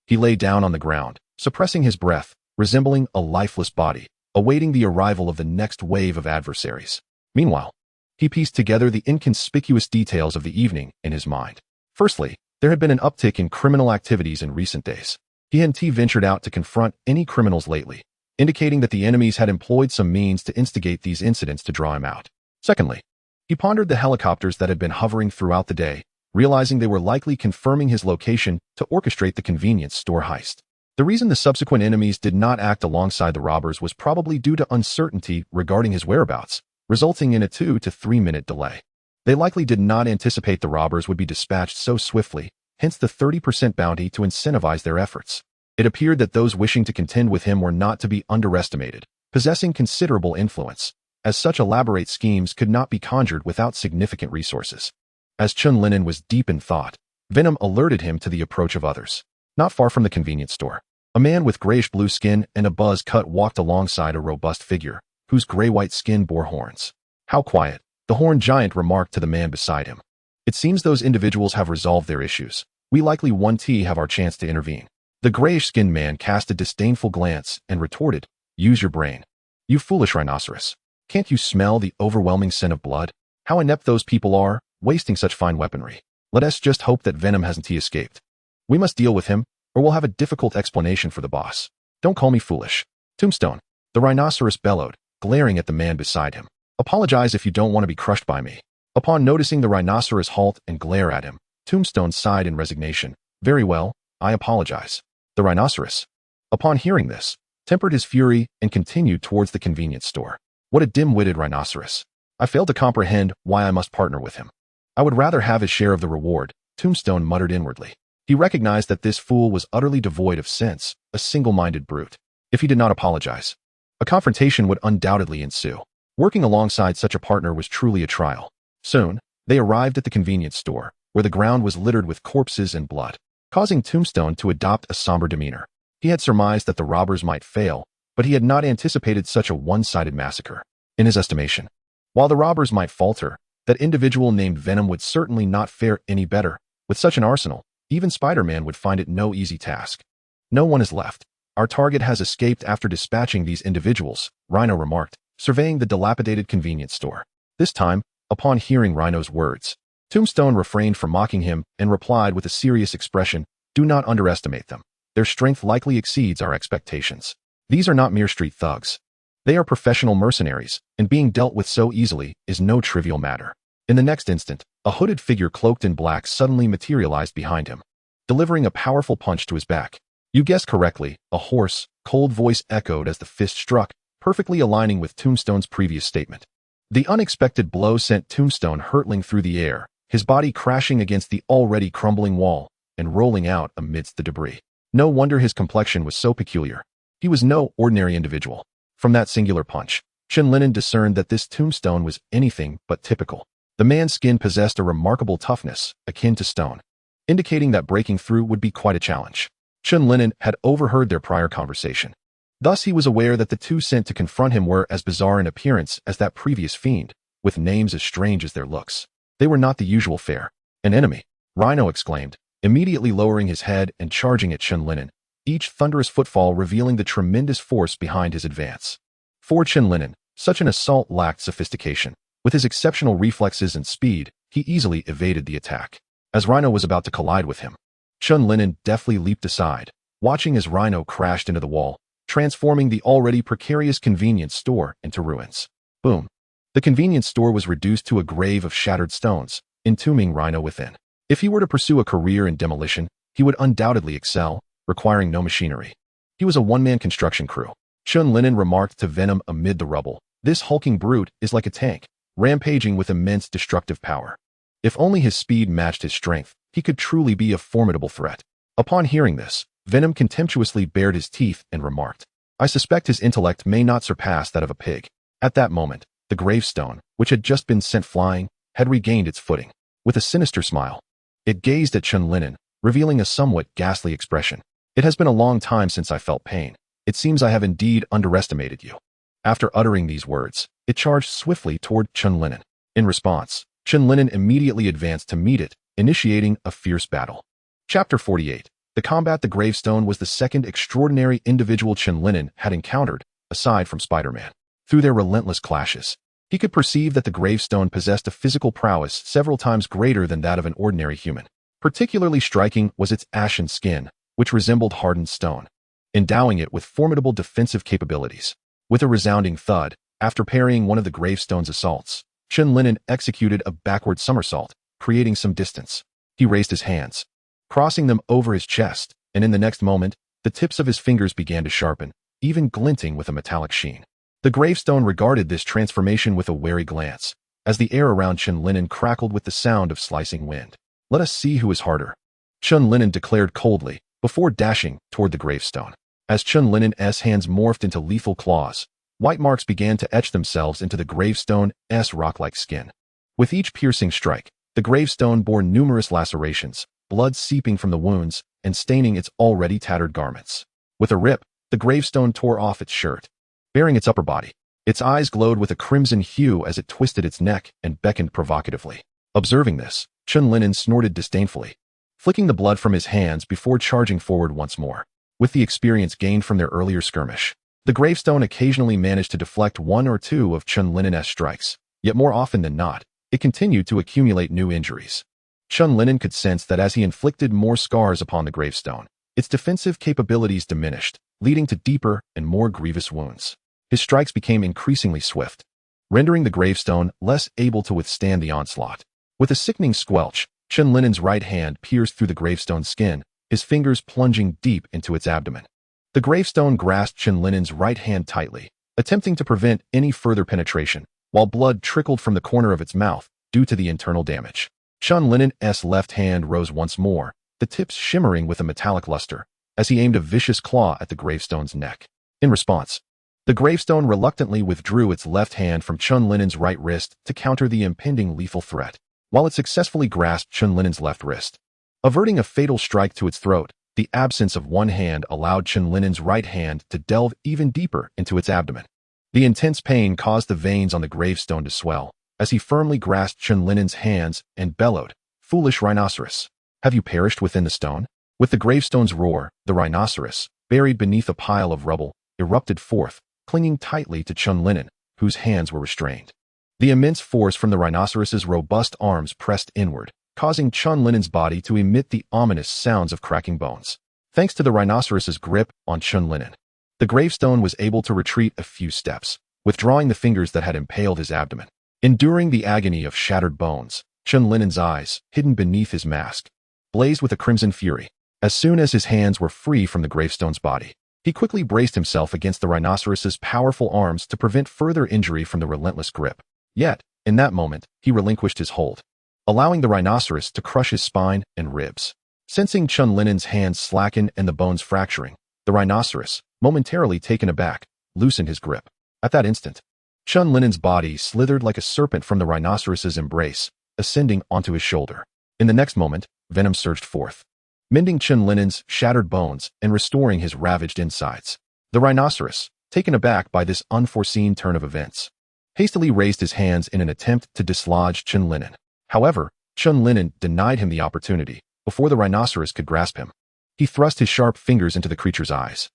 he lay down on the ground, suppressing his breath, resembling a lifeless body, awaiting the arrival of the next wave of adversaries. Meanwhile, he pieced together the inconspicuous details of the evening in his mind. Firstly, there had been an uptick in criminal activities in recent days. He hadn't ventured out to confront any criminals lately, indicating that the enemies had employed some means to instigate these incidents to draw him out. Secondly, he pondered the helicopters that had been hovering throughout the day, realizing they were likely confirming his location to orchestrate the convenience store heist. The reason the subsequent enemies did not act alongside the robbers was probably due to uncertainty regarding his whereabouts, resulting in a 2 to 3 minute delay. They likely did not anticipate the robbers would be dispatched so swiftly, hence the 30% bounty to incentivize their efforts. It appeared that those wishing to contend with him were not to be underestimated, possessing considerable influence, as such elaborate schemes could not be conjured without significant resources. As Chen Lin'an was deep in thought, Venom alerted him to the approach of others. Not far from the convenience store, a man with grayish-blue skin and a buzz cut walked alongside a robust figure, whose gray-white skin bore horns. "How quiet," the horned giant remarked to the man beside him. "It seems those individuals have resolved their issues. We likely won't have our chance to intervene." The grayish-skinned man cast a disdainful glance and retorted, "Use your brain. You foolish rhinoceros. Can't you smell the overwhelming scent of blood? How inept those people are, wasting such fine weaponry. Let us just hope that Venom hasn't escaped. We must deal with him, or we'll have a difficult explanation for the boss. Don't call me foolish." "Tombstone," the rhinoceros bellowed, glaring at the man beside him. "Apologize if you don't want to be crushed by me." Upon noticing the rhinoceros halt and glare at him, Tombstone sighed in resignation. "Very well, I apologize." The rhinoceros, upon hearing this, tempered his fury and continued towards the convenience store. What a dim-witted rhinoceros. I fail to comprehend why I must partner with him. I would rather have his share of the reward, Tombstone muttered inwardly. He recognized that this fool was utterly devoid of sense, a single-minded brute. If he did not apologize, a confrontation would undoubtedly ensue. Working alongside such a partner was truly a trial. Soon, they arrived at the convenience store, where the ground was littered with corpses and blood, causing Tombstone to adopt a somber demeanor. He had surmised that the robbers might fail, but he had not anticipated such a one-sided massacre. In his estimation, while the robbers might falter, that individual named Venom would certainly not fare any better. With such an arsenal, even Spider-Man would find it no easy task. "No one is left. Our target has escaped after dispatching these individuals," Rhino remarked, surveying the dilapidated convenience store. This time, upon hearing Rhino's words, Tombstone refrained from mocking him and replied with a serious expression, "Do not underestimate them. Their strength likely exceeds our expectations. These are not mere street thugs. They are professional mercenaries, and being dealt with so easily is no trivial matter." In the next instant, a hooded figure cloaked in black suddenly materialized behind him, delivering a powerful punch to his back. "You guessed correctly," a hoarse, cold voice echoed as the fist struck, perfectly aligning with Tombstone's previous statement. The unexpected blow sent Tombstone hurtling through the air, his body crashing against the already crumbling wall and rolling out amidst the debris. No wonder his complexion was so peculiar. He was no ordinary individual. From that singular punch, Chen Lin'an discerned that this Tombstone was anything but typical. The man's skin possessed a remarkable toughness, akin to stone, indicating that breaking through would be quite a challenge. Chen Lin'an had overheard their prior conversation. Thus he was aware that the two sent to confront him were as bizarre in appearance as that previous fiend, with names as strange as their looks. They were not the usual fare. "An enemy," Rhino exclaimed, immediately lowering his head and charging at Chen Lin'an, each thunderous footfall revealing the tremendous force behind his advance. For Chen Lin'an, such an assault lacked sophistication. With his exceptional reflexes and speed, he easily evaded the attack. As Rhino was about to collide with him, Chen Lin'an deftly leaped aside, watching as Rhino crashed into the wall, transforming the already precarious convenience store into ruins. Boom. The convenience store was reduced to a grave of shattered stones, entombing Rhino within. If he were to pursue a career in demolition, he would undoubtedly excel, requiring no machinery. He was a one-man construction crew. Chen Lin'an remarked to Venom amid the rubble, "This hulking brute is like a tank, rampaging with immense destructive power. If only his speed matched his strength, he could truly be a formidable threat." Upon hearing this, Venom contemptuously bared his teeth and remarked, "I suspect his intellect may not surpass that of a pig." At that moment, the gravestone, which had just been sent flying, had regained its footing. With a sinister smile, it gazed at Chen Lin'an, revealing a somewhat ghastly expression. "It has been a long time since I felt pain. It seems I have indeed underestimated you." After uttering these words, it charged swiftly toward Chen Lin'an. In response, Chen Lin'an immediately advanced to meet it, initiating a fierce battle. Chapter 48. The To combat the gravestone was the second extraordinary individual Chen Lin'an had encountered, aside from Spider-Man. Through their relentless clashes, he could perceive that the gravestone possessed a physical prowess several times greater than that of an ordinary human. Particularly striking was its ashen skin, which resembled hardened stone, endowing it with formidable defensive capabilities. With a resounding thud, after parrying one of the gravestone's assaults, Chen Lin'an executed a backward somersault, creating some distance. He raised his hands, crossing them over his chest, and in the next moment, the tips of his fingers began to sharpen, even glinting with a metallic sheen. The gravestone regarded this transformation with a wary glance, as the air around Chen Lin'an crackled with the sound of slicing wind. "Let us see who is harder," Chen Lin'an declared coldly, before dashing toward the gravestone. As Chen Lin'an's hands morphed into lethal claws, white marks began to etch themselves into the gravestone's rock-like skin. With each piercing strike, the gravestone bore numerous lacerations, blood seeping from the wounds and staining its already tattered garments. With a rip, the gravestone tore off its shirt, baring its upper body. Its eyes glowed with a crimson hue as it twisted its neck and beckoned provocatively. Observing this, Chen Lin'an snorted disdainfully, flicking the blood from his hands before charging forward once more. With the experience gained from their earlier skirmish, the gravestone occasionally managed to deflect one or two of Chen Lin'an's strikes, yet more often than not, it continued to accumulate new injuries. Chen Lin'an could sense that as he inflicted more scars upon the gravestone, its defensive capabilities diminished, leading to deeper and more grievous wounds. His strikes became increasingly swift, rendering the gravestone less able to withstand the onslaught. With a sickening squelch, Chen Lin'an's right hand pierced through the gravestone's skin, his fingers plunging deep into its abdomen. The gravestone grasped Chen Lin'an's right hand tightly, attempting to prevent any further penetration, while blood trickled from the corner of its mouth due to the internal damage. Chen Lin'an's left hand rose once more, the tips shimmering with a metallic luster, as he aimed a vicious claw at the gravestone's neck. In response, the gravestone reluctantly withdrew its left hand from Chen Lin'an's right wrist to counter the impending lethal threat, while it successfully grasped Chen Lin'an's left wrist. Averting a fatal strike to its throat, the absence of one hand allowed Chen Lin'an's right hand to delve even deeper into its abdomen. The intense pain caused the veins on the gravestone to swell, as he firmly grasped Chen Lin'an's hands and bellowed, "Foolish rhinoceros, have you perished within the stone?" With the gravestone's roar, the rhinoceros, buried beneath a pile of rubble, erupted forth, clinging tightly to Chen Lin'an, whose hands were restrained. The immense force from the rhinoceros's robust arms pressed inward, causing Chen Lin'an's body to emit the ominous sounds of cracking bones. Thanks to the rhinoceros's grip on Chen Lin'an, the gravestone was able to retreat a few steps, withdrawing the fingers that had impaled his abdomen. Enduring the agony of shattered bones, Chen Lin'an's eyes, hidden beneath his mask, blazed with a crimson fury. As soon as his hands were free from the gravestone's body, he quickly braced himself against the rhinoceros's powerful arms to prevent further injury from the relentless grip. Yet, in that moment, he relinquished his hold, allowing the rhinoceros to crush his spine and ribs. Sensing Chen Lin'an's hands slacken and the bones fracturing, the rhinoceros, momentarily taken aback, loosened his grip. At that instant, Chen Lin'an's body slithered like a serpent from the rhinoceros's embrace, ascending onto his shoulder. In the next moment, Venom surged forth, mending Chen Lin'an's shattered bones and restoring his ravaged insides. The rhinoceros, taken aback by this unforeseen turn of events, hastily raised his hands in an attempt to dislodge Chen Lin'an. However, Chen Lin'an denied him the opportunity before the rhinoceros could grasp him. He thrust his sharp fingers into the creature's eyes.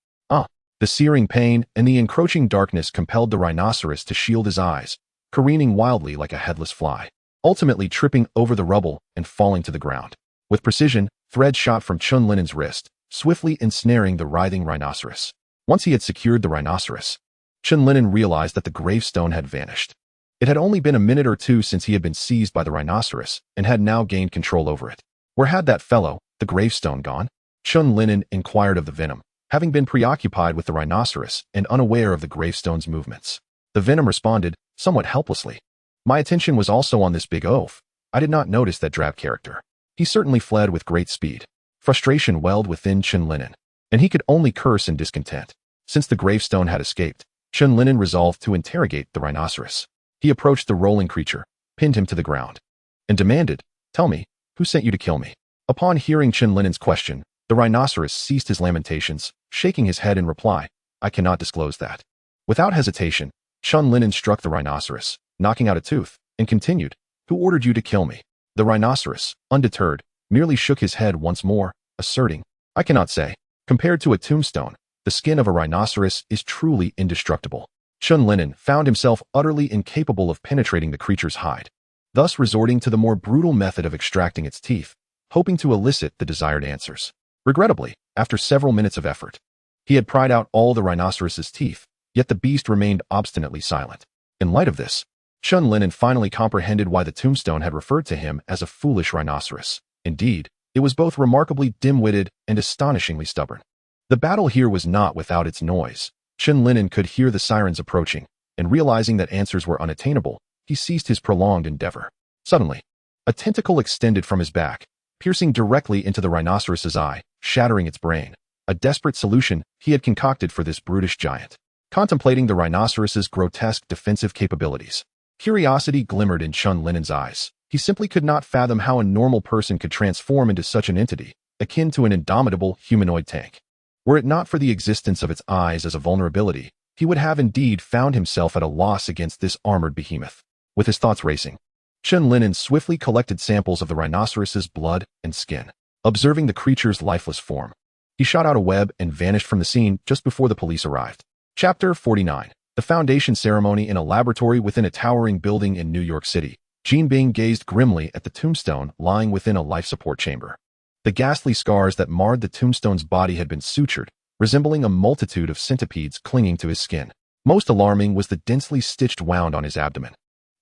The searing pain and the encroaching darkness compelled the rhinoceros to shield his eyes, careening wildly like a headless fly, ultimately tripping over the rubble and falling to the ground. With precision, thread shot from Chen Lin'an's wrist, swiftly ensnaring the writhing rhinoceros. Once he had secured the rhinoceros, Chen Lin'an realized that the gravestone had vanished. It had only been a minute or two since he had been seized by the rhinoceros and had now gained control over it. Where had that fellow, the gravestone, gone? Chen Lin'an inquired of the Venom, having been preoccupied with the rhinoceros and unaware of the gravestone's movements. The Venom responded, somewhat helplessly, "My attention was also on this big oaf. I did not notice that drab character. He certainly fled with great speed." Frustration welled within Chen Lin'an, and he could only curse in discontent. Since the gravestone had escaped, Chen Lin'an resolved to interrogate the rhinoceros. He approached the rolling creature, pinned him to the ground, and demanded, "Tell me, who sent you to kill me?" Upon hearing Chen Lin'an's question, the rhinoceros ceased his lamentations, shaking his head in reply, "I cannot disclose that." Without hesitation, Chen Lin'an struck the rhinoceros, knocking out a tooth, and continued, "Who ordered you to kill me?" The rhinoceros, undeterred, merely shook his head once more, asserting, I cannot say. Compared to a tombstone, the skin of a rhinoceros is truly indestructible. Chen Lin'an found himself utterly incapable of penetrating the creature's hide, thus resorting to the more brutal method of extracting its teeth, hoping to elicit the desired answers. Regrettably, after several minutes of effort, he had pried out all the rhinoceros's teeth, yet the beast remained obstinately silent. In light of this, Chen Lin'an finally comprehended why the tombstone had referred to him as a foolish rhinoceros. Indeed, it was both remarkably dim-witted and astonishingly stubborn. The battle here was not without its noise. Chen Lin'an could hear the sirens approaching, and realizing that answers were unattainable, he ceased his prolonged endeavor. Suddenly, a tentacle extended from his back, piercing directly into the rhinoceros's eye, shattering its brain. A desperate solution he had concocted for this brutish giant. Contemplating the rhinoceros's grotesque defensive capabilities, curiosity glimmered in Chen Lin'an's eyes. He simply could not fathom how a normal person could transform into such an entity, akin to an indomitable humanoid tank. Were it not for the existence of its eyes as a vulnerability, he would have indeed found himself at a loss against this armored behemoth. With his thoughts racing, Chen Lin'an swiftly collected samples of the rhinoceros's blood and skin. Observing the creature's lifeless form, he shot out a web and vanished from the scene just before the police arrived. Chapter 49. The foundation ceremony in a laboratory within a towering building in New York City. Jinbing gazed grimly at the tombstone lying within a life support chamber. The ghastly scars that marred the tombstone's body had been sutured, resembling a multitude of centipedes clinging to his skin. Most alarming was the densely stitched wound on his abdomen,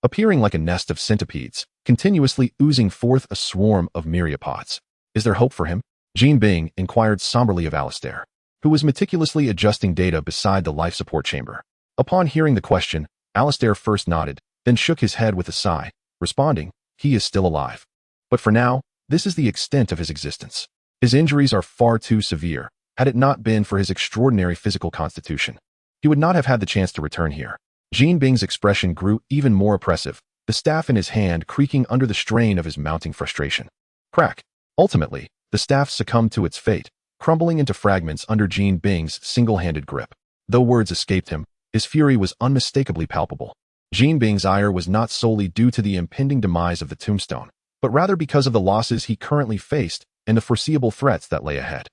appearing like a nest of centipedes, continuously oozing forth a swarm of myriapods. Is there hope for him? Jinbing inquired somberly of Alistair, who was meticulously adjusting data beside the life support chamber. Upon hearing the question, Alistair first nodded, then shook his head with a sigh, responding, "He is still alive. But for now, this is the extent of his existence. His injuries are far too severe. Had it not been for his extraordinary physical constitution, he would not have had the chance to return here." Jinbing's expression grew even more oppressive, the staff in his hand creaking under the strain of his mounting frustration. Crack. Ultimately, the staff succumbed to its fate, crumbling into fragments under Jinbing's single-handed grip. Though words escaped him, his fury was unmistakably palpable. Jinbing's ire was not solely due to the impending demise of the tombstone, but rather because of the losses he currently faced and the foreseeable threats that lay ahead.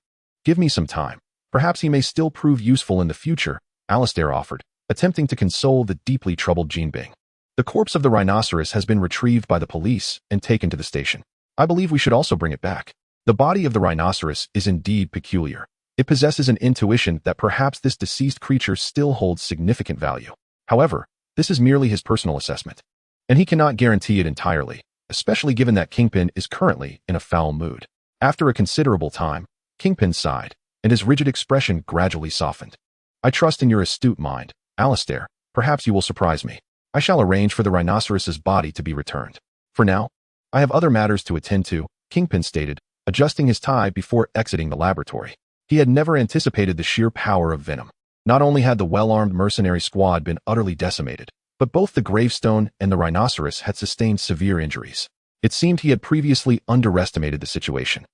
"Give me some time. Perhaps he may still prove useful in the future," Alistair offered, attempting to console the deeply troubled Jinbing. "The corpse of the rhinoceros has been retrieved by the police and taken to the station. I believe we should also bring it back. The body of the rhinoceros is indeed peculiar. It possesses an intuition that perhaps this deceased creature still holds significant value. However, this is merely his personal assessment, and he cannot guarantee it entirely, especially given that Kingpin is currently in a foul mood." After a considerable time, Kingpin sighed, and his rigid expression gradually softened. "I trust in your astute mind, Alistair. Perhaps you will surprise me. I shall arrange for the rhinoceros's body to be returned. For now, I have other matters to attend to," Kingpin stated, adjusting his tie before exiting the laboratory. He had never anticipated the sheer power of Venom. Not only had the well-armed mercenary squad been utterly decimated, but both the gravestone and the rhinoceros had sustained severe injuries. It seemed he had previously underestimated the situation.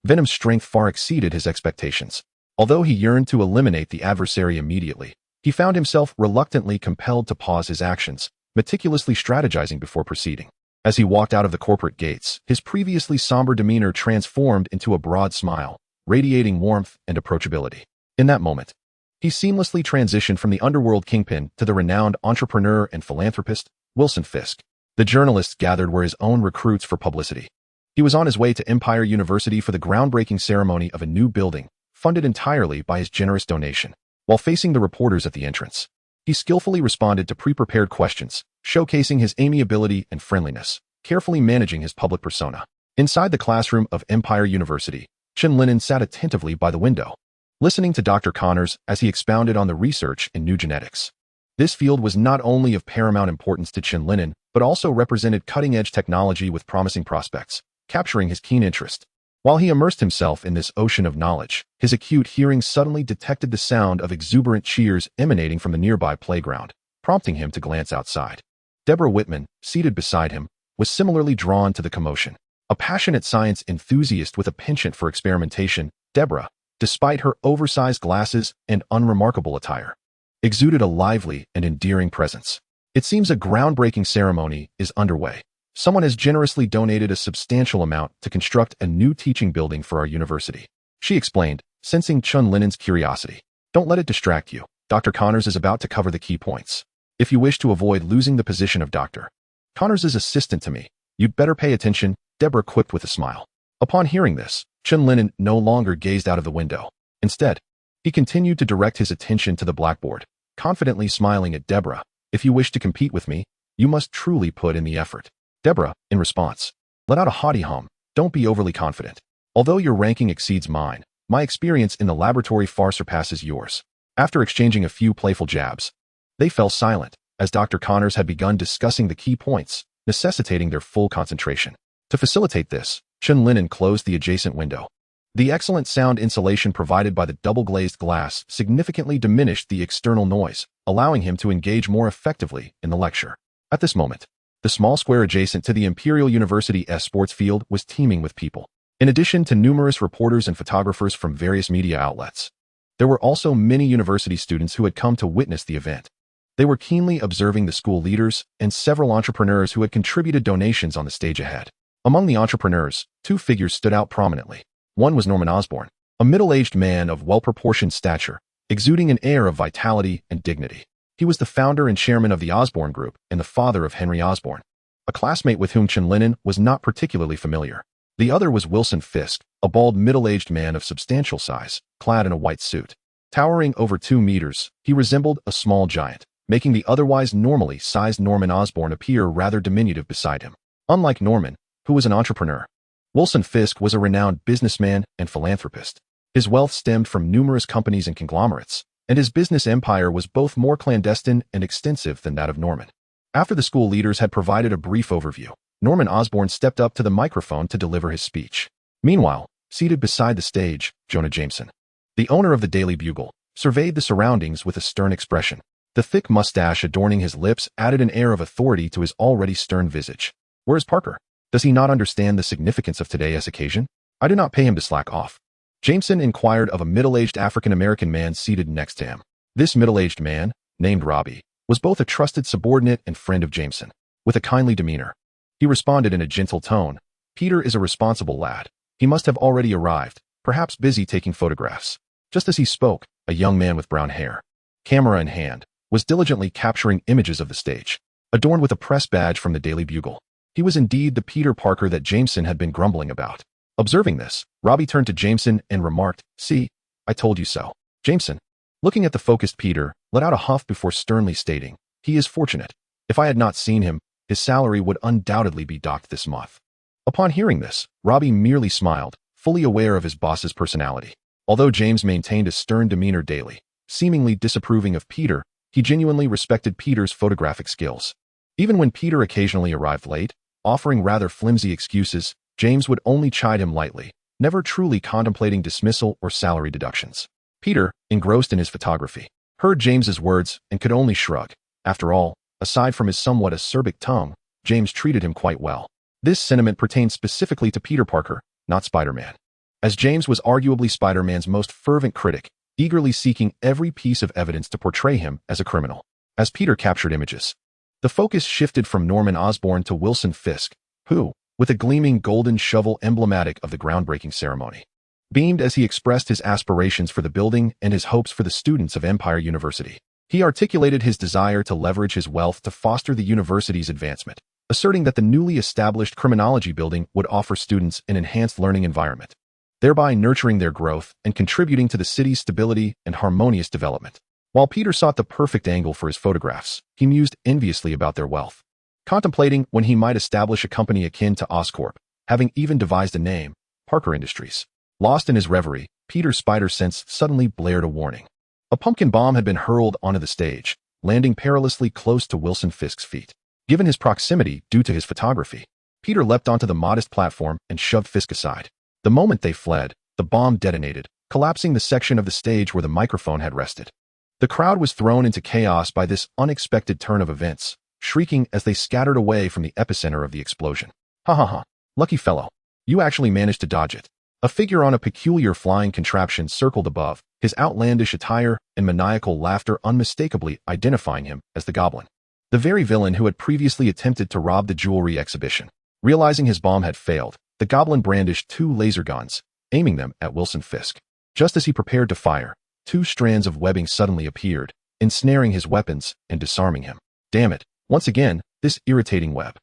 Venom's strength far exceeded his expectations. Although he yearned to eliminate the adversary immediately, he found himself reluctantly compelled to pause his actions, meticulously strategizing before proceeding. As he walked out of the corporate gates, his previously somber demeanor transformed into a broad smile, radiating warmth and approachability. In that moment, he seamlessly transitioned from the underworld Kingpin to the renowned entrepreneur and philanthropist, Wilson Fisk. The journalists gathered were his own recruits for publicity. He was on his way to Empire University for the groundbreaking ceremony of a new building, funded entirely by his generous donation. While facing the reporters at the entrance, he skillfully responded to pre-prepared questions, showcasing his amiability and friendliness, carefully managing his public persona. Inside the classroom of Empire University, Chen Lin'an sat attentively by the window, listening to Dr. Connors as he expounded on the research in new genetics. This field was not only of paramount importance to Chen Lin'an, but also represented cutting-edge technology with promising prospects, capturing his keen interest. While he immersed himself in this ocean of knowledge, his acute hearing suddenly detected the sound of exuberant cheers emanating from the nearby playground, prompting him to glance outside. Deborah Whitman, seated beside him, was similarly drawn to the commotion. A passionate science enthusiast with a penchant for experimentation, Deborah, despite her oversized glasses and unremarkable attire, exuded a lively and endearing presence. "It seems a groundbreaking ceremony is underway. Someone has generously donated a substantial amount to construct a new teaching building for our university." she explained, sensing Chen Lin'an's curiosity. Don't let it distract you. Dr. Connors is about to cover the key points. If you wish to avoid losing the position of Dr. Connors' assistant to me, you'd better pay attention, Deborah quipped with a smile. Upon hearing this, Chen Lin'an no longer gazed out of the window. Instead, he continued to direct his attention to the blackboard, confidently smiling at Deborah. If you wish to compete with me, you must truly put in the effort. Deborah, in response, let out a haughty hum. Don't be overly confident. Although your ranking exceeds mine, my experience in the laboratory far surpasses yours. After exchanging a few playful jabs, they fell silent, as Dr. Connors had begun discussing the key points, necessitating their full concentration. To facilitate this, Chen Lin'an closed the adjacent window. The excellent sound insulation provided by the double-glazed glass significantly diminished the external noise, allowing him to engage more effectively in the lecture. At this moment, the small square adjacent to the Imperial University's sports field was teeming with people. In addition to numerous reporters and photographers from various media outlets, there were also many university students who had come to witness the event. They were keenly observing the school leaders and several entrepreneurs who had contributed donations on the stage ahead. Among the entrepreneurs, two figures stood out prominently. One was Norman Osborn, a middle-aged man of well-proportioned stature, exuding an air of vitality and dignity. He was the founder and chairman of the Osborn Group and the father of Henry Osborn, a classmate with whom Chen Lin'an was not particularly familiar. The other was Wilson Fisk, a bald middle-aged man of substantial size, clad in a white suit. Towering over 2 meters, he resembled a small giant, making the otherwise normally sized Norman Osborn appear rather diminutive beside him. Unlike Norman, who was an entrepreneur, Wilson Fisk was a renowned businessman and philanthropist. His wealth stemmed from numerous companies and conglomerates, and his business empire was both more clandestine and extensive than that of Norman. After the school leaders had provided a brief overview, Norman Osborn stepped up to the microphone to deliver his speech. Meanwhile, seated beside the stage, Jonah Jameson, the owner of the Daily Bugle, surveyed the surroundings with a stern expression. The thick mustache adorning his lips added an air of authority to his already stern visage. Where is Parker? Does he not understand the significance of today's occasion? I do not pay him to slack off. Jameson inquired of a middle-aged African-American man seated next to him. This middle-aged man, named Robbie, was both a trusted subordinate and friend of Jameson. With a kindly demeanor, he responded in a gentle tone, Peter is a responsible lad. He must have already arrived, perhaps busy taking photographs. Just as he spoke, a young man with brown hair, camera in hand, was diligently capturing images of the stage, adorned with a press badge from the Daily Bugle. He was indeed the Peter Parker that Jameson had been grumbling about. Observing this, Robbie turned to Jameson and remarked, see, I told you so. Jameson, looking at the focused Peter, let out a huff before sternly stating, he is fortunate. If I had not seen him, his salary would undoubtedly be docked this month. Upon hearing this, Robbie merely smiled, fully aware of his boss's personality. Although James maintained a stern demeanor daily, seemingly disapproving of Peter, he genuinely respected Peter's photographic skills. Even when Peter occasionally arrived late, offering rather flimsy excuses, James would only chide him lightly, never truly contemplating dismissal or salary deductions. Peter, engrossed in his photography, heard James's words and could only shrug. After all, aside from his somewhat acerbic tongue, James treated him quite well. This sentiment pertained specifically to Peter Parker, not Spider-Man, as James was arguably Spider-Man's most fervent critic, eagerly seeking every piece of evidence to portray him as a criminal. As Peter captured images, the focus shifted from Norman Osborn to Wilson Fisk, who, with a gleaming golden shovel emblematic of the groundbreaking ceremony, beamed as he expressed his aspirations for the building and his hopes for the students of Empire University. He articulated his desire to leverage his wealth to foster the university's advancement, asserting that the newly established criminology building would offer students an enhanced learning environment, thereby nurturing their growth and contributing to the city's stability and harmonious development. While Peter sought the perfect angle for his photographs, he mused enviously about their wealth, contemplating when he might establish a company akin to Oscorp, having even devised a name, Parker Industries. Lost in his reverie, Peter's spider sense suddenly blared a warning. A pumpkin bomb had been hurled onto the stage, landing perilously close to Wilson Fisk's feet. Given his proximity due to his photography, Peter leapt onto the modest platform and shoved Fisk aside. The moment they fled, the bomb detonated, collapsing the section of the stage where the microphone had rested. The crowd was thrown into chaos by this unexpected turn of events, shrieking as they scattered away from the epicenter of the explosion. Ha ha ha, lucky fellow. You actually managed to dodge it. A figure on a peculiar flying contraption circled above, his outlandish attire and maniacal laughter unmistakably identifying him as the Goblin, the very villain who had previously attempted to rob the jewelry exhibition. Realizing his bomb had failed, the Goblin brandished 2 laser guns, aiming them at Wilson Fisk. Just as he prepared to fire, 2 strands of webbing suddenly appeared, ensnaring his weapons and disarming him. Damn it, once again, this irritating web.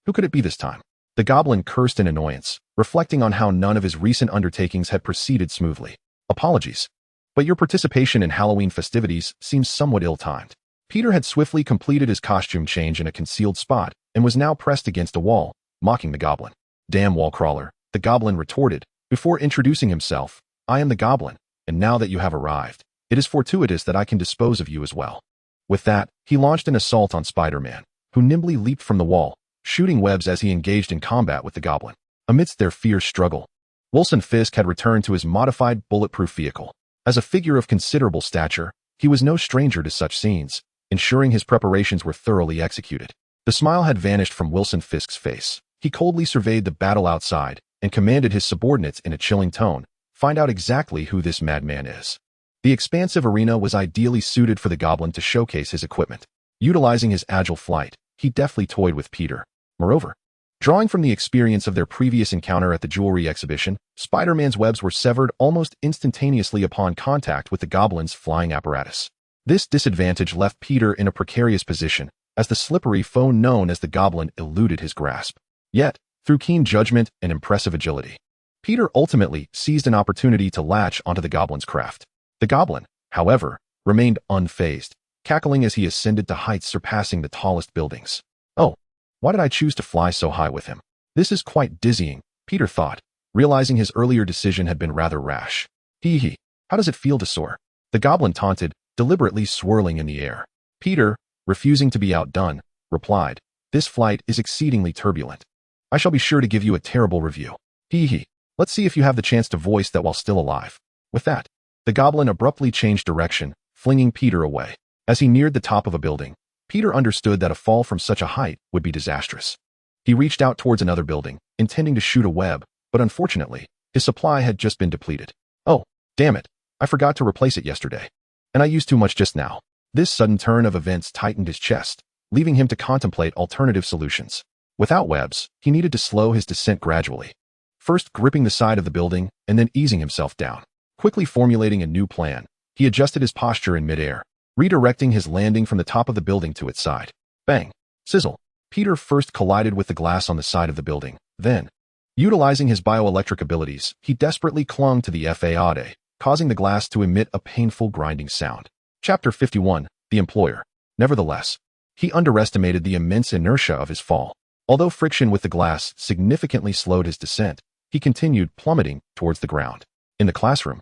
Who could it be this time? The goblin cursed in annoyance, reflecting on how none of his recent undertakings had proceeded smoothly. Apologies, but your participation in Halloween festivities seems somewhat ill-timed. Peter had swiftly completed his costume change in a concealed spot and was now pressed against a wall, mocking the goblin. Damn wall crawler, the goblin retorted, before introducing himself. I am the goblin, and now that you have arrived, it is fortuitous that I can dispose of you as well. With that, he launched an assault on Spider-Man, who nimbly leaped from the wall, shooting webs as he engaged in combat with the goblin. Amidst their fierce struggle, Wilson Fisk had returned to his modified bulletproof vehicle. As a figure of considerable stature, he was no stranger to such scenes, ensuring his preparations were thoroughly executed. The smile had vanished from Wilson Fisk's face. He coldly surveyed the battle outside and commanded his subordinates in a chilling tone, "Find out exactly who this madman is." The expansive arena was ideally suited for the goblin to showcase his equipment. Utilizing his agile flight, he deftly toyed with Peter. Moreover, drawing from the experience of their previous encounter at the jewelry exhibition, Spider-Man's webs were severed almost instantaneously upon contact with the goblin's flying apparatus. This disadvantage left Peter in a precarious position, as the slippery foe known as the goblin eluded his grasp. Yet, through keen judgment and impressive agility, Peter ultimately seized an opportunity to latch onto the goblin's craft. The goblin, however, remained unfazed, cackling as he ascended to heights surpassing the tallest buildings. Oh, why did I choose to fly so high with him? This is quite dizzying, Peter thought, realizing his earlier decision had been rather rash. Hee, how does it feel to soar? The goblin taunted, deliberately swirling in the air. Peter, refusing to be outdone, replied, "This flight is exceedingly turbulent. I shall be sure to give you a terrible review. Hee, let's see if you have the chance to voice that while still alive." With that, the goblin abruptly changed direction, flinging Peter away. As he neared the top of a building, Peter understood that a fall from such a height would be disastrous. He reached out towards another building, intending to shoot a web, but unfortunately, his supply had just been depleted. Oh, damn it, I forgot to replace it yesterday. And I used too much just now. This sudden turn of events tightened his chest, leaving him to contemplate alternative solutions. Without webs, he needed to slow his descent gradually, first gripping the side of the building and then easing himself down. Quickly formulating a new plan, he adjusted his posture in midair, redirecting his landing from the top of the building to its side. Bang! Sizzle! Peter first collided with the glass on the side of the building, then, utilizing his bioelectric abilities, he desperately clung to the faade, causing the glass to emit a painful grinding sound. Chapter 51, The Employer. Nevertheless, he underestimated the immense inertia of his fall. Although friction with the glass significantly slowed his descent, he continued plummeting towards the ground. In the classroom,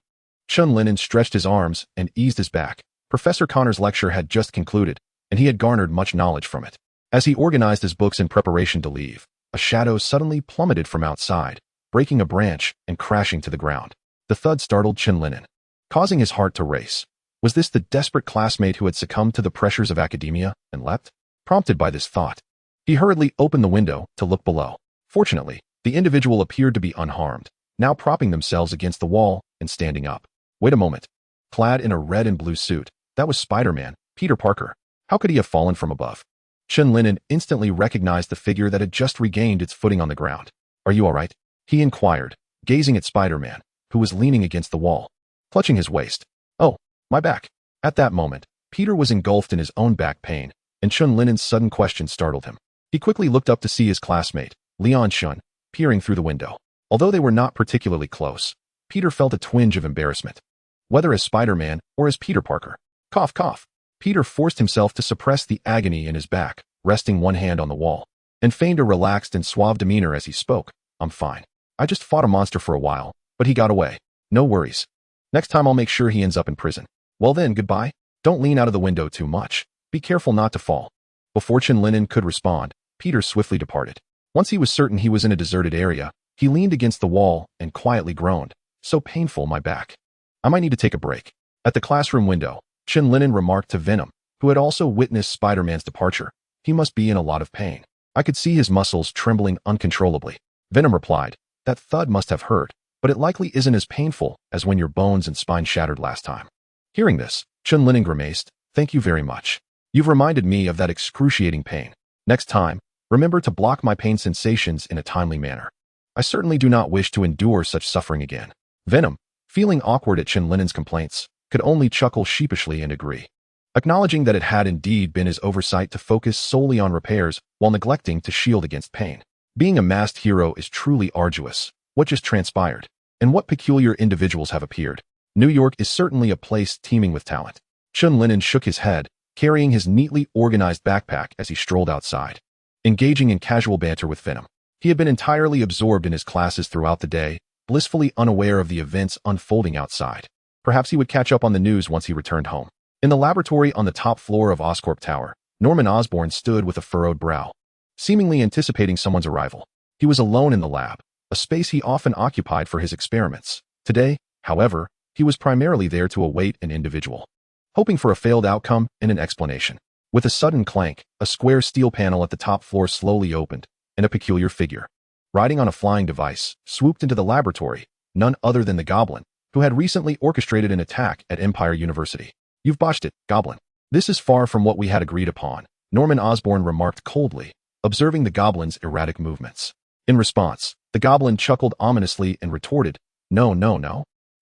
Chen Lin'an stretched his arms and eased his back. Professor Connor's lecture had just concluded, and he had garnered much knowledge from it. As he organized his books in preparation to leave, a shadow suddenly plummeted from outside, breaking a branch and crashing to the ground. The thud startled Chen Lin'an, causing his heart to race. Was this the desperate classmate who had succumbed to the pressures of academia and leapt? Prompted by this thought, he hurriedly opened the window to look below. Fortunately, the individual appeared to be unharmed, now propping themselves against the wall and standing up. Wait a moment. Clad in a red and blue suit, that was Spider-Man, Peter Parker. How could he have fallen from above? Chen Lin'an instantly recognized the figure that had just regained its footing on the ground. Are you all right? He inquired, gazing at Spider-Man, who was leaning against the wall, clutching his waist. Oh, my back. At that moment, Peter was engulfed in his own back pain, and Chen Lin'an's sudden question startled him. He quickly looked up to see his classmate, Leon Shun, peering through the window. Although they were not particularly close, Peter felt a twinge of embarrassment. Whether as Spider-Man or as Peter Parker. Cough, cough. Peter forced himself to suppress the agony in his back, resting one hand on the wall, and feigned a relaxed and suave demeanor as he spoke. I'm fine. I just fought a monster for a while, but he got away. No worries. Next time I'll make sure he ends up in prison. Well then, goodbye. Don't lean out of the window too much. Be careful not to fall. Before Chen Lin'an could respond, Peter swiftly departed. Once he was certain he was in a deserted area, he leaned against the wall and quietly groaned. So painful, my back. I might need to take a break. At the classroom window, Chen Lin'an remarked to Venom, who had also witnessed Spider-Man's departure. He must be in a lot of pain. I could see his muscles trembling uncontrollably. Venom replied, that thud must have hurt, but it likely isn't as painful as when your bones and spine shattered last time. Hearing this, Chen Lin'an grimaced, thank you very much. You've reminded me of that excruciating pain. Next time, remember to block my pain sensations in a timely manner. I certainly do not wish to endure such suffering again. Venom, feeling awkward at Chen Lin'an's complaints, could only chuckle sheepishly and agree, acknowledging that it had indeed been his oversight to focus solely on repairs while neglecting to shield against pain. Being a masked hero is truly arduous. What just transpired? And what peculiar individuals have appeared? New York is certainly a place teeming with talent. Chen Lin'an shook his head, carrying his neatly organized backpack as he strolled outside, engaging in casual banter with Venom. He had been entirely absorbed in his classes throughout the day, blissfully unaware of the events unfolding outside. Perhaps he would catch up on the news once he returned home. In the laboratory on the top floor of Oscorp Tower, Norman Osborn stood with a furrowed brow, seemingly anticipating someone's arrival. He was alone in the lab, a space he often occupied for his experiments. Today, however, he was primarily there to await an individual, hoping for a failed outcome and an explanation. With a sudden clank, a square steel panel at the top floor slowly opened, and a peculiar figure, riding on a flying device, swooped into the laboratory, none other than the Goblin, who had recently orchestrated an attack at Empire University. "You've botched it, Goblin. This is far from what we had agreed upon," Norman Osborn remarked coldly, observing the Goblin's erratic movements. In response, the Goblin chuckled ominously and retorted, No.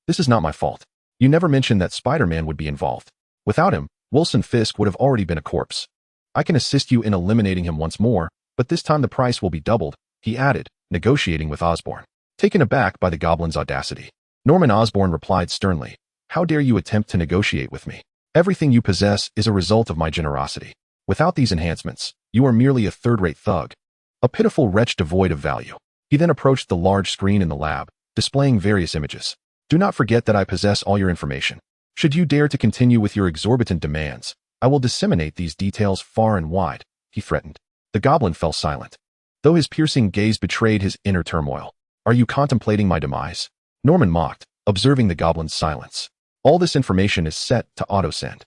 This is not my fault. You never mentioned that Spider-Man would be involved. Without him, Wilson Fisk would have already been a corpse. I can assist you in eliminating him once more, but this time the price will be doubled," he added, negotiating with Osborn. Taken aback by the Goblin's audacity, Norman Osborn replied sternly, "How dare you attempt to negotiate with me? Everything you possess is a result of my generosity. Without these enhancements, you are merely a third-rate thug, a pitiful wretch devoid of value." He then approached the large screen in the lab, displaying various images. "Do not forget that I possess all your information. Should you dare to continue with your exorbitant demands, I will disseminate these details far and wide," he threatened. The Goblin fell silent, though his piercing gaze betrayed his inner turmoil. "Are you contemplating my demise?" Norman mocked, observing the Goblin's silence. "All this information is set to auto-send.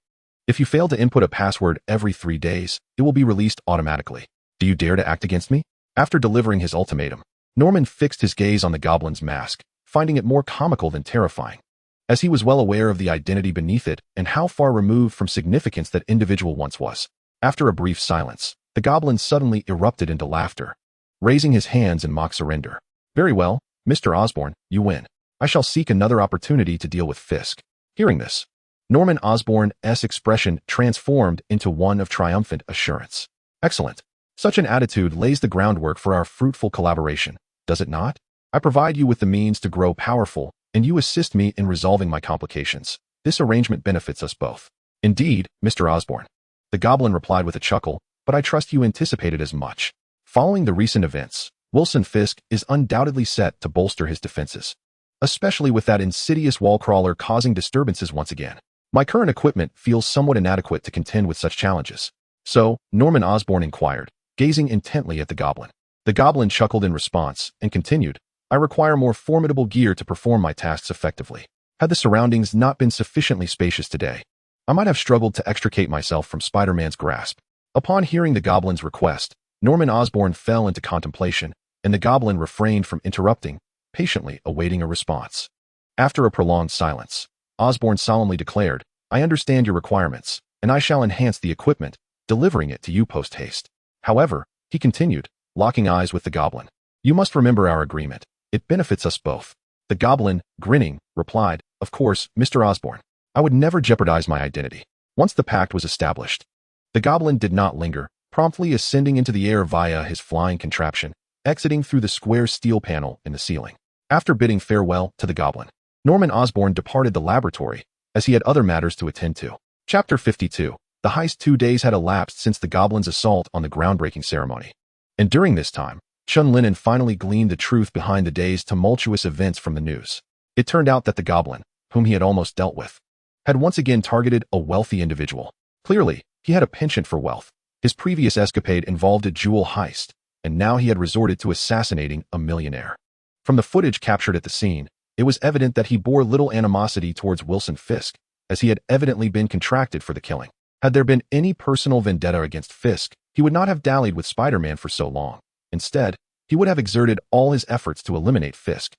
If you fail to input a password every 3 days, it will be released automatically. Do you dare to act against me?" After delivering his ultimatum, Norman fixed his gaze on the Goblin's mask, finding it more comical than terrifying, as he was well aware of the identity beneath it and how far removed from significance that individual once was. After a brief silence, the Goblin suddenly erupted into laughter, raising his hands in mock surrender. "Very well, Mr. Osborn, you win. I shall seek another opportunity to deal with Fisk." Hearing this, Norman Osborn's expression transformed into one of triumphant assurance. "Excellent. Such an attitude lays the groundwork for our fruitful collaboration, does it not? I provide you with the means to grow powerful, and you assist me in resolving my complications. This arrangement benefits us both." "Indeed, Mr. Osborn," the Goblin replied with a chuckle, "but I trust you anticipated as much. Following the recent events, Wilson Fisk is undoubtedly set to bolster his defenses, especially with that insidious wall crawler causing disturbances once again. My current equipment feels somewhat inadequate to contend with such challenges." "So?" Norman Osborn inquired, gazing intently at the Goblin. The Goblin chuckled in response and continued, "I require more formidable gear to perform my tasks effectively. Had the surroundings not been sufficiently spacious today, I might have struggled to extricate myself from Spider-Man's grasp." Upon hearing the Goblin's request, Norman Osborn fell into contemplation, and the Goblin refrained from interrupting, patiently awaiting a response. After a prolonged silence, Osborn solemnly declared, "I understand your requirements, and I shall enhance the equipment, delivering it to you post-haste. However," he continued, locking eyes with the Goblin, "you must remember our agreement. It benefits us both." The Goblin, grinning, replied, "Of course, Mr. Osborn. I would never jeopardize my identity." Once the pact was established, the Goblin did not linger, promptly ascending into the air via his flying contraption, exiting through the square steel panel in the ceiling. After bidding farewell to the Goblin, Norman Osborn departed the laboratory, as he had other matters to attend to. Chapter 52. The heist. 2 days had elapsed since the Goblin's assault on the groundbreaking ceremony, and during this time, Chen Lin'an finally gleaned the truth behind the day's tumultuous events from the news. It turned out that the Goblin, whom he had almost dealt with, had once again targeted a wealthy individual. Clearly, he had a penchant for wealth. His previous escapade involved a jewel heist, and now he had resorted to assassinating a millionaire. From the footage captured at the scene, it was evident that he bore little animosity towards Wilson Fisk, as he had evidently been contracted for the killing. Had there been any personal vendetta against Fisk, he would not have dallied with Spider-Man for so long. Instead, he would have exerted all his efforts to eliminate Fisk,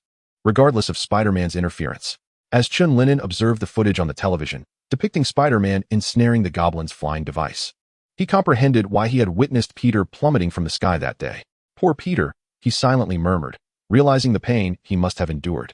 regardless of Spider-Man's interference. As Chen Lin'an observed the footage on the television, depicting Spider-Man ensnaring the Goblin's flying device, he comprehended why he had witnessed Peter plummeting from the sky that day. Poor Peter, he silently murmured, realizing the pain he must have endured.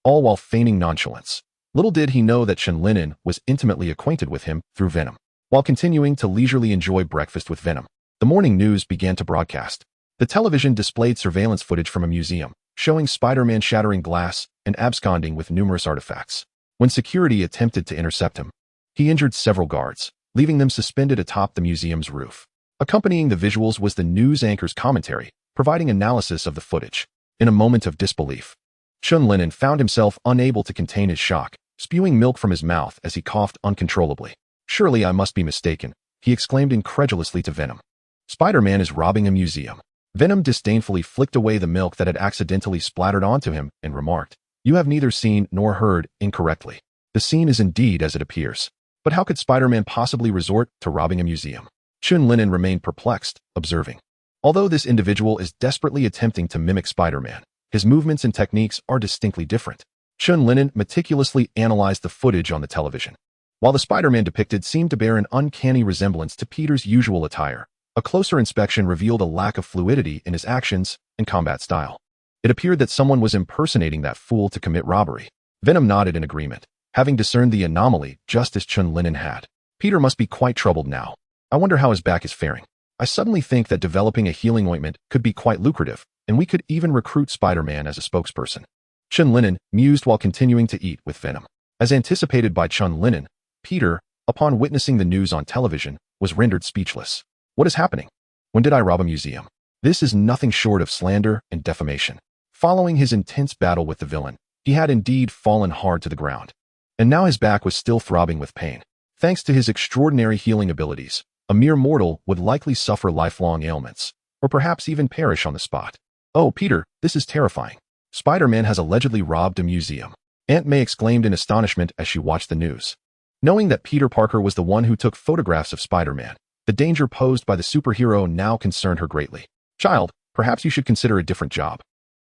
all while feigning nonchalance. Little did he know that Chen Lin'an was intimately acquainted with him through Venom. While continuing to leisurely enjoy breakfast with Venom, the morning news began to broadcast. The television displayed surveillance footage from a museum, showing Spider-Man shattering glass and absconding with numerous artifacts. When security attempted to intercept him, he injured several guards, leaving them suspended atop the museum's roof. Accompanying the visuals was the news anchor's commentary, providing analysis of the footage. In a moment of disbelief, Chen Lin'an found himself unable to contain his shock, spewing milk from his mouth as he coughed uncontrollably. "Surely I must be mistaken," he exclaimed incredulously to Venom. "Spider-Man is robbing a museum." Venom disdainfully flicked away the milk that had accidentally splattered onto him and remarked, "You have neither seen nor heard incorrectly. The scene is indeed as it appears. But how could Spider-Man possibly resort to robbing a museum?" Chen Lin'an remained perplexed, observing. Although this individual is desperately attempting to mimic Spider-Man, his movements and techniques are distinctly different. Chen Lin'an meticulously analyzed the footage on the television. While the Spider-Man depicted seemed to bear an uncanny resemblance to Peter's usual attire, a closer inspection revealed a lack of fluidity in his actions and combat style. It appeared that someone was impersonating that fool to commit robbery. Venom nodded in agreement, having discerned the anomaly just as Chen Lin'an had. Peter must be quite troubled now. I wonder how his back is faring. I suddenly think that developing a healing ointment could be quite lucrative, and we could even recruit Spider-Man as a spokesperson. Chen Lin'an mused while continuing to eat with Venom. As anticipated by Chen Lin'an, Peter, upon witnessing the news on television, was rendered speechless. What is happening? When did I rob a museum? This is nothing short of slander and defamation. Following his intense battle with the villain, he had indeed fallen hard to the ground. And now his back was still throbbing with pain. Thanks to his extraordinary healing abilities, a mere mortal would likely suffer lifelong ailments, or perhaps even perish on the spot. "Oh, Peter, this is terrifying. Spider-Man has allegedly robbed a museum," Aunt May exclaimed in astonishment as she watched the news. Knowing that Peter Parker was the one who took photographs of Spider-Man, the danger posed by the superhero now concerned her greatly. "Child, perhaps you should consider a different job.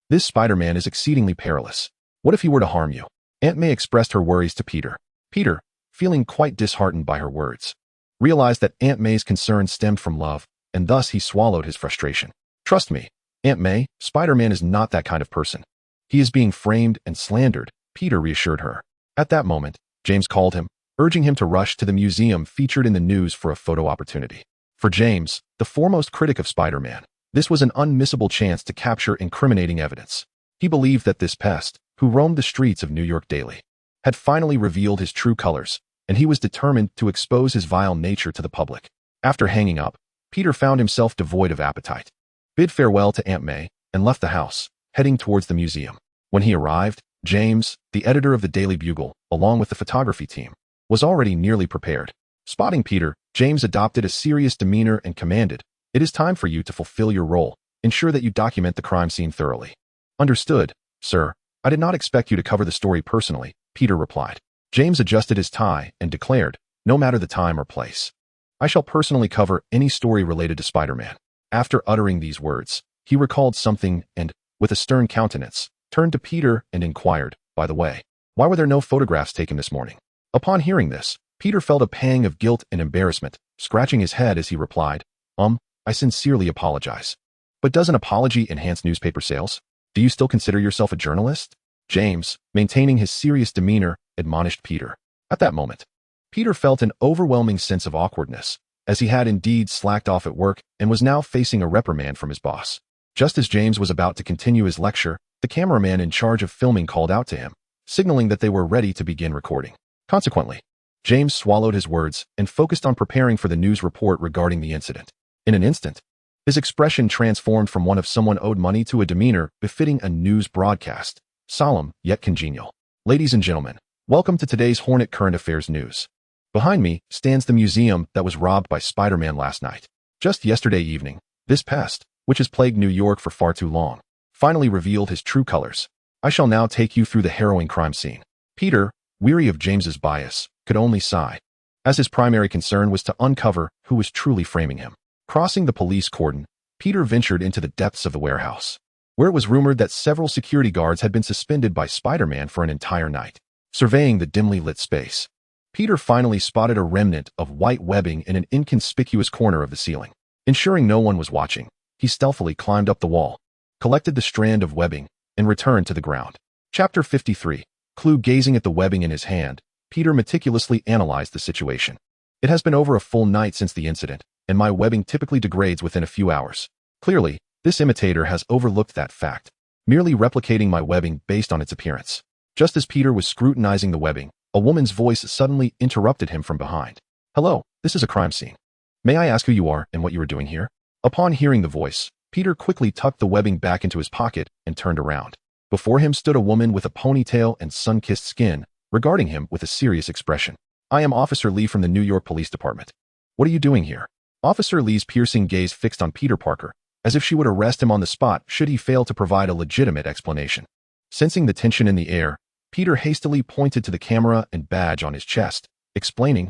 This Spider-Man is exceedingly perilous. What if he were to harm you?" Aunt May expressed her worries to Peter. Peter, feeling quite disheartened by her words, realized that Aunt May's concern stemmed from love, and thus he swallowed his frustration. "Trust me, Aunt May, Spider-Man is not that kind of person. He is being framed and slandered," Peter reassured her. At that moment, James called him, urging him to rush to the museum featured in the news for a photo opportunity. For James, the foremost critic of Spider-Man, this was an unmissable chance to capture incriminating evidence. He believed that this pest, who roamed the streets of New York daily, had finally revealed his true colors, and he was determined to expose his vile nature to the public. After hanging up, Peter found himself devoid of appetite, bid farewell to Aunt May, and left the house, heading towards the museum. When he arrived, James, the editor of the Daily Bugle, along with the photography team, was already nearly prepared. Spotting Peter, James adopted a serious demeanor and commanded, "It is time for you to fulfill your role. Ensure that you document the crime scene thoroughly." "Understood, sir. I did not expect you to cover the story personally," Peter replied. James adjusted his tie and declared, "No matter the time or place, I shall personally cover any story related to Spider-Man." After uttering these words, he recalled something and, with a stern countenance, turned to Peter and inquired, "By the way, why were there no photographs taken this morning?" Upon hearing this, Peter felt a pang of guilt and embarrassment, scratching his head as he replied, I sincerely apologize. But does an apology enhance newspaper sales? Do you still consider yourself a journalist?" James, maintaining his serious demeanor, admonished Peter. At that moment, Peter felt an overwhelming sense of awkwardness, as he had indeed slacked off at work and was now facing a reprimand from his boss. Just as James was about to continue his lecture, the cameraman in charge of filming called out to him, signaling that they were ready to begin recording. Consequently, James swallowed his words and focused on preparing for the news report regarding the incident. In an instant, his expression transformed from one of someone owed money to a demeanor befitting a news broadcast, solemn yet congenial. "Ladies and gentlemen, welcome to today's Hornet Current Affairs News. Behind me stands the museum that was robbed by Spider-Man last night. Just yesterday evening, this pest, which has plagued New York for far too long, finally revealed his true colors. I shall now take you through the harrowing crime scene." Peter, weary of James's bias, could only sigh, as his primary concern was to uncover who was truly framing him. Crossing the police cordon, Peter ventured into the depths of the warehouse, where it was rumored that several security guards had been suspended by Spider-Man for an entire night. Surveying the dimly lit space, Peter finally spotted a remnant of white webbing in an inconspicuous corner of the ceiling. Ensuring no one was watching, he stealthily climbed up the wall, collected the strand of webbing, and returned to the ground. Chapter 53. Clue gazing at the webbing in his hand, Peter meticulously analyzed the situation. It has been over a full night since the incident, and my webbing typically degrades within a few hours. Clearly, this imitator has overlooked that fact, merely replicating my webbing based on its appearance. Just as Peter was scrutinizing the webbing, a woman's voice suddenly interrupted him from behind. "Hello, this is a crime scene. May I ask who you are and what you are doing here?" Upon hearing the voice, Peter quickly tucked the webbing back into his pocket and turned around. Before him stood a woman with a ponytail and sun-kissed skin, regarding him with a serious expression. "I am Officer Lee from the New York Police Department. What are you doing here?" Officer Lee's piercing gaze fixed on Peter Parker, as if she would arrest him on the spot should he fail to provide a legitimate explanation. Sensing the tension in the air, Peter hastily pointed to the camera and badge on his chest, explaining,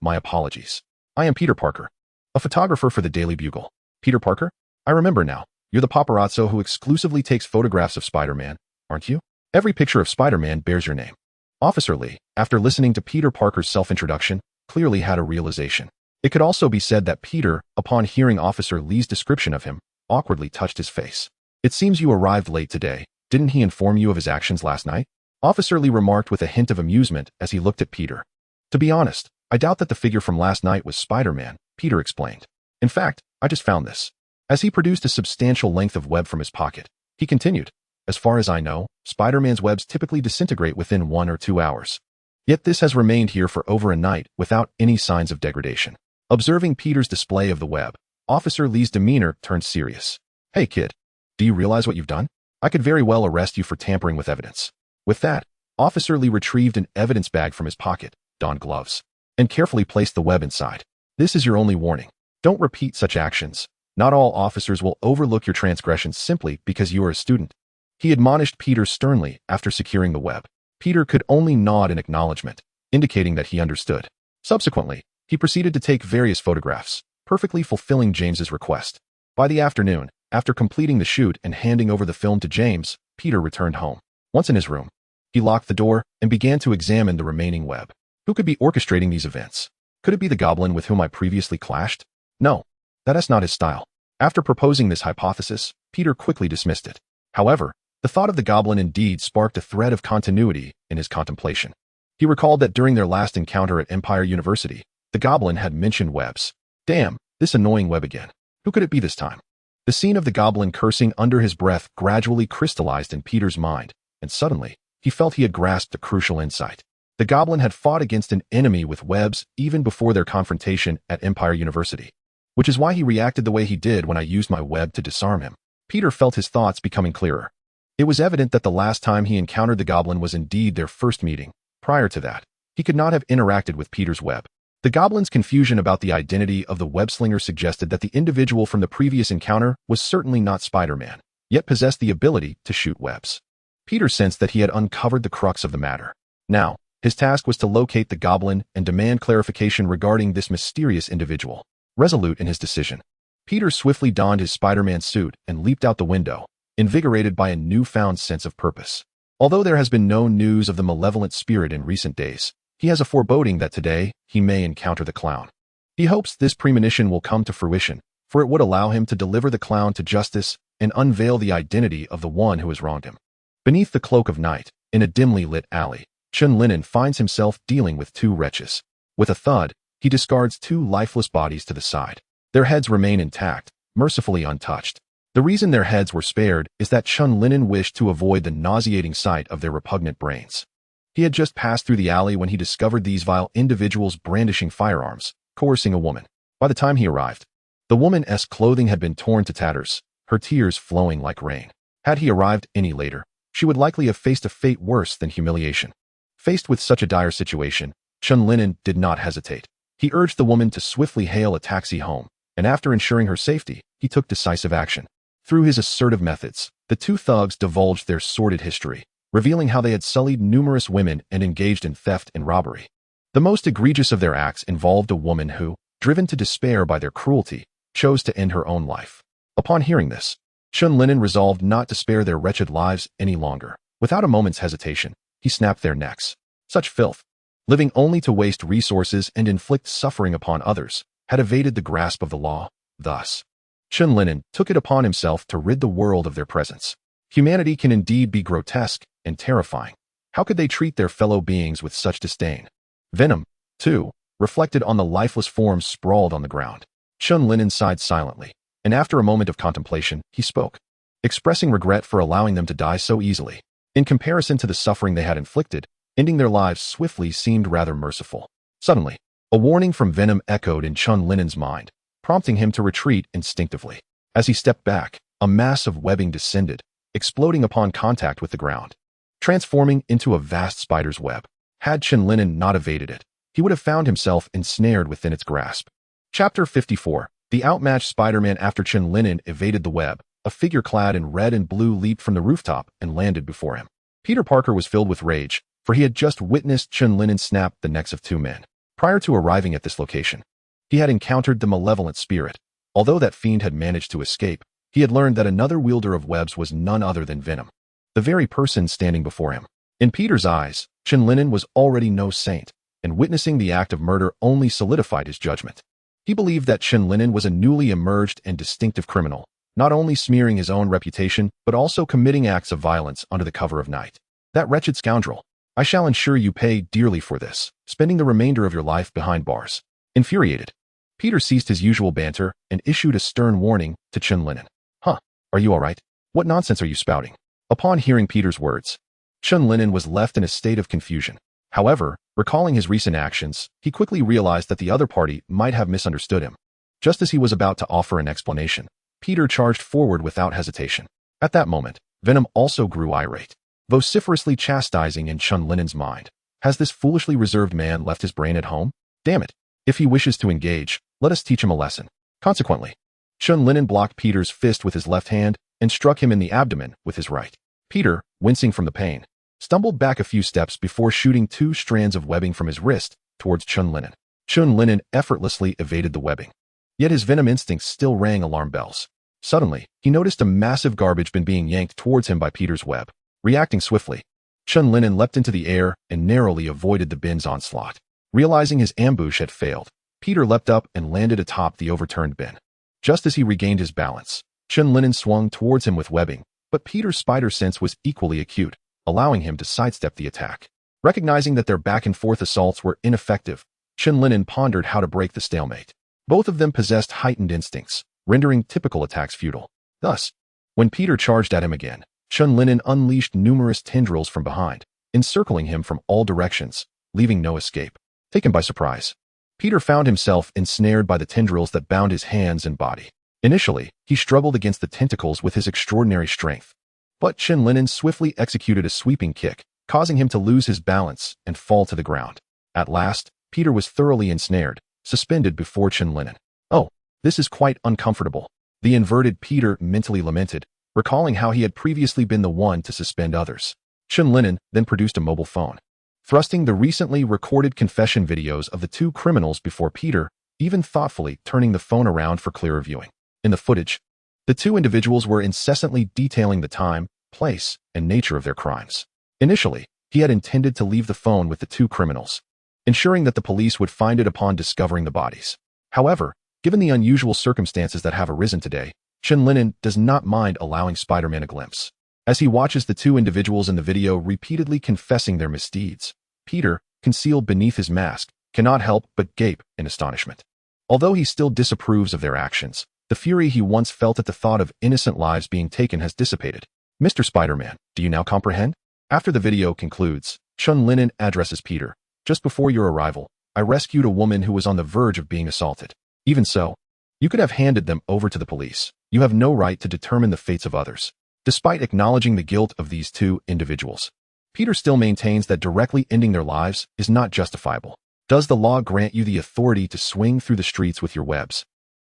my apologies. I am Peter Parker, a photographer for the Daily Bugle." "Peter Parker? I remember now. You're the paparazzo who exclusively takes photographs of Spider-Man, aren't you? Every picture of Spider-Man bears your name." Officer Lee, after listening to Peter Parker's self-introduction, clearly had a realization. It could also be said that Peter, upon hearing Officer Lee's description of him, awkwardly touched his face. "It seems you arrived late today. Didn't he inform you of his actions last night?" Officer Lee remarked with a hint of amusement as he looked at Peter. "To be honest, I doubt that the figure from last night was Spider-Man," Peter explained. "In fact, I just found this." As he produced a substantial length of web from his pocket, he continued, "As far as I know, Spider-Man's webs typically disintegrate within 1 or 2 hours. Yet this has remained here for over a night without any signs of degradation." Observing Peter's display of the web, Officer Lee's demeanor turned serious. "Hey kid, do you realize what you've done? I could very well arrest you for tampering with evidence." With that, Officer Lee retrieved an evidence bag from his pocket, donned gloves, and carefully placed the web inside. "This is your only warning. Don't repeat such actions. Not all officers will overlook your transgressions simply because you are a student." He admonished Peter sternly after securing the web. Peter could only nod in acknowledgement, indicating that he understood. Subsequently, he proceeded to take various photographs, perfectly fulfilling James's request. By the afternoon, after completing the shoot and handing over the film to James, Peter returned home. Once in his room, he locked the door and began to examine the remaining web. Who could be orchestrating these events? Could it be the goblin with whom I previously clashed? No, that is not his style. After proposing this hypothesis, Peter quickly dismissed it. However, the thought of the goblin indeed sparked a thread of continuity in his contemplation. He recalled that during their last encounter at Empire University, the goblin had mentioned webs. Damn, this annoying web again. Who could it be this time? The scene of the goblin cursing under his breath gradually crystallized in Peter's mind, and suddenly, he felt he had grasped a crucial insight. The goblin had fought against an enemy with webs even before their confrontation at Empire University, which is why he reacted the way he did when I used my web to disarm him. Peter felt his thoughts becoming clearer. It was evident that the last time he encountered the goblin was indeed their first meeting. Prior to that, he could not have interacted with Peter's web. The goblin's confusion about the identity of the web-slinger suggested that the individual from the previous encounter was certainly not Spider-Man, yet possessed the ability to shoot webs. Peter sensed that he had uncovered the crux of the matter. Now, his task was to locate the goblin and demand clarification regarding this mysterious individual. Resolute in his decision, Peter swiftly donned his Spider-Man suit and leaped out the window, invigorated by a newfound sense of purpose. Although there has been no news of the malevolent spirit in recent days, he has a foreboding that today he may encounter the clown. He hopes this premonition will come to fruition, for it would allow him to deliver the clown to justice and unveil the identity of the one who has wronged him. Beneath the cloak of night, in a dimly lit alley, Chen Lin'an finds himself dealing with two wretches. With a thud, he discards two lifeless bodies to the side. Their heads remain intact, mercifully untouched. The reason their heads were spared is that Chen Lin'an wished to avoid the nauseating sight of their repugnant brains. He had just passed through the alley when he discovered these vile individuals brandishing firearms, coercing a woman. By the time he arrived, the woman's clothing had been torn to tatters, her tears flowing like rain. Had he arrived any later, she would likely have faced a fate worse than humiliation. Faced with such a dire situation, Chen Lin'an did not hesitate. He urged the woman to swiftly hail a taxi home, and after ensuring her safety, he took decisive action. Through his assertive methods, the two thugs divulged their sordid history, revealing how they had sullied numerous women and engaged in theft and robbery. The most egregious of their acts involved a woman who, driven to despair by their cruelty, chose to end her own life. Upon hearing this, Chen Lin'an resolved not to spare their wretched lives any longer. Without a moment's hesitation, he snapped their necks. Such filth, living only to waste resources and inflict suffering upon others, had evaded the grasp of the law. Thus, Chen Lin'an took it upon himself to rid the world of their presence. Humanity can indeed be grotesque and terrifying, How could they treat their fellow beings with such disdain? Venom, too, reflected on the lifeless forms sprawled on the ground. Chen Lin'an sighed silently, and after a moment of contemplation, he spoke, expressing regret for allowing them to die so easily. In comparison to the suffering they had inflicted, ending their lives swiftly seemed rather merciful. Suddenly, a warning from Venom echoed in Chen Lin'an's mind, prompting him to retreat instinctively. As he stepped back, a mass of webbing descended, exploding upon contact with the ground, transforming into a vast spider's web. Had Chen Lin'an not evaded it, he would have found himself ensnared within its grasp. Chapter 54. The outmatched Spider-Man. After Chen Lin'an evaded the web, a figure clad in red and blue leaped from the rooftop and landed before him. Peter Parker was filled with rage, for he had just witnessed Chen Lin'an snap the necks of two men. Prior to arriving at this location, he had encountered the malevolent spirit. Although that fiend had managed to escape, he had learned that another wielder of webs was none other than Venom, the very person standing before him. In Peter's eyes, Chen Lin'an was already no saint, and witnessing the act of murder only solidified his judgment. He believed that Chen Lin'an was a newly emerged and distinctive criminal, not only smearing his own reputation, but also committing acts of violence under the cover of night. That wretched scoundrel! I shall ensure you pay dearly for this, spending the remainder of your life behind bars. Infuriated, Peter ceased his usual banter and issued a stern warning to Chen Lin'an. Huh, are you all right? What nonsense are you spouting? Upon hearing Peter's words, Chen Lin'an was left in a state of confusion. However, recalling his recent actions, he quickly realized that the other party might have misunderstood him. Just as he was about to offer an explanation, Peter charged forward without hesitation. At that moment, Venom also grew irate, vociferously chastising in Chen Lin'an's mind. Has this foolishly reserved man left his brain at home? Damn it! If he wishes to engage, let us teach him a lesson. Consequently, Chen Lin'an blocked Peter's fist with his left hand and struck him in the abdomen with his right. Peter, wincing from the pain, stumbled back a few steps before shooting two strands of webbing from his wrist towards Chen Lin'an. Chen Lin'an effortlessly evaded the webbing. Yet his Venom instincts still rang alarm bells. Suddenly, he noticed a massive garbage bin being yanked towards him by Peter's web. Reacting swiftly, Chen Lin'an leapt into the air and narrowly avoided the bin's onslaught. Realizing his ambush had failed, Peter leapt up and landed atop the overturned bin. Just as he regained his balance, Chen Lin'an swung towards him with webbing, but Peter's spider sense was equally acute, allowing him to sidestep the attack. Recognizing that their back-and-forth assaults were ineffective, Chen Lin'an pondered how to break the stalemate. Both of them possessed heightened instincts, rendering typical attacks futile. Thus, when Peter charged at him again, Chen Lin'an unleashed numerous tendrils from behind, encircling him from all directions, leaving no escape. Taken by surprise, Peter found himself ensnared by the tendrils that bound his hands and body. Initially, he struggled against the tentacles with his extraordinary strength, but Chen Lin'an swiftly executed a sweeping kick, causing him to lose his balance and fall to the ground. At last, Peter was thoroughly ensnared, suspended before Chen Lin'an. Oh, this is quite uncomfortable, the inverted Peter mentally lamented, recalling how he had previously been the one to suspend others. Chen Lin'an then produced a mobile phone, thrusting the recently recorded confession videos of the two criminals before Peter, even thoughtfully turning the phone around for clearer viewing. In the footage, the two individuals were incessantly detailing the time, place, and nature of their crimes. Initially, he had intended to leave the phone with the two criminals, ensuring that the police would find it upon discovering the bodies. However, given the unusual circumstances that have arisen today, Chen Lin'an does not mind allowing Spider-Man a glimpse. As he watches the two individuals in the video repeatedly confessing their misdeeds, Peter, concealed beneath his mask, cannot help but gape in astonishment. Although he still disapproves of their actions, the fury he once felt at the thought of innocent lives being taken has dissipated. Mr. Spider-Man, do you now comprehend? After the video concludes, Chen Lin'an addresses Peter. Just before your arrival, I rescued a woman who was on the verge of being assaulted. Even so, you could have handed them over to the police. You have no right to determine the fates of others. Despite acknowledging the guilt of these two individuals, Peter still maintains that directly ending their lives is not justifiable. Does the law grant you the authority to swing through the streets with your webs,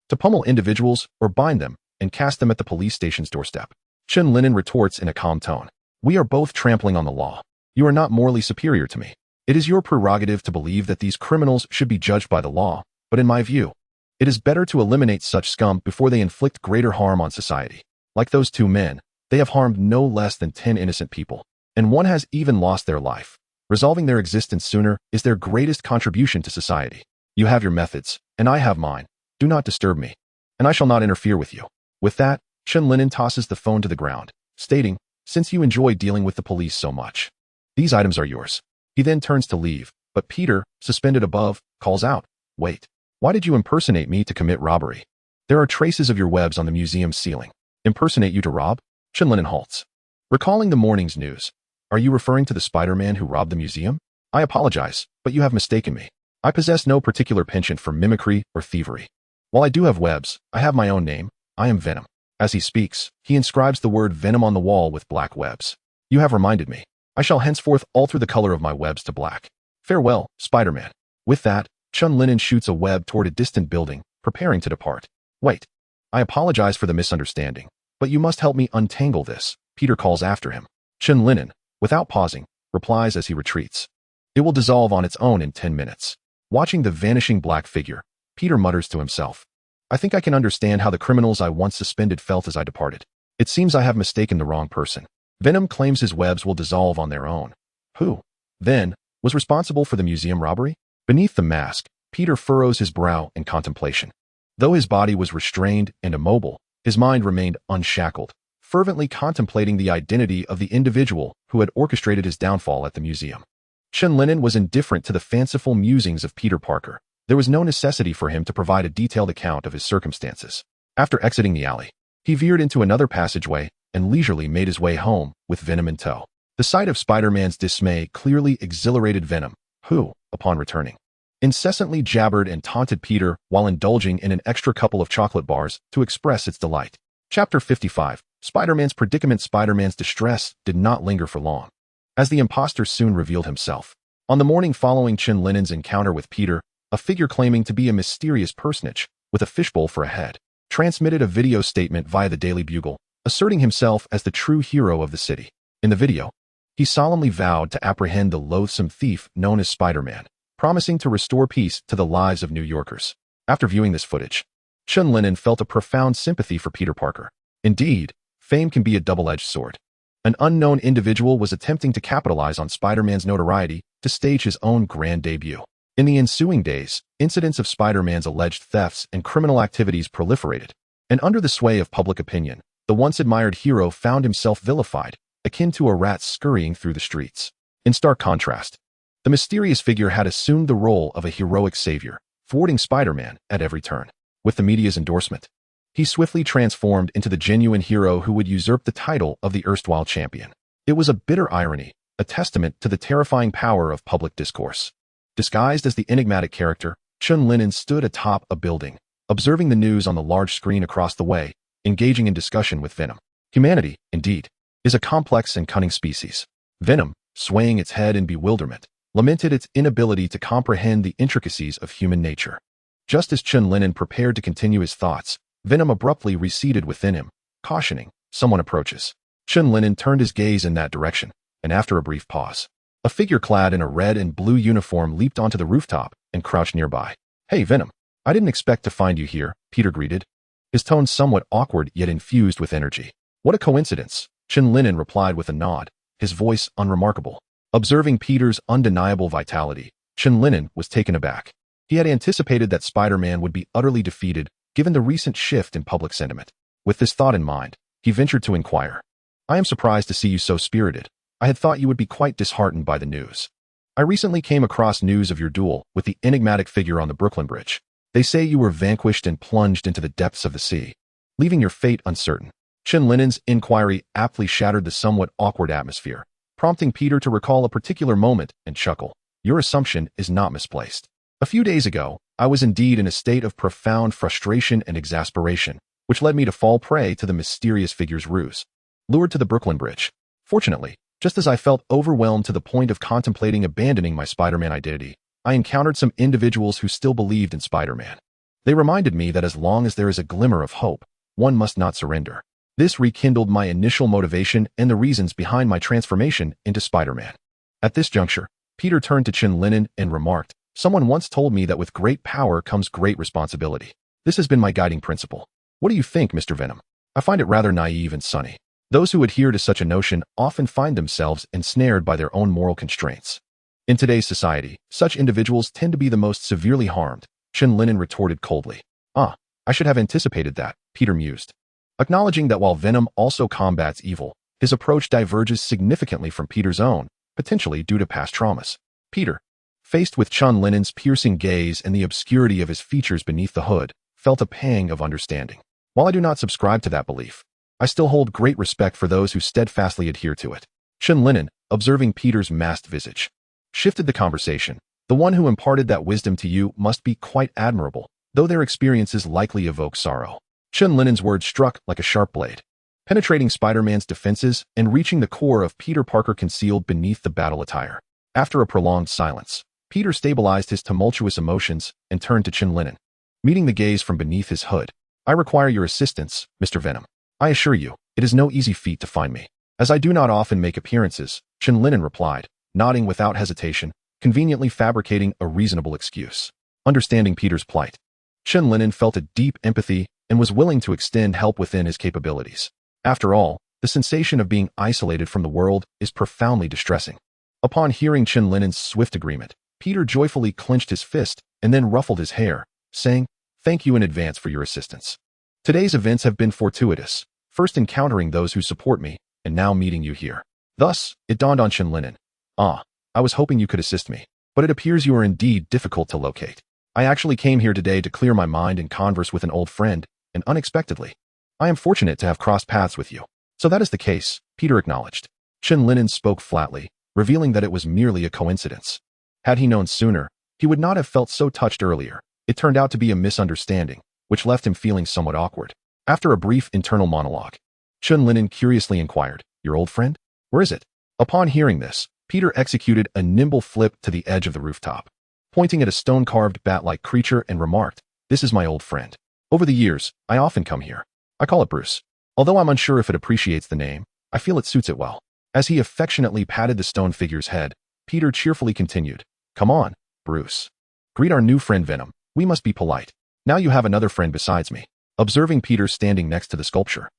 to pummel individuals or bind them and cast them at the police station's doorstep? Chen Lin'an retorts in a calm tone. We are both trampling on the law. You are not morally superior to me. It is your prerogative to believe that these criminals should be judged by the law, but in my view, it is better to eliminate such scum before they inflict greater harm on society. Like those two men, they have harmed no less than 10 innocent people, and one has even lost their life. Resolving their existence sooner is their greatest contribution to society. You have your methods, and I have mine. Do not disturb me, and I shall not interfere with you. With that, Chen Lin'an tosses the phone to the ground, stating, since you enjoy dealing with the police so much, These items are yours. He then turns to leave, but Peter, suspended above, calls out, "Wait. Why did you impersonate me to commit robbery? There are traces of your webs on the museum ceiling. Impersonate you to rob?" Chen Lin'an halts. Recalling the morning's news, "Are you referring to the Spider-Man who robbed the museum? I apologize, but you have mistaken me. I possess no particular penchant for mimicry or thievery. While I do have webs, I have my own name. I am Venom." As he speaks, he inscribes the word Venom on the wall with black webs. "You have reminded me. I shall henceforth alter the color of my webs to black. Farewell, Spider-Man." With that, Chen Lin'an shoots a web toward a distant building, preparing to depart. "Wait. I apologize for the misunderstanding, but you must help me untangle this," Peter calls after him. Chen Lin'an, without pausing, replies as he retreats. "It will dissolve on its own in 10 minutes. Watching the vanishing black figure, Peter mutters to himself, "I think I can understand how the criminals I once suspended felt as I departed. It seems I have mistaken the wrong person." Venom claims his webs will dissolve on their own. Who, then, was responsible for the museum robbery? Beneath the mask, Peter furrows his brow in contemplation. Though his body was restrained and immobile, his mind remained unshackled, fervently contemplating the identity of the individual who had orchestrated his downfall at the museum. Chen Lin'an was indifferent to the fanciful musings of Peter Parker. There was no necessity for him to provide a detailed account of his circumstances. After exiting the alley, he veered into another passageway and leisurely made his way home with Venom in tow. The sight of Spider-Man's dismay clearly exhilarated Venom, who, upon returning, incessantly jabbered and taunted Peter while indulging in an extra couple of chocolate bars to express its delight. Chapter 55, Spider-Man's Predicament. Spider-Man's distress did not linger for long, as the imposter soon revealed himself. On the morning following Chen Lin'an's encounter with Peter, a figure claiming to be a mysterious personage, with a fishbowl for a head, transmitted a video statement via the Daily Bugle, asserting himself as the true hero of the city. In the video, he solemnly vowed to apprehend the loathsome thief known as Spider-Man, promising to restore peace to the lives of New Yorkers. After viewing this footage, Chen Lin'an felt a profound sympathy for Peter Parker. Indeed, fame can be a double-edged sword. An unknown individual was attempting to capitalize on Spider-Man's notoriety to stage his own grand debut. In the ensuing days, incidents of Spider-Man's alleged thefts and criminal activities proliferated, and under the sway of public opinion, the once admired hero found himself vilified, akin to a rat scurrying through the streets. In stark contrast, the mysterious figure had assumed the role of a heroic savior, thwarting Spider-Man at every turn. With the media's endorsement, he swiftly transformed into the genuine hero who would usurp the title of the erstwhile champion. It was a bitter irony, a testament to the terrifying power of public discourse. Disguised as the enigmatic character, Chen Lin'an stood atop a building, observing the news on the large screen across the way, engaging in discussion with Venom. Humanity, indeed, is a complex and cunning species. Venom, swaying its head in bewilderment, lamented its inability to comprehend the intricacies of human nature. Just as Chen Lin'an prepared to continue his thoughts, Venom abruptly receded within him, cautioning, "Someone approaches." Chen Lin'an turned his gaze in that direction, and after a brief pause, a figure clad in a red and blue uniform leaped onto the rooftop and crouched nearby. "Hey, Venom. I didn't expect to find you here," Peter greeted, his tone somewhat awkward yet infused with energy. "What a coincidence," Chen Lin'an replied with a nod, his voice unremarkable. Observing Peter's undeniable vitality, Chen Lin'an was taken aback. He had anticipated that Spider-Man would be utterly defeated given the recent shift in public sentiment. With this thought in mind, he ventured to inquire, "I am surprised to see you so spirited. I had thought you would be quite disheartened by the news. I recently came across news of your duel with the enigmatic figure on the Brooklyn Bridge. They say you were vanquished and plunged into the depths of the sea, leaving your fate uncertain." Chen Lin'an's inquiry aptly shattered the somewhat awkward atmosphere, prompting Peter to recall a particular moment and chuckle. "Your assumption is not misplaced. A few days ago, I was indeed in a state of profound frustration and exasperation, which led me to fall prey to the mysterious figure's ruse. Lured to the Brooklyn Bridge. Fortunately, just as I felt overwhelmed to the point of contemplating abandoning my Spider-Man identity, I encountered some individuals who still believed in Spider-Man. They reminded me that as long as there is a glimmer of hope, one must not surrender. This rekindled my initial motivation and the reasons behind my transformation into Spider-Man." At this juncture, Peter turned to Chen Lin'an and remarked, "Someone once told me that with great power comes great responsibility. This has been my guiding principle. What do you think, Mr. Venom?" "I find it rather naive and sunny. Those who adhere to such a notion often find themselves ensnared by their own moral constraints. In today's society, such individuals tend to be the most severely harmed," Chen Lin'an retorted coldly. "Ah, I should have anticipated that," Peter mused. Acknowledging that while Venom also combats evil, his approach diverges significantly from Peter's own, potentially due to past traumas. Peter, faced with Chen Lin'an's piercing gaze and the obscurity of his features beneath the hood, felt a pang of understanding. While I do not subscribe to that belief, I still hold great respect for those who steadfastly adhere to it. Chen Lin'an, observing Peter's masked visage, shifted the conversation. The one who imparted that wisdom to you must be quite admirable, though their experiences likely evoke sorrow. Chen Lin'an's words struck like a sharp blade, penetrating Spider-Man's defenses and reaching the core of Peter Parker concealed beneath the battle attire. After a prolonged silence, Peter stabilized his tumultuous emotions and turned to Chen Lin'an, meeting the gaze from beneath his hood. I require your assistance, Mr. Venom. I assure you, it is no easy feat to find me, as I do not often make appearances, Chen Lin'an replied, nodding without hesitation, conveniently fabricating a reasonable excuse. Understanding Peter's plight, Chen Lin'an felt a deep empathy and was willing to extend help within his capabilities. After all, the sensation of being isolated from the world is profoundly distressing. Upon hearing Chen Lin'an's swift agreement, Peter joyfully clenched his fist and then ruffled his hair, saying, "Thank you in advance for your assistance. Today's events have been fortuitous, first encountering those who support me, and now meeting you here." Thus, it dawned on Chen Lin'an. I was hoping you could assist me, but it appears you are indeed difficult to locate. I actually came here today to clear my mind and converse with an old friend, and unexpectedly, I am fortunate to have crossed paths with you. So that is the case, Peter acknowledged. Chen Lin'an spoke flatly, revealing that it was merely a coincidence. Had he known sooner, he would not have felt so touched earlier. It turned out to be a misunderstanding, which left him feeling somewhat awkward. After a brief internal monologue, Chen Lin'an curiously inquired, "Your old friend? Where is it?" Upon hearing this, Peter executed a nimble flip to the edge of the rooftop, pointing at a stone-carved bat-like creature and remarked, "This is my old friend. Over the years, I often come here. I call it Bruce. Although I'm unsure if it appreciates the name, I feel it suits it well." As he affectionately patted the stone figure's head, Peter cheerfully continued, "Come on, Bruce. Greet our new friend Venom. We must be polite. Now you have another friend besides me." Observing Peter standing next to the sculpture,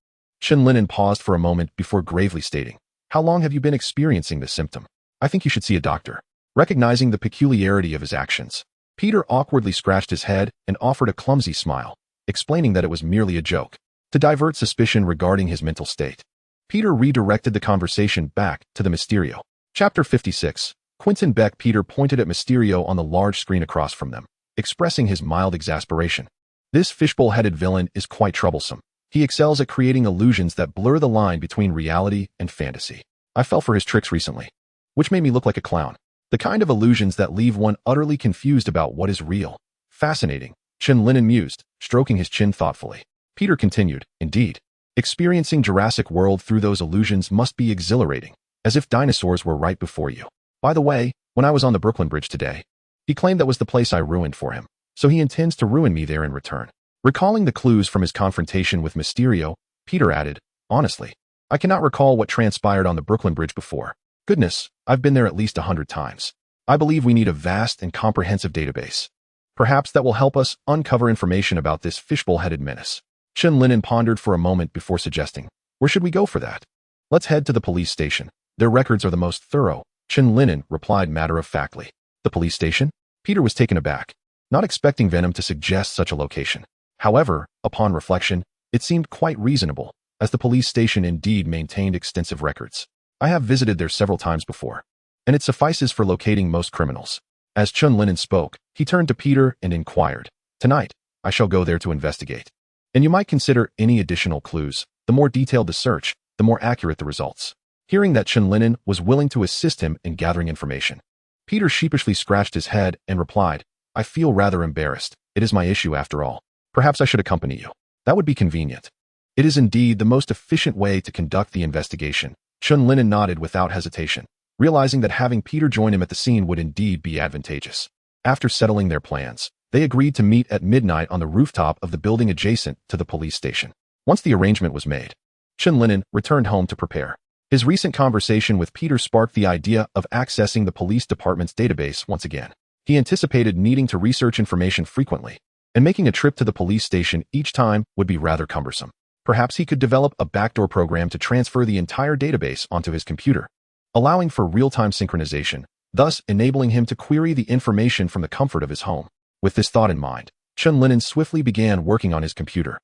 Chen Lin'an paused for a moment before gravely stating, "How long have you been experiencing this symptom? I think you should see a doctor." Recognizing the peculiarity of his actions, Peter awkwardly scratched his head and offered a clumsy smile, explaining that it was merely a joke. To divert suspicion regarding his mental state, Peter redirected the conversation back to the Mysterio. Chapter 56. Quentin Beck. Peter pointed at Mysterio on the large screen across from them, expressing his mild exasperation. "This fishbowl-headed villain is quite troublesome. He excels at creating illusions that blur the line between reality and fantasy. I fell for his tricks recently, which made me look like a clown. The kind of illusions that leave one utterly confused about what is real." "Fascinating," Chen Lin'an mused, stroking his chin thoughtfully. Peter continued, "Indeed. Experiencing Jurassic World through those illusions must be exhilarating, as if dinosaurs were right before you. By the way, when I was on the Brooklyn Bridge today, he claimed that was the place I ruined for him, so he intends to ruin me there in return." Recalling the clues from his confrontation with Mysterio, Peter added, "Honestly, I cannot recall what transpired on the Brooklyn Bridge before. Goodness, I've been there at least 100 times. I believe we need a vast and comprehensive database. Perhaps that will help us uncover information about this fishbowl-headed menace." Chen Lin'an pondered for a moment before suggesting, "Where should we go for that?" "Let's head to the police station. Their records are the most thorough," Chen Lin'an replied matter-of-factly. "The police station?" Peter was taken aback, not expecting Venom to suggest such a location. However, upon reflection, it seemed quite reasonable, as the police station indeed maintained extensive records. "I have visited there several times before, and it suffices for locating most criminals." As Chen Lin'an spoke, he turned to Peter and inquired, "Tonight, I shall go there to investigate. And you might consider any additional clues. The more detailed the search, the more accurate the results." Hearing that Chen Lin'an was willing to assist him in gathering information, Peter sheepishly scratched his head and replied, "I feel rather embarrassed. It is my issue after all. Perhaps I should accompany you. That would be convenient." "It is indeed the most efficient way to conduct the investigation." Chen Lin'an nodded without hesitation, realizing that having Peter join him at the scene would indeed be advantageous. After settling their plans, they agreed to meet at midnight on the rooftop of the building adjacent to the police station. Once the arrangement was made, Chen Lin'an returned home to prepare. His recent conversation with Peter sparked the idea of accessing the police department's database once again. He anticipated needing to research information frequently, and making a trip to the police station each time would be rather cumbersome. Perhaps he could develop a backdoor program to transfer the entire database onto his computer, allowing for real-time synchronization, thus enabling him to query the information from the comfort of his home. With this thought in mind, Chen Lin'an swiftly began working on his computer.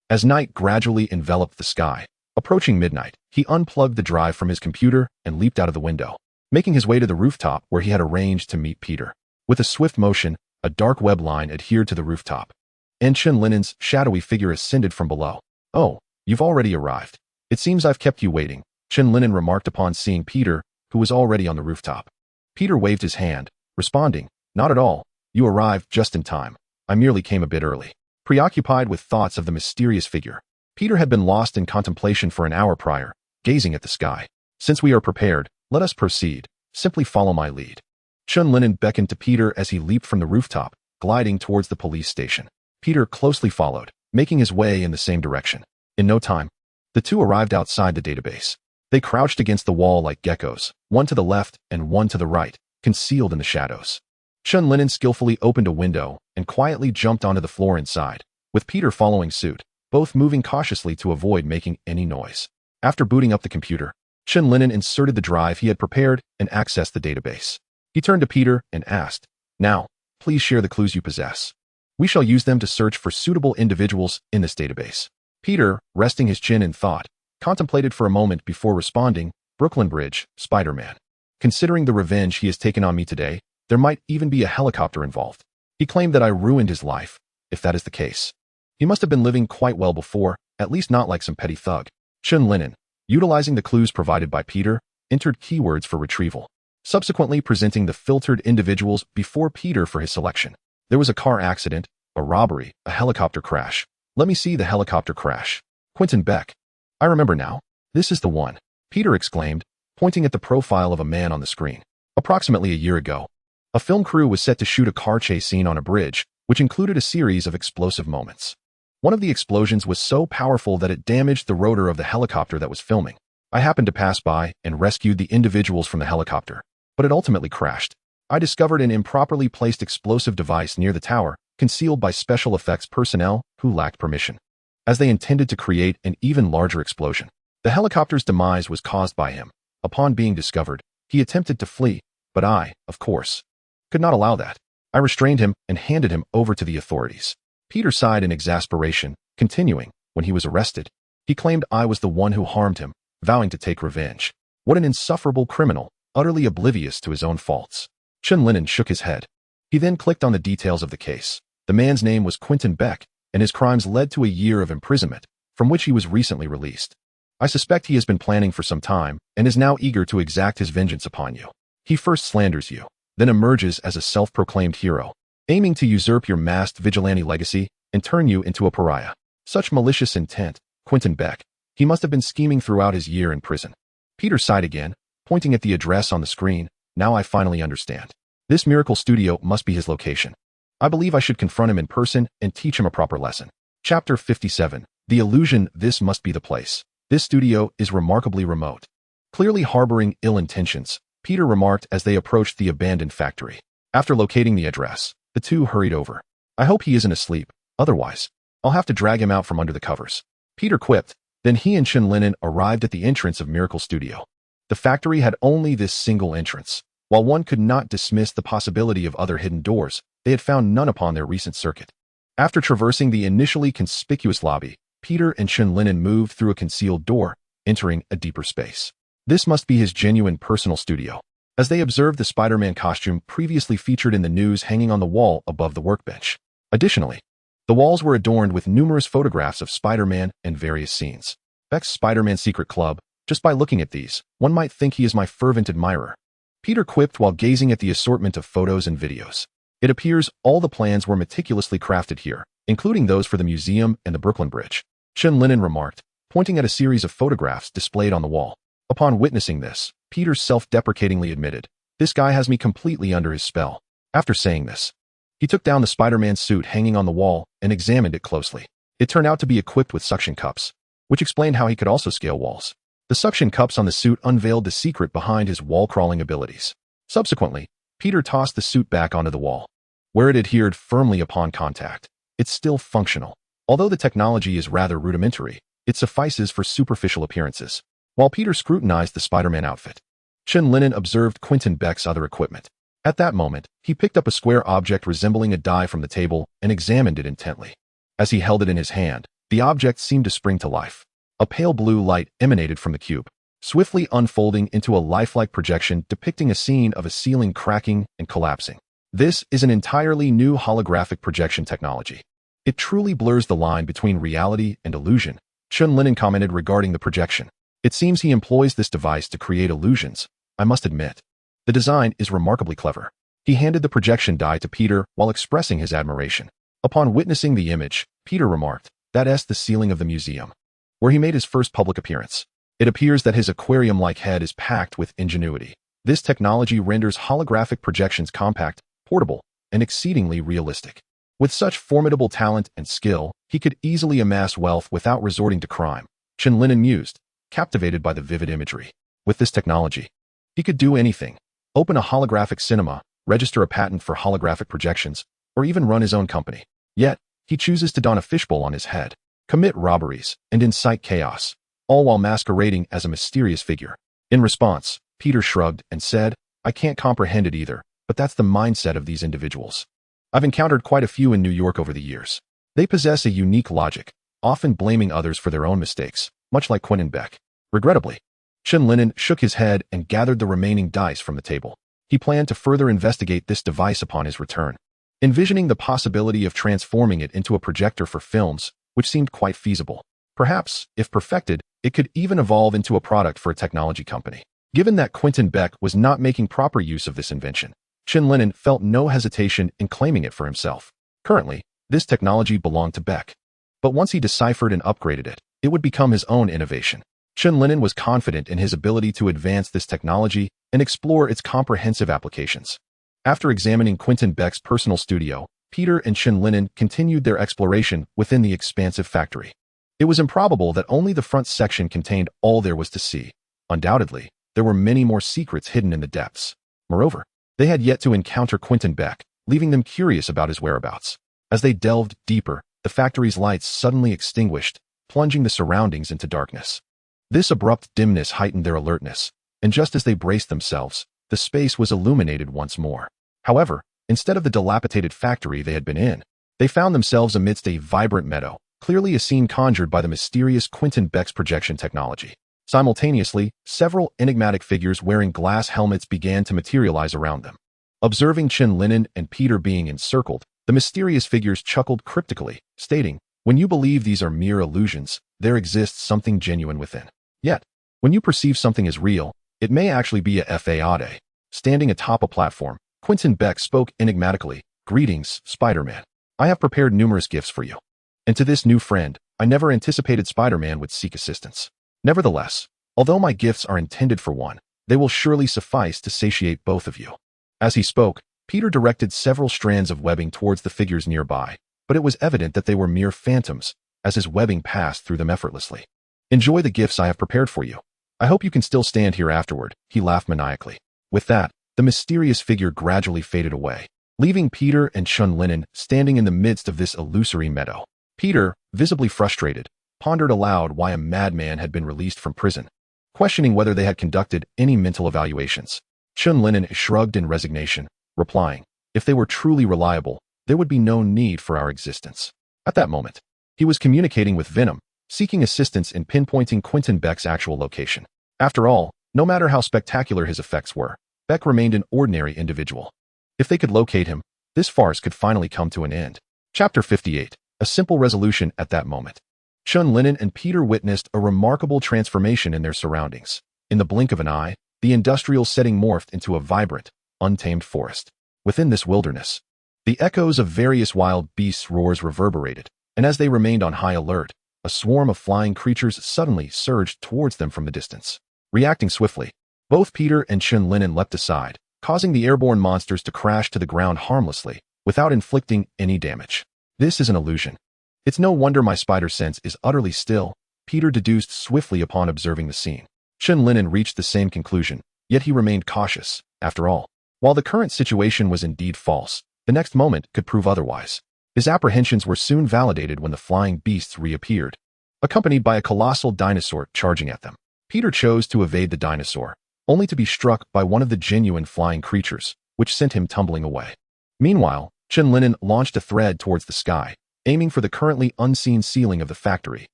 As night gradually enveloped the sky, approaching midnight, he unplugged the drive from his computer and leaped out of the window. making his way to the rooftop where he had arranged to meet Peter. With a swift motion, a dark web line adhered to the rooftop, and Chen Lin'an's shadowy figure ascended from below. "Oh, you've already arrived. It seems I've kept you waiting," Chen Lin'an remarked upon seeing Peter, who was already on the rooftop. Peter waved his hand, responding, "Not at all. You arrived just in time. I merely came a bit early." Preoccupied with thoughts of the mysterious figure, Peter had been lost in contemplation for an hour prior, gazing at the sky. "Since we are prepared, let us proceed. Simply follow my lead." Chen Lin'an beckoned to Peter as he leaped from the rooftop, gliding towards the police station. Peter closely followed, making his way in the same direction. In no time, the two arrived outside the database. They crouched against the wall like geckos, one to the left and one to the right, concealed in the shadows. Chen Lin'an skillfully opened a window and quietly jumped onto the floor inside, with Peter following suit, both moving cautiously to avoid making any noise. After booting up the computer, Chen Lin'an inserted the drive he had prepared and accessed the database. He turned to Peter and asked, "Now, please share the clues you possess. We shall use them to search for suitable individuals in this database." Peter, resting his chin in thought, contemplated for a moment before responding, "Brooklyn Bridge, Spider-Man. Considering the revenge he has taken on me today, there might even be a helicopter involved. He claimed that I ruined his life. If that is the case, he must have been living quite well before, at least not like some petty thug." Chen Lin'an, utilizing the clues provided by Peter, entered keywords for retrieval, subsequently presenting the filtered individuals before Peter for his selection. There was a car accident, a robbery, a helicopter crash. "Let me see the helicopter crash. Quentin Beck. I remember now. This is the one," Peter exclaimed, pointing at the profile of a man on the screen. Approximately a year ago, a film crew was set to shoot a car chase scene on a bridge, which included a series of explosive moments. One of the explosions was so powerful that it damaged the rotor of the helicopter that was filming. I happened to pass by and rescued the individuals from the helicopter, but it ultimately crashed. I discovered an improperly placed explosive device near the tower, concealed by special effects personnel who lacked permission, as they intended to create an even larger explosion. The helicopter's demise was caused by him. Upon being discovered, he attempted to flee, but I, of course, could not allow that. I restrained him and handed him over to the authorities. Peter sighed in exasperation, continuing, "When he was arrested, he claimed I was the one who harmed him, vowing to take revenge. What an insufferable criminal, utterly oblivious to his own faults." Chen Lin'an shook his head. He then clicked on the details of the case. The man's name was Quentin Beck, and his crimes led to a year of imprisonment, from which he was recently released. "I suspect he has been planning for some time and is now eager to exact his vengeance upon you. He first slanders you, then emerges as a self-proclaimed hero, aiming to usurp your masked vigilante legacy and turn you into a pariah. Such malicious intent, Quentin Beck. He must have been scheming throughout his year in prison." Peter sighed again, pointing at the address on the screen. "Now I finally understand. This miracle studio must be his location. I believe I should confront him in person and teach him a proper lesson." Chapter 57. The Illusion. This must be the place. This studio is remarkably remote. Clearly harboring ill intentions, Peter remarked as they approached the abandoned factory. After locating the address, the two hurried over. "I hope he isn't asleep, otherwise I'll have to drag him out from under the covers," Peter quipped. Then he and Chen Lin'an arrived at the entrance of Miracle Studio. The factory had only this single entrance. While one could not dismiss the possibility of other hidden doors, they had found none upon their recent circuit. After traversing the initially conspicuous lobby, Peter and Chen Lin'an moved through a concealed door, entering a deeper space. This must be his genuine personal studio, as they observed the Spider-Man costume previously featured in the news hanging on the wall above the workbench. Additionally, the walls were adorned with numerous photographs of Spider-Man and various scenes. Beck's Spider-Man Secret Club. Just by looking at these, one might think he is my fervent admirer, Peter quipped while gazing at the assortment of photos and videos. It appears all the plans were meticulously crafted here, including those for the museum and the Brooklyn Bridge, Chen Lin'an remarked, pointing at a series of photographs displayed on the wall. Upon witnessing this, Peter self-deprecatingly admitted, "This guy has me completely under his spell." After saying this, he took down the Spider-Man suit hanging on the wall and examined it closely. It turned out to be equipped with suction cups, which explained how he could also scale walls. The suction cups on the suit unveiled the secret behind his wall-crawling abilities. Subsequently, Peter tossed the suit back onto the wall, where it adhered firmly upon contact. It's still functional. Although the technology is rather rudimentary, it suffices for superficial appearances. While Peter scrutinized the Spider-Man outfit, Chen Lin'an observed Quentin Beck's other equipment. At that moment, he picked up a square object resembling a die from the table and examined it intently. As he held it in his hand, the object seemed to spring to life. A pale blue light emanated from the cube, swiftly unfolding into a lifelike projection depicting a scene of a ceiling cracking and collapsing. This is an entirely new holographic projection technology. It truly blurs the line between reality and illusion, Chen Lin'an commented regarding the projection. It seems he employs this device to create illusions. I must admit, the design is remarkably clever. He handed the projection die to Peter while expressing his admiration. Upon witnessing the image, Peter remarked, "That's the ceiling of the museum where he made his first public appearance. It appears that his aquarium-like head is packed with ingenuity. This technology renders holographic projections compact, portable, and exceedingly realistic. With such formidable talent and skill, he could easily amass wealth without resorting to crime," Chen Lin'an mused, captivated by the vivid imagery. With this technology, he could do anything: open a holographic cinema, register a patent for holographic projections, or even run his own company. Yet, he chooses to don a fishbowl on his head, commit robberies, and incite chaos, all while masquerading as a mysterious figure. In response, Peter shrugged and said, "I can't comprehend it either, but that's the mindset of these individuals. I've encountered quite a few in New York over the years. They possess a unique logic, often blaming others for their own mistakes, much like Quentin Beck." Regrettably, Chen Lin'an shook his head and gathered the remaining dice from the table. He planned to further investigate this device upon his return, envisioning the possibility of transforming it into a projector for films, which seemed quite feasible. Perhaps, if perfected, it could even evolve into a product for a technology company. Given that Quentin Beck was not making proper use of this invention, Chen Lin'an felt no hesitation in claiming it for himself. Currently, this technology belonged to Beck. But once he deciphered and upgraded it, it would become his own innovation. Chen Lin'an was confident in his ability to advance this technology and explore its comprehensive applications. After examining Quentin Beck's personal studio, Peter and Chen Lin'an continued their exploration within the expansive factory. It was improbable that only the front section contained all there was to see. Undoubtedly, there were many more secrets hidden in the depths. Moreover, they had yet to encounter Quentin Beck, leaving them curious about his whereabouts. As they delved deeper, the factory's lights suddenly extinguished, plunging the surroundings into darkness. This abrupt dimness heightened their alertness, and just as they braced themselves, the space was illuminated once more. However, instead of the dilapidated factory they had been in, they found themselves amidst a vibrant meadow, clearly a scene conjured by the mysterious Quentin Beck's projection technology. Simultaneously, several enigmatic figures wearing glass helmets began to materialize around them. Observing Chen Lin'an and Peter being encircled, the mysterious figures chuckled cryptically, stating, "When you believe these are mere illusions, there exists something genuine within. Yet, when you perceive something as real, it may actually be a fade." Standing atop a platform, Quentin Beck spoke enigmatically, "Greetings, Spider-Man. I have prepared numerous gifts for you. And to this new friend, I never anticipated Spider-Man would seek assistance. Nevertheless, although my gifts are intended for one, they will surely suffice to satiate both of you." As he spoke, Peter directed several strands of webbing towards the figures nearby, but it was evident that they were mere phantoms, as his webbing passed through them effortlessly. "Enjoy the gifts I have prepared for you. I hope you can still stand here afterward," he laughed maniacally. With that, the mysterious figure gradually faded away, leaving Peter and Chen Lin'an standing in the midst of this illusory meadow. Peter, visibly frustrated, pondered aloud why a madman had been released from prison, questioning whether they had conducted any mental evaluations. Chen Lin'an shrugged in resignation, replying, "If they were truly reliable, there would be no need for our existence." At that moment, he was communicating with Venom, seeking assistance in pinpointing Quentin Beck's actual location. After all, no matter how spectacular his effects were, Beck remained an ordinary individual. If they could locate him, this farce could finally come to an end. Chapter 58. A simple resolution at that moment. Chen Lin'an and Peter witnessed a remarkable transformation in their surroundings. In the blink of an eye, the industrial setting morphed into a vibrant, untamed forest. Within this wilderness, the echoes of various wild beasts' roars reverberated, and as they remained on high alert, a swarm of flying creatures suddenly surged towards them from the distance. Reacting swiftly, both Peter and Chen Lin'an leapt aside, causing the airborne monsters to crash to the ground harmlessly, without inflicting any damage. "This is an illusion. It's no wonder my spider sense is utterly still," Peter deduced swiftly upon observing the scene. Chen Lin'an reached the same conclusion, yet he remained cautious. After all, while the current situation was indeed false, the next moment could prove otherwise. His apprehensions were soon validated when the flying beasts reappeared, accompanied by a colossal dinosaur charging at them. Peter chose to evade the dinosaur, only to be struck by one of the genuine flying creatures, which sent him tumbling away. Meanwhile, Chen Lin'an launched a thread towards the sky, aiming for the currently unseen ceiling of the factory,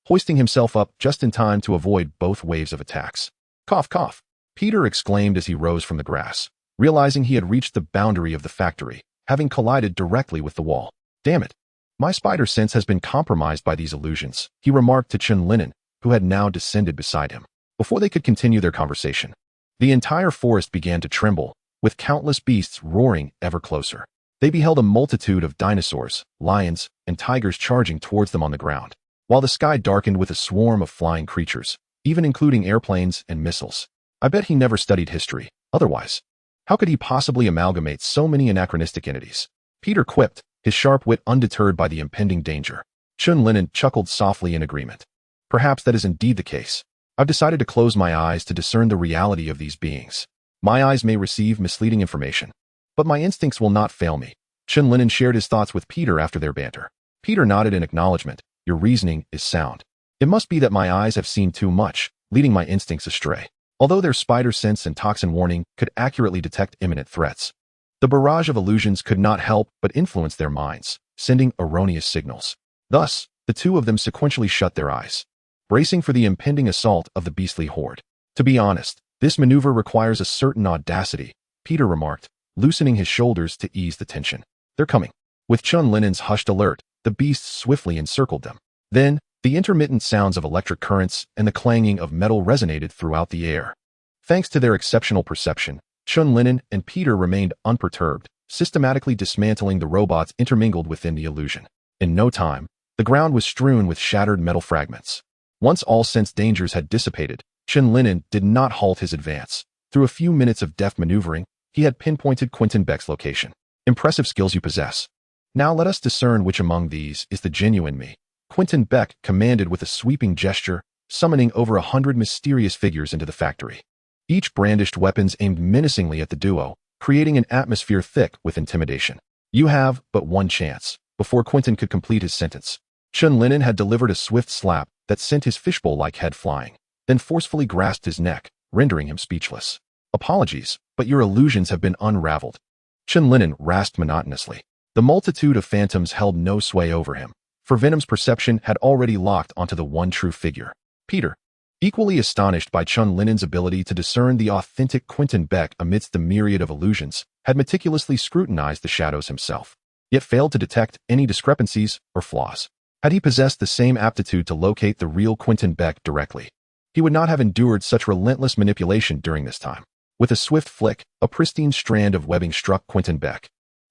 hoisting himself up just in time to avoid both waves of attacks. Cough, cough. Peter exclaimed as he rose from the grass, realizing he had reached the boundary of the factory, having collided directly with the wall. Damn it. My spider sense has been compromised by these illusions, he remarked to Chen Lin'an, who had now descended beside him. Before they could continue their conversation, the entire forest began to tremble, with countless beasts roaring ever closer. They beheld a multitude of dinosaurs, lions, and tigers charging towards them on the ground, while the sky darkened with a swarm of flying creatures, even including airplanes and missiles. I bet he never studied history, otherwise. How could he possibly amalgamate so many anachronistic entities? Peter quipped, his sharp wit undeterred by the impending danger. Chen Lin'an chuckled softly in agreement. Perhaps that is indeed the case. I've decided to close my eyes to discern the reality of these beings. My eyes may receive misleading information, but my instincts will not fail me. Chen Lin'an shared his thoughts with Peter after their banter. Peter nodded in acknowledgement. Your reasoning is sound. It must be that my eyes have seen too much, leading my instincts astray. Although their spider sense and toxin warning could accurately detect imminent threats, the barrage of illusions could not help but influence their minds, sending erroneous signals. Thus, the two of them sequentially shut their eyes, bracing for the impending assault of the beastly horde. To be honest, this maneuver requires a certain audacity, Peter remarked, loosening his shoulders to ease the tension. They're coming. With Chen Lin'an's hushed alert, the beasts swiftly encircled them. Then, the intermittent sounds of electric currents and the clanging of metal resonated throughout the air. Thanks to their exceptional perception, Chen Lin'an and Peter remained unperturbed, systematically dismantling the robots intermingled within the illusion. In no time, the ground was strewn with shattered metal fragments. Once all sense dangers had dissipated, Chen Lin'an did not halt his advance. Through a few minutes of deft maneuvering, he had pinpointed Quentin Beck's location. Impressive skills you possess. Now let us discern which among these is the genuine me. Quentin Beck commanded with a sweeping gesture, summoning over 100 mysterious figures into the factory. Each brandished weapons aimed menacingly at the duo, creating an atmosphere thick with intimidation. You have but one chance. Before Quentin could complete his sentence, Chen Lin'an had delivered a swift slap that sent his fishbowl-like head flying, then forcefully grasped his neck, rendering him speechless. Apologies, but your illusions have been unraveled. Chen Lin'an rasped monotonously. The multitude of phantoms held no sway over him, for Venom's perception had already locked onto the one true figure. Peter, equally astonished by Chen Lin'an's ability to discern the authentic Quentin Beck amidst the myriad of illusions, had meticulously scrutinized the shadows himself, yet failed to detect any discrepancies or flaws. Had he possessed the same aptitude to locate the real Quentin Beck directly, he would not have endured such relentless manipulation during this time. With a swift flick, a pristine strand of webbing struck Quentin Beck,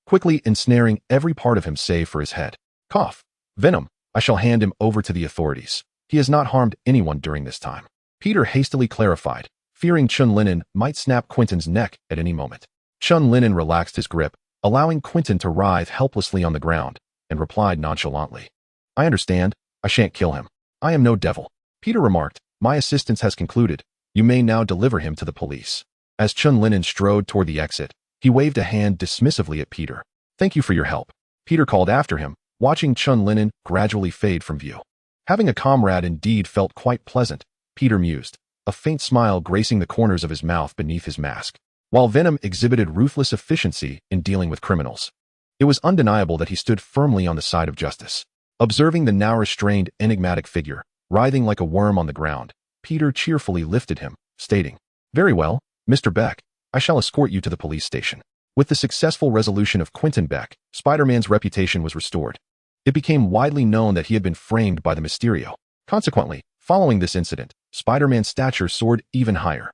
quickly ensnaring every part of him save for his head. Cough. Venom, I shall hand him over to the authorities. He has not harmed anyone during this time. Peter hastily clarified, fearing Chen Lin'an might snap Quentin's neck at any moment. Chen Lin'an relaxed his grip, allowing Quentin to writhe helplessly on the ground, and replied nonchalantly. I understand. I shan't kill him. I am no devil. Peter remarked, my assistance has concluded. You may now deliver him to the police. As Chen Lin'an strode toward the exit, he waved a hand dismissively at Peter. Thank you for your help. Peter called after him, watching Chen Lin'an gradually fade from view. Having a comrade indeed felt quite pleasant, Peter mused, a faint smile gracing the corners of his mouth beneath his mask. While Venom exhibited ruthless efficiency in dealing with criminals, it was undeniable that he stood firmly on the side of justice. Observing the now restrained, enigmatic figure, writhing like a worm on the ground, Peter cheerfully lifted him, stating, Very well, Mr. Beck, I shall escort you to the police station. With the successful resolution of Quentin Beck, Spider-Man's reputation was restored. It became widely known that he had been framed by the Mysterio. Consequently, following this incident, Spider-Man's stature soared even higher,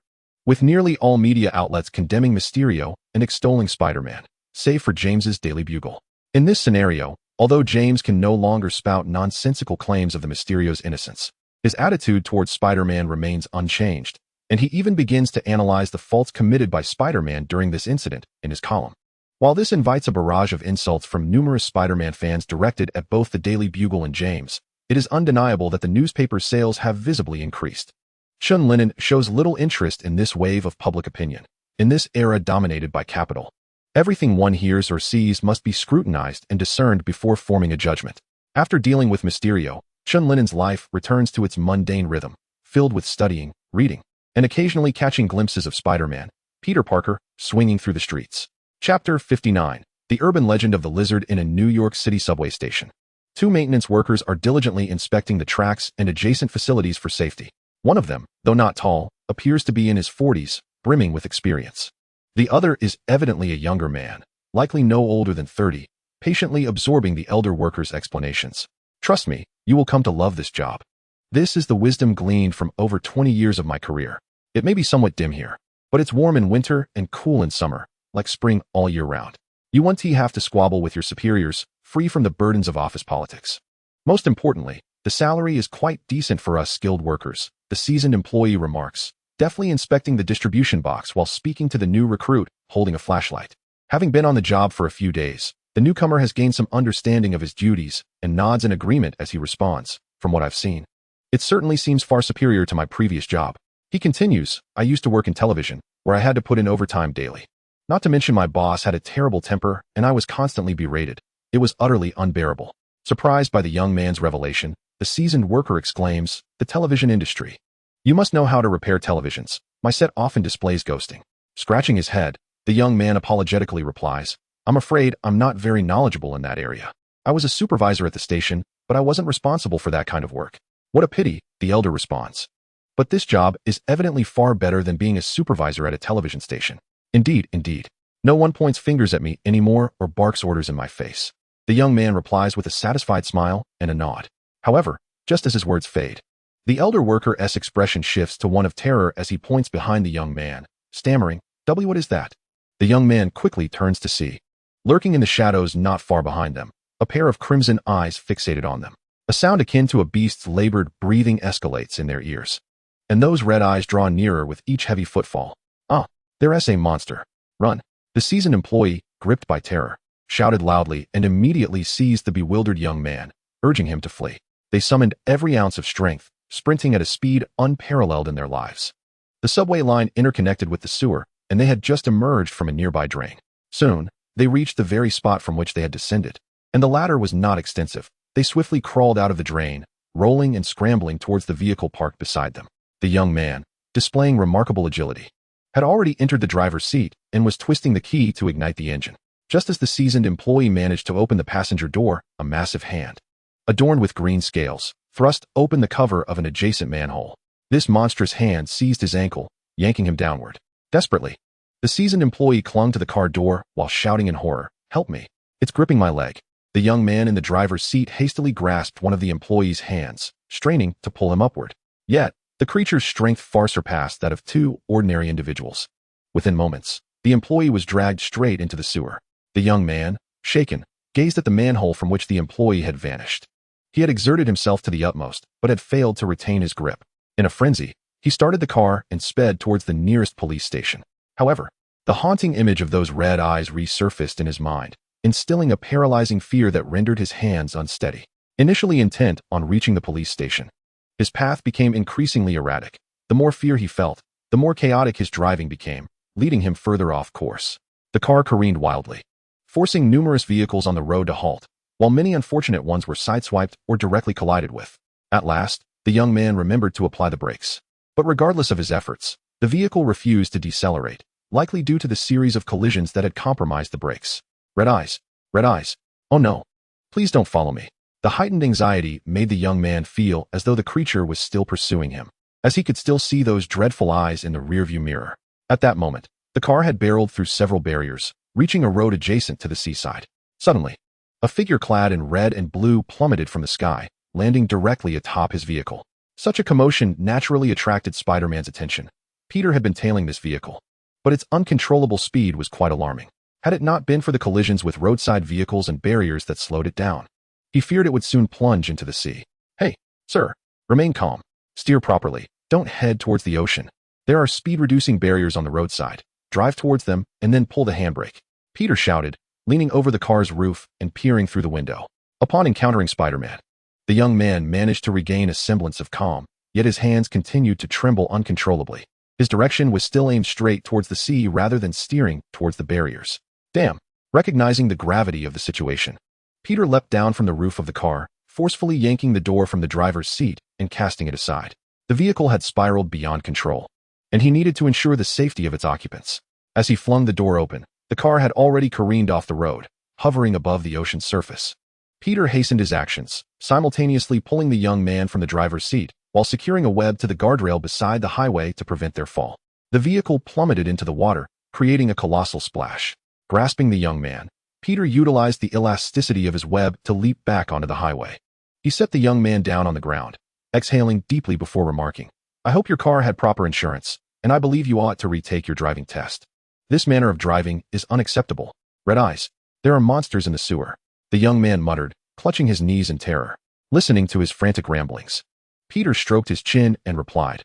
with nearly all media outlets condemning Mysterio and extolling Spider-Man, save for James's Daily Bugle. In this scenario, although James can no longer spout nonsensical claims of the Mysterio's innocence, his attitude towards Spider-Man remains unchanged, and he even begins to analyze the faults committed by Spider-Man during this incident in his column. While this invites a barrage of insults from numerous Spider-Man fans directed at both the Daily Bugle and James, it is undeniable that the newspaper's sales have visibly increased. Chen Lin'an shows little interest in this wave of public opinion. In this era dominated by capital, everything one hears or sees must be scrutinized and discerned before forming a judgment. After dealing with Mysterio, Chen Lin'an's life returns to its mundane rhythm, filled with studying, reading, and occasionally catching glimpses of Spider-Man, Peter Parker, swinging through the streets. Chapter 59. The Urban Legend of the Lizard in a New York City subway station. Two maintenance workers are diligently inspecting the tracks and adjacent facilities for safety. One of them, though not tall, appears to be in his 40s, brimming with experience. The other is evidently a younger man, likely no older than 30, patiently absorbing the elder worker's explanations. Trust me, you will come to love this job. This is the wisdom gleaned from over 20 years of my career. It may be somewhat dim here, but it's warm in winter and cool in summer, like spring all year round. You won't have to squabble with your superiors, free from the burdens of office politics. Most importantly, the salary is quite decent for us skilled workers, the seasoned employee remarks, deftly inspecting the distribution box while speaking to the new recruit, holding a flashlight. Having been on the job for a few days, the newcomer has gained some understanding of his duties and nods in agreement as he responds. From what I've seen, it certainly seems far superior to my previous job. He continues, I used to work in television, where I had to put in overtime daily. Not to mention my boss had a terrible temper and I was constantly berated. It was utterly unbearable. Surprised by the young man's revelation, the seasoned worker exclaims, the television industry. You must know how to repair televisions. My set often displays ghosting. Scratching his head, the young man apologetically replies, I'm afraid I'm not very knowledgeable in that area. I was a supervisor at the station, but I wasn't responsible for that kind of work. What a pity, the elder responds. But this job is evidently far better than being a supervisor at a television station. Indeed, indeed. No one points fingers at me anymore or barks orders in my face. The young man replies with a satisfied smile and a nod. However, just as his words fade, the elder worker's expression shifts to one of terror as he points behind the young man, stammering, What is that? The young man quickly turns to see. Lurking in the shadows not far behind them, a pair of crimson eyes fixated on them. A sound akin to a beast's labored breathing escalates in their ears. And those red eyes draw nearer with each heavy footfall. Ah, there's a monster. Run. The seasoned employee, gripped by terror, shouted loudly and immediately seized the bewildered young man, urging him to flee. They summoned every ounce of strength, sprinting at a speed unparalleled in their lives. The subway line interconnected with the sewer, and they had just emerged from a nearby drain. Soon, they reached the very spot from which they had descended, and the ladder was not extensive. They swiftly crawled out of the drain, rolling and scrambling towards the vehicle parked beside them. The young man, displaying remarkable agility, had already entered the driver's seat and was twisting the key to ignite the engine. Just as the seasoned employee managed to open the passenger door, a massive hand, adorned with green scales, thrust open the cover of an adjacent manhole. This monstrous hand seized his ankle, yanking him downward. Desperately, the seasoned employee clung to the car door while shouting in horror, Help me! It's gripping my leg. The young man in the driver's seat hastily grasped one of the employee's hands, straining to pull him upward. Yet, the creature's strength far surpassed that of two ordinary individuals. Within moments, the employee was dragged straight into the sewer. The young man, shaken, gazed at the manhole from which the employee had vanished. He had exerted himself to the utmost, but had failed to retain his grip. In a frenzy, he started the car and sped towards the nearest police station. However, the haunting image of those red eyes resurfaced in his mind, instilling a paralyzing fear that rendered his hands unsteady. Initially intent on reaching the police station, his path became increasingly erratic. The more fear he felt, the more chaotic his driving became, leading him further off course. The car careened wildly, forcing numerous vehicles on the road to halt, while many unfortunate ones were sideswiped or directly collided with. At last, the young man remembered to apply the brakes. But regardless of his efforts, the vehicle refused to decelerate, likely due to the series of collisions that had compromised the brakes. Red eyes. Red eyes. Oh no. Please don't follow me. The heightened anxiety made the young man feel as though the creature was still pursuing him, as he could still see those dreadful eyes in the rearview mirror. At that moment, the car had barreled through several barriers, reaching a road adjacent to the seaside. Suddenly, a figure clad in red and blue plummeted from the sky, landing directly atop his vehicle. Such a commotion naturally attracted Spider-Man's attention. Peter had been tailing this vehicle, but its uncontrollable speed was quite alarming. Had it not been for the collisions with roadside vehicles and barriers that slowed it down, he feared it would soon plunge into the sea. Hey, sir, remain calm. Steer properly. Don't head towards the ocean. There are speed-reducing barriers on the roadside. Drive towards them and then pull the handbrake. Peter shouted, leaning over the car's roof and peering through the window. Upon encountering Spider-Man, the young man managed to regain a semblance of calm, yet his hands continued to tremble uncontrollably. His direction was still aimed straight towards the sea rather than steering towards the barriers. Damn! Recognizing the gravity of the situation, Peter leapt down from the roof of the car, forcefully yanking the door from the driver's seat and casting it aside. The vehicle had spiraled beyond control, and he needed to ensure the safety of its occupants. As he flung the door open, the car had already careened off the road, hovering above the ocean's surface. Peter hastened his actions, simultaneously pulling the young man from the driver's seat, while securing a web to the guardrail beside the highway to prevent their fall. The vehicle plummeted into the water, creating a colossal splash. Grasping the young man, Peter utilized the elasticity of his web to leap back onto the highway. He set the young man down on the ground, exhaling deeply before remarking, "I hope your car had proper insurance, and I believe you ought to retake your driving test. This manner of driving is unacceptable. Red eyes, there are monsters in the sewer," the young man muttered, clutching his knees in terror. Listening to his frantic ramblings, Peter stroked his chin and replied,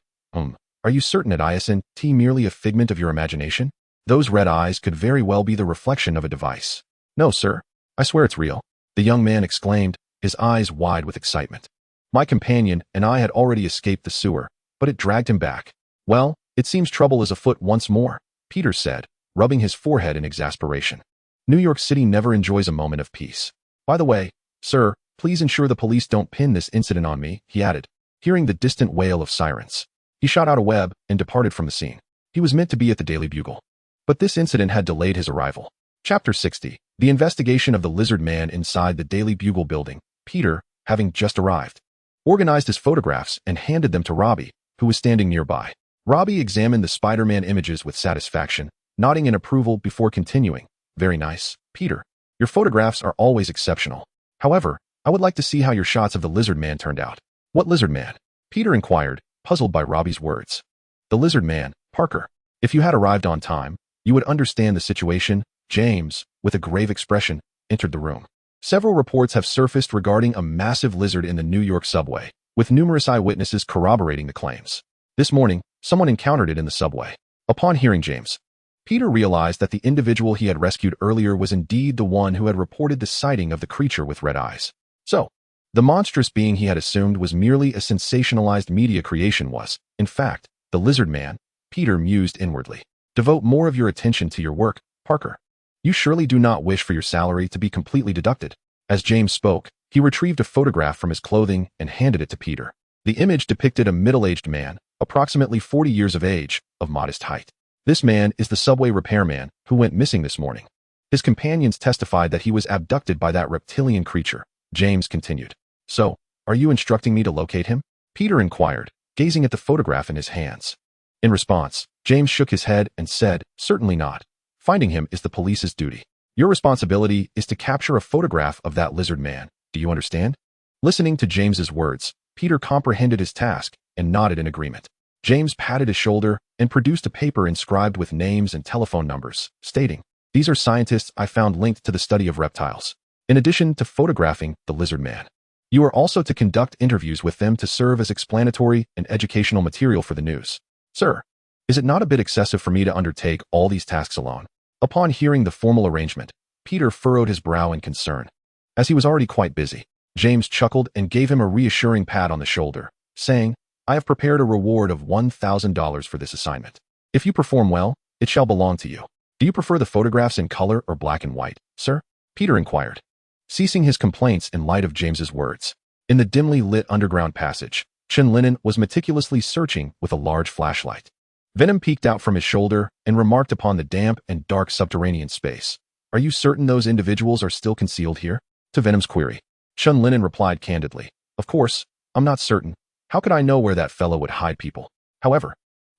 Are you certain it isn't merely a figment of your imagination? Those red eyes could very well be the reflection of a device." "No, sir. I swear it's real," the young man exclaimed, his eyes wide with excitement. "My companion and I had already escaped the sewer, but it dragged him back." "Well, it seems trouble is afoot once more," Peter said, rubbing his forehead in exasperation. "New York City never enjoys a moment of peace. By the way, sir, please ensure the police don't pin this incident on me," he added, hearing the distant wail of sirens. He shot out a web and departed from the scene. He was meant to be at the Daily Bugle, but this incident had delayed his arrival. Chapter 60. The investigation of the lizard man inside the Daily Bugle building. Peter, having just arrived, organized his photographs and handed them to Robbie, who was standing nearby. Robbie examined the Spider-Man images with satisfaction, nodding in approval before continuing. "Very nice, Peter. Your photographs are always exceptional. However, I would like to see how your shots of the lizard man turned out." "What lizard man?" Peter inquired, puzzled by Robbie's words. "The lizard man, Parker. If you had arrived on time, you would understand the situation." James, with a grave expression, entered the room. Several reports have surfaced regarding a massive lizard in the New York subway, with numerous eyewitnesses corroborating the claims. This morning, someone encountered it in the subway. Upon hearing James, Peter realized that the individual he had rescued earlier was indeed the one who had reported the sighting of the creature with red eyes. So, the monstrous being he had assumed was merely a sensationalized media creation was, in fact, the lizard man. Peter mused inwardly. "Devote more of your attention to your work, Parker. You surely do not wish for your salary to be completely deducted." As James spoke, he retrieved a photograph from his clothing and handed it to Peter. The image depicted a middle-aged man, approximately 40 years of age, of modest height. "This man is the subway repairman who went missing this morning. His companions testified that he was abducted by that reptilian creature," James continued. "So, are you instructing me to locate him?" Peter inquired, gazing at the photograph in his hands. In response, James shook his head and said, "Certainly not. Finding him is the police's duty. Your responsibility is to capture a photograph of that lizard man. Do you understand?" Listening to James's words, Peter comprehended his task and nodded in agreement. James patted his shoulder and produced a paper inscribed with names and telephone numbers, stating, "These are scientists I found linked to the study of reptiles. In addition to photographing the lizard man, you are also to conduct interviews with them to serve as explanatory and educational material for the news." "Sir, is it not a bit excessive for me to undertake all these tasks alone?" Upon hearing the formal arrangement, Peter furrowed his brow in concern. As he was already quite busy, James chuckled and gave him a reassuring pat on the shoulder, saying, "I have prepared a reward of $1,000 for this assignment. If you perform well, it shall belong to you." "Do you prefer the photographs in color or black and white, sir?" Peter inquired, ceasing his complaints in light of James's words. In the dimly lit underground passage, Chen Lin'an was meticulously searching with a large flashlight. Venom peeked out from his shoulder and remarked upon the damp and dark subterranean space. "Are you certain those individuals are still concealed here?" To Venom's query, Chen Lin'an replied candidly, "Of course, I'm not certain. How could I know where that fellow would hide people? However,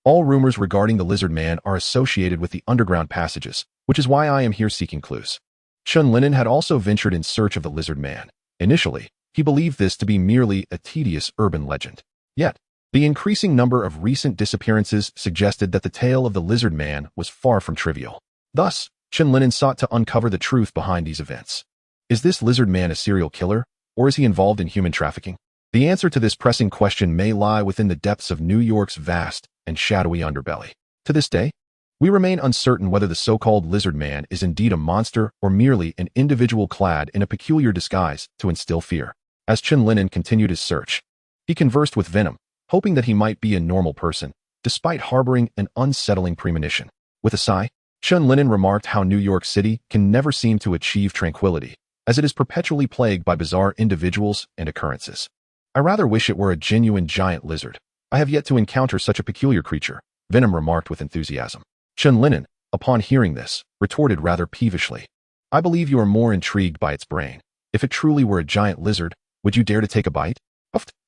all rumors regarding the lizard man are associated with the underground passages, which is why I am here seeking clues." Chen Lin'an had also ventured in search of the lizard man. Initially, he believed this to be merely a tedious urban legend. Yet, the increasing number of recent disappearances suggested that the tale of the lizard man was far from trivial. Thus, Chen Lin'an sought to uncover the truth behind these events. Is this lizard man a serial killer, or is he involved in human trafficking? The answer to this pressing question may lie within the depths of New York's vast and shadowy underbelly. To this day, we remain uncertain whether the so-called lizard man is indeed a monster or merely an individual clad in a peculiar disguise to instill fear. As Chen Lin'an continued his search, he conversed with Venom, hoping that he might be a normal person, despite harboring an unsettling premonition. With a sigh, Chen Lin'an remarked how New York City can never seem to achieve tranquility, as it is perpetually plagued by bizarre individuals and occurrences. "I rather wish it were a genuine giant lizard. I have yet to encounter such a peculiar creature," Venom remarked with enthusiasm. Chen Lin'an, upon hearing this, retorted rather peevishly, "I believe you are more intrigued by its brain. If it truly were a giant lizard, would you dare to take a bite?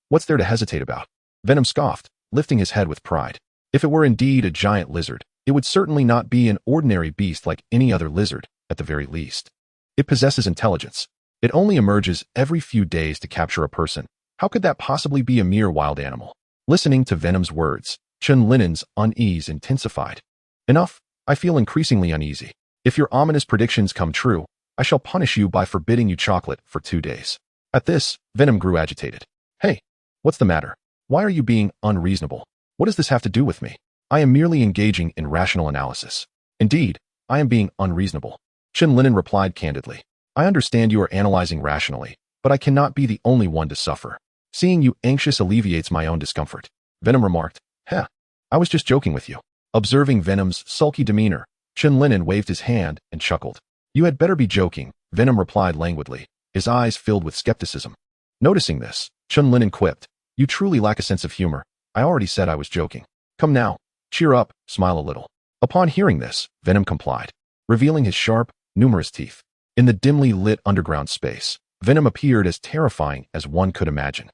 What's there to hesitate about?" Venom scoffed, lifting his head with pride. If it were indeed a giant lizard, it would certainly not be an ordinary beast like any other lizard, at the very least. It possesses intelligence. It only emerges every few days to capture a person. How could that possibly be a mere wild animal? Listening to Venom's words, Chen Lin'an's unease intensified. Enough, I feel increasingly uneasy. If your ominous predictions come true, I shall punish you by forbidding you chocolate for 2 days. At this, Venom grew agitated. Hey, what's the matter? Why are you being unreasonable? What does this have to do with me? I am merely engaging in rational analysis. Indeed, I am being unreasonable. Chen Lin'an replied candidly. I understand you are analyzing rationally, but I cannot be the only one to suffer. Seeing you anxious alleviates my own discomfort. Venom remarked. Heh, I was just joking with you. Observing Venom's sulky demeanor, Chen Lin'an waved his hand and chuckled. You had better be joking, Venom replied languidly, his eyes filled with skepticism. Noticing this, Chen Lin'an quipped. You truly lack a sense of humor. I already said I was joking. Come now, cheer up, smile a little. Upon hearing this, Venom complied, revealing his sharp, numerous teeth. In the dimly lit underground space, Venom appeared as terrifying as one could imagine.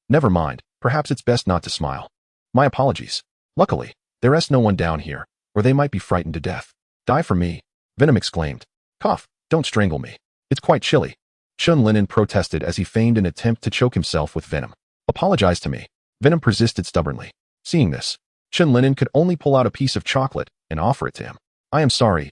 Never mind, perhaps it's best not to smile. My apologies. Luckily, there's no one down here, or they might be frightened to death. Die for me, Venom exclaimed. Cough, don't strangle me. It's quite chilly. Chen Lin'an protested as he feigned an attempt to choke himself with venom. Apologize to me. Venom persisted stubbornly. Seeing this, Chen Lin'an could only pull out a piece of chocolate and offer it to him. I am sorry.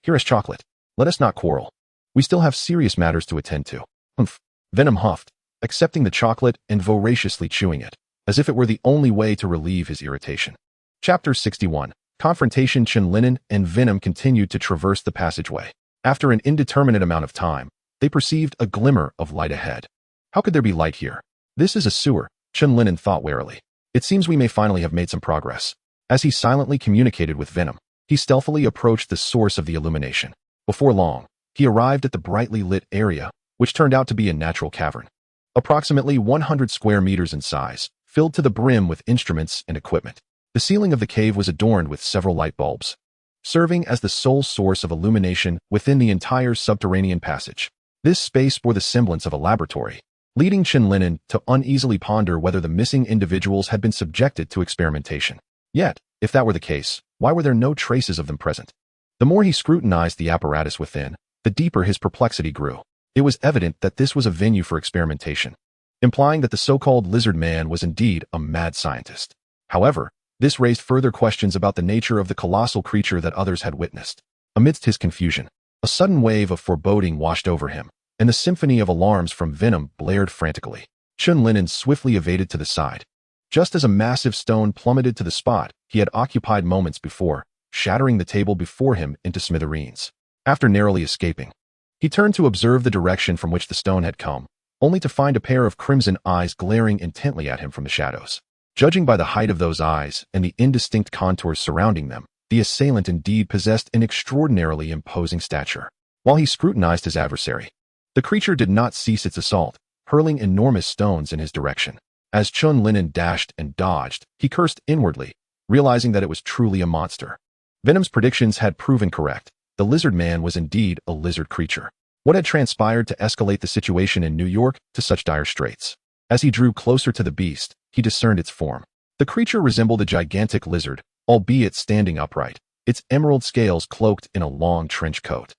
Here is chocolate. Let us not quarrel. We still have serious matters to attend to. Humph. Venom huffed, accepting the chocolate and voraciously chewing it, as if it were the only way to relieve his irritation. Chapter 61. Confrontation. Chen Lin'an and Venom continued to traverse the passageway. After an indeterminate amount of time, they perceived a glimmer of light ahead. How could there be light here? This is a sewer, Chen Lin'an thought warily. It seems we may finally have made some progress. As he silently communicated with Venom, he stealthily approached the source of the illumination. Before long, he arrived at the brightly lit area, which turned out to be a natural cavern. Approximately 100 square meters in size, filled to the brim with instruments and equipment. The ceiling of the cave was adorned with several light bulbs, serving as the sole source of illumination within the entire subterranean passage. This space bore the semblance of a laboratory, leading Chen Lin'an to uneasily ponder whether the missing individuals had been subjected to experimentation. Yet, if that were the case, why were there no traces of them present? The more he scrutinized the apparatus within, the deeper his perplexity grew. It was evident that this was a venue for experimentation, implying that the so-called lizard man was indeed a mad scientist. However, this raised further questions about the nature of the colossal creature that others had witnessed. Amidst his confusion, a sudden wave of foreboding washed over him, and the symphony of alarms from Venom blared frantically. Chen Lin'an swiftly evaded to the side, just as a massive stone plummeted to the spot he had occupied moments before, shattering the table before him into smithereens. After narrowly escaping, he turned to observe the direction from which the stone had come, only to find a pair of crimson eyes glaring intently at him from the shadows. Judging by the height of those eyes and the indistinct contours surrounding them, the assailant indeed possessed an extraordinarily imposing stature. While he scrutinized his adversary, the creature did not cease its assault, hurling enormous stones in his direction. As Chen Lin'an dashed and dodged, he cursed inwardly, realizing that it was truly a monster. Venom's predictions had proven correct. The lizard man was indeed a lizard creature. What had transpired to escalate the situation in New York to such dire straits? As he drew closer to the beast, he discerned its form. The creature resembled a gigantic lizard, albeit standing upright, its emerald scales cloaked in a long trench coat.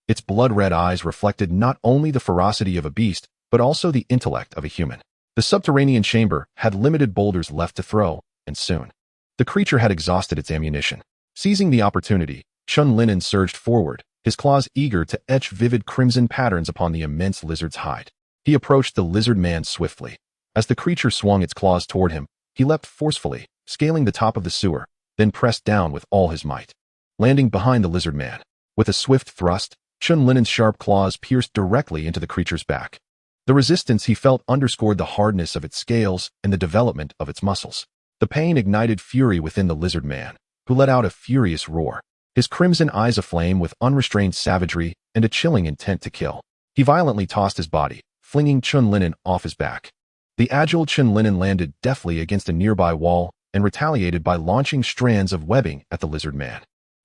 Its blood-red eyes reflected not only the ferocity of a beast, but also the intellect of a human. The subterranean chamber had limited boulders left to throw, and soon, the creature had exhausted its ammunition. Seizing the opportunity, Chen Lin'an surged forward, his claws eager to etch vivid crimson patterns upon the immense lizard's hide. He approached the lizard man swiftly. As the creature swung its claws toward him, he leapt forcefully, scaling the top of the sewer, then pressed down with all his might, landing behind the lizard man. With a swift thrust, Chen Lin'an's sharp claws pierced directly into the creature's back. The resistance he felt underscored the hardness of its scales and the development of its muscles. The pain ignited fury within the lizard man, who let out a furious roar, his crimson eyes aflame with unrestrained savagery and a chilling intent to kill. He violently tossed his body, flinging Chen Lin'an off his back. The agile Chen Lin'an landed deftly against a nearby wall and retaliated by launching strands of webbing at the lizard man.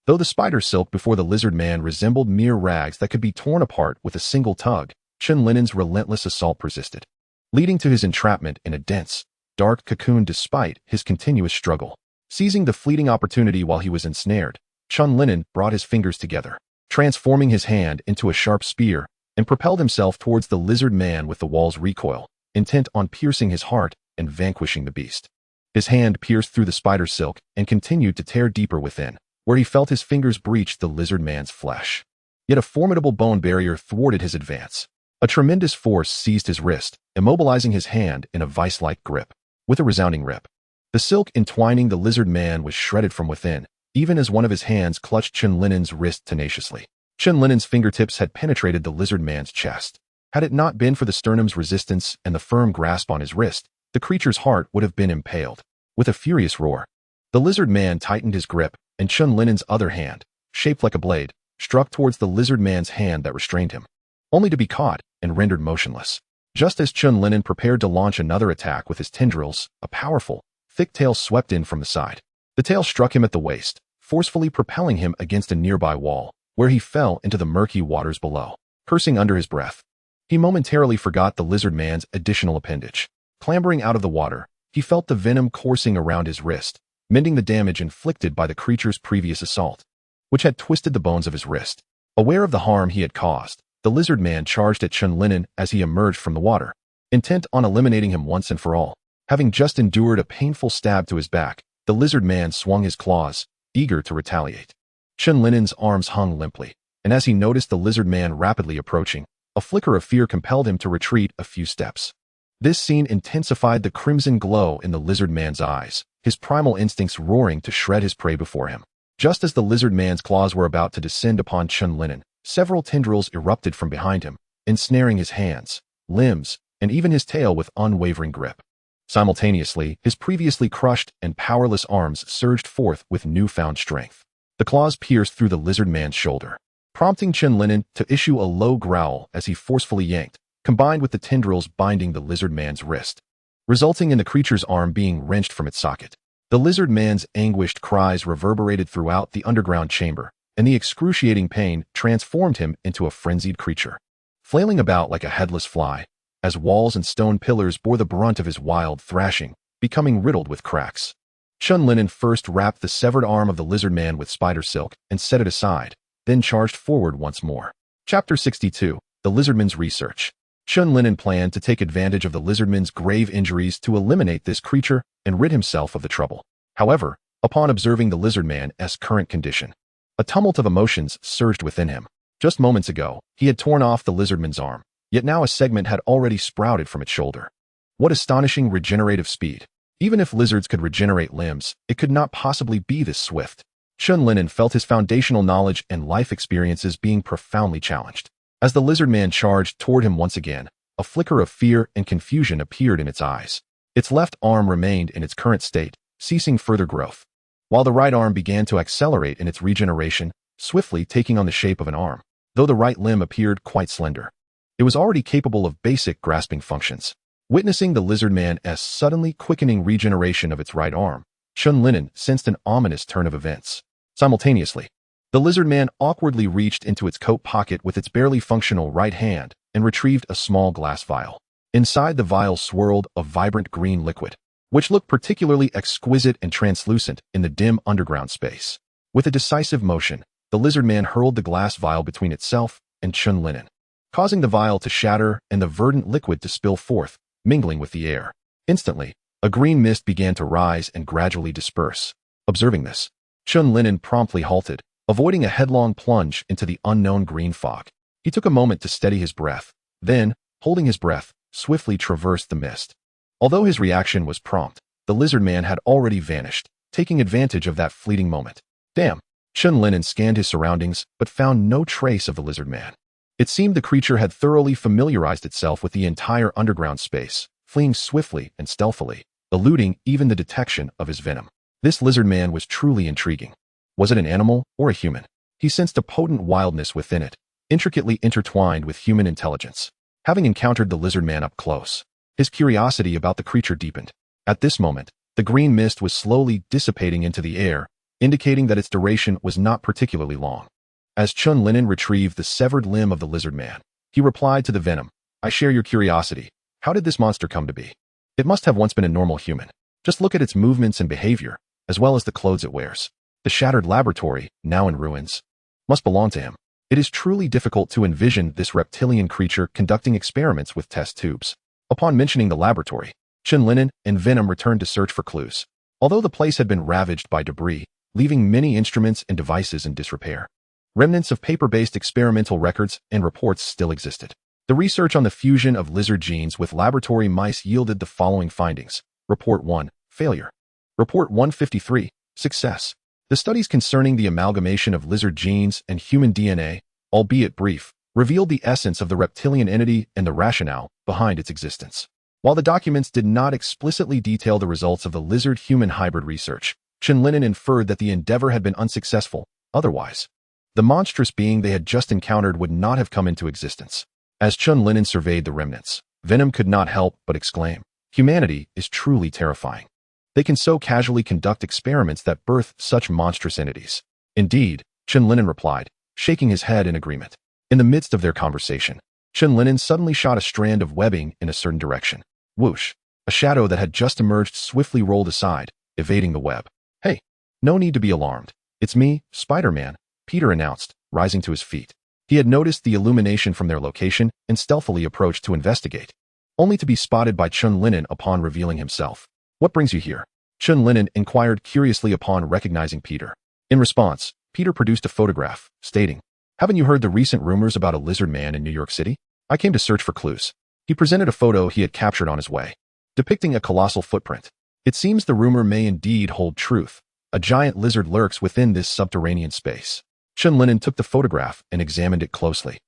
Though the spider silk before the lizard man resembled mere rags that could be torn apart with a single tug, Chen Lin'an's relentless assault persisted, leading to his entrapment in a dense, dark cocoon despite his continuous struggle. Seizing the fleeting opportunity while he was ensnared, Chen Lin'an brought his fingers together, transforming his hand into a sharp spear, and propelled himself towards the lizard man with the wall's recoil, intent on piercing his heart and vanquishing the beast. His hand pierced through the spider silk and continued to tear deeper within, where he felt his fingers breach the lizard man's flesh. Yet a formidable bone barrier thwarted his advance. A tremendous force seized his wrist, immobilizing his hand in a vice-like grip. With a resounding rip, the silk entwining the lizard man was shredded from within, even as one of his hands clutched Chen Lin'an's wrist tenaciously. Chen Lin'an's fingertips had penetrated the lizard man's chest. Had it not been for the sternum's resistance and the firm grasp on his wrist, the creature's heart would have been impaled. With a furious roar, the lizard man tightened his grip, and Chen Lin'an's other hand, shaped like a blade, struck towards the lizard man's hand that restrained him, only to be caught and rendered motionless. Just as Chen Lin'an prepared to launch another attack with his tendrils, a powerful, thick tail swept in from the side. The tail struck him at the waist, forcefully propelling him against a nearby wall, where he fell into the murky waters below. Cursing under his breath, he momentarily forgot the lizard man's additional appendage. Clambering out of the water, he felt the venom coursing around his wrist, mending the damage inflicted by the creature's previous assault, which had twisted the bones of his wrist. Aware of the harm he had caused, the lizard man charged at Chen Lin'an as he emerged from the water, intent on eliminating him once and for all. Having just endured a painful stab to his back, the lizard man swung his claws, eager to retaliate. Chen Lin'an's arms hung limply, and as he noticed the lizard man rapidly approaching, a flicker of fear compelled him to retreat a few steps. This scene intensified the crimson glow in the lizard man's eyes, his primal instincts roaring to shred his prey before him. Just as the lizard man's claws were about to descend upon Chen Lin'an, several tendrils erupted from behind him, ensnaring his hands, limbs, and even his tail with unwavering grip. Simultaneously, his previously crushed and powerless arms surged forth with newfound strength. The claws pierced through the lizard man's shoulder, prompting Chen Lin'an to issue a low growl as he forcefully yanked, combined with the tendrils binding the lizard man's wrist, resulting in the creature's arm being wrenched from its socket. The lizard man's anguished cries reverberated throughout the underground chamber, and the excruciating pain transformed him into a frenzied creature, flailing about like a headless fly, as walls and stone pillars bore the brunt of his wild thrashing, becoming riddled with cracks. Chen Lin'an first wrapped the severed arm of the lizard man with spider silk and set it aside, then charged forward once more. Chapter 62, The Lizardman's Research. Chen Lin'an planned to take advantage of the lizardman's grave injuries to eliminate this creature and rid himself of the trouble. However, upon observing the lizardman's current condition, a tumult of emotions surged within him. Just moments ago, he had torn off the lizardman's arm, yet now a segment had already sprouted from its shoulder. What astonishing regenerative speed! Even if lizards could regenerate limbs, it could not possibly be this swift. Chen Lin'an felt his foundational knowledge and life experiences being profoundly challenged. As the lizard man charged toward him once again, a flicker of fear and confusion appeared in its eyes. Its left arm remained in its current state, ceasing further growth, while the right arm began to accelerate in its regeneration, swiftly taking on the shape of an arm. Though the right limb appeared quite slender, it was already capable of basic grasping functions. Witnessing the lizard man's suddenly quickening regeneration of its right arm, Chen Lin'an sensed an ominous turn of events. Simultaneously, the lizard man awkwardly reached into its coat pocket with its barely functional right hand and retrieved a small glass vial. Inside the vial swirled a vibrant green liquid, which looked particularly exquisite and translucent in the dim underground space. With a decisive motion, the lizard man hurled the glass vial between itself and Chen Lin'an, causing the vial to shatter and the verdant liquid to spill forth, mingling with the air. Instantly, a green mist began to rise and gradually disperse. Observing this, Chen Lin'an promptly halted, avoiding a headlong plunge into the unknown green fog. He took a moment to steady his breath, then, holding his breath, swiftly traversed the mist. Although his reaction was prompt, the lizard man had already vanished, taking advantage of that fleeting moment. Damn! Chen Lin'an scanned his surroundings, but found no trace of the lizard man. It seemed the creature had thoroughly familiarized itself with the entire underground space, fleeing swiftly and stealthily, eluding even the detection of his venom. This lizard man was truly intriguing. Was it an animal or a human? He sensed a potent wildness within it, intricately intertwined with human intelligence. Having encountered the lizard man up close, his curiosity about the creature deepened. At this moment, the green mist was slowly dissipating into the air, indicating that its duration was not particularly long. As Chen Lin'an retrieved the severed limb of the lizard man, he replied to the venom, "I share your curiosity. How did this monster come to be?" It must have once been a normal human. Just look at its movements and behavior, as well as the clothes it wears. The shattered laboratory, now in ruins, must belong to him. It is truly difficult to envision this reptilian creature conducting experiments with test tubes. Upon mentioning the laboratory, Chen Lin'an and Venom returned to search for clues. Although the place had been ravaged by debris, leaving many instruments and devices in disrepair, remnants of paper-based experimental records and reports still existed. The research on the fusion of lizard genes with laboratory mice yielded the following findings. Report 1, failure. Report 153, success. The studies concerning the amalgamation of lizard genes and human DNA, albeit brief, revealed the essence of the reptilian entity and the rationale behind its existence. While the documents did not explicitly detail the results of the lizard-human hybrid research, Chen Lin'an inferred that the endeavor had been unsuccessful. Otherwise, the monstrous being they had just encountered would not have come into existence. As Chen Lin'an surveyed the remnants, Venom could not help but exclaim, "Humanity is truly terrifying. They can so casually conduct experiments that birth such monstrous entities." "Indeed," Chen Lin'an replied, shaking his head in agreement. In the midst of their conversation, Chen Lin'an suddenly shot a strand of webbing in a certain direction. Whoosh! A shadow that had just emerged swiftly rolled aside, evading the web. "Hey, no need to be alarmed. It's me, Spider-Man," Peter announced, rising to his feet. He had noticed the illumination from their location and stealthily approached to investigate, only to be spotted by Chen Lin'an upon revealing himself. "What brings you here?" Chen Lin'an inquired curiously upon recognizing Peter. In response, Peter produced a photograph, stating, "Haven't you heard the recent rumors about a lizard man in New York City? I came to search for clues." He presented a photo he had captured on his way, depicting a colossal footprint. "It seems the rumor may indeed hold truth. A giant lizard lurks within this subterranean space." Chen Lin'an took the photograph and examined it closely,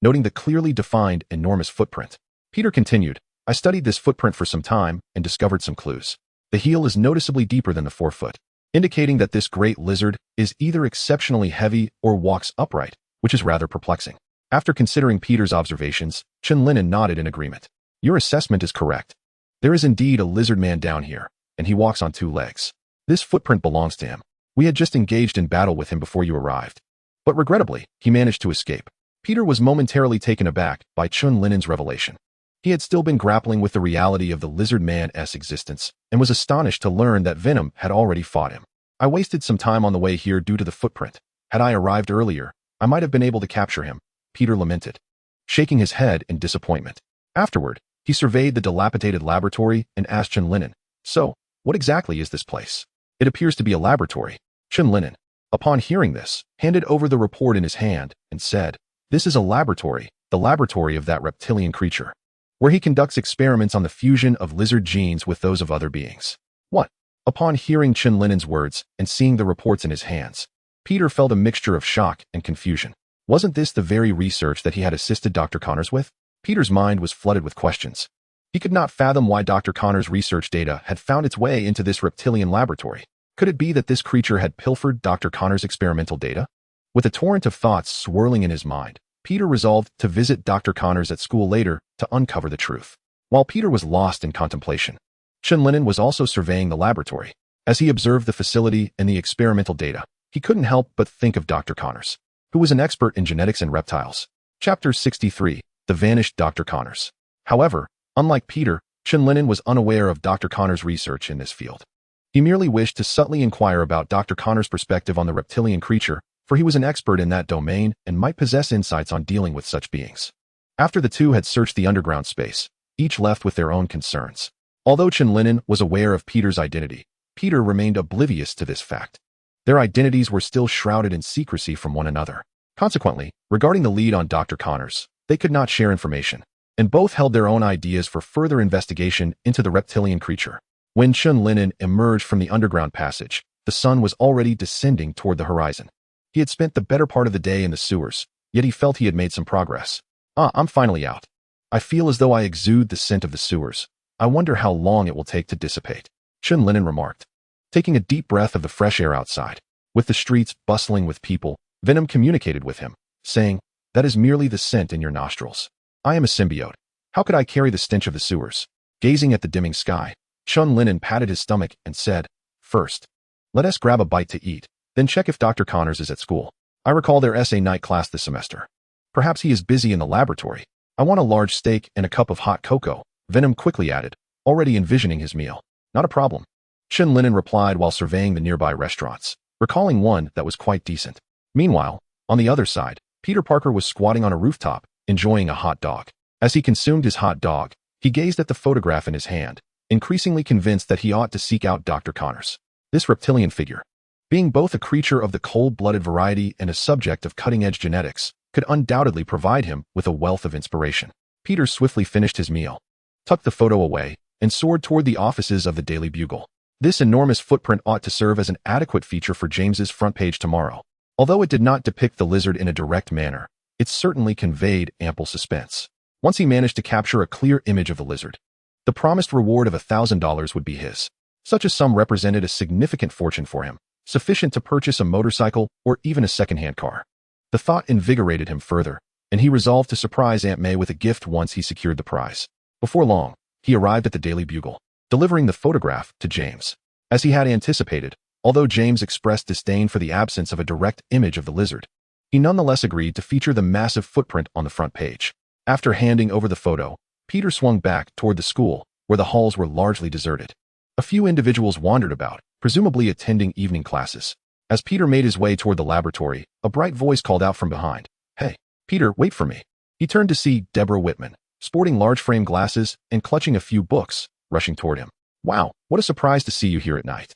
noting the clearly defined, enormous footprint. Peter continued, "I studied this footprint for some time and discovered some clues. The heel is noticeably deeper than the forefoot, indicating that this great lizard is either exceptionally heavy or walks upright, which is rather perplexing." After considering Peter's observations, Chen Lin'an nodded in agreement. "Your assessment is correct. There is indeed a lizard man down here, and he walks on 2 legs. This footprint belongs to him. We had just engaged in battle with him before you arrived, but regrettably, he managed to escape." Peter was momentarily taken aback by Chen Lin'an's revelation. He had still been grappling with the reality of the lizard man's existence and was astonished to learn that Venom had already fought him. "I wasted some time on the way here due to the footprint. Had I arrived earlier, I might have been able to capture him," Peter lamented, shaking his head in disappointment. Afterward, he surveyed the dilapidated laboratory and asked Chen Lin'an, "So, what exactly is this place?" "It appears to be a laboratory." Chen Lin'an, upon hearing this, handed over the report in his hand and said, "This is a laboratory, the laboratory of that reptilian creature, where he conducts experiments on the fusion of lizard genes with those of other beings." "What?" Upon hearing Chen Lin'an's words and seeing the reports in his hands, Peter felt a mixture of shock and confusion. Wasn't this the very research that he had assisted Dr. Connors with? Peter's mind was flooded with questions. He could not fathom why Dr. Connors' research data had found its way into this reptilian laboratory. Could it be that this creature had pilfered Dr. Connors' experimental data? With a torrent of thoughts swirling in his mind, Peter resolved to visit Dr. Connors at school later to uncover the truth. While Peter was lost in contemplation, Chen Lin'an was also surveying the laboratory. As he observed the facility and the experimental data, he couldn't help but think of Dr. Connors, who was an expert in genetics and reptiles. Chapter 63, The Vanished Dr. Connors. However, unlike Peter, Chen Lin'an was unaware of Dr. Connors' research in this field. He merely wished to subtly inquire about Dr. Connors' perspective on the reptilian creature, for he was an expert in that domain and might possess insights on dealing with such beings. After the two had searched the underground space, each left with their own concerns. Although Chen Lin'an was aware of Peter's identity, Peter remained oblivious to this fact. Their identities were still shrouded in secrecy from one another. Consequently, regarding the lead on Dr. Connors, they could not share information, and both held their own ideas for further investigation into the reptilian creature. When Chen Lin'an emerged from the underground passage, the sun was already descending toward the horizon. He had spent the better part of the day in the sewers, yet he felt he had made some progress. I'm finally out. I feel as though I exude the scent of the sewers. I wonder how long it will take to dissipate," Chen Lin'an remarked, taking a deep breath of the fresh air outside. With the streets bustling with people, Venom communicated with him, saying, "That is merely the scent in your nostrils. I am a symbiote. How could I carry the stench of the sewers?" Gazing at the dimming sky, Chen Lin'an patted his stomach and said, "First, let us grab a bite to eat, then check if Dr. Connors is at school. I recall their essay night class this semester. Perhaps he is busy in the laboratory. I want a large steak and a cup of hot cocoa," Venom quickly added, already envisioning his meal. Not a problem. Chen Lin'an replied while surveying the nearby restaurants, recalling one that was quite decent. Meanwhile, on the other side, Peter Parker was squatting on a rooftop, enjoying a hot dog. As he consumed his hot dog, he gazed at the photograph in his hand, increasingly convinced that he ought to seek out Dr. Connors. This reptilian figure, being both a creature of the cold-blooded variety and a subject of cutting-edge genetics, could undoubtedly provide him with a wealth of inspiration. Peter swiftly finished his meal, tucked the photo away, and soared toward the offices of the Daily Bugle. This enormous footprint ought to serve as an adequate feature for James's front page tomorrow. Although it did not depict the lizard in a direct manner, it certainly conveyed ample suspense. Once he managed to capture a clear image of the lizard, the promised reward of $1,000 would be his. Such a sum represented a significant fortune for him, sufficient to purchase a motorcycle or even a second-hand car. The thought invigorated him further, and he resolved to surprise Aunt May with a gift once he secured the prize. Before long, he arrived at the Daily Bugle, delivering the photograph to James. As he had anticipated, although James expressed disdain for the absence of a direct image of the lizard, he nonetheless agreed to feature the massive footprint on the front page. After handing over the photo, Peter swung back toward the school, where the halls were largely deserted. A few individuals wandered about, presumably attending evening classes. As Peter made his way toward the laboratory, a bright voice called out from behind, "Hey, Peter, wait for me." He turned to see Deborah Whitman, sporting large-frame glasses and clutching a few books, rushing toward him. "Wow, what a surprise to see you here at night.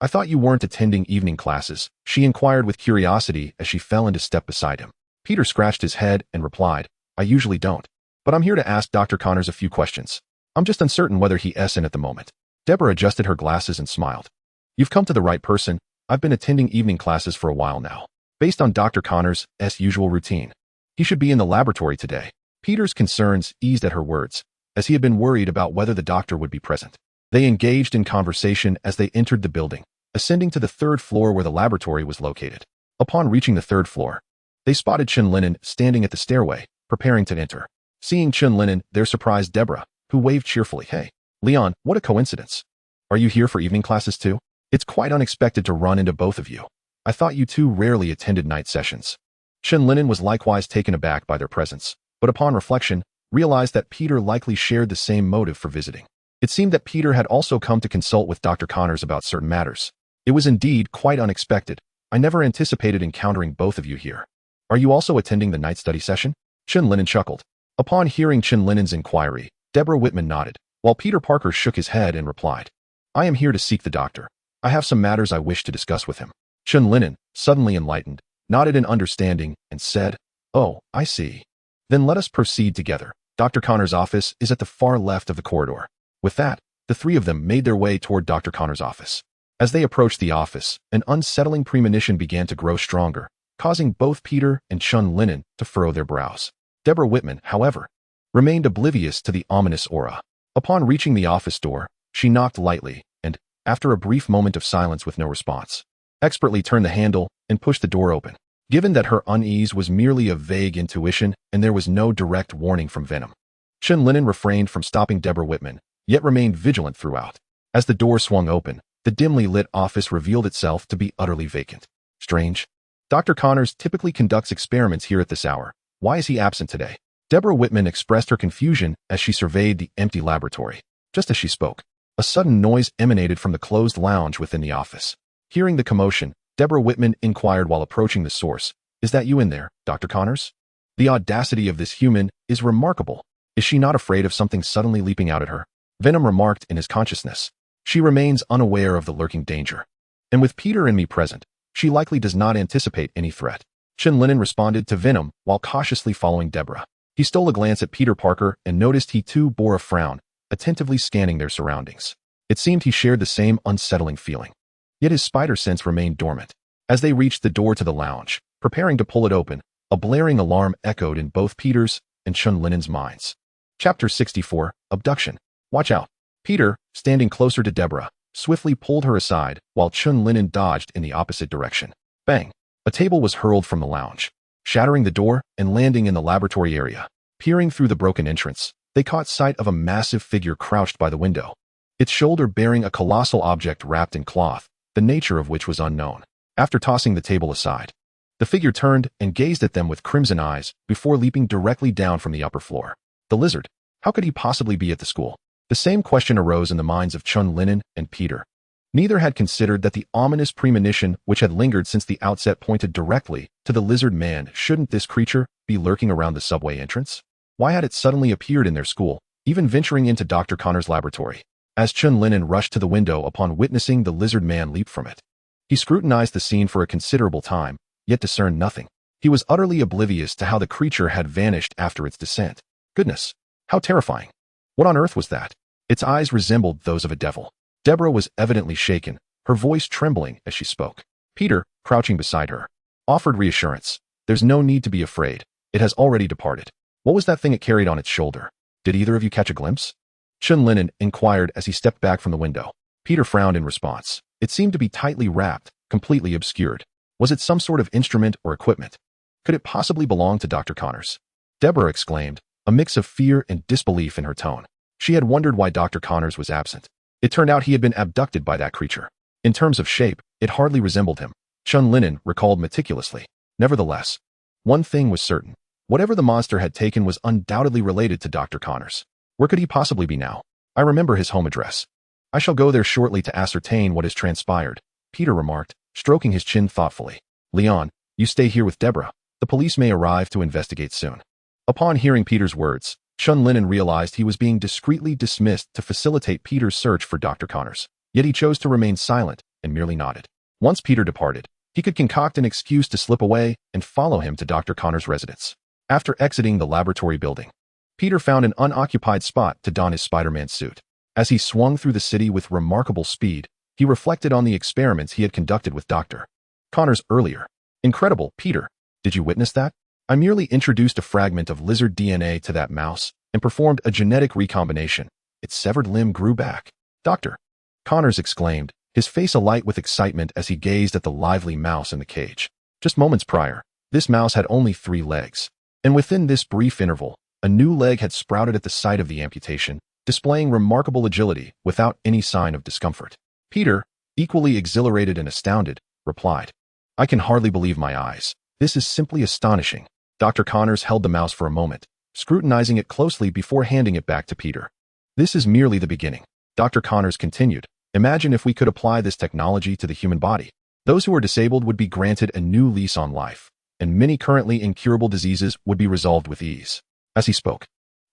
I thought you weren't attending evening classes," she inquired with curiosity as she fell into step beside him. Peter scratched his head and replied, "I usually don't, but I'm here to ask Dr. Connors a few questions. I'm just uncertain whether he's in at the moment." Deborah adjusted her glasses and smiled. "You've come to the right person. I've been attending evening classes for a while now, based on Dr. Connors' usual routine. He should be in the laboratory today." Peter's concerns eased at her words, as he had been worried about whether the doctor would be present. They engaged in conversation as they entered the building, ascending to the third floor where the laboratory was located. Upon reaching the third floor, they spotted Chen Lin'an standing at the stairway, preparing to enter. Seeing Chen Lin'an, there surprised Deborah, who waved cheerfully. "Hey, Leon, what a coincidence. Are you here for evening classes too? It's quite unexpected to run into both of you. I thought you two rarely attended night sessions." Chen Lin'an was likewise taken aback by their presence, but upon reflection, realized that Peter likely shared the same motive for visiting. It seemed that Peter had also come to consult with Dr. Connors about certain matters. It was indeed quite unexpected. "I never anticipated encountering both of you here. Are you also attending the night study session?" Chen Lin'an chuckled. Upon hearing Chen Lin'an's inquiry, Deborah Whitman nodded, while Peter Parker shook his head and replied, "I am here to seek the doctor. I have some matters I wish to discuss with him." Chen Lin'an, suddenly enlightened, nodded in understanding and said, "Oh, I see. Then let us proceed together. Dr. Connors' office is at the far left of the corridor." With that, the three of them made their way toward Dr. Connors' office. As they approached the office, an unsettling premonition began to grow stronger, causing both Peter and Chen Lin'an to furrow their brows. Deborah Whitman, however, remained oblivious to the ominous aura. Upon reaching the office door, she knocked lightly and, after a brief moment of silence with no response, expertly turned the handle and pushed the door open. Given that her unease was merely a vague intuition and there was no direct warning from Venom, Chen Lin'an refrained from stopping Deborah Whitman, yet remained vigilant throughout. As the door swung open, the dimly lit office revealed itself to be utterly vacant. Strange. Dr. Connors typically conducts experiments here at this hour. Why is he absent today? Deborah Whitman expressed her confusion as she surveyed the empty laboratory. Just as she spoke, a sudden noise emanated from the closed lounge within the office. Hearing the commotion, Deborah Whitman inquired while approaching the source, "Is that you in there, Dr. Connors?" The audacity of this human is remarkable. Is she not afraid of something suddenly leaping out at her? Venom remarked in his consciousness. She remains unaware of the lurking danger. And with Peter and me present, she likely does not anticipate any threat. Chen Lin'an responded to Venom while cautiously following Deborah. He stole a glance at Peter Parker and noticed he too bore a frown, attentively scanning their surroundings. It seemed he shared the same unsettling feeling. Yet his spider sense remained dormant. As they reached the door to the lounge, preparing to pull it open, a blaring alarm echoed in both Peter's and Chen Lin'an's minds. Chapter 64, Abduction. "Watch out." Peter, standing closer to Deborah, swiftly pulled her aside while Chen Lin'an dodged in the opposite direction. Bang! A table was hurled from the lounge, shattering the door and landing in the laboratory area. Peering through the broken entrance, they caught sight of a massive figure crouched by the window, its shoulder bearing a colossal object wrapped in cloth, the nature of which was unknown. After tossing the table aside, the figure turned and gazed at them with crimson eyes before leaping directly down from the upper floor. The lizard. How could he possibly be at the school? The same question arose in the minds of Chen Lin'an and Peter. Neither had considered that the ominous premonition which had lingered since the outset pointed directly to the lizard man. Shouldn't this creature be lurking around the subway entrance? Why had it suddenly appeared in their school, even venturing into Dr. Connor's laboratory? As Chen Lin'an rushed to the window upon witnessing the lizard man leap from it, he scrutinized the scene for a considerable time, yet discerned nothing. He was utterly oblivious to how the creature had vanished after its descent. Goodness, how terrifying. What on earth was that? Its eyes resembled those of a devil. Deborah was evidently shaken, her voice trembling as she spoke. Peter, crouching beside her, offered reassurance. There's no need to be afraid. It has already departed. What was that thing it carried on its shoulder? Did either of you catch a glimpse? Chen Lin'an inquired as he stepped back from the window. Peter frowned in response. It seemed to be tightly wrapped, completely obscured. Was it some sort of instrument or equipment? Could it possibly belong to Dr. Connors? Deborah exclaimed, a mix of fear and disbelief in her tone. She had wondered why Dr. Connors was absent. It turned out he had been abducted by that creature. In terms of shape, it hardly resembled him, Chen Lin'an recalled meticulously. Nevertheless, one thing was certain. Whatever the monster had taken was undoubtedly related to Dr. Connors. Where could he possibly be now? I remember his home address. I shall go there shortly to ascertain what has transpired, Peter remarked, stroking his chin thoughtfully. Leon, you stay here with Deborah. The police may arrive to investigate soon. Upon hearing Peter's words, Chen Lin'an realized he was being discreetly dismissed to facilitate Peter's search for Dr. Connors. Yet he chose to remain silent and merely nodded. Once Peter departed, he could concoct an excuse to slip away and follow him to Dr. Connors' residence. After exiting the laboratory building, Peter found an unoccupied spot to don his Spider-Man suit. As he swung through the city with remarkable speed, he reflected on the experiments he had conducted with Dr. Connors earlier. Incredible, Peter. Did you witness that? I merely introduced a fragment of lizard DNA to that mouse and performed a genetic recombination. Its severed limb grew back. Dr. Connors exclaimed, his face alight with excitement as he gazed at the lively mouse in the cage. Just moments prior, this mouse had only 3 legs. And within this brief interval, a new leg had sprouted at the site of the amputation, displaying remarkable agility without any sign of discomfort. Peter, equally exhilarated and astounded, replied, I can hardly believe my eyes. This is simply astonishing. Dr. Connors held the mouse for a moment, scrutinizing it closely before handing it back to Peter. This is merely the beginning. Dr. Connors continued, imagine if we could apply this technology to the human body. Those who are disabled would be granted a new lease on life, and many currently incurable diseases would be resolved with ease. As he spoke,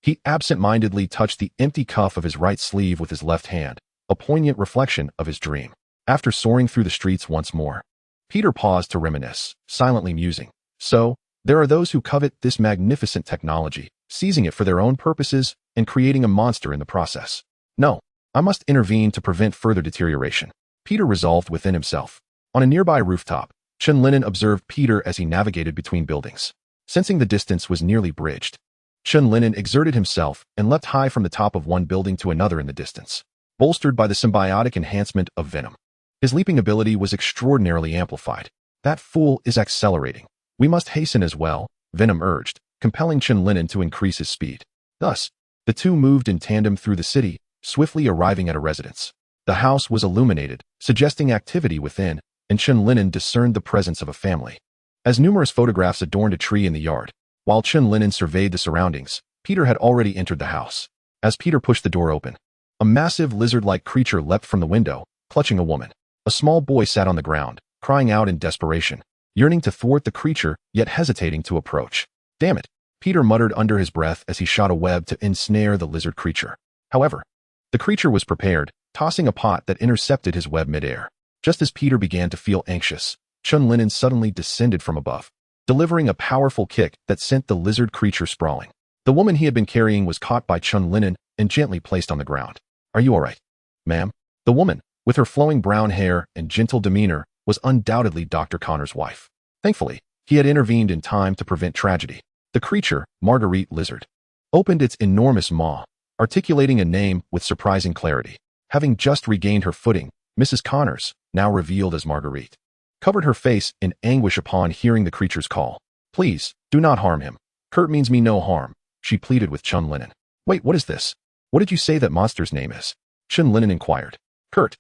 he absent-mindedly touched the empty cuff of his right sleeve with his left hand, a poignant reflection of his dream. After soaring through the streets once more, Peter paused to reminisce, silently musing. So, there are those who covet this magnificent technology, seizing it for their own purposes and creating a monster in the process. No, I must intervene to prevent further deterioration, Peter resolved within himself. On a nearby rooftop, Chen Lin'an observed Peter as he navigated between buildings. Sensing the distance was nearly bridged, Chen Lin'an exerted himself and leapt high from the top of one building to another in the distance, bolstered by the symbiotic enhancement of Venom. His leaping ability was extraordinarily amplified. That fool is accelerating. We must hasten as well, Venom urged, compelling Chen Lin'an to increase his speed. Thus, the two moved in tandem through the city, swiftly arriving at a residence. The house was illuminated, suggesting activity within, and Chen Lin'an discerned the presence of a family. As numerous photographs adorned a tree in the yard, while Chen Lin'an surveyed the surroundings, Peter had already entered the house. As Peter pushed the door open, a massive lizard-like creature leapt from the window, clutching a woman. A small boy sat on the ground, crying out in desperation, yearning to thwart the creature, yet hesitating to approach. Damn it, Peter muttered under his breath as he shot a web to ensnare the lizard creature. However, the creature was prepared, tossing a pot that intercepted his web midair. Just as Peter began to feel anxious, Chen Lin'an suddenly descended from above, delivering a powerful kick that sent the lizard creature sprawling. The woman he had been carrying was caught by Chen Lin'an and gently placed on the ground. Are you all right, ma'am? The woman, with her flowing brown hair and gentle demeanor, was undoubtedly Dr. Connor's wife. Thankfully, he had intervened in time to prevent tragedy. The creature, Marguerite Lizard, opened its enormous maw, articulating a name with surprising clarity. Having just regained her footing, Mrs. Connors, now revealed as Marguerite, covered her face in anguish upon hearing the creature's call. Please, do not harm him. Kurt means me no harm, she pleaded with Chen Lin'an. Wait, what is this? What did you say that monster's name is? Chen Lin'an inquired. Kurt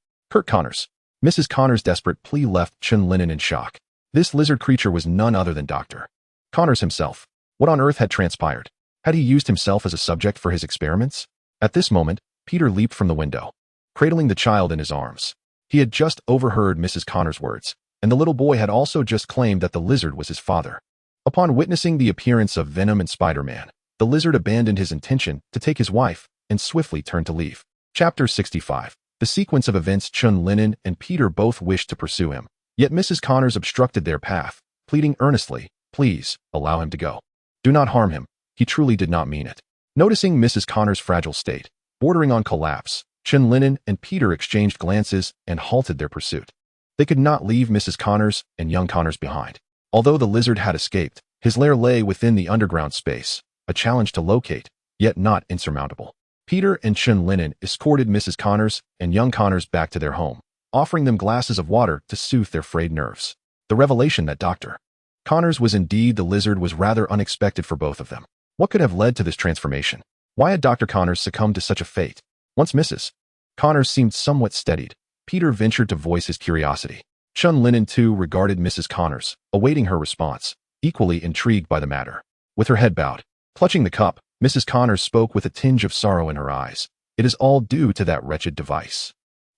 Connors. Mrs. Connors' desperate plea left Chen Lin'an in shock. This lizard creature was none other than Dr. Connors himself. What on earth had transpired? Had he used himself as a subject for his experiments? At this moment, Peter leaped from the window, cradling the child in his arms. He had just overheard Mrs. Connor's words, and the little boy had also just claimed that the lizard was his father. Upon witnessing the appearance of Venom and Spider-Man, the lizard abandoned his intention to take his wife and swiftly turned to leave. Chapter 65. The sequence of events. Chen Lin'an and Peter both wished to pursue him, yet Mrs. Connors obstructed their path, pleading earnestly, "Please, allow him to go. Do not harm him. He truly did not mean it." Noticing Mrs. Connors' fragile state, bordering on collapse, Chen Lin'an and Peter exchanged glances and halted their pursuit. They could not leave Mrs. Connors and young Connors behind. Although the lizard had escaped, his lair lay within the underground space, a challenge to locate, yet not insurmountable. Peter and Chen Lin'an escorted Mrs. Connors and young Connors back to their home, offering them glasses of water to soothe their frayed nerves. The revelation that Dr. Connors was indeed the lizard was rather unexpected for both of them. What could have led to this transformation? Why had Dr. Connors succumbed to such a fate? Once Mrs. Connors seemed somewhat steadied, Peter ventured to voice his curiosity. Chen Lin'an too regarded Mrs. Connors, awaiting her response, equally intrigued by the matter. With her head bowed, clutching the cup, Mrs. Connors spoke with a tinge of sorrow in her eyes. "It is all due to that wretched device."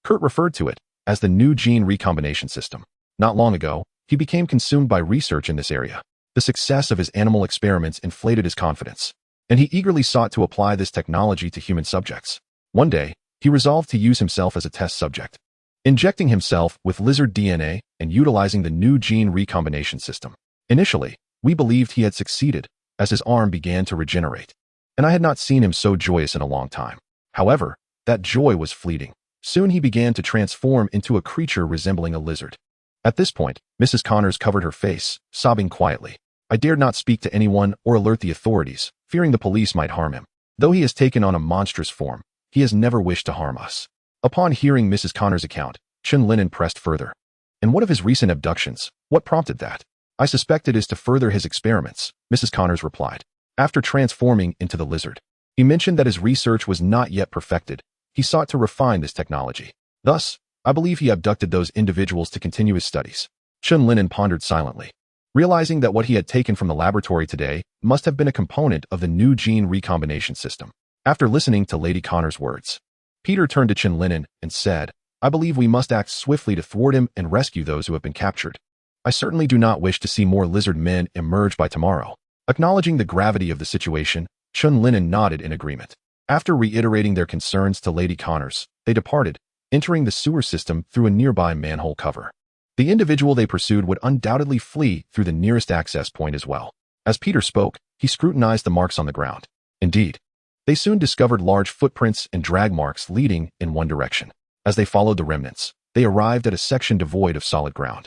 Kurt referred to it as the new gene recombination system. Not long ago, he became consumed by research in this area. The success of his animal experiments inflated his confidence, and he eagerly sought to apply this technology to human subjects. One day, he resolved to use himself as a test subject, injecting himself with lizard DNA and utilizing the new gene recombination system. Initially, we believed he had succeeded, as his arm began to regenerate, and I had not seen him so joyous in a long time. However, that joy was fleeting. Soon he began to transform into a creature resembling a lizard. At this point, Mrs. Connors covered her face, sobbing quietly. "I dared not speak to anyone or alert the authorities, fearing the police might harm him. Though he has taken on a monstrous form, he has never wished to harm us." Upon hearing Mrs. Connors' account, Chen Lin'an pressed further. "And what of his recent abductions? What prompted that?" "I suspect it is to further his experiments," Mrs. Connors replied. After transforming into the lizard, he mentioned that his research was not yet perfected. He sought to refine this technology. Thus, I believe he abducted those individuals to continue his studies. Chen Lin'an pondered silently, realizing that what he had taken from the laboratory today must have been a component of the new gene recombination system. After listening to Lady Connor's words, Peter turned to Chen Lin'an and said, "I believe we must act swiftly to thwart him and rescue those who have been captured. I certainly do not wish to see more lizard men emerge by tomorrow." Acknowledging the gravity of the situation, Chen Lin'an nodded in agreement. After reiterating their concerns to Lady Connors, they departed, entering the sewer system through a nearby manhole cover. The individual they pursued would undoubtedly flee through the nearest access point as well. As Peter spoke, he scrutinized the marks on the ground. Indeed, they soon discovered large footprints and drag marks leading in one direction. As they followed the remnants, they arrived at a section devoid of solid ground,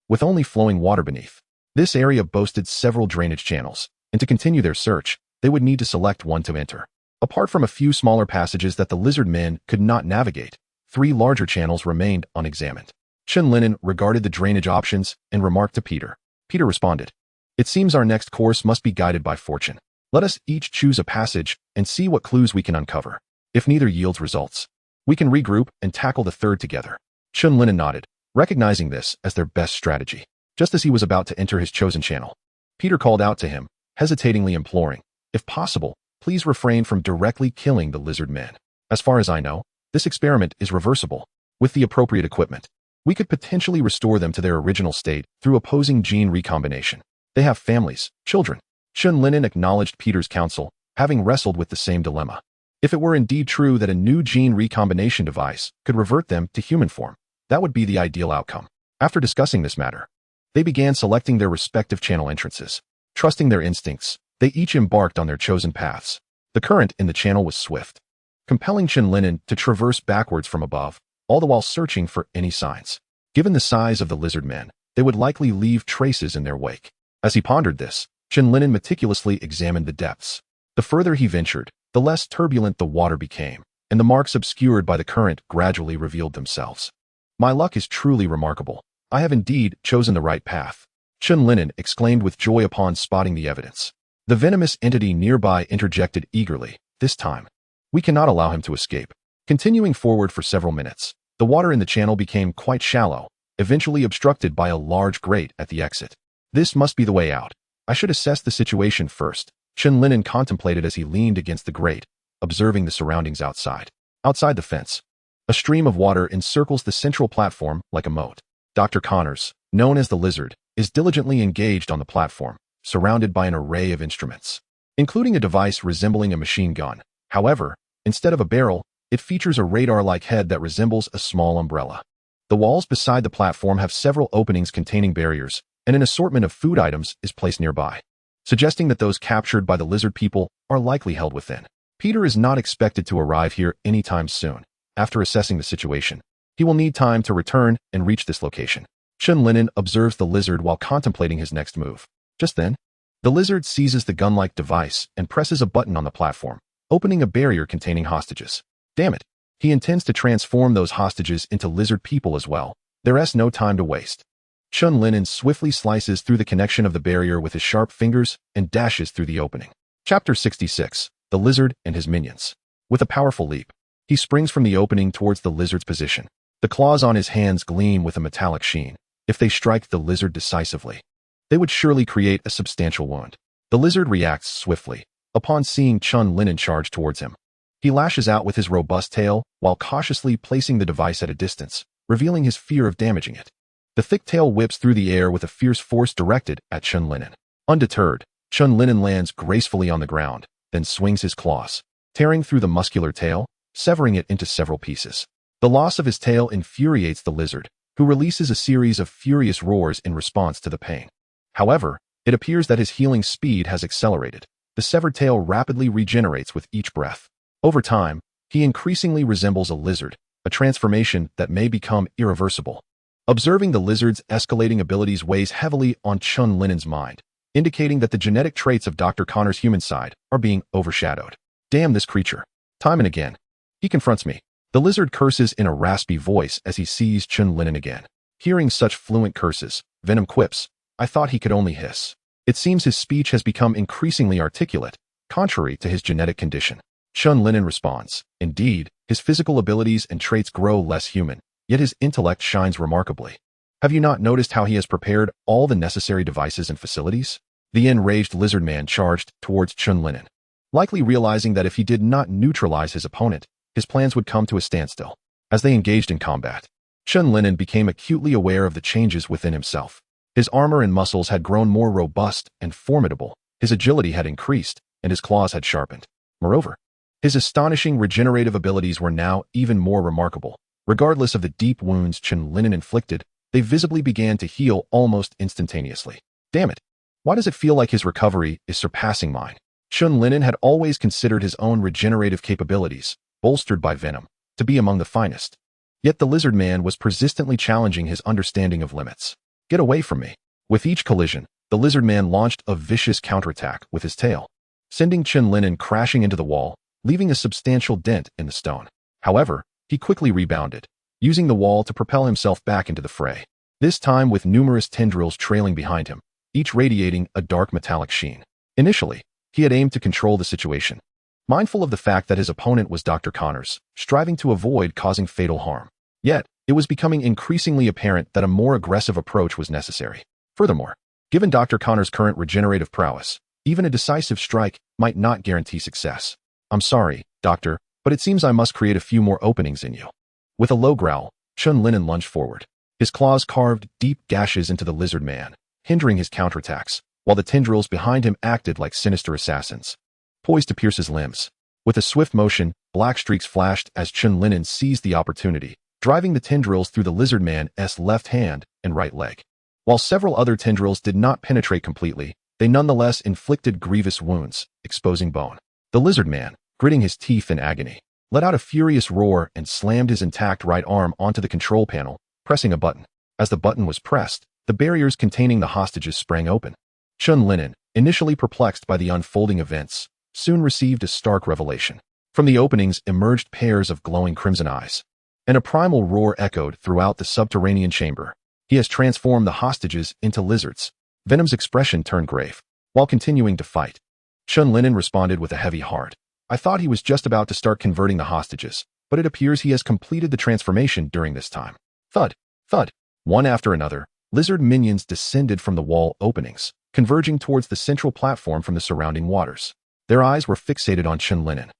with only flowing water beneath. This area boasted several drainage channels, and to continue their search, they would need to select one to enter. Apart from a few smaller passages that the lizard men could not navigate, 3 larger channels remained unexamined. Chen Lin'an regarded the drainage options and remarked to Peter. Peter responded, "It seems our next course must be guided by fortune. Let us each choose a passage and see what clues we can uncover. If neither yields results, we can regroup and tackle the third together." Chen Lin'an nodded, recognizing this as their best strategy. Just as he was about to enter his chosen channel, Peter called out to him, hesitatingly imploring, "If possible, please refrain from directly killing the lizard men. As far as I know, this experiment is reversible. With the appropriate equipment, we could potentially restore them to their original state through opposing gene recombination. They have families, children." Chen Lin'an acknowledged Peter's counsel, having wrestled with the same dilemma. If it were indeed true that a new gene recombination device could revert them to human form, that would be the ideal outcome. After discussing this matter, they began selecting their respective channel entrances. Trusting their instincts, they each embarked on their chosen paths. The current in the channel was swift, compelling Chen Lin'an to traverse backwards from above, all the while searching for any signs. Given the size of the lizard men, they would likely leave traces in their wake. As he pondered this, Chen Lin'an meticulously examined the depths. The further he ventured, the less turbulent the water became, and the marks obscured by the current gradually revealed themselves. "My luck is truly remarkable. I have indeed chosen the right path," Chen Lin'an exclaimed with joy upon spotting the evidence. The venomous entity nearby interjected eagerly, "This time, we cannot allow him to escape." Continuing forward for several minutes, the water in the channel became quite shallow, eventually obstructed by a large grate at the exit. "This must be the way out. I should assess the situation first," Chen Lin'an contemplated as he leaned against the grate, observing the surroundings outside. Outside the fence, a stream of water encircles the central platform like a moat. Dr. Connors, known as the Lizard, is diligently engaged on the platform, surrounded by an array of instruments, including a device resembling a machine gun. However, instead of a barrel, it features a radar-like head that resembles a small umbrella. The walls beside the platform have several openings containing barriers, and an assortment of food items is placed nearby, suggesting that those captured by the lizard people are likely held within. Peter is not expected to arrive here anytime soon. After assessing the situation, he will need time to return and reach this location. Chen Lin'an observes the lizard while contemplating his next move. Just then, the lizard seizes the gun-like device and presses a button on the platform, opening a barrier containing hostages. Damn it! He intends to transform those hostages into lizard people as well. There's no time to waste. Chen Lin'an swiftly slices through the connection of the barrier with his sharp fingers and dashes through the opening. Chapter 66. The Lizard and His Minions. With a powerful leap, he springs from the opening towards the lizard's position. The claws on his hands gleam with a metallic sheen. If they strike the lizard decisively, they would surely create a substantial wound. The lizard reacts swiftly upon seeing Chen Lin'an charge towards him. He lashes out with his robust tail while cautiously placing the device at a distance, revealing his fear of damaging it. The thick tail whips through the air with a fierce force directed at Chen Lin'an. Undeterred, Chen Lin'an lands gracefully on the ground, then swings his claws, tearing through the muscular tail, severing it into several pieces. The loss of his tail infuriates the lizard, who releases a series of furious roars in response to the pain. However, it appears that his healing speed has accelerated. The severed tail rapidly regenerates with each breath. Over time, he increasingly resembles a lizard, a transformation that may become irreversible. Observing the lizard's escalating abilities weighs heavily on Chen Lin'an's mind, indicating that the genetic traits of Dr. Connor's human side are being overshadowed. Damn this creature. Time and again, he confronts me. The lizard curses in a raspy voice as he sees Chen Lin'an again. Hearing such fluent curses, Venom quips, "I thought he could only hiss." It seems his speech has become increasingly articulate, contrary to his genetic condition. Chen Lin'an responds, "Indeed, his physical abilities and traits grow less human, yet his intellect shines remarkably. Have you not noticed how he has prepared all the necessary devices and facilities?" The enraged lizard man charged towards Chen Lin'an, likely realizing that if he did not neutralize his opponent, his plans would come to a standstill. As they engaged in combat, Chen Lin'an became acutely aware of the changes within himself. His armor and muscles had grown more robust and formidable, his agility had increased, and his claws had sharpened. Moreover, his astonishing regenerative abilities were now even more remarkable. Regardless of the deep wounds Chen Lin'an inflicted, they visibly began to heal almost instantaneously. Damn it! Why does it feel like his recovery is surpassing mine? Chen Lin'an had always considered his own regenerative capabilities, bolstered by Venom, to be among the finest. Yet the lizard man was persistently challenging his understanding of limits. "Get away from me." With each collision, the lizard man launched a vicious counterattack with his tail, sending Chen Lin'an crashing into the wall, leaving a substantial dent in the stone. However, he quickly rebounded, using the wall to propel himself back into the fray, this time with numerous tendrils trailing behind him, each radiating a dark metallic sheen. Initially, he had aimed to control the situation, mindful of the fact that his opponent was Dr. Connors, striving to avoid causing fatal harm. Yet, it was becoming increasingly apparent that a more aggressive approach was necessary. Furthermore, given Dr. Connor's current regenerative prowess, even a decisive strike might not guarantee success. "I'm sorry, Doctor, but it seems I must create a few more openings in you." With a low growl, Chen Lin'an lunged forward. His claws carved deep gashes into the lizard man, hindering his counterattacks, while the tendrils behind him acted like sinister assassins, poised to pierce his limbs. With a swift motion, black streaks flashed as Chen Lin'an seized the opportunity, driving the tendrils through the lizard man's left hand and right leg. While several other tendrils did not penetrate completely, they nonetheless inflicted grievous wounds, exposing bone. The lizard man, gritting his teeth in agony, let out a furious roar and slammed his intact right arm onto the control panel, pressing a button. As the button was pressed, the barriers containing the hostages sprang open. Chen Lin'an, initially perplexed by the unfolding events, soon received a stark revelation. From the openings emerged pairs of glowing crimson eyes, and a primal roar echoed throughout the subterranean chamber. He has transformed the hostages into lizards. Venom's expression turned grave. While continuing to fight, Chen Lin'an responded with a heavy heart. "I thought he was just about to start converting the hostages, but it appears he has completed the transformation during this time." Thud, thud. One after another, lizard minions descended from the wall openings, converging towards the central platform from the surrounding waters. Their eyes were fixated on Chen Lin'an,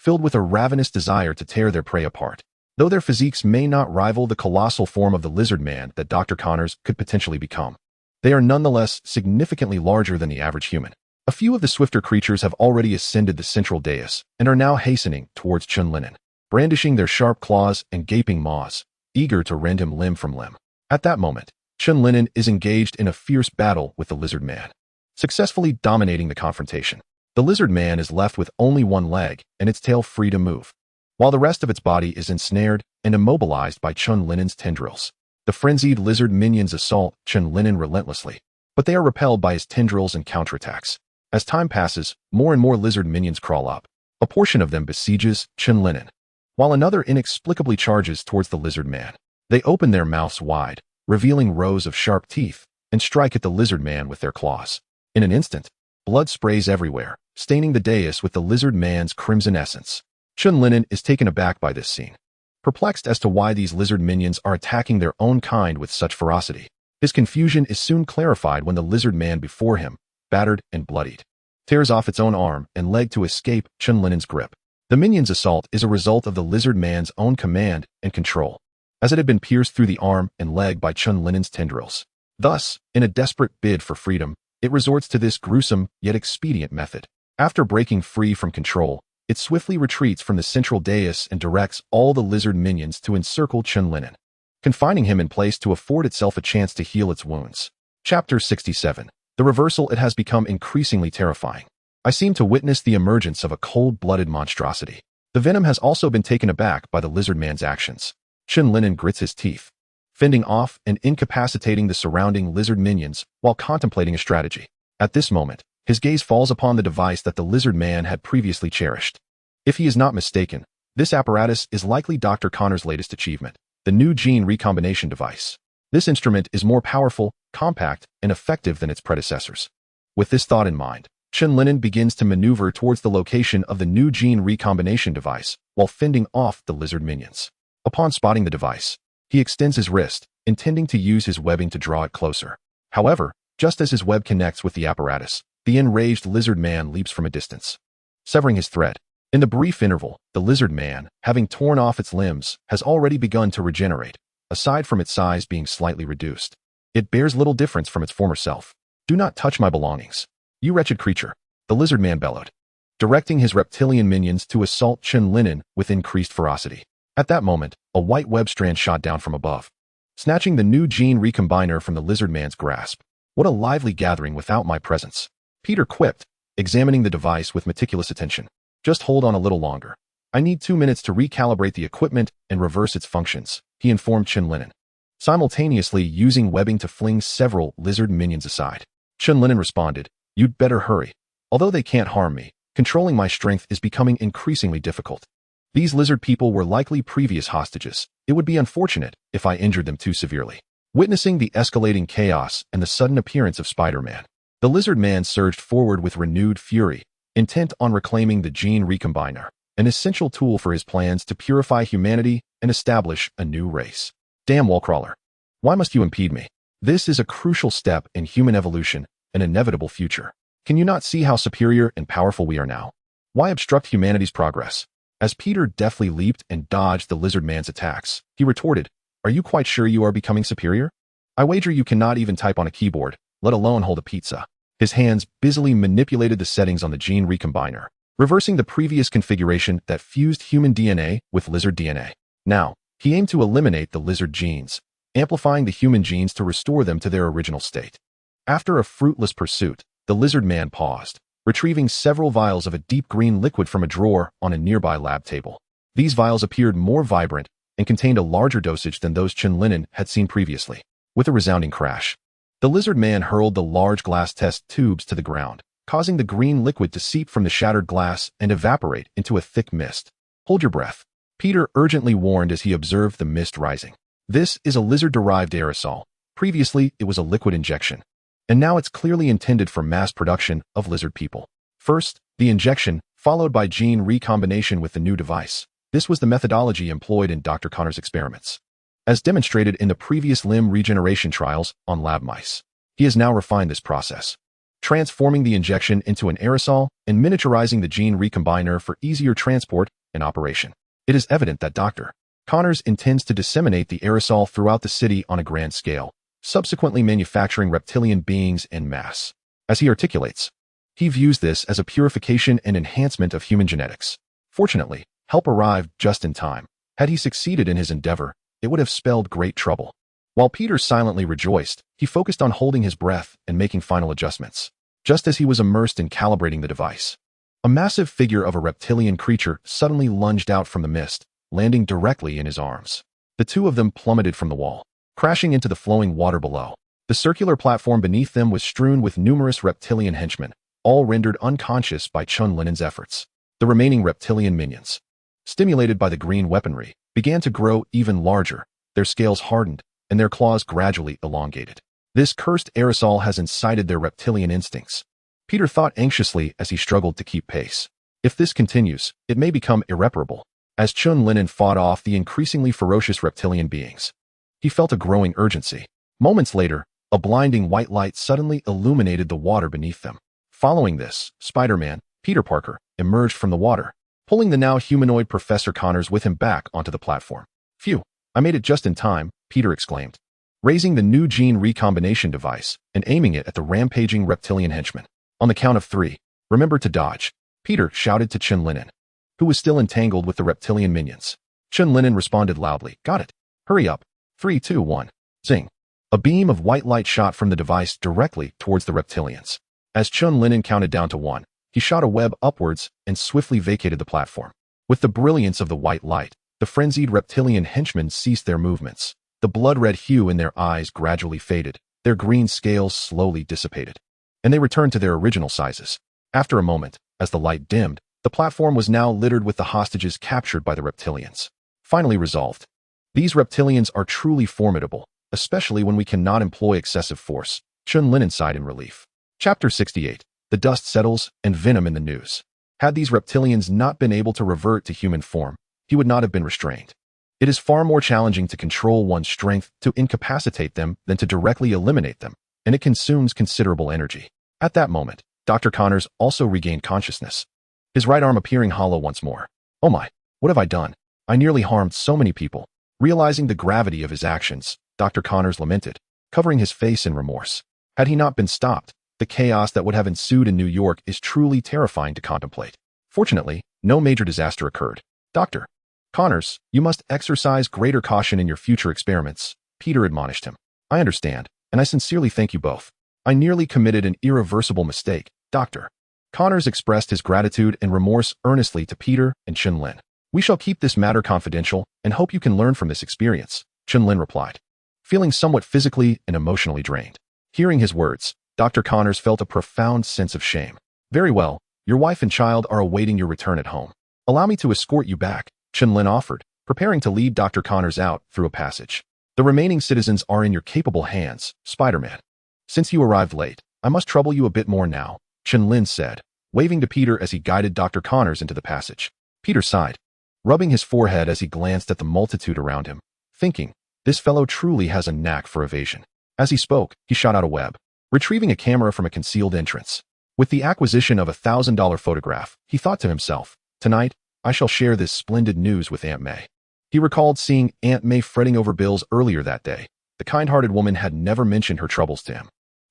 filled with a ravenous desire to tear their prey apart. Though their physiques may not rival the colossal form of the lizard man that Dr. Connors could potentially become, they are nonetheless significantly larger than the average human. A few of the swifter creatures have already ascended the central dais and are now hastening towards Chen Lin'an, brandishing their sharp claws and gaping maws, eager to rend him limb from limb. At that moment, Chen Lin'an is engaged in a fierce battle with the lizard man, successfully dominating the confrontation. The lizard man is left with only one leg and its tail free to move, while the rest of its body is ensnared and immobilized by Chen Lin'an's tendrils. The frenzied lizard minions assault Chen Lin'an relentlessly, but they are repelled by his tendrils and counterattacks. As time passes, more and more lizard minions crawl up. A portion of them besieges Chen Lin'an, while another inexplicably charges towards the lizard man. They open their mouths wide, revealing rows of sharp teeth, and strike at the lizard man with their claws. In an instant, blood sprays everywhere, staining the dais with the lizard man's crimson essence. Chen Lin'an is taken aback by this scene, perplexed as to why these lizard minions are attacking their own kind with such ferocity. His confusion is soon clarified when the lizard man before him, battered and bloodied, tears off its own arm and leg to escape Chen Lin'an's grip. The minion's assault is a result of the lizard man's own command and control, as it had been pierced through the arm and leg by Chen Lin'an's tendrils. Thus, in a desperate bid for freedom, it resorts to this gruesome yet expedient method. After breaking free from control, it swiftly retreats from the central dais and directs all the lizard minions to encircle Chen Lin'an, confining him in place to afford itself a chance to heal its wounds. Chapter 67. The reversal. It has become increasingly terrifying. I seem to witness the emergence of a cold-blooded monstrosity. The Venom has also been taken aback by the lizard man's actions. Chen Lin'an grits his teeth, fending off and incapacitating the surrounding lizard minions while contemplating a strategy. At this moment, his gaze falls upon the device that the lizard man had previously cherished. If he is not mistaken, this apparatus is likely Dr. Connor's latest achievement, the new gene recombination device. This instrument is more powerful, compact, and effective than its predecessors. With this thought in mind, Chen Lin'an begins to maneuver towards the location of the new gene recombination device while fending off the lizard minions. Upon spotting the device, he extends his wrist, intending to use his webbing to draw it closer. However, just as his web connects with the apparatus, the enraged lizard man leaps from a distance, severing his thread. In the brief interval, the lizard man, having torn off its limbs, has already begun to regenerate, aside from its size being slightly reduced. It bears little difference from its former self. "Do not touch my belongings, you wretched creature," the lizard man bellowed, directing his reptilian minions to assault Chen Lin'an with increased ferocity. At that moment, a white web strand shot down from above, snatching the new gene recombiner from the lizard man's grasp. "What a lively gathering without my presence," Peter quipped, examining the device with meticulous attention. "Just hold on a little longer. I need 2 minutes to recalibrate the equipment and reverse its functions," he informed Chen Lin'an, simultaneously using webbing to fling several lizard minions aside. Chen Lin'an responded, "You'd better hurry. Although they can't harm me, controlling my strength is becoming increasingly difficult. These lizard people were likely previous hostages. It would be unfortunate if I injured them too severely." Witnessing the escalating chaos and the sudden appearance of Spider-Man, the lizard man surged forward with renewed fury, intent on reclaiming the gene recombiner, an essential tool for his plans to purify humanity and establish a new race. "Damn wallcrawler. Why must you impede me? This is a crucial step in human evolution, an inevitable future. Can you not see how superior and powerful we are now? Why obstruct humanity's progress?" As Peter deftly leaped and dodged the lizard man's attacks, he retorted, "Are you quite sure you are becoming superior? I wager you cannot even type on a keyboard, let alone hold a pizza." His hands busily manipulated the settings on the gene recombiner, reversing the previous configuration that fused human DNA with lizard DNA. Now, he aimed to eliminate the lizard genes, amplifying the human genes to restore them to their original state. After a fruitless pursuit, the lizard man paused, retrieving several vials of a deep green liquid from a drawer on a nearby lab table. These vials appeared more vibrant and contained a larger dosage than those Chen Lin'an had seen previously. With a resounding crash, the lizard man hurled the large glass test tubes to the ground, causing the green liquid to seep from the shattered glass and evaporate into a thick mist. "Hold your breath," Peter urgently warned as he observed the mist rising. "This is a lizard-derived aerosol. Previously, it was a liquid injection, and now it's clearly intended for mass production of lizard people. First, the injection, followed by gene recombination with the new device. This was the methodology employed in Dr. Connor's experiments, as demonstrated in the previous limb regeneration trials on lab mice. He has now refined this process, transforming the injection into an aerosol and miniaturizing the gene recombiner for easier transport and operation. It is evident that Dr. Connors intends to disseminate the aerosol throughout the city on a grand scale, subsequently manufacturing reptilian beings en masse. As he articulates, he views this as a purification and enhancement of human genetics. Fortunately, help arrived just in time. Had he succeeded in his endeavor, it would have spelled great trouble. While Peter silently rejoiced, he focused on holding his breath and making final adjustments. Just as he was immersed in calibrating the device, a massive figure of a reptilian creature suddenly lunged out from the mist, landing directly in his arms. The two of them plummeted from the wall, crashing into the flowing water below. The circular platform beneath them was strewn with numerous reptilian henchmen, all rendered unconscious by Chen Lin'an's efforts. The remaining reptilian minions, stimulated by the green weaponry, began to grow even larger. Their scales hardened, and their claws gradually elongated. This cursed aerosol has incited their reptilian instincts, Peter thought anxiously as he struggled to keep pace. If this continues, it may become irreparable. As Chen Lin'an fought off the increasingly ferocious reptilian beings, he felt a growing urgency. Moments later, a blinding white light suddenly illuminated the water beneath them. Following this, Spider-Man, Peter Parker, emerged from the water, pulling the now humanoid Professor Connors with him back onto the platform. "Phew, I made it just in time," Peter exclaimed, raising the new gene recombination device and aiming it at the rampaging reptilian henchman. "On the count of 3, remember to dodge," Peter shouted to Chen Lin'an, who was still entangled with the reptilian minions. Chen Lin'an responded loudly, "Got it. Hurry up. 3, 2, 1. Zing." A beam of white light shot from the device directly towards the reptilians. As Chen Lin'an counted down to 1, he shot a web upwards and swiftly vacated the platform. With the brilliance of the white light, the frenzied reptilian henchmen ceased their movements. The blood-red hue in their eyes gradually faded, their green scales slowly dissipated, and they returned to their original sizes. After a moment, as the light dimmed, the platform was now littered with the hostages captured by the reptilians. Finally resolved. These reptilians are truly formidable, especially when we cannot employ excessive force, Chen Lin'an sighed in relief. Chapter 68. The dust settles, and Venom in the news. Had these reptilians not been able to revert to human form, he would not have been restrained. It is far more challenging to control one's strength to incapacitate them than to directly eliminate them, and it consumes considerable energy. At that moment, Dr. Connors also regained consciousness, his right arm appearing hollow once more. "Oh my, what have I done? I nearly harmed so many people." Realizing the gravity of his actions, Dr. Connors lamented, covering his face in remorse. Had he not been stopped, the chaos that would have ensued in New York is truly terrifying to contemplate. Fortunately, no major disaster occurred. "Dr. Connors, you must exercise greater caution in your future experiments," Peter admonished him. "I understand, and I sincerely thank you both. I nearly committed an irreversible mistake." Dr. Connors expressed his gratitude and remorse earnestly to Peter and Chen Lin'an. "We shall keep this matter confidential and hope you can learn from this experience," Chen Lin'an replied, feeling somewhat physically and emotionally drained. Hearing his words, Dr. Connors felt a profound sense of shame. "Very well, your wife and child are awaiting your return at home. Allow me to escort you back," Chen Lin'an offered, preparing to lead Dr. Connors out through a passage. "The remaining citizens are in your capable hands, Spider-Man. Since you arrived late, I must trouble you a bit more now," Chen Lin'an said, waving to Peter as he guided Dr. Connors into the passage. Peter sighed, rubbing his forehead as he glanced at the multitude around him, thinking, this fellow truly has a knack for evasion. As he spoke, he shot out a web, retrieving a camera from a concealed entrance. With the acquisition of a $1,000 photograph, he thought to himself, "Tonight, I shall share this splendid news with Aunt May." He recalled seeing Aunt May fretting over bills earlier that day. The kind-hearted woman had never mentioned her troubles to him.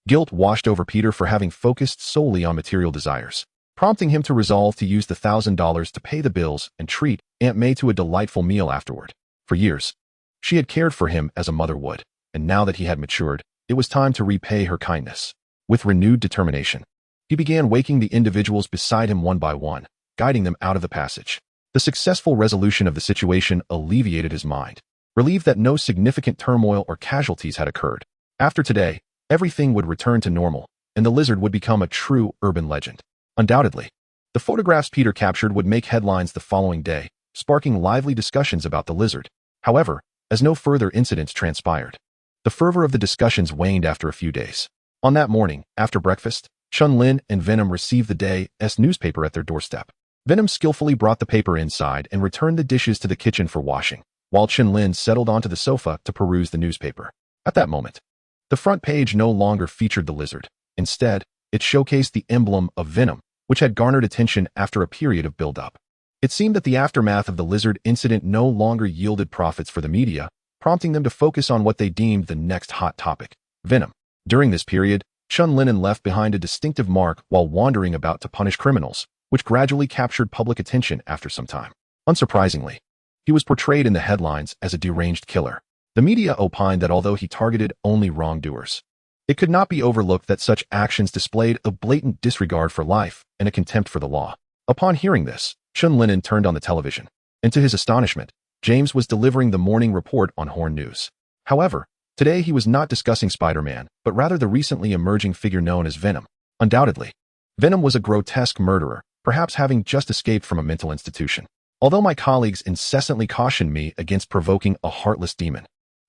Guilt washed over Peter for having focused solely on material desires, prompting him to resolve to use the $1,000 to pay the bills and treat Aunt May to a delightful meal afterward. For years, she had cared for him as a mother would, and now that he had matured, it was time to repay her kindness. With renewed determination, he began waking the individuals beside him one by one, guiding them out of the passage. The successful resolution of the situation alleviated his mind, relieved that no significant turmoil or casualties had occurred. After today, everything would return to normal, and the lizard would become a true urban legend. Undoubtedly, the photographs Peter captured would make headlines the following day, sparking lively discussions about the lizard. However, as no further incidents transpired, the fervor of the discussions waned after a few days. On that morning, after breakfast, Chen Lin'an and Venom received the day's newspaper at their doorstep. Venom skillfully brought the paper inside and returned the dishes to the kitchen for washing, while Chen Lin'an settled onto the sofa to peruse the newspaper. At that moment, the front page no longer featured the lizard. Instead, It showcased the emblem of Venom, which had garnered attention after a period of build-up. It seemed that the aftermath of the lizard incident no longer yielded profits for the media, prompting them to focus on what they deemed the next hot topic, Venom. During this period, Chen Lin'an left behind a distinctive mark while wandering about to punish criminals, which gradually captured public attention after some time. Unsurprisingly, he was portrayed in the headlines as a deranged killer. The media opined that although he targeted only wrongdoers, it could not be overlooked that such actions displayed a blatant disregard for life and a contempt for the law. Upon hearing this, Chen Lin'an turned on the television, and to his astonishment, James was delivering the morning report on Horn News. However, today he was not discussing Spider-Man, but rather the recently emerging figure known as Venom. Undoubtedly, Venom was a grotesque murderer, perhaps having just escaped from a mental institution. Although my colleagues incessantly cautioned me against provoking a heartless demon,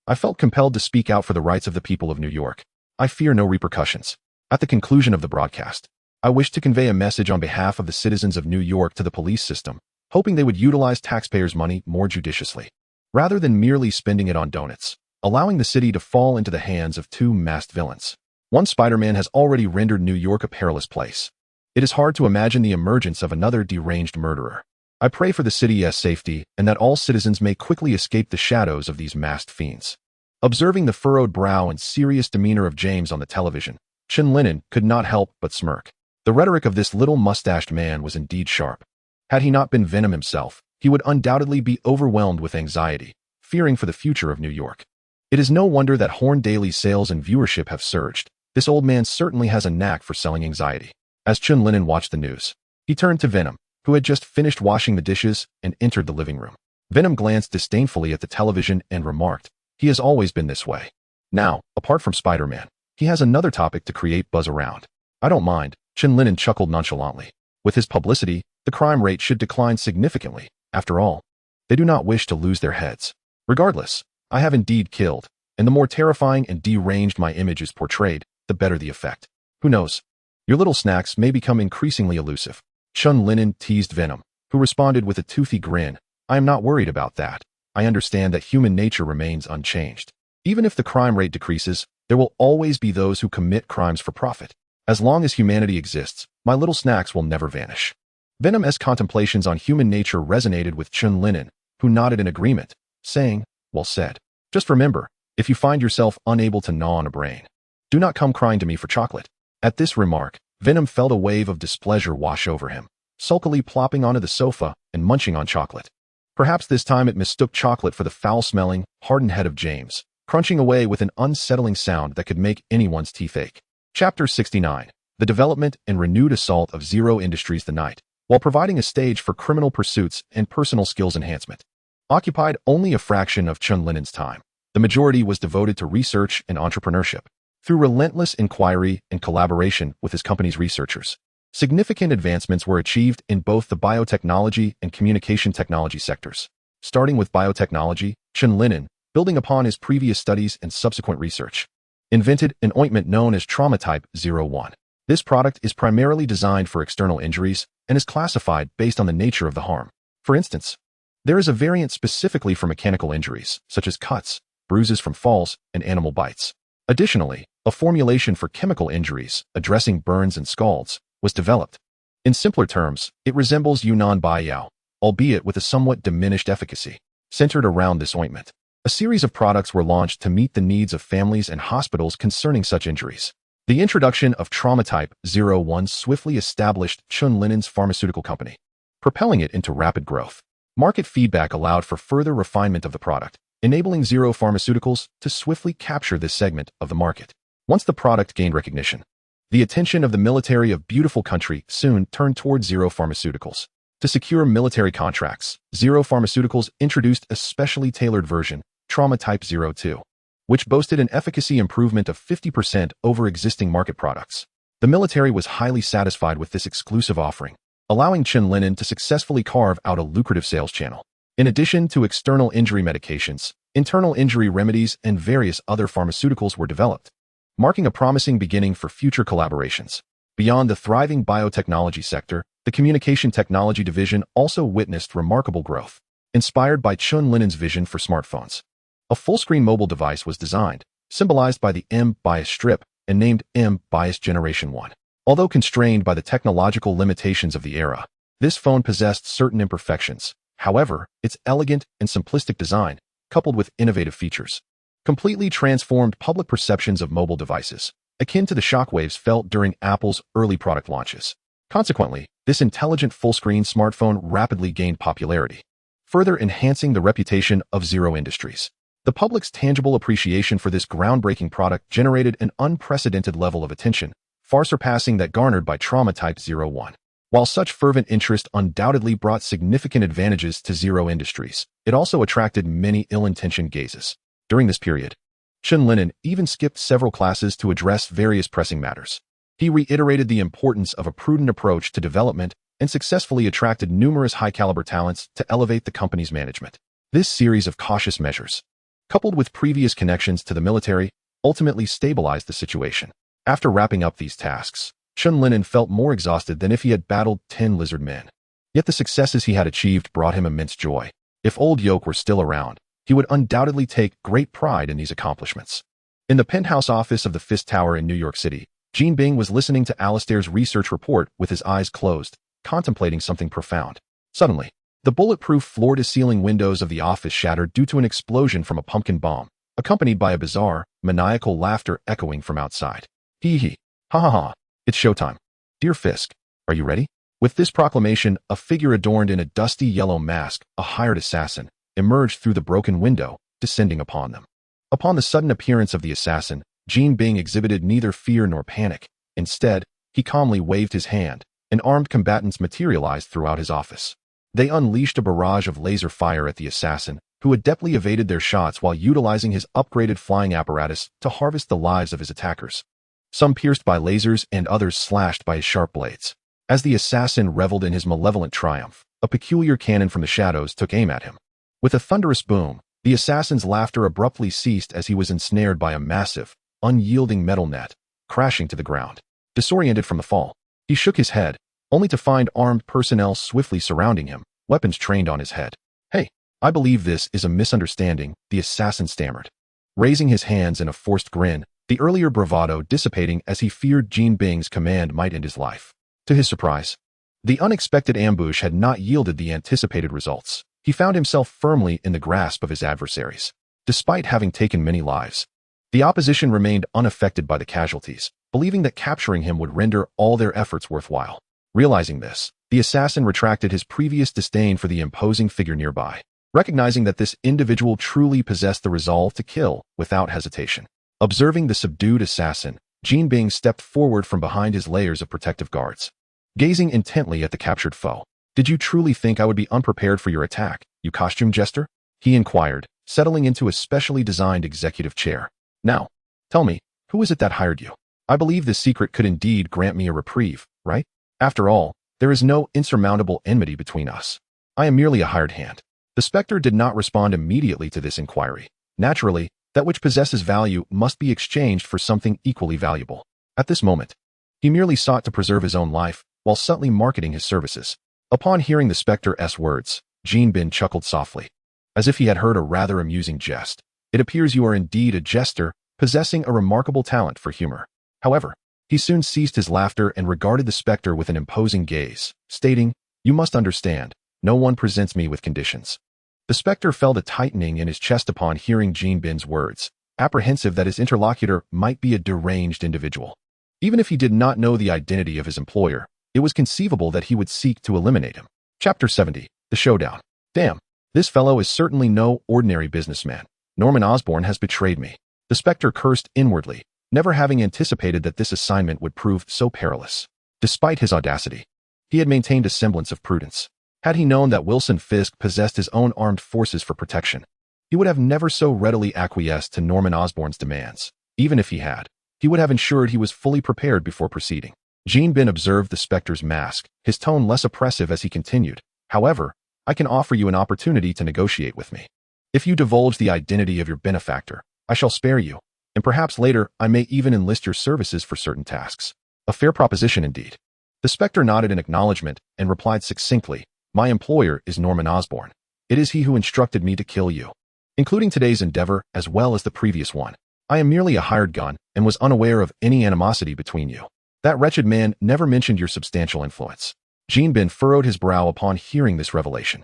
I felt compelled to speak out for the rights of the people of New York. I fear no repercussions. At the conclusion of the broadcast, I wish to convey a message on behalf of the citizens of New York to the police system, hoping they would utilize taxpayers' money more judiciously, rather than merely spending it on donuts, allowing the city to fall into the hands of two masked villains. One Spider-Man has already rendered New York a perilous place. It is hard to imagine the emergence of another deranged murderer. I pray for the city's safety and that all citizens may quickly escape the shadows of these masked fiends. Observing the furrowed brow and serious demeanor of James on the television, Chen Lin'an could not help but smirk. The rhetoric of this little mustached man was indeed sharp. Had he not been Venom himself, he would undoubtedly be overwhelmed with anxiety, fearing for the future of New York. It is no wonder that Horn Daily's sales and viewership have surged. This old man certainly has a knack for selling anxiety. As Chen Lin'an watched the news, he turned to Venom, who had just finished washing the dishes, and entered the living room. Venom glanced disdainfully at the television and remarked, "He has always been this way. Now, apart from Spider-Man, he has another topic to create buzz around." "I don't mind," Chen Lin'an chuckled nonchalantly. "With his publicity, the crime rate should decline significantly. After all, they do not wish to lose their heads. Regardless, I have indeed killed, and the more terrifying and deranged my image is portrayed, the better the effect. Who knows? Your little snacks may become increasingly elusive." Chen Lin'an teased Venom, who responded with a toothy grin. "I am not worried about that. I understand that human nature remains unchanged. Even if the crime rate decreases, there will always be those who commit crimes for profit. As long as humanity exists, my little snacks will never vanish." Venom's contemplations on human nature resonated with Chen Lin'an, who nodded in agreement, saying, "Well said. Just remember, if you find yourself unable to gnaw on a brain, do not come crying to me for chocolate." At this remark, Venom felt a wave of displeasure wash over him, sulkily plopping onto the sofa and munching on chocolate. Perhaps this time it mistook chocolate for the foul-smelling, hardened head of James, crunching away with an unsettling sound that could make anyone's teeth ache. Chapter 69. The development and renewed assault of Zero Industries the night, while providing a stage for criminal pursuits and personal skills enhancement, occupied only a fraction of Chen Lin'an's time. The majority was devoted to research and entrepreneurship. Through relentless inquiry and collaboration with his company's researchers, significant advancements were achieved in both the biotechnology and communication technology sectors. Starting with biotechnology, Chen Lin'an, building upon his previous studies and subsequent research, invented an ointment known as Trauma Type 01. This product is primarily designed for external injuries and is classified based on the nature of the harm. For instance, there is a variant specifically for mechanical injuries, such as cuts, bruises from falls, and animal bites. Additionally, a formulation for chemical injuries, addressing burns and scalds, was developed. In simpler terms, it resembles Yunnan Baiyao, albeit with a somewhat diminished efficacy. Centered around this ointment, a series of products were launched to meet the needs of families and hospitals concerning such injuries. The introduction of Trauma Type 01 swiftly established Chen Lin'an's pharmaceutical company, propelling it into rapid growth. Market feedback allowed for further refinement of the product, enabling Zero Pharmaceuticals to swiftly capture this segment of the market. Once the product gained recognition, the attention of the military of beautiful country soon turned toward Zero Pharmaceuticals. To secure military contracts, Zero Pharmaceuticals introduced a specially tailored version, Trauma Type 02, which boasted an efficacy improvement of 50% over existing market products. The military was highly satisfied with this exclusive offering, allowing Chen Lin'an to successfully carve out a lucrative sales channel. In addition to external injury medications, internal injury remedies and various other pharmaceuticals were developed, marking a promising beginning for future collaborations. Beyond the thriving biotechnology sector, the communication technology division also witnessed remarkable growth. Inspired by Chen Lin'an's vision for smartphones, a full-screen mobile device was designed, symbolized by the M-bias strip, and named M-bias Generation 1. Although constrained by the technological limitations of the era, this phone possessed certain imperfections. However, its elegant and simplistic design, coupled with innovative features, completely transformed public perceptions of mobile devices, akin to the shockwaves felt during Apple's early product launches. Consequently, this intelligent full-screen smartphone rapidly gained popularity, further enhancing the reputation of Zero Industries. The public's tangible appreciation for this groundbreaking product generated an unprecedented level of attention, far surpassing that garnered by Trauma Type 01. While such fervent interest undoubtedly brought significant advantages to Zero Industries, it also attracted many ill-intentioned gazes. During this period, Chen Lin'an even skipped several classes to address various pressing matters. He reiterated the importance of a prudent approach to development and successfully attracted numerous high-caliber talents to elevate the company's management. This series of cautious measures, coupled with previous connections to the military, ultimately stabilized the situation. After wrapping up these tasks, Chen Lin'an felt more exhausted than if he had battled 10 lizard men. Yet the successes he had achieved brought him immense joy. If old Yoke were still around, he would undoubtedly take great pride in these accomplishments. In the penthouse office of the Fist Tower in New York City, Jean Bing was listening to Alistair's research report with his eyes closed, contemplating something profound. Suddenly, the bulletproof floor-to-ceiling windows of the office shattered due to an explosion from a pumpkin bomb, accompanied by a bizarre, maniacal laughter echoing from outside. Hee hee. Ha ha ha. It's showtime. Dear Fisk, are you ready? With this proclamation, a figure adorned in a dusty yellow mask, a hired assassin, emerged through the broken window, descending upon them. Upon the sudden appearance of the assassin, Jean Bing exhibited neither fear nor panic. Instead, he calmly waved his hand, and armed combatants materialized throughout his office. They unleashed a barrage of laser fire at the assassin, who adeptly evaded their shots while utilizing his upgraded flying apparatus to harvest the lives of his attackers. Some pierced by lasers and others slashed by his sharp blades. As the assassin reveled in his malevolent triumph, a peculiar cannon from the shadows took aim at him. With a thunderous boom, the assassin's laughter abruptly ceased as he was ensnared by a massive, unyielding metal net, crashing to the ground. Disoriented from the fall, he shook his head, only to find armed personnel swiftly surrounding him, weapons trained on his head. Hey, I believe this is a misunderstanding, the assassin stammered, raising his hands in a forced grin, the earlier bravado dissipating as he feared Jean Bing's command might end his life. To his surprise, the unexpected ambush had not yielded the anticipated results. He found himself firmly in the grasp of his adversaries. Despite having taken many lives, the opposition remained unaffected by the casualties, believing that capturing him would render all their efforts worthwhile. Realizing this, the assassin retracted his previous disdain for the imposing figure nearby, recognizing that this individual truly possessed the resolve to kill without hesitation. Observing the subdued assassin, Jean Bing stepped forward from behind his layers of protective guards, gazing intently at the captured foe. Did you truly think I would be unprepared for your attack, you costume jester? He inquired, settling into a specially designed executive chair. Now, tell me, who is it that hired you? I believe this secret could indeed grant me a reprieve, right? After all, there is no insurmountable enmity between us. I am merely a hired hand. The Spectre did not respond immediately to this inquiry. Naturally, that which possesses value must be exchanged for something equally valuable. At this moment, he merely sought to preserve his own life, while subtly marketing his services. Upon hearing the Spectre's words, Jean Bing chuckled softly, as if he had heard a rather amusing jest. It appears you are indeed a jester, possessing a remarkable talent for humor. However, he soon ceased his laughter and regarded the Spectre with an imposing gaze, stating, You must understand, no one presents me with conditions. The Spectre felt a tightening in his chest upon hearing Jean Bing's words, apprehensive that his interlocutor might be a deranged individual. Even if he did not know the identity of his employer, it was conceivable that he would seek to eliminate him. Chapter 70. The Showdown. Damn, this fellow is certainly no ordinary businessman. Norman Osborn has betrayed me. The Spectre cursed inwardly, never having anticipated that this assignment would prove so perilous. Despite his audacity, he had maintained a semblance of prudence. Had he known that Wilson Fisk possessed his own armed forces for protection, he would have never so readily acquiesced to Norman Osborn's demands. Even if he had, he would have ensured he was fully prepared before proceeding. Jean Bing observed the Spectre's mask, his tone less oppressive as he continued. However, I can offer you an opportunity to negotiate with me. If you divulge the identity of your benefactor, I shall spare you, and perhaps later I may even enlist your services for certain tasks. A fair proposition indeed. The Spectre nodded in acknowledgement and replied succinctly, My employer is Norman Osborn. It is he who instructed me to kill you, including today's endeavor as well as the previous one. I am merely a hired gun and was unaware of any animosity between you. That wretched man never mentioned your substantial influence. Jinbin furrowed his brow upon hearing this revelation.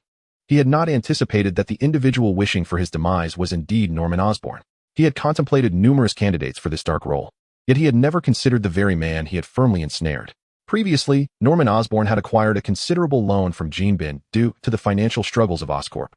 He had not anticipated that the individual wishing for his demise was indeed Norman Osborn. He had contemplated numerous candidates for this dark role, yet he had never considered the very man he had firmly ensnared. Previously, Norman Osborn had acquired a considerable loan from Jinbin due to the financial struggles of Oscorp.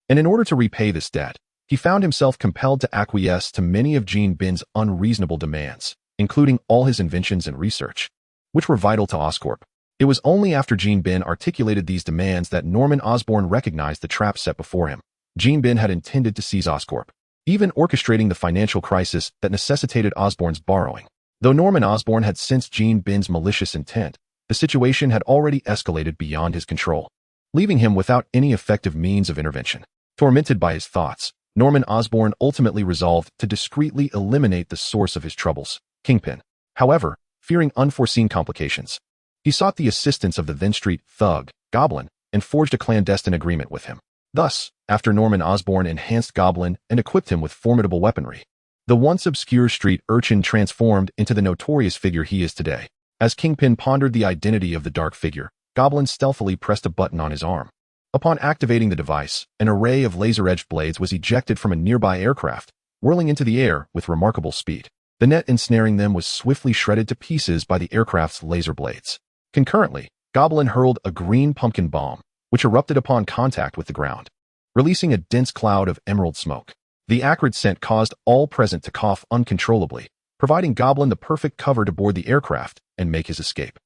And in order to repay this debt, he found himself compelled to acquiesce to many of Jinbin's unreasonable demands, including all his inventions and research, which were vital to Oscorp. It was only after Jinbin articulated these demands that Norman Osborn recognized the trap set before him. Jinbin had intended to seize Oscorp, even orchestrating the financial crisis that necessitated Osborn's borrowing. Though Norman Osborn had sensed Jinbin's malicious intent, the situation had already escalated beyond his control, leaving him without any effective means of intervention. Tormented by his thoughts, Norman Osborn ultimately resolved to discreetly eliminate the source of his troubles, Kingpin. However, fearing unforeseen complications, he sought the assistance of the then street thug, Goblin, and forged a clandestine agreement with him. Thus, after Norman Osborn enhanced Goblin and equipped him with formidable weaponry, the once obscure street urchin transformed into the notorious figure he is today. As Kingpin pondered the identity of the dark figure, Goblin stealthily pressed a button on his arm. Upon activating the device, an array of laser-edged blades was ejected from a nearby aircraft, whirling into the air with remarkable speed. The net ensnaring them was swiftly shredded to pieces by the aircraft's laser blades. Concurrently, Goblin hurled a green pumpkin bomb, which erupted upon contact with the ground, releasing a dense cloud of emerald smoke. The acrid scent caused all present to cough uncontrollably, providing Goblin the perfect cover to board the aircraft and make his escape.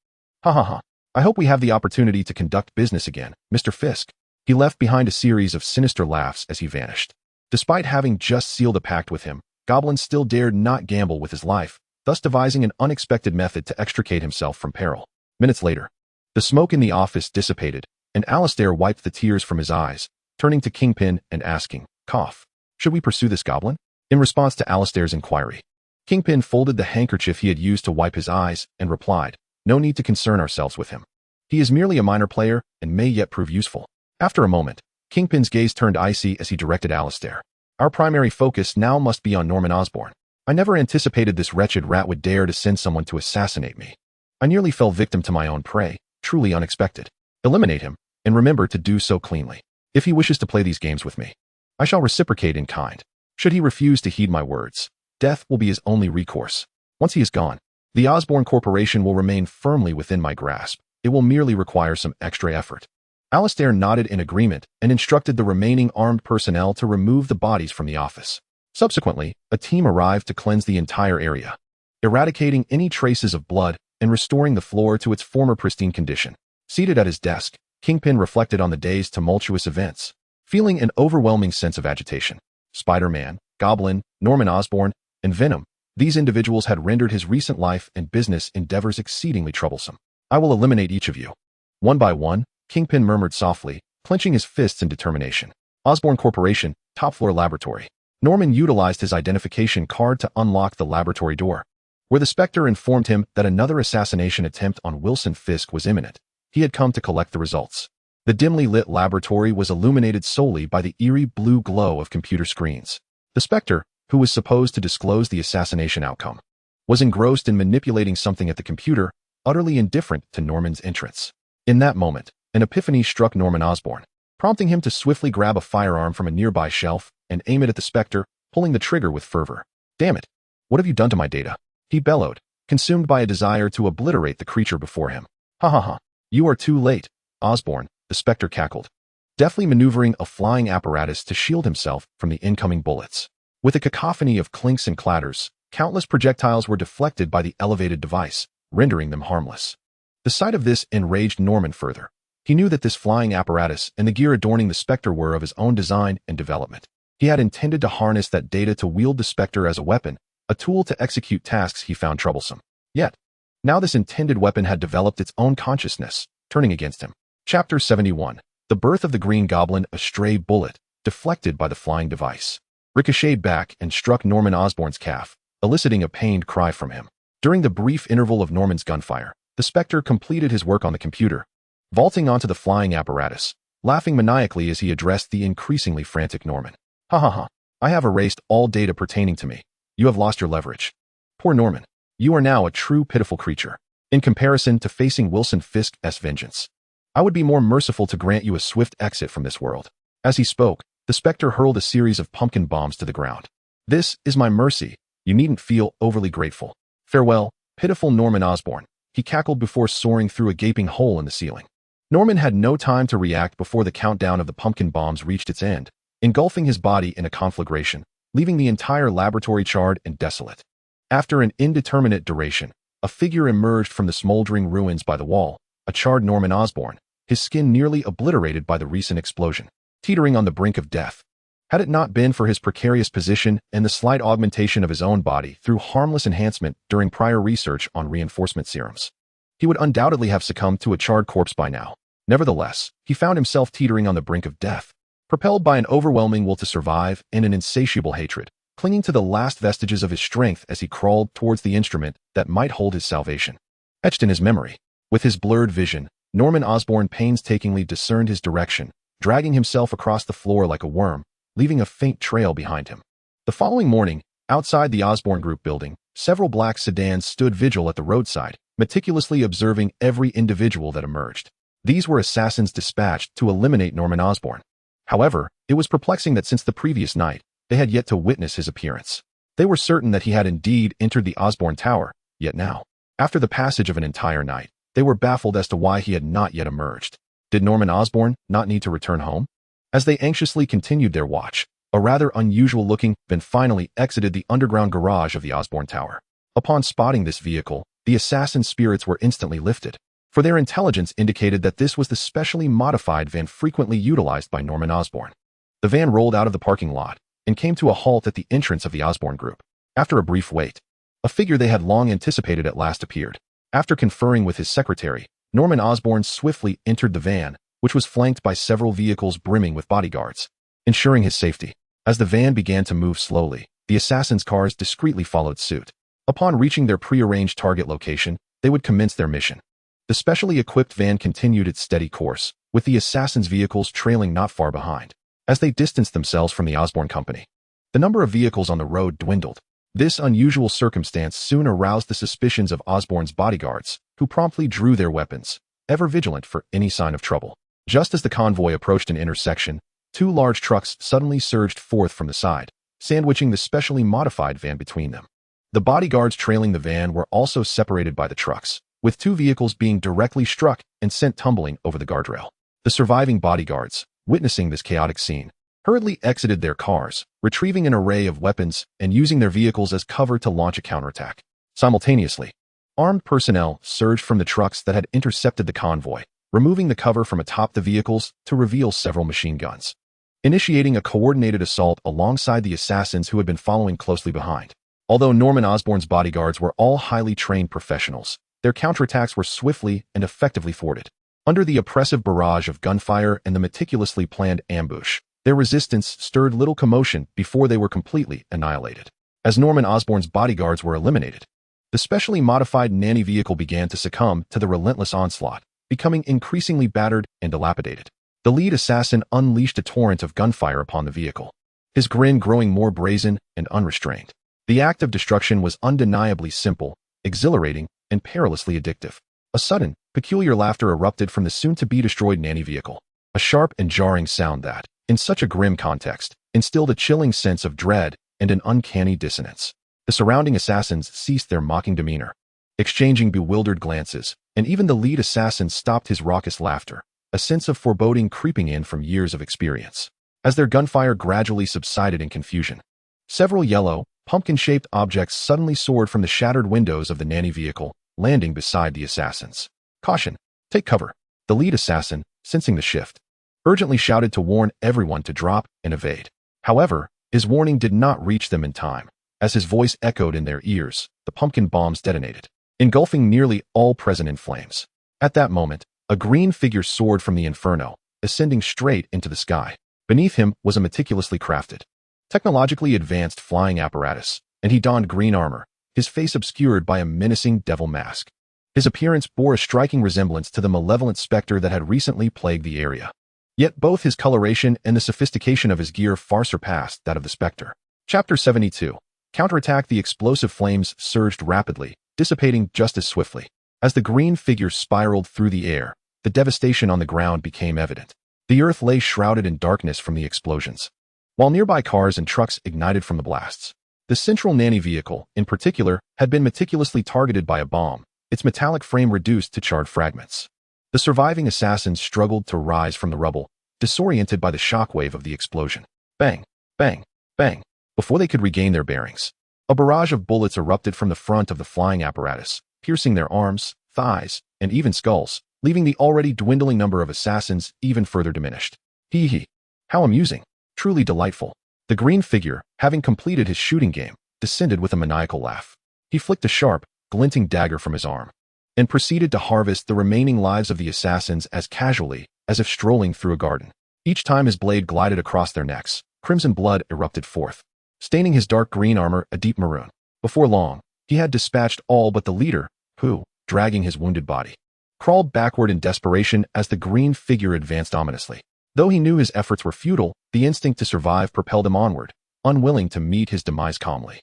Ha ha ha. I hope we have the opportunity to conduct business again, Mr. Fisk. He left behind a series of sinister laughs as he vanished. Despite having just sealed a pact with him, Goblin still dared not gamble with his life, thus devising an unexpected method to extricate himself from peril. Minutes later, the smoke in the office dissipated, and Alistair wiped the tears from his eyes, turning to Kingpin and asking, "Cough, should we pursue this goblin?" In response to Alistair's inquiry, Kingpin folded the handkerchief he had used to wipe his eyes and replied, "No need to concern ourselves with him. He is merely a minor player and may yet prove useful." After a moment, Kingpin's gaze turned icy as he directed Alistair. "Our primary focus now must be on Norman Osborn. I never anticipated this wretched rat would dare to send someone to assassinate me. I nearly fell victim to my own prey, truly unexpected. Eliminate him, and remember to do so cleanly. If he wishes to play these games with me, I shall reciprocate in kind. Should he refuse to heed my words, death will be his only recourse. Once he is gone, the Osborn Corporation will remain firmly within my grasp. It will merely require some extra effort." Alistair nodded in agreement and instructed the remaining armed personnel to remove the bodies from the office. Subsequently, a team arrived to cleanse the entire area, eradicating any traces of blood and restoring the floor to its former pristine condition. Seated at his desk, Kingpin reflected on the day's tumultuous events, feeling an overwhelming sense of agitation. Spider-Man, Goblin, Norman Osborn, and Venom, these individuals had rendered his recent life and business endeavors exceedingly troublesome. "I will eliminate each of you." One by one, Kingpin murmured softly, clenching his fists in determination. Osborn Corporation, top floor laboratory. Norman utilized his identification card to unlock the laboratory door, where the Spectre informed him that another assassination attempt on Wilson Fisk was imminent. He had come to collect the results. The dimly lit laboratory was illuminated solely by the eerie blue glow of computer screens. The Spectre, who was supposed to disclose the assassination outcome, was engrossed in manipulating something at the computer, utterly indifferent to Norman's entrance. In that moment, an epiphany struck Norman Osborn, prompting him to swiftly grab a firearm from a nearby shelf and aim it at the Spectre, pulling the trigger with fervor. "Damn it! What have you done to my data?" he bellowed, consumed by a desire to obliterate the creature before him. "Ha ha ha! You are too late, Osborn," the Spectre cackled, deftly maneuvering a flying apparatus to shield himself from the incoming bullets. With a cacophony of clinks and clatters, countless projectiles were deflected by the elevated device, rendering them harmless. The sight of this enraged Norman further. He knew that this flying apparatus and the gear adorning the Spectre were of his own design and development. He had intended to harness that data to wield the Spectre as a weapon, a tool to execute tasks he found troublesome. Yet, now this intended weapon had developed its own consciousness, turning against him. Chapter 71. The Birth of the Green Goblin. A stray bullet, deflected by the flying device, ricocheted back and struck Norman Osborn's calf, eliciting a pained cry from him. During the brief interval of Norman's gunfire, the Spectre completed his work on the computer, vaulting onto the flying apparatus, laughing maniacally as he addressed the increasingly frantic Norman. "Ha ha ha. I have erased all data pertaining to me. You have lost your leverage. Poor Norman. You are now a true pitiful creature." in comparison to facing Wilson Fisk's vengeance. I would be more merciful to grant you a swift exit from this world. As he spoke, the Spectre hurled a series of pumpkin bombs to the ground. This is my mercy. You needn't feel overly grateful. Farewell, pitiful Norman Osborn, he cackled before soaring through a gaping hole in the ceiling. Norman had no time to react before the countdown of the pumpkin bombs reached its end, engulfing his body in a conflagration, leaving the entire laboratory charred and desolate. After an indeterminate duration, a figure emerged from the smoldering ruins by the wall, a charred Norman Osborn, his skin nearly obliterated by the recent explosion, teetering on the brink of death. Had it not been for his precarious position and the slight augmentation of his own body through harmless enhancement during prior research on reinforcement serums, he would undoubtedly have succumbed to a charred corpse by now. Nevertheless, he found himself teetering on the brink of death, propelled by an overwhelming will to survive and an insatiable hatred, clinging to the last vestiges of his strength as he crawled towards the instrument that might hold his salvation. Etched in his memory, with his blurred vision, Norman Osborn painstakingly discerned his direction, dragging himself across the floor like a worm, leaving a faint trail behind him. The following morning, outside the Osborn Group building, several black sedans stood vigil at the roadside, meticulously observing every individual that emerged. These were assassins dispatched to eliminate Norman Osborn. However, it was perplexing that since the previous night, they had yet to witness his appearance. They were certain that he had indeed entered the Osborn Tower, yet now, after the passage of an entire night, they were baffled as to why he had not yet emerged. Did Norman Osborn not need to return home? As they anxiously continued their watch, a rather unusual-looking van finally exited the underground garage of the Osborn Tower. Upon spotting this vehicle, the assassin's spirits were instantly lifted, for their intelligence indicated that this was the specially modified van frequently utilized by Norman Osborn. The van rolled out of the parking lot and came to a halt at the entrance of the Osborn Group. After a brief wait, a figure they had long anticipated at last appeared. After conferring with his secretary, Norman Osborn swiftly entered the van, which was flanked by several vehicles brimming with bodyguards, ensuring his safety. As the van began to move slowly, the assassins' cars discreetly followed suit. Upon reaching their prearranged target location, they would commence their mission. The specially equipped van continued its steady course, with the assassins' vehicles trailing not far behind. As they distanced themselves from the Osborn Company, the number of vehicles on the road dwindled. This unusual circumstance soon aroused the suspicions of Osborn's bodyguards, who promptly drew their weapons, ever vigilant for any sign of trouble. Just as the convoy approached an intersection, two large trucks suddenly surged forth from the side, sandwiching the specially modified van between them. The bodyguards trailing the van were also separated by the trucks, with two vehicles being directly struck and sent tumbling over the guardrail. The surviving bodyguards, witnessing this chaotic scene, hurriedly exited their cars, retrieving an array of weapons and using their vehicles as cover to launch a counterattack. Simultaneously, armed personnel surged from the trucks that had intercepted the convoy, removing the cover from atop the vehicles to reveal several machine guns, initiating a coordinated assault alongside the assassins who had been following closely behind. Although Norman Osborn's bodyguards were all highly trained professionals, their counterattacks were swiftly and effectively thwarted. Under the oppressive barrage of gunfire and the meticulously planned ambush, their resistance stirred little commotion before they were completely annihilated. As Norman Osborn's bodyguards were eliminated, the specially modified nanny vehicle began to succumb to the relentless onslaught, becoming increasingly battered and dilapidated. The lead assassin unleashed a torrent of gunfire upon the vehicle, his grin growing more brazen and unrestrained. The act of destruction was undeniably simple, exhilarating, and perilously addictive. A sudden, peculiar laughter erupted from the soon-to-be destroyed nanny vehicle, a sharp and jarring sound that, in such a grim context, instilled a chilling sense of dread and an uncanny dissonance. The surrounding assassins ceased their mocking demeanor, exchanging bewildered glances, and even the lead assassin stopped his raucous laughter, a sense of foreboding creeping in from years of experience. As their gunfire gradually subsided in confusion, several yellow, pumpkin-shaped objects suddenly soared from the shattered windows of the nanny vehicle, landing beside the assassins. "Caution! Take cover!" The lead assassin, sensing the shift, urgently shouted to warn everyone to drop and evade. However, his warning did not reach them in time. As his voice echoed in their ears, the pumpkin bombs detonated, engulfing nearly all present in flames. At that moment, a green figure soared from the inferno, ascending straight into the sky. Beneath him was a meticulously crafted, technologically advanced flying apparatus, and he donned green armor, his face obscured by a menacing devil mask. His appearance bore a striking resemblance to the malevolent specter that had recently plagued the area. Yet both his coloration and the sophistication of his gear far surpassed that of the specter. Chapter 72. Counterattack. The explosive flames surged rapidly, dissipating just as swiftly. As the green figure spiraled through the air, the devastation on the ground became evident. The earth lay shrouded in darkness from the explosions, while nearby cars and trucks ignited from the blasts. The central nanny vehicle, in particular, had been meticulously targeted by a bomb, its metallic frame reduced to charred fragments. The surviving assassins struggled to rise from the rubble, disoriented by the shockwave of the explosion. Bang, bang, bang. Before they could regain their bearings, a barrage of bullets erupted from the front of the flying apparatus, piercing their arms, thighs, and even skulls, leaving the already dwindling number of assassins even further diminished. Hee hee. How amusing. Truly delightful. The green figure, having completed his shooting game, descended with a maniacal laugh. He flicked a sharp, glinting dagger from his arm, and proceeded to harvest the remaining lives of the assassins as casually as if strolling through a garden. Each time his blade glided across their necks, crimson blood erupted forth, staining his dark green armor a deep maroon. Before long, he had dispatched all but the leader, who, dragging his wounded body, crawled backward in desperation as the green figure advanced ominously. Though he knew his efforts were futile, the instinct to survive propelled him onward, unwilling to meet his demise calmly.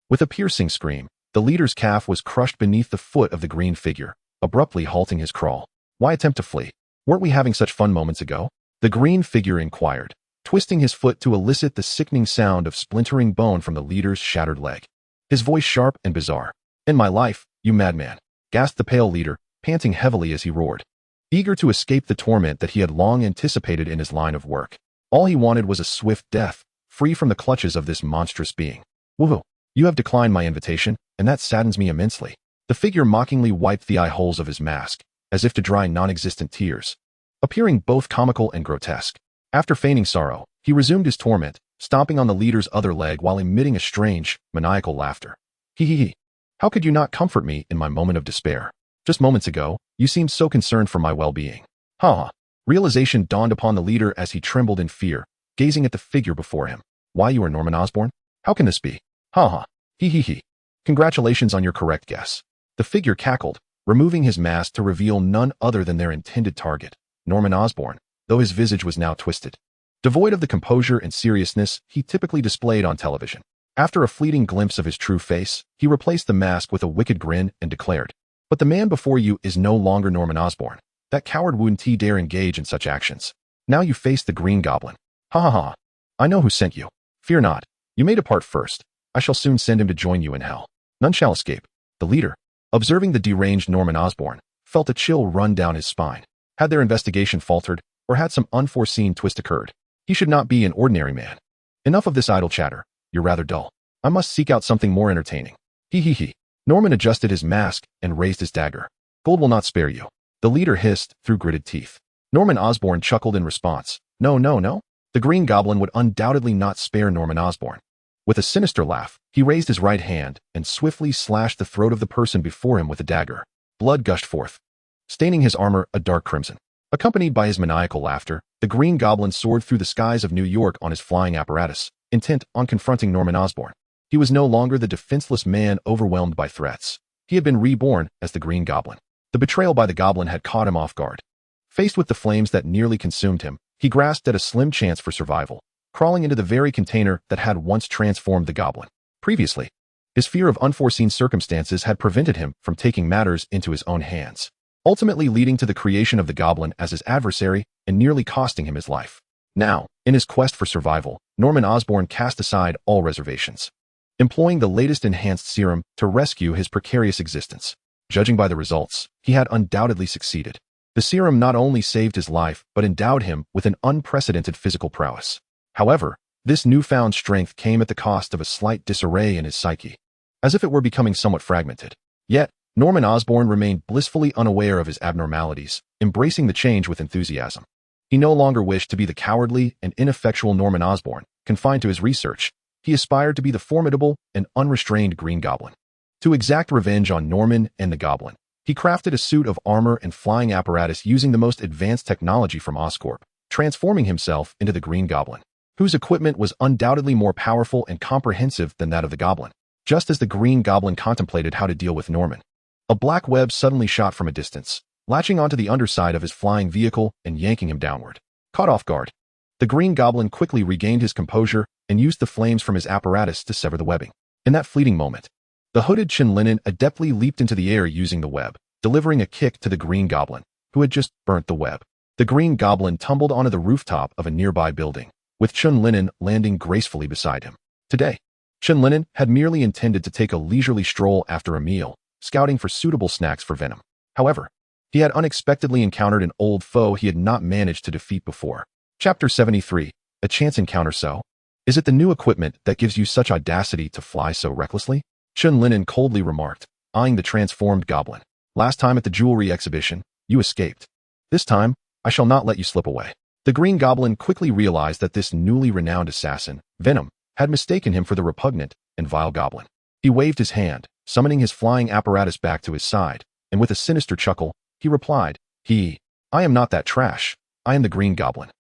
With a piercing scream, the leader's calf was crushed beneath the foot of the green figure, abruptly halting his crawl. Why attempt to flee? Weren't we having such fun moments ago? The green figure inquired, twisting his foot to elicit the sickening sound of splintering bone from the leader's shattered leg. His voice sharp and bizarre. In my life, you madman, gasped the pale leader, panting heavily as he roared, eager to escape the torment that he had long anticipated in his line of work. All he wanted was a swift death, free from the clutches of this monstrous being. Woohoo! You have declined my invitation, and that saddens me immensely. The figure mockingly wiped the eye holes of his mask, as if to dry non-existent tears, appearing both comical and grotesque. After feigning sorrow, he resumed his torment, stomping on the leader's other leg while emitting a strange, maniacal laughter. Hee hee hee. How could you not comfort me in my moment of despair? Just moments ago, you seemed so concerned for my well-being. Ha ha. Realization dawned upon the leader as he trembled in fear, gazing at the figure before him. Why, you are Norman Osborn? How can this be? Ha ha. Hee hee hee. Congratulations on your correct guess. The figure cackled, removing his mask to reveal none other than their intended target, Norman Osborn, though his visage was now twisted, devoid of the composure and seriousness he typically displayed on television. After a fleeting glimpse of his true face, he replaced the mask with a wicked grin and declared, "But the man before you is no longer Norman Osborn. That coward wouldn't dare engage in such actions. Now you face the Green Goblin. Ha ha ha. I know who sent you. Fear not. You may depart first. I shall soon send him to join you in hell. None shall escape." The leader, observing the deranged Norman Osborn, felt a chill run down his spine. Had their investigation faltered, or had some unforeseen twist occurred? He should not be an ordinary man. Enough of this idle chatter. You're rather dull. I must seek out something more entertaining. Hee hee hee. Norman adjusted his mask and raised his dagger. Gold will not spare you. The leader hissed through gritted teeth. Norman Osborn chuckled in response. No, no, no. The Green Goblin would undoubtedly not spare Norman Osborn. With a sinister laugh, he raised his right hand and swiftly slashed the throat of the person before him with a dagger. Blood gushed forth, staining his armor a dark crimson. Accompanied by his maniacal laughter, the Green Goblin soared through the skies of New York on his flying apparatus, intent on confronting Norman Osborn. He was no longer the defenseless man overwhelmed by threats. He had been reborn as the Green Goblin. The betrayal by the Goblin had caught him off guard. Faced with the flames that nearly consumed him, he grasped at a slim chance for survival, crawling into the very container that had once transformed the Goblin. Previously, his fear of unforeseen circumstances had prevented him from taking matters into his own hands, ultimately leading to the creation of the Goblin as his adversary and nearly costing him his life. Now, in his quest for survival, Norman Osborn cast aside all reservations, employing the latest enhanced serum to rescue his precarious existence. Judging by the results, he had undoubtedly succeeded. The serum not only saved his life, but endowed him with an unprecedented physical prowess. However, this newfound strength came at the cost of a slight disarray in his psyche, as if it were becoming somewhat fragmented. Yet, Norman Osborn remained blissfully unaware of his abnormalities, embracing the change with enthusiasm. He no longer wished to be the cowardly and ineffectual Norman Osborn, confined to his research. He aspired to be the formidable and unrestrained Green Goblin. To exact revenge on Norman and the Goblin, he crafted a suit of armor and flying apparatus using the most advanced technology from Oscorp, transforming himself into the Green Goblin, whose equipment was undoubtedly more powerful and comprehensive than that of the Goblin. Just as the Green Goblin contemplated how to deal with Norman, a black web suddenly shot from a distance, latching onto the underside of his flying vehicle and yanking him downward. Caught off guard, the Green Goblin quickly regained his composure and used the flames from his apparatus to sever the webbing. In that fleeting moment, the hooded Chen Lin'an adeptly leaped into the air using the web, delivering a kick to the Green Goblin, who had just burnt the web. The Green Goblin tumbled onto the rooftop of a nearby building, with Chen Lin'an landing gracefully beside him. Today, Chen Lin'an had merely intended to take a leisurely stroll after a meal, scouting for suitable snacks for Venom. However, he had unexpectedly encountered an old foe he had not managed to defeat before. Chapter 73, A Chance Encounter. So, is it the new equipment that gives you such audacity to fly so recklessly? Chen Lin'an coldly remarked, eyeing the transformed goblin. Last time at the jewelry exhibition, you escaped. This time, I shall not let you slip away. The Green Goblin quickly realized that this newly renowned assassin, Venom, had mistaken him for the repugnant and vile goblin. He waved his hand, summoning his flying apparatus back to his side, and with a sinister chuckle, he replied, I am not that trash. I am the Green Goblin.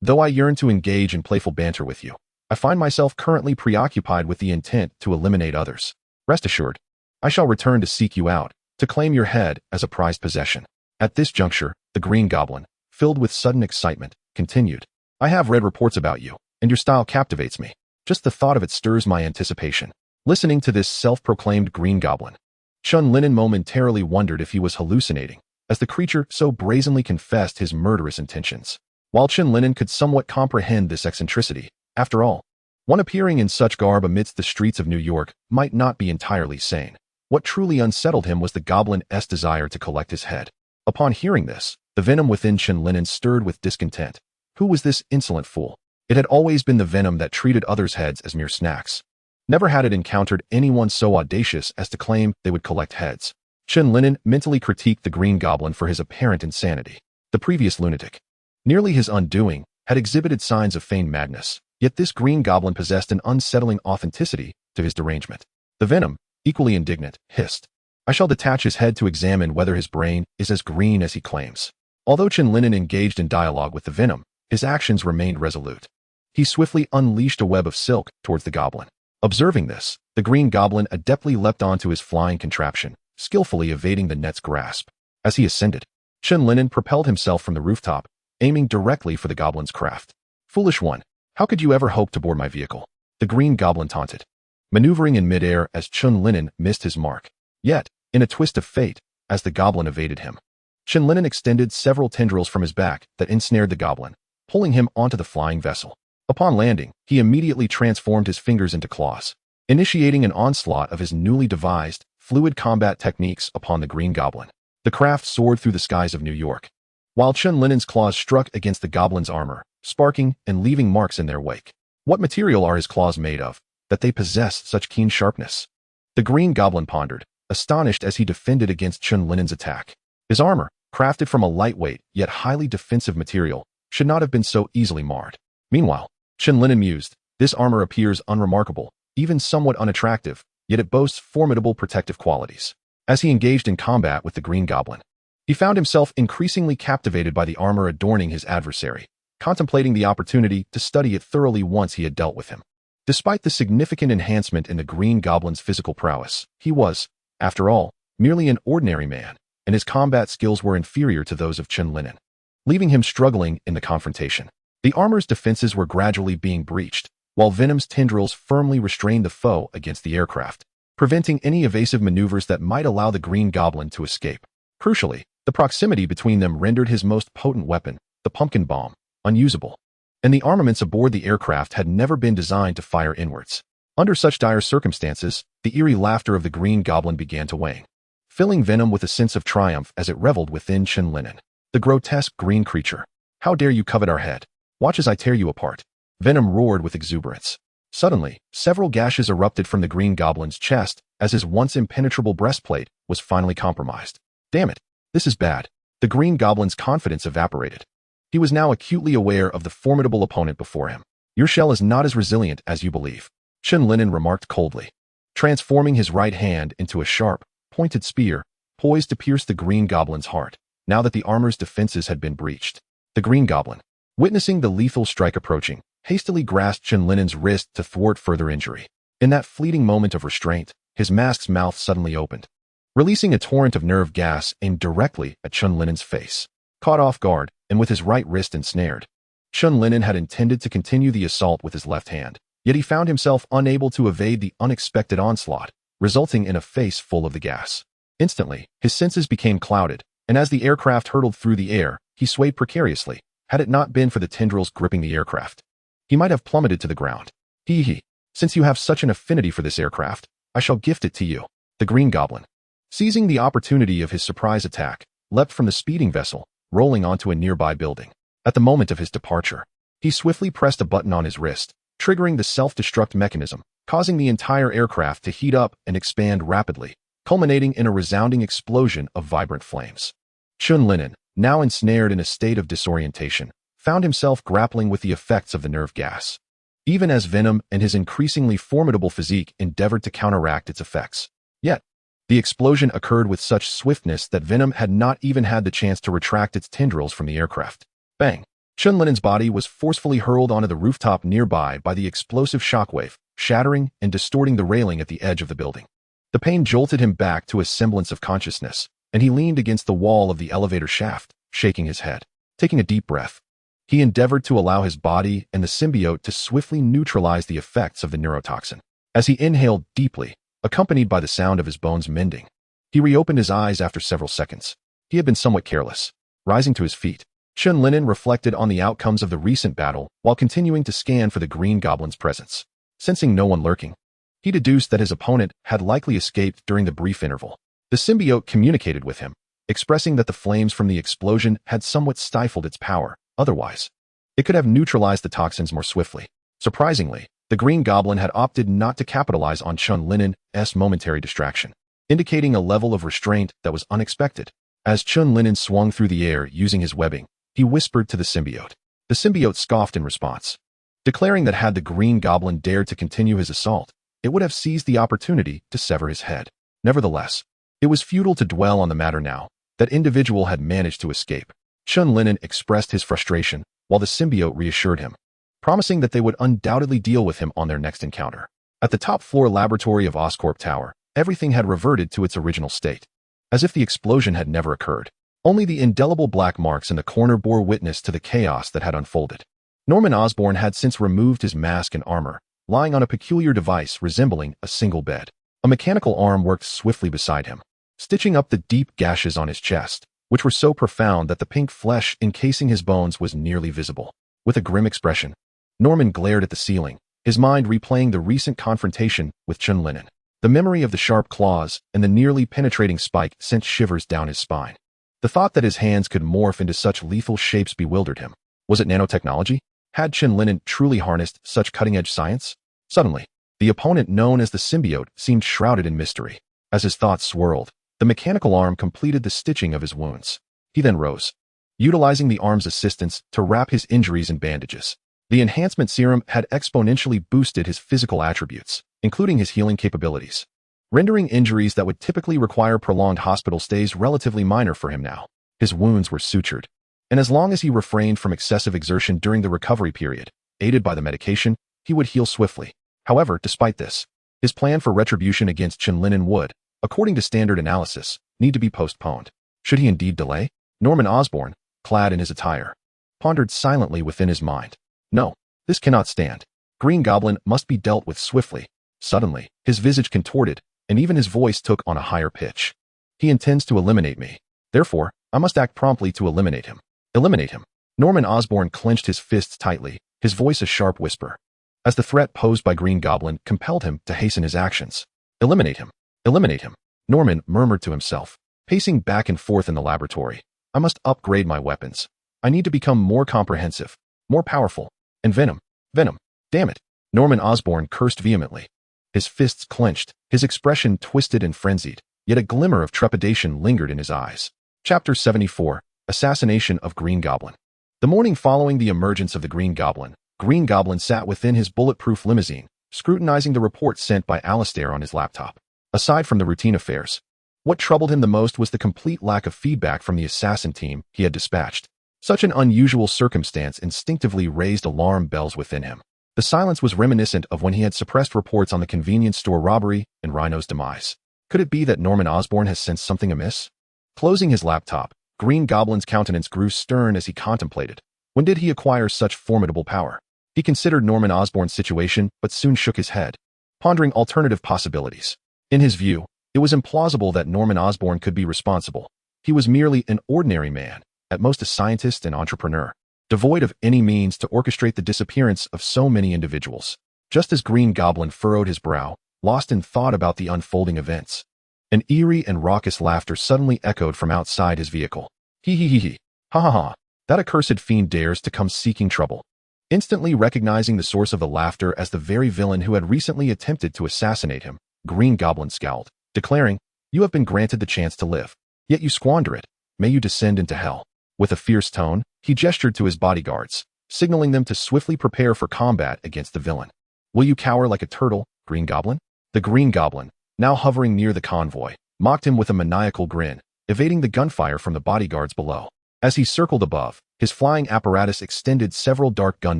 Though I yearn to engage in playful banter with you, I find myself currently preoccupied with the intent to eliminate others. Rest assured, I shall return to seek you out, to claim your head as a prized possession. At this juncture, the Green Goblin, filled with sudden excitement, continued, I have read reports about you, and your style captivates me. Just the thought of it stirs my anticipation. Listening to this self-proclaimed Green Goblin, Chen Lin'an momentarily wondered if he was hallucinating, as the creature so brazenly confessed his murderous intentions. While Chen Lin'an could somewhat comprehend this eccentricity, after all, one appearing in such garb amidst the streets of New York might not be entirely sane. What truly unsettled him was the goblin's desire to collect his head. Upon hearing this, the venom within Chen Lin'an stirred with discontent. Who was this insolent fool? It had always been the Venom that treated others' heads as mere snacks. Never had it encountered anyone so audacious as to claim they would collect heads. Chen Lin'an mentally critiqued the Green Goblin for his apparent insanity. The previous lunatic, nearly his undoing, had exhibited signs of feigned madness, yet this Green Goblin possessed an unsettling authenticity to his derangement. The Venom, equally indignant, hissed, I shall detach his head to examine whether his brain is as green as he claims. Although Chen Lin'an engaged in dialogue with the Venom, his actions remained resolute. He swiftly unleashed a web of silk towards the goblin. Observing this, the Green Goblin adeptly leapt onto his flying contraption, skillfully evading the net's grasp. As he ascended, Chen Lin'an propelled himself from the rooftop, aiming directly for the goblin's craft. Foolish one, how could you ever hope to board my vehicle? The Green Goblin taunted, maneuvering in midair as Chen Lin'an missed his mark. Yet, in a twist of fate, as the goblin evaded him, Chen Lin'an extended several tendrils from his back that ensnared the goblin, pulling him onto the flying vessel. Upon landing, he immediately transformed his fingers into claws, initiating an onslaught of his newly devised, fluid combat techniques upon the Green Goblin. The craft soared through the skies of New York, while Chen Lin'an's claws struck against the goblin's armor, sparking and leaving marks in their wake. What material are his claws made of, that they possess such keen sharpness? The Green Goblin pondered, astonished as he defended against Chen Lin'an's attack. His armor, crafted from a lightweight yet highly defensive material, should not have been so easily marred. Meanwhile, Chen Lin'an mused, this armor appears unremarkable, even somewhat unattractive, yet it boasts formidable protective qualities. As he engaged in combat with the Green Goblin, he found himself increasingly captivated by the armor adorning his adversary, contemplating the opportunity to study it thoroughly once he had dealt with him. Despite the significant enhancement in the Green Goblin's physical prowess, he was, after all, merely an ordinary man, and his combat skills were inferior to those of Chen Lin'an, leaving him struggling in the confrontation. The armor's defenses were gradually being breached, while Venom's tendrils firmly restrained the foe against the aircraft, preventing any evasive maneuvers that might allow the Green Goblin to escape. Crucially, the proximity between them rendered his most potent weapon, the pumpkin bomb, unusable, and the armaments aboard the aircraft had never been designed to fire inwards. Under such dire circumstances, the eerie laughter of the Green Goblin began to wane, filling Venom with a sense of triumph as it reveled within Chen Lin'an. The grotesque green creature. How dare you covet our head? Watch as I tear you apart. Venom roared with exuberance. Suddenly, several gashes erupted from the Green Goblin's chest as his once impenetrable breastplate was finally compromised. Damn it, this is bad. The Green Goblin's confidence evaporated. He was now acutely aware of the formidable opponent before him. Your shell is not as resilient as you believe, Chen Lin'an remarked coldly, transforming his right hand into a sharp, pointed spear, poised to pierce the Green Goblin's heart, now that the armor's defenses had been breached. The Green Goblin, witnessing the lethal strike approaching, hastily grasped Chen Lin'an's wrist to thwart further injury. In that fleeting moment of restraint, his mask's mouth suddenly opened, releasing a torrent of nerve gas aimed directly at Chen Lin'an's face. Caught off guard, and with his right wrist ensnared, Chen Lin'an had intended to continue the assault with his left hand, yet he found himself unable to evade the unexpected onslaught, resulting in a face full of the gas. Instantly, his senses became clouded, and as the aircraft hurtled through the air, he swayed precariously. Had it not been for the tendrils gripping the aircraft, he might have plummeted to the ground. Hee. Since you have such an affinity for this aircraft, I shall gift it to you. The Green Goblin, seizing the opportunity of his surprise attack, leapt from the speeding vessel, rolling onto a nearby building. At the moment of his departure, he swiftly pressed a button on his wrist, triggering the self-destruct mechanism, causing the entire aircraft to heat up and expand rapidly, culminating in a resounding explosion of vibrant flames. Chen Lin'an, now ensnared in a state of disorientation, found himself grappling with the effects of the nerve gas, even as Venom and his increasingly formidable physique endeavored to counteract its effects. Yet, the explosion occurred with such swiftness that Venom had not even had the chance to retract its tendrils from the aircraft. Bang! Chen Lin'an's body was forcefully hurled onto the rooftop nearby by the explosive shockwave, shattering and distorting the railing at the edge of the building. The pain jolted him back to a semblance of consciousness, and he leaned against the wall of the elevator shaft, shaking his head. Taking a deep breath, he endeavored to allow his body and the symbiote to swiftly neutralize the effects of the neurotoxin. As he inhaled deeply, accompanied by the sound of his bones mending, he reopened his eyes after several seconds. He had been somewhat careless. Rising to his feet, Chen Lin'an reflected on the outcomes of the recent battle while continuing to scan for the Green Goblin's presence. Sensing no one lurking, he deduced that his opponent had likely escaped during the brief interval. The symbiote communicated with him, expressing that the flames from the explosion had somewhat stifled its power. Otherwise, it could have neutralized the toxins more swiftly. Surprisingly, the Green Goblin had opted not to capitalize on Chen Lin'an's momentary distraction, indicating a level of restraint that was unexpected. As Chen Lin'an swung through the air using his webbing, he whispered to the symbiote. The symbiote scoffed in response, declaring that had the Green Goblin dared to continue his assault, it would have seized the opportunity to sever his head. Nevertheless, it was futile to dwell on the matter now. That individual had managed to escape. Chen Lin'an expressed his frustration, while the symbiote reassured him, promising that they would undoubtedly deal with him on their next encounter. At the top-floor laboratory of Oscorp Tower, everything had reverted to its original state, as if the explosion had never occurred. Only the indelible black marks in the corner bore witness to the chaos that had unfolded. Norman Osborn had since removed his mask and armor, lying on a peculiar device resembling a single bed. A mechanical arm worked swiftly beside him, stitching up the deep gashes on his chest, which were so profound that the pink flesh encasing his bones was nearly visible. With a grim expression, Norman glared at the ceiling, his mind replaying the recent confrontation with Chen Lin'an. The memory of the sharp claws and the nearly penetrating spike sent shivers down his spine. The thought that his hands could morph into such lethal shapes bewildered him. Was it nanotechnology? Had Chen Lin'an truly harnessed such cutting-edge science? Suddenly, the opponent known as the symbiote seemed shrouded in mystery. As his thoughts swirled, the mechanical arm completed the stitching of his wounds. He then rose, utilizing the arm's assistance to wrap his injuries in bandages. The enhancement serum had exponentially boosted his physical attributes, including his healing capabilities, rendering injuries that would typically require prolonged hospital stays relatively minor for him now. His wounds were sutured, and as long as he refrained from excessive exertion during the recovery period, aided by the medication, he would heal swiftly. However, despite this, his plan for retribution against Chen Lin'an would, according to standard analysis, need to be postponed. Should he indeed delay? Norman Osborn, clad in his attire, pondered silently within his mind. No, this cannot stand. Green Goblin must be dealt with swiftly. Suddenly, his visage contorted, and even his voice took on a higher pitch. He intends to eliminate me. Therefore, I must act promptly to eliminate him. Eliminate him. Norman Osborn clenched his fists tightly, his voice a sharp whisper, as the threat posed by Green Goblin compelled him to hasten his actions. Eliminate him. Eliminate him. Norman murmured to himself, pacing back and forth in the laboratory. I must upgrade my weapons. I need to become more comprehensive, more powerful. And Venom. Damn it. Norman Osborn cursed vehemently. His fists clenched, his expression twisted and frenzied, yet a glimmer of trepidation lingered in his eyes. Chapter 74. Assassination of Green Goblin. The morning following the emergence of the Green Goblin sat within his bulletproof limousine, scrutinizing the reports sent by Alistair on his laptop. Aside from the routine affairs, what troubled him the most was the complete lack of feedback from the assassin team he had dispatched. Such an unusual circumstance instinctively raised alarm bells within him. The silence was reminiscent of when he had suppressed reports on the convenience store robbery and Rhino's demise. Could it be that Norman Osborn has sensed something amiss? Closing his laptop, Green Goblin's countenance grew stern as he contemplated. When did he acquire such formidable power? He considered Norman Osborn's situation, but soon shook his head, pondering alternative possibilities. In his view, It was implausible that Norman Osborn could be responsible. He was merely an ordinary man, at most a scientist and entrepreneur, devoid of any means to orchestrate the disappearance of so many individuals. Just as Green Goblin furrowed his brow, lost in thought about the unfolding events, an eerie and raucous laughter suddenly echoed from outside his vehicle. He he he he. Ha ha ha. That accursed fiend dares to come seeking trouble. Instantly recognizing the source of the laughter as the very villain who had recently attempted to assassinate him, Green Goblin scowled, declaring, "You have been granted the chance to live, yet you squander it. May you descend into hell." With a fierce tone, he gestured to his bodyguards, signaling them to swiftly prepare for combat against the villain. "Will you cower like a turtle, Green Goblin?" The Green Goblin, now hovering near the convoy, mocked him with a maniacal grin, evading the gunfire from the bodyguards below. As he circled above, his flying apparatus extended several dark gun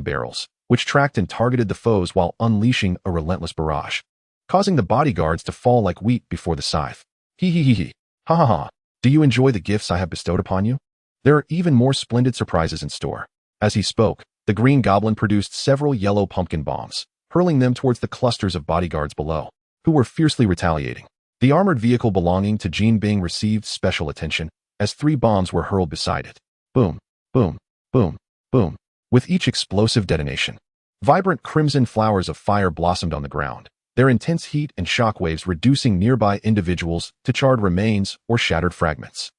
barrels, which tracked and targeted the foes while unleashing a relentless barrage, causing the bodyguards to fall like wheat before the scythe. He he he he. Ha ha ha. Do you enjoy the gifts I have bestowed upon you? There are even more splendid surprises in store. As he spoke, the Green Goblin produced several yellow pumpkin bombs, hurling them towards the clusters of bodyguards below, who were fiercely retaliating. The armored vehicle belonging to Jean Bing received special attention, as 3 bombs were hurled beside it. Boom, boom, boom, boom. With each explosive detonation, vibrant crimson flowers of fire blossomed on the ground, their intense heat and shockwaves reducing nearby individuals to charred remains or shattered fragments.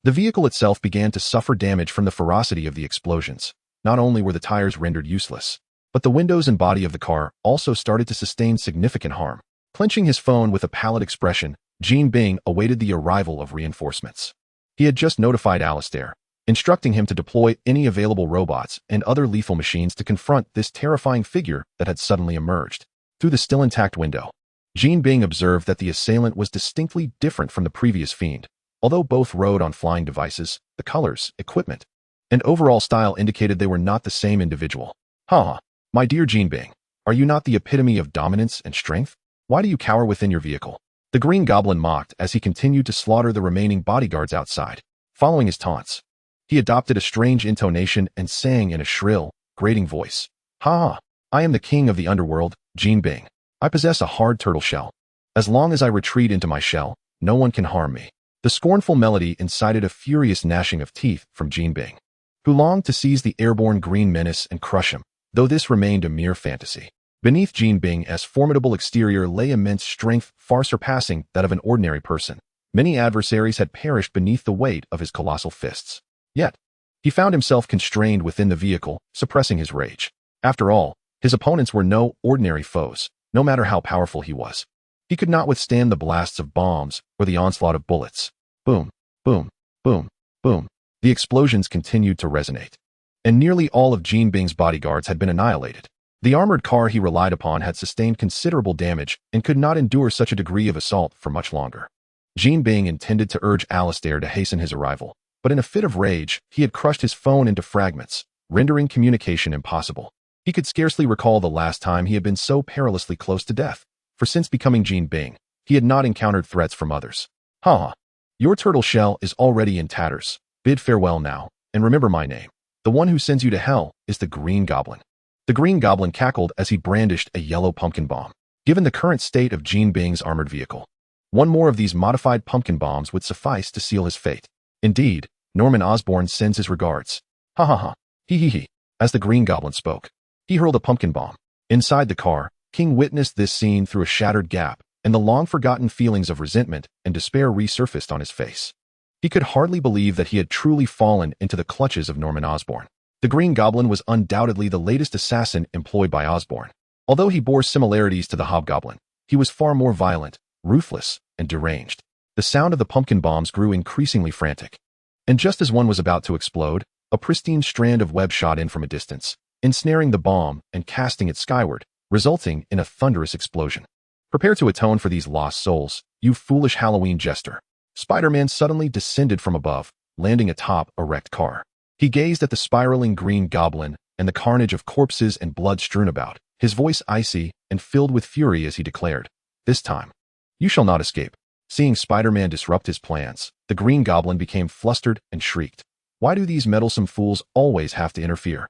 The vehicle itself began to suffer damage from the ferocity of the explosions. Not only were the tires rendered useless, but the windows and body of the car also started to sustain significant harm. Clenching his phone with a pallid expression, Jean Bing awaited the arrival of reinforcements. He had just notified Alistair, instructing him to deploy any available robots and other lethal machines to confront this terrifying figure that had suddenly emerged. Through the still intact window, Jean Bing observed that the assailant was distinctly different from the previous fiend. Although both rode on flying devices, the colors, equipment, and overall style indicated they were not the same individual. Ha! My dear Jean Bing, are you not the epitome of dominance and strength? Why do you cower within your vehicle? The Green Goblin mocked as he continued to slaughter the remaining bodyguards outside. Following his taunts, he adopted a strange intonation and sang in a shrill, grating voice. Ha! I am the king of the underworld, Jean Bing. I possess a hard turtle shell. As long as I retreat into my shell, no one can harm me. The scornful melody incited a furious gnashing of teeth from Jean Bing, who longed to seize the airborne green menace and crush him, though this remained a mere fantasy. Beneath Jean Bing's formidable exterior lay immense strength far surpassing that of an ordinary person. Many adversaries had perished beneath the weight of his colossal fists. Yet, he found himself constrained within the vehicle, suppressing his rage. After all, his opponents were no ordinary foes, no matter how powerful he was. He could not withstand the blasts of bombs or the onslaught of bullets. Boom, boom, boom, boom. The explosions continued to resonate, and nearly all of Jean Bing's bodyguards had been annihilated. The armored car he relied upon had sustained considerable damage and could not endure such a degree of assault for much longer. Jean Bing intended to urge Alistair to hasten his arrival, but in a fit of rage, he had crushed his phone into fragments, rendering communication impossible. He could scarcely recall the last time he had been so perilously close to death, for since becoming Jean Bing, he had not encountered threats from others. Ha! Your turtle shell is already in tatters. Bid farewell now, and remember my name. The one who sends you to hell is the Green Goblin. The Green Goblin cackled as he brandished a yellow pumpkin bomb. Given the current state of Jean Bing's armored vehicle, one more of these modified pumpkin bombs would suffice to seal his fate. Indeed, Norman Osborn sends his regards. Ha ha ha. He he he. As the Green Goblin spoke, he hurled a pumpkin bomb. Inside the car, King witnessed this scene through a shattered gap, and the long-forgotten feelings of resentment and despair resurfaced on his face. He could hardly believe that he had truly fallen into the clutches of Norman Osborn. The Green Goblin was undoubtedly the latest assassin employed by Osborn. Although he bore similarities to the Hobgoblin, he was far more violent, ruthless, and deranged. The sound of the pumpkin bombs grew increasingly frantic. And just as one was about to explode, a pristine strand of web shot in from a distance, ensnaring the bomb and casting it skyward, resulting in a thunderous explosion. Prepare to atone for these lost souls, you foolish Halloween jester. Spider-Man suddenly descended from above, landing atop a wrecked car. He gazed at the spiraling Green Goblin and the carnage of corpses and blood strewn about, his voice icy and filled with fury as he declared, "This time, you shall not escape." Seeing Spider-Man disrupt his plans, the Green Goblin became flustered and shrieked. Why do these meddlesome fools always have to interfere?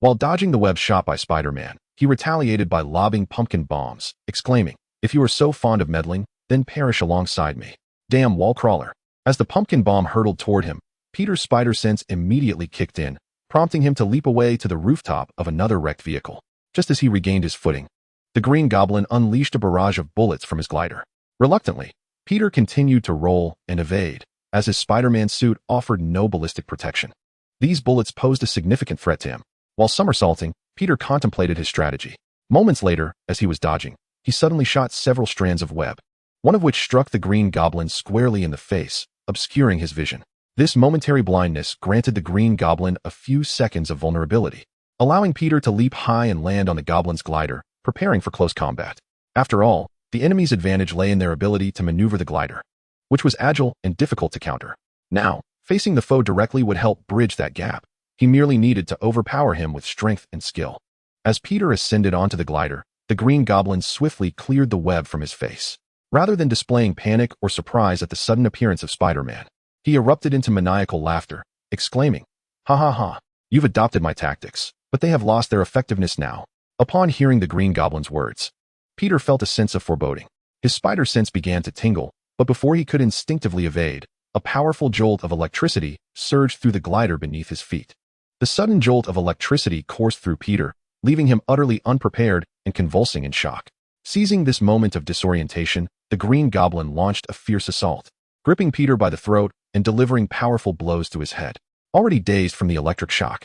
While dodging the web shot by Spider-Man, he retaliated by lobbing pumpkin bombs, exclaiming, "If you are so fond of meddling, then perish alongside me. Damn wall crawler. As the pumpkin bomb hurtled toward him, Peter's spider sense immediately kicked in, prompting him to leap away to the rooftop of another wrecked vehicle. Just as he regained his footing, the Green Goblin unleashed a barrage of bullets from his glider. Reluctantly, Peter continued to roll and evade, as his Spider-Man suit offered no ballistic protection. These bullets posed a significant threat to him. While somersaulting, Peter contemplated his strategy. Moments later, as he was dodging, he suddenly shot several strands of web, one of which struck the Green Goblin squarely in the face, obscuring his vision. This momentary blindness granted the Green Goblin a few seconds of vulnerability, allowing Peter to leap high and land on the Goblin's glider, preparing for close combat. After all, the enemy's advantage lay in their ability to maneuver the glider, which was agile and difficult to counter. Now, facing the foe directly would help bridge that gap. He merely needed to overpower him with strength and skill. As Peter ascended onto the glider, the Green Goblin swiftly cleared the web from his face. Rather than displaying panic or surprise at the sudden appearance of Spider-Man, he erupted into maniacal laughter, exclaiming, "Ha ha ha, you've adopted my tactics, but they have lost their effectiveness now." Upon hearing the Green Goblin's words, Peter felt a sense of foreboding. His spider sense began to tingle, but before he could instinctively evade, a powerful jolt of electricity surged through the glider beneath his feet. The sudden jolt of electricity coursed through Peter, leaving him utterly unprepared and convulsing in shock. Seizing this moment of disorientation, the Green Goblin launched a fierce assault, gripping Peter by the throat and delivering powerful blows to his head. Already dazed from the electric shock,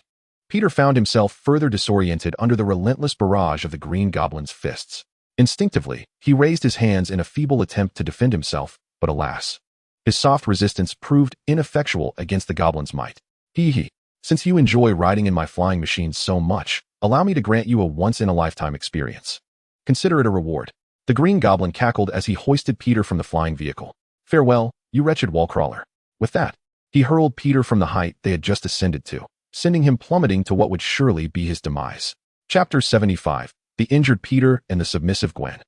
Peter found himself further disoriented under the relentless barrage of the Green Goblin's fists. Instinctively, he raised his hands in a feeble attempt to defend himself, but alas, his soft resistance proved ineffectual against the Goblin's might. Hee, since you enjoy riding in my flying machine so much, allow me to grant you a once-in-a-lifetime experience. Consider it a reward. The Green Goblin cackled as he hoisted Peter from the flying vehicle. Farewell, you wretched wall crawler. With that, he hurled Peter from the height they had just ascended to, sending him plummeting to what would surely be his demise. Chapter 75. The Injured Peter and the Submissive Gwen.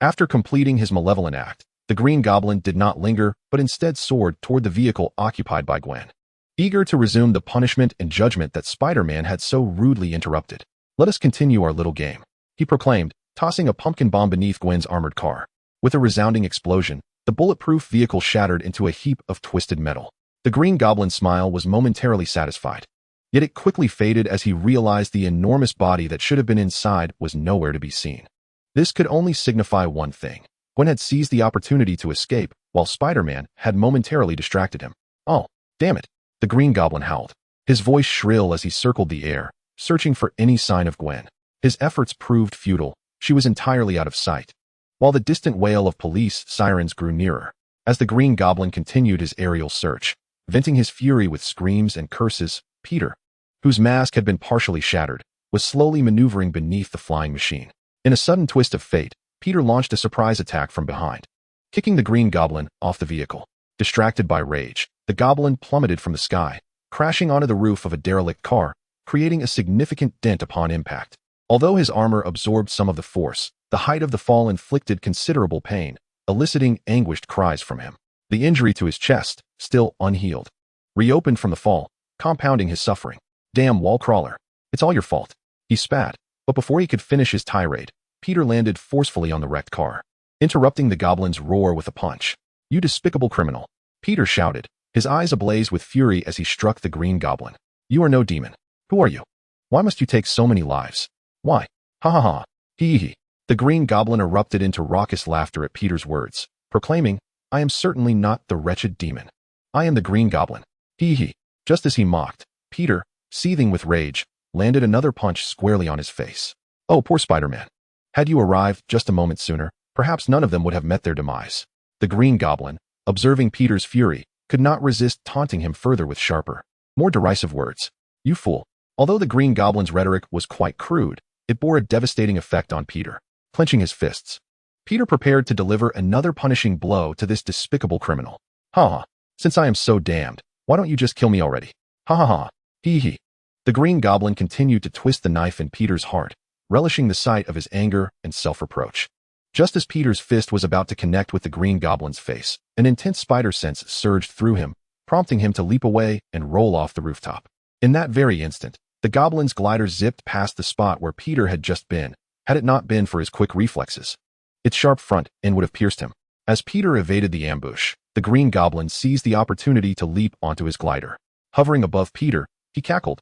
After completing his malevolent act, the Green Goblin did not linger, but instead soared toward the vehicle occupied by Gwen, eager to resume the punishment and judgment that Spider-Man had so rudely interrupted. "Let us continue our little game," he proclaimed, tossing a pumpkin bomb beneath Gwen's armored car. With a resounding explosion, the bulletproof vehicle shattered into a heap of twisted metal. The Green Goblin's smile was momentarily satisfied, yet it quickly faded as he realized the enormous body that should have been inside was nowhere to be seen. This could only signify one thing. Gwen had seized the opportunity to escape, while Spider-Man had momentarily distracted him. "Oh, damn it," the Green Goblin howled, his voice shrill as he circled the air, searching for any sign of Gwen. His efforts proved futile. She was entirely out of sight, while the distant wail of police sirens grew nearer. As the Green Goblin continued his aerial search, venting his fury with screams and curses, Peter, whose mask had been partially shattered, was slowly maneuvering beneath the flying machine. In a sudden twist of fate, Peter launched a surprise attack from behind, kicking the Green Goblin off the vehicle. Distracted by rage, the Goblin plummeted from the sky, crashing onto the roof of a derelict car, creating a significant dent upon impact. Although his armor absorbed some of the force, the height of the fall inflicted considerable pain, eliciting anguished cries from him. The injury to his chest, still unhealed, reopened from the fall, compounding his suffering. "Damn wall crawler. It's all your fault," he spat, but before he could finish his tirade, Peter landed forcefully on the wrecked car, interrupting the Goblin's roar with a punch. "You despicable criminal," Peter shouted, his eyes ablaze with fury as he struck the Green Goblin. "You are no demon. Who are you? Why must you take so many lives? Why? Ha ha ha. Hee. The Green Goblin erupted into raucous laughter at Peter's words, proclaiming, "I am certainly not the wretched demon. I am the Green Goblin." Hee. Just as he mocked, Peter, seething with rage, landed another punch squarely on his face. Oh, poor Spider-Man. Had you arrived just a moment sooner, perhaps none of them would have met their demise. The Green Goblin, observing Peter's fury, could not resist taunting him further with sharper, more derisive words. "You fool." Although the Green Goblin's rhetoric was quite crude, it bore a devastating effect on Peter. Clenching his fists, Peter prepared to deliver another punishing blow to this despicable criminal. "Ha ha. Since I am so damned, why don't you just kill me already? Ha ha ha. Hee. The Green Goblin continued to twist the knife in Peter's heart, relishing the sight of his anger and self-reproach. Just as Peter's fist was about to connect with the Green Goblin's face, an intense spider sense surged through him, prompting him to leap away and roll off the rooftop. In that very instant, the Goblin's glider zipped past the spot where Peter had just been, had it not been for his quick reflexes. Its sharp front end would have pierced him. As Peter evaded the ambush, the Green Goblin seized the opportunity to leap onto his glider. Hovering above Peter, he cackled.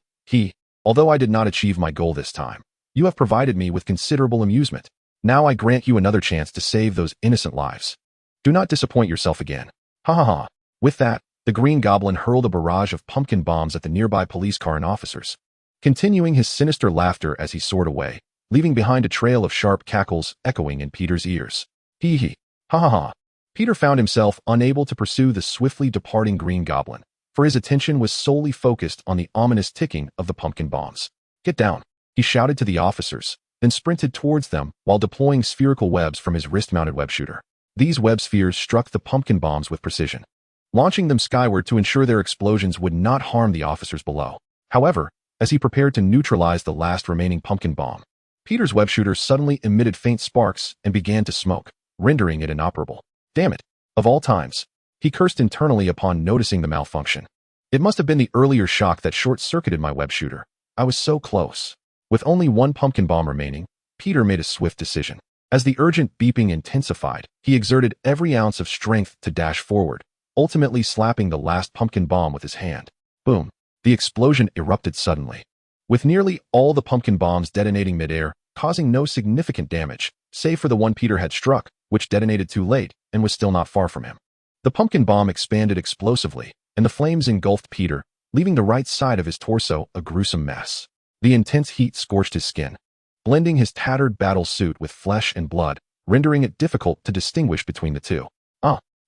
Although I did not achieve my goal this time, you have provided me with considerable amusement. Now I grant you another chance to save those innocent lives. Do not disappoint yourself again. Ha ha ha. With that, the Green Goblin hurled a barrage of pumpkin bombs at the nearby police car and officers, continuing his sinister laughter as he soared away, leaving behind a trail of sharp cackles echoing in Peter's ears. Hee hee. Ha ha ha. Peter found himself unable to pursue the swiftly departing Green Goblin, for his attention was solely focused on the ominous ticking of the pumpkin bombs. Get down, he shouted to the officers, then sprinted towards them while deploying spherical webs from his wrist-mounted web shooter. These web spheres struck the pumpkin bombs with precision, launching them skyward to ensure their explosions would not harm the officers below. However, as he prepared to neutralize the last remaining pumpkin bomb, Peter's web shooter suddenly emitted faint sparks and began to smoke, rendering it inoperable. Damn it! Of all times, he cursed internally upon noticing the malfunction. It must have been the earlier shock that short-circuited my web shooter. I was so close. With only one pumpkin bomb remaining, Peter made a swift decision. As the urgent beeping intensified, he exerted every ounce of strength to dash forward, ultimately slapping the last pumpkin bomb with his hand. Boom! The explosion erupted suddenly, with nearly all the pumpkin bombs detonating midair, causing no significant damage, save for the one Peter had struck, which detonated too late and was still not far from him. The pumpkin bomb expanded explosively, and the flames engulfed Peter, leaving the right side of his torso a gruesome mess. The intense heat scorched his skin, blending his tattered battle suit with flesh and blood, rendering it difficult to distinguish between the two.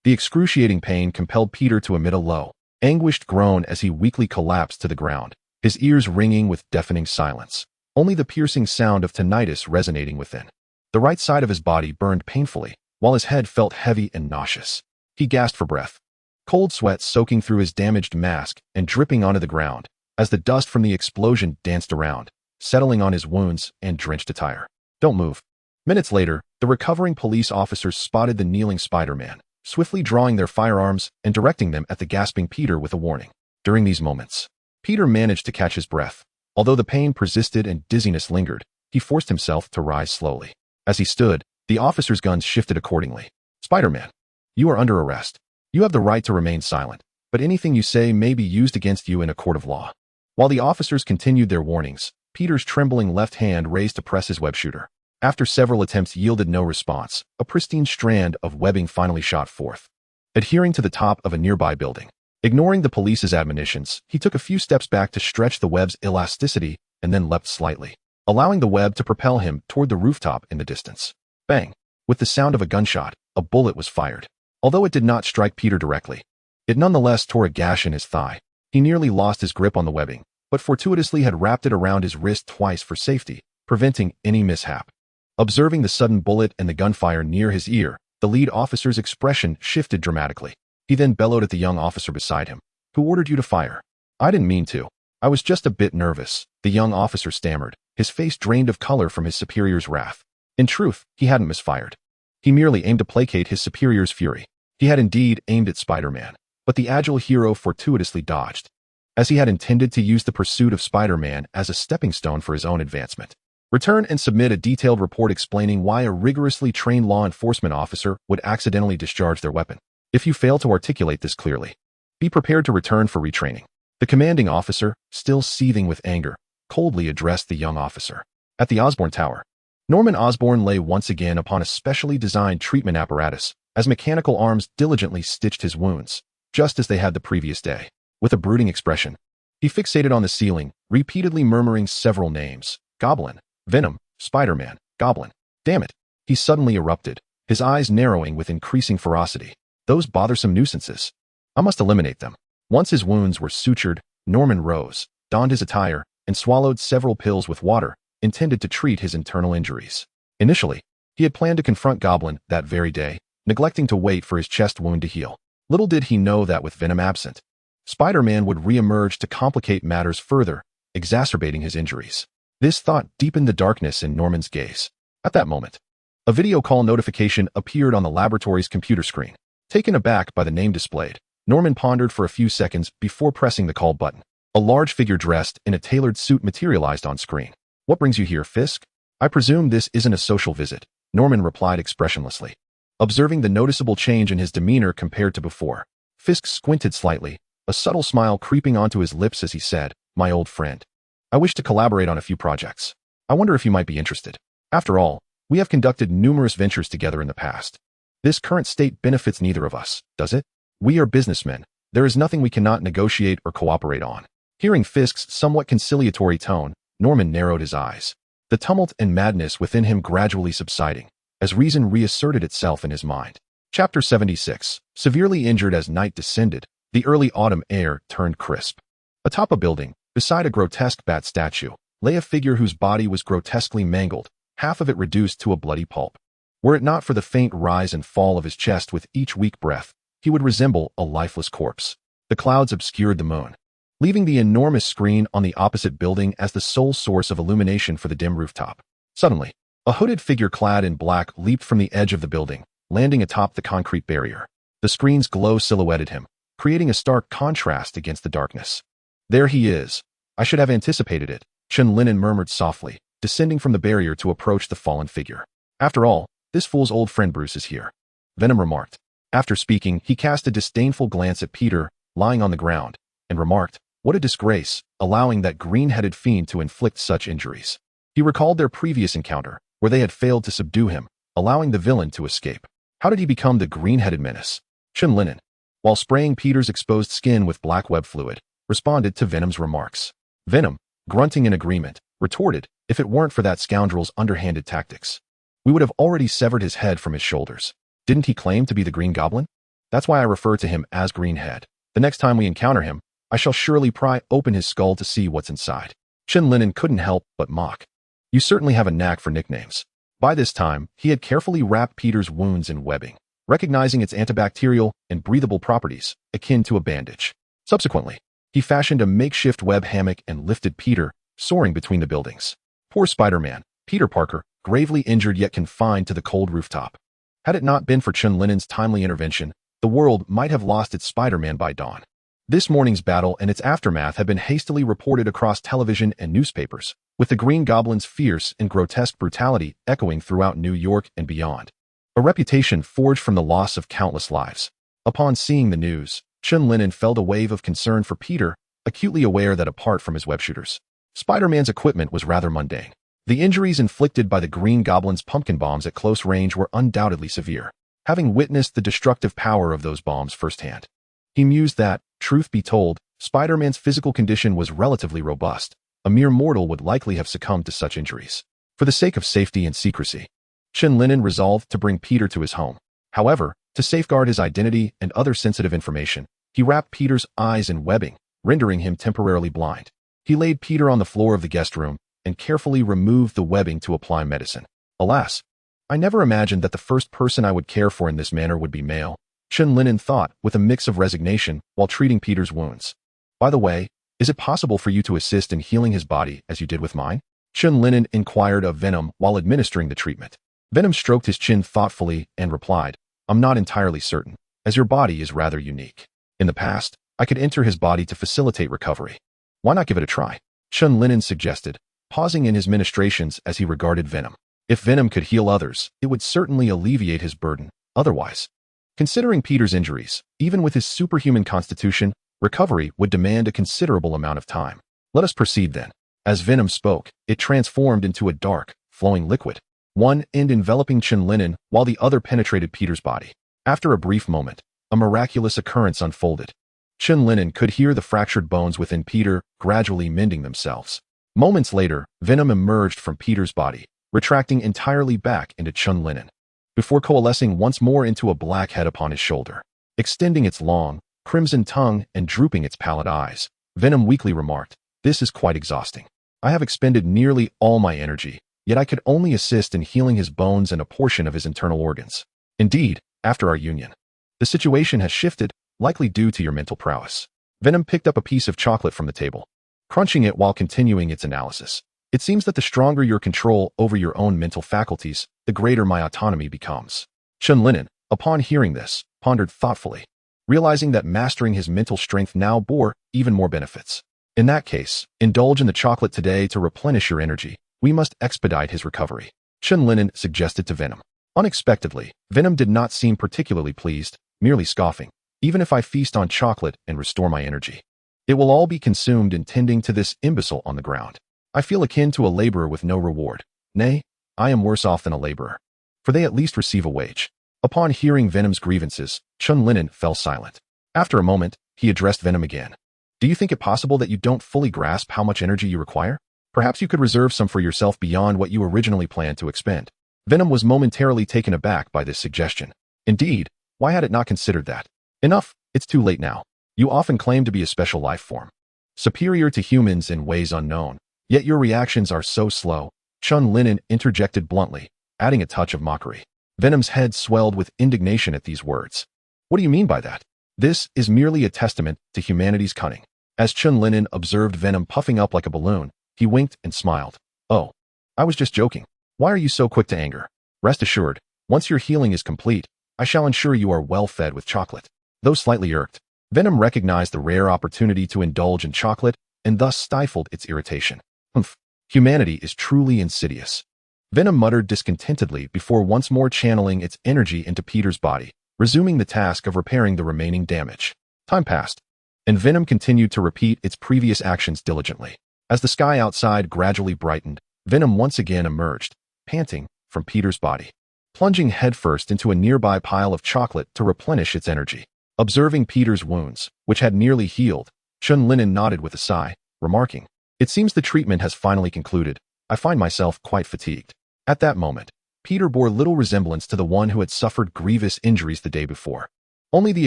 The excruciating pain compelled Peter to emit a low, anguished groan as he weakly collapsed to the ground, his ears ringing with deafening silence, only the piercing sound of tinnitus resonating within. The right side of his body burned painfully, while his head felt heavy and nauseous. He gasped for breath, cold sweat soaking through his damaged mask and dripping onto the ground, as the dust from the explosion danced around, settling on his wounds and drenched attire. Don't move. Minutes later, the recovering police officers spotted the kneeling Spider-Man, swiftly drawing their firearms and directing them at the gasping Peter with a warning. During these moments, Peter managed to catch his breath. Although the pain persisted and dizziness lingered, he forced himself to rise slowly. As he stood, the officers' guns shifted accordingly. Spider-Man, you are under arrest. You have the right to remain silent, but anything you say may be used against you in a court of law. While the officers continued their warnings, Peter's trembling left hand raised to press his web shooter. After several attempts yielded no response, a pristine strand of webbing finally shot forth, adhering to the top of a nearby building. Ignoring the police's admonitions, he took a few steps back to stretch the web's elasticity and then leapt slightly, allowing the web to propel him toward the rooftop in the distance. Bang! With the sound of a gunshot, a bullet was fired. Although it did not strike Peter directly, it nonetheless tore a gash in his thigh. He nearly lost his grip on the webbing, but fortuitously had wrapped it around his wrist twice for safety, preventing any mishap. Observing the sudden bullet and the gunfire near his ear, the lead officer's expression shifted dramatically. He then bellowed at the young officer beside him. Who ordered you to fire? I didn't mean to. I was just a bit nervous, the young officer stammered, his face drained of color from his superior's wrath. In truth, he hadn't misfired. He merely aimed to placate his superior's fury. He had indeed aimed at Spider-Man, but the agile hero fortuitously dodged, as he had intended to use the pursuit of Spider-Man as a stepping stone for his own advancement. Return and submit a detailed report explaining why a rigorously trained law enforcement officer would accidentally discharge their weapon. If you fail to articulate this clearly, be prepared to return for retraining. The commanding officer, still seething with anger, coldly addressed the young officer. At the Osborn Tower, Norman Osborn lay once again upon a specially designed treatment apparatus, as mechanical arms diligently stitched his wounds, just as they had the previous day. With a brooding expression, he fixated on the ceiling, repeatedly murmuring several names: Goblin, Venom, Spider-Man, Goblin. Damn it! He suddenly erupted, his eyes narrowing with increasing ferocity. Those bothersome nuisances. I must eliminate them. Once his wounds were sutured, Norman rose, donned his attire, and swallowed several pills with water, intended to treat his internal injuries. Initially, he had planned to confront Goblin that very day, neglecting to wait for his chest wound to heal. Little did he know that with Venom absent, Spider-Man would re-emerge to complicate matters further, exacerbating his injuries. This thought deepened the darkness in Norman's gaze. At that moment, a video call notification appeared on the laboratory's computer screen. Taken aback by the name displayed, Norman pondered for a few seconds before pressing the call button. A large figure dressed in a tailored suit materialized on screen. What brings you here, Fisk? I presume this isn't a social visit, Norman replied expressionlessly. observing the noticeable change in his demeanor compared to before. Fisk squinted slightly, a subtle smile creeping onto his lips as he said, "My old friend. I wish to collaborate on a few projects. I wonder if you might be interested. After all, we have conducted numerous ventures together in the past. This current state benefits neither of us, does it? We are businessmen. There is nothing we cannot negotiate or cooperate on." Hearing Fisk's somewhat conciliatory tone, Norman narrowed his eyes, the tumult and madness within him gradually subsiding, as reason reasserted itself in his mind. Chapter 76. Severely injured as night descended, the early autumn air turned crisp. Atop a building, beside a grotesque bat statue, lay a figure whose body was grotesquely mangled, half of it reduced to a bloody pulp. Were it not for the faint rise and fall of his chest with each weak breath, he would resemble a lifeless corpse. The clouds obscured the moon, leaving the enormous screen on the opposite building as the sole source of illumination for the dim rooftop. Suddenly, a hooded figure clad in black leaped from the edge of the building, landing atop the concrete barrier. The screen's glow silhouetted him, creating a stark contrast against the darkness. "There he is. I should have anticipated it," Chen Lin'an murmured softly, descending from the barrier to approach the fallen figure. "After all, this fool's old friend Bruce is here," Venom remarked. After speaking, he cast a disdainful glance at Peter, lying on the ground, and remarked, "What a disgrace, allowing that green-headed fiend to inflict such injuries." He recalled their previous encounter, where they had failed to subdue him, allowing the villain to escape. How did he become the green-headed menace? Chen Lin'an, while spraying Peter's exposed skin with black web fluid, responded to Venom's remarks. Venom, grunting in agreement, retorted, "If it weren't for that scoundrel's underhanded tactics, we would have already severed his head from his shoulders. Didn't he claim to be the Green Goblin? That's why I refer to him as Greenhead. The next time we encounter him, I shall surely pry open his skull to see what's inside." Chen Lin'an couldn't help but mock. "You certainly have a knack for nicknames." By this time, he had carefully wrapped Peter's wounds in webbing, recognizing its antibacterial and breathable properties, akin to a bandage. Subsequently, he fashioned a makeshift web hammock and lifted Peter, soaring between the buildings. Poor Spider-Man, Peter Parker, gravely injured yet confined to the cold rooftop. Had it not been for Chen Lin'an's timely intervention, the world might have lost its Spider-Man by dawn. This morning's battle and its aftermath had been hastily reported across television and newspapers, with the Green Goblin's fierce and grotesque brutality echoing throughout New York and beyond. A reputation forged from the loss of countless lives. Upon seeing the news, Chen Lin'an felt a wave of concern for Peter, acutely aware that apart from his web shooters, Spider-Man's equipment was rather mundane. The injuries inflicted by the Green Goblin's pumpkin bombs at close range were undoubtedly severe, having witnessed the destructive power of those bombs firsthand. He mused that, truth be told, Spider-Man's physical condition was relatively robust. A mere mortal would likely have succumbed to such injuries. For the sake of safety and secrecy, Chen Lin'an resolved to bring Peter to his home. However, to safeguard his identity and other sensitive information, he wrapped Peter's eyes in webbing, rendering him temporarily blind. He laid Peter on the floor of the guest room and carefully removed the webbing to apply medicine. Alas, I never imagined that the first person I would care for in this manner would be male, Chen Lin'an thought with a mix of resignation while treating Peter's wounds. By the way, is it possible for you to assist in healing his body as you did with mine? Chen Lin'an inquired of Venom while administering the treatment. Venom stroked his chin thoughtfully and replied, "I'm not entirely certain, as your body is rather unique. In the past, I could enter his body to facilitate recovery. Why not give it a try?" Chen Lin'an suggested, pausing in his ministrations as he regarded Venom. If Venom could heal others, it would certainly alleviate his burden. Otherwise, considering Peter's injuries, even with his superhuman constitution, recovery would demand a considerable amount of time. "Let us proceed then." As Venom spoke, it transformed into a dark, flowing liquid, one end enveloping Chen Lin'an while the other penetrated Peter's body. After a brief moment, a miraculous occurrence unfolded. Chen Lin'an could hear the fractured bones within Peter gradually mending themselves. Moments later, Venom emerged from Peter's body, retracting entirely back into Chen Lin'an, before coalescing once more into a black head upon his shoulder. Extending its long, crimson tongue and drooping its pallid eyes, Venom weakly remarked, "This is quite exhausting. I have expended nearly all my energy, yet I could only assist in healing his bones and a portion of his internal organs. Indeed, after our union, the situation has shifted, likely due to your mental prowess." Venom picked up a piece of chocolate from the table, crunching it while continuing its analysis. "It seems that the stronger your control over your own mental faculties, the greater my autonomy becomes." Chen Lin'an, upon hearing this, pondered thoughtfully, realizing that mastering his mental strength now bore even more benefits. "In that case, indulge in the chocolate today to replenish your energy. We must expedite his recovery," Chen Lin'an suggested to Venom. Unexpectedly, Venom did not seem particularly pleased, merely scoffing. Even if I feast on chocolate and restore my energy, it will all be consumed in tending to this imbecile on the ground. I feel akin to a laborer with no reward. Nay, I am worse off than a laborer, for they at least receive a wage. Upon hearing Venom's grievances, Chen Lin'an fell silent. After a moment, he addressed Venom again. Do you think it possible that you don't fully grasp how much energy you require? Perhaps you could reserve some for yourself beyond what you originally planned to expend. Venom was momentarily taken aback by this suggestion. Indeed, why had it not considered that? Enough, it's too late now. You often claim to be a special life form, superior to humans in ways unknown, yet your reactions are so slow. Chen Lin'an interjected bluntly, adding a touch of mockery. Venom's head swelled with indignation at these words. What do you mean by that? This is merely a testament to humanity's cunning. As Chen Lin'an observed Venom puffing up like a balloon, he winked and smiled. Oh, I was just joking. Why are you so quick to anger? Rest assured, once your healing is complete, I shall ensure you are well fed with chocolate. Though slightly irked, Venom recognized the rare opportunity to indulge in chocolate and thus stifled its irritation. Humph, humanity is truly insidious. Venom muttered discontentedly before once more channeling its energy into Peter's body, resuming the task of repairing the remaining damage. Time passed, and Venom continued to repeat its previous actions diligently. As the sky outside gradually brightened, Venom once again emerged, panting, from Peter's body, plunging headfirst into a nearby pile of chocolate to replenish its energy. Observing Peter's wounds, which had nearly healed, Chen Lin'an nodded with a sigh, remarking, "It seems the treatment has finally concluded. I find myself quite fatigued." At that moment, Peter bore little resemblance to the one who had suffered grievous injuries the day before. Only the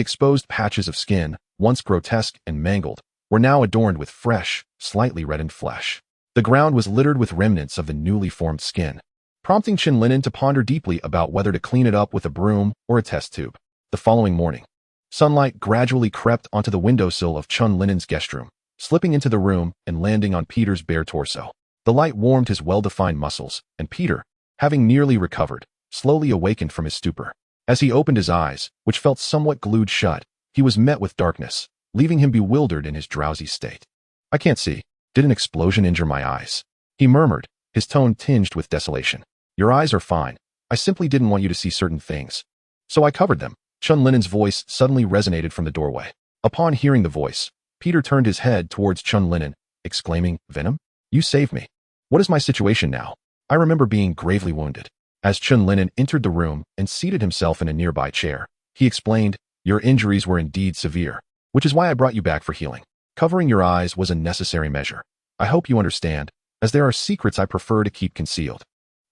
exposed patches of skin, once grotesque and mangled, were now adorned with fresh, slightly reddened flesh. The ground was littered with remnants of the newly formed skin, prompting Chen Lin'an to ponder deeply about whether to clean it up with a broom or a test tube. The following morning, sunlight gradually crept onto the windowsill of Chen Lin'an's guest room, slipping into the room and landing on Peter's bare torso. The light warmed his well-defined muscles, and Peter, having nearly recovered, slowly awakened from his stupor. As he opened his eyes, which felt somewhat glued shut, he was met with darkness, leaving him bewildered in his drowsy state. "I can't see. Did an explosion injure my eyes?" he murmured, his tone tinged with desolation. "Your eyes are fine. I simply didn't want you to see certain things, so I covered them." Chen Lin'an's voice suddenly resonated from the doorway. Upon hearing the voice, Peter turned his head towards Chen Lin'an, exclaiming, "Venom? You saved me. What is my situation now? I remember being gravely wounded." As Chen Lin'an entered the room and seated himself in a nearby chair, he explained, "Your injuries were indeed severe, which is why I brought you back for healing. Covering your eyes was a necessary measure. I hope you understand, as there are secrets I prefer to keep concealed."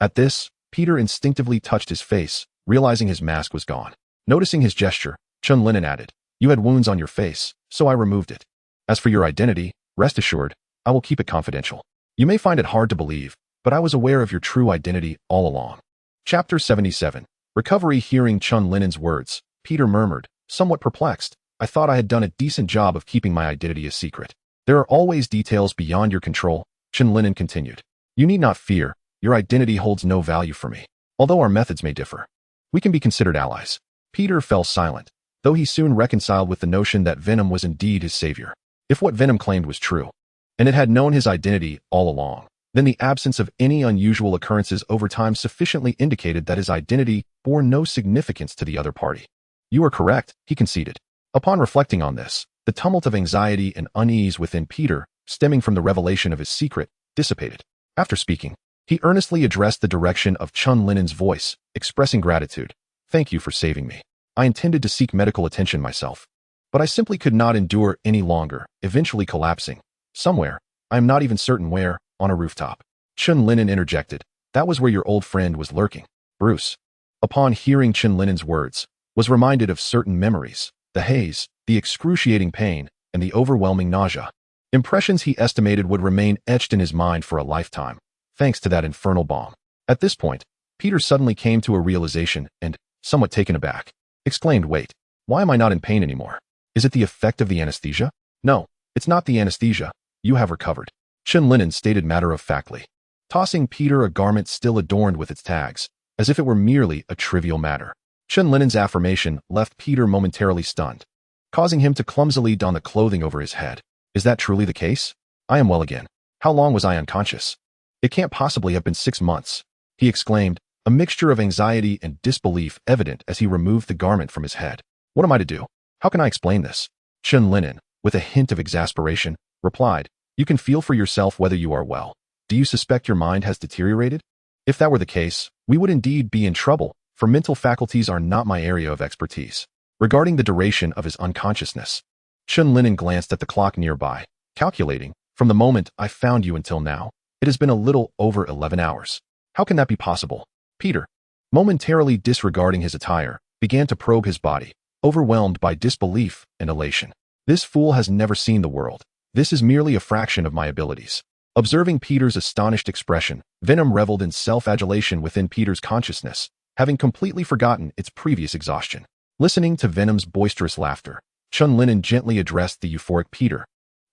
At this, Peter instinctively touched his face, realizing his mask was gone. Noticing his gesture, Chen Lin'an added, "You had wounds on your face, so I removed it. As for your identity, rest assured, I will keep it confidential. You may find it hard to believe, but I was aware of your true identity all along." Chapter 77. Recovery. Hearing Chen Lin'an's words, Peter murmured, somewhat perplexed, "I thought I had done a decent job of keeping my identity a secret." "There are always details beyond your control," Chen Lin'an continued. "You need not fear, your identity holds no value for me. Although our methods may differ, we can be considered allies." Peter fell silent, though he soon reconciled with the notion that Venom was indeed his savior. If what Venom claimed was true, and it had known his identity all along, then the absence of any unusual occurrences over time sufficiently indicated that his identity bore no significance to the other party. "You are correct," he conceded. Upon reflecting on this, the tumult of anxiety and unease within Peter, stemming from the revelation of his secret, dissipated. After speaking, he earnestly addressed the direction of Chen Lin'an's voice, expressing gratitude. "Thank you for saving me. I intended to seek medical attention myself, but I simply could not endure any longer, eventually collapsing. Somewhere, I am not even certain where, on a rooftop." Chen Lin'an interjected, "That was where your old friend was lurking." Bruce, upon hearing Chen Lin'an's words, was reminded of certain memories, the haze, the excruciating pain, and the overwhelming nausea. Impressions he estimated would remain etched in his mind for a lifetime, thanks to that infernal bomb. At this point, Peter suddenly came to a realization and, somewhat taken aback, exclaimed, "Wait, why am I not in pain anymore? Is it the effect of the anesthesia?" "No, it's not the anesthesia. You have recovered," Chen Lin'an stated matter-of-factly, tossing Peter a garment still adorned with its tags, as if it were merely a trivial matter. Chen Lin'an's affirmation left Peter momentarily stunned, causing him to clumsily don the clothing over his head. "Is that truly the case? I am well again. How long was I unconscious? It can't possibly have been 6 months," he exclaimed, a mixture of anxiety and disbelief evident as he removed the garment from his head. What am I to do? How can I explain this? Chen Lin'an, with a hint of exasperation, replied, You can feel for yourself whether you are well. Do you suspect your mind has deteriorated? If that were the case, we would indeed be in trouble, for mental faculties are not my area of expertise. Regarding the duration of his unconsciousness, Chen Lin'an glanced at the clock nearby, calculating, from the moment I found you until now, it has been a little over 11 hours. How can that be possible? Peter, momentarily disregarding his attire, began to probe his body, overwhelmed by disbelief and elation. This fool has never seen the world. This is merely a fraction of my abilities. Observing Peter's astonished expression, Venom reveled in self-adulation within Peter's consciousness, having completely forgotten its previous exhaustion. Listening to Venom's boisterous laughter, Chen Lin'an gently addressed the euphoric Peter,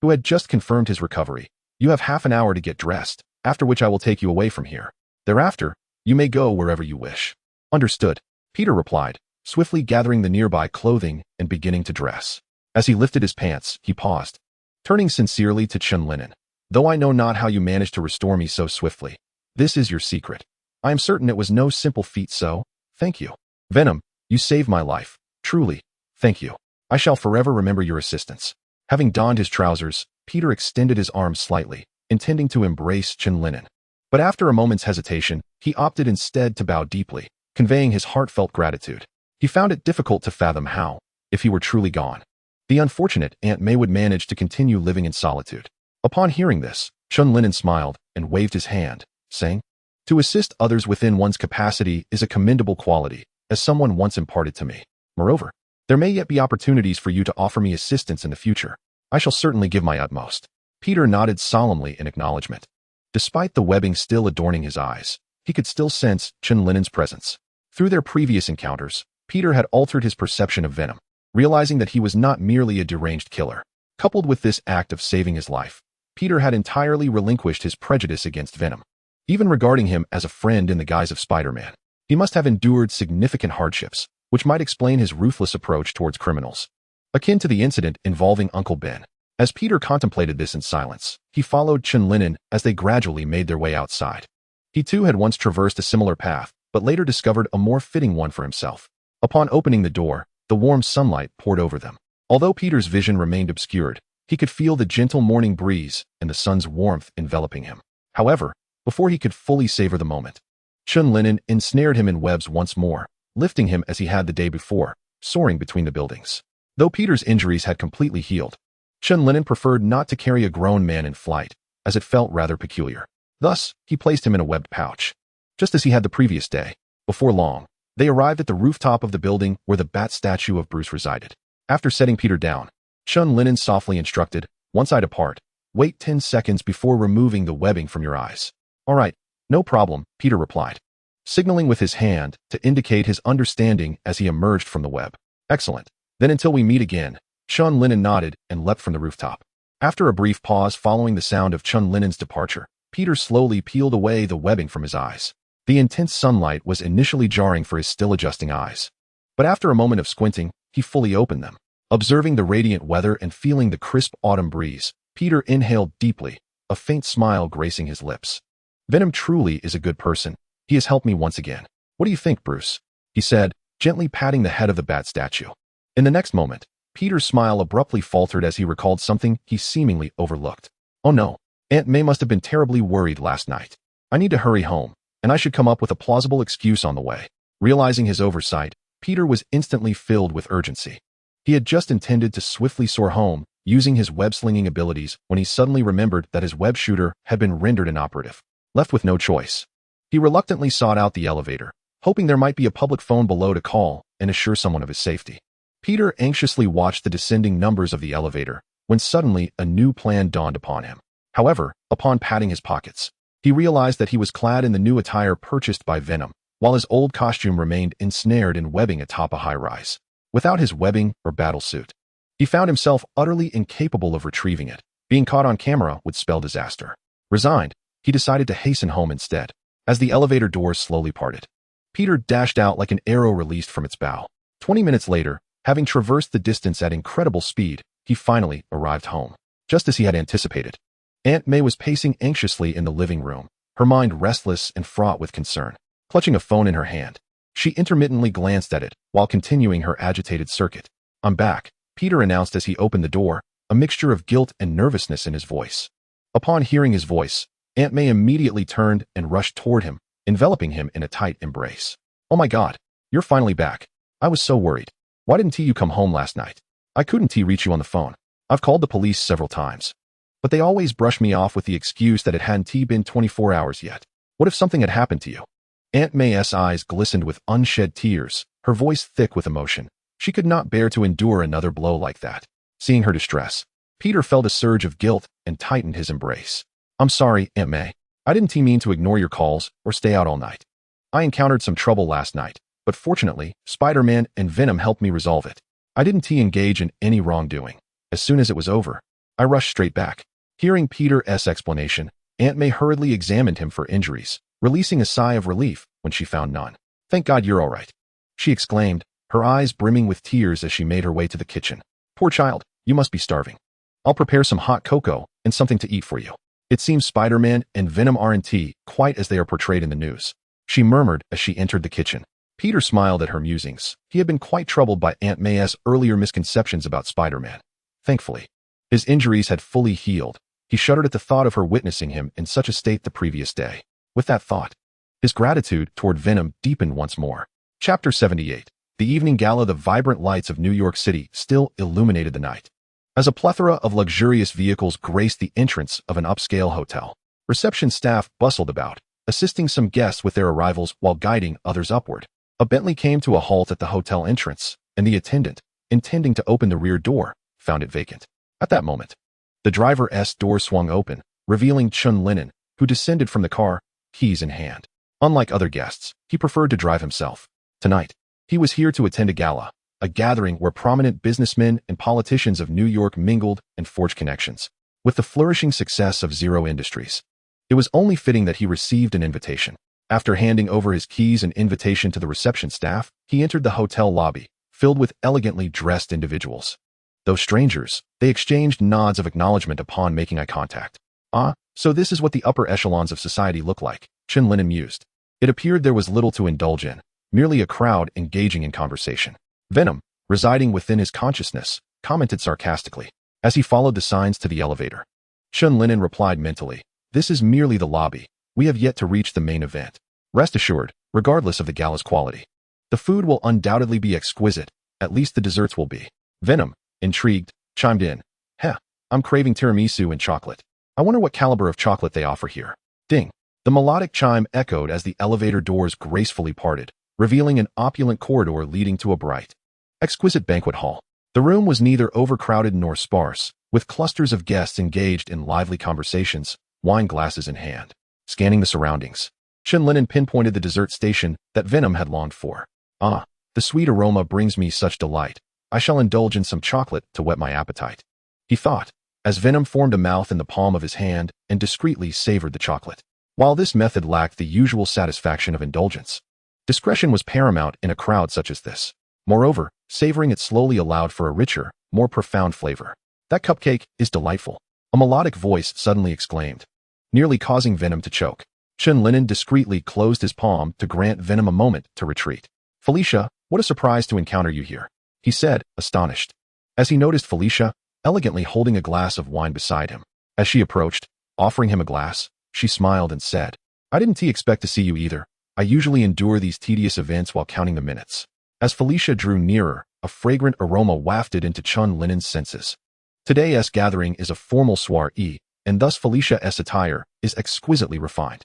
who had just confirmed his recovery. You have half an hour to get dressed, after which I will take you away from here. Thereafter, you may go wherever you wish. Understood, Peter replied, swiftly gathering the nearby clothing and beginning to dress. As he lifted his pants, he paused, turning sincerely to Chen Lin'an. Though I know not how you managed to restore me so swiftly, this is your secret. I am certain it was no simple feat, so, thank you. Venom, you saved my life. Truly, thank you. I shall forever remember your assistance. Having donned his trousers, Peter extended his arms slightly, intending to embrace Chen Lin'an. But after a moment's hesitation, he opted instead to bow deeply, conveying his heartfelt gratitude. He found it difficult to fathom how, if he were truly gone, the unfortunate Aunt May would manage to continue living in solitude. Upon hearing this, Chen Lin'an smiled and waved his hand, saying, To assist others within one's capacity is a commendable quality, as someone once imparted to me. Moreover, there may yet be opportunities for you to offer me assistance in the future. I shall certainly give my utmost. Peter nodded solemnly in acknowledgement. Despite the webbing still adorning his eyes, he could still sense Chen Lin'an's presence. Through their previous encounters, Peter had altered his perception of Venom, realizing that he was not merely a deranged killer. Coupled with this act of saving his life, Peter had entirely relinquished his prejudice against Venom. Even regarding him as a friend in the guise of Spider-Man, he must have endured significant hardships, which might explain his ruthless approach towards criminals. Akin to the incident involving Uncle Ben. As Peter contemplated this in silence, he followed Chen Lin'an as they gradually made their way outside. He too had once traversed a similar path, but later discovered a more fitting one for himself. Upon opening the door, the warm sunlight poured over them. Although Peter's vision remained obscured, he could feel the gentle morning breeze and the sun's warmth enveloping him. However, before he could fully savor the moment, Chen Lin'an ensnared him in webs once more, lifting him as he had the day before, soaring between the buildings. Though Peter's injuries had completely healed, Chen Lin'an preferred not to carry a grown man in flight, as it felt rather peculiar. Thus, he placed him in a webbed pouch. Just as he had the previous day, before long, they arrived at the rooftop of the building where the bat statue of Bruce resided. After setting Peter down, Chen Lin'an softly instructed, Once I depart, wait 10 seconds before removing the webbing from your eyes. All right, no problem, Peter replied, signaling with his hand to indicate his understanding as he emerged from the web. Excellent. Then until we meet again, Chen Lin'an nodded and leapt from the rooftop. After a brief pause following the sound of Chen Lin'an's departure, Peter slowly peeled away the webbing from his eyes. The intense sunlight was initially jarring for his still adjusting eyes. But after a moment of squinting, he fully opened them. Observing the radiant weather and feeling the crisp autumn breeze, Peter inhaled deeply, a faint smile gracing his lips. Venom truly is a good person. He has helped me once again. What do you think, Bruce? He said, gently patting the head of the bat statue. In the next moment, Peter's smile abruptly faltered as he recalled something he seemingly overlooked. Oh no, Aunt May must have been terribly worried last night. I need to hurry home, and I should come up with a plausible excuse on the way. Realizing his oversight, Peter was instantly filled with urgency. He had just intended to swiftly soar home, using his web-slinging abilities, when he suddenly remembered that his web shooter had been rendered inoperative. Left with no choice, he reluctantly sought out the elevator, hoping there might be a public phone below to call and assure someone of his safety. Peter anxiously watched the descending numbers of the elevator, when suddenly a new plan dawned upon him. However, upon patting his pockets, he realized that he was clad in the new attire purchased by Venom, while his old costume remained ensnared in webbing atop a high-rise. Without his webbing or battle suit, he found himself utterly incapable of retrieving it. Being caught on camera would spell disaster. Resigned, he decided to hasten home instead. As the elevator doors slowly parted, Peter dashed out like an arrow released from its bow. 20 minutes later, having traversed the distance at incredible speed, he finally arrived home. Just as he had anticipated, Aunt May was pacing anxiously in the living room, her mind restless and fraught with concern. clutching a phone in her hand. She intermittently glanced at it while continuing her agitated circuit. "I'm back," Peter announced as he opened the door, a mixture of guilt and nervousness in his voice. Upon hearing his voice, Aunt May immediately turned and rushed toward him, enveloping him in a tight embrace. "Oh my God, you're finally back. I was so worried. Why didn't you come home last night? I couldn't reach you on the phone. I've called the police several times. But they always brush me off with the excuse that it hadn't been 24 hours yet. What if something had happened to you?" Aunt May's eyes glistened with unshed tears, her voice thick with emotion. She could not bear to endure another blow like that. Seeing her distress, Peter felt a surge of guilt and tightened his embrace. "I'm sorry, Aunt May. I didn't mean to ignore your calls or stay out all night. I encountered some trouble last night, but fortunately, Spider-Man and Venom helped me resolve it. I didn't engage in any wrongdoing. As soon as it was over, I rushed straight back." Hearing Peter's explanation, Aunt May hurriedly examined him for injuries, releasing a sigh of relief when she found none. "Thank God you're all right," she exclaimed, her eyes brimming with tears as she made her way to the kitchen. "Poor child, you must be starving. I'll prepare some hot cocoa and something to eat for you. It seems Spider-Man and Venom aren't quite as they are portrayed in the news," she murmured as she entered the kitchen. Peter smiled at her musings. He had been quite troubled by Aunt May's earlier misconceptions about Spider-Man. Thankfully, his injuries had fully healed. He shuddered at the thought of her witnessing him in such a state the previous day. With that thought, his gratitude toward Venom deepened once more. Chapter 78. The evening gala. The vibrant lights of New York City still illuminated the night, as a plethora of luxurious vehicles graced the entrance of an upscale hotel. Reception staff bustled about, assisting some guests with their arrivals while guiding others upward. A Bentley came to a halt at the hotel entrance, and the attendant, intending to open the rear door, found it vacant. At that moment, the driver's door swung open, revealing Chen Lin'an, who descended from the car, keys in hand. Unlike other guests, he preferred to drive himself. Tonight, he was here to attend a gala, a gathering where prominent businessmen and politicians of New York mingled and forged connections. With the flourishing success of Zero Industries, it was only fitting that he received an invitation. After handing over his keys and invitation to the reception staff, he entered the hotel lobby, filled with elegantly dressed individuals. Though strangers, they exchanged nods of acknowledgement upon making eye contact. "Ah, so this is what the upper echelons of society look like," Chen Lin'an mused. It appeared there was little to indulge in, merely a crowd engaging in conversation. Venom, residing within his consciousness, commented sarcastically, as he followed the signs to the elevator. Chen Lin'an replied mentally, "This is merely the lobby. We have yet to reach the main event. Rest assured, regardless of the gala's quality, the food will undoubtedly be exquisite, at least the desserts will be." Venom, intrigued, chimed in, "Heh, I'm craving tiramisu and chocolate. I wonder what caliber of chocolate they offer here." Ding! The melodic chime echoed as the elevator doors gracefully parted, revealing an opulent corridor leading to a bright, exquisite banquet hall. The room was neither overcrowded nor sparse, with clusters of guests engaged in lively conversations, wine glasses in hand. Scanning the surroundings, Chen Lin'an pinpointed the dessert station that Venom had longed for. "Ah, the sweet aroma brings me such delight. I shall indulge in some chocolate to whet my appetite," he thought, as Venom formed a mouth in the palm of his hand and discreetly savored the chocolate. While this method lacked the usual satisfaction of indulgence, discretion was paramount in a crowd such as this. Moreover, savoring it slowly allowed for a richer, more profound flavor. "That cupcake is delightful," a melodic voice suddenly exclaimed, nearly causing Venom to choke. Chen Lin'an discreetly closed his palm to grant Venom a moment to retreat. "Felicia, what a surprise to encounter you here," he said, astonished, as he noticed Felicia elegantly holding a glass of wine beside him. As she approached, offering him a glass, she smiled and said, "I didn't expect to see you either. I usually endure these tedious events while counting the minutes." As Felicia drew nearer, a fragrant aroma wafted into Chen Lin'an's senses. Today's gathering is a formal soiree, and thus Felicia's attire is exquisitely refined.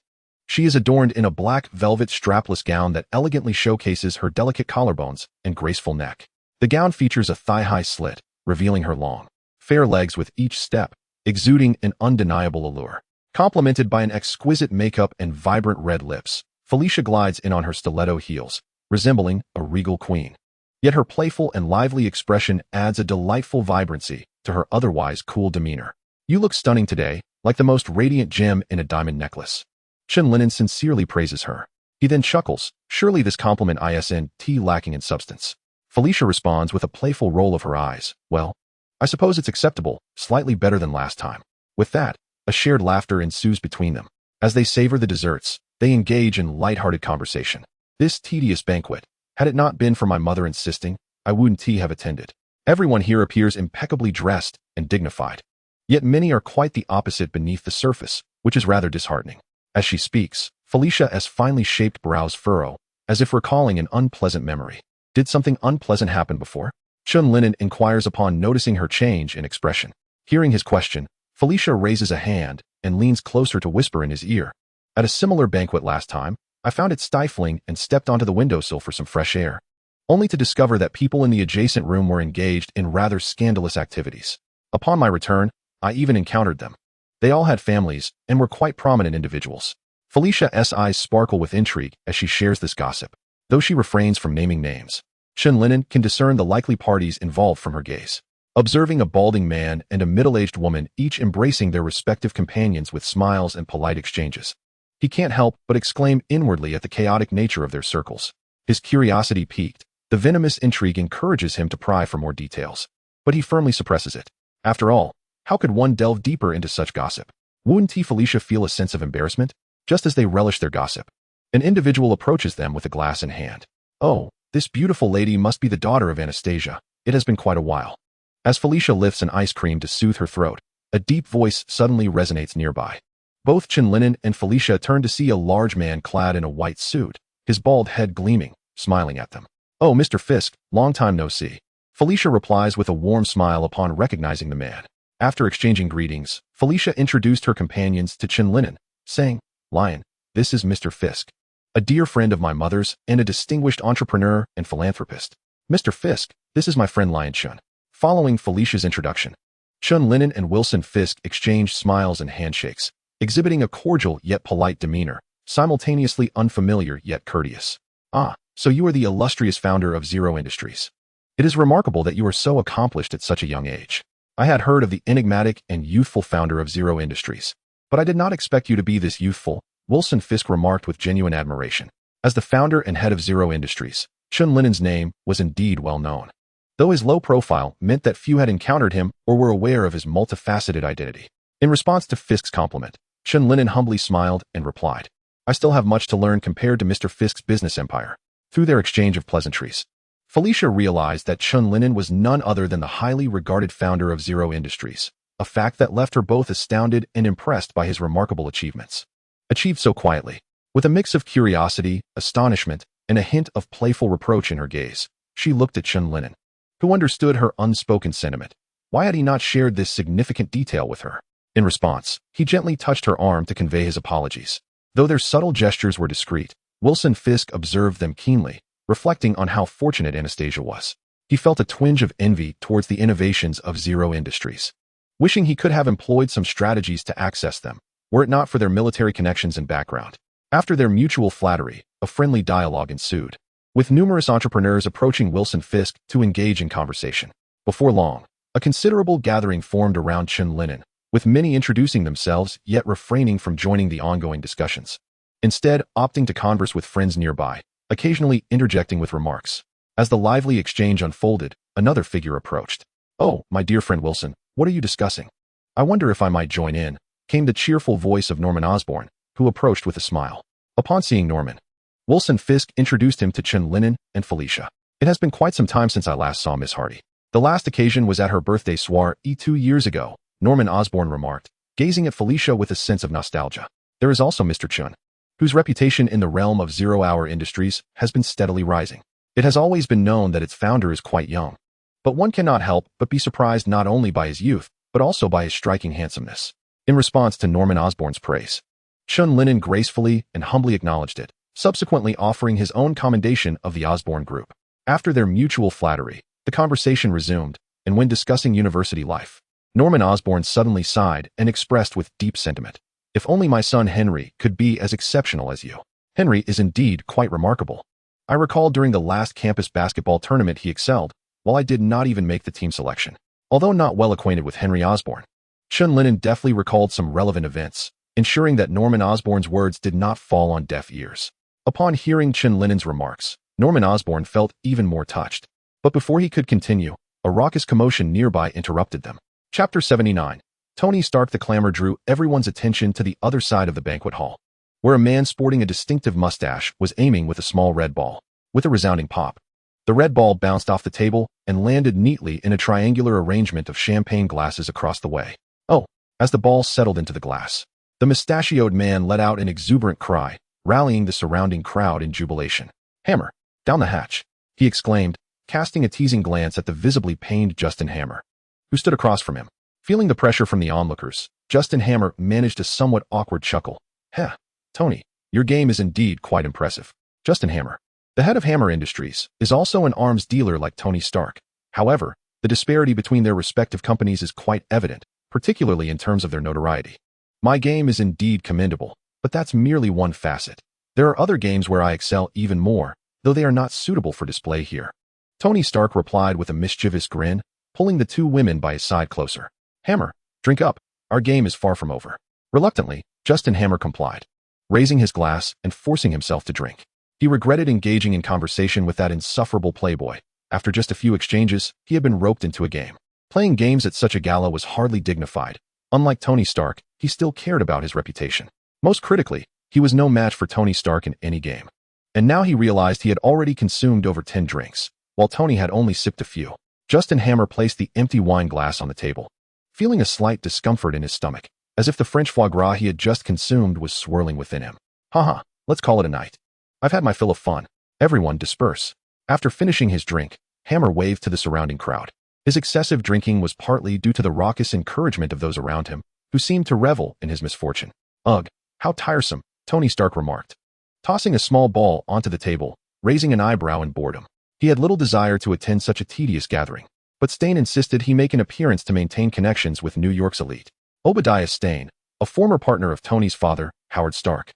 She is adorned in a black velvet strapless gown that elegantly showcases her delicate collarbones and graceful neck. The gown features a thigh-high slit, revealing her long, fair legs with each step, exuding an undeniable allure. Complemented by an exquisite makeup and vibrant red lips, Felicia glides in on her stiletto heels, resembling a regal queen. Yet her playful and lively expression adds a delightful vibrancy to her otherwise cool demeanor. "You look stunning today, like the most radiant gem in a diamond necklace." Chen Lin'an sincerely praises her. He then chuckles, surely this compliment isn't lacking in substance. Felicia responds with a playful roll of her eyes. "Well, I suppose it's acceptable, slightly better than last time." With that, a shared laughter ensues between them. As they savor the desserts, They engage in light-hearted conversation. This tedious banquet, had it not been for my mother insisting, I wouldn't have attended. Everyone here appears impeccably dressed and dignified. Yet many are quite the opposite beneath the surface, which is rather disheartening. As she speaks, Felicia's finely shaped brows furrow, as if recalling an unpleasant memory. Did something unpleasant happen before? Chen Lin'an inquires upon noticing her change in expression. Hearing his question, Felicia raises a hand and leans closer to whisper in his ear. At a similar banquet last time, I found it stifling and stepped onto the windowsill for some fresh air, only to discover that people in the adjacent room were engaged in rather scandalous activities. Upon my return, I even encountered them. They all had families and were quite prominent individuals. Felicia's eyes sparkle with intrigue as she shares this gossip. Though she refrains from naming names, Chen Lin'an can discern the likely parties involved from her gaze. Observing a balding man and a middle-aged woman each embracing their respective companions with smiles and polite exchanges, he can't help but exclaim inwardly at the chaotic nature of their circles. His curiosity piqued, the venomous intrigue encourages him to pry for more details, but he firmly suppresses it. After all, how could one delve deeper into such gossip? Wouldn't Felicia feel a sense of embarrassment, just as they relish their gossip? An individual approaches them with a glass in hand. Oh, this beautiful lady must be the daughter of Anastasia. It has been quite a while. As Felicia lifts an ice cream to soothe her throat, a deep voice suddenly resonates nearby. Both Chen Lin'an and Felicia turn to see a large man clad in a white suit, his bald head gleaming, smiling at them. Oh, Mr. Fisk, long time no see. Felicia replies with a warm smile upon recognizing the man. After exchanging greetings, Felicia introduced her companions to Chen Lin'an, saying, Lion, this is Mr. Fisk, a dear friend of my mother's and a distinguished entrepreneur and philanthropist. Mr. Fisk, this is my friend Lion Chen. Following Felicia's introduction, Chen Lin'an and Wilson Fisk exchanged smiles and handshakes, exhibiting a cordial yet polite demeanor, simultaneously unfamiliar yet courteous. Ah, so you are the illustrious founder of Zero Industries. It is remarkable that you are so accomplished at such a young age. I had heard of the enigmatic and youthful founder of Zero Industries, but I did not expect you to be this youthful, Wilson Fisk remarked with genuine admiration. As the founder and head of Zero Industries, Chen Lin'an's name was indeed well known, though his low profile meant that few had encountered him or were aware of his multifaceted identity. In response to Fisk's compliment, Chen Lin'an humbly smiled and replied, I still have much to learn compared to Mr. Fisk's business empire. Through their exchange of pleasantries, Felicia realized that Chen Lin'an was none other than the highly regarded founder of Zero Industries, a fact that left her both astounded and impressed by his remarkable achievements. Achieved so quietly, with a mix of curiosity, astonishment, and a hint of playful reproach in her gaze, she looked at Chen Lin'an, who understood her unspoken sentiment. Why had he not shared this significant detail with her? In response, he gently touched her arm to convey his apologies. Though their subtle gestures were discreet, Wilson Fisk observed them keenly, reflecting on how fortunate Anastasia was. He felt a twinge of envy towards the innovations of Zero Industries, wishing he could have employed some strategies to access them, were it not for their military connections and background. After their mutual flattery, a friendly dialogue ensued, with numerous entrepreneurs approaching Wilson Fisk to engage in conversation. Before long, a considerable gathering formed around Chen Lin'an, with many introducing themselves yet refraining from joining the ongoing discussions, instead opting to converse with friends nearby, occasionally interjecting with remarks. As the lively exchange unfolded, another figure approached. Oh, my dear friend Wilson, what are you discussing? I wonder if I might join in, came the cheerful voice of Norman Osborn, who approached with a smile. Upon seeing Norman, Wilson Fisk introduced him to Chen Lin'an and Felicia. It has been quite some time since I last saw Miss Hardy. The last occasion was at her birthday soiree 2 years ago, Norman Osborn remarked, gazing at Felicia with a sense of nostalgia. There is also Mr. Chen, whose reputation in the realm of zero-hour industries has been steadily rising. It has always been known that its founder is quite young, but one cannot help but be surprised not only by his youth, but also by his striking handsomeness. In response to Norman Osborn's praise, Chen Lin'an gracefully and humbly acknowledged it, subsequently offering his own commendation of the Osborn group. After their mutual flattery, the conversation resumed, and when discussing university life, Norman Osborn suddenly sighed and expressed with deep sentiment, If only my son Henry could be as exceptional as you. Henry is indeed quite remarkable. I recall during the last campus basketball tournament he excelled, while I did not even make the team selection. Although not well acquainted with Henry Osborn, Chen Lin'an deftly recalled some relevant events, ensuring that Norman Osborn's words did not fall on deaf ears. Upon hearing Chen Lin'an's remarks, Norman Osborn felt even more touched. But before he could continue, a raucous commotion nearby interrupted them. Chapter 79. Tony Stark. The clamor drew everyone's attention to the other side of the banquet hall. where a man sporting a distinctive mustache was aiming with a small red ball. With a resounding pop, the red ball bounced off the table and landed neatly in a triangular arrangement of champagne glasses across the way. Oh, as the ball settled into the glass, the mustachioed man let out an exuberant cry, rallying the surrounding crowd in jubilation. "Hammer, down the hatch," he exclaimed, casting a teasing glance at the visibly pained Justin Hammer, who stood across from him. Feeling the pressure from the onlookers, Justin Hammer managed a somewhat awkward chuckle. "Heh, Tony, your game is indeed quite impressive." Justin Hammer, the head of Hammer Industries, is also an arms dealer like Tony Stark. However, the disparity between their respective companies is quite evident, particularly in terms of their notoriety. "My game is indeed commendable, but that's merely one facet. There are other games where I excel even more, though they are not suitable for display here." Tony Stark replied with a mischievous grin, pulling the two women by his side closer. "Hammer, drink up. Our game is far from over." Reluctantly, Justin Hammer complied, raising his glass and forcing himself to drink. He regretted engaging in conversation with that insufferable playboy. After just a few exchanges, he had been roped into a game. Playing games at such a gala was hardly dignified. Unlike Tony Stark, he still cared about his reputation. Most critically, he was no match for Tony Stark in any game. And now he realized he had already consumed over 10 drinks, while Tony had only sipped a few. Justin Hammer placed the empty wine glass on the table, feeling a slight discomfort in his stomach, as if the French foie gras he had just consumed was swirling within him. "Haha, let's call it a night. I've had my fill of fun. Everyone disperse." After finishing his drink, Hammer waved to the surrounding crowd. His excessive drinking was partly due to the raucous encouragement of those around him, who seemed to revel in his misfortune. "Ugh, how tiresome," Tony Stark remarked, tossing a small ball onto the table, raising an eyebrow in boredom. He had little desire to attend such a tedious gathering, but Stane insisted he make an appearance to maintain connections with New York's elite. Obadiah Stane, a former partner of Tony's father, Howard Stark,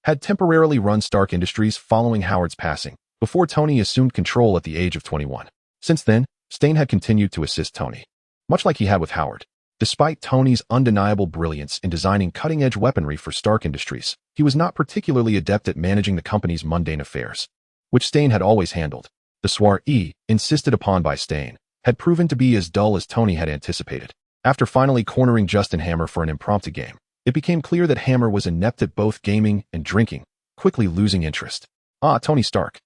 had temporarily run Stark Industries following Howard's passing, before Tony assumed control at the age of 21. Since then, Stane had continued to assist Tony, much like he had with Howard. Despite Tony's undeniable brilliance in designing cutting-edge weaponry for Stark Industries, he was not particularly adept at managing the company's mundane affairs, which Stane had always handled. The soiree, insisted upon by Stane, had proven to be as dull as Tony had anticipated. After finally cornering Justin Hammer for an impromptu game, it became clear that Hammer was inept at both gaming and drinking, quickly losing interest. "Ah, Tony Stark."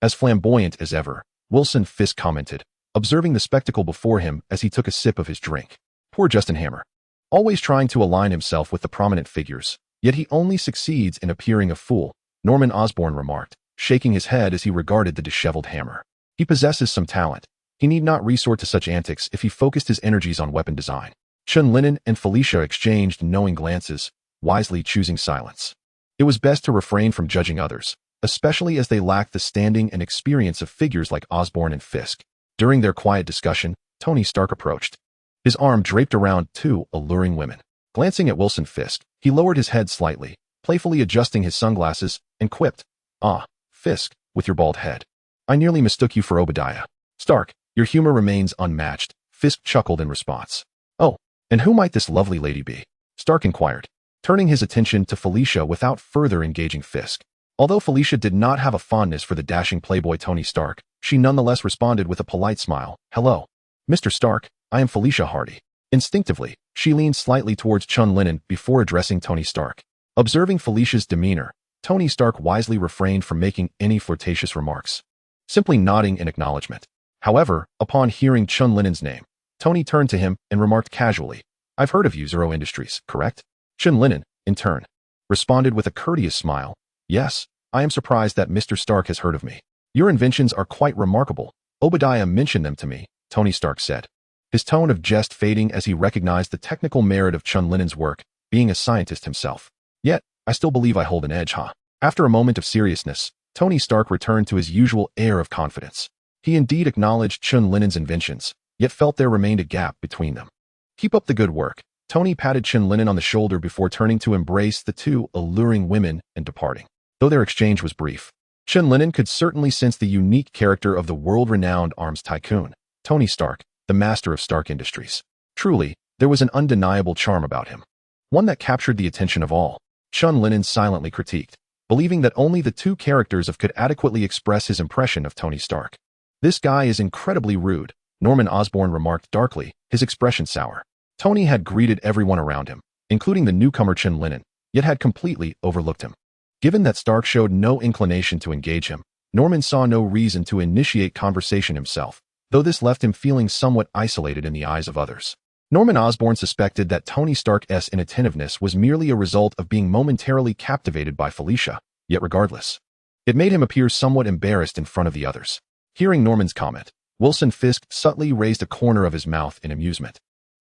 As flamboyant as ever, Wilson Fisk commented, observing the spectacle before him as he took a sip of his drink. "Poor Justin Hammer. Always trying to align himself with the prominent figures, yet he only succeeds in appearing a fool," Norman Osborn remarked, shaking his head as he regarded the disheveled Hammer. "He possesses some talent. He need not resort to such antics if he focused his energies on weapon design." Chen Lin'an and Felicia exchanged knowing glances, wisely choosing silence. It was best to refrain from judging others, especially as they lacked the standing and experience of figures like Osborn and Fisk. During their quiet discussion, Tony Stark approached, his arm draped around two alluring women. Glancing at Wilson Fisk, he lowered his head slightly, playfully adjusting his sunglasses, and quipped, "Ah, Fisk, with your bald head. I nearly mistook you for Obadiah." "Stark, your humor remains unmatched," Fisk chuckled in response. "Oh, and who might this lovely lady be?" Stark inquired, turning his attention to Felicia without further engaging Fisk. Although Felicia did not have a fondness for the dashing playboy Tony Stark, she nonetheless responded with a polite smile. "Hello, Mr. Stark, I am Felicia Hardy." Instinctively, she leaned slightly towards Chen Lin'an before addressing Tony Stark. Observing Felicia's demeanor, Tony Stark wisely refrained from making any flirtatious remarks, simply nodding in acknowledgement. However, upon hearing Chen Lin'an's name, Tony turned to him and remarked casually, "I've heard of you, Zero Industries, correct?" Chen Lin'an, in turn, responded with a courteous smile, "Yes, I am surprised that Mr. Stark has heard of me. Your inventions are quite remarkable. Obadiah mentioned them to me," Tony Stark said, his tone of jest fading as he recognized the technical merit of Chen Lin'an's work, being a scientist himself. "Yet, I still believe I hold an edge, huh?" After a moment of seriousness, Tony Stark returned to his usual air of confidence. He indeed acknowledged Chen Lin'an's inventions, yet felt there remained a gap between them. "Keep up the good work." Tony patted Chen Lin'an on the shoulder before turning to embrace the two alluring women and departing. Though their exchange was brief, Chen Lin'an could certainly sense the unique character of the world-renowned arms tycoon, Tony Stark, the master of Stark Industries. Truly, there was an undeniable charm about him, one that captured the attention of all. Chen Lin'an silently critiqued, believing that only the two characters could adequately express his impression of Tony Stark. "This guy is incredibly rude," Norman Osborn remarked darkly, his expression sour. Tony had greeted everyone around him, including the newcomer Chen Lin'an, yet had completely overlooked him. Given that Stark showed no inclination to engage him, Norman saw no reason to initiate conversation himself, though this left him feeling somewhat isolated in the eyes of others. Norman Osborn suspected that Tony Stark's inattentiveness was merely a result of being momentarily captivated by Felicia, yet regardless, it made him appear somewhat embarrassed in front of the others. Hearing Norman's comment, Wilson Fisk subtly raised a corner of his mouth in amusement,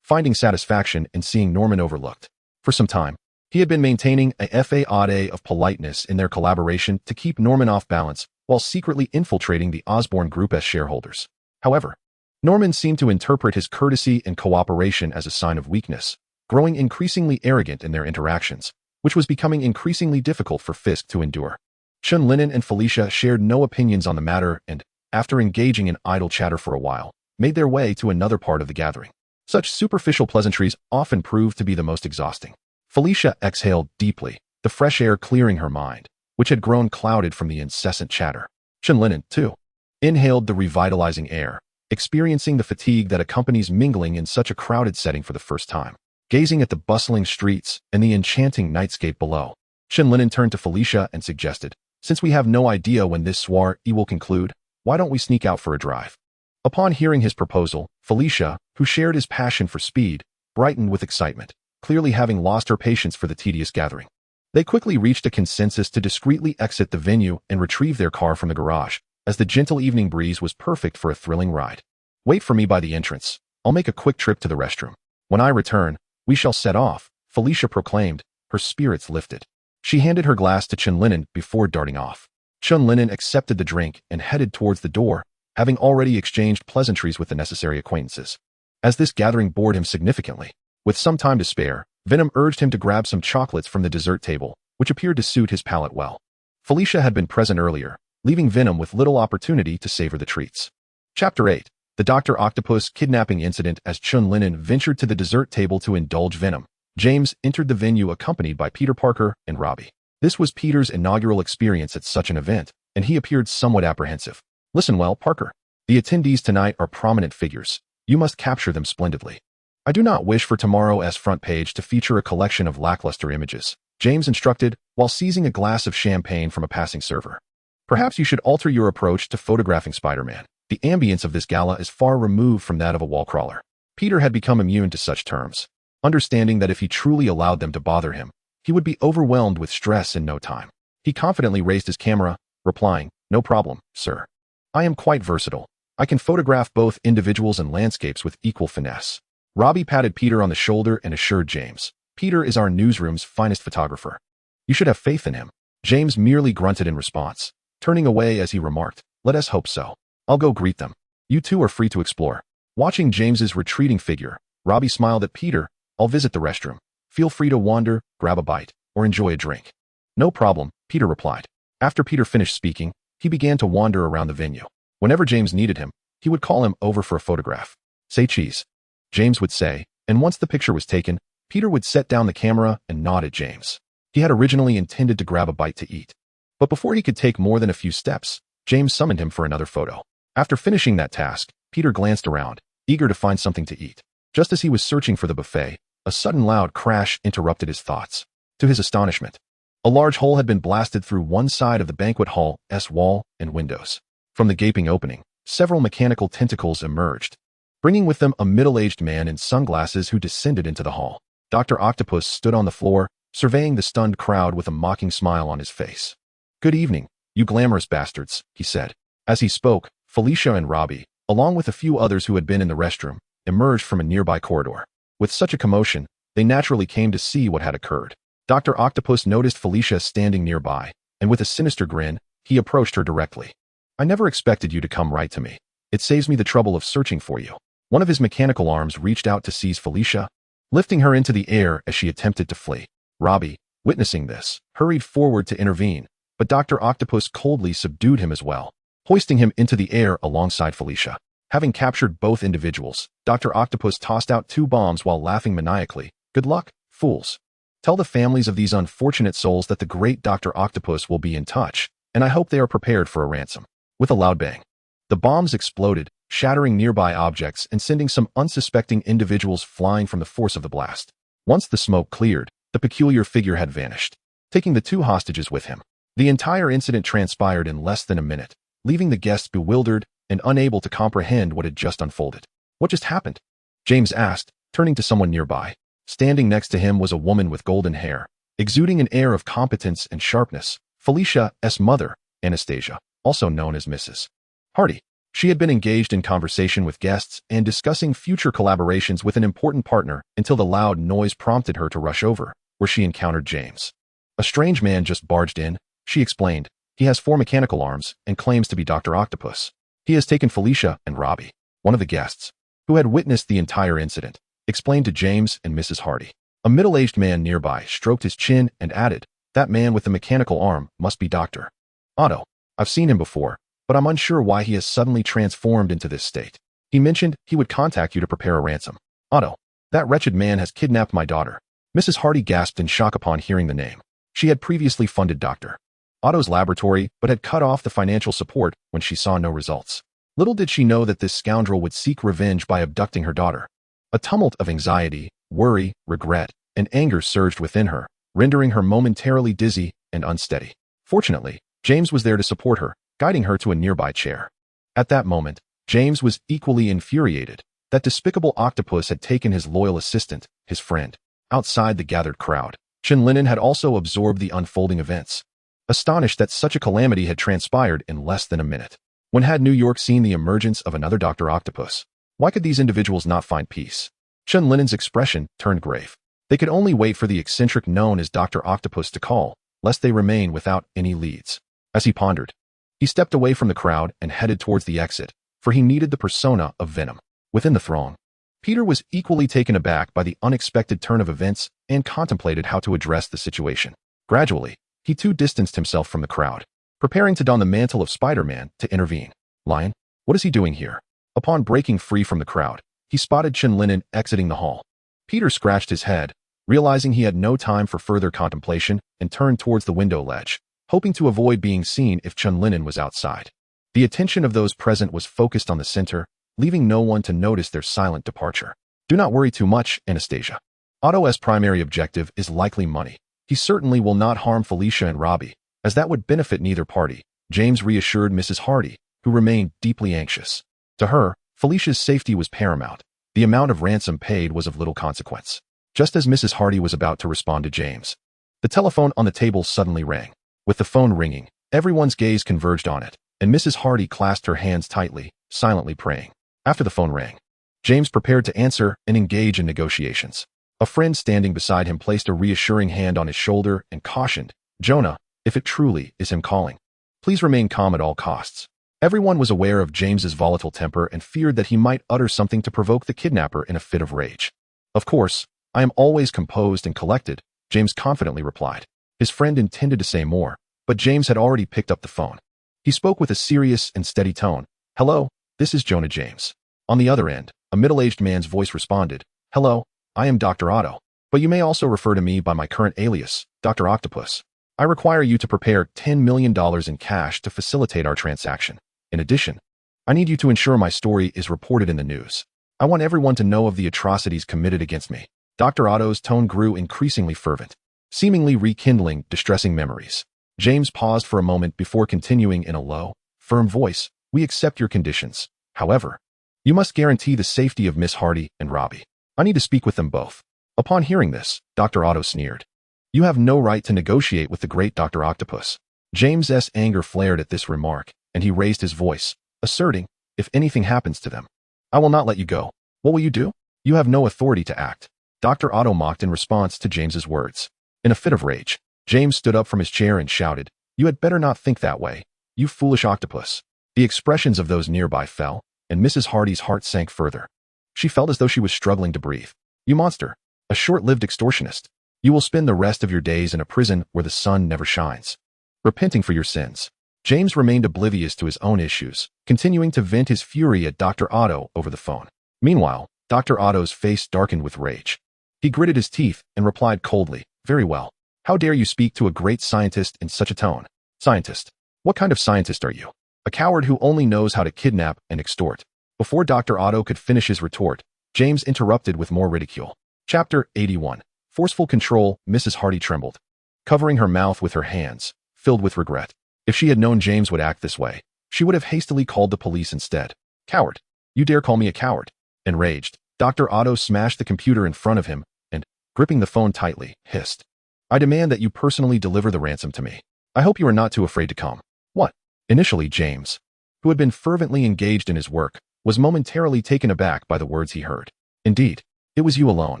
finding satisfaction in seeing Norman overlooked. For some time, he had been maintaining a facade of politeness in their collaboration to keep Norman off balance while secretly infiltrating the Osborn Group's shareholders. However, Norman seemed to interpret his courtesy and cooperation as a sign of weakness, growing increasingly arrogant in their interactions, which was becoming increasingly difficult for Fisk to endure. Chen Lin'an and Felicia shared no opinions on the matter and, after engaging in idle chatter for a while, made their way to another part of the gathering. Such superficial pleasantries often proved to be the most exhausting. Felicia exhaled deeply, the fresh air clearing her mind, which had grown clouded from the incessant chatter. Chen Lin'an, too, inhaled the revitalizing air, experiencing the fatigue that accompanies mingling in such a crowded setting for the first time. Gazing at the bustling streets and the enchanting nightscape below, Chen Lin'an turned to Felicia and suggested, "Since we have no idea when this soiree will conclude, why don't we sneak out for a drive?" Upon hearing his proposal, Felicia, who shared his passion for speed, brightened with excitement, clearly having lost her patience for the tedious gathering. They quickly reached a consensus to discreetly exit the venue and retrieve their car from the garage, as the gentle evening breeze was perfect for a thrilling ride. "Wait for me by the entrance. I'll make a quick trip to the restroom. When I return, we shall set off," Felicia proclaimed, her spirits lifted. She handed her glass to Chen Lin'an before darting off. Chen Lin'an accepted the drink and headed towards the door, having already exchanged pleasantries with the necessary acquaintances. As this gathering bored him significantly, with some time to spare, Venom urged him to grab some chocolates from the dessert table, which appeared to suit his palate well. Felicia had been present earlier, leaving Venom with little opportunity to savor the treats. Chapter 8. The Dr. Octopus Kidnapping Incident. As Chen Lin'an ventured to the dessert table to indulge Venom, James entered the venue accompanied by Peter Parker and Robbie. This was Peter's inaugural experience at such an event, and he appeared somewhat apprehensive. "Listen well, Parker. The attendees tonight are prominent figures. You must capture them splendidly. I do not wish for tomorrow's front page to feature a collection of lackluster images," James instructed, while seizing a glass of champagne from a passing server. "Perhaps you should alter your approach to photographing Spider-Man. The ambience of this gala is far removed from that of a wall crawler." Peter had become immune to such terms, understanding that if he truly allowed them to bother him, he would be overwhelmed with stress in no time. He confidently raised his camera, replying, "No problem, sir. I am quite versatile. I can photograph both individuals and landscapes with equal finesse." Robbie patted Peter on the shoulder and assured James, "Peter is our newsroom's finest photographer. You should have faith in him." James merely grunted in response, turning away as he remarked, "Let us hope so. I'll go greet them. You two are free to explore." Watching James's retreating figure, Robbie smiled at Peter, "I'll visit the restroom. Feel free to wander, grab a bite, or enjoy a drink." "No problem," Peter replied. After Peter finished speaking, he began to wander around the venue. Whenever James needed him, he would call him over for a photograph. "Say cheese," James would say, and once the picture was taken, Peter would set down the camera and nod at James. He had originally intended to grab a bite to eat, but before he could take more than a few steps, James summoned him for another photo. After finishing that task, Peter glanced around, eager to find something to eat. Just as he was searching for the buffet, a sudden loud crash interrupted his thoughts. To his astonishment, a large hole had been blasted through one side of the banquet hall's wall and windows. From the gaping opening, several mechanical tentacles emerged, bringing with them a middle-aged man in sunglasses who descended into the hall. Dr. Octopus stood on the floor, surveying the stunned crowd with a mocking smile on his face. "Good evening, you glamorous bastards," he said. As he spoke, Felicia and Robbie, along with a few others who had been in the restroom, emerged from a nearby corridor. With such a commotion, they naturally came to see what had occurred. Dr. Octopus noticed Felicia standing nearby, and with a sinister grin, he approached her directly. "I never expected you to come right to me. It saves me the trouble of searching for you." One of his mechanical arms reached out to seize Felicia, lifting her into the air as she attempted to flee. Robbie, witnessing this, hurried forward to intervene, but Dr. Octopus coldly subdued him as well, hoisting him into the air alongside Felicia. Having captured both individuals, Dr. Octopus tossed out 2 bombs while laughing maniacally. "Good luck, fools. Tell the families of these unfortunate souls that the great Dr. Octopus will be in touch, and I hope they are prepared for a ransom." With a loud bang, the bombs exploded, shattering nearby objects and sending some unsuspecting individuals flying from the force of the blast. Once the smoke cleared, the peculiar figure had vanished, taking the 2 hostages with him. The entire incident transpired in less than a minute, leaving the guests bewildered and unable to comprehend what had just unfolded. What just happened? James asked, turning to someone nearby. Standing next to him was a woman with golden hair, exuding an air of competence and sharpness, Felicia's mother, Anastasia, also known as Mrs. Hardy. She had been engaged in conversation with guests and discussing future collaborations with an important partner until the loud noise prompted her to rush over, where she encountered James. A strange man just barged in, she explained. He has 4 mechanical arms and claims to be Dr. Octopus. He has taken Felicia and Robbie, one of the guests, who had witnessed the entire incident, explained to James and Mrs. Hardy. A middle-aged man nearby stroked his chin and added, "That man with the mechanical arm must be Dr. Otto. I've seen him before, but I'm unsure why he has suddenly transformed into this state. He mentioned he would contact you to prepare a ransom. Otto, that wretched man has kidnapped my daughter." Mrs. Hardy gasped in shock upon hearing the name. She had previously funded Dr. Otto's laboratory, but had cut off the financial support when she saw no results. Little did she know that this scoundrel would seek revenge by abducting her daughter. A tumult of anxiety, worry, regret, and anger surged within her, rendering her momentarily dizzy and unsteady. Fortunately, James was there to support her, guiding her to a nearby chair. At that moment, James was equally infuriated. That despicable octopus had taken his loyal assistant, his friend. Outside the gathered crowd, Chen Lin'an had also absorbed the unfolding events, astonished that such a calamity had transpired in less than a minute. When had New York seen the emergence of another Dr. Octopus? Why could these individuals not find peace? Chen Lin'an's expression turned grave. They could only wait for the eccentric known as Dr. Octopus to call, lest they remain without any leads. As he pondered, he stepped away from the crowd and headed towards the exit, for he needed the persona of Venom. Within the throng, Peter was equally taken aback by the unexpected turn of events and contemplated how to address the situation. Gradually, he too distanced himself from the crowd, preparing to don the mantle of Spider-Man to intervene. Lion, what is he doing here? Upon breaking free from the crowd, he spotted Chen Lin'an exiting the hall. Peter scratched his head, realizing he had no time for further contemplation, and turned towards the window ledge, hoping to avoid being seen if Chen Lin'an was outside. The attention of those present was focused on the center, leaving no one to notice their silent departure. Do not worry too much, Anastasia. Otto's primary objective is likely money. He certainly will not harm Felicia and Robbie, as that would benefit neither party, James reassured Mrs. Hardy, who remained deeply anxious. To her, Felicia's safety was paramount. The amount of ransom paid was of little consequence. Just as Mrs. Hardy was about to respond to James, the telephone on the table suddenly rang. With the phone ringing, everyone's gaze converged on it, and Mrs. Hardy clasped her hands tightly, silently praying. After the phone rang, James prepared to answer and engage in negotiations. A friend standing beside him placed a reassuring hand on his shoulder and cautioned, "Jonah, if it truly is him calling, please remain calm at all costs." Everyone was aware of James's volatile temper and feared that he might utter something to provoke the kidnapper in a fit of rage. "Of course, I am always composed and collected," James confidently replied. His friend intended to say more, but James had already picked up the phone. He spoke with a serious and steady tone. "Hello, this is Jonah James." On the other end, a middle-aged man's voice responded, "Hello, I am Dr. Otto, but you may also refer to me by my current alias, Dr. Octopus. I require you to prepare $10 million in cash to facilitate our transaction. In addition, I need you to ensure my story is reported in the news. I want everyone to know of the atrocities committed against me." Dr. Otto's tone grew increasingly fervent, seemingly rekindling distressing memories. James paused for a moment before continuing in a low, firm voice, "We accept your conditions. However, you must guarantee the safety of Miss Hardy and Robbie. I need to speak with them both." Upon hearing this, Dr. Otto sneered. "You have no right to negotiate with the great Dr. Octopus." James's anger flared at this remark, and he raised his voice, asserting, "If anything happens to them, I will not let you go. What will you do? You have no authority to act." Dr. Otto mocked in response to James's words. In a fit of rage, James stood up from his chair and shouted, "You had better not think that way, you foolish octopus." The expressions of those nearby fell, and Mrs. Hardy's heart sank further. She felt as though she was struggling to breathe. "You monster, a short-lived extortionist. You will spend the rest of your days in a prison where the sun never shines, repenting for your sins." James remained oblivious to his own issues, continuing to vent his fury at Dr. Otto over the phone. Meanwhile, Dr. Otto's face darkened with rage. He gritted his teeth and replied coldly, "Very well. How dare you speak to a great scientist in such a tone? Scientist? What kind of scientist are you? A coward who only knows how to kidnap and extort." Before Dr. Otto could finish his retort, James interrupted with more ridicule. Chapter 81. Forceful control. Mrs. Hardy trembled, covering her mouth with her hands, filled with regret. If she had known James would act this way, she would have hastily called the police instead. Coward! You dare call me a coward? Enraged, Dr. Otto smashed the computer in front of him and, gripping the phone tightly, hissed. I demand that you personally deliver the ransom to me. I hope you are not too afraid to come. What? Initially, James, who had been fervently engaged in his work, was momentarily taken aback by the words he heard. Indeed, it was you alone,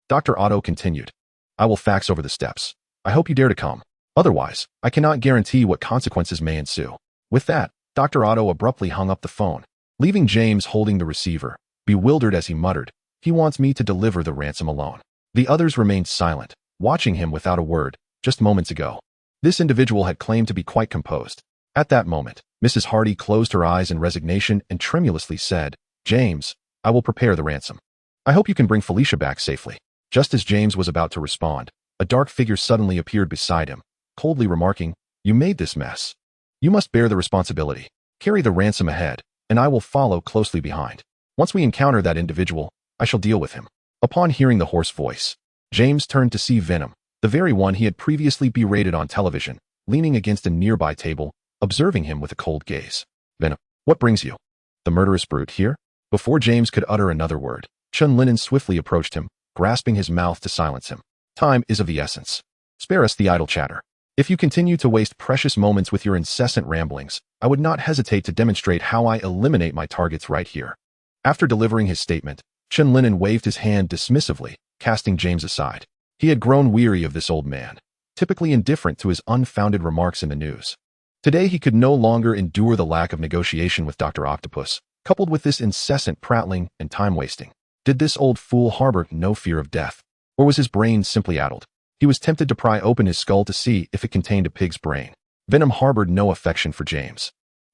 Dr. Otto continued. I will fax over the steps. I hope you dare to come. Otherwise, I cannot guarantee what consequences may ensue. With that, Dr. Otto abruptly hung up the phone, leaving James holding the receiver, bewildered as he muttered, he wants me to deliver the ransom alone. The others remained silent, watching him without a word. Just moments ago, this individual had claimed to be quite composed. At that moment, Mrs. Hardy closed her eyes in resignation and tremulously said, James, I will prepare the ransom. I hope you can bring Felicia back safely. Just as James was about to respond, a dark figure suddenly appeared beside him, coldly remarking, You made this mess. You must bear the responsibility. Carry the ransom ahead, and I will follow closely behind. Once we encounter that individual, I shall deal with him. Upon hearing the hoarse voice, James turned to see Venom, the very one he had previously berated on television, leaning against a nearby table, observing him with a cold gaze. Venom, what brings you? The murderous brute here? Before James could utter another word, Chen Lin'an swiftly approached him, grasping his mouth to silence him. Time is of the essence. Spare us the idle chatter. If you continue to waste precious moments with your incessant ramblings, I would not hesitate to demonstrate how I eliminate my targets right here. After delivering his statement, Chen Lin'an waved his hand dismissively, casting James aside. He had grown weary of this old man, typically indifferent to his unfounded remarks in the news. Today he could no longer endure the lack of negotiation with Dr. Octopus, coupled with this incessant prattling and time-wasting. Did this old fool harbor no fear of death? Or was his brain simply addled? He was tempted to pry open his skull to see if it contained a pig's brain. Venom harbored no affection for James,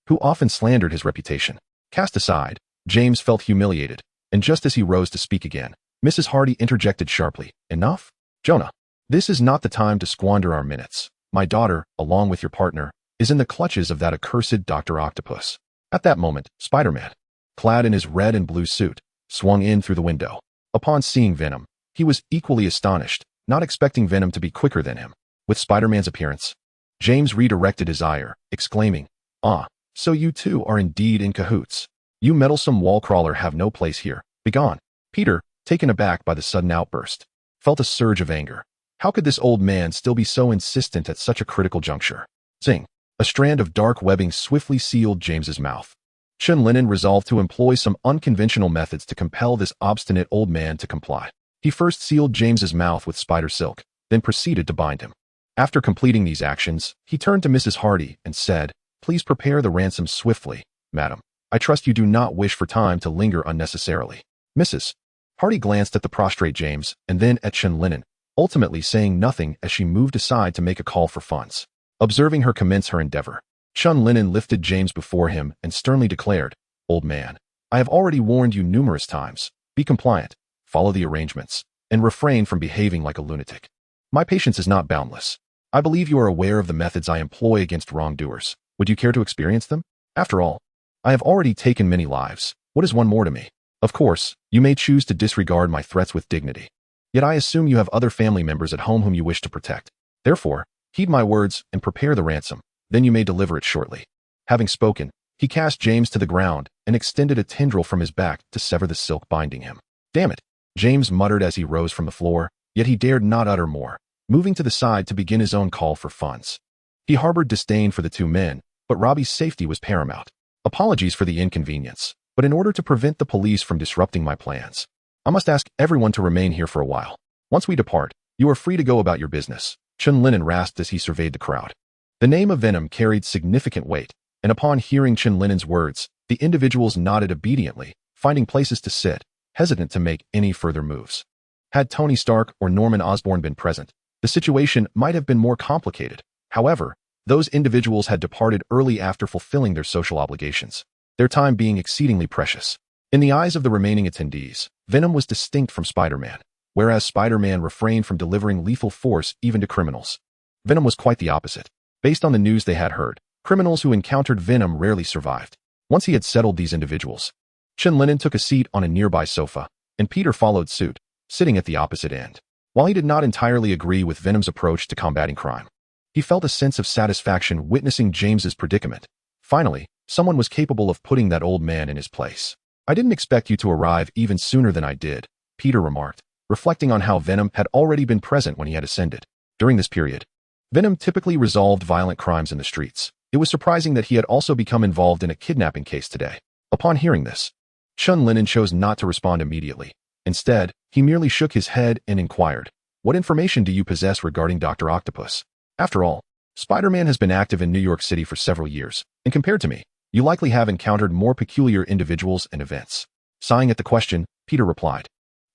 who often slandered his reputation. Cast aside, James felt humiliated, and just as he rose to speak again, Mrs. Hardy interjected sharply, Enough? Jonah, this is not the time to squander our minutes. My daughter, along with your partner, is in the clutches of that accursed Dr. Octopus. At that moment, Spider-Man, clad in his red and blue suit, swung in through the window. Upon seeing Venom, he was equally astonished, not expecting Venom to be quicker than him. With Spider-Man's appearance, James redirected his ire, exclaiming, Ah, so you two are indeed in cahoots. You meddlesome wall-crawler have no place here. Begone. Peter, taken aback by the sudden outburst, felt a surge of anger. How could this old man still be so insistent at such a critical juncture? Zing! A strand of dark webbing swiftly sealed James's mouth. Chen Lin'an resolved to employ some unconventional methods to compel this obstinate old man to comply. He first sealed James's mouth with spider silk, then proceeded to bind him. After completing these actions, he turned to Mrs. Hardy and said, Please prepare the ransom swiftly, madam. I trust you do not wish for time to linger unnecessarily. Mrs. Hardy glanced at the prostrate James and then at Chen Lin'an, ultimately saying nothing as she moved aside to make a call for funds. Observing her commence her endeavor, Chen Lin'an lifted James before him and sternly declared, Old man, I have already warned you numerous times. Be compliant, follow the arrangements, and refrain from behaving like a lunatic. My patience is not boundless. I believe you are aware of the methods I employ against wrongdoers. Would you care to experience them? After all, I have already taken many lives. What is one more to me? Of course, you may choose to disregard my threats with dignity. Yet I assume you have other family members at home whom you wish to protect. Therefore, heed my words and prepare the ransom. Then you may deliver it shortly. Having spoken, he cast James to the ground and extended a tendril from his back to sever the silk binding him. Damn it! James muttered as he rose from the floor, yet he dared not utter more, moving to the side to begin his own call for funds. He harbored disdain for the two men, but Robbie's safety was paramount. Apologies for the inconvenience, but in order to prevent the police from disrupting my plans, I must ask everyone to remain here for a while. Once we depart, you are free to go about your business. Chen Lin'an rasped as he surveyed the crowd. The name of Venom carried significant weight, and upon hearing Chen Lin'an's words, the individuals nodded obediently, finding places to sit, hesitant to make any further moves. Had Tony Stark or Norman Osborn been present, the situation might have been more complicated. However, those individuals had departed early after fulfilling their social obligations, their time being exceedingly precious. In the eyes of the remaining attendees, Venom was distinct from Spider-Man, whereas Spider-Man refrained from delivering lethal force even to criminals. Venom was quite the opposite. Based on the news they had heard, criminals who encountered Venom rarely survived. Once he had settled these individuals, Chen Lin'an took a seat on a nearby sofa, and Peter followed suit, sitting at the opposite end. While he did not entirely agree with Venom's approach to combating crime, He felt a sense of satisfaction witnessing James's predicament. Finally, someone was capable of putting that old man in his place. "I didn't expect you to arrive even sooner than I did," Peter remarked, reflecting on how Venom had already been present when he had ascended. During this period, Venom typically resolved violent crimes in the streets. It was surprising that he had also become involved in a kidnapping case today. Upon hearing this, Chen Lin'an chose not to respond immediately. Instead, he merely shook his head and inquired, "What information do you possess regarding Dr. Octopus? After all, Spider-Man has been active in New York City for several years, and compared to me, you likely have encountered more peculiar individuals and events." Sighing at the question, Peter replied,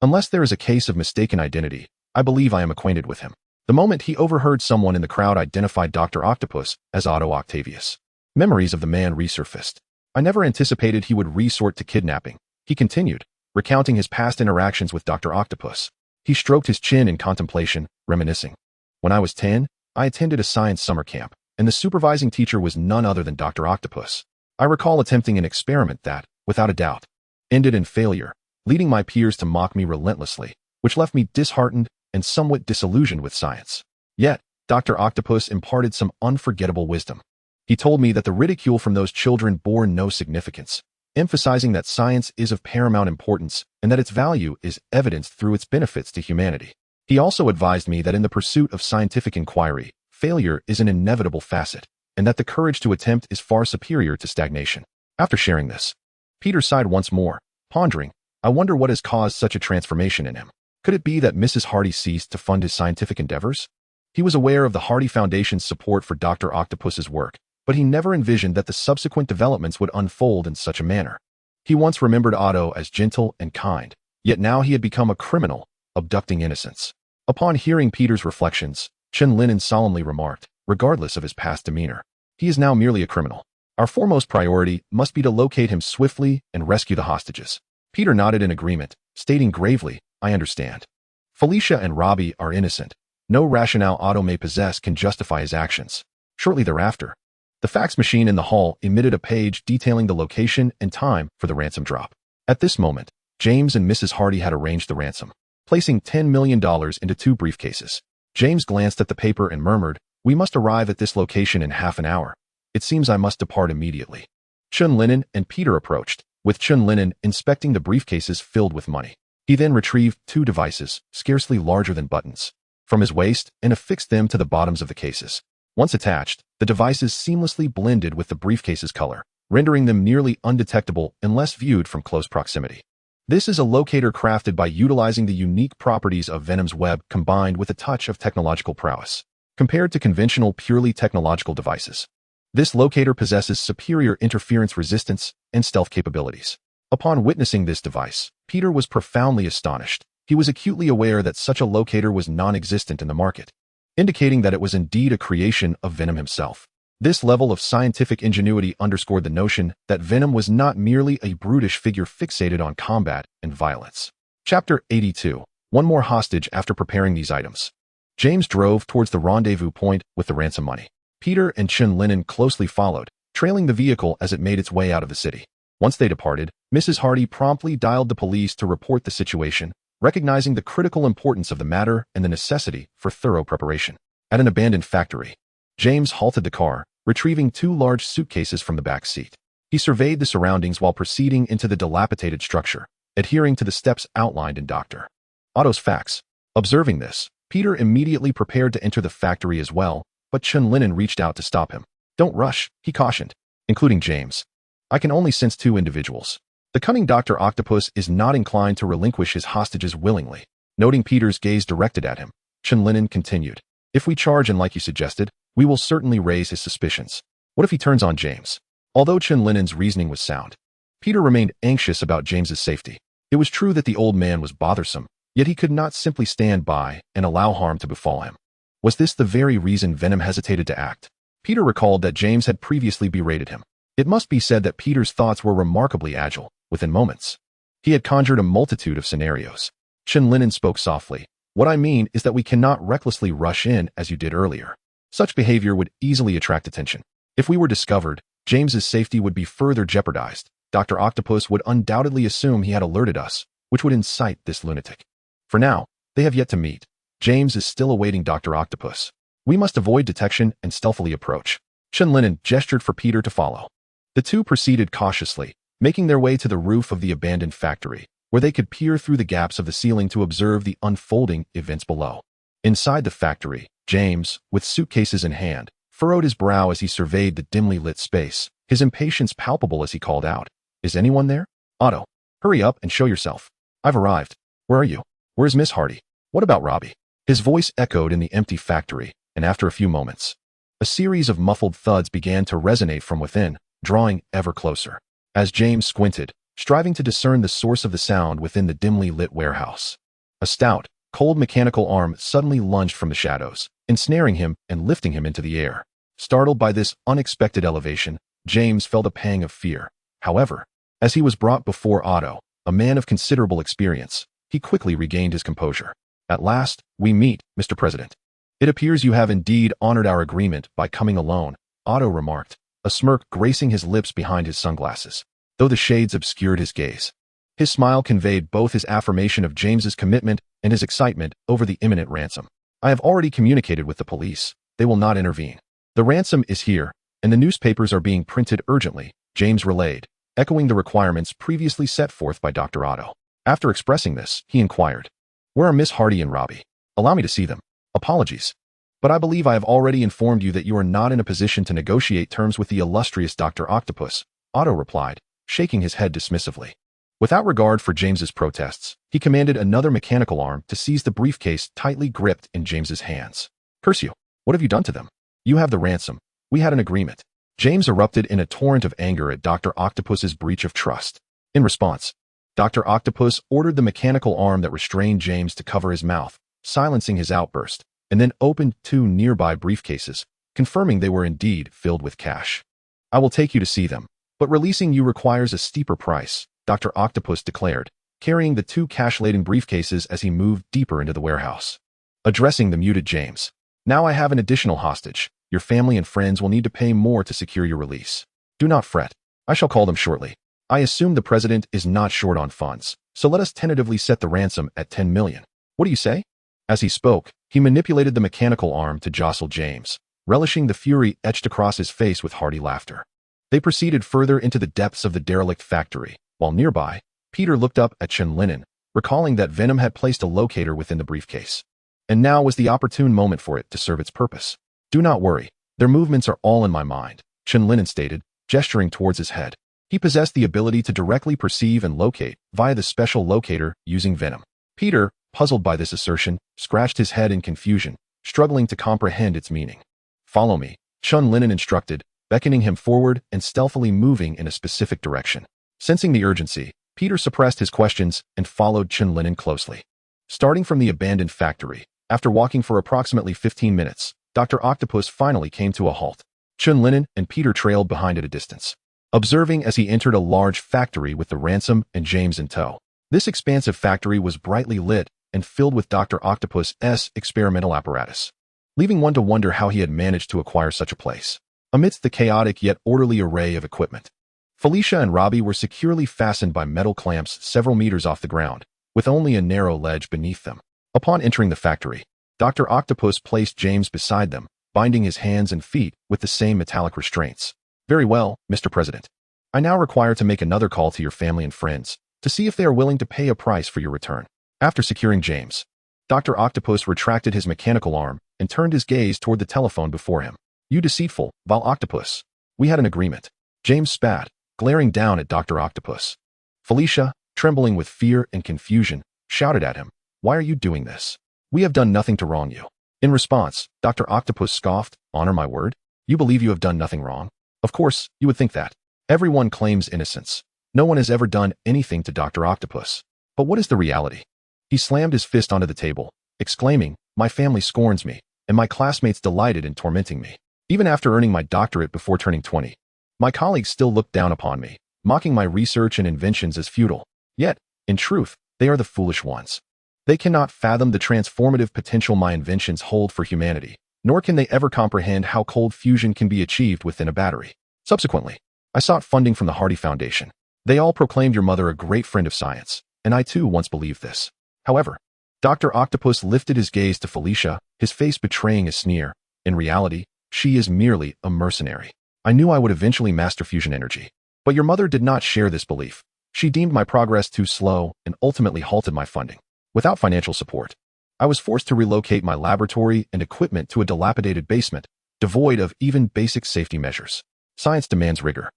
"Unless there is a case of mistaken identity, I believe I am acquainted with him." The moment he overheard someone in the crowd identify Dr. Octopus as Otto Octavius. Memories of the man resurfaced. "I never anticipated he would resort to kidnapping," he continued, recounting his past interactions with Dr. Octopus. He stroked his chin in contemplation, reminiscing. "When I was 10, I attended a science summer camp, and the supervising teacher was none other than Dr. Octopus. I recall attempting an experiment that, without a doubt, ended in failure, leading my peers to mock me relentlessly, which left me disheartened and somewhat disillusioned with science. Yet, Dr. Octopus imparted some unforgettable wisdom. He told me that the ridicule from those children bore no significance, emphasizing that science is of paramount importance and that its value is evidenced through its benefits to humanity. He also advised me that in the pursuit of scientific inquiry, failure is an inevitable facet, and that the courage to attempt is far superior to stagnation." After sharing this, Peter sighed once more, pondering, "I wonder what has caused such a transformation in him. Could it be that Mrs. Hardy ceased to fund his scientific endeavors?" He was aware of the Hardy Foundation's support for Dr. Octopus's work, but he never envisioned that the subsequent developments would unfold in such a manner. He once remembered Otto as gentle and kind, yet now he had become a criminal, abducting innocents. Upon hearing Peter's reflections, Chen Lin'an solemnly remarked, "Regardless of his past demeanor, he is now merely a criminal. Our foremost priority must be to locate him swiftly and rescue the hostages." Peter nodded in agreement, stating gravely, "I understand. Felicia and Robbie are innocent. No rationale Otto may possess can justify his actions." Shortly thereafter, the fax machine in the hall emitted a page detailing the location and time for the ransom drop. At this moment, James and Mrs. Hardy had arranged the ransom, placing $10 million into 2 briefcases. James glanced at the paper and murmured, "We must arrive at this location in half an hour. It seems I must depart immediately." Chen Lin'an and Peter approached, with Chen Lin'an inspecting the briefcases filled with money. He then retrieved 2 devices, scarcely larger than buttons, from his waist and affixed them to the bottoms of the cases. Once attached, the devices seamlessly blended with the briefcase's color, rendering them nearly undetectable unless viewed from close proximity. This is a locator crafted by utilizing the unique properties of Venom's web combined with a touch of technological prowess. Compared to conventional purely technological devices, this locator possesses superior interference resistance and stealth capabilities. Upon witnessing this device, Peter was profoundly astonished. He was acutely aware that such a locator was non-existent in the market, indicating that it was indeed a creation of Venom himself. This level of scientific ingenuity underscored the notion that Venom was not merely a brutish figure fixated on combat and violence. Chapter 82. One more hostage. After preparing these items, James drove towards the rendezvous point with the ransom money. Peter and Chen Lin'an closely followed, trailing the vehicle as it made its way out of the city. Once they departed, Mrs. Hardy promptly dialed the police to report the situation, recognizing the critical importance of the matter and the necessity for thorough preparation. At an abandoned factory, James halted the car, retrieving 2 large suitcases from the back seat. He surveyed the surroundings while proceeding into the dilapidated structure, adhering to the steps outlined in Dr. Otto's fax. Observing this, Peter immediately prepared to enter the factory as well, but Chen Lin'an reached out to stop him. "Don't rush," he cautioned, including James. "I can only sense 2 individuals. The cunning Dr. Octopus is not inclined to relinquish his hostages willingly." Noting Peter's gaze directed at him, Chen Lin'an continued, "If we charge and like you suggested, we will certainly raise his suspicions. What if he turns on James?" Although Chen Lin'an's reasoning was sound, Peter remained anxious about James's safety. It was true that the old man was bothersome, yet he could not simply stand by and allow harm to befall him. Was this the very reason Venom hesitated to act? Peter recalled that James had previously berated him. It must be said that Peter's thoughts were remarkably agile. Within moments, he had conjured a multitude of scenarios. Chen Lin'an spoke softly. "What I mean is that we cannot recklessly rush in as you did earlier. Such behavior would easily attract attention. If we were discovered, James's safety would be further jeopardized. Dr. Octopus would undoubtedly assume he had alerted us, which would incite this lunatic. For now, they have yet to meet. James is still awaiting Dr. Octopus." We must avoid detection and stealthily approach. Chen Lin'an gestured for Peter to follow. The two proceeded cautiously, making their way to the roof of the abandoned factory, where they could peer through the gaps of the ceiling to observe the unfolding events below. Inside the factory, James, with suitcases in hand, furrowed his brow as he surveyed the dimly lit space, his impatience palpable as he called out, "Is anyone there? Otto, hurry up and show yourself. I've arrived. Where are you? Where's Miss Hardy? What about Robbie?" His voice echoed in the empty factory, and after a few moments, a series of muffled thuds began to resonate from within, drawing ever closer. As James squinted, striving to discern the source of the sound within the dimly lit warehouse, a stout, cold mechanical arm suddenly lunged from the shadows, ensnaring him and lifting him into the air. Startled by this unexpected elevation, James felt a pang of fear. However, as he was brought before Otto, a man of considerable experience, he quickly regained his composure. "At last, we meet, Mr. President. It appears you have indeed honored our agreement by coming alone," Otto remarked, a smirk gracing his lips behind his sunglasses, though the shades obscured his gaze. His smile conveyed both his affirmation of James's commitment and his excitement over the imminent ransom. "I have already communicated with the police. They will not intervene. The ransom is here, and the newspapers are being printed urgently," James relayed, echoing the requirements previously set forth by Dr. Otto. After expressing this, he inquired, "Where are Miss Hardy and Robbie? Allow me to see them. Apologies, but I believe I have already informed you that you are not in a position to negotiate terms with the illustrious Dr. Octopus," Otto replied, shaking his head dismissively. Without regard for James's protests, he commanded another mechanical arm to seize the briefcase tightly gripped in James's hands. "Curse you! What have you done to them? You have the ransom. We had an agreement." James erupted in a torrent of anger at Dr. Octopus's breach of trust. In response, Dr. Octopus ordered the mechanical arm that restrained James to cover his mouth, silencing his outburst, and then opened two nearby briefcases, confirming they were indeed filled with cash. "I will take you to see them, but releasing you requires a steeper price," Dr. Octopus declared, carrying the two cash-laden briefcases as he moved deeper into the warehouse. Addressing the muted James, "Now I have an additional hostage. Your family and friends will need to pay more to secure your release. Do not fret. I shall call them shortly. I assume the president is not short on funds, so let us tentatively set the ransom at 10 million. What do you say?" As he spoke, he manipulated the mechanical arm to jostle James, relishing the fury etched across his face with hearty laughter. They proceeded further into the depths of the derelict factory, while nearby, Peter looked up at Chen Lin'an, recalling that Venom had placed a locator within the briefcase. And now was the opportune moment for it to serve its purpose. "Do not worry, their movements are all in my mind," Chen Lin'an stated, gesturing towards his head. He possessed the ability to directly perceive and locate via the special locator using Venom. Peter, puzzled by this assertion, scratched his head in confusion, struggling to comprehend its meaning. "Follow me," Chen Lin'an instructed, beckoning him forward and stealthily moving in a specific direction. Sensing the urgency, Peter suppressed his questions and followed Chen Lin'an closely. Starting from the abandoned factory, after walking for approximately 15 minutes, Dr. Octopus finally came to a halt. Chen Lin'an and Peter trailed behind at a distance, observing as he entered a large factory with the ransom and James in tow. This expansive factory was brightly lit and filled with Dr. Octopus's experimental apparatus, leaving one to wonder how he had managed to acquire such a place. Amidst the chaotic yet orderly array of equipment, Felicia and Robbie were securely fastened by metal clamps several meters off the ground, with only a narrow ledge beneath them. Upon entering the factory, Dr. Octopus placed James beside them, binding his hands and feet with the same metallic restraints. "Very well, Mr. President. I now require to make another call to your family and friends to see if they are willing to pay a price for your return." After securing James, Dr. Octopus retracted his mechanical arm and turned his gaze toward the telephone before him. "You deceitful, vile octopus. We had an agreement." James spat, glaring down at Dr. Octopus. Felicia, trembling with fear and confusion, shouted at him, "Why are you doing this? We have done nothing to wrong you." In response, Dr. Octopus scoffed, "Honor my word? You believe you have done nothing wrong? Of course, you would think that. Everyone claims innocence. No one has ever done anything to Dr. Octopus. But what is the reality?" He slammed his fist onto the table, exclaiming, "My family scorns me, and my classmates delighted in tormenting me. Even after earning my doctorate before turning 20, my colleagues still look down upon me, mocking my research and inventions as futile. Yet, in truth, they are the foolish ones. They cannot fathom the transformative potential my inventions hold for humanity, nor can they ever comprehend how cold fusion can be achieved within a battery. Subsequently, I sought funding from the Hardy Foundation. They all proclaimed your mother a great friend of science, and I too once believed this. However," Dr. Octopus lifted his gaze to Felicia, his face betraying a sneer, In reality, she is merely a mercenary. I knew I would eventually master fusion energy. But your mother did not share this belief. She deemed my progress too slow and ultimately halted my funding. Without financial support, I was forced to relocate my laboratory and equipment to a dilapidated basement, devoid of even basic safety measures. Science demands rigor,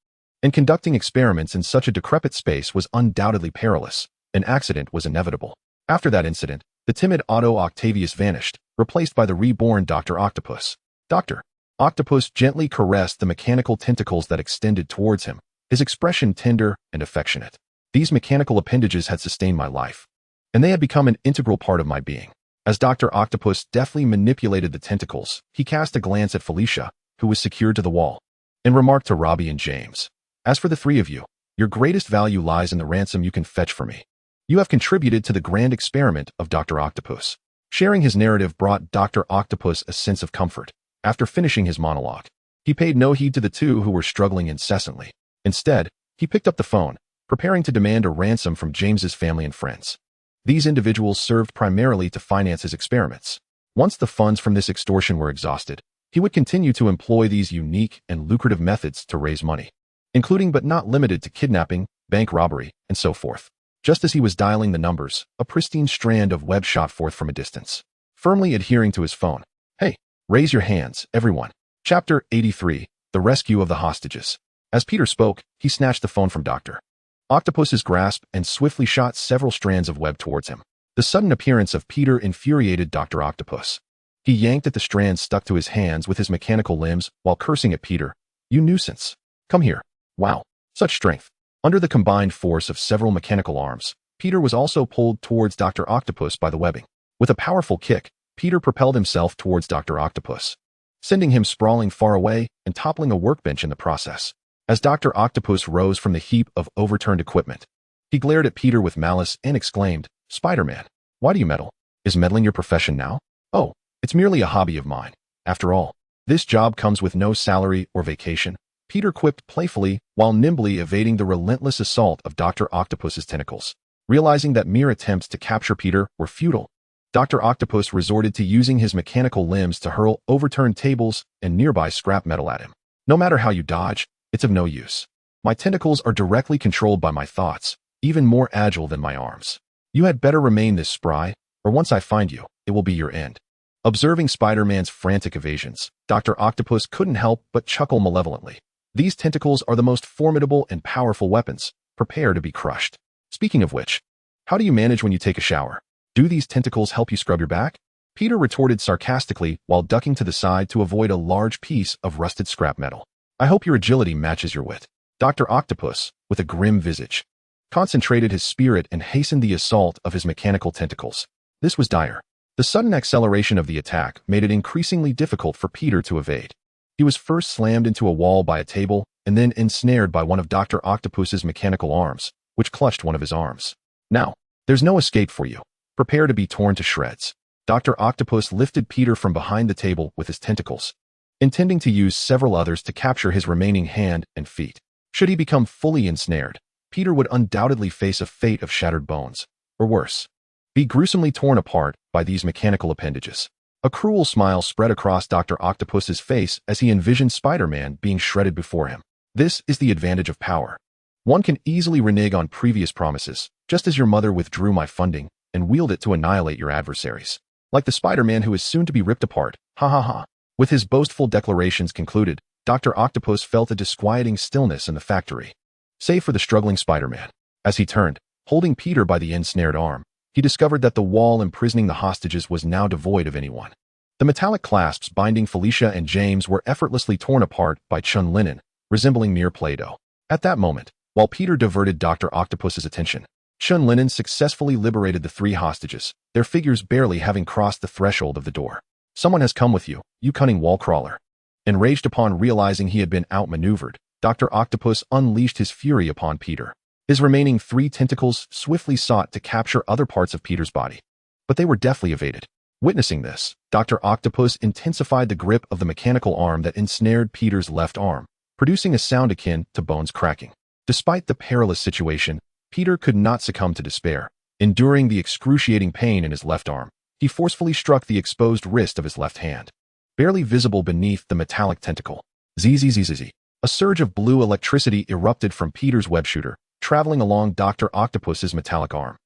and conducting experiments in such a decrepit space was undoubtedly perilous. An accident was inevitable. After that incident, the timid Otto Octavius vanished, replaced by the reborn Dr. Octopus. Dr. Octopus gently caressed the mechanical tentacles that extended towards him, his expression tender and affectionate. These mechanical appendages had sustained my life, and they had become an integral part of my being. As Dr. Octopus deftly manipulated the tentacles, he cast a glance at Felicia, who was secured to the wall, and remarked to Robbie and James, "As for the three of you, your greatest value lies in the ransom you can fetch for me. You have contributed to the grand experiment of Dr. Octopus." Sharing his narrative brought Dr. Octopus a sense of comfort. After finishing his monologue, he paid no heed to the two who were struggling incessantly. Instead, he picked up the phone, preparing to demand a ransom from James's family and friends. These individuals served primarily to finance his experiments. Once the funds from this extortion were exhausted, he would continue to employ these unique and lucrative methods to raise money, including but not limited to kidnapping, bank robbery, and so forth. Just as he was dialing the numbers, a pristine strand of web shot forth from a distance. Firmly adhering to his phone, "Hey, raise your hands, everyone." Chapter 83, The Rescue of the Hostages. As Peter spoke, he snatched the phone from Dr. Octopus's grasp and swiftly shot several strands of web towards him. The sudden appearance of Peter infuriated Dr. Octopus. He yanked at the strands stuck to his hands with his mechanical limbs while cursing at Peter. "You nuisance. Come here." Wow, such strength. Under the combined force of several mechanical arms, Peter was also pulled towards Dr. Octopus by the webbing. With a powerful kick, Peter propelled himself towards Dr. Octopus, sending him sprawling far away and toppling a workbench in the process. As Dr. Octopus rose from the heap of overturned equipment, he glared at Peter with malice and exclaimed, "Spider-Man, why do you meddle? Is meddling your profession now? Oh, it's merely a hobby of mine. After all, this job comes with no salary or vacation," Peter quipped playfully while nimbly evading the relentless assault of Dr. Octopus's tentacles. Realizing that mere attempts to capture Peter were futile, Dr. Octopus resorted to using his mechanical limbs to hurl overturned tables and nearby scrap metal at him. "No matter how you dodge, it's of no use. My tentacles are directly controlled by my thoughts, even more agile than my arms. You had better remain this spry, or once I find you, it will be your end." Observing Spider-Man's frantic evasions, Dr. Octopus couldn't help but chuckle malevolently. These tentacles are the most formidable and powerful weapons. Prepare to be crushed. Speaking of which, how do you manage when you take a shower? Do these tentacles help you scrub your back? Peter retorted sarcastically while ducking to the side to avoid a large piece of rusted scrap metal. "I hope your agility matches your wit." Dr. Octopus, with a grim visage, concentrated his spirit and hastened the assault of his mechanical tentacles. This was dire. The sudden acceleration of the attack made it increasingly difficult for Peter to evade. He was first slammed into a wall by a table and then ensnared by one of Dr. Octopus's mechanical arms, which clutched one of his arms. "Now, there's no escape for you. Prepare to be torn to shreds." Dr. Octopus lifted Peter from behind the table with his tentacles, intending to use several others to capture his remaining hand and feet. Should he become fully ensnared, Peter would undoubtedly face a fate of shattered bones, or worse, be gruesomely torn apart by these mechanical appendages. A cruel smile spread across Dr. Octopus's face as he envisioned Spider-Man being shredded before him. This is the advantage of power. One can easily renege on previous promises, just as your mother withdrew my funding and wield it to annihilate your adversaries. Like the Spider-Man who is soon to be ripped apart. Ha ha ha. With his boastful declarations concluded, Dr. Octopus felt a disquieting stillness in the factory, save for the struggling Spider-Man. As he turned, holding Peter by the ensnared arm, he discovered that the wall imprisoning the hostages was now devoid of anyone. The metallic clasps binding Felicia and James were effortlessly torn apart by Chen Lin'an, resembling mere Play-Doh. At that moment, while Peter diverted Dr. Octopus's attention, Chen Lin'an successfully liberated the three hostages, their figures barely having crossed the threshold of the door. "Someone has come with you, you cunning wall crawler." Enraged upon realizing he had been outmaneuvered, Dr. Octopus unleashed his fury upon Peter. His remaining three tentacles swiftly sought to capture other parts of Peter's body, but they were deftly evaded. Witnessing this, Dr. Octopus intensified the grip of the mechanical arm that ensnared Peter's left arm, producing a sound akin to bones cracking. Despite the perilous situation, Peter could not succumb to despair. Enduring the excruciating pain in his left arm, he forcefully struck the exposed wrist of his left hand. barely visible beneath the metallic tentacle. Zzz. A surge of blue electricity erupted from Peter's web shooter, traveling along Dr. Octopus's metallic arm.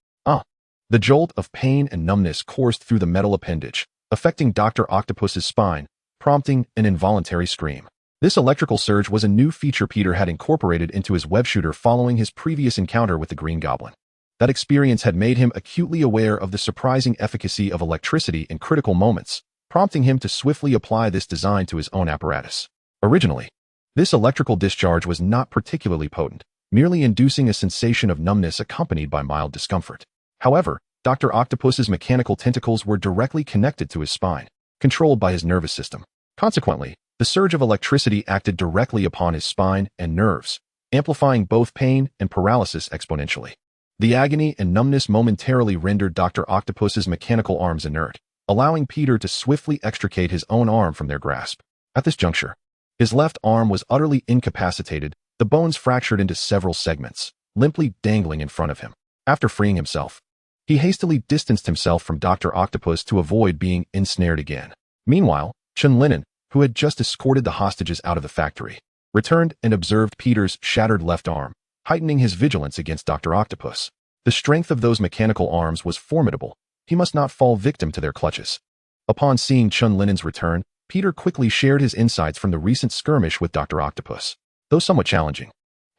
The jolt of pain and numbness coursed through the metal appendage, affecting Dr. Octopus's spine, prompting an involuntary scream. This electrical surge was a new feature Peter had incorporated into his web shooter following his previous encounter with the Green Goblin. That experience had made him acutely aware of the surprising efficacy of electricity in critical moments, prompting him to swiftly apply this design to his own apparatus. Originally, this electrical discharge was not particularly potent, merely inducing a sensation of numbness accompanied by mild discomfort. However, Dr. Octopus's mechanical tentacles were directly connected to his spine, controlled by his nervous system. Consequently, the surge of electricity acted directly upon his spine and nerves, amplifying both pain and paralysis exponentially. The agony and numbness momentarily rendered Dr. Octopus's mechanical arms inert, allowing Peter to swiftly extricate his own arm from their grasp. At this juncture, his left arm was utterly incapacitated, the bones fractured into several segments, limply dangling in front of him. After freeing himself, he hastily distanced himself from Dr. Octopus to avoid being ensnared again. Meanwhile, Chen Lin'an, who had just escorted the hostages out of the factory, returned and observed Peter's shattered left arm, heightening his vigilance against Dr. Octopus. The strength of those mechanical arms was formidable. He must not fall victim to their clutches. Upon seeing Chen Lin'an's return, Peter quickly shared his insights from the recent skirmish with Dr. Octopus. Though somewhat challenging,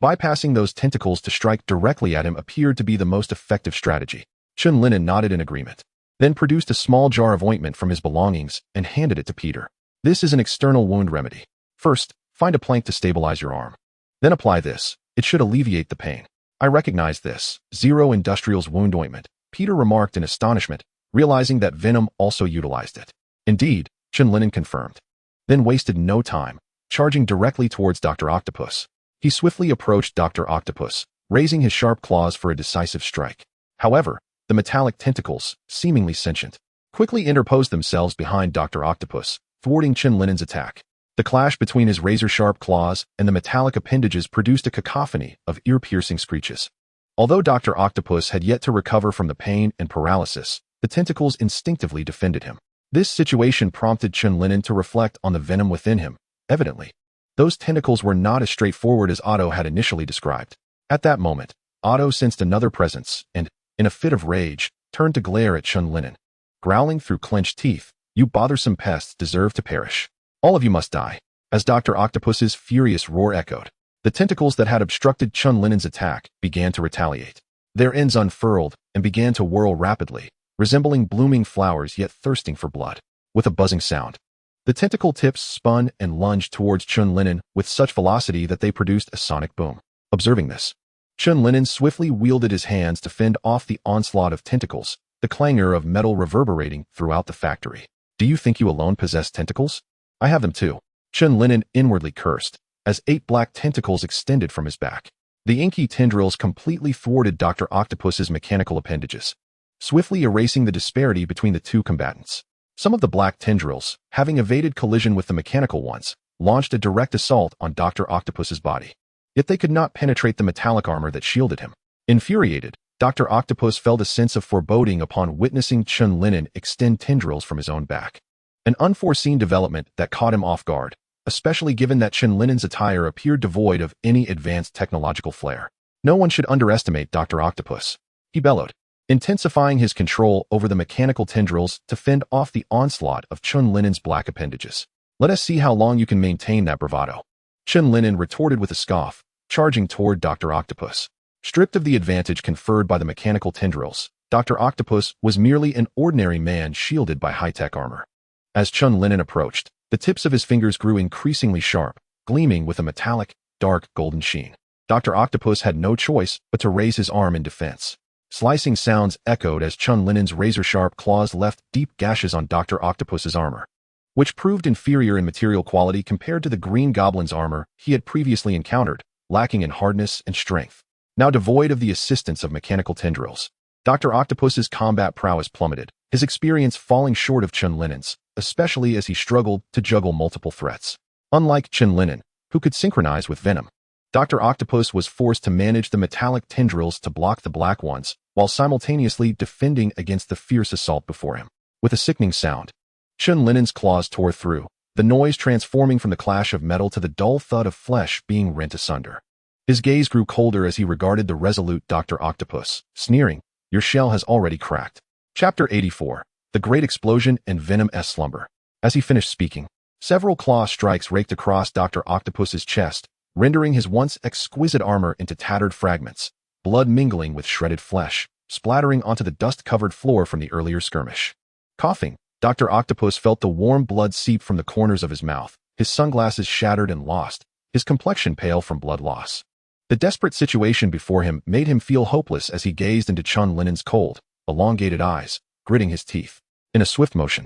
bypassing those tentacles to strike directly at him appeared to be the most effective strategy. Chen Lin'an nodded in agreement, then produced a small jar of ointment from his belongings and handed it to Peter. This is an external wound remedy. First, find a plank to stabilize your arm. Then apply this. It should alleviate the pain. I recognize this. Zero Industrial's wound ointment, Peter remarked in astonishment, realizing that Venom also utilized it. Indeed, Chen Lin'an confirmed. Then wasted no time, charging directly towards Dr. Octopus. He swiftly approached Dr. Octopus, raising his sharp claws for a decisive strike. However, the metallic tentacles, seemingly sentient, quickly interposed themselves behind Dr. Octopus, thwarting Chen Lin'an's attack. The clash between his razor-sharp claws and the metallic appendages produced a cacophony of ear-piercing screeches. Although Dr. Octopus had yet to recover from the pain and paralysis, the tentacles instinctively defended him. This situation prompted Chen Lin'an to reflect on the venom within him. Evidently, those tentacles were not as straightforward as Otto had initially described. At that moment, Otto sensed another presence and, in a fit of rage, turned to glare at Chen Lin'an. Growling through clenched teeth, "You bothersome pests deserve to perish. All of you must die." As Dr. Octopus's furious roar echoed, the tentacles that had obstructed Chen Lin'an's attack began to retaliate. Their ends unfurled and began to whirl rapidly, resembling blooming flowers yet thirsting for blood. With a buzzing sound, the tentacle tips spun and lunged towards Chen Lin'an with such velocity that they produced a sonic boom. Observing this, Chen Lin'an swiftly wielded his hands to fend off the onslaught of tentacles, the clangor of metal reverberating throughout the factory. "Do you think you alone possess tentacles? I have them too," Chen Lin'an inwardly cursed, as 8 black tentacles extended from his back. The inky tendrils completely thwarted Dr. Octopus's mechanical appendages, swiftly erasing the disparity between the two combatants. Some of the black tendrils, having evaded collision with the mechanical ones, launched a direct assault on Dr. Octopus's body. Yet they could not penetrate the metallic armor that shielded him. Infuriated, Dr. Octopus felt a sense of foreboding upon witnessing Chen Lin'an extend tendrils from his own back. An unforeseen development that caught him off guard, especially given that Chen Lin'an's attire appeared devoid of any advanced technological flair. No one should underestimate Dr. Octopus, he bellowed, intensifying his control over the mechanical tendrils to fend off the onslaught of Chen Lin'an's black appendages. "Let us see how long you can maintain that bravado," Chen Lin'an retorted with a scoff, charging toward Dr. Octopus. Stripped of the advantage conferred by the mechanical tendrils, Dr. Octopus was merely an ordinary man shielded by high-tech armor. As Chen Lin'an approached, the tips of his fingers grew increasingly sharp, gleaming with a metallic, dark golden sheen. Dr. Octopus had no choice but to raise his arm in defense. Slicing sounds echoed as Chen Lin'an's razor-sharp claws left deep gashes on Dr. Octopus's armor, which proved inferior in material quality compared to the Green Goblin's armor he had previously encountered, lacking in hardness and strength. Now devoid of the assistance of mechanical tendrils, Dr. Octopus's combat prowess plummeted, his experience falling short of Chen Lin'an's, especially as he struggled to juggle multiple threats. Unlike Chen Lin'an, who could synchronize with Venom, Dr. Octopus was forced to manage the metallic tendrils to block the black ones, while simultaneously defending against the fierce assault before him. With a sickening sound, Chen Lin'an's claws tore through, the noise transforming from the clash of metal to the dull thud of flesh being rent asunder. His gaze grew colder as he regarded the resolute Dr. Octopus, sneering, "Your shell has already cracked." Chapter 84. The Great Explosion and Venom's Slumber. As he finished speaking, several claw strikes raked across Dr. Octopus's chest, rendering his once exquisite armor into tattered fragments, blood mingling with shredded flesh, splattering onto the dust-covered floor from the earlier skirmish. Coughing, Dr. Octopus felt the warm blood seep from the corners of his mouth, his sunglasses shattered and lost, his complexion pale from blood loss. The desperate situation before him made him feel hopeless as he gazed into Chen Lin'an's cold, elongated eyes, gritting his teeth. In a swift motion,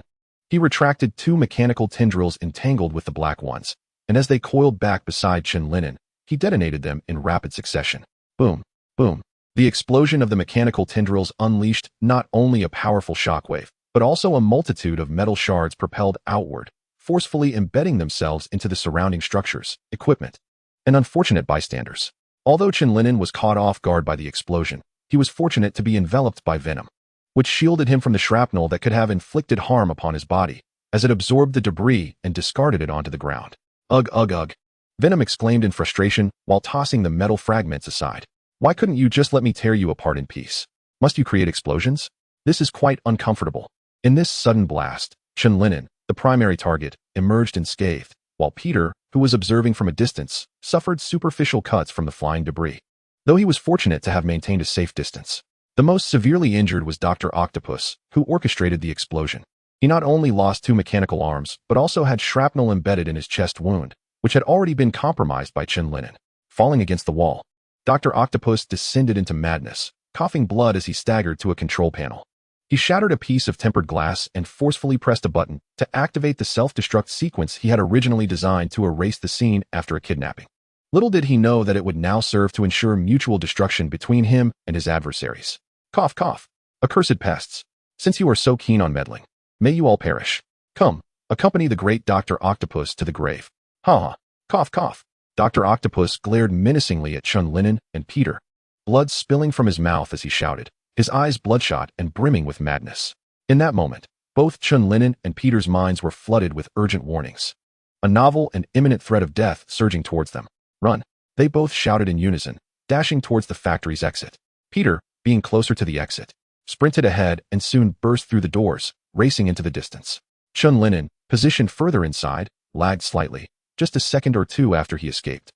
he retracted two mechanical tendrils entangled with the black ones, and as they coiled back beside Chen Lin'an, he detonated them in rapid succession. Boom, boom. The explosion of the mechanical tendrils unleashed not only a powerful shockwave, but also a multitude of metal shards propelled outward, forcefully embedding themselves into the surrounding structures, equipment, and unfortunate bystanders. Although Chen Lin'an was caught off guard by the explosion, he was fortunate to be enveloped by Venom, which shielded him from the shrapnel that could have inflicted harm upon his body, as it absorbed the debris and discarded it onto the ground. Ugh, ugh, ugh. Venom exclaimed in frustration while tossing the metal fragments aside. Why couldn't you just let me tear you apart in peace? Must you create explosions? This is quite uncomfortable. In this sudden blast, Chen Lin'an, the primary target, emerged unscathed, while Peter, who was observing from a distance, suffered superficial cuts from the flying debris. Though he was fortunate to have maintained a safe distance, the most severely injured was Dr. Octopus, who orchestrated the explosion. He not only lost two mechanical arms, but also had shrapnel embedded in his chest wound, which had already been compromised by Chen Lin'an. Falling against the wall, Dr. Octopus descended into madness, coughing blood as he staggered to a control panel. He shattered a piece of tempered glass and forcefully pressed a button to activate the self-destruct sequence he had originally designed to erase the scene after a kidnapping. Little did he know that it would now serve to ensure mutual destruction between him and his adversaries. Cough, cough. Accursed pests. Since you are so keen on meddling, may you all perish. Come, accompany the great Dr. Octopus to the grave. Ha ha. Cough, cough. Dr. Octopus glared menacingly at Chen Lin'an and Peter, blood spilling from his mouth as he shouted, his eyes bloodshot and brimming with madness. In that moment, both Chen Lin'an and Peter's minds were flooded with urgent warnings. A novel and imminent threat of death surging towards them. Run! They both shouted in unison, dashing towards the factory's exit. Peter, being closer to the exit, sprinted ahead and soon burst through the doors, racing into the distance. Chen Lin'an, positioned further inside, lagged slightly, just a second or two after he escaped.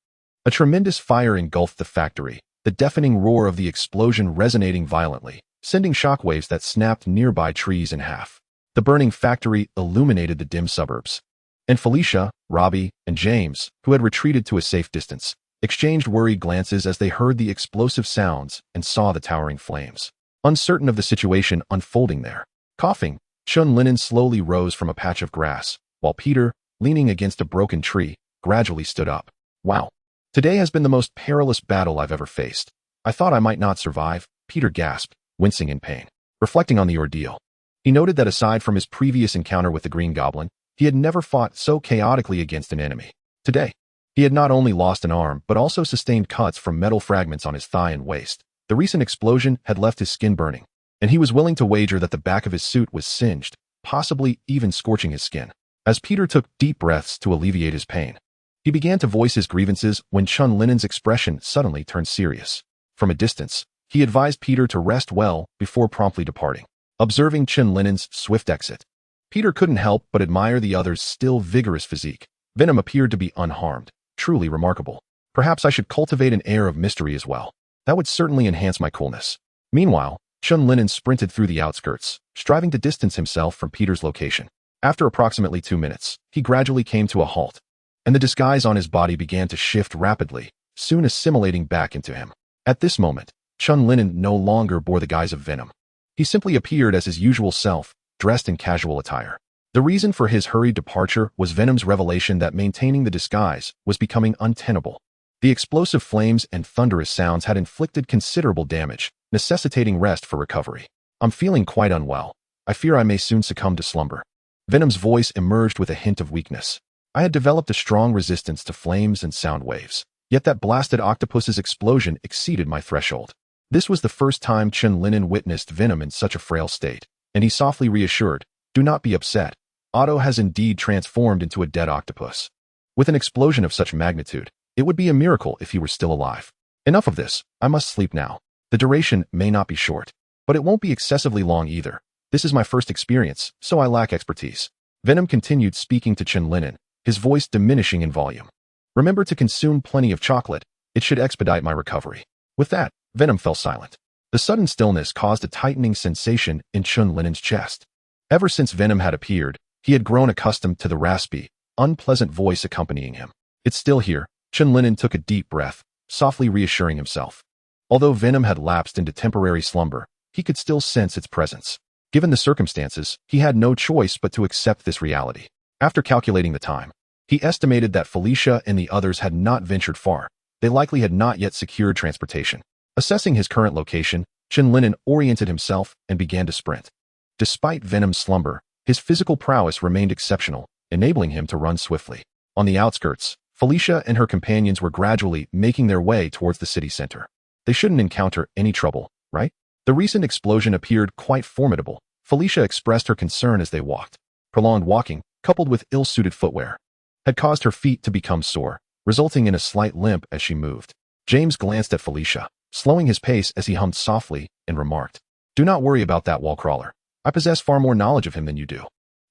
A tremendous fire engulfed the factory, the deafening roar of the explosion resonating violently, sending shockwaves that snapped nearby trees in half. The burning factory illuminated the dim suburbs. And Felicia, Robbie, and James, who had retreated to a safe distance, exchanged worried glances as they heard the explosive sounds and saw the towering flames. Uncertain of the situation unfolding there, coughing, Chen Lin'an slowly rose from a patch of grass, while Peter, leaning against a broken tree, gradually stood up. Wow. Today has been the most perilous battle I've ever faced. I thought I might not survive, Peter gasped, wincing in pain. Reflecting on the ordeal, he noted that aside from his previous encounter with the Green Goblin, he had never fought so chaotically against an enemy. Today, he had not only lost an arm but also sustained cuts from metal fragments on his thigh and waist. The recent explosion had left his skin burning, and he was willing to wager that the back of his suit was singed, possibly even scorching his skin. As Peter took deep breaths to alleviate his pain, he began to voice his grievances when Chen Lin'an's expression suddenly turned serious. From a distance, he advised Peter to rest well before promptly departing. Observing Chen Lin'an's swift exit, Peter couldn't help but admire the other's still vigorous physique. Venom appeared to be unharmed, truly remarkable. Perhaps I should cultivate an air of mystery as well. That would certainly enhance my coolness. Meanwhile, Chen Lin'an sprinted through the outskirts, striving to distance himself from Peter's location. After approximately 2 minutes, he gradually came to a halt, and the disguise on his body began to shift rapidly, soon assimilating back into him. At this moment, Chen Lin'an no longer bore the guise of Venom. He simply appeared as his usual self, dressed in casual attire. The reason for his hurried departure was Venom's revelation that maintaining the disguise was becoming untenable. The explosive flames and thunderous sounds had inflicted considerable damage, necessitating rest for recovery. I'm feeling quite unwell. I fear I may soon succumb to slumber. Venom's voice emerged with a hint of weakness. I had developed a strong resistance to flames and sound waves, yet that blasted octopus's explosion exceeded my threshold. This was the first time Chen Lin'an witnessed Venom in such a frail state, and he softly reassured, "Do not be upset. Otto has indeed transformed into a dead octopus. With an explosion of such magnitude, it would be a miracle if he were still alive. Enough of this, I must sleep now. The duration may not be short, but it won't be excessively long either. This is my first experience, so I lack expertise. Venom continued speaking to Chen Lin'an, his voice diminishing in volume. Remember to consume plenty of chocolate. It should expedite my recovery. With that, Venom fell silent. The sudden stillness caused a tightening sensation in Chen Lin'an's chest. Ever since Venom had appeared, he had grown accustomed to the raspy, unpleasant voice accompanying him. It's still here. Chen Lin'an took a deep breath, softly reassuring himself. Although Venom had lapsed into temporary slumber, he could still sense its presence. Given the circumstances, he had no choice but to accept this reality. After calculating the time, he estimated that Felicia and the others had not ventured far. They likely had not yet secured transportation. Assessing his current location, Chen Lin'an oriented himself and began to sprint. Despite Venom's slumber, his physical prowess remained exceptional, enabling him to run swiftly. On the outskirts, Felicia and her companions were gradually making their way towards the city center. They shouldn't encounter any trouble, right? The recent explosion appeared quite formidable. Felicia expressed her concern as they walked. Prolonged walking, coupled with ill-suited footwear, had caused her feet to become sore, resulting in a slight limp as she moved. James glanced at Felicia, slowing his pace as he hummed softly, and remarked, "Do not worry about that wall crawler. I possess far more knowledge of him than you do.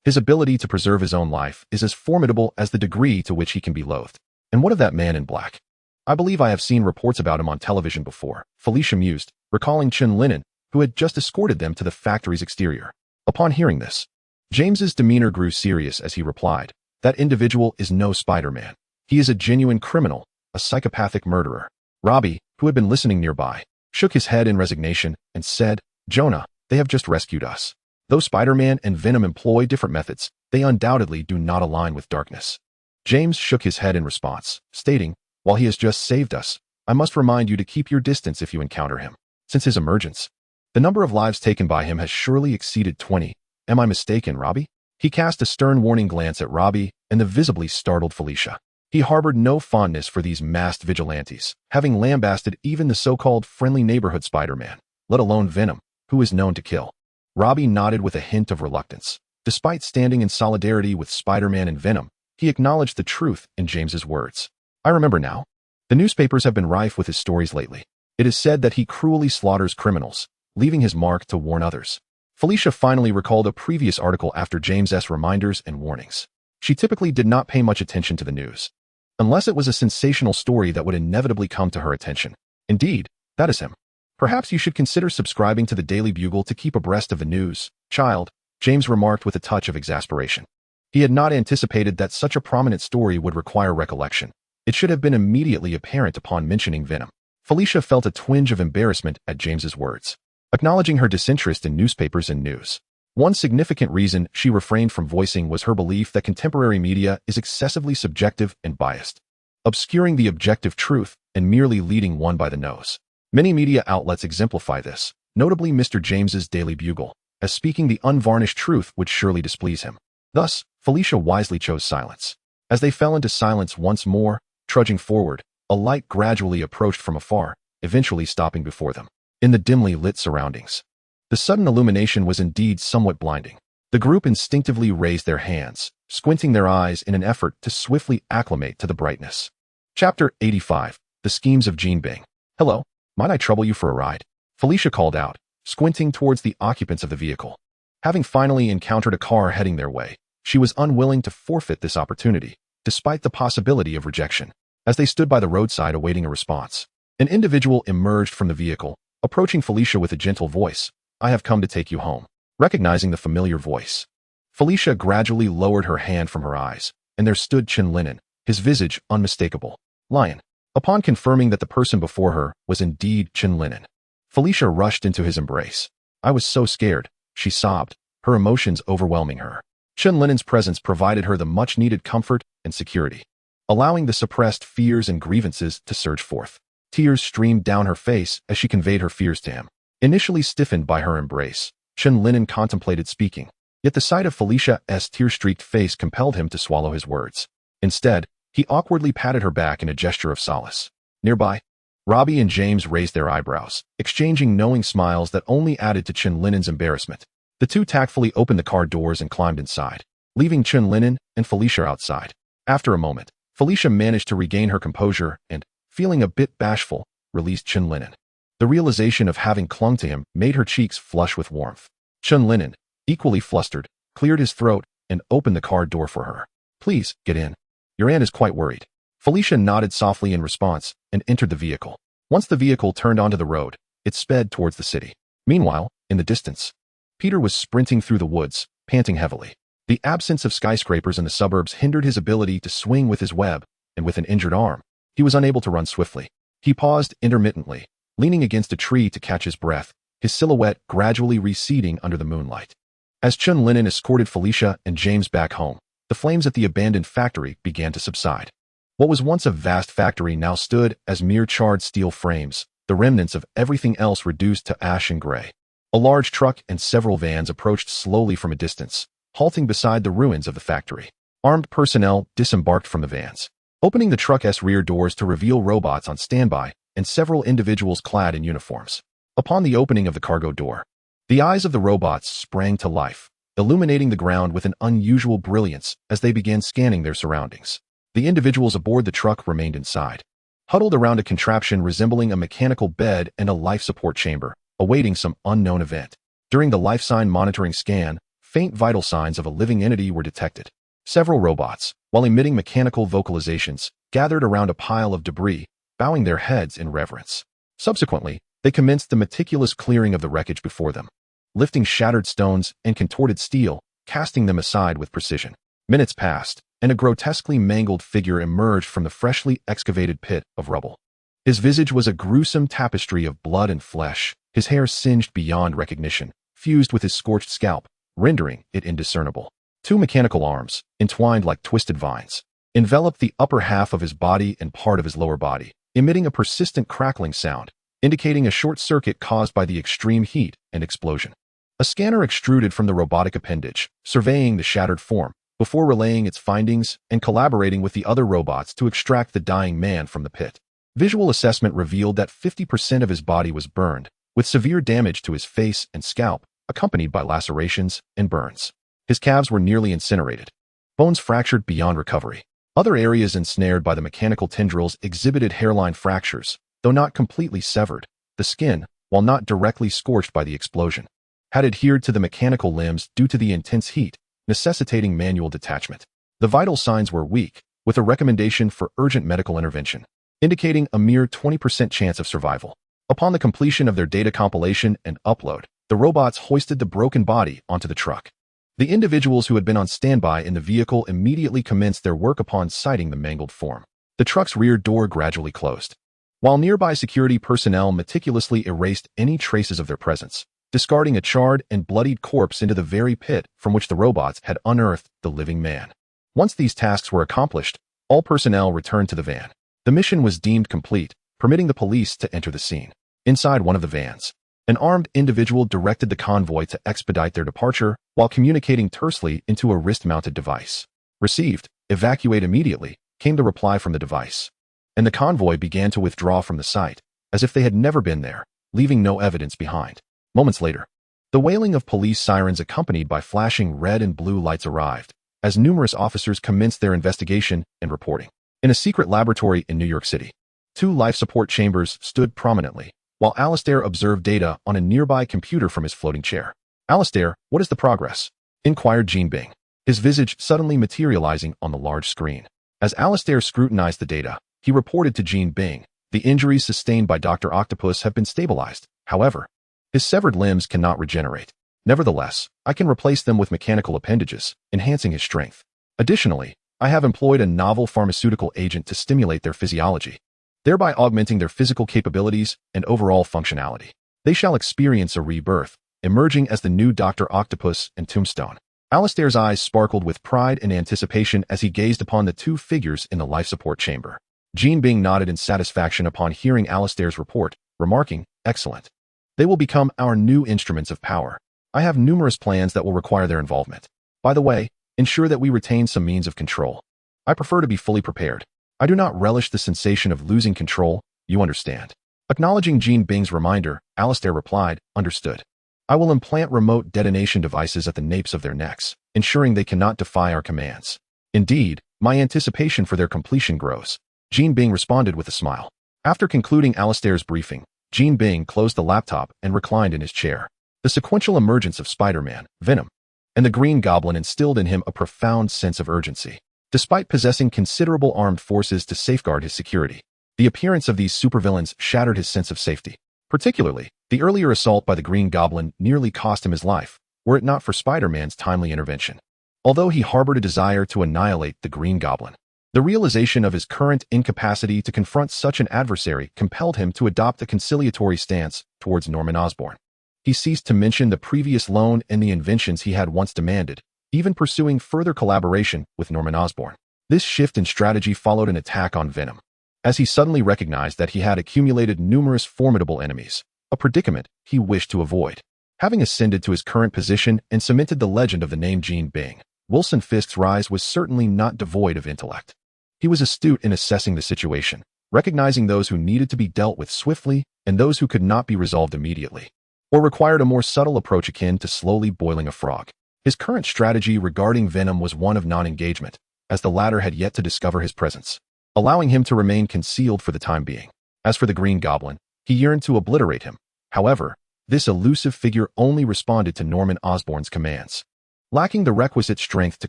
His ability to preserve his own life is as formidable as the degree to which he can be loathed. And what of that man in black? I believe I have seen reports about him on television before," Felicia mused, recalling Chen Lin'an, who had just escorted them to the factory's exterior. Upon hearing this, James's demeanor grew serious as he replied, "That individual is no Spider-Man. He is a genuine criminal, a psychopathic murderer." Robbie, who had been listening nearby, shook his head in resignation and said, "Jonah, they have just rescued us. Though Spider-Man and Venom employ different methods, they undoubtedly do not align with darkness." James shook his head in response, stating, "While he has just saved us, I must remind you to keep your distance if you encounter him. Since his emergence, the number of lives taken by him has surely exceeded 20. Am I mistaken, Robbie?" He cast a stern warning glance at Robbie and the visibly startled Felicia. He harbored no fondness for these masked vigilantes, having lambasted even the so-called friendly neighborhood Spider-Man, let alone Venom, who is known to kill. Robbie nodded with a hint of reluctance. Despite standing in solidarity with Spider-Man and Venom, he acknowledged the truth in James's words. "I remember now. The newspapers have been rife with his stories lately. It is said that he cruelly slaughters criminals, leaving his mark to warn others." Felicia finally recalled a previous article after James's reminders and warnings. She typically did not pay much attention to the news, unless it was a sensational story that would inevitably come to her attention. Indeed, that is him. "Perhaps you should consider subscribing to the Daily Bugle to keep abreast of the news, child," James remarked with a touch of exasperation. He had not anticipated that such a prominent story would require recollection. It should have been immediately apparent upon mentioning Venom. Felicia felt a twinge of embarrassment at James's words, acknowledging her disinterest in newspapers and news. One significant reason she refrained from voicing was her belief that contemporary media is excessively subjective and biased, obscuring the objective truth and merely leading one by the nose. Many media outlets exemplify this, notably Mr. James's Daily Bugle, as speaking the unvarnished truth would surely displease him. Thus, Felicia wisely chose silence. As they fell into silence once more, trudging forward, a light gradually approached from afar, eventually stopping before them. In the dimly lit surroundings, the sudden illumination was indeed somewhat blinding. The group instinctively raised their hands, squinting their eyes in an effort to swiftly acclimate to the brightness. Chapter 85. The Schemes of Jean Bing. "Hello, might I trouble you for a ride?" Felicia called out, squinting towards the occupants of the vehicle. Having finally encountered a car heading their way, she was unwilling to forfeit this opportunity, despite the possibility of rejection. As they stood by the roadside awaiting a response, an individual emerged from the vehicle, approaching Felicia with a gentle voice. "I have come to take you home." Recognizing the familiar voice, Felicia gradually lowered her hand from her eyes, and there stood Chen Lin'an, his visage unmistakable. Lion. Upon confirming that the person before her was indeed Chen Lin'an, Felicia rushed into his embrace. "I was so scared," she sobbed, her emotions overwhelming her. Chen Lin'an's presence provided her the much-needed comfort and security, allowing the suppressed fears and grievances to surge forth. Tears streamed down her face as she conveyed her fears to him. Initially stiffened by her embrace, Chen Lin'an contemplated speaking, yet the sight of Felicia's tear-streaked face compelled him to swallow his words. Instead, he awkwardly patted her back in a gesture of solace. Nearby, Robbie and James raised their eyebrows, exchanging knowing smiles that only added to Chen Lin'an's embarrassment. The two tactfully opened the car doors and climbed inside. leaving Chen Lin'an and Felicia outside. After a moment, Felicia managed to regain her composure and, feeling a bit bashful, released Chen Lin'an. The realization of having clung to him made her cheeks flush with warmth. Chen Lin'an, equally flustered, cleared his throat and opened the car door for her. "Please, get in. Your aunt is quite worried." Felicia nodded softly in response and entered the vehicle. Once the vehicle turned onto the road, it sped towards the city. Meanwhile, in the distance, Peter was sprinting through the woods, panting heavily. The absence of skyscrapers in the suburbs hindered his ability to swing with his web, and with an injured arm, he was unable to run swiftly. He paused intermittently, leaning against a tree to catch his breath, his silhouette gradually receding under the moonlight. As Chen Lin'an escorted Felicia and James back home, the flames at the abandoned factory began to subside. What was once a vast factory now stood as mere charred steel frames, the remnants of everything else reduced to ash and gray. A large truck and several vans approached slowly from a distance, halting beside the ruins of the factory. Armed personnel disembarked from the vans, opening the truck's rear doors to reveal robots on standby and several individuals clad in uniforms. Upon the opening of the cargo door, the eyes of the robots sprang to life, illuminating the ground with an unusual brilliance as they began scanning their surroundings. The individuals aboard the truck remained inside, huddled around a contraption resembling a mechanical bed and a life support chamber, awaiting some unknown event. During the life sign monitoring scan, faint vital signs of a living entity were detected. Several robots, while emitting mechanical vocalizations, gathered around a pile of debris, bowing their heads in reverence. Subsequently, they commenced the meticulous clearing of the wreckage before them, lifting shattered stones and contorted steel, casting them aside with precision. Minutes passed, and a grotesquely mangled figure emerged from the freshly excavated pit of rubble. His visage was a gruesome tapestry of blood and flesh, his hair singed beyond recognition, fused with his scorched scalp, rendering it indiscernible. Two mechanical arms, entwined like twisted vines, enveloped the upper half of his body and part of his lower body, emitting a persistent crackling sound, indicating a short circuit caused by the extreme heat and explosion. A scanner extruded from the robotic appendage, surveying the shattered form, before relaying its findings and collaborating with the other robots to extract the dying man from the pit. Visual assessment revealed that 50% of his body was burned, with severe damage to his face and scalp, accompanied by lacerations and burns. His calves were nearly incinerated, bones fractured beyond recovery. Other areas ensnared by the mechanical tendrils exhibited hairline fractures, though not completely severed. The skin, while not directly scorched by the explosion, had adhered to the mechanical limbs due to the intense heat, necessitating manual detachment. The vital signs were weak, with a recommendation for urgent medical intervention, indicating a mere 20% chance of survival. Upon the completion of their data compilation and upload, the robots hoisted the broken body onto the truck. The individuals who had been on standby in the vehicle immediately commenced their work upon sighting the mangled form. The truck's rear door gradually closed, while nearby security personnel meticulously erased any traces of their presence, discarding a charred and bloodied corpse into the very pit from which the robots had unearthed the living man. Once these tasks were accomplished, all personnel returned to the van. The mission was deemed complete, permitting the police to enter the scene. Inside one of the vans, an armed individual directed the convoy to expedite their departure while communicating tersely into a wrist-mounted device. "Received, evacuate immediately," came the reply from the device, and the convoy began to withdraw from the site, as if they had never been there, leaving no evidence behind. Moments later, the wailing of police sirens accompanied by flashing red and blue lights arrived, as numerous officers commenced their investigation and reporting. In a secret laboratory in New York City, two life support chambers stood prominently, while Alistair observed data on a nearby computer from his floating chair. "Alistair, what is the progress?" inquired Jean Bing, his visage suddenly materializing on the large screen. As Alistair scrutinized the data, he reported to Jean Bing, "The injuries sustained by Dr. Octopus have been stabilized. However, his severed limbs cannot regenerate. Nevertheless, I can replace them with mechanical appendages, enhancing his strength. Additionally, I have employed a novel pharmaceutical agent to stimulate their physiology, thereby augmenting their physical capabilities and overall functionality. They shall experience a rebirth, emerging as the new Dr. Octopus and Tombstone." Alistair's eyes sparkled with pride and anticipation as he gazed upon the two figures in the life support chamber. Jean Bing nodded in satisfaction upon hearing Alistair's report, remarking, "Excellent. They will become our new instruments of power. I have numerous plans that will require their involvement. By the way, ensure that we retain some means of control. I prefer to be fully prepared. I do not relish the sensation of losing control, you understand." Acknowledging Jean Bing's reminder, Alistair replied, "Understood." I will implant remote detonation devices at the napes of their necks, ensuring they cannot defy our commands. Indeed, my anticipation for their completion grows. Jean Bing responded with a smile. After concluding Alistair's briefing, Jean Bing closed the laptop and reclined in his chair. The sequential emergence of Spider-Man, Venom, and the Green Goblin instilled in him a profound sense of urgency. Despite possessing considerable armed forces to safeguard his security, the appearance of these supervillains shattered his sense of safety. Particularly, the earlier assault by the Green Goblin nearly cost him his life, were it not for Spider-Man's timely intervention. Although he harbored a desire to annihilate the Green Goblin, the realization of his current incapacity to confront such an adversary compelled him to adopt a conciliatory stance towards Norman Osborn. He ceased to mention the previous loan and the inventions he had once demanded, even pursuing further collaboration with Norman Osborn. This shift in strategy followed an attack on Venom, as he suddenly recognized that he had accumulated numerous formidable enemies, a predicament he wished to avoid. Having ascended to his current position and cemented the legend of the name Jean Bing, Wilson Fisk's rise was certainly not devoid of intellect. He was astute in assessing the situation, recognizing those who needed to be dealt with swiftly and those who could not be resolved immediately, or required a more subtle approach akin to slowly boiling a frog. His current strategy regarding Venom was one of non-engagement, as the latter had yet to discover his presence, allowing him to remain concealed for the time being. As for the Green Goblin, he yearned to obliterate him. However, this elusive figure only responded to Norman Osborn's commands. Lacking the requisite strength to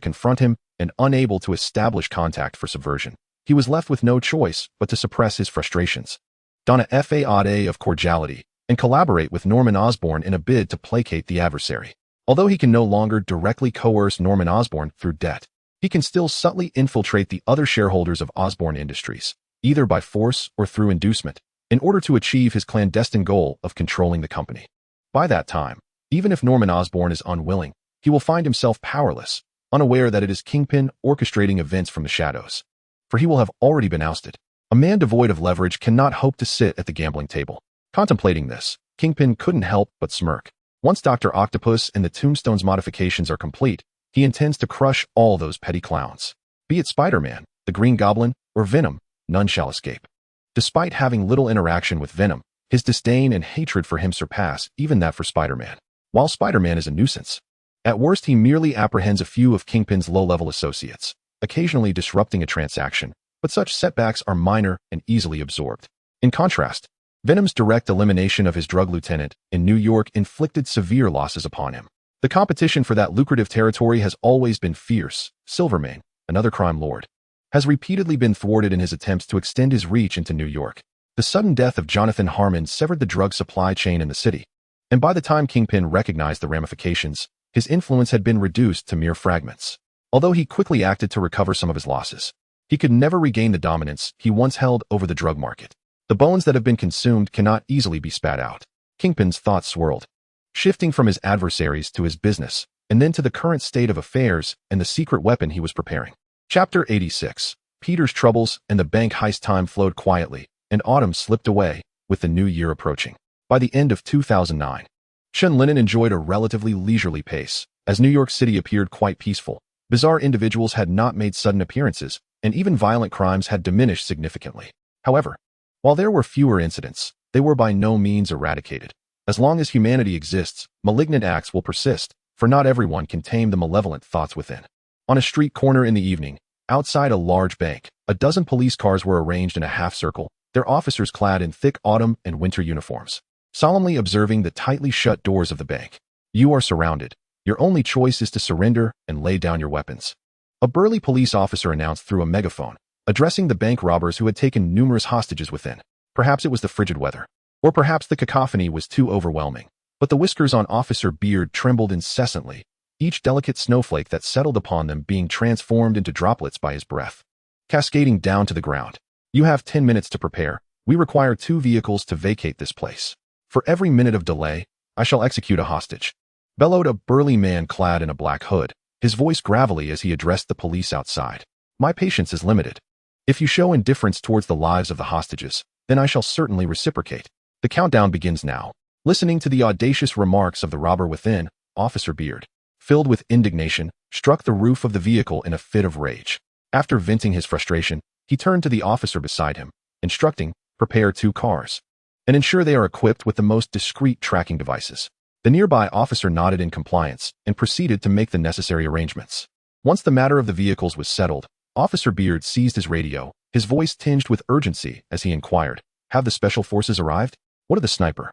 confront him and unable to establish contact for subversion, he was left with no choice but to suppress his frustrations, don a facade of cordiality, and collaborate with Norman Osborn in a bid to placate the adversary. Although he can no longer directly coerce Norman Osborn through debt, he can still subtly infiltrate the other shareholders of Osborn Industries, either by force or through inducement, in order to achieve his clandestine goal of controlling the company. By that time, even if Norman Osborn is unwilling, he will find himself powerless, unaware that it is Kingpin orchestrating events from the shadows. For he will have already been ousted. A man devoid of leverage cannot hope to sit at the gambling table. Contemplating this, Kingpin couldn't help but smirk. Once Dr. Octopus and the Tombstone's modifications are complete, he intends to crush all those petty clowns. Be it Spider-Man, the Green Goblin, or Venom, none shall escape. Despite having little interaction with Venom, his disdain and hatred for him surpass even that for Spider-Man. While Spider-Man is a nuisance, at worst he merely apprehends a few of Kingpin's low-level associates, occasionally disrupting a transaction, but such setbacks are minor and easily absorbed. In contrast, Venom's direct elimination of his drug lieutenant in New York inflicted severe losses upon him. The competition for that lucrative territory has always been fierce. Silvermane, another crime lord, has repeatedly been thwarted in his attempts to extend his reach into New York. The sudden death of Jonathan Harmon severed the drug supply chain in the city, and by the time Kingpin recognized the ramifications, his influence had been reduced to mere fragments. Although he quickly acted to recover some of his losses, he could never regain the dominance he once held over the drug market. The bones that have been consumed cannot easily be spat out. Kingpin's thoughts swirled, shifting from his adversaries to his business, and then to the current state of affairs and the secret weapon he was preparing. Chapter 86. Peter's troubles and the bank heist. Time flowed quietly, and autumn slipped away, with the new year approaching. By the end of 2009, Chen Lin'an enjoyed a relatively leisurely pace, as New York City appeared quite peaceful. Bizarre individuals had not made sudden appearances, and even violent crimes had diminished significantly. However, while there were fewer incidents, they were by no means eradicated. As long as humanity exists, malignant acts will persist, for not everyone can tame the malevolent thoughts within. On a street corner in the evening, outside a large bank, a dozen police cars were arranged in a half-circle, their officers clad in thick autumn and winter uniforms, solemnly observing the tightly shut doors of the bank. You are surrounded. Your only choice is to surrender and lay down your weapons, a burly police officer announced through a megaphone, addressing the bank robbers who had taken numerous hostages within. Perhaps it was the frigid weather, or perhaps the cacophony was too overwhelming, but the whiskers on Officer Beard trembled incessantly, each delicate snowflake that settled upon them being transformed into droplets by his breath, cascading down to the ground. You have 10 minutes to prepare. We require 2 vehicles to vacate this place. For every minute of delay, I shall execute a hostage, bellowed a burly man clad in a black hood, his voice gravelly as he addressed the police outside. My patience is limited. If you show indifference towards the lives of the hostages, then I shall certainly reciprocate. The countdown begins now. Listening to the audacious remarks of the robber within, Officer Beard, filled with indignation, struck the roof of the vehicle in a fit of rage. After venting his frustration, he turned to the officer beside him, instructing, prepare 2 cars, and ensure they are equipped with the most discreet tracking devices. The nearby officer nodded in compliance and proceeded to make the necessary arrangements. Once the matter of the vehicles was settled, Officer Beard seized his radio, his voice tinged with urgency as he inquired, "Have the special forces arrived? What of the sniper?"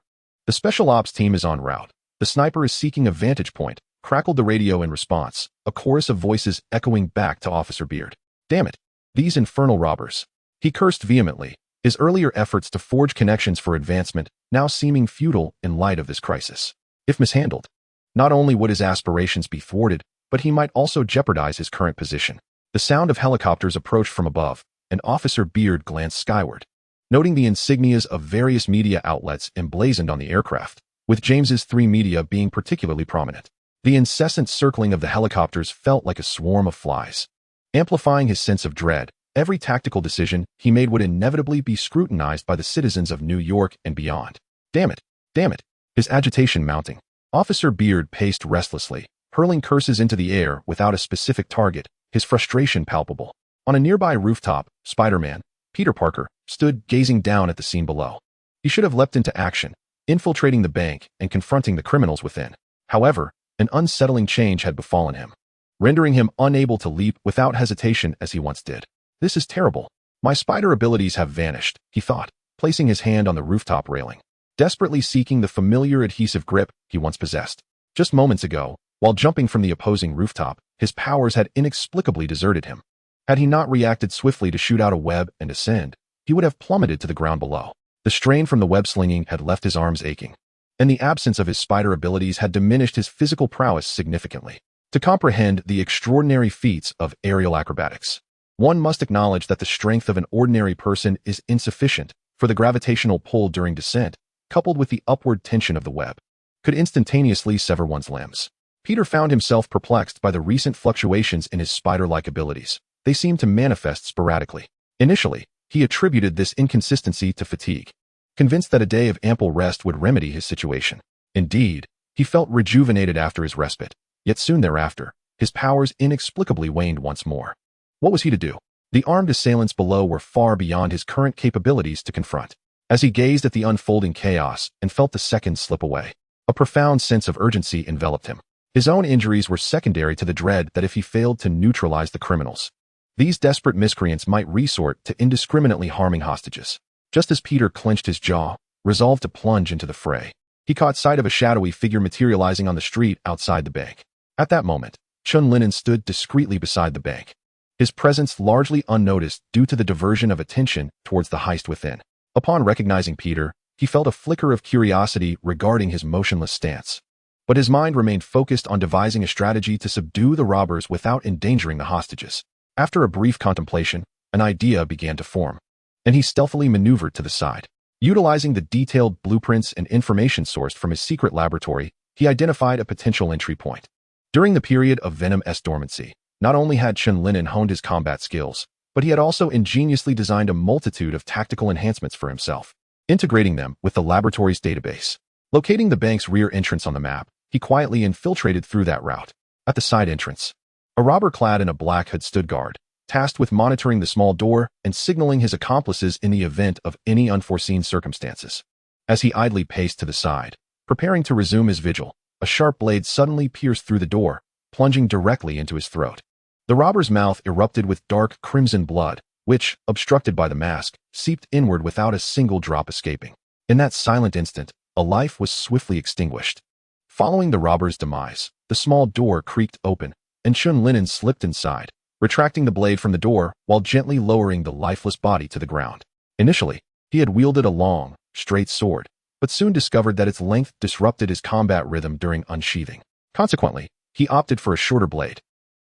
"The special ops team is en route. The sniper is seeking a vantage point," crackled the radio in response, a chorus of voices echoing back to Officer Beard. "Damn it! These infernal robbers!" He cursed vehemently, his earlier efforts to forge connections for advancement now seeming futile in light of this crisis. If mishandled, not only would his aspirations be thwarted, but he might also jeopardize his current position. The sound of helicopters approached from above, and Officer Beard glanced skyward, noting the insignias of various media outlets emblazoned on the aircraft, with James's 3 media being particularly prominent. The incessant circling of the helicopters felt like a swarm of flies. Amplifying his sense of dread, every tactical decision he made would inevitably be scrutinized by the citizens of New York and beyond. Damn it! Damn it! His agitation mounting. Officer Beard paced restlessly, hurling curses into the air without a specific target, his frustration palpable. On a nearby rooftop, Spider-Man, Peter Parker, stood gazing down at the scene below. He should have leapt into action, infiltrating the bank and confronting the criminals within. However, an unsettling change had befallen him, rendering him unable to leap without hesitation as he once did. "This is terrible. My spider abilities have vanished," he thought, placing his hand on the rooftop railing, desperately seeking the familiar adhesive grip he once possessed. Just moments ago, while jumping from the opposing rooftop, his powers had inexplicably deserted him. Had he not reacted swiftly to shoot out a web and ascend, he would have plummeted to the ground below. The strain from the web slinging had left his arms aching, and the absence of his spider abilities had diminished his physical prowess significantly. To comprehend the extraordinary feats of aerial acrobatics, one must acknowledge that the strength of an ordinary person is insufficient, for the gravitational pull during descent, coupled with the upward tension of the web, could instantaneously sever one's limbs. Peter found himself perplexed by the recent fluctuations in his spider-like abilities. They seemed to manifest sporadically. Initially, he attributed this inconsistency to fatigue, convinced that a day of ample rest would remedy his situation. Indeed, he felt rejuvenated after his respite, yet soon thereafter, his powers inexplicably waned once more. What was he to do? The armed assailants below were far beyond his current capabilities to confront. As he gazed at the unfolding chaos and felt the seconds slip away, a profound sense of urgency enveloped him. His own injuries were secondary to the dread that if he failed to neutralize the criminals, these desperate miscreants might resort to indiscriminately harming hostages. Just as Peter clenched his jaw, resolved to plunge into the fray, he caught sight of a shadowy figure materializing on the street outside the bank. At that moment, Chen Lin'an stood discreetly beside the bank, his presence largely unnoticed due to the diversion of attention towards the heist within. Upon recognizing Peter, he felt a flicker of curiosity regarding his motionless stance, but his mind remained focused on devising a strategy to subdue the robbers without endangering the hostages. After a brief contemplation, an idea began to form, and he stealthily maneuvered to the side. Utilizing the detailed blueprints and information sourced from his secret laboratory, he identified a potential entry point. During the period of Venom's dormancy, not only had Chen Lin'an honed his combat skills, but he had also ingeniously designed a multitude of tactical enhancements for himself, integrating them with the laboratory's database. Locating the bank's rear entrance on the map, he quietly infiltrated through that route. At the side entrance, a robber clad in a black hood stood guard, tasked with monitoring the small door and signaling his accomplices in the event of any unforeseen circumstances. As he idly paced to the side, preparing to resume his vigil, a sharp blade suddenly pierced through the door, plunging directly into his throat. The robber's mouth erupted with dark crimson blood, which, obstructed by the mask, seeped inward without a single drop escaping. In that silent instant, a life was swiftly extinguished. Following the robber's demise, the small door creaked open, and Chen Lin'an slipped inside, retracting the blade from the door while gently lowering the lifeless body to the ground. Initially, he had wielded a long, straight sword, but soon discovered that its length disrupted his combat rhythm during unsheathing. Consequently, he opted for a shorter blade,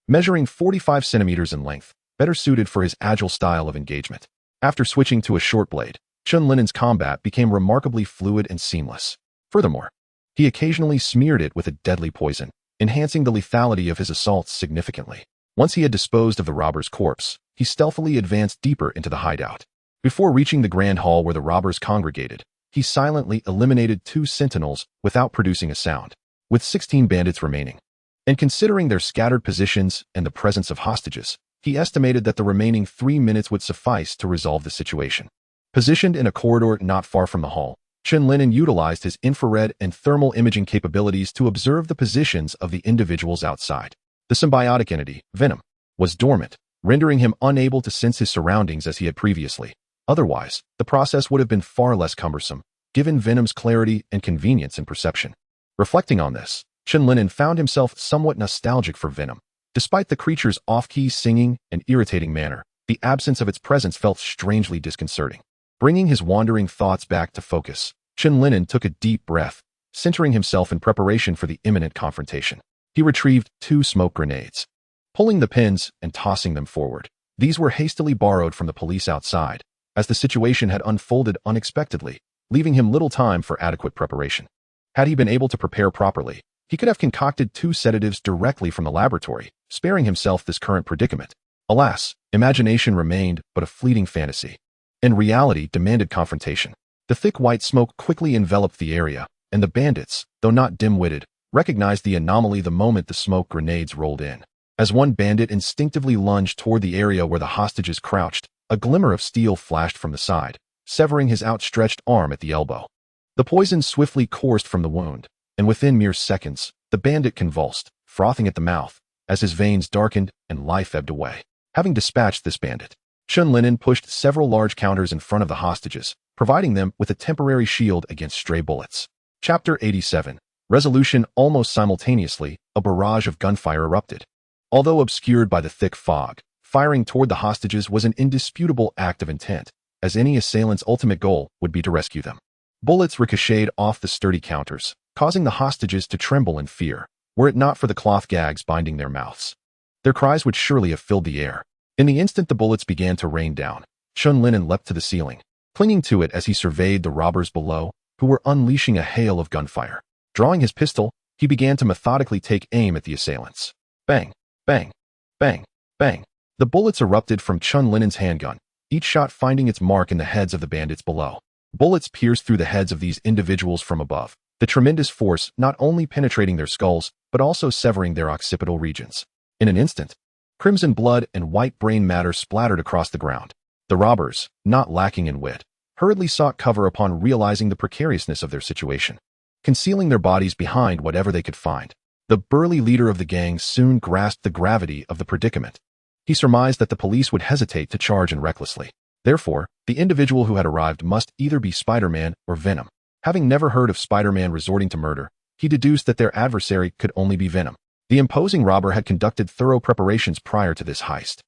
measuring 45 centimeters in length, better suited for his agile style of engagement. After switching to a short blade, Chen Lin'an's combat became remarkably fluid and seamless. Furthermore, he occasionally smeared it with a deadly poison, enhancing the lethality of his assaults significantly. Once he had disposed of the robber's corpse, he stealthily advanced deeper into the hideout. Before reaching the grand hall where the robbers congregated, he silently eliminated 2 sentinels without producing a sound, with 16 bandits remaining. And considering their scattered positions and the presence of hostages, he estimated that the remaining 3 minutes would suffice to resolve the situation. Positioned in a corridor not far from the hall, Chen Lin'an utilized his infrared and thermal imaging capabilities to observe the positions of the individuals outside. The symbiotic entity, Venom, was dormant, rendering him unable to sense his surroundings as he had previously. Otherwise, the process would have been far less cumbersome, given Venom's clarity and convenience in perception. Reflecting on this, Chen Lin'an found himself somewhat nostalgic for Venom. Despite the creature's off-key singing and irritating manner, the absence of its presence felt strangely disconcerting. Bringing his wandering thoughts back to focus, Chen Lin'an took a deep breath, centering himself in preparation for the imminent confrontation. He retrieved 2 smoke grenades. Pulling the pins and tossing them forward, these were hastily borrowed from the police outside, as the situation had unfolded unexpectedly, leaving him little time for adequate preparation. Had he been able to prepare properly, he could have concocted 2 sedatives directly from the laboratory, sparing himself this current predicament. Alas, imagination remained but a fleeting fantasy, and reality demanded confrontation. The thick white smoke quickly enveloped the area, and the bandits, though not dim-witted, recognized the anomaly the moment the smoke grenades rolled in. As one bandit instinctively lunged toward the area where the hostages crouched, a glimmer of steel flashed from the side, severing his outstretched arm at the elbow. The poison swiftly coursed from the wound, and within mere seconds, the bandit convulsed, frothing at the mouth, as his veins darkened and life ebbed away. Having dispatched this bandit, Chen Lin'an pushed several large counters in front of the hostages, providing them with a temporary shield against stray bullets. Chapter 87. Resolution. Almost simultaneously, a barrage of gunfire erupted. Although obscured by the thick fog, firing toward the hostages was an indisputable act of intent, as any assailant's ultimate goal would be to rescue them. Bullets ricocheted off the sturdy counters, causing the hostages to tremble in fear, were it not for the cloth gags binding their mouths. Their cries would surely have filled the air. In the instant the bullets began to rain down, Chen Lin'an leapt to the ceiling, clinging to it as he surveyed the robbers below, who were unleashing a hail of gunfire. Drawing his pistol, he began to methodically take aim at the assailants. Bang, bang, bang, bang. The bullets erupted from Chen Lin'an's handgun, each shot finding its mark in the heads of the bandits below. Bullets pierced through the heads of these individuals from above, the tremendous force not only penetrating their skulls, but also severing their occipital regions. In an instant, crimson blood and white brain matter splattered across the ground. The robbers, not lacking in wit, hurriedly sought cover upon realizing the precariousness of their situation, concealing their bodies behind whatever they could find. The burly leader of the gang soon grasped the gravity of the predicament. He surmised that the police would hesitate to charge in recklessly. Therefore, the individual who had arrived must either be Spider-Man or Venom. Having never heard of Spider-Man resorting to murder, he deduced that their adversary could only be Venom. The imposing robber had conducted thorough preparations prior to this heist,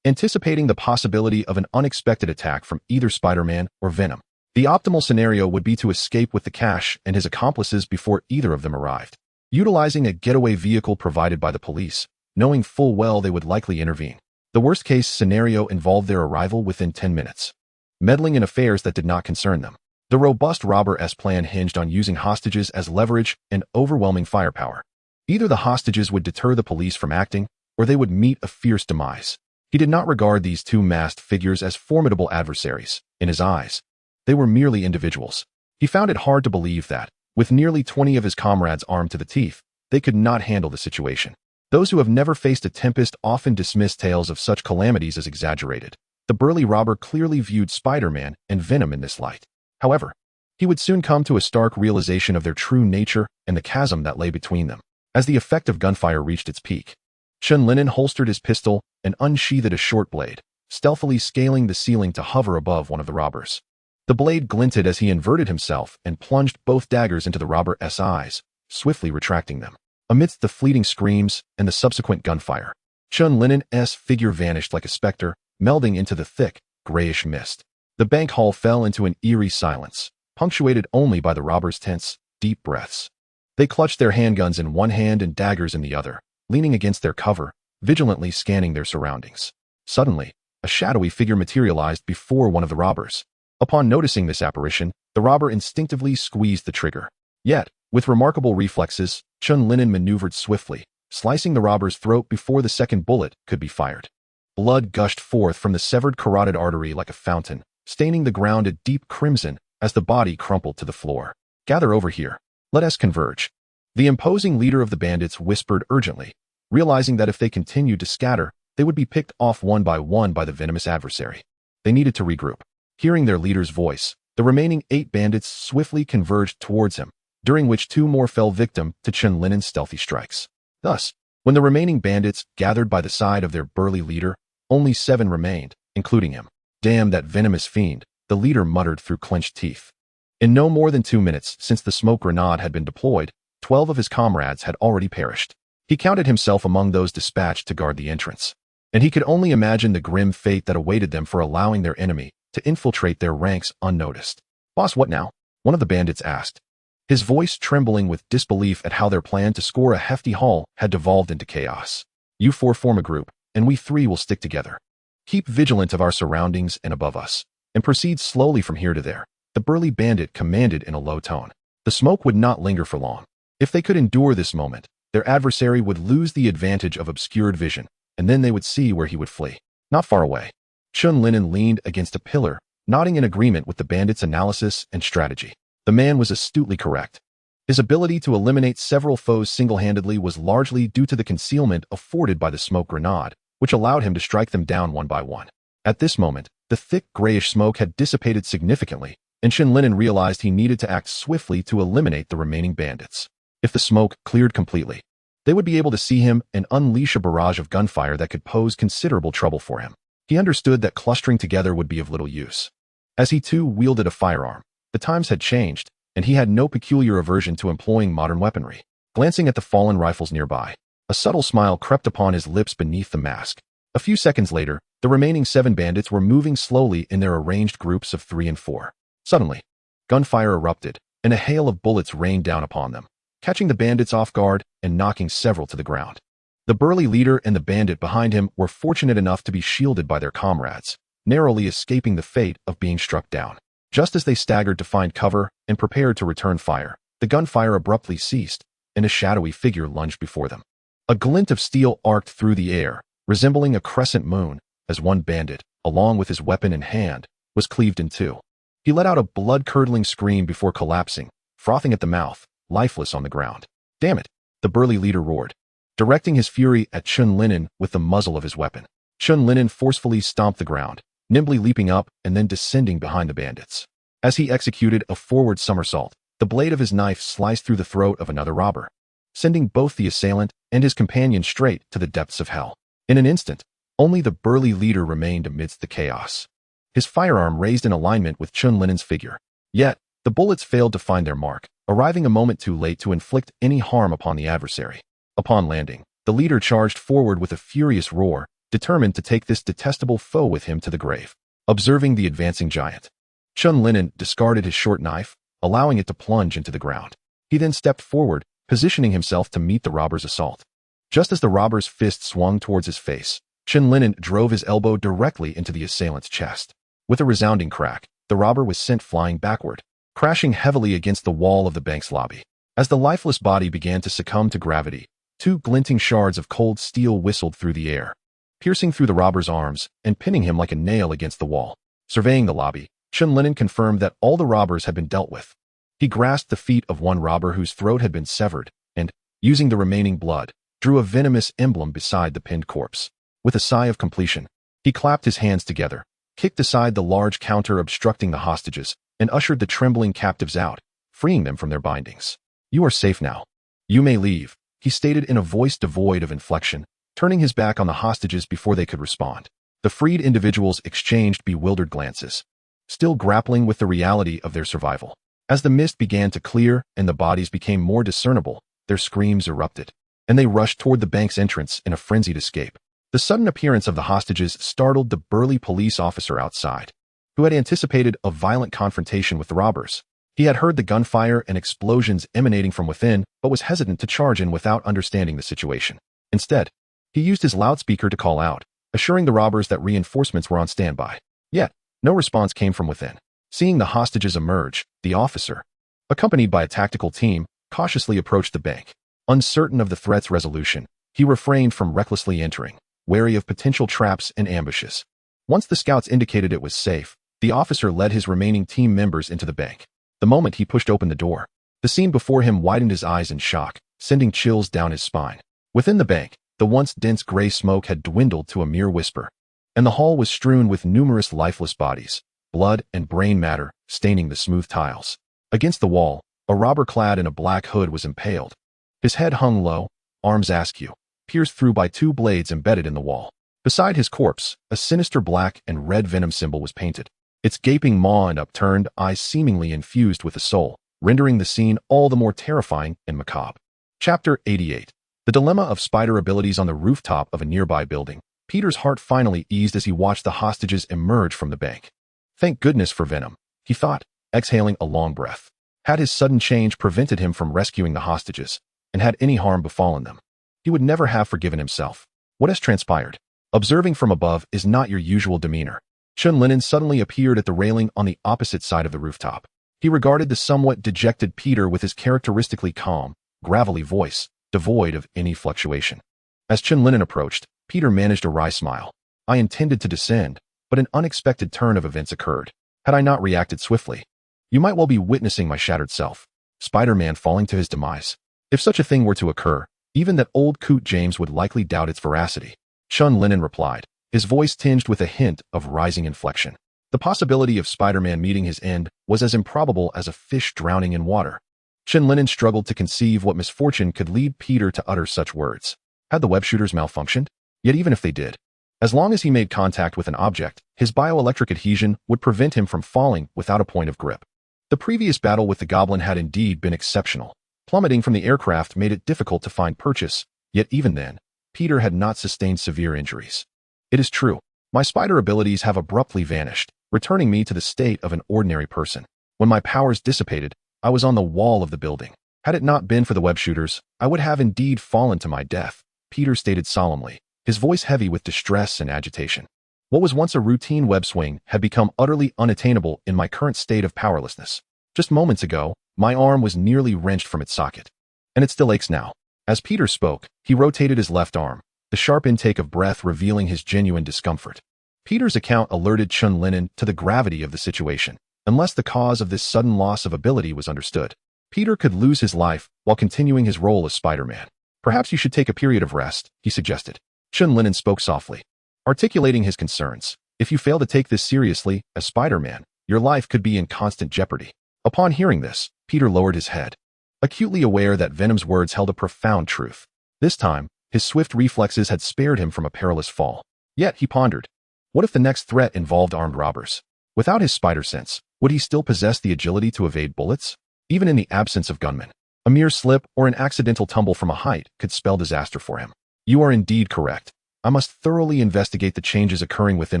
anticipating the possibility of an unexpected attack from either Spider-Man or Venom. The optimal scenario would be to escape with the cash and his accomplices before either of them arrived, utilizing a getaway vehicle provided by the police, knowing full well they would likely intervene. The worst-case scenario involved their arrival within 10 minutes, meddling in affairs that did not concern them. The robust robber's plan hinged on using hostages as leverage and overwhelming firepower. Either the hostages would deter the police from acting, or they would meet a fierce demise. He did not regard these 2 masked figures as formidable adversaries. In his eyes, they were merely individuals. He found it hard to believe that, with nearly 20 of his comrades armed to the teeth, they could not handle the situation. Those who have never faced a tempest often dismiss tales of such calamities as exaggerated. The burly robber clearly viewed Spider-Man and Venom in this light. However, he would soon come to a stark realization of their true nature and the chasm that lay between them. As the effect of gunfire reached its peak, Chen Lin'an holstered his pistol and unsheathed a short blade, stealthily scaling the ceiling to hover above one of the robbers. The blade glinted as he inverted himself and plunged both daggers into the robber's eyes, swiftly retracting them. Amidst the fleeting screams and the subsequent gunfire, Chen Lin'an's figure vanished like a specter, melding into the thick, grayish mist. The bank hall fell into an eerie silence, punctuated only by the robbers' tense, deep breaths. They clutched their handguns in one hand and daggers in the other, leaning against their cover, vigilantly scanning their surroundings. Suddenly, a shadowy figure materialized before one of the robbers. Upon noticing this apparition, the robber instinctively squeezed the trigger. Yet, with remarkable reflexes, Chen Lin'an maneuvered swiftly, slicing the robber's throat before the second bullet could be fired. Blood gushed forth from the severed carotid artery like a fountain, staining the ground a deep crimson as the body crumpled to the floor. "Gather over here. Let us converge," the imposing leader of the bandits whispered urgently, realizing that if they continued to scatter, they would be picked off one by the venomous adversary. They needed to regroup. Hearing their leader's voice, The remaining 8 bandits swiftly converged towards him, during which 2 more fell victim to Chen Lin'an's stealthy strikes. Thus, when the remaining bandits gathered by the side of their burly leader, only 7 remained, including him. "Damn that venomous fiend," the leader muttered through clenched teeth. In no more than 2 minutes since the smoke grenade had been deployed, 12 of his comrades had already perished. He counted himself among those dispatched to guard the entrance, and he could only imagine the grim fate that awaited them for allowing their enemy to infiltrate their ranks unnoticed. "Boss, what now?" one of the bandits asked, his voice trembling with disbelief at how their plan to score a hefty haul had devolved into chaos. "You 4 form a group, and we 3 will stick together. Keep vigilant of our surroundings and above us, and proceed slowly from here to there," the burly bandit commanded in a low tone. The smoke would not linger for long. If they could endure this moment, their adversary would lose the advantage of obscured vision, and then they would see where he would flee. Not far away, Chen Lin'an leaned against a pillar, nodding in agreement with the bandit's analysis and strategy. The man was astutely correct. His ability to eliminate several foes single-handedly was largely due to the concealment afforded by the smoke grenade, which allowed him to strike them down one by one. At this moment, the thick grayish smoke had dissipated significantly, and Chen Lin'an realized he needed to act swiftly to eliminate the remaining bandits. If the smoke cleared completely, they would be able to see him and unleash a barrage of gunfire that could pose considerable trouble for him. He understood that clustering together would be of little use. As he too wielded a firearm, the times had changed, and he had no peculiar aversion to employing modern weaponry. Glancing at the fallen rifles nearby, a subtle smile crept upon his lips beneath the mask. A few seconds later, the remaining 7 bandits were moving slowly in their arranged groups of 3 and 4. Suddenly, gunfire erupted, and a hail of bullets rained down upon them, catching the bandits off guard and knocking several to the ground. The burly leader and the bandit behind him were fortunate enough to be shielded by their comrades, narrowly escaping the fate of being struck down. Just as they staggered to find cover and prepared to return fire, the gunfire abruptly ceased, and a shadowy figure lunged before them. A glint of steel arced through the air, resembling a crescent moon, as one bandit, along with his weapon in hand, was cleaved in 2. He let out a blood-curdling scream before collapsing, frothing at the mouth, lifeless on the ground. "Damn it!" the burly leader roared, directing his fury at Chen Lin'an with the muzzle of his weapon. Chen Lin'an forcefully stomped the ground, nimbly leaping up and then descending behind the bandits. As he executed a forward somersault, the blade of his knife sliced through the throat of another robber, sending both the assailant and his companion straight to the depths of hell. In an instant, only the burly leader remained amidst the chaos, his firearm raised in alignment with Chen Lin'an's figure. Yet, the bullets failed to find their mark, arriving a moment too late to inflict any harm upon the adversary. Upon landing, the leader charged forward with a furious roar, determined to take this detestable foe with him to the grave. Observing the advancing giant, Chen Lin'an discarded his short knife, allowing it to plunge into the ground. He then stepped forward, positioning himself to meet the robber's assault. Just as the robber's fist swung towards his face, Chen Lin'an drove his elbow directly into the assailant's chest. With a resounding crack, the robber was sent flying backward, crashing heavily against the wall of the bank's lobby. As the lifeless body began to succumb to gravity, 2 glinting shards of cold steel whistled through the air, piercing through the robber's arms and pinning him like a nail against the wall. Surveying the lobby, Chen Lin'an confirmed that all the robbers had been dealt with. He grasped the feet of one robber whose throat had been severed and, using the remaining blood, drew a venomous emblem beside the pinned corpse. With a sigh of completion, he clapped his hands together, kicked aside the large counter obstructing the hostages, and ushered the trembling captives out, freeing them from their bindings. "You are safe now. You may leave," he stated in a voice devoid of inflection, turning his back on the hostages before they could respond. The freed individuals exchanged bewildered glances, still grappling with the reality of their survival. As the mist began to clear and the bodies became more discernible, their screams erupted, and they rushed toward the bank's entrance in a frenzied escape. The sudden appearance of the hostages startled the burly police officer outside, who had anticipated a violent confrontation with the robbers. He had heard the gunfire and explosions emanating from within, but was hesitant to charge in without understanding the situation. Instead, he used his loudspeaker to call out, assuring the robbers that reinforcements were on standby. Yet, no response came from within. Seeing the hostages emerge, the officer, accompanied by a tactical team, cautiously approached the bank. Uncertain of the threat's resolution, he refrained from recklessly entering, wary of potential traps and ambushes. Once the scouts indicated it was safe, the officer led his remaining team members into the bank. The moment he pushed open the door, the scene before him widened his eyes in shock, sending chills down his spine. Within the bank, the once dense gray smoke had dwindled to a mere whisper, and the hall was strewn with numerous lifeless bodies, blood and brain matter staining the smooth tiles. Against the wall, a robber clad in a black hood was impaled. His head hung low, arms askew, pierced through by two blades embedded in the wall. Beside his corpse, a sinister black and red Venom symbol was painted, its gaping maw and upturned eyes seemingly infused with a soul, rendering the scene all the more terrifying and macabre. Chapter 88. The dilemma of spider abilities on the rooftop of a nearby building. Peter's heart finally eased as he watched the hostages emerge from the bank. Thank goodness for Venom, he thought, exhaling a long breath. Had his sudden change prevented him from rescuing the hostages, and had any harm befallen them, he would never have forgiven himself. What has transpired? Observing from above is not your usual demeanor. Chen Lin'an suddenly appeared at the railing on the opposite side of the rooftop. He regarded the somewhat dejected Peter with his characteristically calm, gravelly voice, devoid of any fluctuation. As Chen Lin'an approached, Peter managed a wry smile. I intended to descend, but an unexpected turn of events occurred. Had I not reacted swiftly, you might well be witnessing my shattered self, Spider-Man falling to his demise. If such a thing were to occur, even that old coot James would likely doubt its veracity. Chen Lin'an replied, his voice tinged with a hint of rising inflection. The possibility of Spider-Man meeting his end was as improbable as a fish drowning in water. Chen Lin'an struggled to conceive what misfortune could lead Peter to utter such words. Had the web shooters malfunctioned? Yet even if they did, as long as he made contact with an object, his bioelectric adhesion would prevent him from falling without a point of grip. The previous battle with the goblin had indeed been exceptional. Plummeting from the aircraft made it difficult to find purchase, yet even then, Peter had not sustained severe injuries. It is true, my spider abilities have abruptly vanished, returning me to the state of an ordinary person. When my powers dissipated, I was on the wall of the building. Had it not been for the web shooters, I would have indeed fallen to my death, Peter stated solemnly, his voice heavy with distress and agitation. What was once a routine web swing had become utterly unattainable in my current state of powerlessness. Just moments ago, my arm was nearly wrenched from its socket. And it still aches now. As Peter spoke, he rotated his left arm, the sharp intake of breath revealing his genuine discomfort. Peter's account alerted Chen Lin'an to the gravity of the situation. Unless the cause of this sudden loss of ability was understood, Peter could lose his life while continuing his role as Spider-Man. Perhaps you should take a period of rest, he suggested. Chen Lin'an spoke softly, articulating his concerns. If you fail to take this seriously, as Spider-Man, your life could be in constant jeopardy. Upon hearing this, Peter lowered his head, acutely aware that Venom's words held a profound truth. This time, his swift reflexes had spared him from a perilous fall. Yet, he pondered, what if the next threat involved armed robbers? Without his spider sense, would he still possess the agility to evade bullets? Even in the absence of gunmen, a mere slip or an accidental tumble from a height could spell disaster for him. You are indeed correct. I must thoroughly investigate the changes occurring within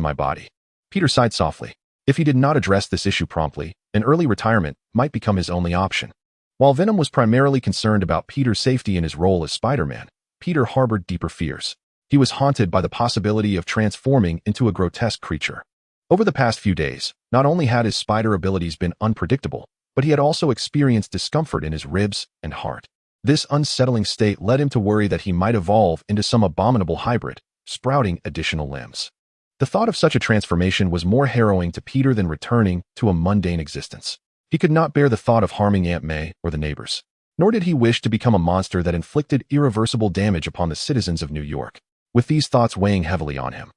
my body. Peter sighed softly. If he did not address this issue promptly, an early retirement might become his only option. While Venom was primarily concerned about Peter's safety in his role as Spider-Man, Peter harbored deeper fears. He was haunted by the possibility of transforming into a grotesque creature. Over the past few days, not only had his spider abilities been unpredictable, but he had also experienced discomfort in his ribs and heart. This unsettling state led him to worry that he might evolve into some abominable hybrid, sprouting additional limbs. The thought of such a transformation was more harrowing to Peter than returning to a mundane existence. He could not bear the thought of harming Aunt May or the neighbors. Nor did he wish to become a monster that inflicted irreversible damage upon the citizens of New York. With these thoughts weighing heavily on him,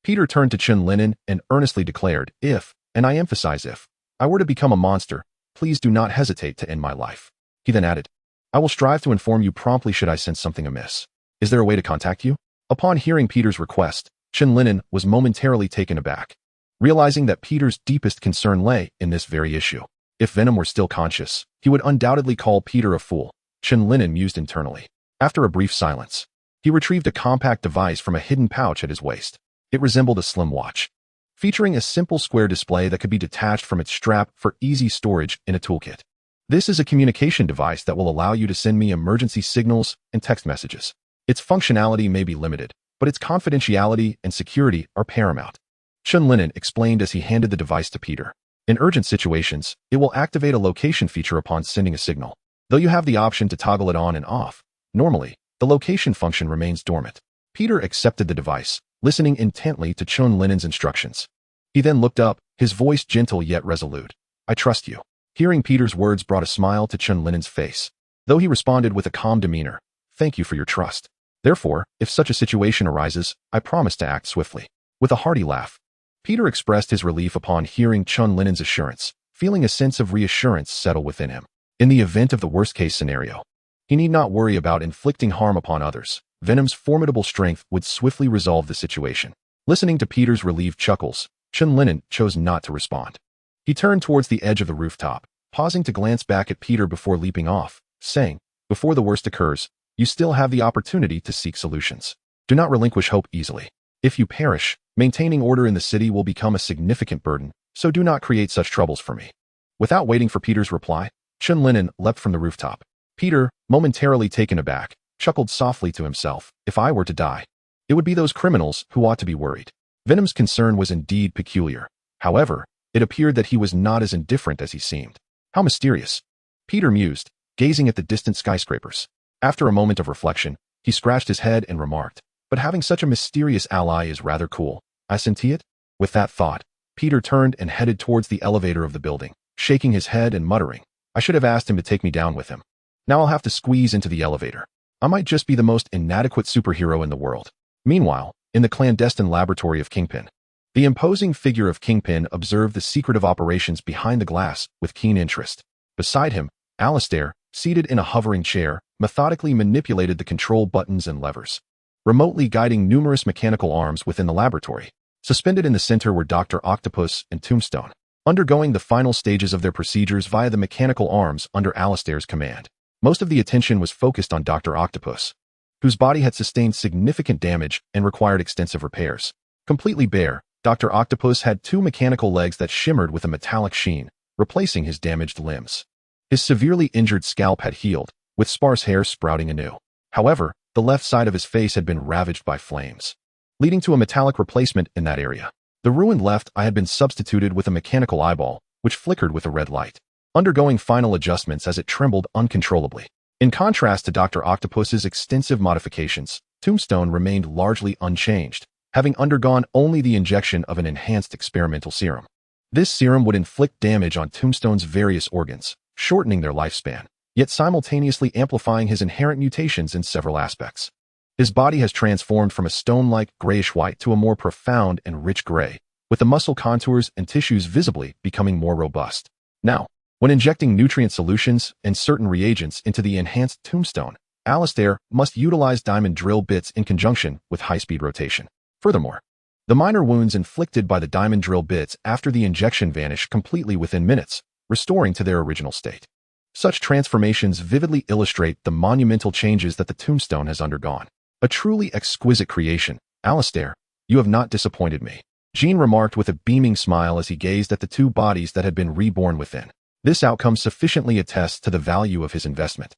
Peter turned to Chen Lin'an and earnestly declared, if, and I emphasize if, I were to become a monster, please do not hesitate to end my life. He then added, I will strive to inform you promptly should I sense something amiss. Is there a way to contact you? Upon hearing Peter's request, Chen Lin'an was momentarily taken aback, realizing that Peter's deepest concern lay in this very issue. If Venom were still conscious, he would undoubtedly call Peter a fool, Chen Lin'an mused internally. After a brief silence, he retrieved a compact device from a hidden pouch at his waist. It resembled a slim watch, featuring a simple square display that could be detached from its strap for easy storage in a toolkit. This is a communication device that will allow you to send me emergency signals and text messages. Its functionality may be limited, but its confidentiality and security are paramount. Chen Lin'an explained as he handed the device to Peter. In urgent situations, it will activate a location feature upon sending a signal. Though you have the option to toggle it on and off, normally, the location function remains dormant. Peter accepted the device, listening intently to Chen Lin'an's instructions. He then looked up, his voice gentle yet resolute. I trust you. Hearing Peter's words brought a smile to Chen Lin'an's face, though he responded with a calm demeanor. Thank you for your trust. Therefore, if such a situation arises, I promise to act swiftly. With a hearty laugh, Peter expressed his relief upon hearing Chen Lin'an's assurance. feeling a sense of reassurance settle within him. In the event of the worst-case scenario, he need not worry about inflicting harm upon others. Venom's formidable strength would swiftly resolve the situation. Listening to Peter's relieved chuckles, Chen Lin'an chose not to respond. He turned towards the edge of the rooftop, pausing to glance back at Peter before leaping off, saying, "Before the worst occurs, you still have the opportunity to seek solutions. Do not relinquish hope easily. If you perish, maintaining order in the city will become a significant burden, so do not create such troubles for me." Without waiting for Peter's reply, Chen Lin'an leapt from the rooftop. Peter, momentarily taken aback, chuckled softly to himself. If I were to die, it would be those criminals who ought to be worried. Venom's concern was indeed peculiar. However, it appeared that he was not as indifferent as he seemed. How mysterious, Peter mused, gazing at the distant skyscrapers. After a moment of reflection, he scratched his head and remarked, "But having such a mysterious ally is rather cool. I senti it?" With that thought, Peter turned and headed towards the elevator of the building, shaking his head and muttering, "I should have asked him to take me down with him. Now I'll have to squeeze into the elevator. I might just be the most inadequate superhero in the world." Meanwhile, in the clandestine laboratory of Kingpin, the imposing figure of Kingpin observed the secretive operations behind the glass with keen interest. Beside him, Alistair, seated in a hovering chair, methodically manipulated the control buttons and levers, remotely guiding numerous mechanical arms within the laboratory. Suspended in the center were Dr. Octopus and Tombstone, undergoing the final stages of their procedures via the mechanical arms under Alistair's command. Most of the attention was focused on Dr. Octopus, whose body had sustained significant damage and required extensive repairs. Completely bare, Dr. Octopus had two mechanical legs that shimmered with a metallic sheen, replacing his damaged limbs. His severely injured scalp had healed, with sparse hair sprouting anew. However, the left side of his face had been ravaged by flames, leading to a metallic replacement in that area. The ruined left eye had been substituted with a mechanical eyeball, which flickered with a red light, undergoing final adjustments as it trembled uncontrollably. In contrast to Dr. Octopus's extensive modifications, Tombstone remained largely unchanged, having undergone only the injection of an enhanced experimental serum. This serum would inflict damage on Tombstone's various organs, shortening their lifespan, yet simultaneously amplifying his inherent mutations in several aspects. His body has transformed from a stone-like grayish-white to a more profound and rich gray, with the muscle contours and tissues visibly becoming more robust. Now, when injecting nutrient solutions and certain reagents into the enhanced Tombstone, Alistair must utilize diamond drill bits in conjunction with high-speed rotation. Furthermore, the minor wounds inflicted by the diamond drill bits after the injection vanish completely within minutes, restoring to their original state. Such transformations vividly illustrate the monumental changes that the Tombstone has undergone. A truly exquisite creation. Alistair, you have not disappointed me, Jean remarked with a beaming smile as he gazed at the two bodies that had been reborn within. This outcome sufficiently attests to the value of his investment,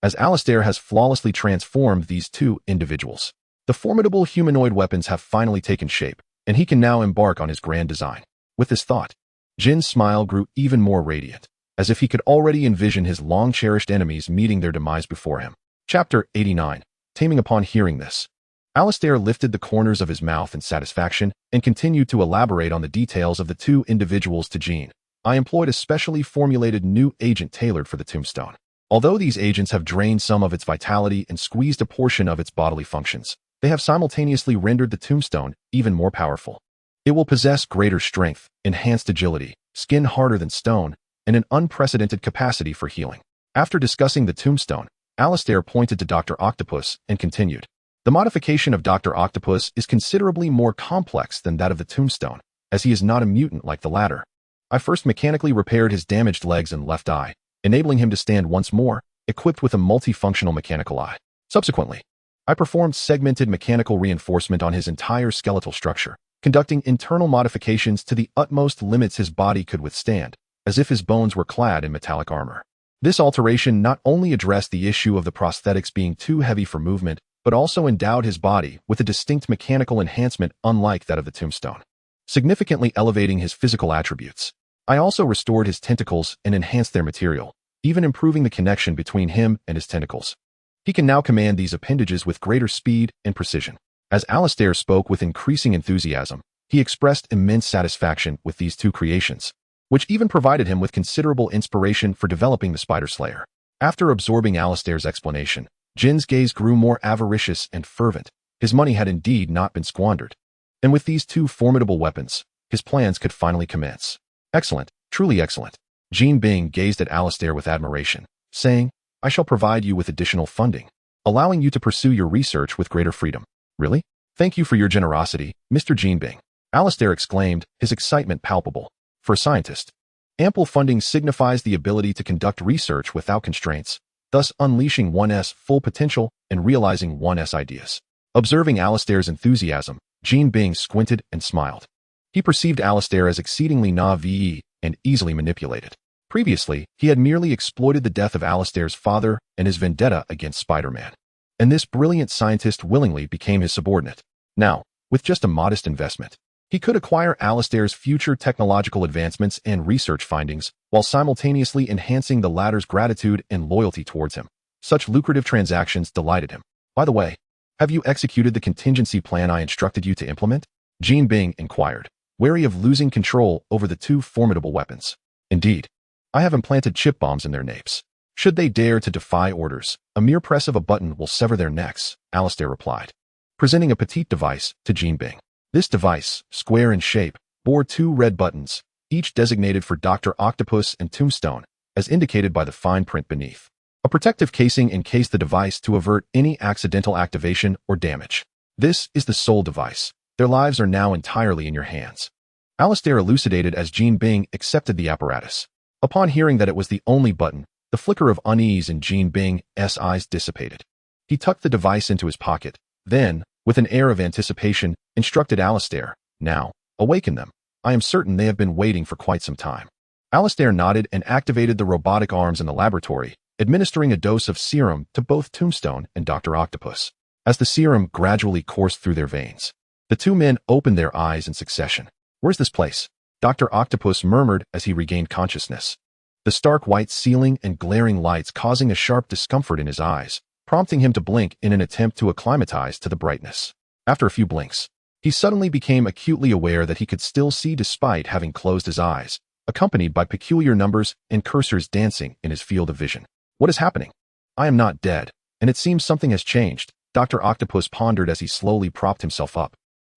as Alistair has flawlessly transformed these two individuals. The formidable humanoid weapons have finally taken shape, and he can now embark on his grand design. With this thought, Jin's smile grew even more radiant, as if he could already envision his long-cherished enemies meeting their demise before him. Chapter 89. Taming. Upon hearing this, Alistair lifted the corners of his mouth in satisfaction and continued to elaborate on the details of the two individuals to Jean. I employed a specially formulated new agent tailored for the Tombstone. Although these agents have drained some of its vitality and squeezed a portion of its bodily functions, they have simultaneously rendered the Tombstone even more powerful. It will possess greater strength, enhanced agility, skin harder than stone, and an unprecedented capacity for healing. After discussing the Tombstone, Alistair pointed to Dr. Octopus and continued. The modification of Dr. Octopus is considerably more complex than that of the Tombstone, as he is not a mutant like the latter. I first mechanically repaired his damaged legs and left eye, enabling him to stand once more, equipped with a multifunctional mechanical eye. Subsequently, I performed segmented mechanical reinforcement on his entire skeletal structure, conducting internal modifications to the utmost limits his body could withstand, as if his bones were clad in metallic armor. This alteration not only addressed the issue of the prosthetics being too heavy for movement, but also endowed his body with a distinct mechanical enhancement unlike that of the Tombstone, significantly elevating his physical attributes. I also restored his tentacles and enhanced their material, even improving the connection between him and his tentacles. He can now command these appendages with greater speed and precision. As Alistair spoke with increasing enthusiasm, he expressed immense satisfaction with these two creations, which even provided him with considerable inspiration for developing the Spider Slayer. After absorbing Alistair's explanation, Jin's gaze grew more avaricious and fervent. His money had indeed not been squandered, and with these two formidable weapons, his plans could finally commence. Excellent, truly excellent. Jean Bing gazed at Alistair with admiration, saying, "I shall provide you with additional funding, allowing you to pursue your research with greater freedom." "Really? Thank you for your generosity, Mr. Jean Bing," Alistair exclaimed, his excitement palpable. For a scientist, ample funding signifies the ability to conduct research without constraints, thus unleashing one's full potential and realizing one's ideas. Observing Alistair's enthusiasm, Jean Bing squinted and smiled. He perceived Alistair as exceedingly naive and easily manipulated. Previously, he had merely exploited the death of Alistair's father and his vendetta against Spider-Man. And this brilliant scientist willingly became his subordinate. Now, with just a modest investment, he could acquire Alistair's future technological advancements and research findings while simultaneously enhancing the latter's gratitude and loyalty towards him. Such lucrative transactions delighted him. "By the way, have you executed the contingency plan I instructed you to implement?" Jean Bing inquired, wary of losing control over the two formidable weapons. "Indeed. I have implanted chip bombs in their napes. Should they dare to defy orders, a mere press of a button will sever their necks," Alistair replied, presenting a petite device to Jean Bing. This device, square in shape, bore two red buttons, each designated for Dr. Octopus and Tombstone, as indicated by the fine print beneath. A protective casing encased the device to avert any accidental activation or damage. "This is the sole device. Their lives are now entirely in your hands," Alistair elucidated as Jean Bing accepted the apparatus. Upon hearing that it was the only button, the flicker of unease in Jean Bing's eyes dissipated. He tucked the device into his pocket, then, with an air of anticipation, instructed Alistair, "Now, awaken them. I am certain they have been waiting for quite some time." Alistair nodded and activated the robotic arms in the laboratory, administering a dose of serum to both Tombstone and Dr. Octopus. As the serum gradually coursed through their veins, the two men opened their eyes in succession. "Where's this place?" Dr. Octopus murmured as he regained consciousness, the stark white ceiling and glaring lights causing a sharp discomfort in his eyes, prompting him to blink in an attempt to acclimatize to the brightness. After a few blinks, he suddenly became acutely aware that he could still see despite having closed his eyes, accompanied by peculiar numbers and cursors dancing in his field of vision. "What is happening? I am not dead, and it seems something has changed," Dr. Octopus pondered as he slowly propped himself up.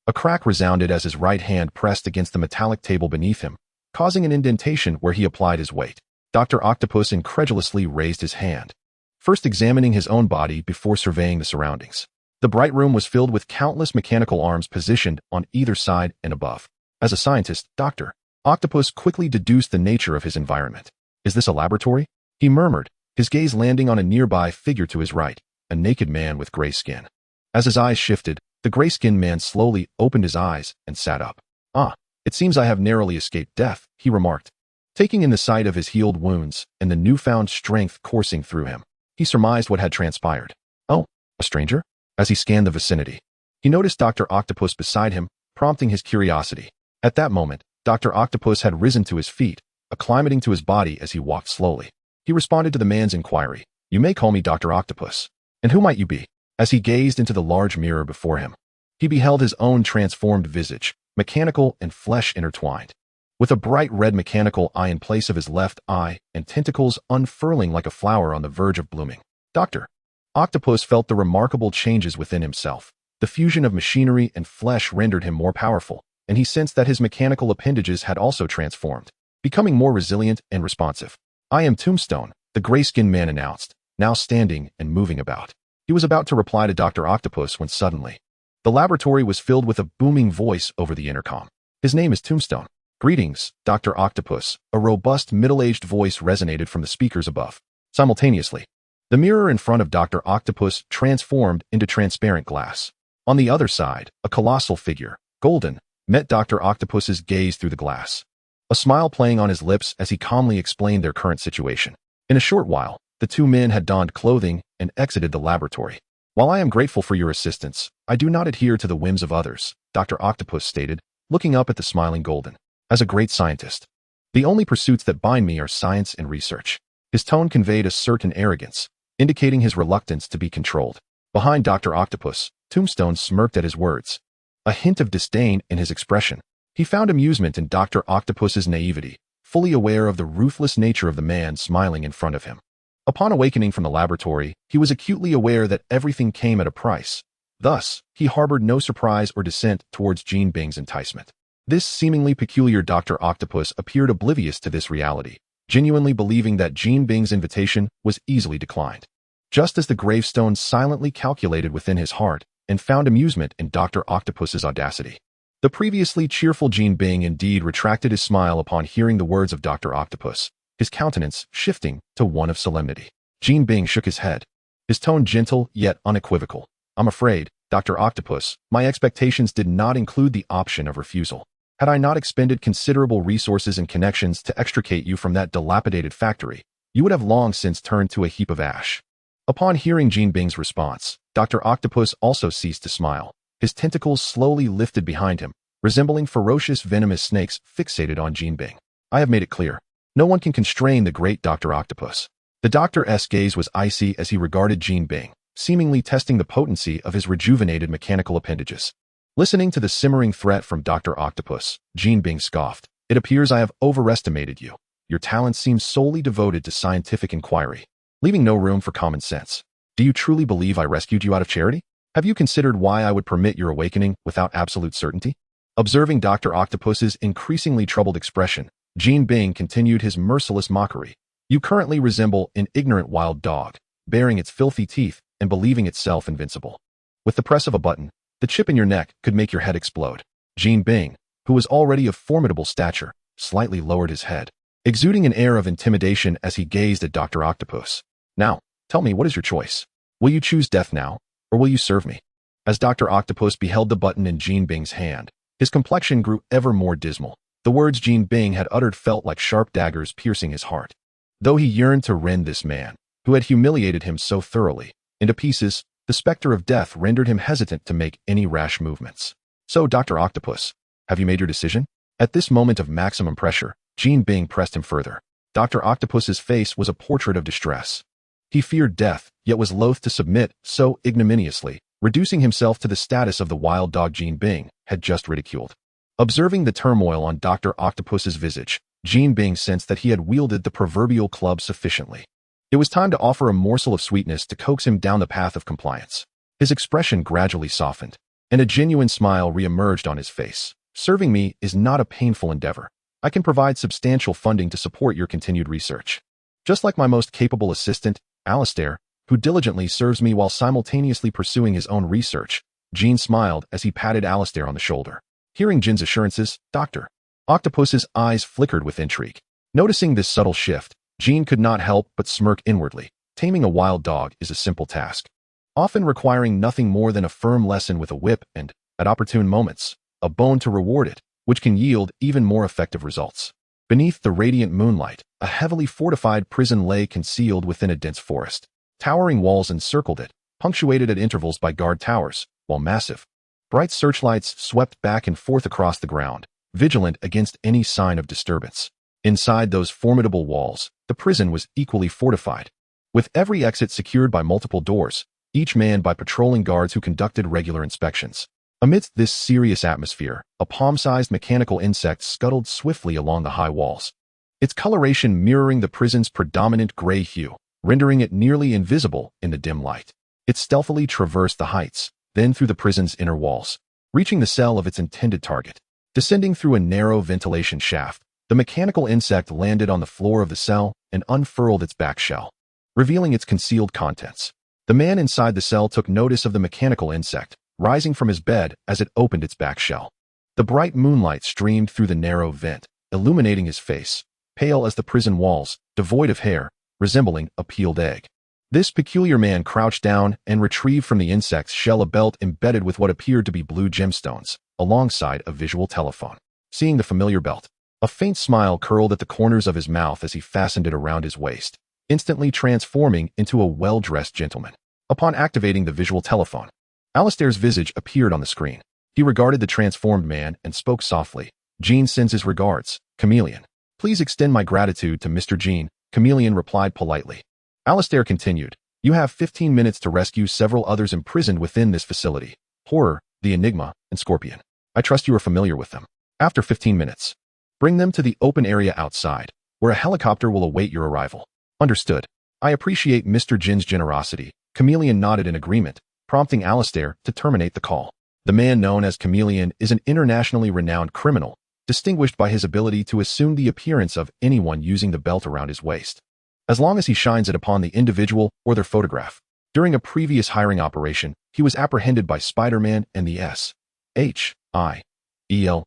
A crack resounded as his right hand pressed against the metallic table beneath him, causing an indentation where he applied his weight. Dr. Octopus incredulously raised his hand, first examining his own body before surveying the surroundings. The bright room was filled with countless mechanical arms positioned on either side and above. As a scientist, Dr. Octopus quickly deduced the nature of his environment. "Is this a laboratory?" he murmured, his gaze landing on a nearby figure to his right, a naked man with gray skin. As his eyes shifted, the gray-skinned man slowly opened his eyes and sat up. "Ah, it seems I have narrowly escaped death," he remarked, taking in the sight of his healed wounds and the newfound strength coursing through him. He surmised what had transpired. "Oh, a stranger?" As he scanned the vicinity, he noticed Dr. Octopus beside him, prompting his curiosity. At that moment, Dr. Octopus had risen to his feet, acclimating to his body as he walked slowly. He responded to the man's inquiry, "You may call me Dr. Octopus. And who might you be?" As he gazed into the large mirror before him, he beheld his own transformed visage, mechanical and flesh intertwined, with a bright red mechanical eye in place of his left eye and tentacles unfurling like a flower on the verge of blooming. Dr. Octopus felt the remarkable changes within himself. The fusion of machinery and flesh rendered him more powerful, and he sensed that his mechanical appendages had also transformed, becoming more resilient and responsive. "I am Tombstone," the gray-skinned man announced, now standing and moving about. He was about to reply to Dr. Octopus when suddenly, the laboratory was filled with a booming voice over the intercom. "His name is Tombstone." "Greetings, Dr. Octopus," a robust, middle-aged voice resonated from the speakers above. Simultaneously, the mirror in front of Dr. Octopus transformed into transparent glass. On the other side, a colossal figure, golden, met Dr. Octopus's gaze through the glass, a smile playing on his lips as he calmly explained their current situation. In a short while, the two men had donned clothing and exited the laboratory. "While I am grateful for your assistance, I do not adhere to the whims of others," Dr. Octopus stated, looking up at the smiling Golden. "As a great scientist, the only pursuits that bind me are science and research." His tone conveyed a certain arrogance, indicating his reluctance to be controlled. Behind Dr. Octopus, Tombstone smirked at his words, a hint of disdain in his expression. He found amusement in Dr. Octopus's naivety, fully aware of the ruthless nature of the man smiling in front of him. Upon awakening from the laboratory, he was acutely aware that everything came at a price. Thus, he harbored no surprise or dissent towards Jean Bing's enticement. This seemingly peculiar Dr. Octopus appeared oblivious to this reality, genuinely believing that Jean Bing's invitation was easily declined. Just as the gravestone silently calculated within his heart and found amusement in Dr. Octopus's audacity. The previously cheerful Jean Bing indeed retracted his smile upon hearing the words of Dr. Octopus, his countenance shifting to one of solemnity. Jean Bing shook his head, his tone gentle yet unequivocal. I'm afraid, Dr. Octopus, my expectations did not include the option of refusal. Had I not expended considerable resources and connections to extricate you from that dilapidated factory, you would have long since turned to a heap of ash. Upon hearing Jean Bing's response, Dr. Octopus also ceased to smile. His tentacles slowly lifted behind him, resembling ferocious venomous snakes fixated on Jean Bing. I have made it clear. No one can constrain the great Dr. Octopus. The doctor's gaze was icy as he regarded Jean Bing, seemingly testing the potency of his rejuvenated mechanical appendages. Listening to the simmering threat from Dr. Octopus, Jean Bing scoffed. It appears I have overestimated you. Your talent seems solely devoted to scientific inquiry, leaving no room for common sense. Do you truly believe I rescued you out of charity? Have you considered why I would permit your awakening without absolute certainty? Observing Dr. Octopus's increasingly troubled expression, Jean Bing continued his merciless mockery. You currently resemble an ignorant wild dog, baring its filthy teeth and believing itself invincible. With the press of a button, the chip in your neck could make your head explode. Jean Bing, who was already of formidable stature, slightly lowered his head, exuding an air of intimidation as he gazed at Dr. Octopus. Now, tell me, what is your choice? Will you choose death now, or will you serve me? As Dr. Octopus beheld the button in Jean Bing's hand, his complexion grew ever more dismal. The words Jean Bing had uttered felt like sharp daggers piercing his heart. Though he yearned to rend this man, who had humiliated him so thoroughly, into pieces, the specter of death rendered him hesitant to make any rash movements. So, Dr. Octopus, have you made your decision? At this moment of maximum pressure, Jean Bing pressed him further. Dr. Octopus's face was a portrait of distress. He feared death, yet was loath to submit so ignominiously, reducing himself to the status of the wild dog Jean Bing had just ridiculed. Observing the turmoil on Dr. Octopus's visage, Jean Bing sensed that he had wielded the proverbial club sufficiently. It was time to offer a morsel of sweetness to coax him down the path of compliance. His expression gradually softened, and a genuine smile re-emerged on his face. Serving me is not a painful endeavor. I can provide substantial funding to support your continued research. Just like my most capable assistant, Alistair, who diligently serves me while simultaneously pursuing his own research, Jean smiled as he patted Alistair on the shoulder. Hearing Jin's assurances, Dr. Octopus's eyes flickered with intrigue. Noticing this subtle shift, Jean could not help but smirk inwardly. Taming a wild dog is a simple task, often requiring nothing more than a firm lesson with a whip and, at opportune moments, a bone to reward it, which can yield even more effective results. Beneath the radiant moonlight, a heavily fortified prison lay concealed within a dense forest. Towering walls encircled it, punctuated at intervals by guard towers, while massive, bright searchlights swept back and forth across the ground, vigilant against any sign of disturbance. Inside those formidable walls, the prison was equally fortified, with every exit secured by multiple doors, each manned by patrolling guards who conducted regular inspections. Amidst this serious atmosphere, a palm-sized mechanical insect scuttled swiftly along the high walls, its coloration mirroring the prison's predominant gray hue, rendering it nearly invisible in the dim light. It stealthily traversed the heights, then through the prison's inner walls, reaching the cell of its intended target. Descending through a narrow ventilation shaft, the mechanical insect landed on the floor of the cell and unfurled its back shell, revealing its concealed contents. The man inside the cell took notice of the mechanical insect, rising from his bed as it opened its back shell. The bright moonlight streamed through the narrow vent, illuminating his face, pale as the prison walls, devoid of hair, resembling a peeled egg. This peculiar man crouched down and retrieved from the insect's shell a belt embedded with what appeared to be blue gemstones, alongside a visual telephone. Seeing the familiar belt, a faint smile curled at the corners of his mouth as he fastened it around his waist, instantly transforming into a well-dressed gentleman. Upon activating the visual telephone, Alistair's visage appeared on the screen. He regarded the transformed man and spoke softly. Jean sends his regards, Chameleon. Please extend my gratitude to Mr. Jean, Chameleon replied politely. Alistair continued. You have 15 minutes to rescue several others imprisoned within this facility. Horror, the Enigma, and Scorpion. I trust you are familiar with them. After 15 minutes, bring them to the open area outside, where a helicopter will await your arrival. Understood. I appreciate Mr. Jin's generosity. Chameleon nodded in agreement, prompting Alistair to terminate the call. The man known as Chameleon is an internationally renowned criminal, distinguished by his ability to assume the appearance of anyone using the belt around his waist, as long as he shines it upon the individual or their photograph. During a previous hiring operation, he was apprehended by Spider-Man and the SHIELD,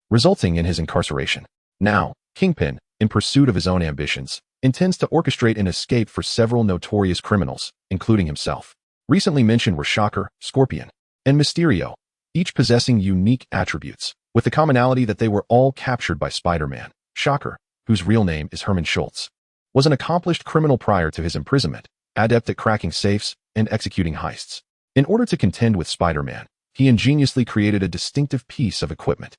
resulting in his incarceration. Now, Kingpin, in pursuit of his own ambitions, intends to orchestrate an escape for several notorious criminals, including himself. Recently mentioned were Shocker, Scorpion, and Mysterio, each possessing unique attributes, with the commonality that they were all captured by Spider-Man. Shocker, whose real name is Herman Schultz, was an accomplished criminal prior to his imprisonment, adept at cracking safes and executing heists. In order to contend with Spider-Man, he ingeniously created a distinctive piece of equipment.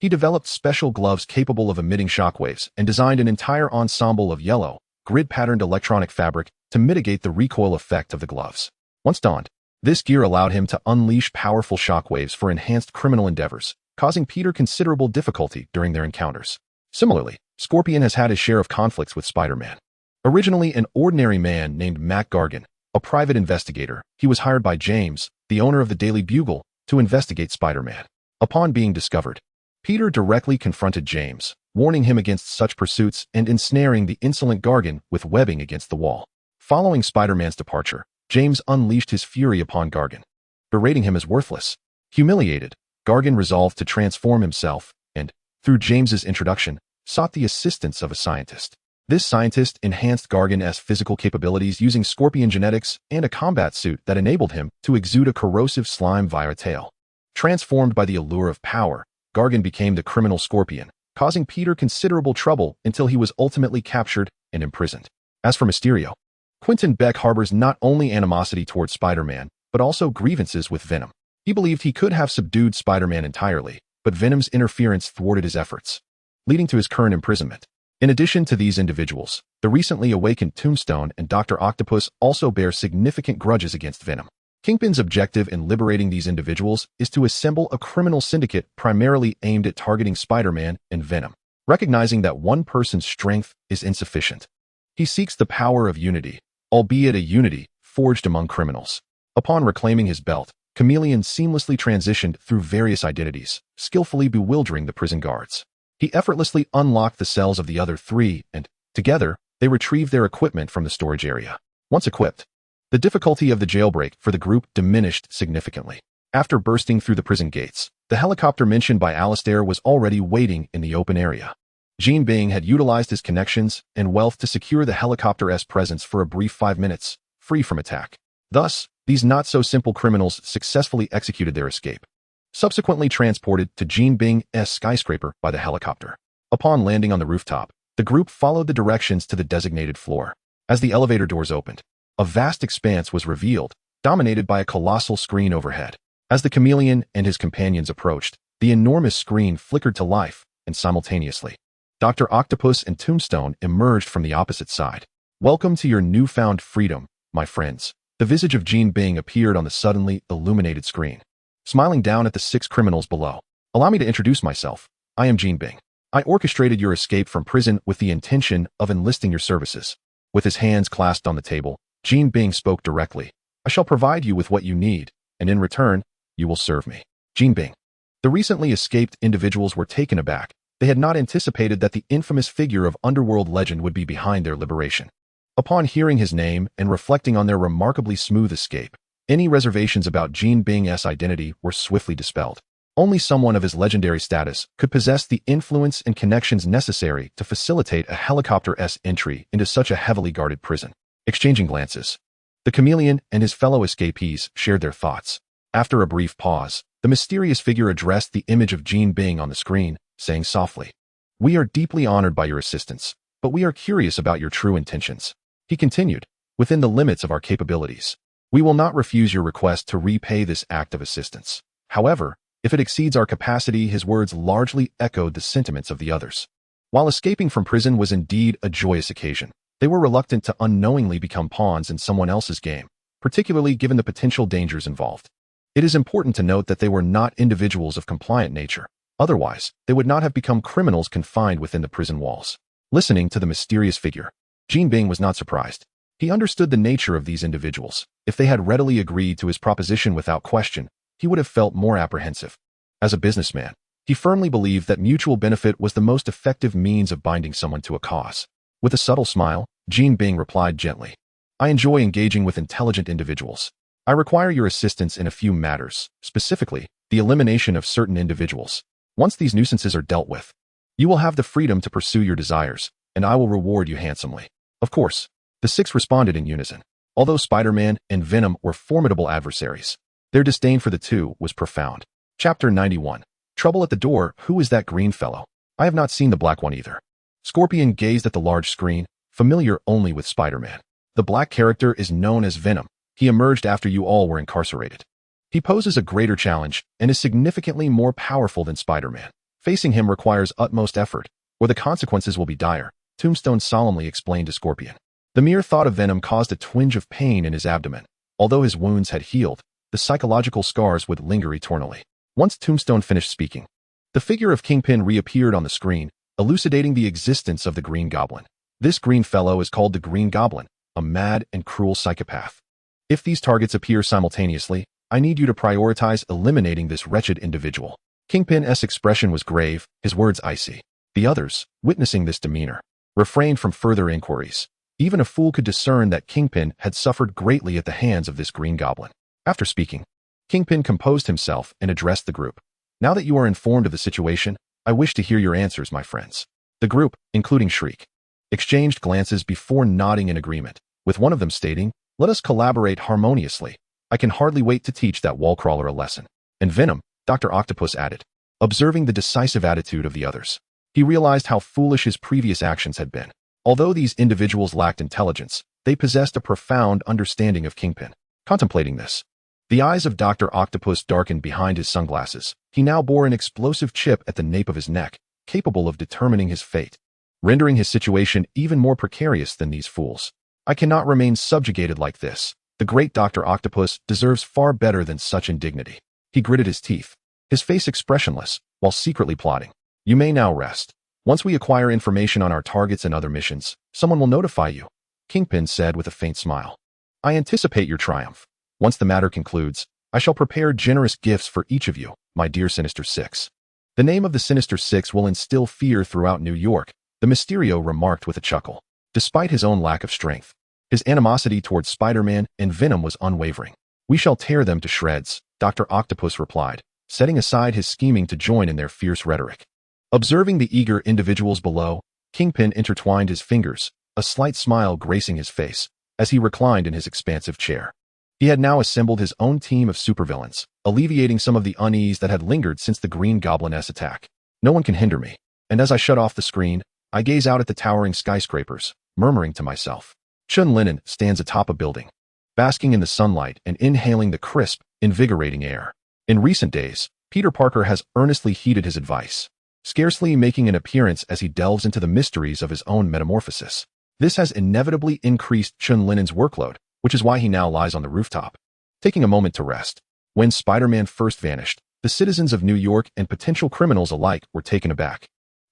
He developed special gloves capable of emitting shockwaves and designed an entire ensemble of yellow, grid-patterned electronic fabric to mitigate the recoil effect of the gloves. Once donned, this gear allowed him to unleash powerful shockwaves for enhanced criminal endeavors, causing Peter considerable difficulty during their encounters. Similarly, Scorpion has had his share of conflicts with Spider-Man. Originally an ordinary man named Mac Gargan, a private investigator, he was hired by James, the owner of the Daily Bugle, to investigate Spider-Man. Upon being discovered, Peter directly confronted James, warning him against such pursuits and ensnaring the insolent Gargan with webbing against the wall. Following Spider-Man's departure, James unleashed his fury upon Gargan, berating him as worthless. Humiliated, Gargan resolved to transform himself and, through James's introduction, sought the assistance of a scientist. This scientist enhanced Gargan's physical capabilities using Scorpion genetics and a combat suit that enabled him to exude a corrosive slime via a tail. Transformed by the allure of power, Gargan became the criminal Scorpion, causing Peter considerable trouble until he was ultimately captured and imprisoned. As for Mysterio, Quentin Beck harbors not only animosity towards Spider-Man, but also grievances with Venom. He believed he could have subdued Spider-Man entirely, but Venom's interference thwarted his efforts, leading to his current imprisonment. In addition to these individuals, the recently awakened Tombstone and Dr. Octopus also bear significant grudges against Venom. Kingpin's objective in liberating these individuals is to assemble a criminal syndicate primarily aimed at targeting Spider-Man and Venom. Recognizing that one person's strength is insufficient, he seeks the power of unity, albeit a unity forged among criminals. Upon reclaiming his belt, Chameleon seamlessly transitioned through various identities, skillfully bewildering the prison guards. He effortlessly unlocked the cells of the other three, and, together, they retrieved their equipment from the storage area. Once equipped, the difficulty of the jailbreak for the group diminished significantly. After bursting through the prison gates, the helicopter mentioned by Alistair was already waiting in the open area. Jean Bing had utilized his connections and wealth to secure the helicopter's presence for a brief 5 minutes, free from attack. Thus, these not-so-simple criminals successfully executed their escape, subsequently transported to Jean Bing's skyscraper by the helicopter. Upon landing on the rooftop, the group followed the directions to the designated floor. As the elevator doors opened, a vast expanse was revealed, dominated by a colossal screen overhead. As the Chameleon and his companions approached, the enormous screen flickered to life, and simultaneously, Dr. Octopus and Tombstone emerged from the opposite side. "Welcome to your newfound freedom, my friends." The visage of Jean Bing appeared on the suddenly illuminated screen, smiling down at the 6 criminals below. "Allow me to introduce myself. I am Jean Bing. I orchestrated your escape from prison with the intention of enlisting your services." With his hands clasped on the table, Jean Bing spoke directly. "I shall provide you with what you need, and in return, you will serve me." Jean Bing. The recently escaped individuals were taken aback. They had not anticipated that the infamous figure of underworld legend would be behind their liberation. Upon hearing his name and reflecting on their remarkably smooth escape, any reservations about Jean Bing's identity were swiftly dispelled. Only someone of his legendary status could possess the influence and connections necessary to facilitate a helicopter's entry into such a heavily guarded prison. Exchanging glances, the Chameleon and his fellow escapees shared their thoughts. After a brief pause, the mysterious figure addressed the image of Jean Bing on the screen, saying softly, "We are deeply honored by your assistance, but we are curious about your true intentions." He continued, "Within the limits of our capabilities, we will not refuse your request to repay this act of assistance. However, if it exceeds our capacity," his words largely echoed the sentiments of the others. While escaping from prison was indeed a joyous occasion, they were reluctant to unknowingly become pawns in someone else's game, particularly given the potential dangers involved. It is important to note that they were not individuals of compliant nature. Otherwise, they would not have become criminals confined within the prison walls. Listening to the mysterious figure, Jean Bing was not surprised. He understood the nature of these individuals. If they had readily agreed to his proposition without question, he would have felt more apprehensive. As a businessman, He firmly believed that mutual benefit was the most effective means of binding someone to a cause. With a subtle smile, Jean Bing replied gently, "I enjoy engaging with intelligent individuals. I require your assistance in a few matters, specifically, the elimination of certain individuals. Once these nuisances are dealt with, you will have the freedom to pursue your desires, and I will reward you handsomely." Of course, the six responded in unison. Although Spider-Man and Venom were formidable adversaries, their disdain for the two was profound. Chapter 91. Trouble at the door. Who is that green fellow? I have not seen the black one either. Scorpion gazed at the large screen, familiar only with Spider-Man. The black character is known as Venom. He emerged after you all were incarcerated. He poses a greater challenge and is significantly more powerful than Spider-Man. Facing him requires utmost effort, or the consequences will be dire, Tombstone solemnly explained to Scorpion. The mere thought of Venom caused a twinge of pain in his abdomen. Although his wounds had healed, the psychological scars would linger eternally. Once Tombstone finished speaking, the figure of Kingpin reappeared on the screen, elucidating the existence of the Green Goblin. This green fellow is called the Green Goblin, a mad and cruel psychopath. If these targets appear simultaneously, I need you to prioritize eliminating this wretched individual. Kingpin's expression was grave, his words icy. The others, witnessing this demeanor, refrained from further inquiries. Even a fool could discern that Kingpin had suffered greatly at the hands of this Green Goblin. After speaking, Kingpin composed himself and addressed the group. Now that you are informed of the situation, I wish to hear your answers, my friends. The group, including Shriek, exchanged glances before nodding in agreement, with one of them stating, "Let us collaborate harmoniously. I can hardly wait to teach that wall-crawler a lesson." And Venom, Dr. Octopus added, observing the decisive attitude of the others. He realized how foolish his previous actions had been. Although these individuals lacked intelligence, they possessed a profound understanding of Kingpin. Contemplating this, the eyes of Dr. Octopus darkened behind his sunglasses. He now bore an explosive chip at the nape of his neck, capable of determining his fate, rendering his situation even more precarious than these fools. I cannot remain subjugated like this. The great Dr. Octopus deserves far better than such indignity. He gritted his teeth, his face expressionless, while secretly plotting. You may now rest. Once we acquire information on our targets and other missions, someone will notify you, Kingpin said with a faint smile. I anticipate your triumph. Once the matter concludes, I shall prepare generous gifts for each of you, my dear Sinister Six. The name of the Sinister Six will instill fear throughout New York, the Mysterio remarked with a chuckle. Despite his own lack of strength, his animosity towards Spider-Man and Venom was unwavering. We shall tear them to shreds, Dr. Octopus replied, setting aside his scheming to join in their fierce rhetoric. Observing the eager individuals below, Kingpin intertwined his fingers, a slight smile gracing his face, as he reclined in his expansive chair. He had now assembled his own team of supervillains, alleviating some of the unease that had lingered since the Green Goblin's attack. No one can hinder me, and as I shut off the screen, I gaze out at the towering skyscrapers, murmuring to myself. Chen Lin'an stands atop a building, basking in the sunlight and inhaling the crisp, invigorating air. In recent days, Peter Parker has earnestly heeded his advice, scarcely making an appearance as he delves into the mysteries of his own metamorphosis. This has inevitably increased Chen Lin'an's workload, which is why he now lies on the rooftop, taking a moment to rest. When Spider-Man first vanished, the citizens of New York and potential criminals alike were taken aback,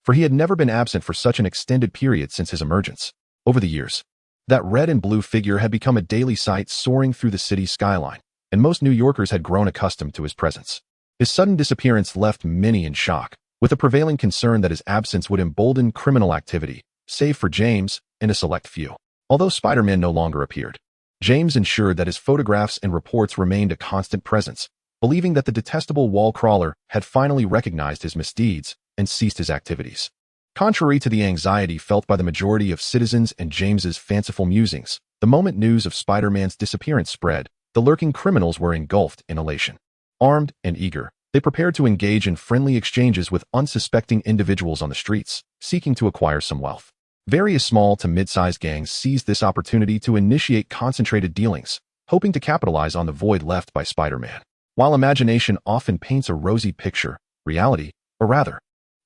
for he had never been absent for such an extended period since his emergence. Over the years, that red and blue figure had become a daily sight soaring through the city's skyline, and most New Yorkers had grown accustomed to his presence. His sudden disappearance left many in shock, with a prevailing concern that his absence would embolden criminal activity, save for James and a select few. Although Spider-Man no longer appeared, James ensured that his photographs and reports remained a constant presence, believing that the detestable wall crawler had finally recognized his misdeeds and ceased his activities. Contrary to the anxiety felt by the majority of citizens and James's fanciful musings, the moment news of Spider-Man's disappearance spread, the lurking criminals were engulfed in elation. Armed and eager, they prepared to engage in friendly exchanges with unsuspecting individuals on the streets, seeking to acquire some wealth. Various small to mid-sized gangs seized this opportunity to initiate concentrated dealings, hoping to capitalize on the void left by Spider-Man. While imagination often paints a rosy picture, reality, or rather,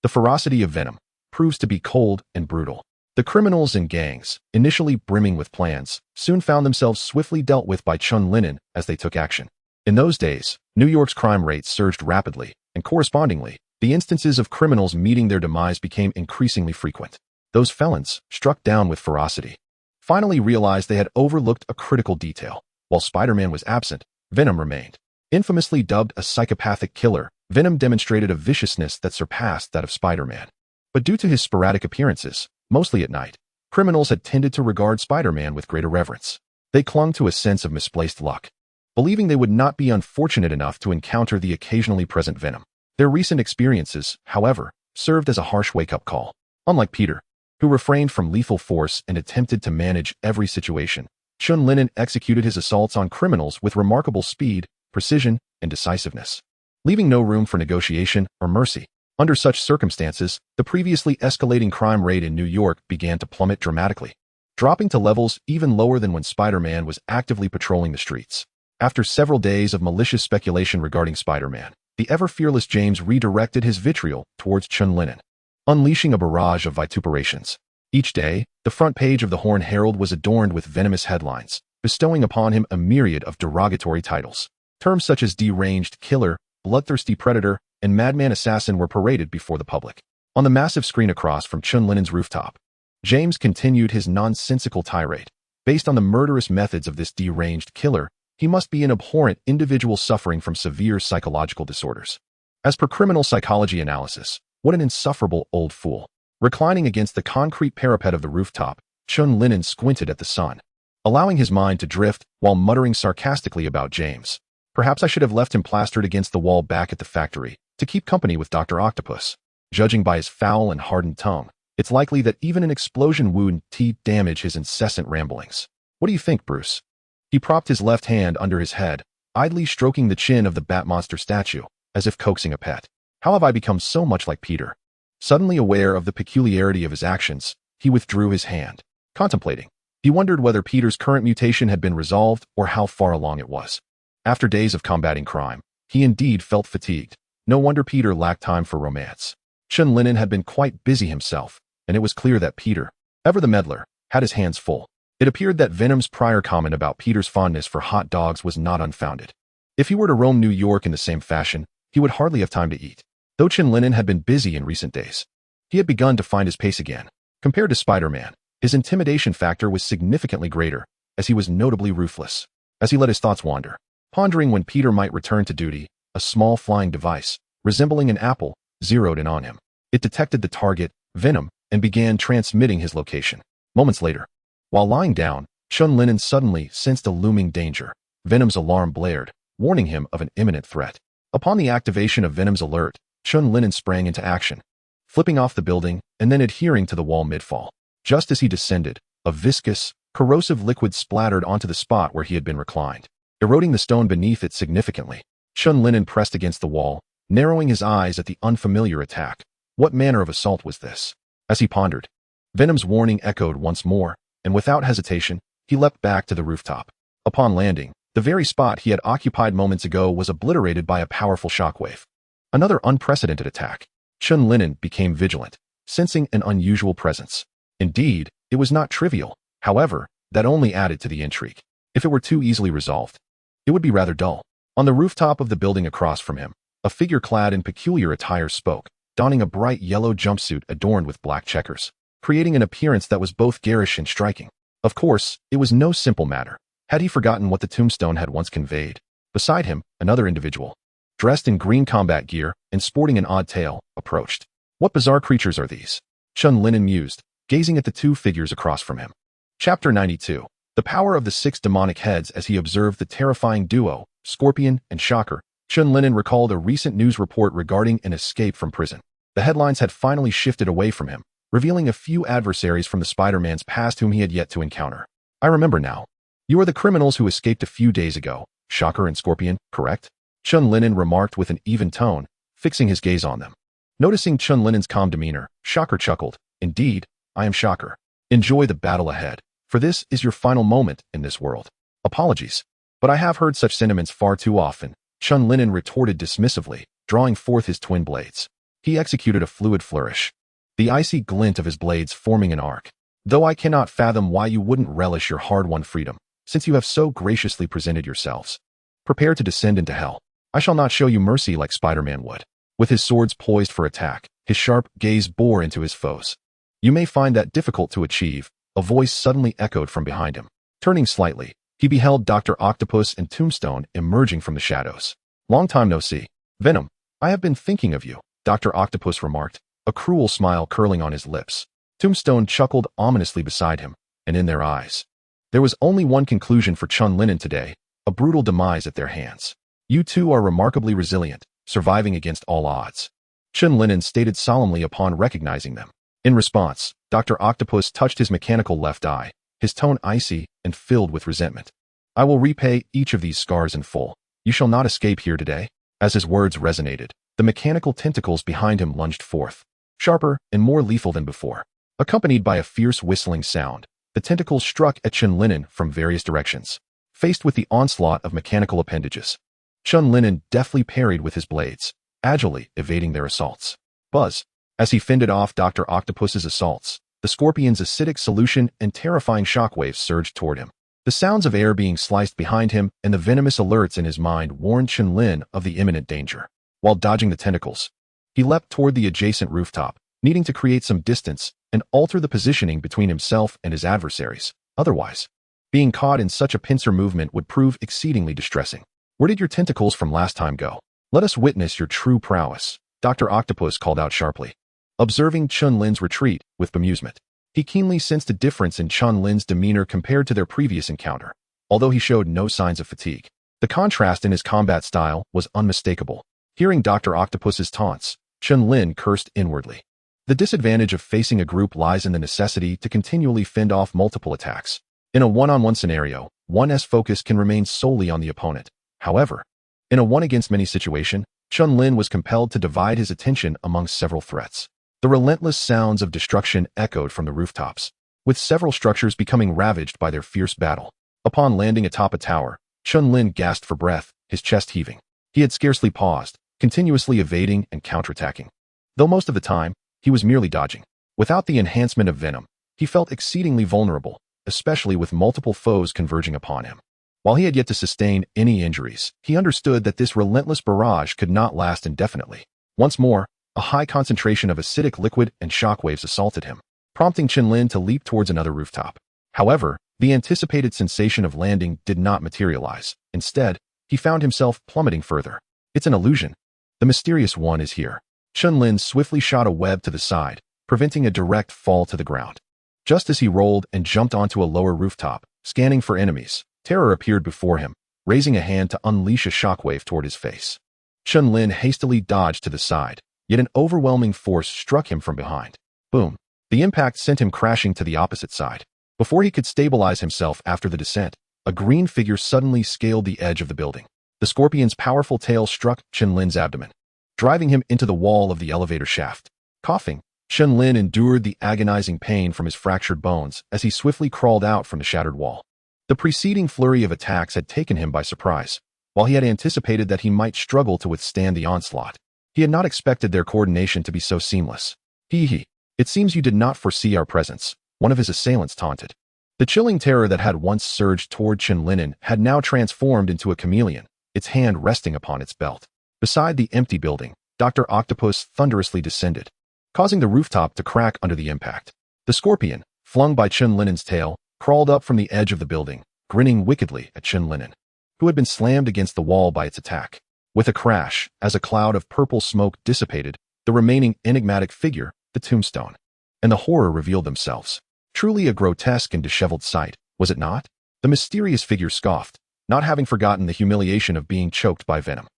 the ferocity of Venom, proves to be cold and brutal. The criminals and gangs, initially brimming with plans, soon found themselves swiftly dealt with by Chen Lin'an as they took action. In those days, New York's crime rates surged rapidly, and correspondingly, the instances of criminals meeting their demise became increasingly frequent. Those felons, struck down with ferocity, finally realized they had overlooked a critical detail. While Spider-Man was absent, Venom remained. Infamously dubbed a psychopathic killer, Venom demonstrated a viciousness that surpassed that of Spider-Man. But due to his sporadic appearances, mostly at night, criminals had tended to regard Spider-Man with greater reverence. They clung to a sense of misplaced luck, believing they would not be unfortunate enough to encounter the occasionally present Venom. Their recent experiences, however, served as a harsh wake-up call. Unlike Peter, who refrained from lethal force and attempted to manage every situation, Chen Lin'an executed his assaults on criminals with remarkable speed, precision, and decisiveness, leaving no room for negotiation or mercy. Under such circumstances, the previously escalating crime rate in New York began to plummet dramatically, dropping to levels even lower than when Spider-Man was actively patrolling the streets. After several days of malicious speculation regarding Spider-Man, the ever-fearless James redirected his vitriol towards Chen Lin'an, unleashing a barrage of vituperations. Each day, the front page of the Horn Herald was adorned with venomous headlines, bestowing upon him a myriad of derogatory titles. Terms such as deranged killer, bloodthirsty predator, and madman assassin were paraded before the public. On the massive screen across from Chen Lin'an's rooftop, James continued his nonsensical tirade. Based on the murderous methods of this deranged killer, he must be an abhorrent individual suffering from severe psychological disorders. As per criminal psychology analysis, what an insufferable old fool. Reclining against the concrete parapet of the rooftop, Chen Lin'an squinted at the sun, allowing his mind to drift while muttering sarcastically about James. Perhaps I should have left him plastered against the wall back at the factory to keep company with Dr. Octopus. Judging by his foul and hardened tongue, it's likely that even an explosion would damage his incessant ramblings. What do you think, Bruce? He propped his left hand under his head, idly stroking the chin of the Batmonster statue, as if coaxing a pet. How have I become so much like Peter? Suddenly aware of the peculiarity of his actions, he withdrew his hand. Contemplating, he wondered whether Peter's current mutation had been resolved or how far along it was. After days of combating crime, he indeed felt fatigued. No wonder Peter lacked time for romance. Chen Lin'an had been quite busy himself, and it was clear that Peter, ever the meddler, had his hands full. It appeared that Venom's prior comment about Peter's fondness for hot dogs was not unfounded. If he were to roam New York in the same fashion, he would hardly have time to eat. Though Chen Lin'an had been busy in recent days, he had begun to find his pace again. Compared to Spider-Man, his intimidation factor was significantly greater, as he was notably ruthless. As he let his thoughts wander, pondering when Peter might return to duty, a small flying device, resembling an apple, zeroed in on him. It detected the target, Venom, and began transmitting his location. Moments later, while lying down, Chen Lin'an suddenly sensed a looming danger. Venom's alarm blared, warning him of an imminent threat. Upon the activation of Venom's alert, Chen Lin'an sprang into action, flipping off the building and then adhering to the wall mid-fall. Just as he descended, a viscous, corrosive liquid splattered onto the spot where he had been reclined, eroding the stone beneath it significantly. Chen Lin'an pressed against the wall, narrowing his eyes at the unfamiliar attack. What manner of assault was this? As he pondered, Venom's warning echoed once more, and without hesitation, he leapt back to the rooftop. Upon landing, the very spot he had occupied moments ago was obliterated by a powerful shockwave. Another unprecedented attack. Chen Lin'an became vigilant, sensing an unusual presence. Indeed, it was not trivial. However, that only added to the intrigue. If it were too easily resolved, it would be rather dull. On the rooftop of the building across from him, a figure clad in peculiar attire spoke, donning a bright yellow jumpsuit adorned with black checkers, creating an appearance that was both garish and striking. Of course, it was no simple matter. Had he forgotten what the tombstone had once conveyed? Beside him, another individual, dressed in green combat gear and sporting an odd tail, approached. What bizarre creatures are these? Chen Lin'an mused, gazing at the two figures across from him. Chapter 92. The power of the 6 demonic heads. As he observed the terrifying duo, Scorpion and Shocker, Chen Lin'an recalled a recent news report regarding an escape from prison. The headlines had finally shifted away from him, revealing a few adversaries from the Spider-Man's past whom he had yet to encounter. I remember now. You are the criminals who escaped a few days ago, Shocker and Scorpion, correct? Chen Lin'an remarked with an even tone, fixing his gaze on them. Noticing Chen Lin'an's calm demeanor, Shocker chuckled. Indeed, I am Shocker. Enjoy the battle ahead, for this is your final moment in this world. Apologies, but I have heard such sentiments far too often, Chen Lin'an retorted dismissively, drawing forth his twin blades. He executed a fluid flourish, the icy glint of his blades forming an arc. Though I cannot fathom why you wouldn't relish your hard-won freedom, since you have so graciously presented yourselves. Prepare to descend into hell. I shall not show you mercy like Spider-Man would. With his swords poised for attack, his sharp gaze bore into his foes. You may find that difficult to achieve, a voice suddenly echoed from behind him. Turning slightly, he beheld Dr. Octopus and Tombstone emerging from the shadows. Long time no see. Venom, I have been thinking of you, Dr. Octopus remarked, a cruel smile curling on his lips. Tombstone chuckled ominously beside him, and in their eyes, there was only one conclusion for Chen Lin'an today, a brutal demise at their hands. You two are remarkably resilient, surviving against all odds, Chen Lin'an stated solemnly upon recognizing them. In response, Dr. Octopus touched his mechanical left eye, his tone icy and filled with resentment. I will repay each of these scars in full. You shall not escape here today. As his words resonated, the mechanical tentacles behind him lunged forth, sharper and more lethal than before. Accompanied by a fierce whistling sound, the tentacles struck at Chen Lin'an from various directions. Faced with the onslaught of mechanical appendages, Chen Lin'an deftly parried with his blades, agilely evading their assaults. Buzz! As he fended off Dr. Octopus's assaults, the scorpion's acidic solution and terrifying shockwaves surged toward him. The sounds of air being sliced behind him and the venomous alerts in his mind warned Chen Lin'an of the imminent danger. While dodging the tentacles, he leapt toward the adjacent rooftop, needing to create some distance and alter the positioning between himself and his adversaries. Otherwise, being caught in such a pincer movement would prove exceedingly distressing. Where did your tentacles from last time go? Let us witness your true prowess, Dr. Octopus called out sharply. Observing Chen Lin's retreat with bemusement, he keenly sensed a difference in Chen Lin's demeanor compared to their previous encounter. Although he showed no signs of fatigue, the contrast in his combat style was unmistakable. Hearing Dr. Octopus's taunts, Chen Lin cursed inwardly. The disadvantage of facing a group lies in the necessity to continually fend off multiple attacks. In a one-on-one scenario, one's focus can remain solely on the opponent. However, in a one-against-many situation, Chen Lin was compelled to divide his attention among several threats. The relentless sounds of destruction echoed from the rooftops, with several structures becoming ravaged by their fierce battle. Upon landing atop a tower, Chen Lin gasped for breath, his chest heaving. He had scarcely paused, continuously evading and counterattacking. Though most of the time, he was merely dodging. Without the enhancement of Venom, he felt exceedingly vulnerable, especially with multiple foes converging upon him. While he had yet to sustain any injuries, he understood that this relentless barrage could not last indefinitely. Once more, a high concentration of acidic liquid and shockwaves assaulted him, prompting Chen Lin to leap towards another rooftop. However, the anticipated sensation of landing did not materialize. Instead, he found himself plummeting further. It's an illusion. The mysterious one is here. Chen Lin swiftly shot a web to the side, preventing a direct fall to the ground. Just as he rolled and jumped onto a lower rooftop, scanning for enemies, terror appeared before him, raising a hand to unleash a shockwave toward his face. Chen Lin hastily dodged to the side, yet an overwhelming force struck him from behind. Boom! The impact sent him crashing to the opposite side. Before he could stabilize himself after the descent, a green figure suddenly scaled the edge of the building. The scorpion's powerful tail struck Chen Lin's abdomen, driving him into the wall of the elevator shaft. Coughing, Chen Lin endured the agonizing pain from his fractured bones as he swiftly crawled out from the shattered wall. The preceding flurry of attacks had taken him by surprise. While he had anticipated that he might struggle to withstand the onslaught, he had not expected their coordination to be so seamless. Hee. It seems you did not foresee our presence, one of his assailants taunted. The chilling terror that had once surged toward Chen Lin'an had now transformed into a chameleon, its hand resting upon its belt. Beside the empty building, Dr. Octopus thunderously descended, causing the rooftop to crack under the impact. The scorpion, flung by Chen Lin'an's tail, crawled up from the edge of the building, grinning wickedly at Chen Lin'an, who had been slammed against the wall by its attack. With a crash, as a cloud of purple smoke dissipated, the remaining enigmatic figure, the tombstone, and the horror revealed themselves. Truly a grotesque and disheveled sight, was it not? The mysterious figure scoffed, not having forgotten the humiliation of being choked by Venom.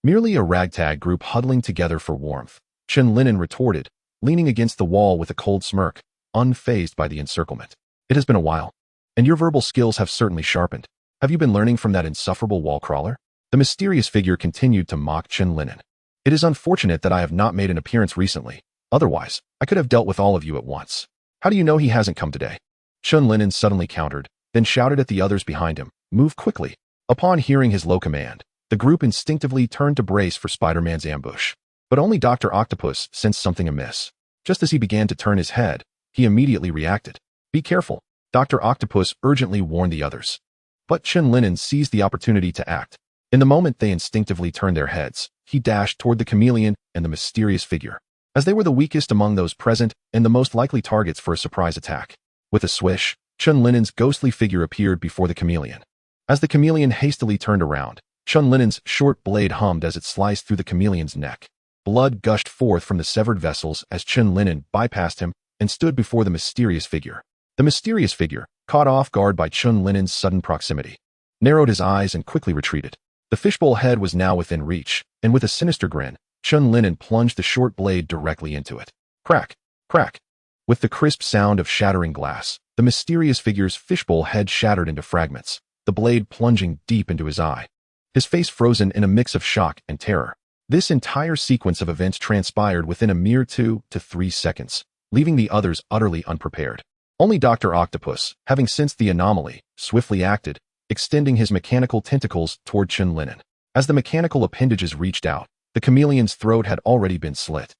Merely a ragtag group huddling together for warmth, Chen Lin'an retorted, leaning against the wall with a cold smirk, unfazed by the encirclement. It has been a while, and your verbal skills have certainly sharpened. Have you been learning from that insufferable wall crawler? The mysterious figure continued to mock Chen Lin'an. It is unfortunate that I have not made an appearance recently. Otherwise, I could have dealt with all of you at once. How do you know he hasn't come today? Chen Lin'an suddenly countered, then shouted at the others behind him, move quickly. Upon hearing his low command, the group instinctively turned to brace for Spider-Man's ambush. But only Dr. Octopus sensed something amiss. Just as he began to turn his head, he immediately reacted. Be careful, Dr. Octopus urgently warned the others. But Chen Lin'an seized the opportunity to act. In the moment they instinctively turned their heads, he dashed toward the chameleon and the mysterious figure, as they were the weakest among those present and the most likely targets for a surprise attack. With a swish, Chen Lin'an's ghostly figure appeared before the chameleon. As the chameleon hastily turned around, Chen Lin'an's short blade hummed as it sliced through the chameleon's neck. Blood gushed forth from the severed vessels as Chen Lin'an bypassed him and stood before the mysterious figure. The mysterious figure, caught off guard by Chen Lin'an's sudden proximity, narrowed his eyes and quickly retreated. The fishbowl head was now within reach, and with a sinister grin, Chen Lin'an plunged the short blade directly into it. Crack! Crack! With the crisp sound of shattering glass, the mysterious figure's fishbowl head shattered into fragments, the blade plunging deep into his eye. His face frozen in a mix of shock and terror. This entire sequence of events transpired within a mere 2 to 3 seconds, leaving the others utterly unprepared. Only Dr. Octopus, having sensed the anomaly, swiftly acted, extending his mechanical tentacles toward Chen Lin'an. As the mechanical appendages reached out, the chameleon's throat had already been slit.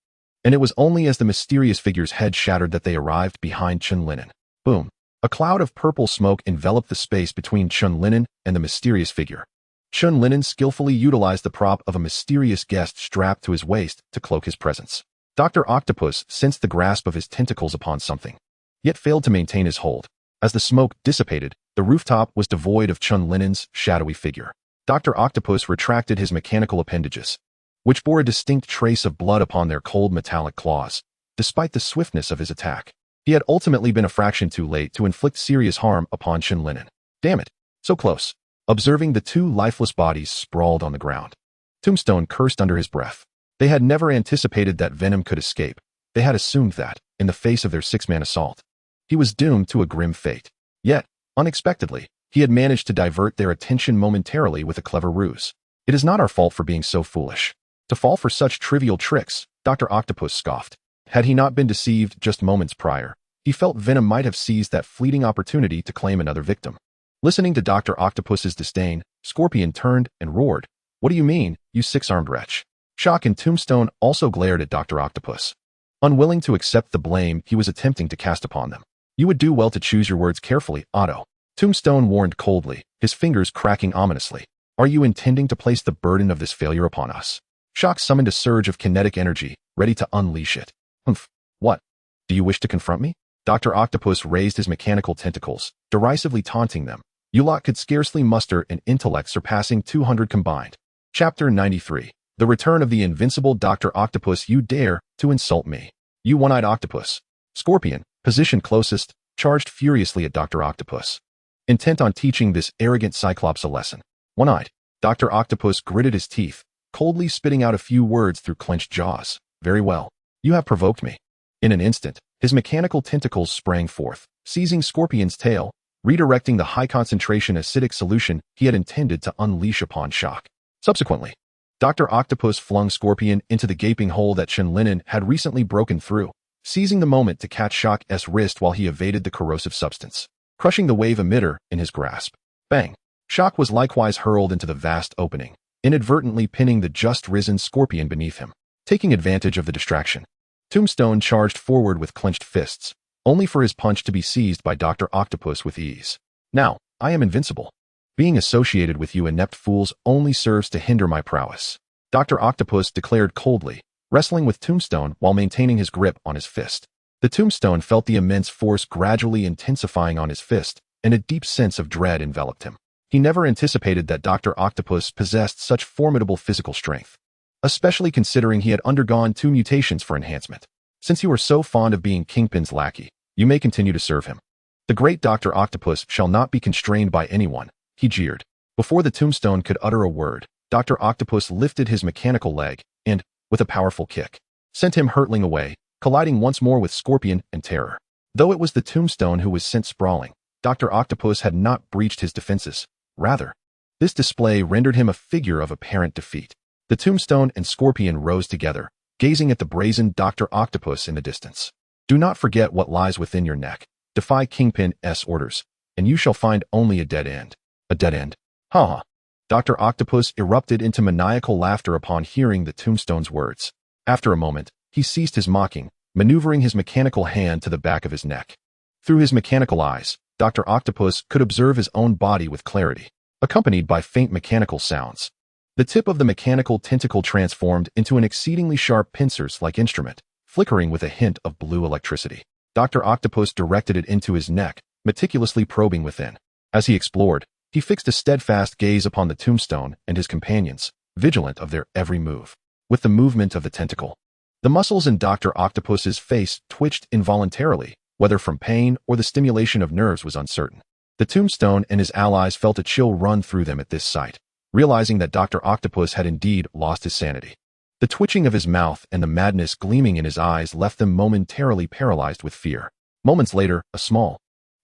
And it was only as the mysterious figure's head shattered that they arrived behind Chen Lin'an. Boom! A cloud of purple smoke enveloped the space between Chen Lin'an and the mysterious figure. Chen Lin'an skillfully utilized the prop of a mysterious guest strapped to his waist to cloak his presence. Dr. Octopus sensed the grasp of his tentacles upon something, yet failed to maintain his hold. As the smoke dissipated, the rooftop was devoid of Chen Lin'an's shadowy figure. Dr. Octopus retracted his mechanical appendages, which bore a distinct trace of blood upon their cold metallic claws, despite the swiftness of his attack. He had ultimately been a fraction too late to inflict serious harm upon Chen Lin'an. Damn it, so close. Observing the two lifeless bodies sprawled on the ground, Tombstone cursed under his breath. They had never anticipated that Venom could escape. They had assumed that, in the face of their 6-man assault, he was doomed to a grim fate. Yet, unexpectedly, he had managed to divert their attention momentarily with a clever ruse. It is not our fault for being so foolish. To fall for such trivial tricks, Dr. Octopus scoffed. Had he not been deceived just moments prior, he felt Venom might have seized that fleeting opportunity to claim another victim. Listening to Dr. Octopus's disdain, Scorpion turned and roared, "What do you mean, you 6-armed wretch?" Shock and Tombstone also glared at Dr. Octopus, unwilling to accept the blame he was attempting to cast upon them. "You would do well to choose your words carefully, Otto," Tombstone warned coldly, his fingers cracking ominously. "Are you intending to place the burden of this failure upon us?" Shock summoned a surge of kinetic energy, ready to unleash it. "Humph. What? Do you wish to confront me?" Dr. Octopus raised his mechanical tentacles, derisively taunting them. You lot could scarcely muster an intellect surpassing 200 combined. Chapter 93. The Return of the Invincible Dr. Octopus. You dare to insult me. You one-eyed octopus. Scorpion, positioned closest, charged furiously at Dr. Octopus, intent on teaching this arrogant Cyclops a lesson. One-eyed, Dr. Octopus gritted his teeth, coldly spitting out a few words through clenched jaws. Very well. You have provoked me. In an instant, his mechanical tentacles sprang forth, seizing Scorpion's tail, redirecting the high-concentration acidic solution he had intended to unleash upon Shock. Subsequently, Dr. Octopus flung Scorpion into the gaping hole that Chen Lin'an had recently broken through, seizing the moment to catch Shock's wrist while he evaded the corrosive substance, crushing the wave emitter in his grasp. Bang! Shock was likewise hurled into the vast opening, inadvertently pinning the just-risen Scorpion beneath him. Taking advantage of the distraction, Tombstone charged forward with clenched fists, only for his punch to be seized by Dr. Octopus with ease. Now, I am invincible. Being associated with you inept fools only serves to hinder my prowess, Dr. Octopus declared coldly, wrestling with Tombstone while maintaining his grip on his fist. The Tombstone felt the immense force gradually intensifying on his fist, and a deep sense of dread enveloped him. He never anticipated that Dr. Octopus possessed such formidable physical strength, especially considering he had undergone 2 mutations for enhancement. Since you are so fond of being Kingpin's lackey, you may continue to serve him. The great Dr. Octopus shall not be constrained by anyone, he jeered. Before the Tombstone could utter a word, Dr. Octopus lifted his mechanical leg and, with a powerful kick, sent him hurtling away, colliding once more with Scorpion and Terror. Though it was the Tombstone who was sent sprawling, Dr. Octopus had not breached his defenses. Rather, this display rendered him a figure of apparent defeat. The Tombstone and Scorpion rose together, gazing at the brazen Dr. Octopus in the distance. Do not forget what lies within your neck. Defy Kingpin's orders, and you shall find only a dead end. A dead end? Ha ha. Dr. Octopus erupted into maniacal laughter upon hearing the Tombstone's words. After a moment, he ceased his mocking, maneuvering his mechanical hand to the back of his neck. Through his mechanical eyes, Dr. Octopus could observe his own body with clarity, accompanied by faint mechanical sounds. The tip of the mechanical tentacle transformed into an exceedingly sharp pincers-like instrument, flickering with a hint of blue electricity. Dr. Octopus directed it into his neck, meticulously probing within. As he explored, He fixed a steadfast gaze upon the tombstone and his companions, vigilant of their every move. With the movement of the tentacle, the muscles in Dr. Octopus's face twitched involuntarily, whether from pain or the stimulation of nerves was uncertain. The tombstone and his allies felt a chill run through them at this sight, realizing that Dr. Octopus had indeed lost his sanity. The twitching of his mouth and the madness gleaming in his eyes left them momentarily paralyzed with fear. Moments later, a small,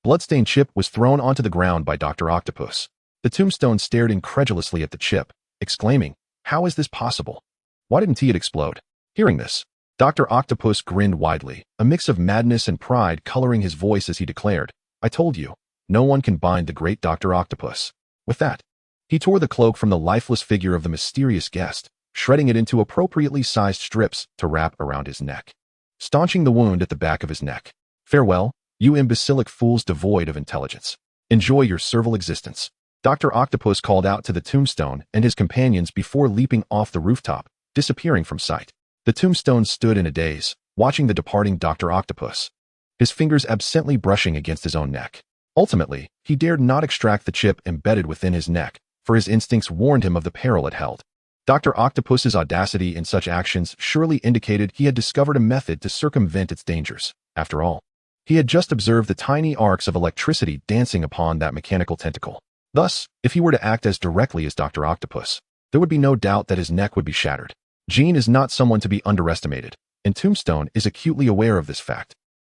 bloodstained chip was thrown onto the ground by Dr. Octopus. The tombstone stared incredulously at the chip, exclaiming, "How is this possible? Why didn't it explode?" Hearing this, Dr. Octopus grinned widely, a mix of madness and pride coloring his voice as he declared, "I told you, no one can bind the great Dr. Octopus." With that, he tore the cloak from the lifeless figure of the mysterious guest, shredding it into appropriately sized strips to wrap around his neck, staunching the wound at the back of his neck. "Farewell, you imbecilic fools devoid of intelligence. Enjoy your servile existence." Dr. Octopus called out to the tombstone and his companions before leaping off the rooftop, disappearing from sight. The tombstone stood in a daze, watching the departing Dr. Octopus, his fingers absently brushing against his own neck. Ultimately, he dared not extract the chip embedded within his neck, for his instincts warned him of the peril it held. Dr. Octopus's audacity in such actions surely indicated he had discovered a method to circumvent its dangers. After all, he had just observed the tiny arcs of electricity dancing upon that mechanical tentacle. Thus, if he were to act as directly as Dr. Octopus, there would be no doubt that his neck would be shattered. Jean is not someone to be underestimated, and Tombstone is acutely aware of this fact.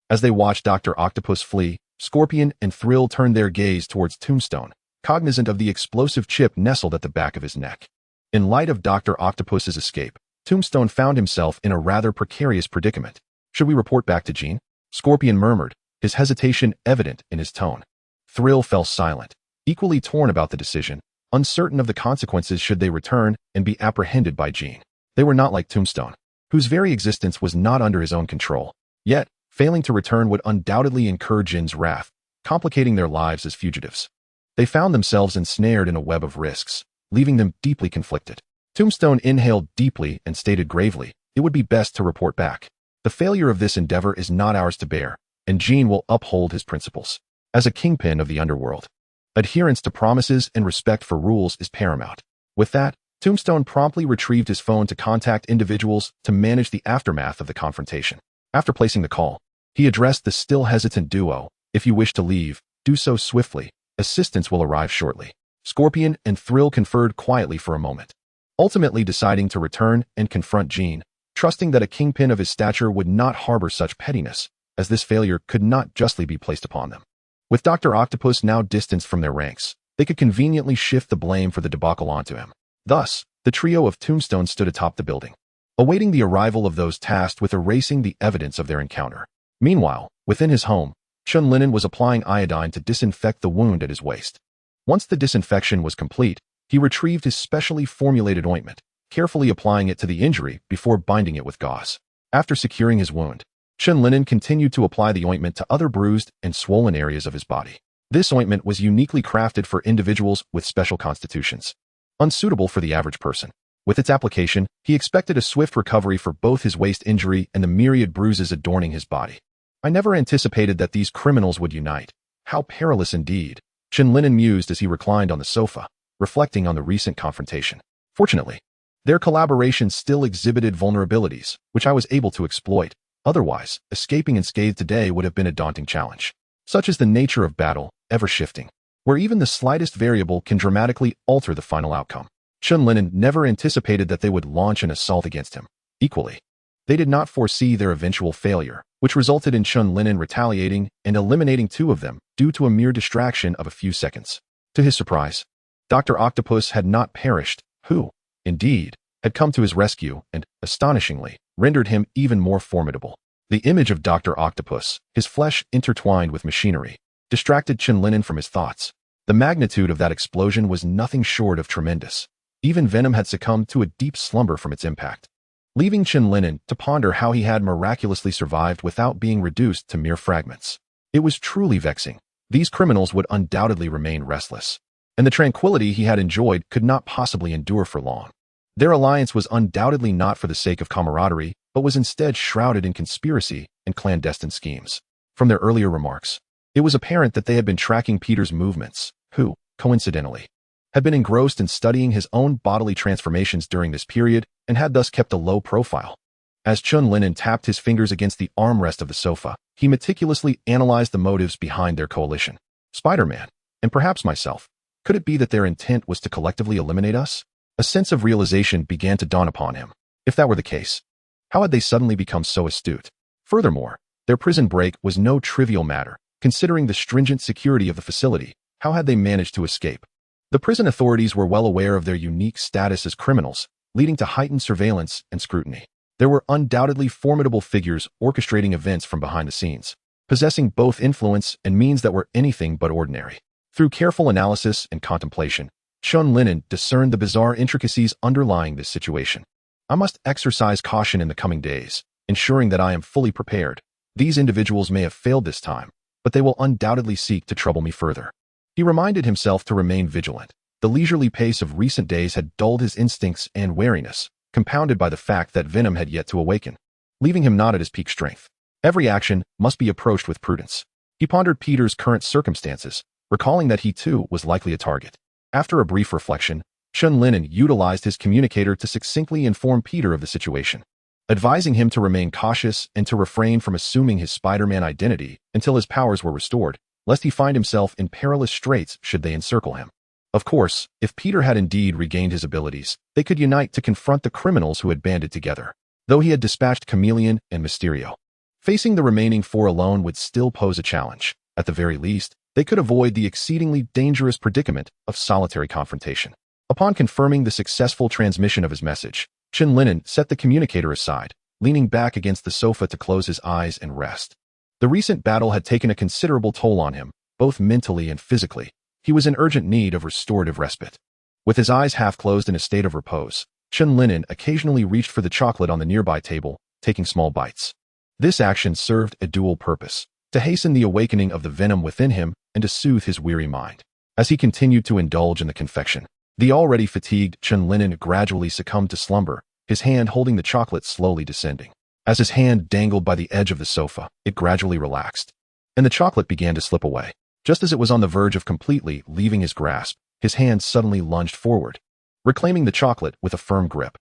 As they watch Dr. Octopus flee, Scorpion and Thrill turned their gaze towards Tombstone, cognizant of the explosive chip nestled at the back of his neck. In light of Dr. Octopus's escape, Tombstone found himself in a rather precarious predicament. "Should we report back to Jean?" Scorpion murmured, his hesitation evident in his tone. Thrill fell silent, equally torn about the decision, uncertain of the consequences should they return and be apprehended by Jean. They were not like Tombstone, whose very existence was not under his own control. Yet, failing to return would undoubtedly incur Jin's wrath, complicating their lives as fugitives. They found themselves ensnared in a web of risks, leaving them deeply conflicted. Tombstone inhaled deeply and stated gravely, "It would be best to report back. The failure of this endeavor is not ours to bear, and Jean will uphold his principles. As a kingpin of the underworld, adherence to promises and respect for rules is paramount." With that, Tombstone promptly retrieved his phone to contact individuals to manage the aftermath of the confrontation. After placing the call, he addressed the still hesitant duo, "If you wish to leave, do so swiftly. Assistance will arrive shortly." Scorpion and Thrill conferred quietly for a moment, ultimately deciding to return and confront Jean, trusting that a kingpin of his stature would not harbor such pettiness, as this failure could not justly be placed upon them. With Dr. Octopus now distanced from their ranks, they could conveniently shift the blame for the debacle onto him. Thus, the trio of Tombstone stood atop the building, awaiting the arrival of those tasked with erasing the evidence of their encounter. Meanwhile, within his home, Chen Lin'an was applying iodine to disinfect the wound at his waist. Once the disinfection was complete, he retrieved his specially formulated ointment, carefully applying it to the injury before binding it with gauze. After securing his wound, Chen Lin'an continued to apply the ointment to other bruised and swollen areas of his body. This ointment was uniquely crafted for individuals with special constitutions, unsuitable for the average person. With its application, he expected a swift recovery for both his waist injury and the myriad bruises adorning his body. "I never anticipated that these criminals would unite. How perilous indeed," Chen Lin'an mused as he reclined on the sofa, reflecting on the recent confrontation. "Fortunately, their collaboration still exhibited vulnerabilities, which I was able to exploit. Otherwise, escaping unscathed today would have been a daunting challenge. Such is the nature of battle, ever-shifting, where even the slightest variable can dramatically alter the final outcome." Chen Lin'an never anticipated that they would launch an assault against him. Equally, they did not foresee their eventual failure, which resulted in Chen Lin'an retaliating and eliminating two of them due to a mere distraction of a few seconds. To his surprise, Dr. Octopus had not perished, who, indeed, had come to his rescue and, astonishingly, rendered him even more formidable. The image of Dr. Octopus, his flesh intertwined with machinery, distracted Chen Lin'an from his thoughts. The magnitude of that explosion was nothing short of tremendous. Even Venom had succumbed to a deep slumber from its impact, leaving Chen Lin'an to ponder how he had miraculously survived without being reduced to mere fragments. It was truly vexing. These criminals would undoubtedly remain restless, and the tranquility he had enjoyed could not possibly endure for long. Their alliance was undoubtedly not for the sake of camaraderie, but was instead shrouded in conspiracy and clandestine schemes. From their earlier remarks, it was apparent that they had been tracking Peter's movements, who, coincidentally, had been engrossed in studying his own bodily transformations during this period and had thus kept a low profile. As Chen Lin'an tapped his fingers against the armrest of the sofa, he meticulously analyzed the motives behind their coalition. Spider-Man, and perhaps myself. Could it be that their intent was to collectively eliminate us? A sense of realization began to dawn upon him. If that were the case, how had they suddenly become so astute? Furthermore, their prison break was no trivial matter. Considering the stringent security of the facility, how had they managed to escape? The prison authorities were well aware of their unique status as criminals, leading to heightened surveillance and scrutiny. There were undoubtedly formidable figures orchestrating events from behind the scenes, possessing both influence and means that were anything but ordinary. Through careful analysis and contemplation, Chen Lin'an discerned the bizarre intricacies underlying this situation. I must exercise caution in the coming days, ensuring that I am fully prepared. These individuals may have failed this time, but they will undoubtedly seek to trouble me further. He reminded himself to remain vigilant. The leisurely pace of recent days had dulled his instincts and wariness, compounded by the fact that Venom had yet to awaken, leaving him not at his peak strength. Every action must be approached with prudence. He pondered Peter's current circumstances, recalling that he too was likely a target. After a brief reflection, Chen Lin'an utilized his communicator to succinctly inform Peter of the situation, advising him to remain cautious and to refrain from assuming his Spider-Man identity until his powers were restored, lest he find himself in perilous straits should they encircle him. Of course, if Peter had indeed regained his abilities, they could unite to confront the criminals who had banded together, though he had dispatched Chameleon and Mysterio. Facing the remaining four alone would still pose a challenge. At the very least, they could avoid the exceedingly dangerous predicament of solitary confrontation. Upon confirming the successful transmission of his message, Chen Lin'an set the communicator aside, leaning back against the sofa to close his eyes and rest. The recent battle had taken a considerable toll on him, both mentally and physically. He was in urgent need of restorative respite. With his eyes half closed in a state of repose, Chen Lin'an occasionally reached for the chocolate on the nearby table, taking small bites. This action served a dual purpose: to hasten the awakening of the venom within him and to soothe his weary mind. As he continued to indulge in the confection, the already fatigued Chen Lin'an gradually succumbed to slumber, his hand holding the chocolate slowly descending. As his hand dangled by the edge of the sofa, it gradually relaxed, and the chocolate began to slip away. Just as it was on the verge of completely leaving his grasp, his hand suddenly lunged forward, reclaiming the chocolate with a firm grip.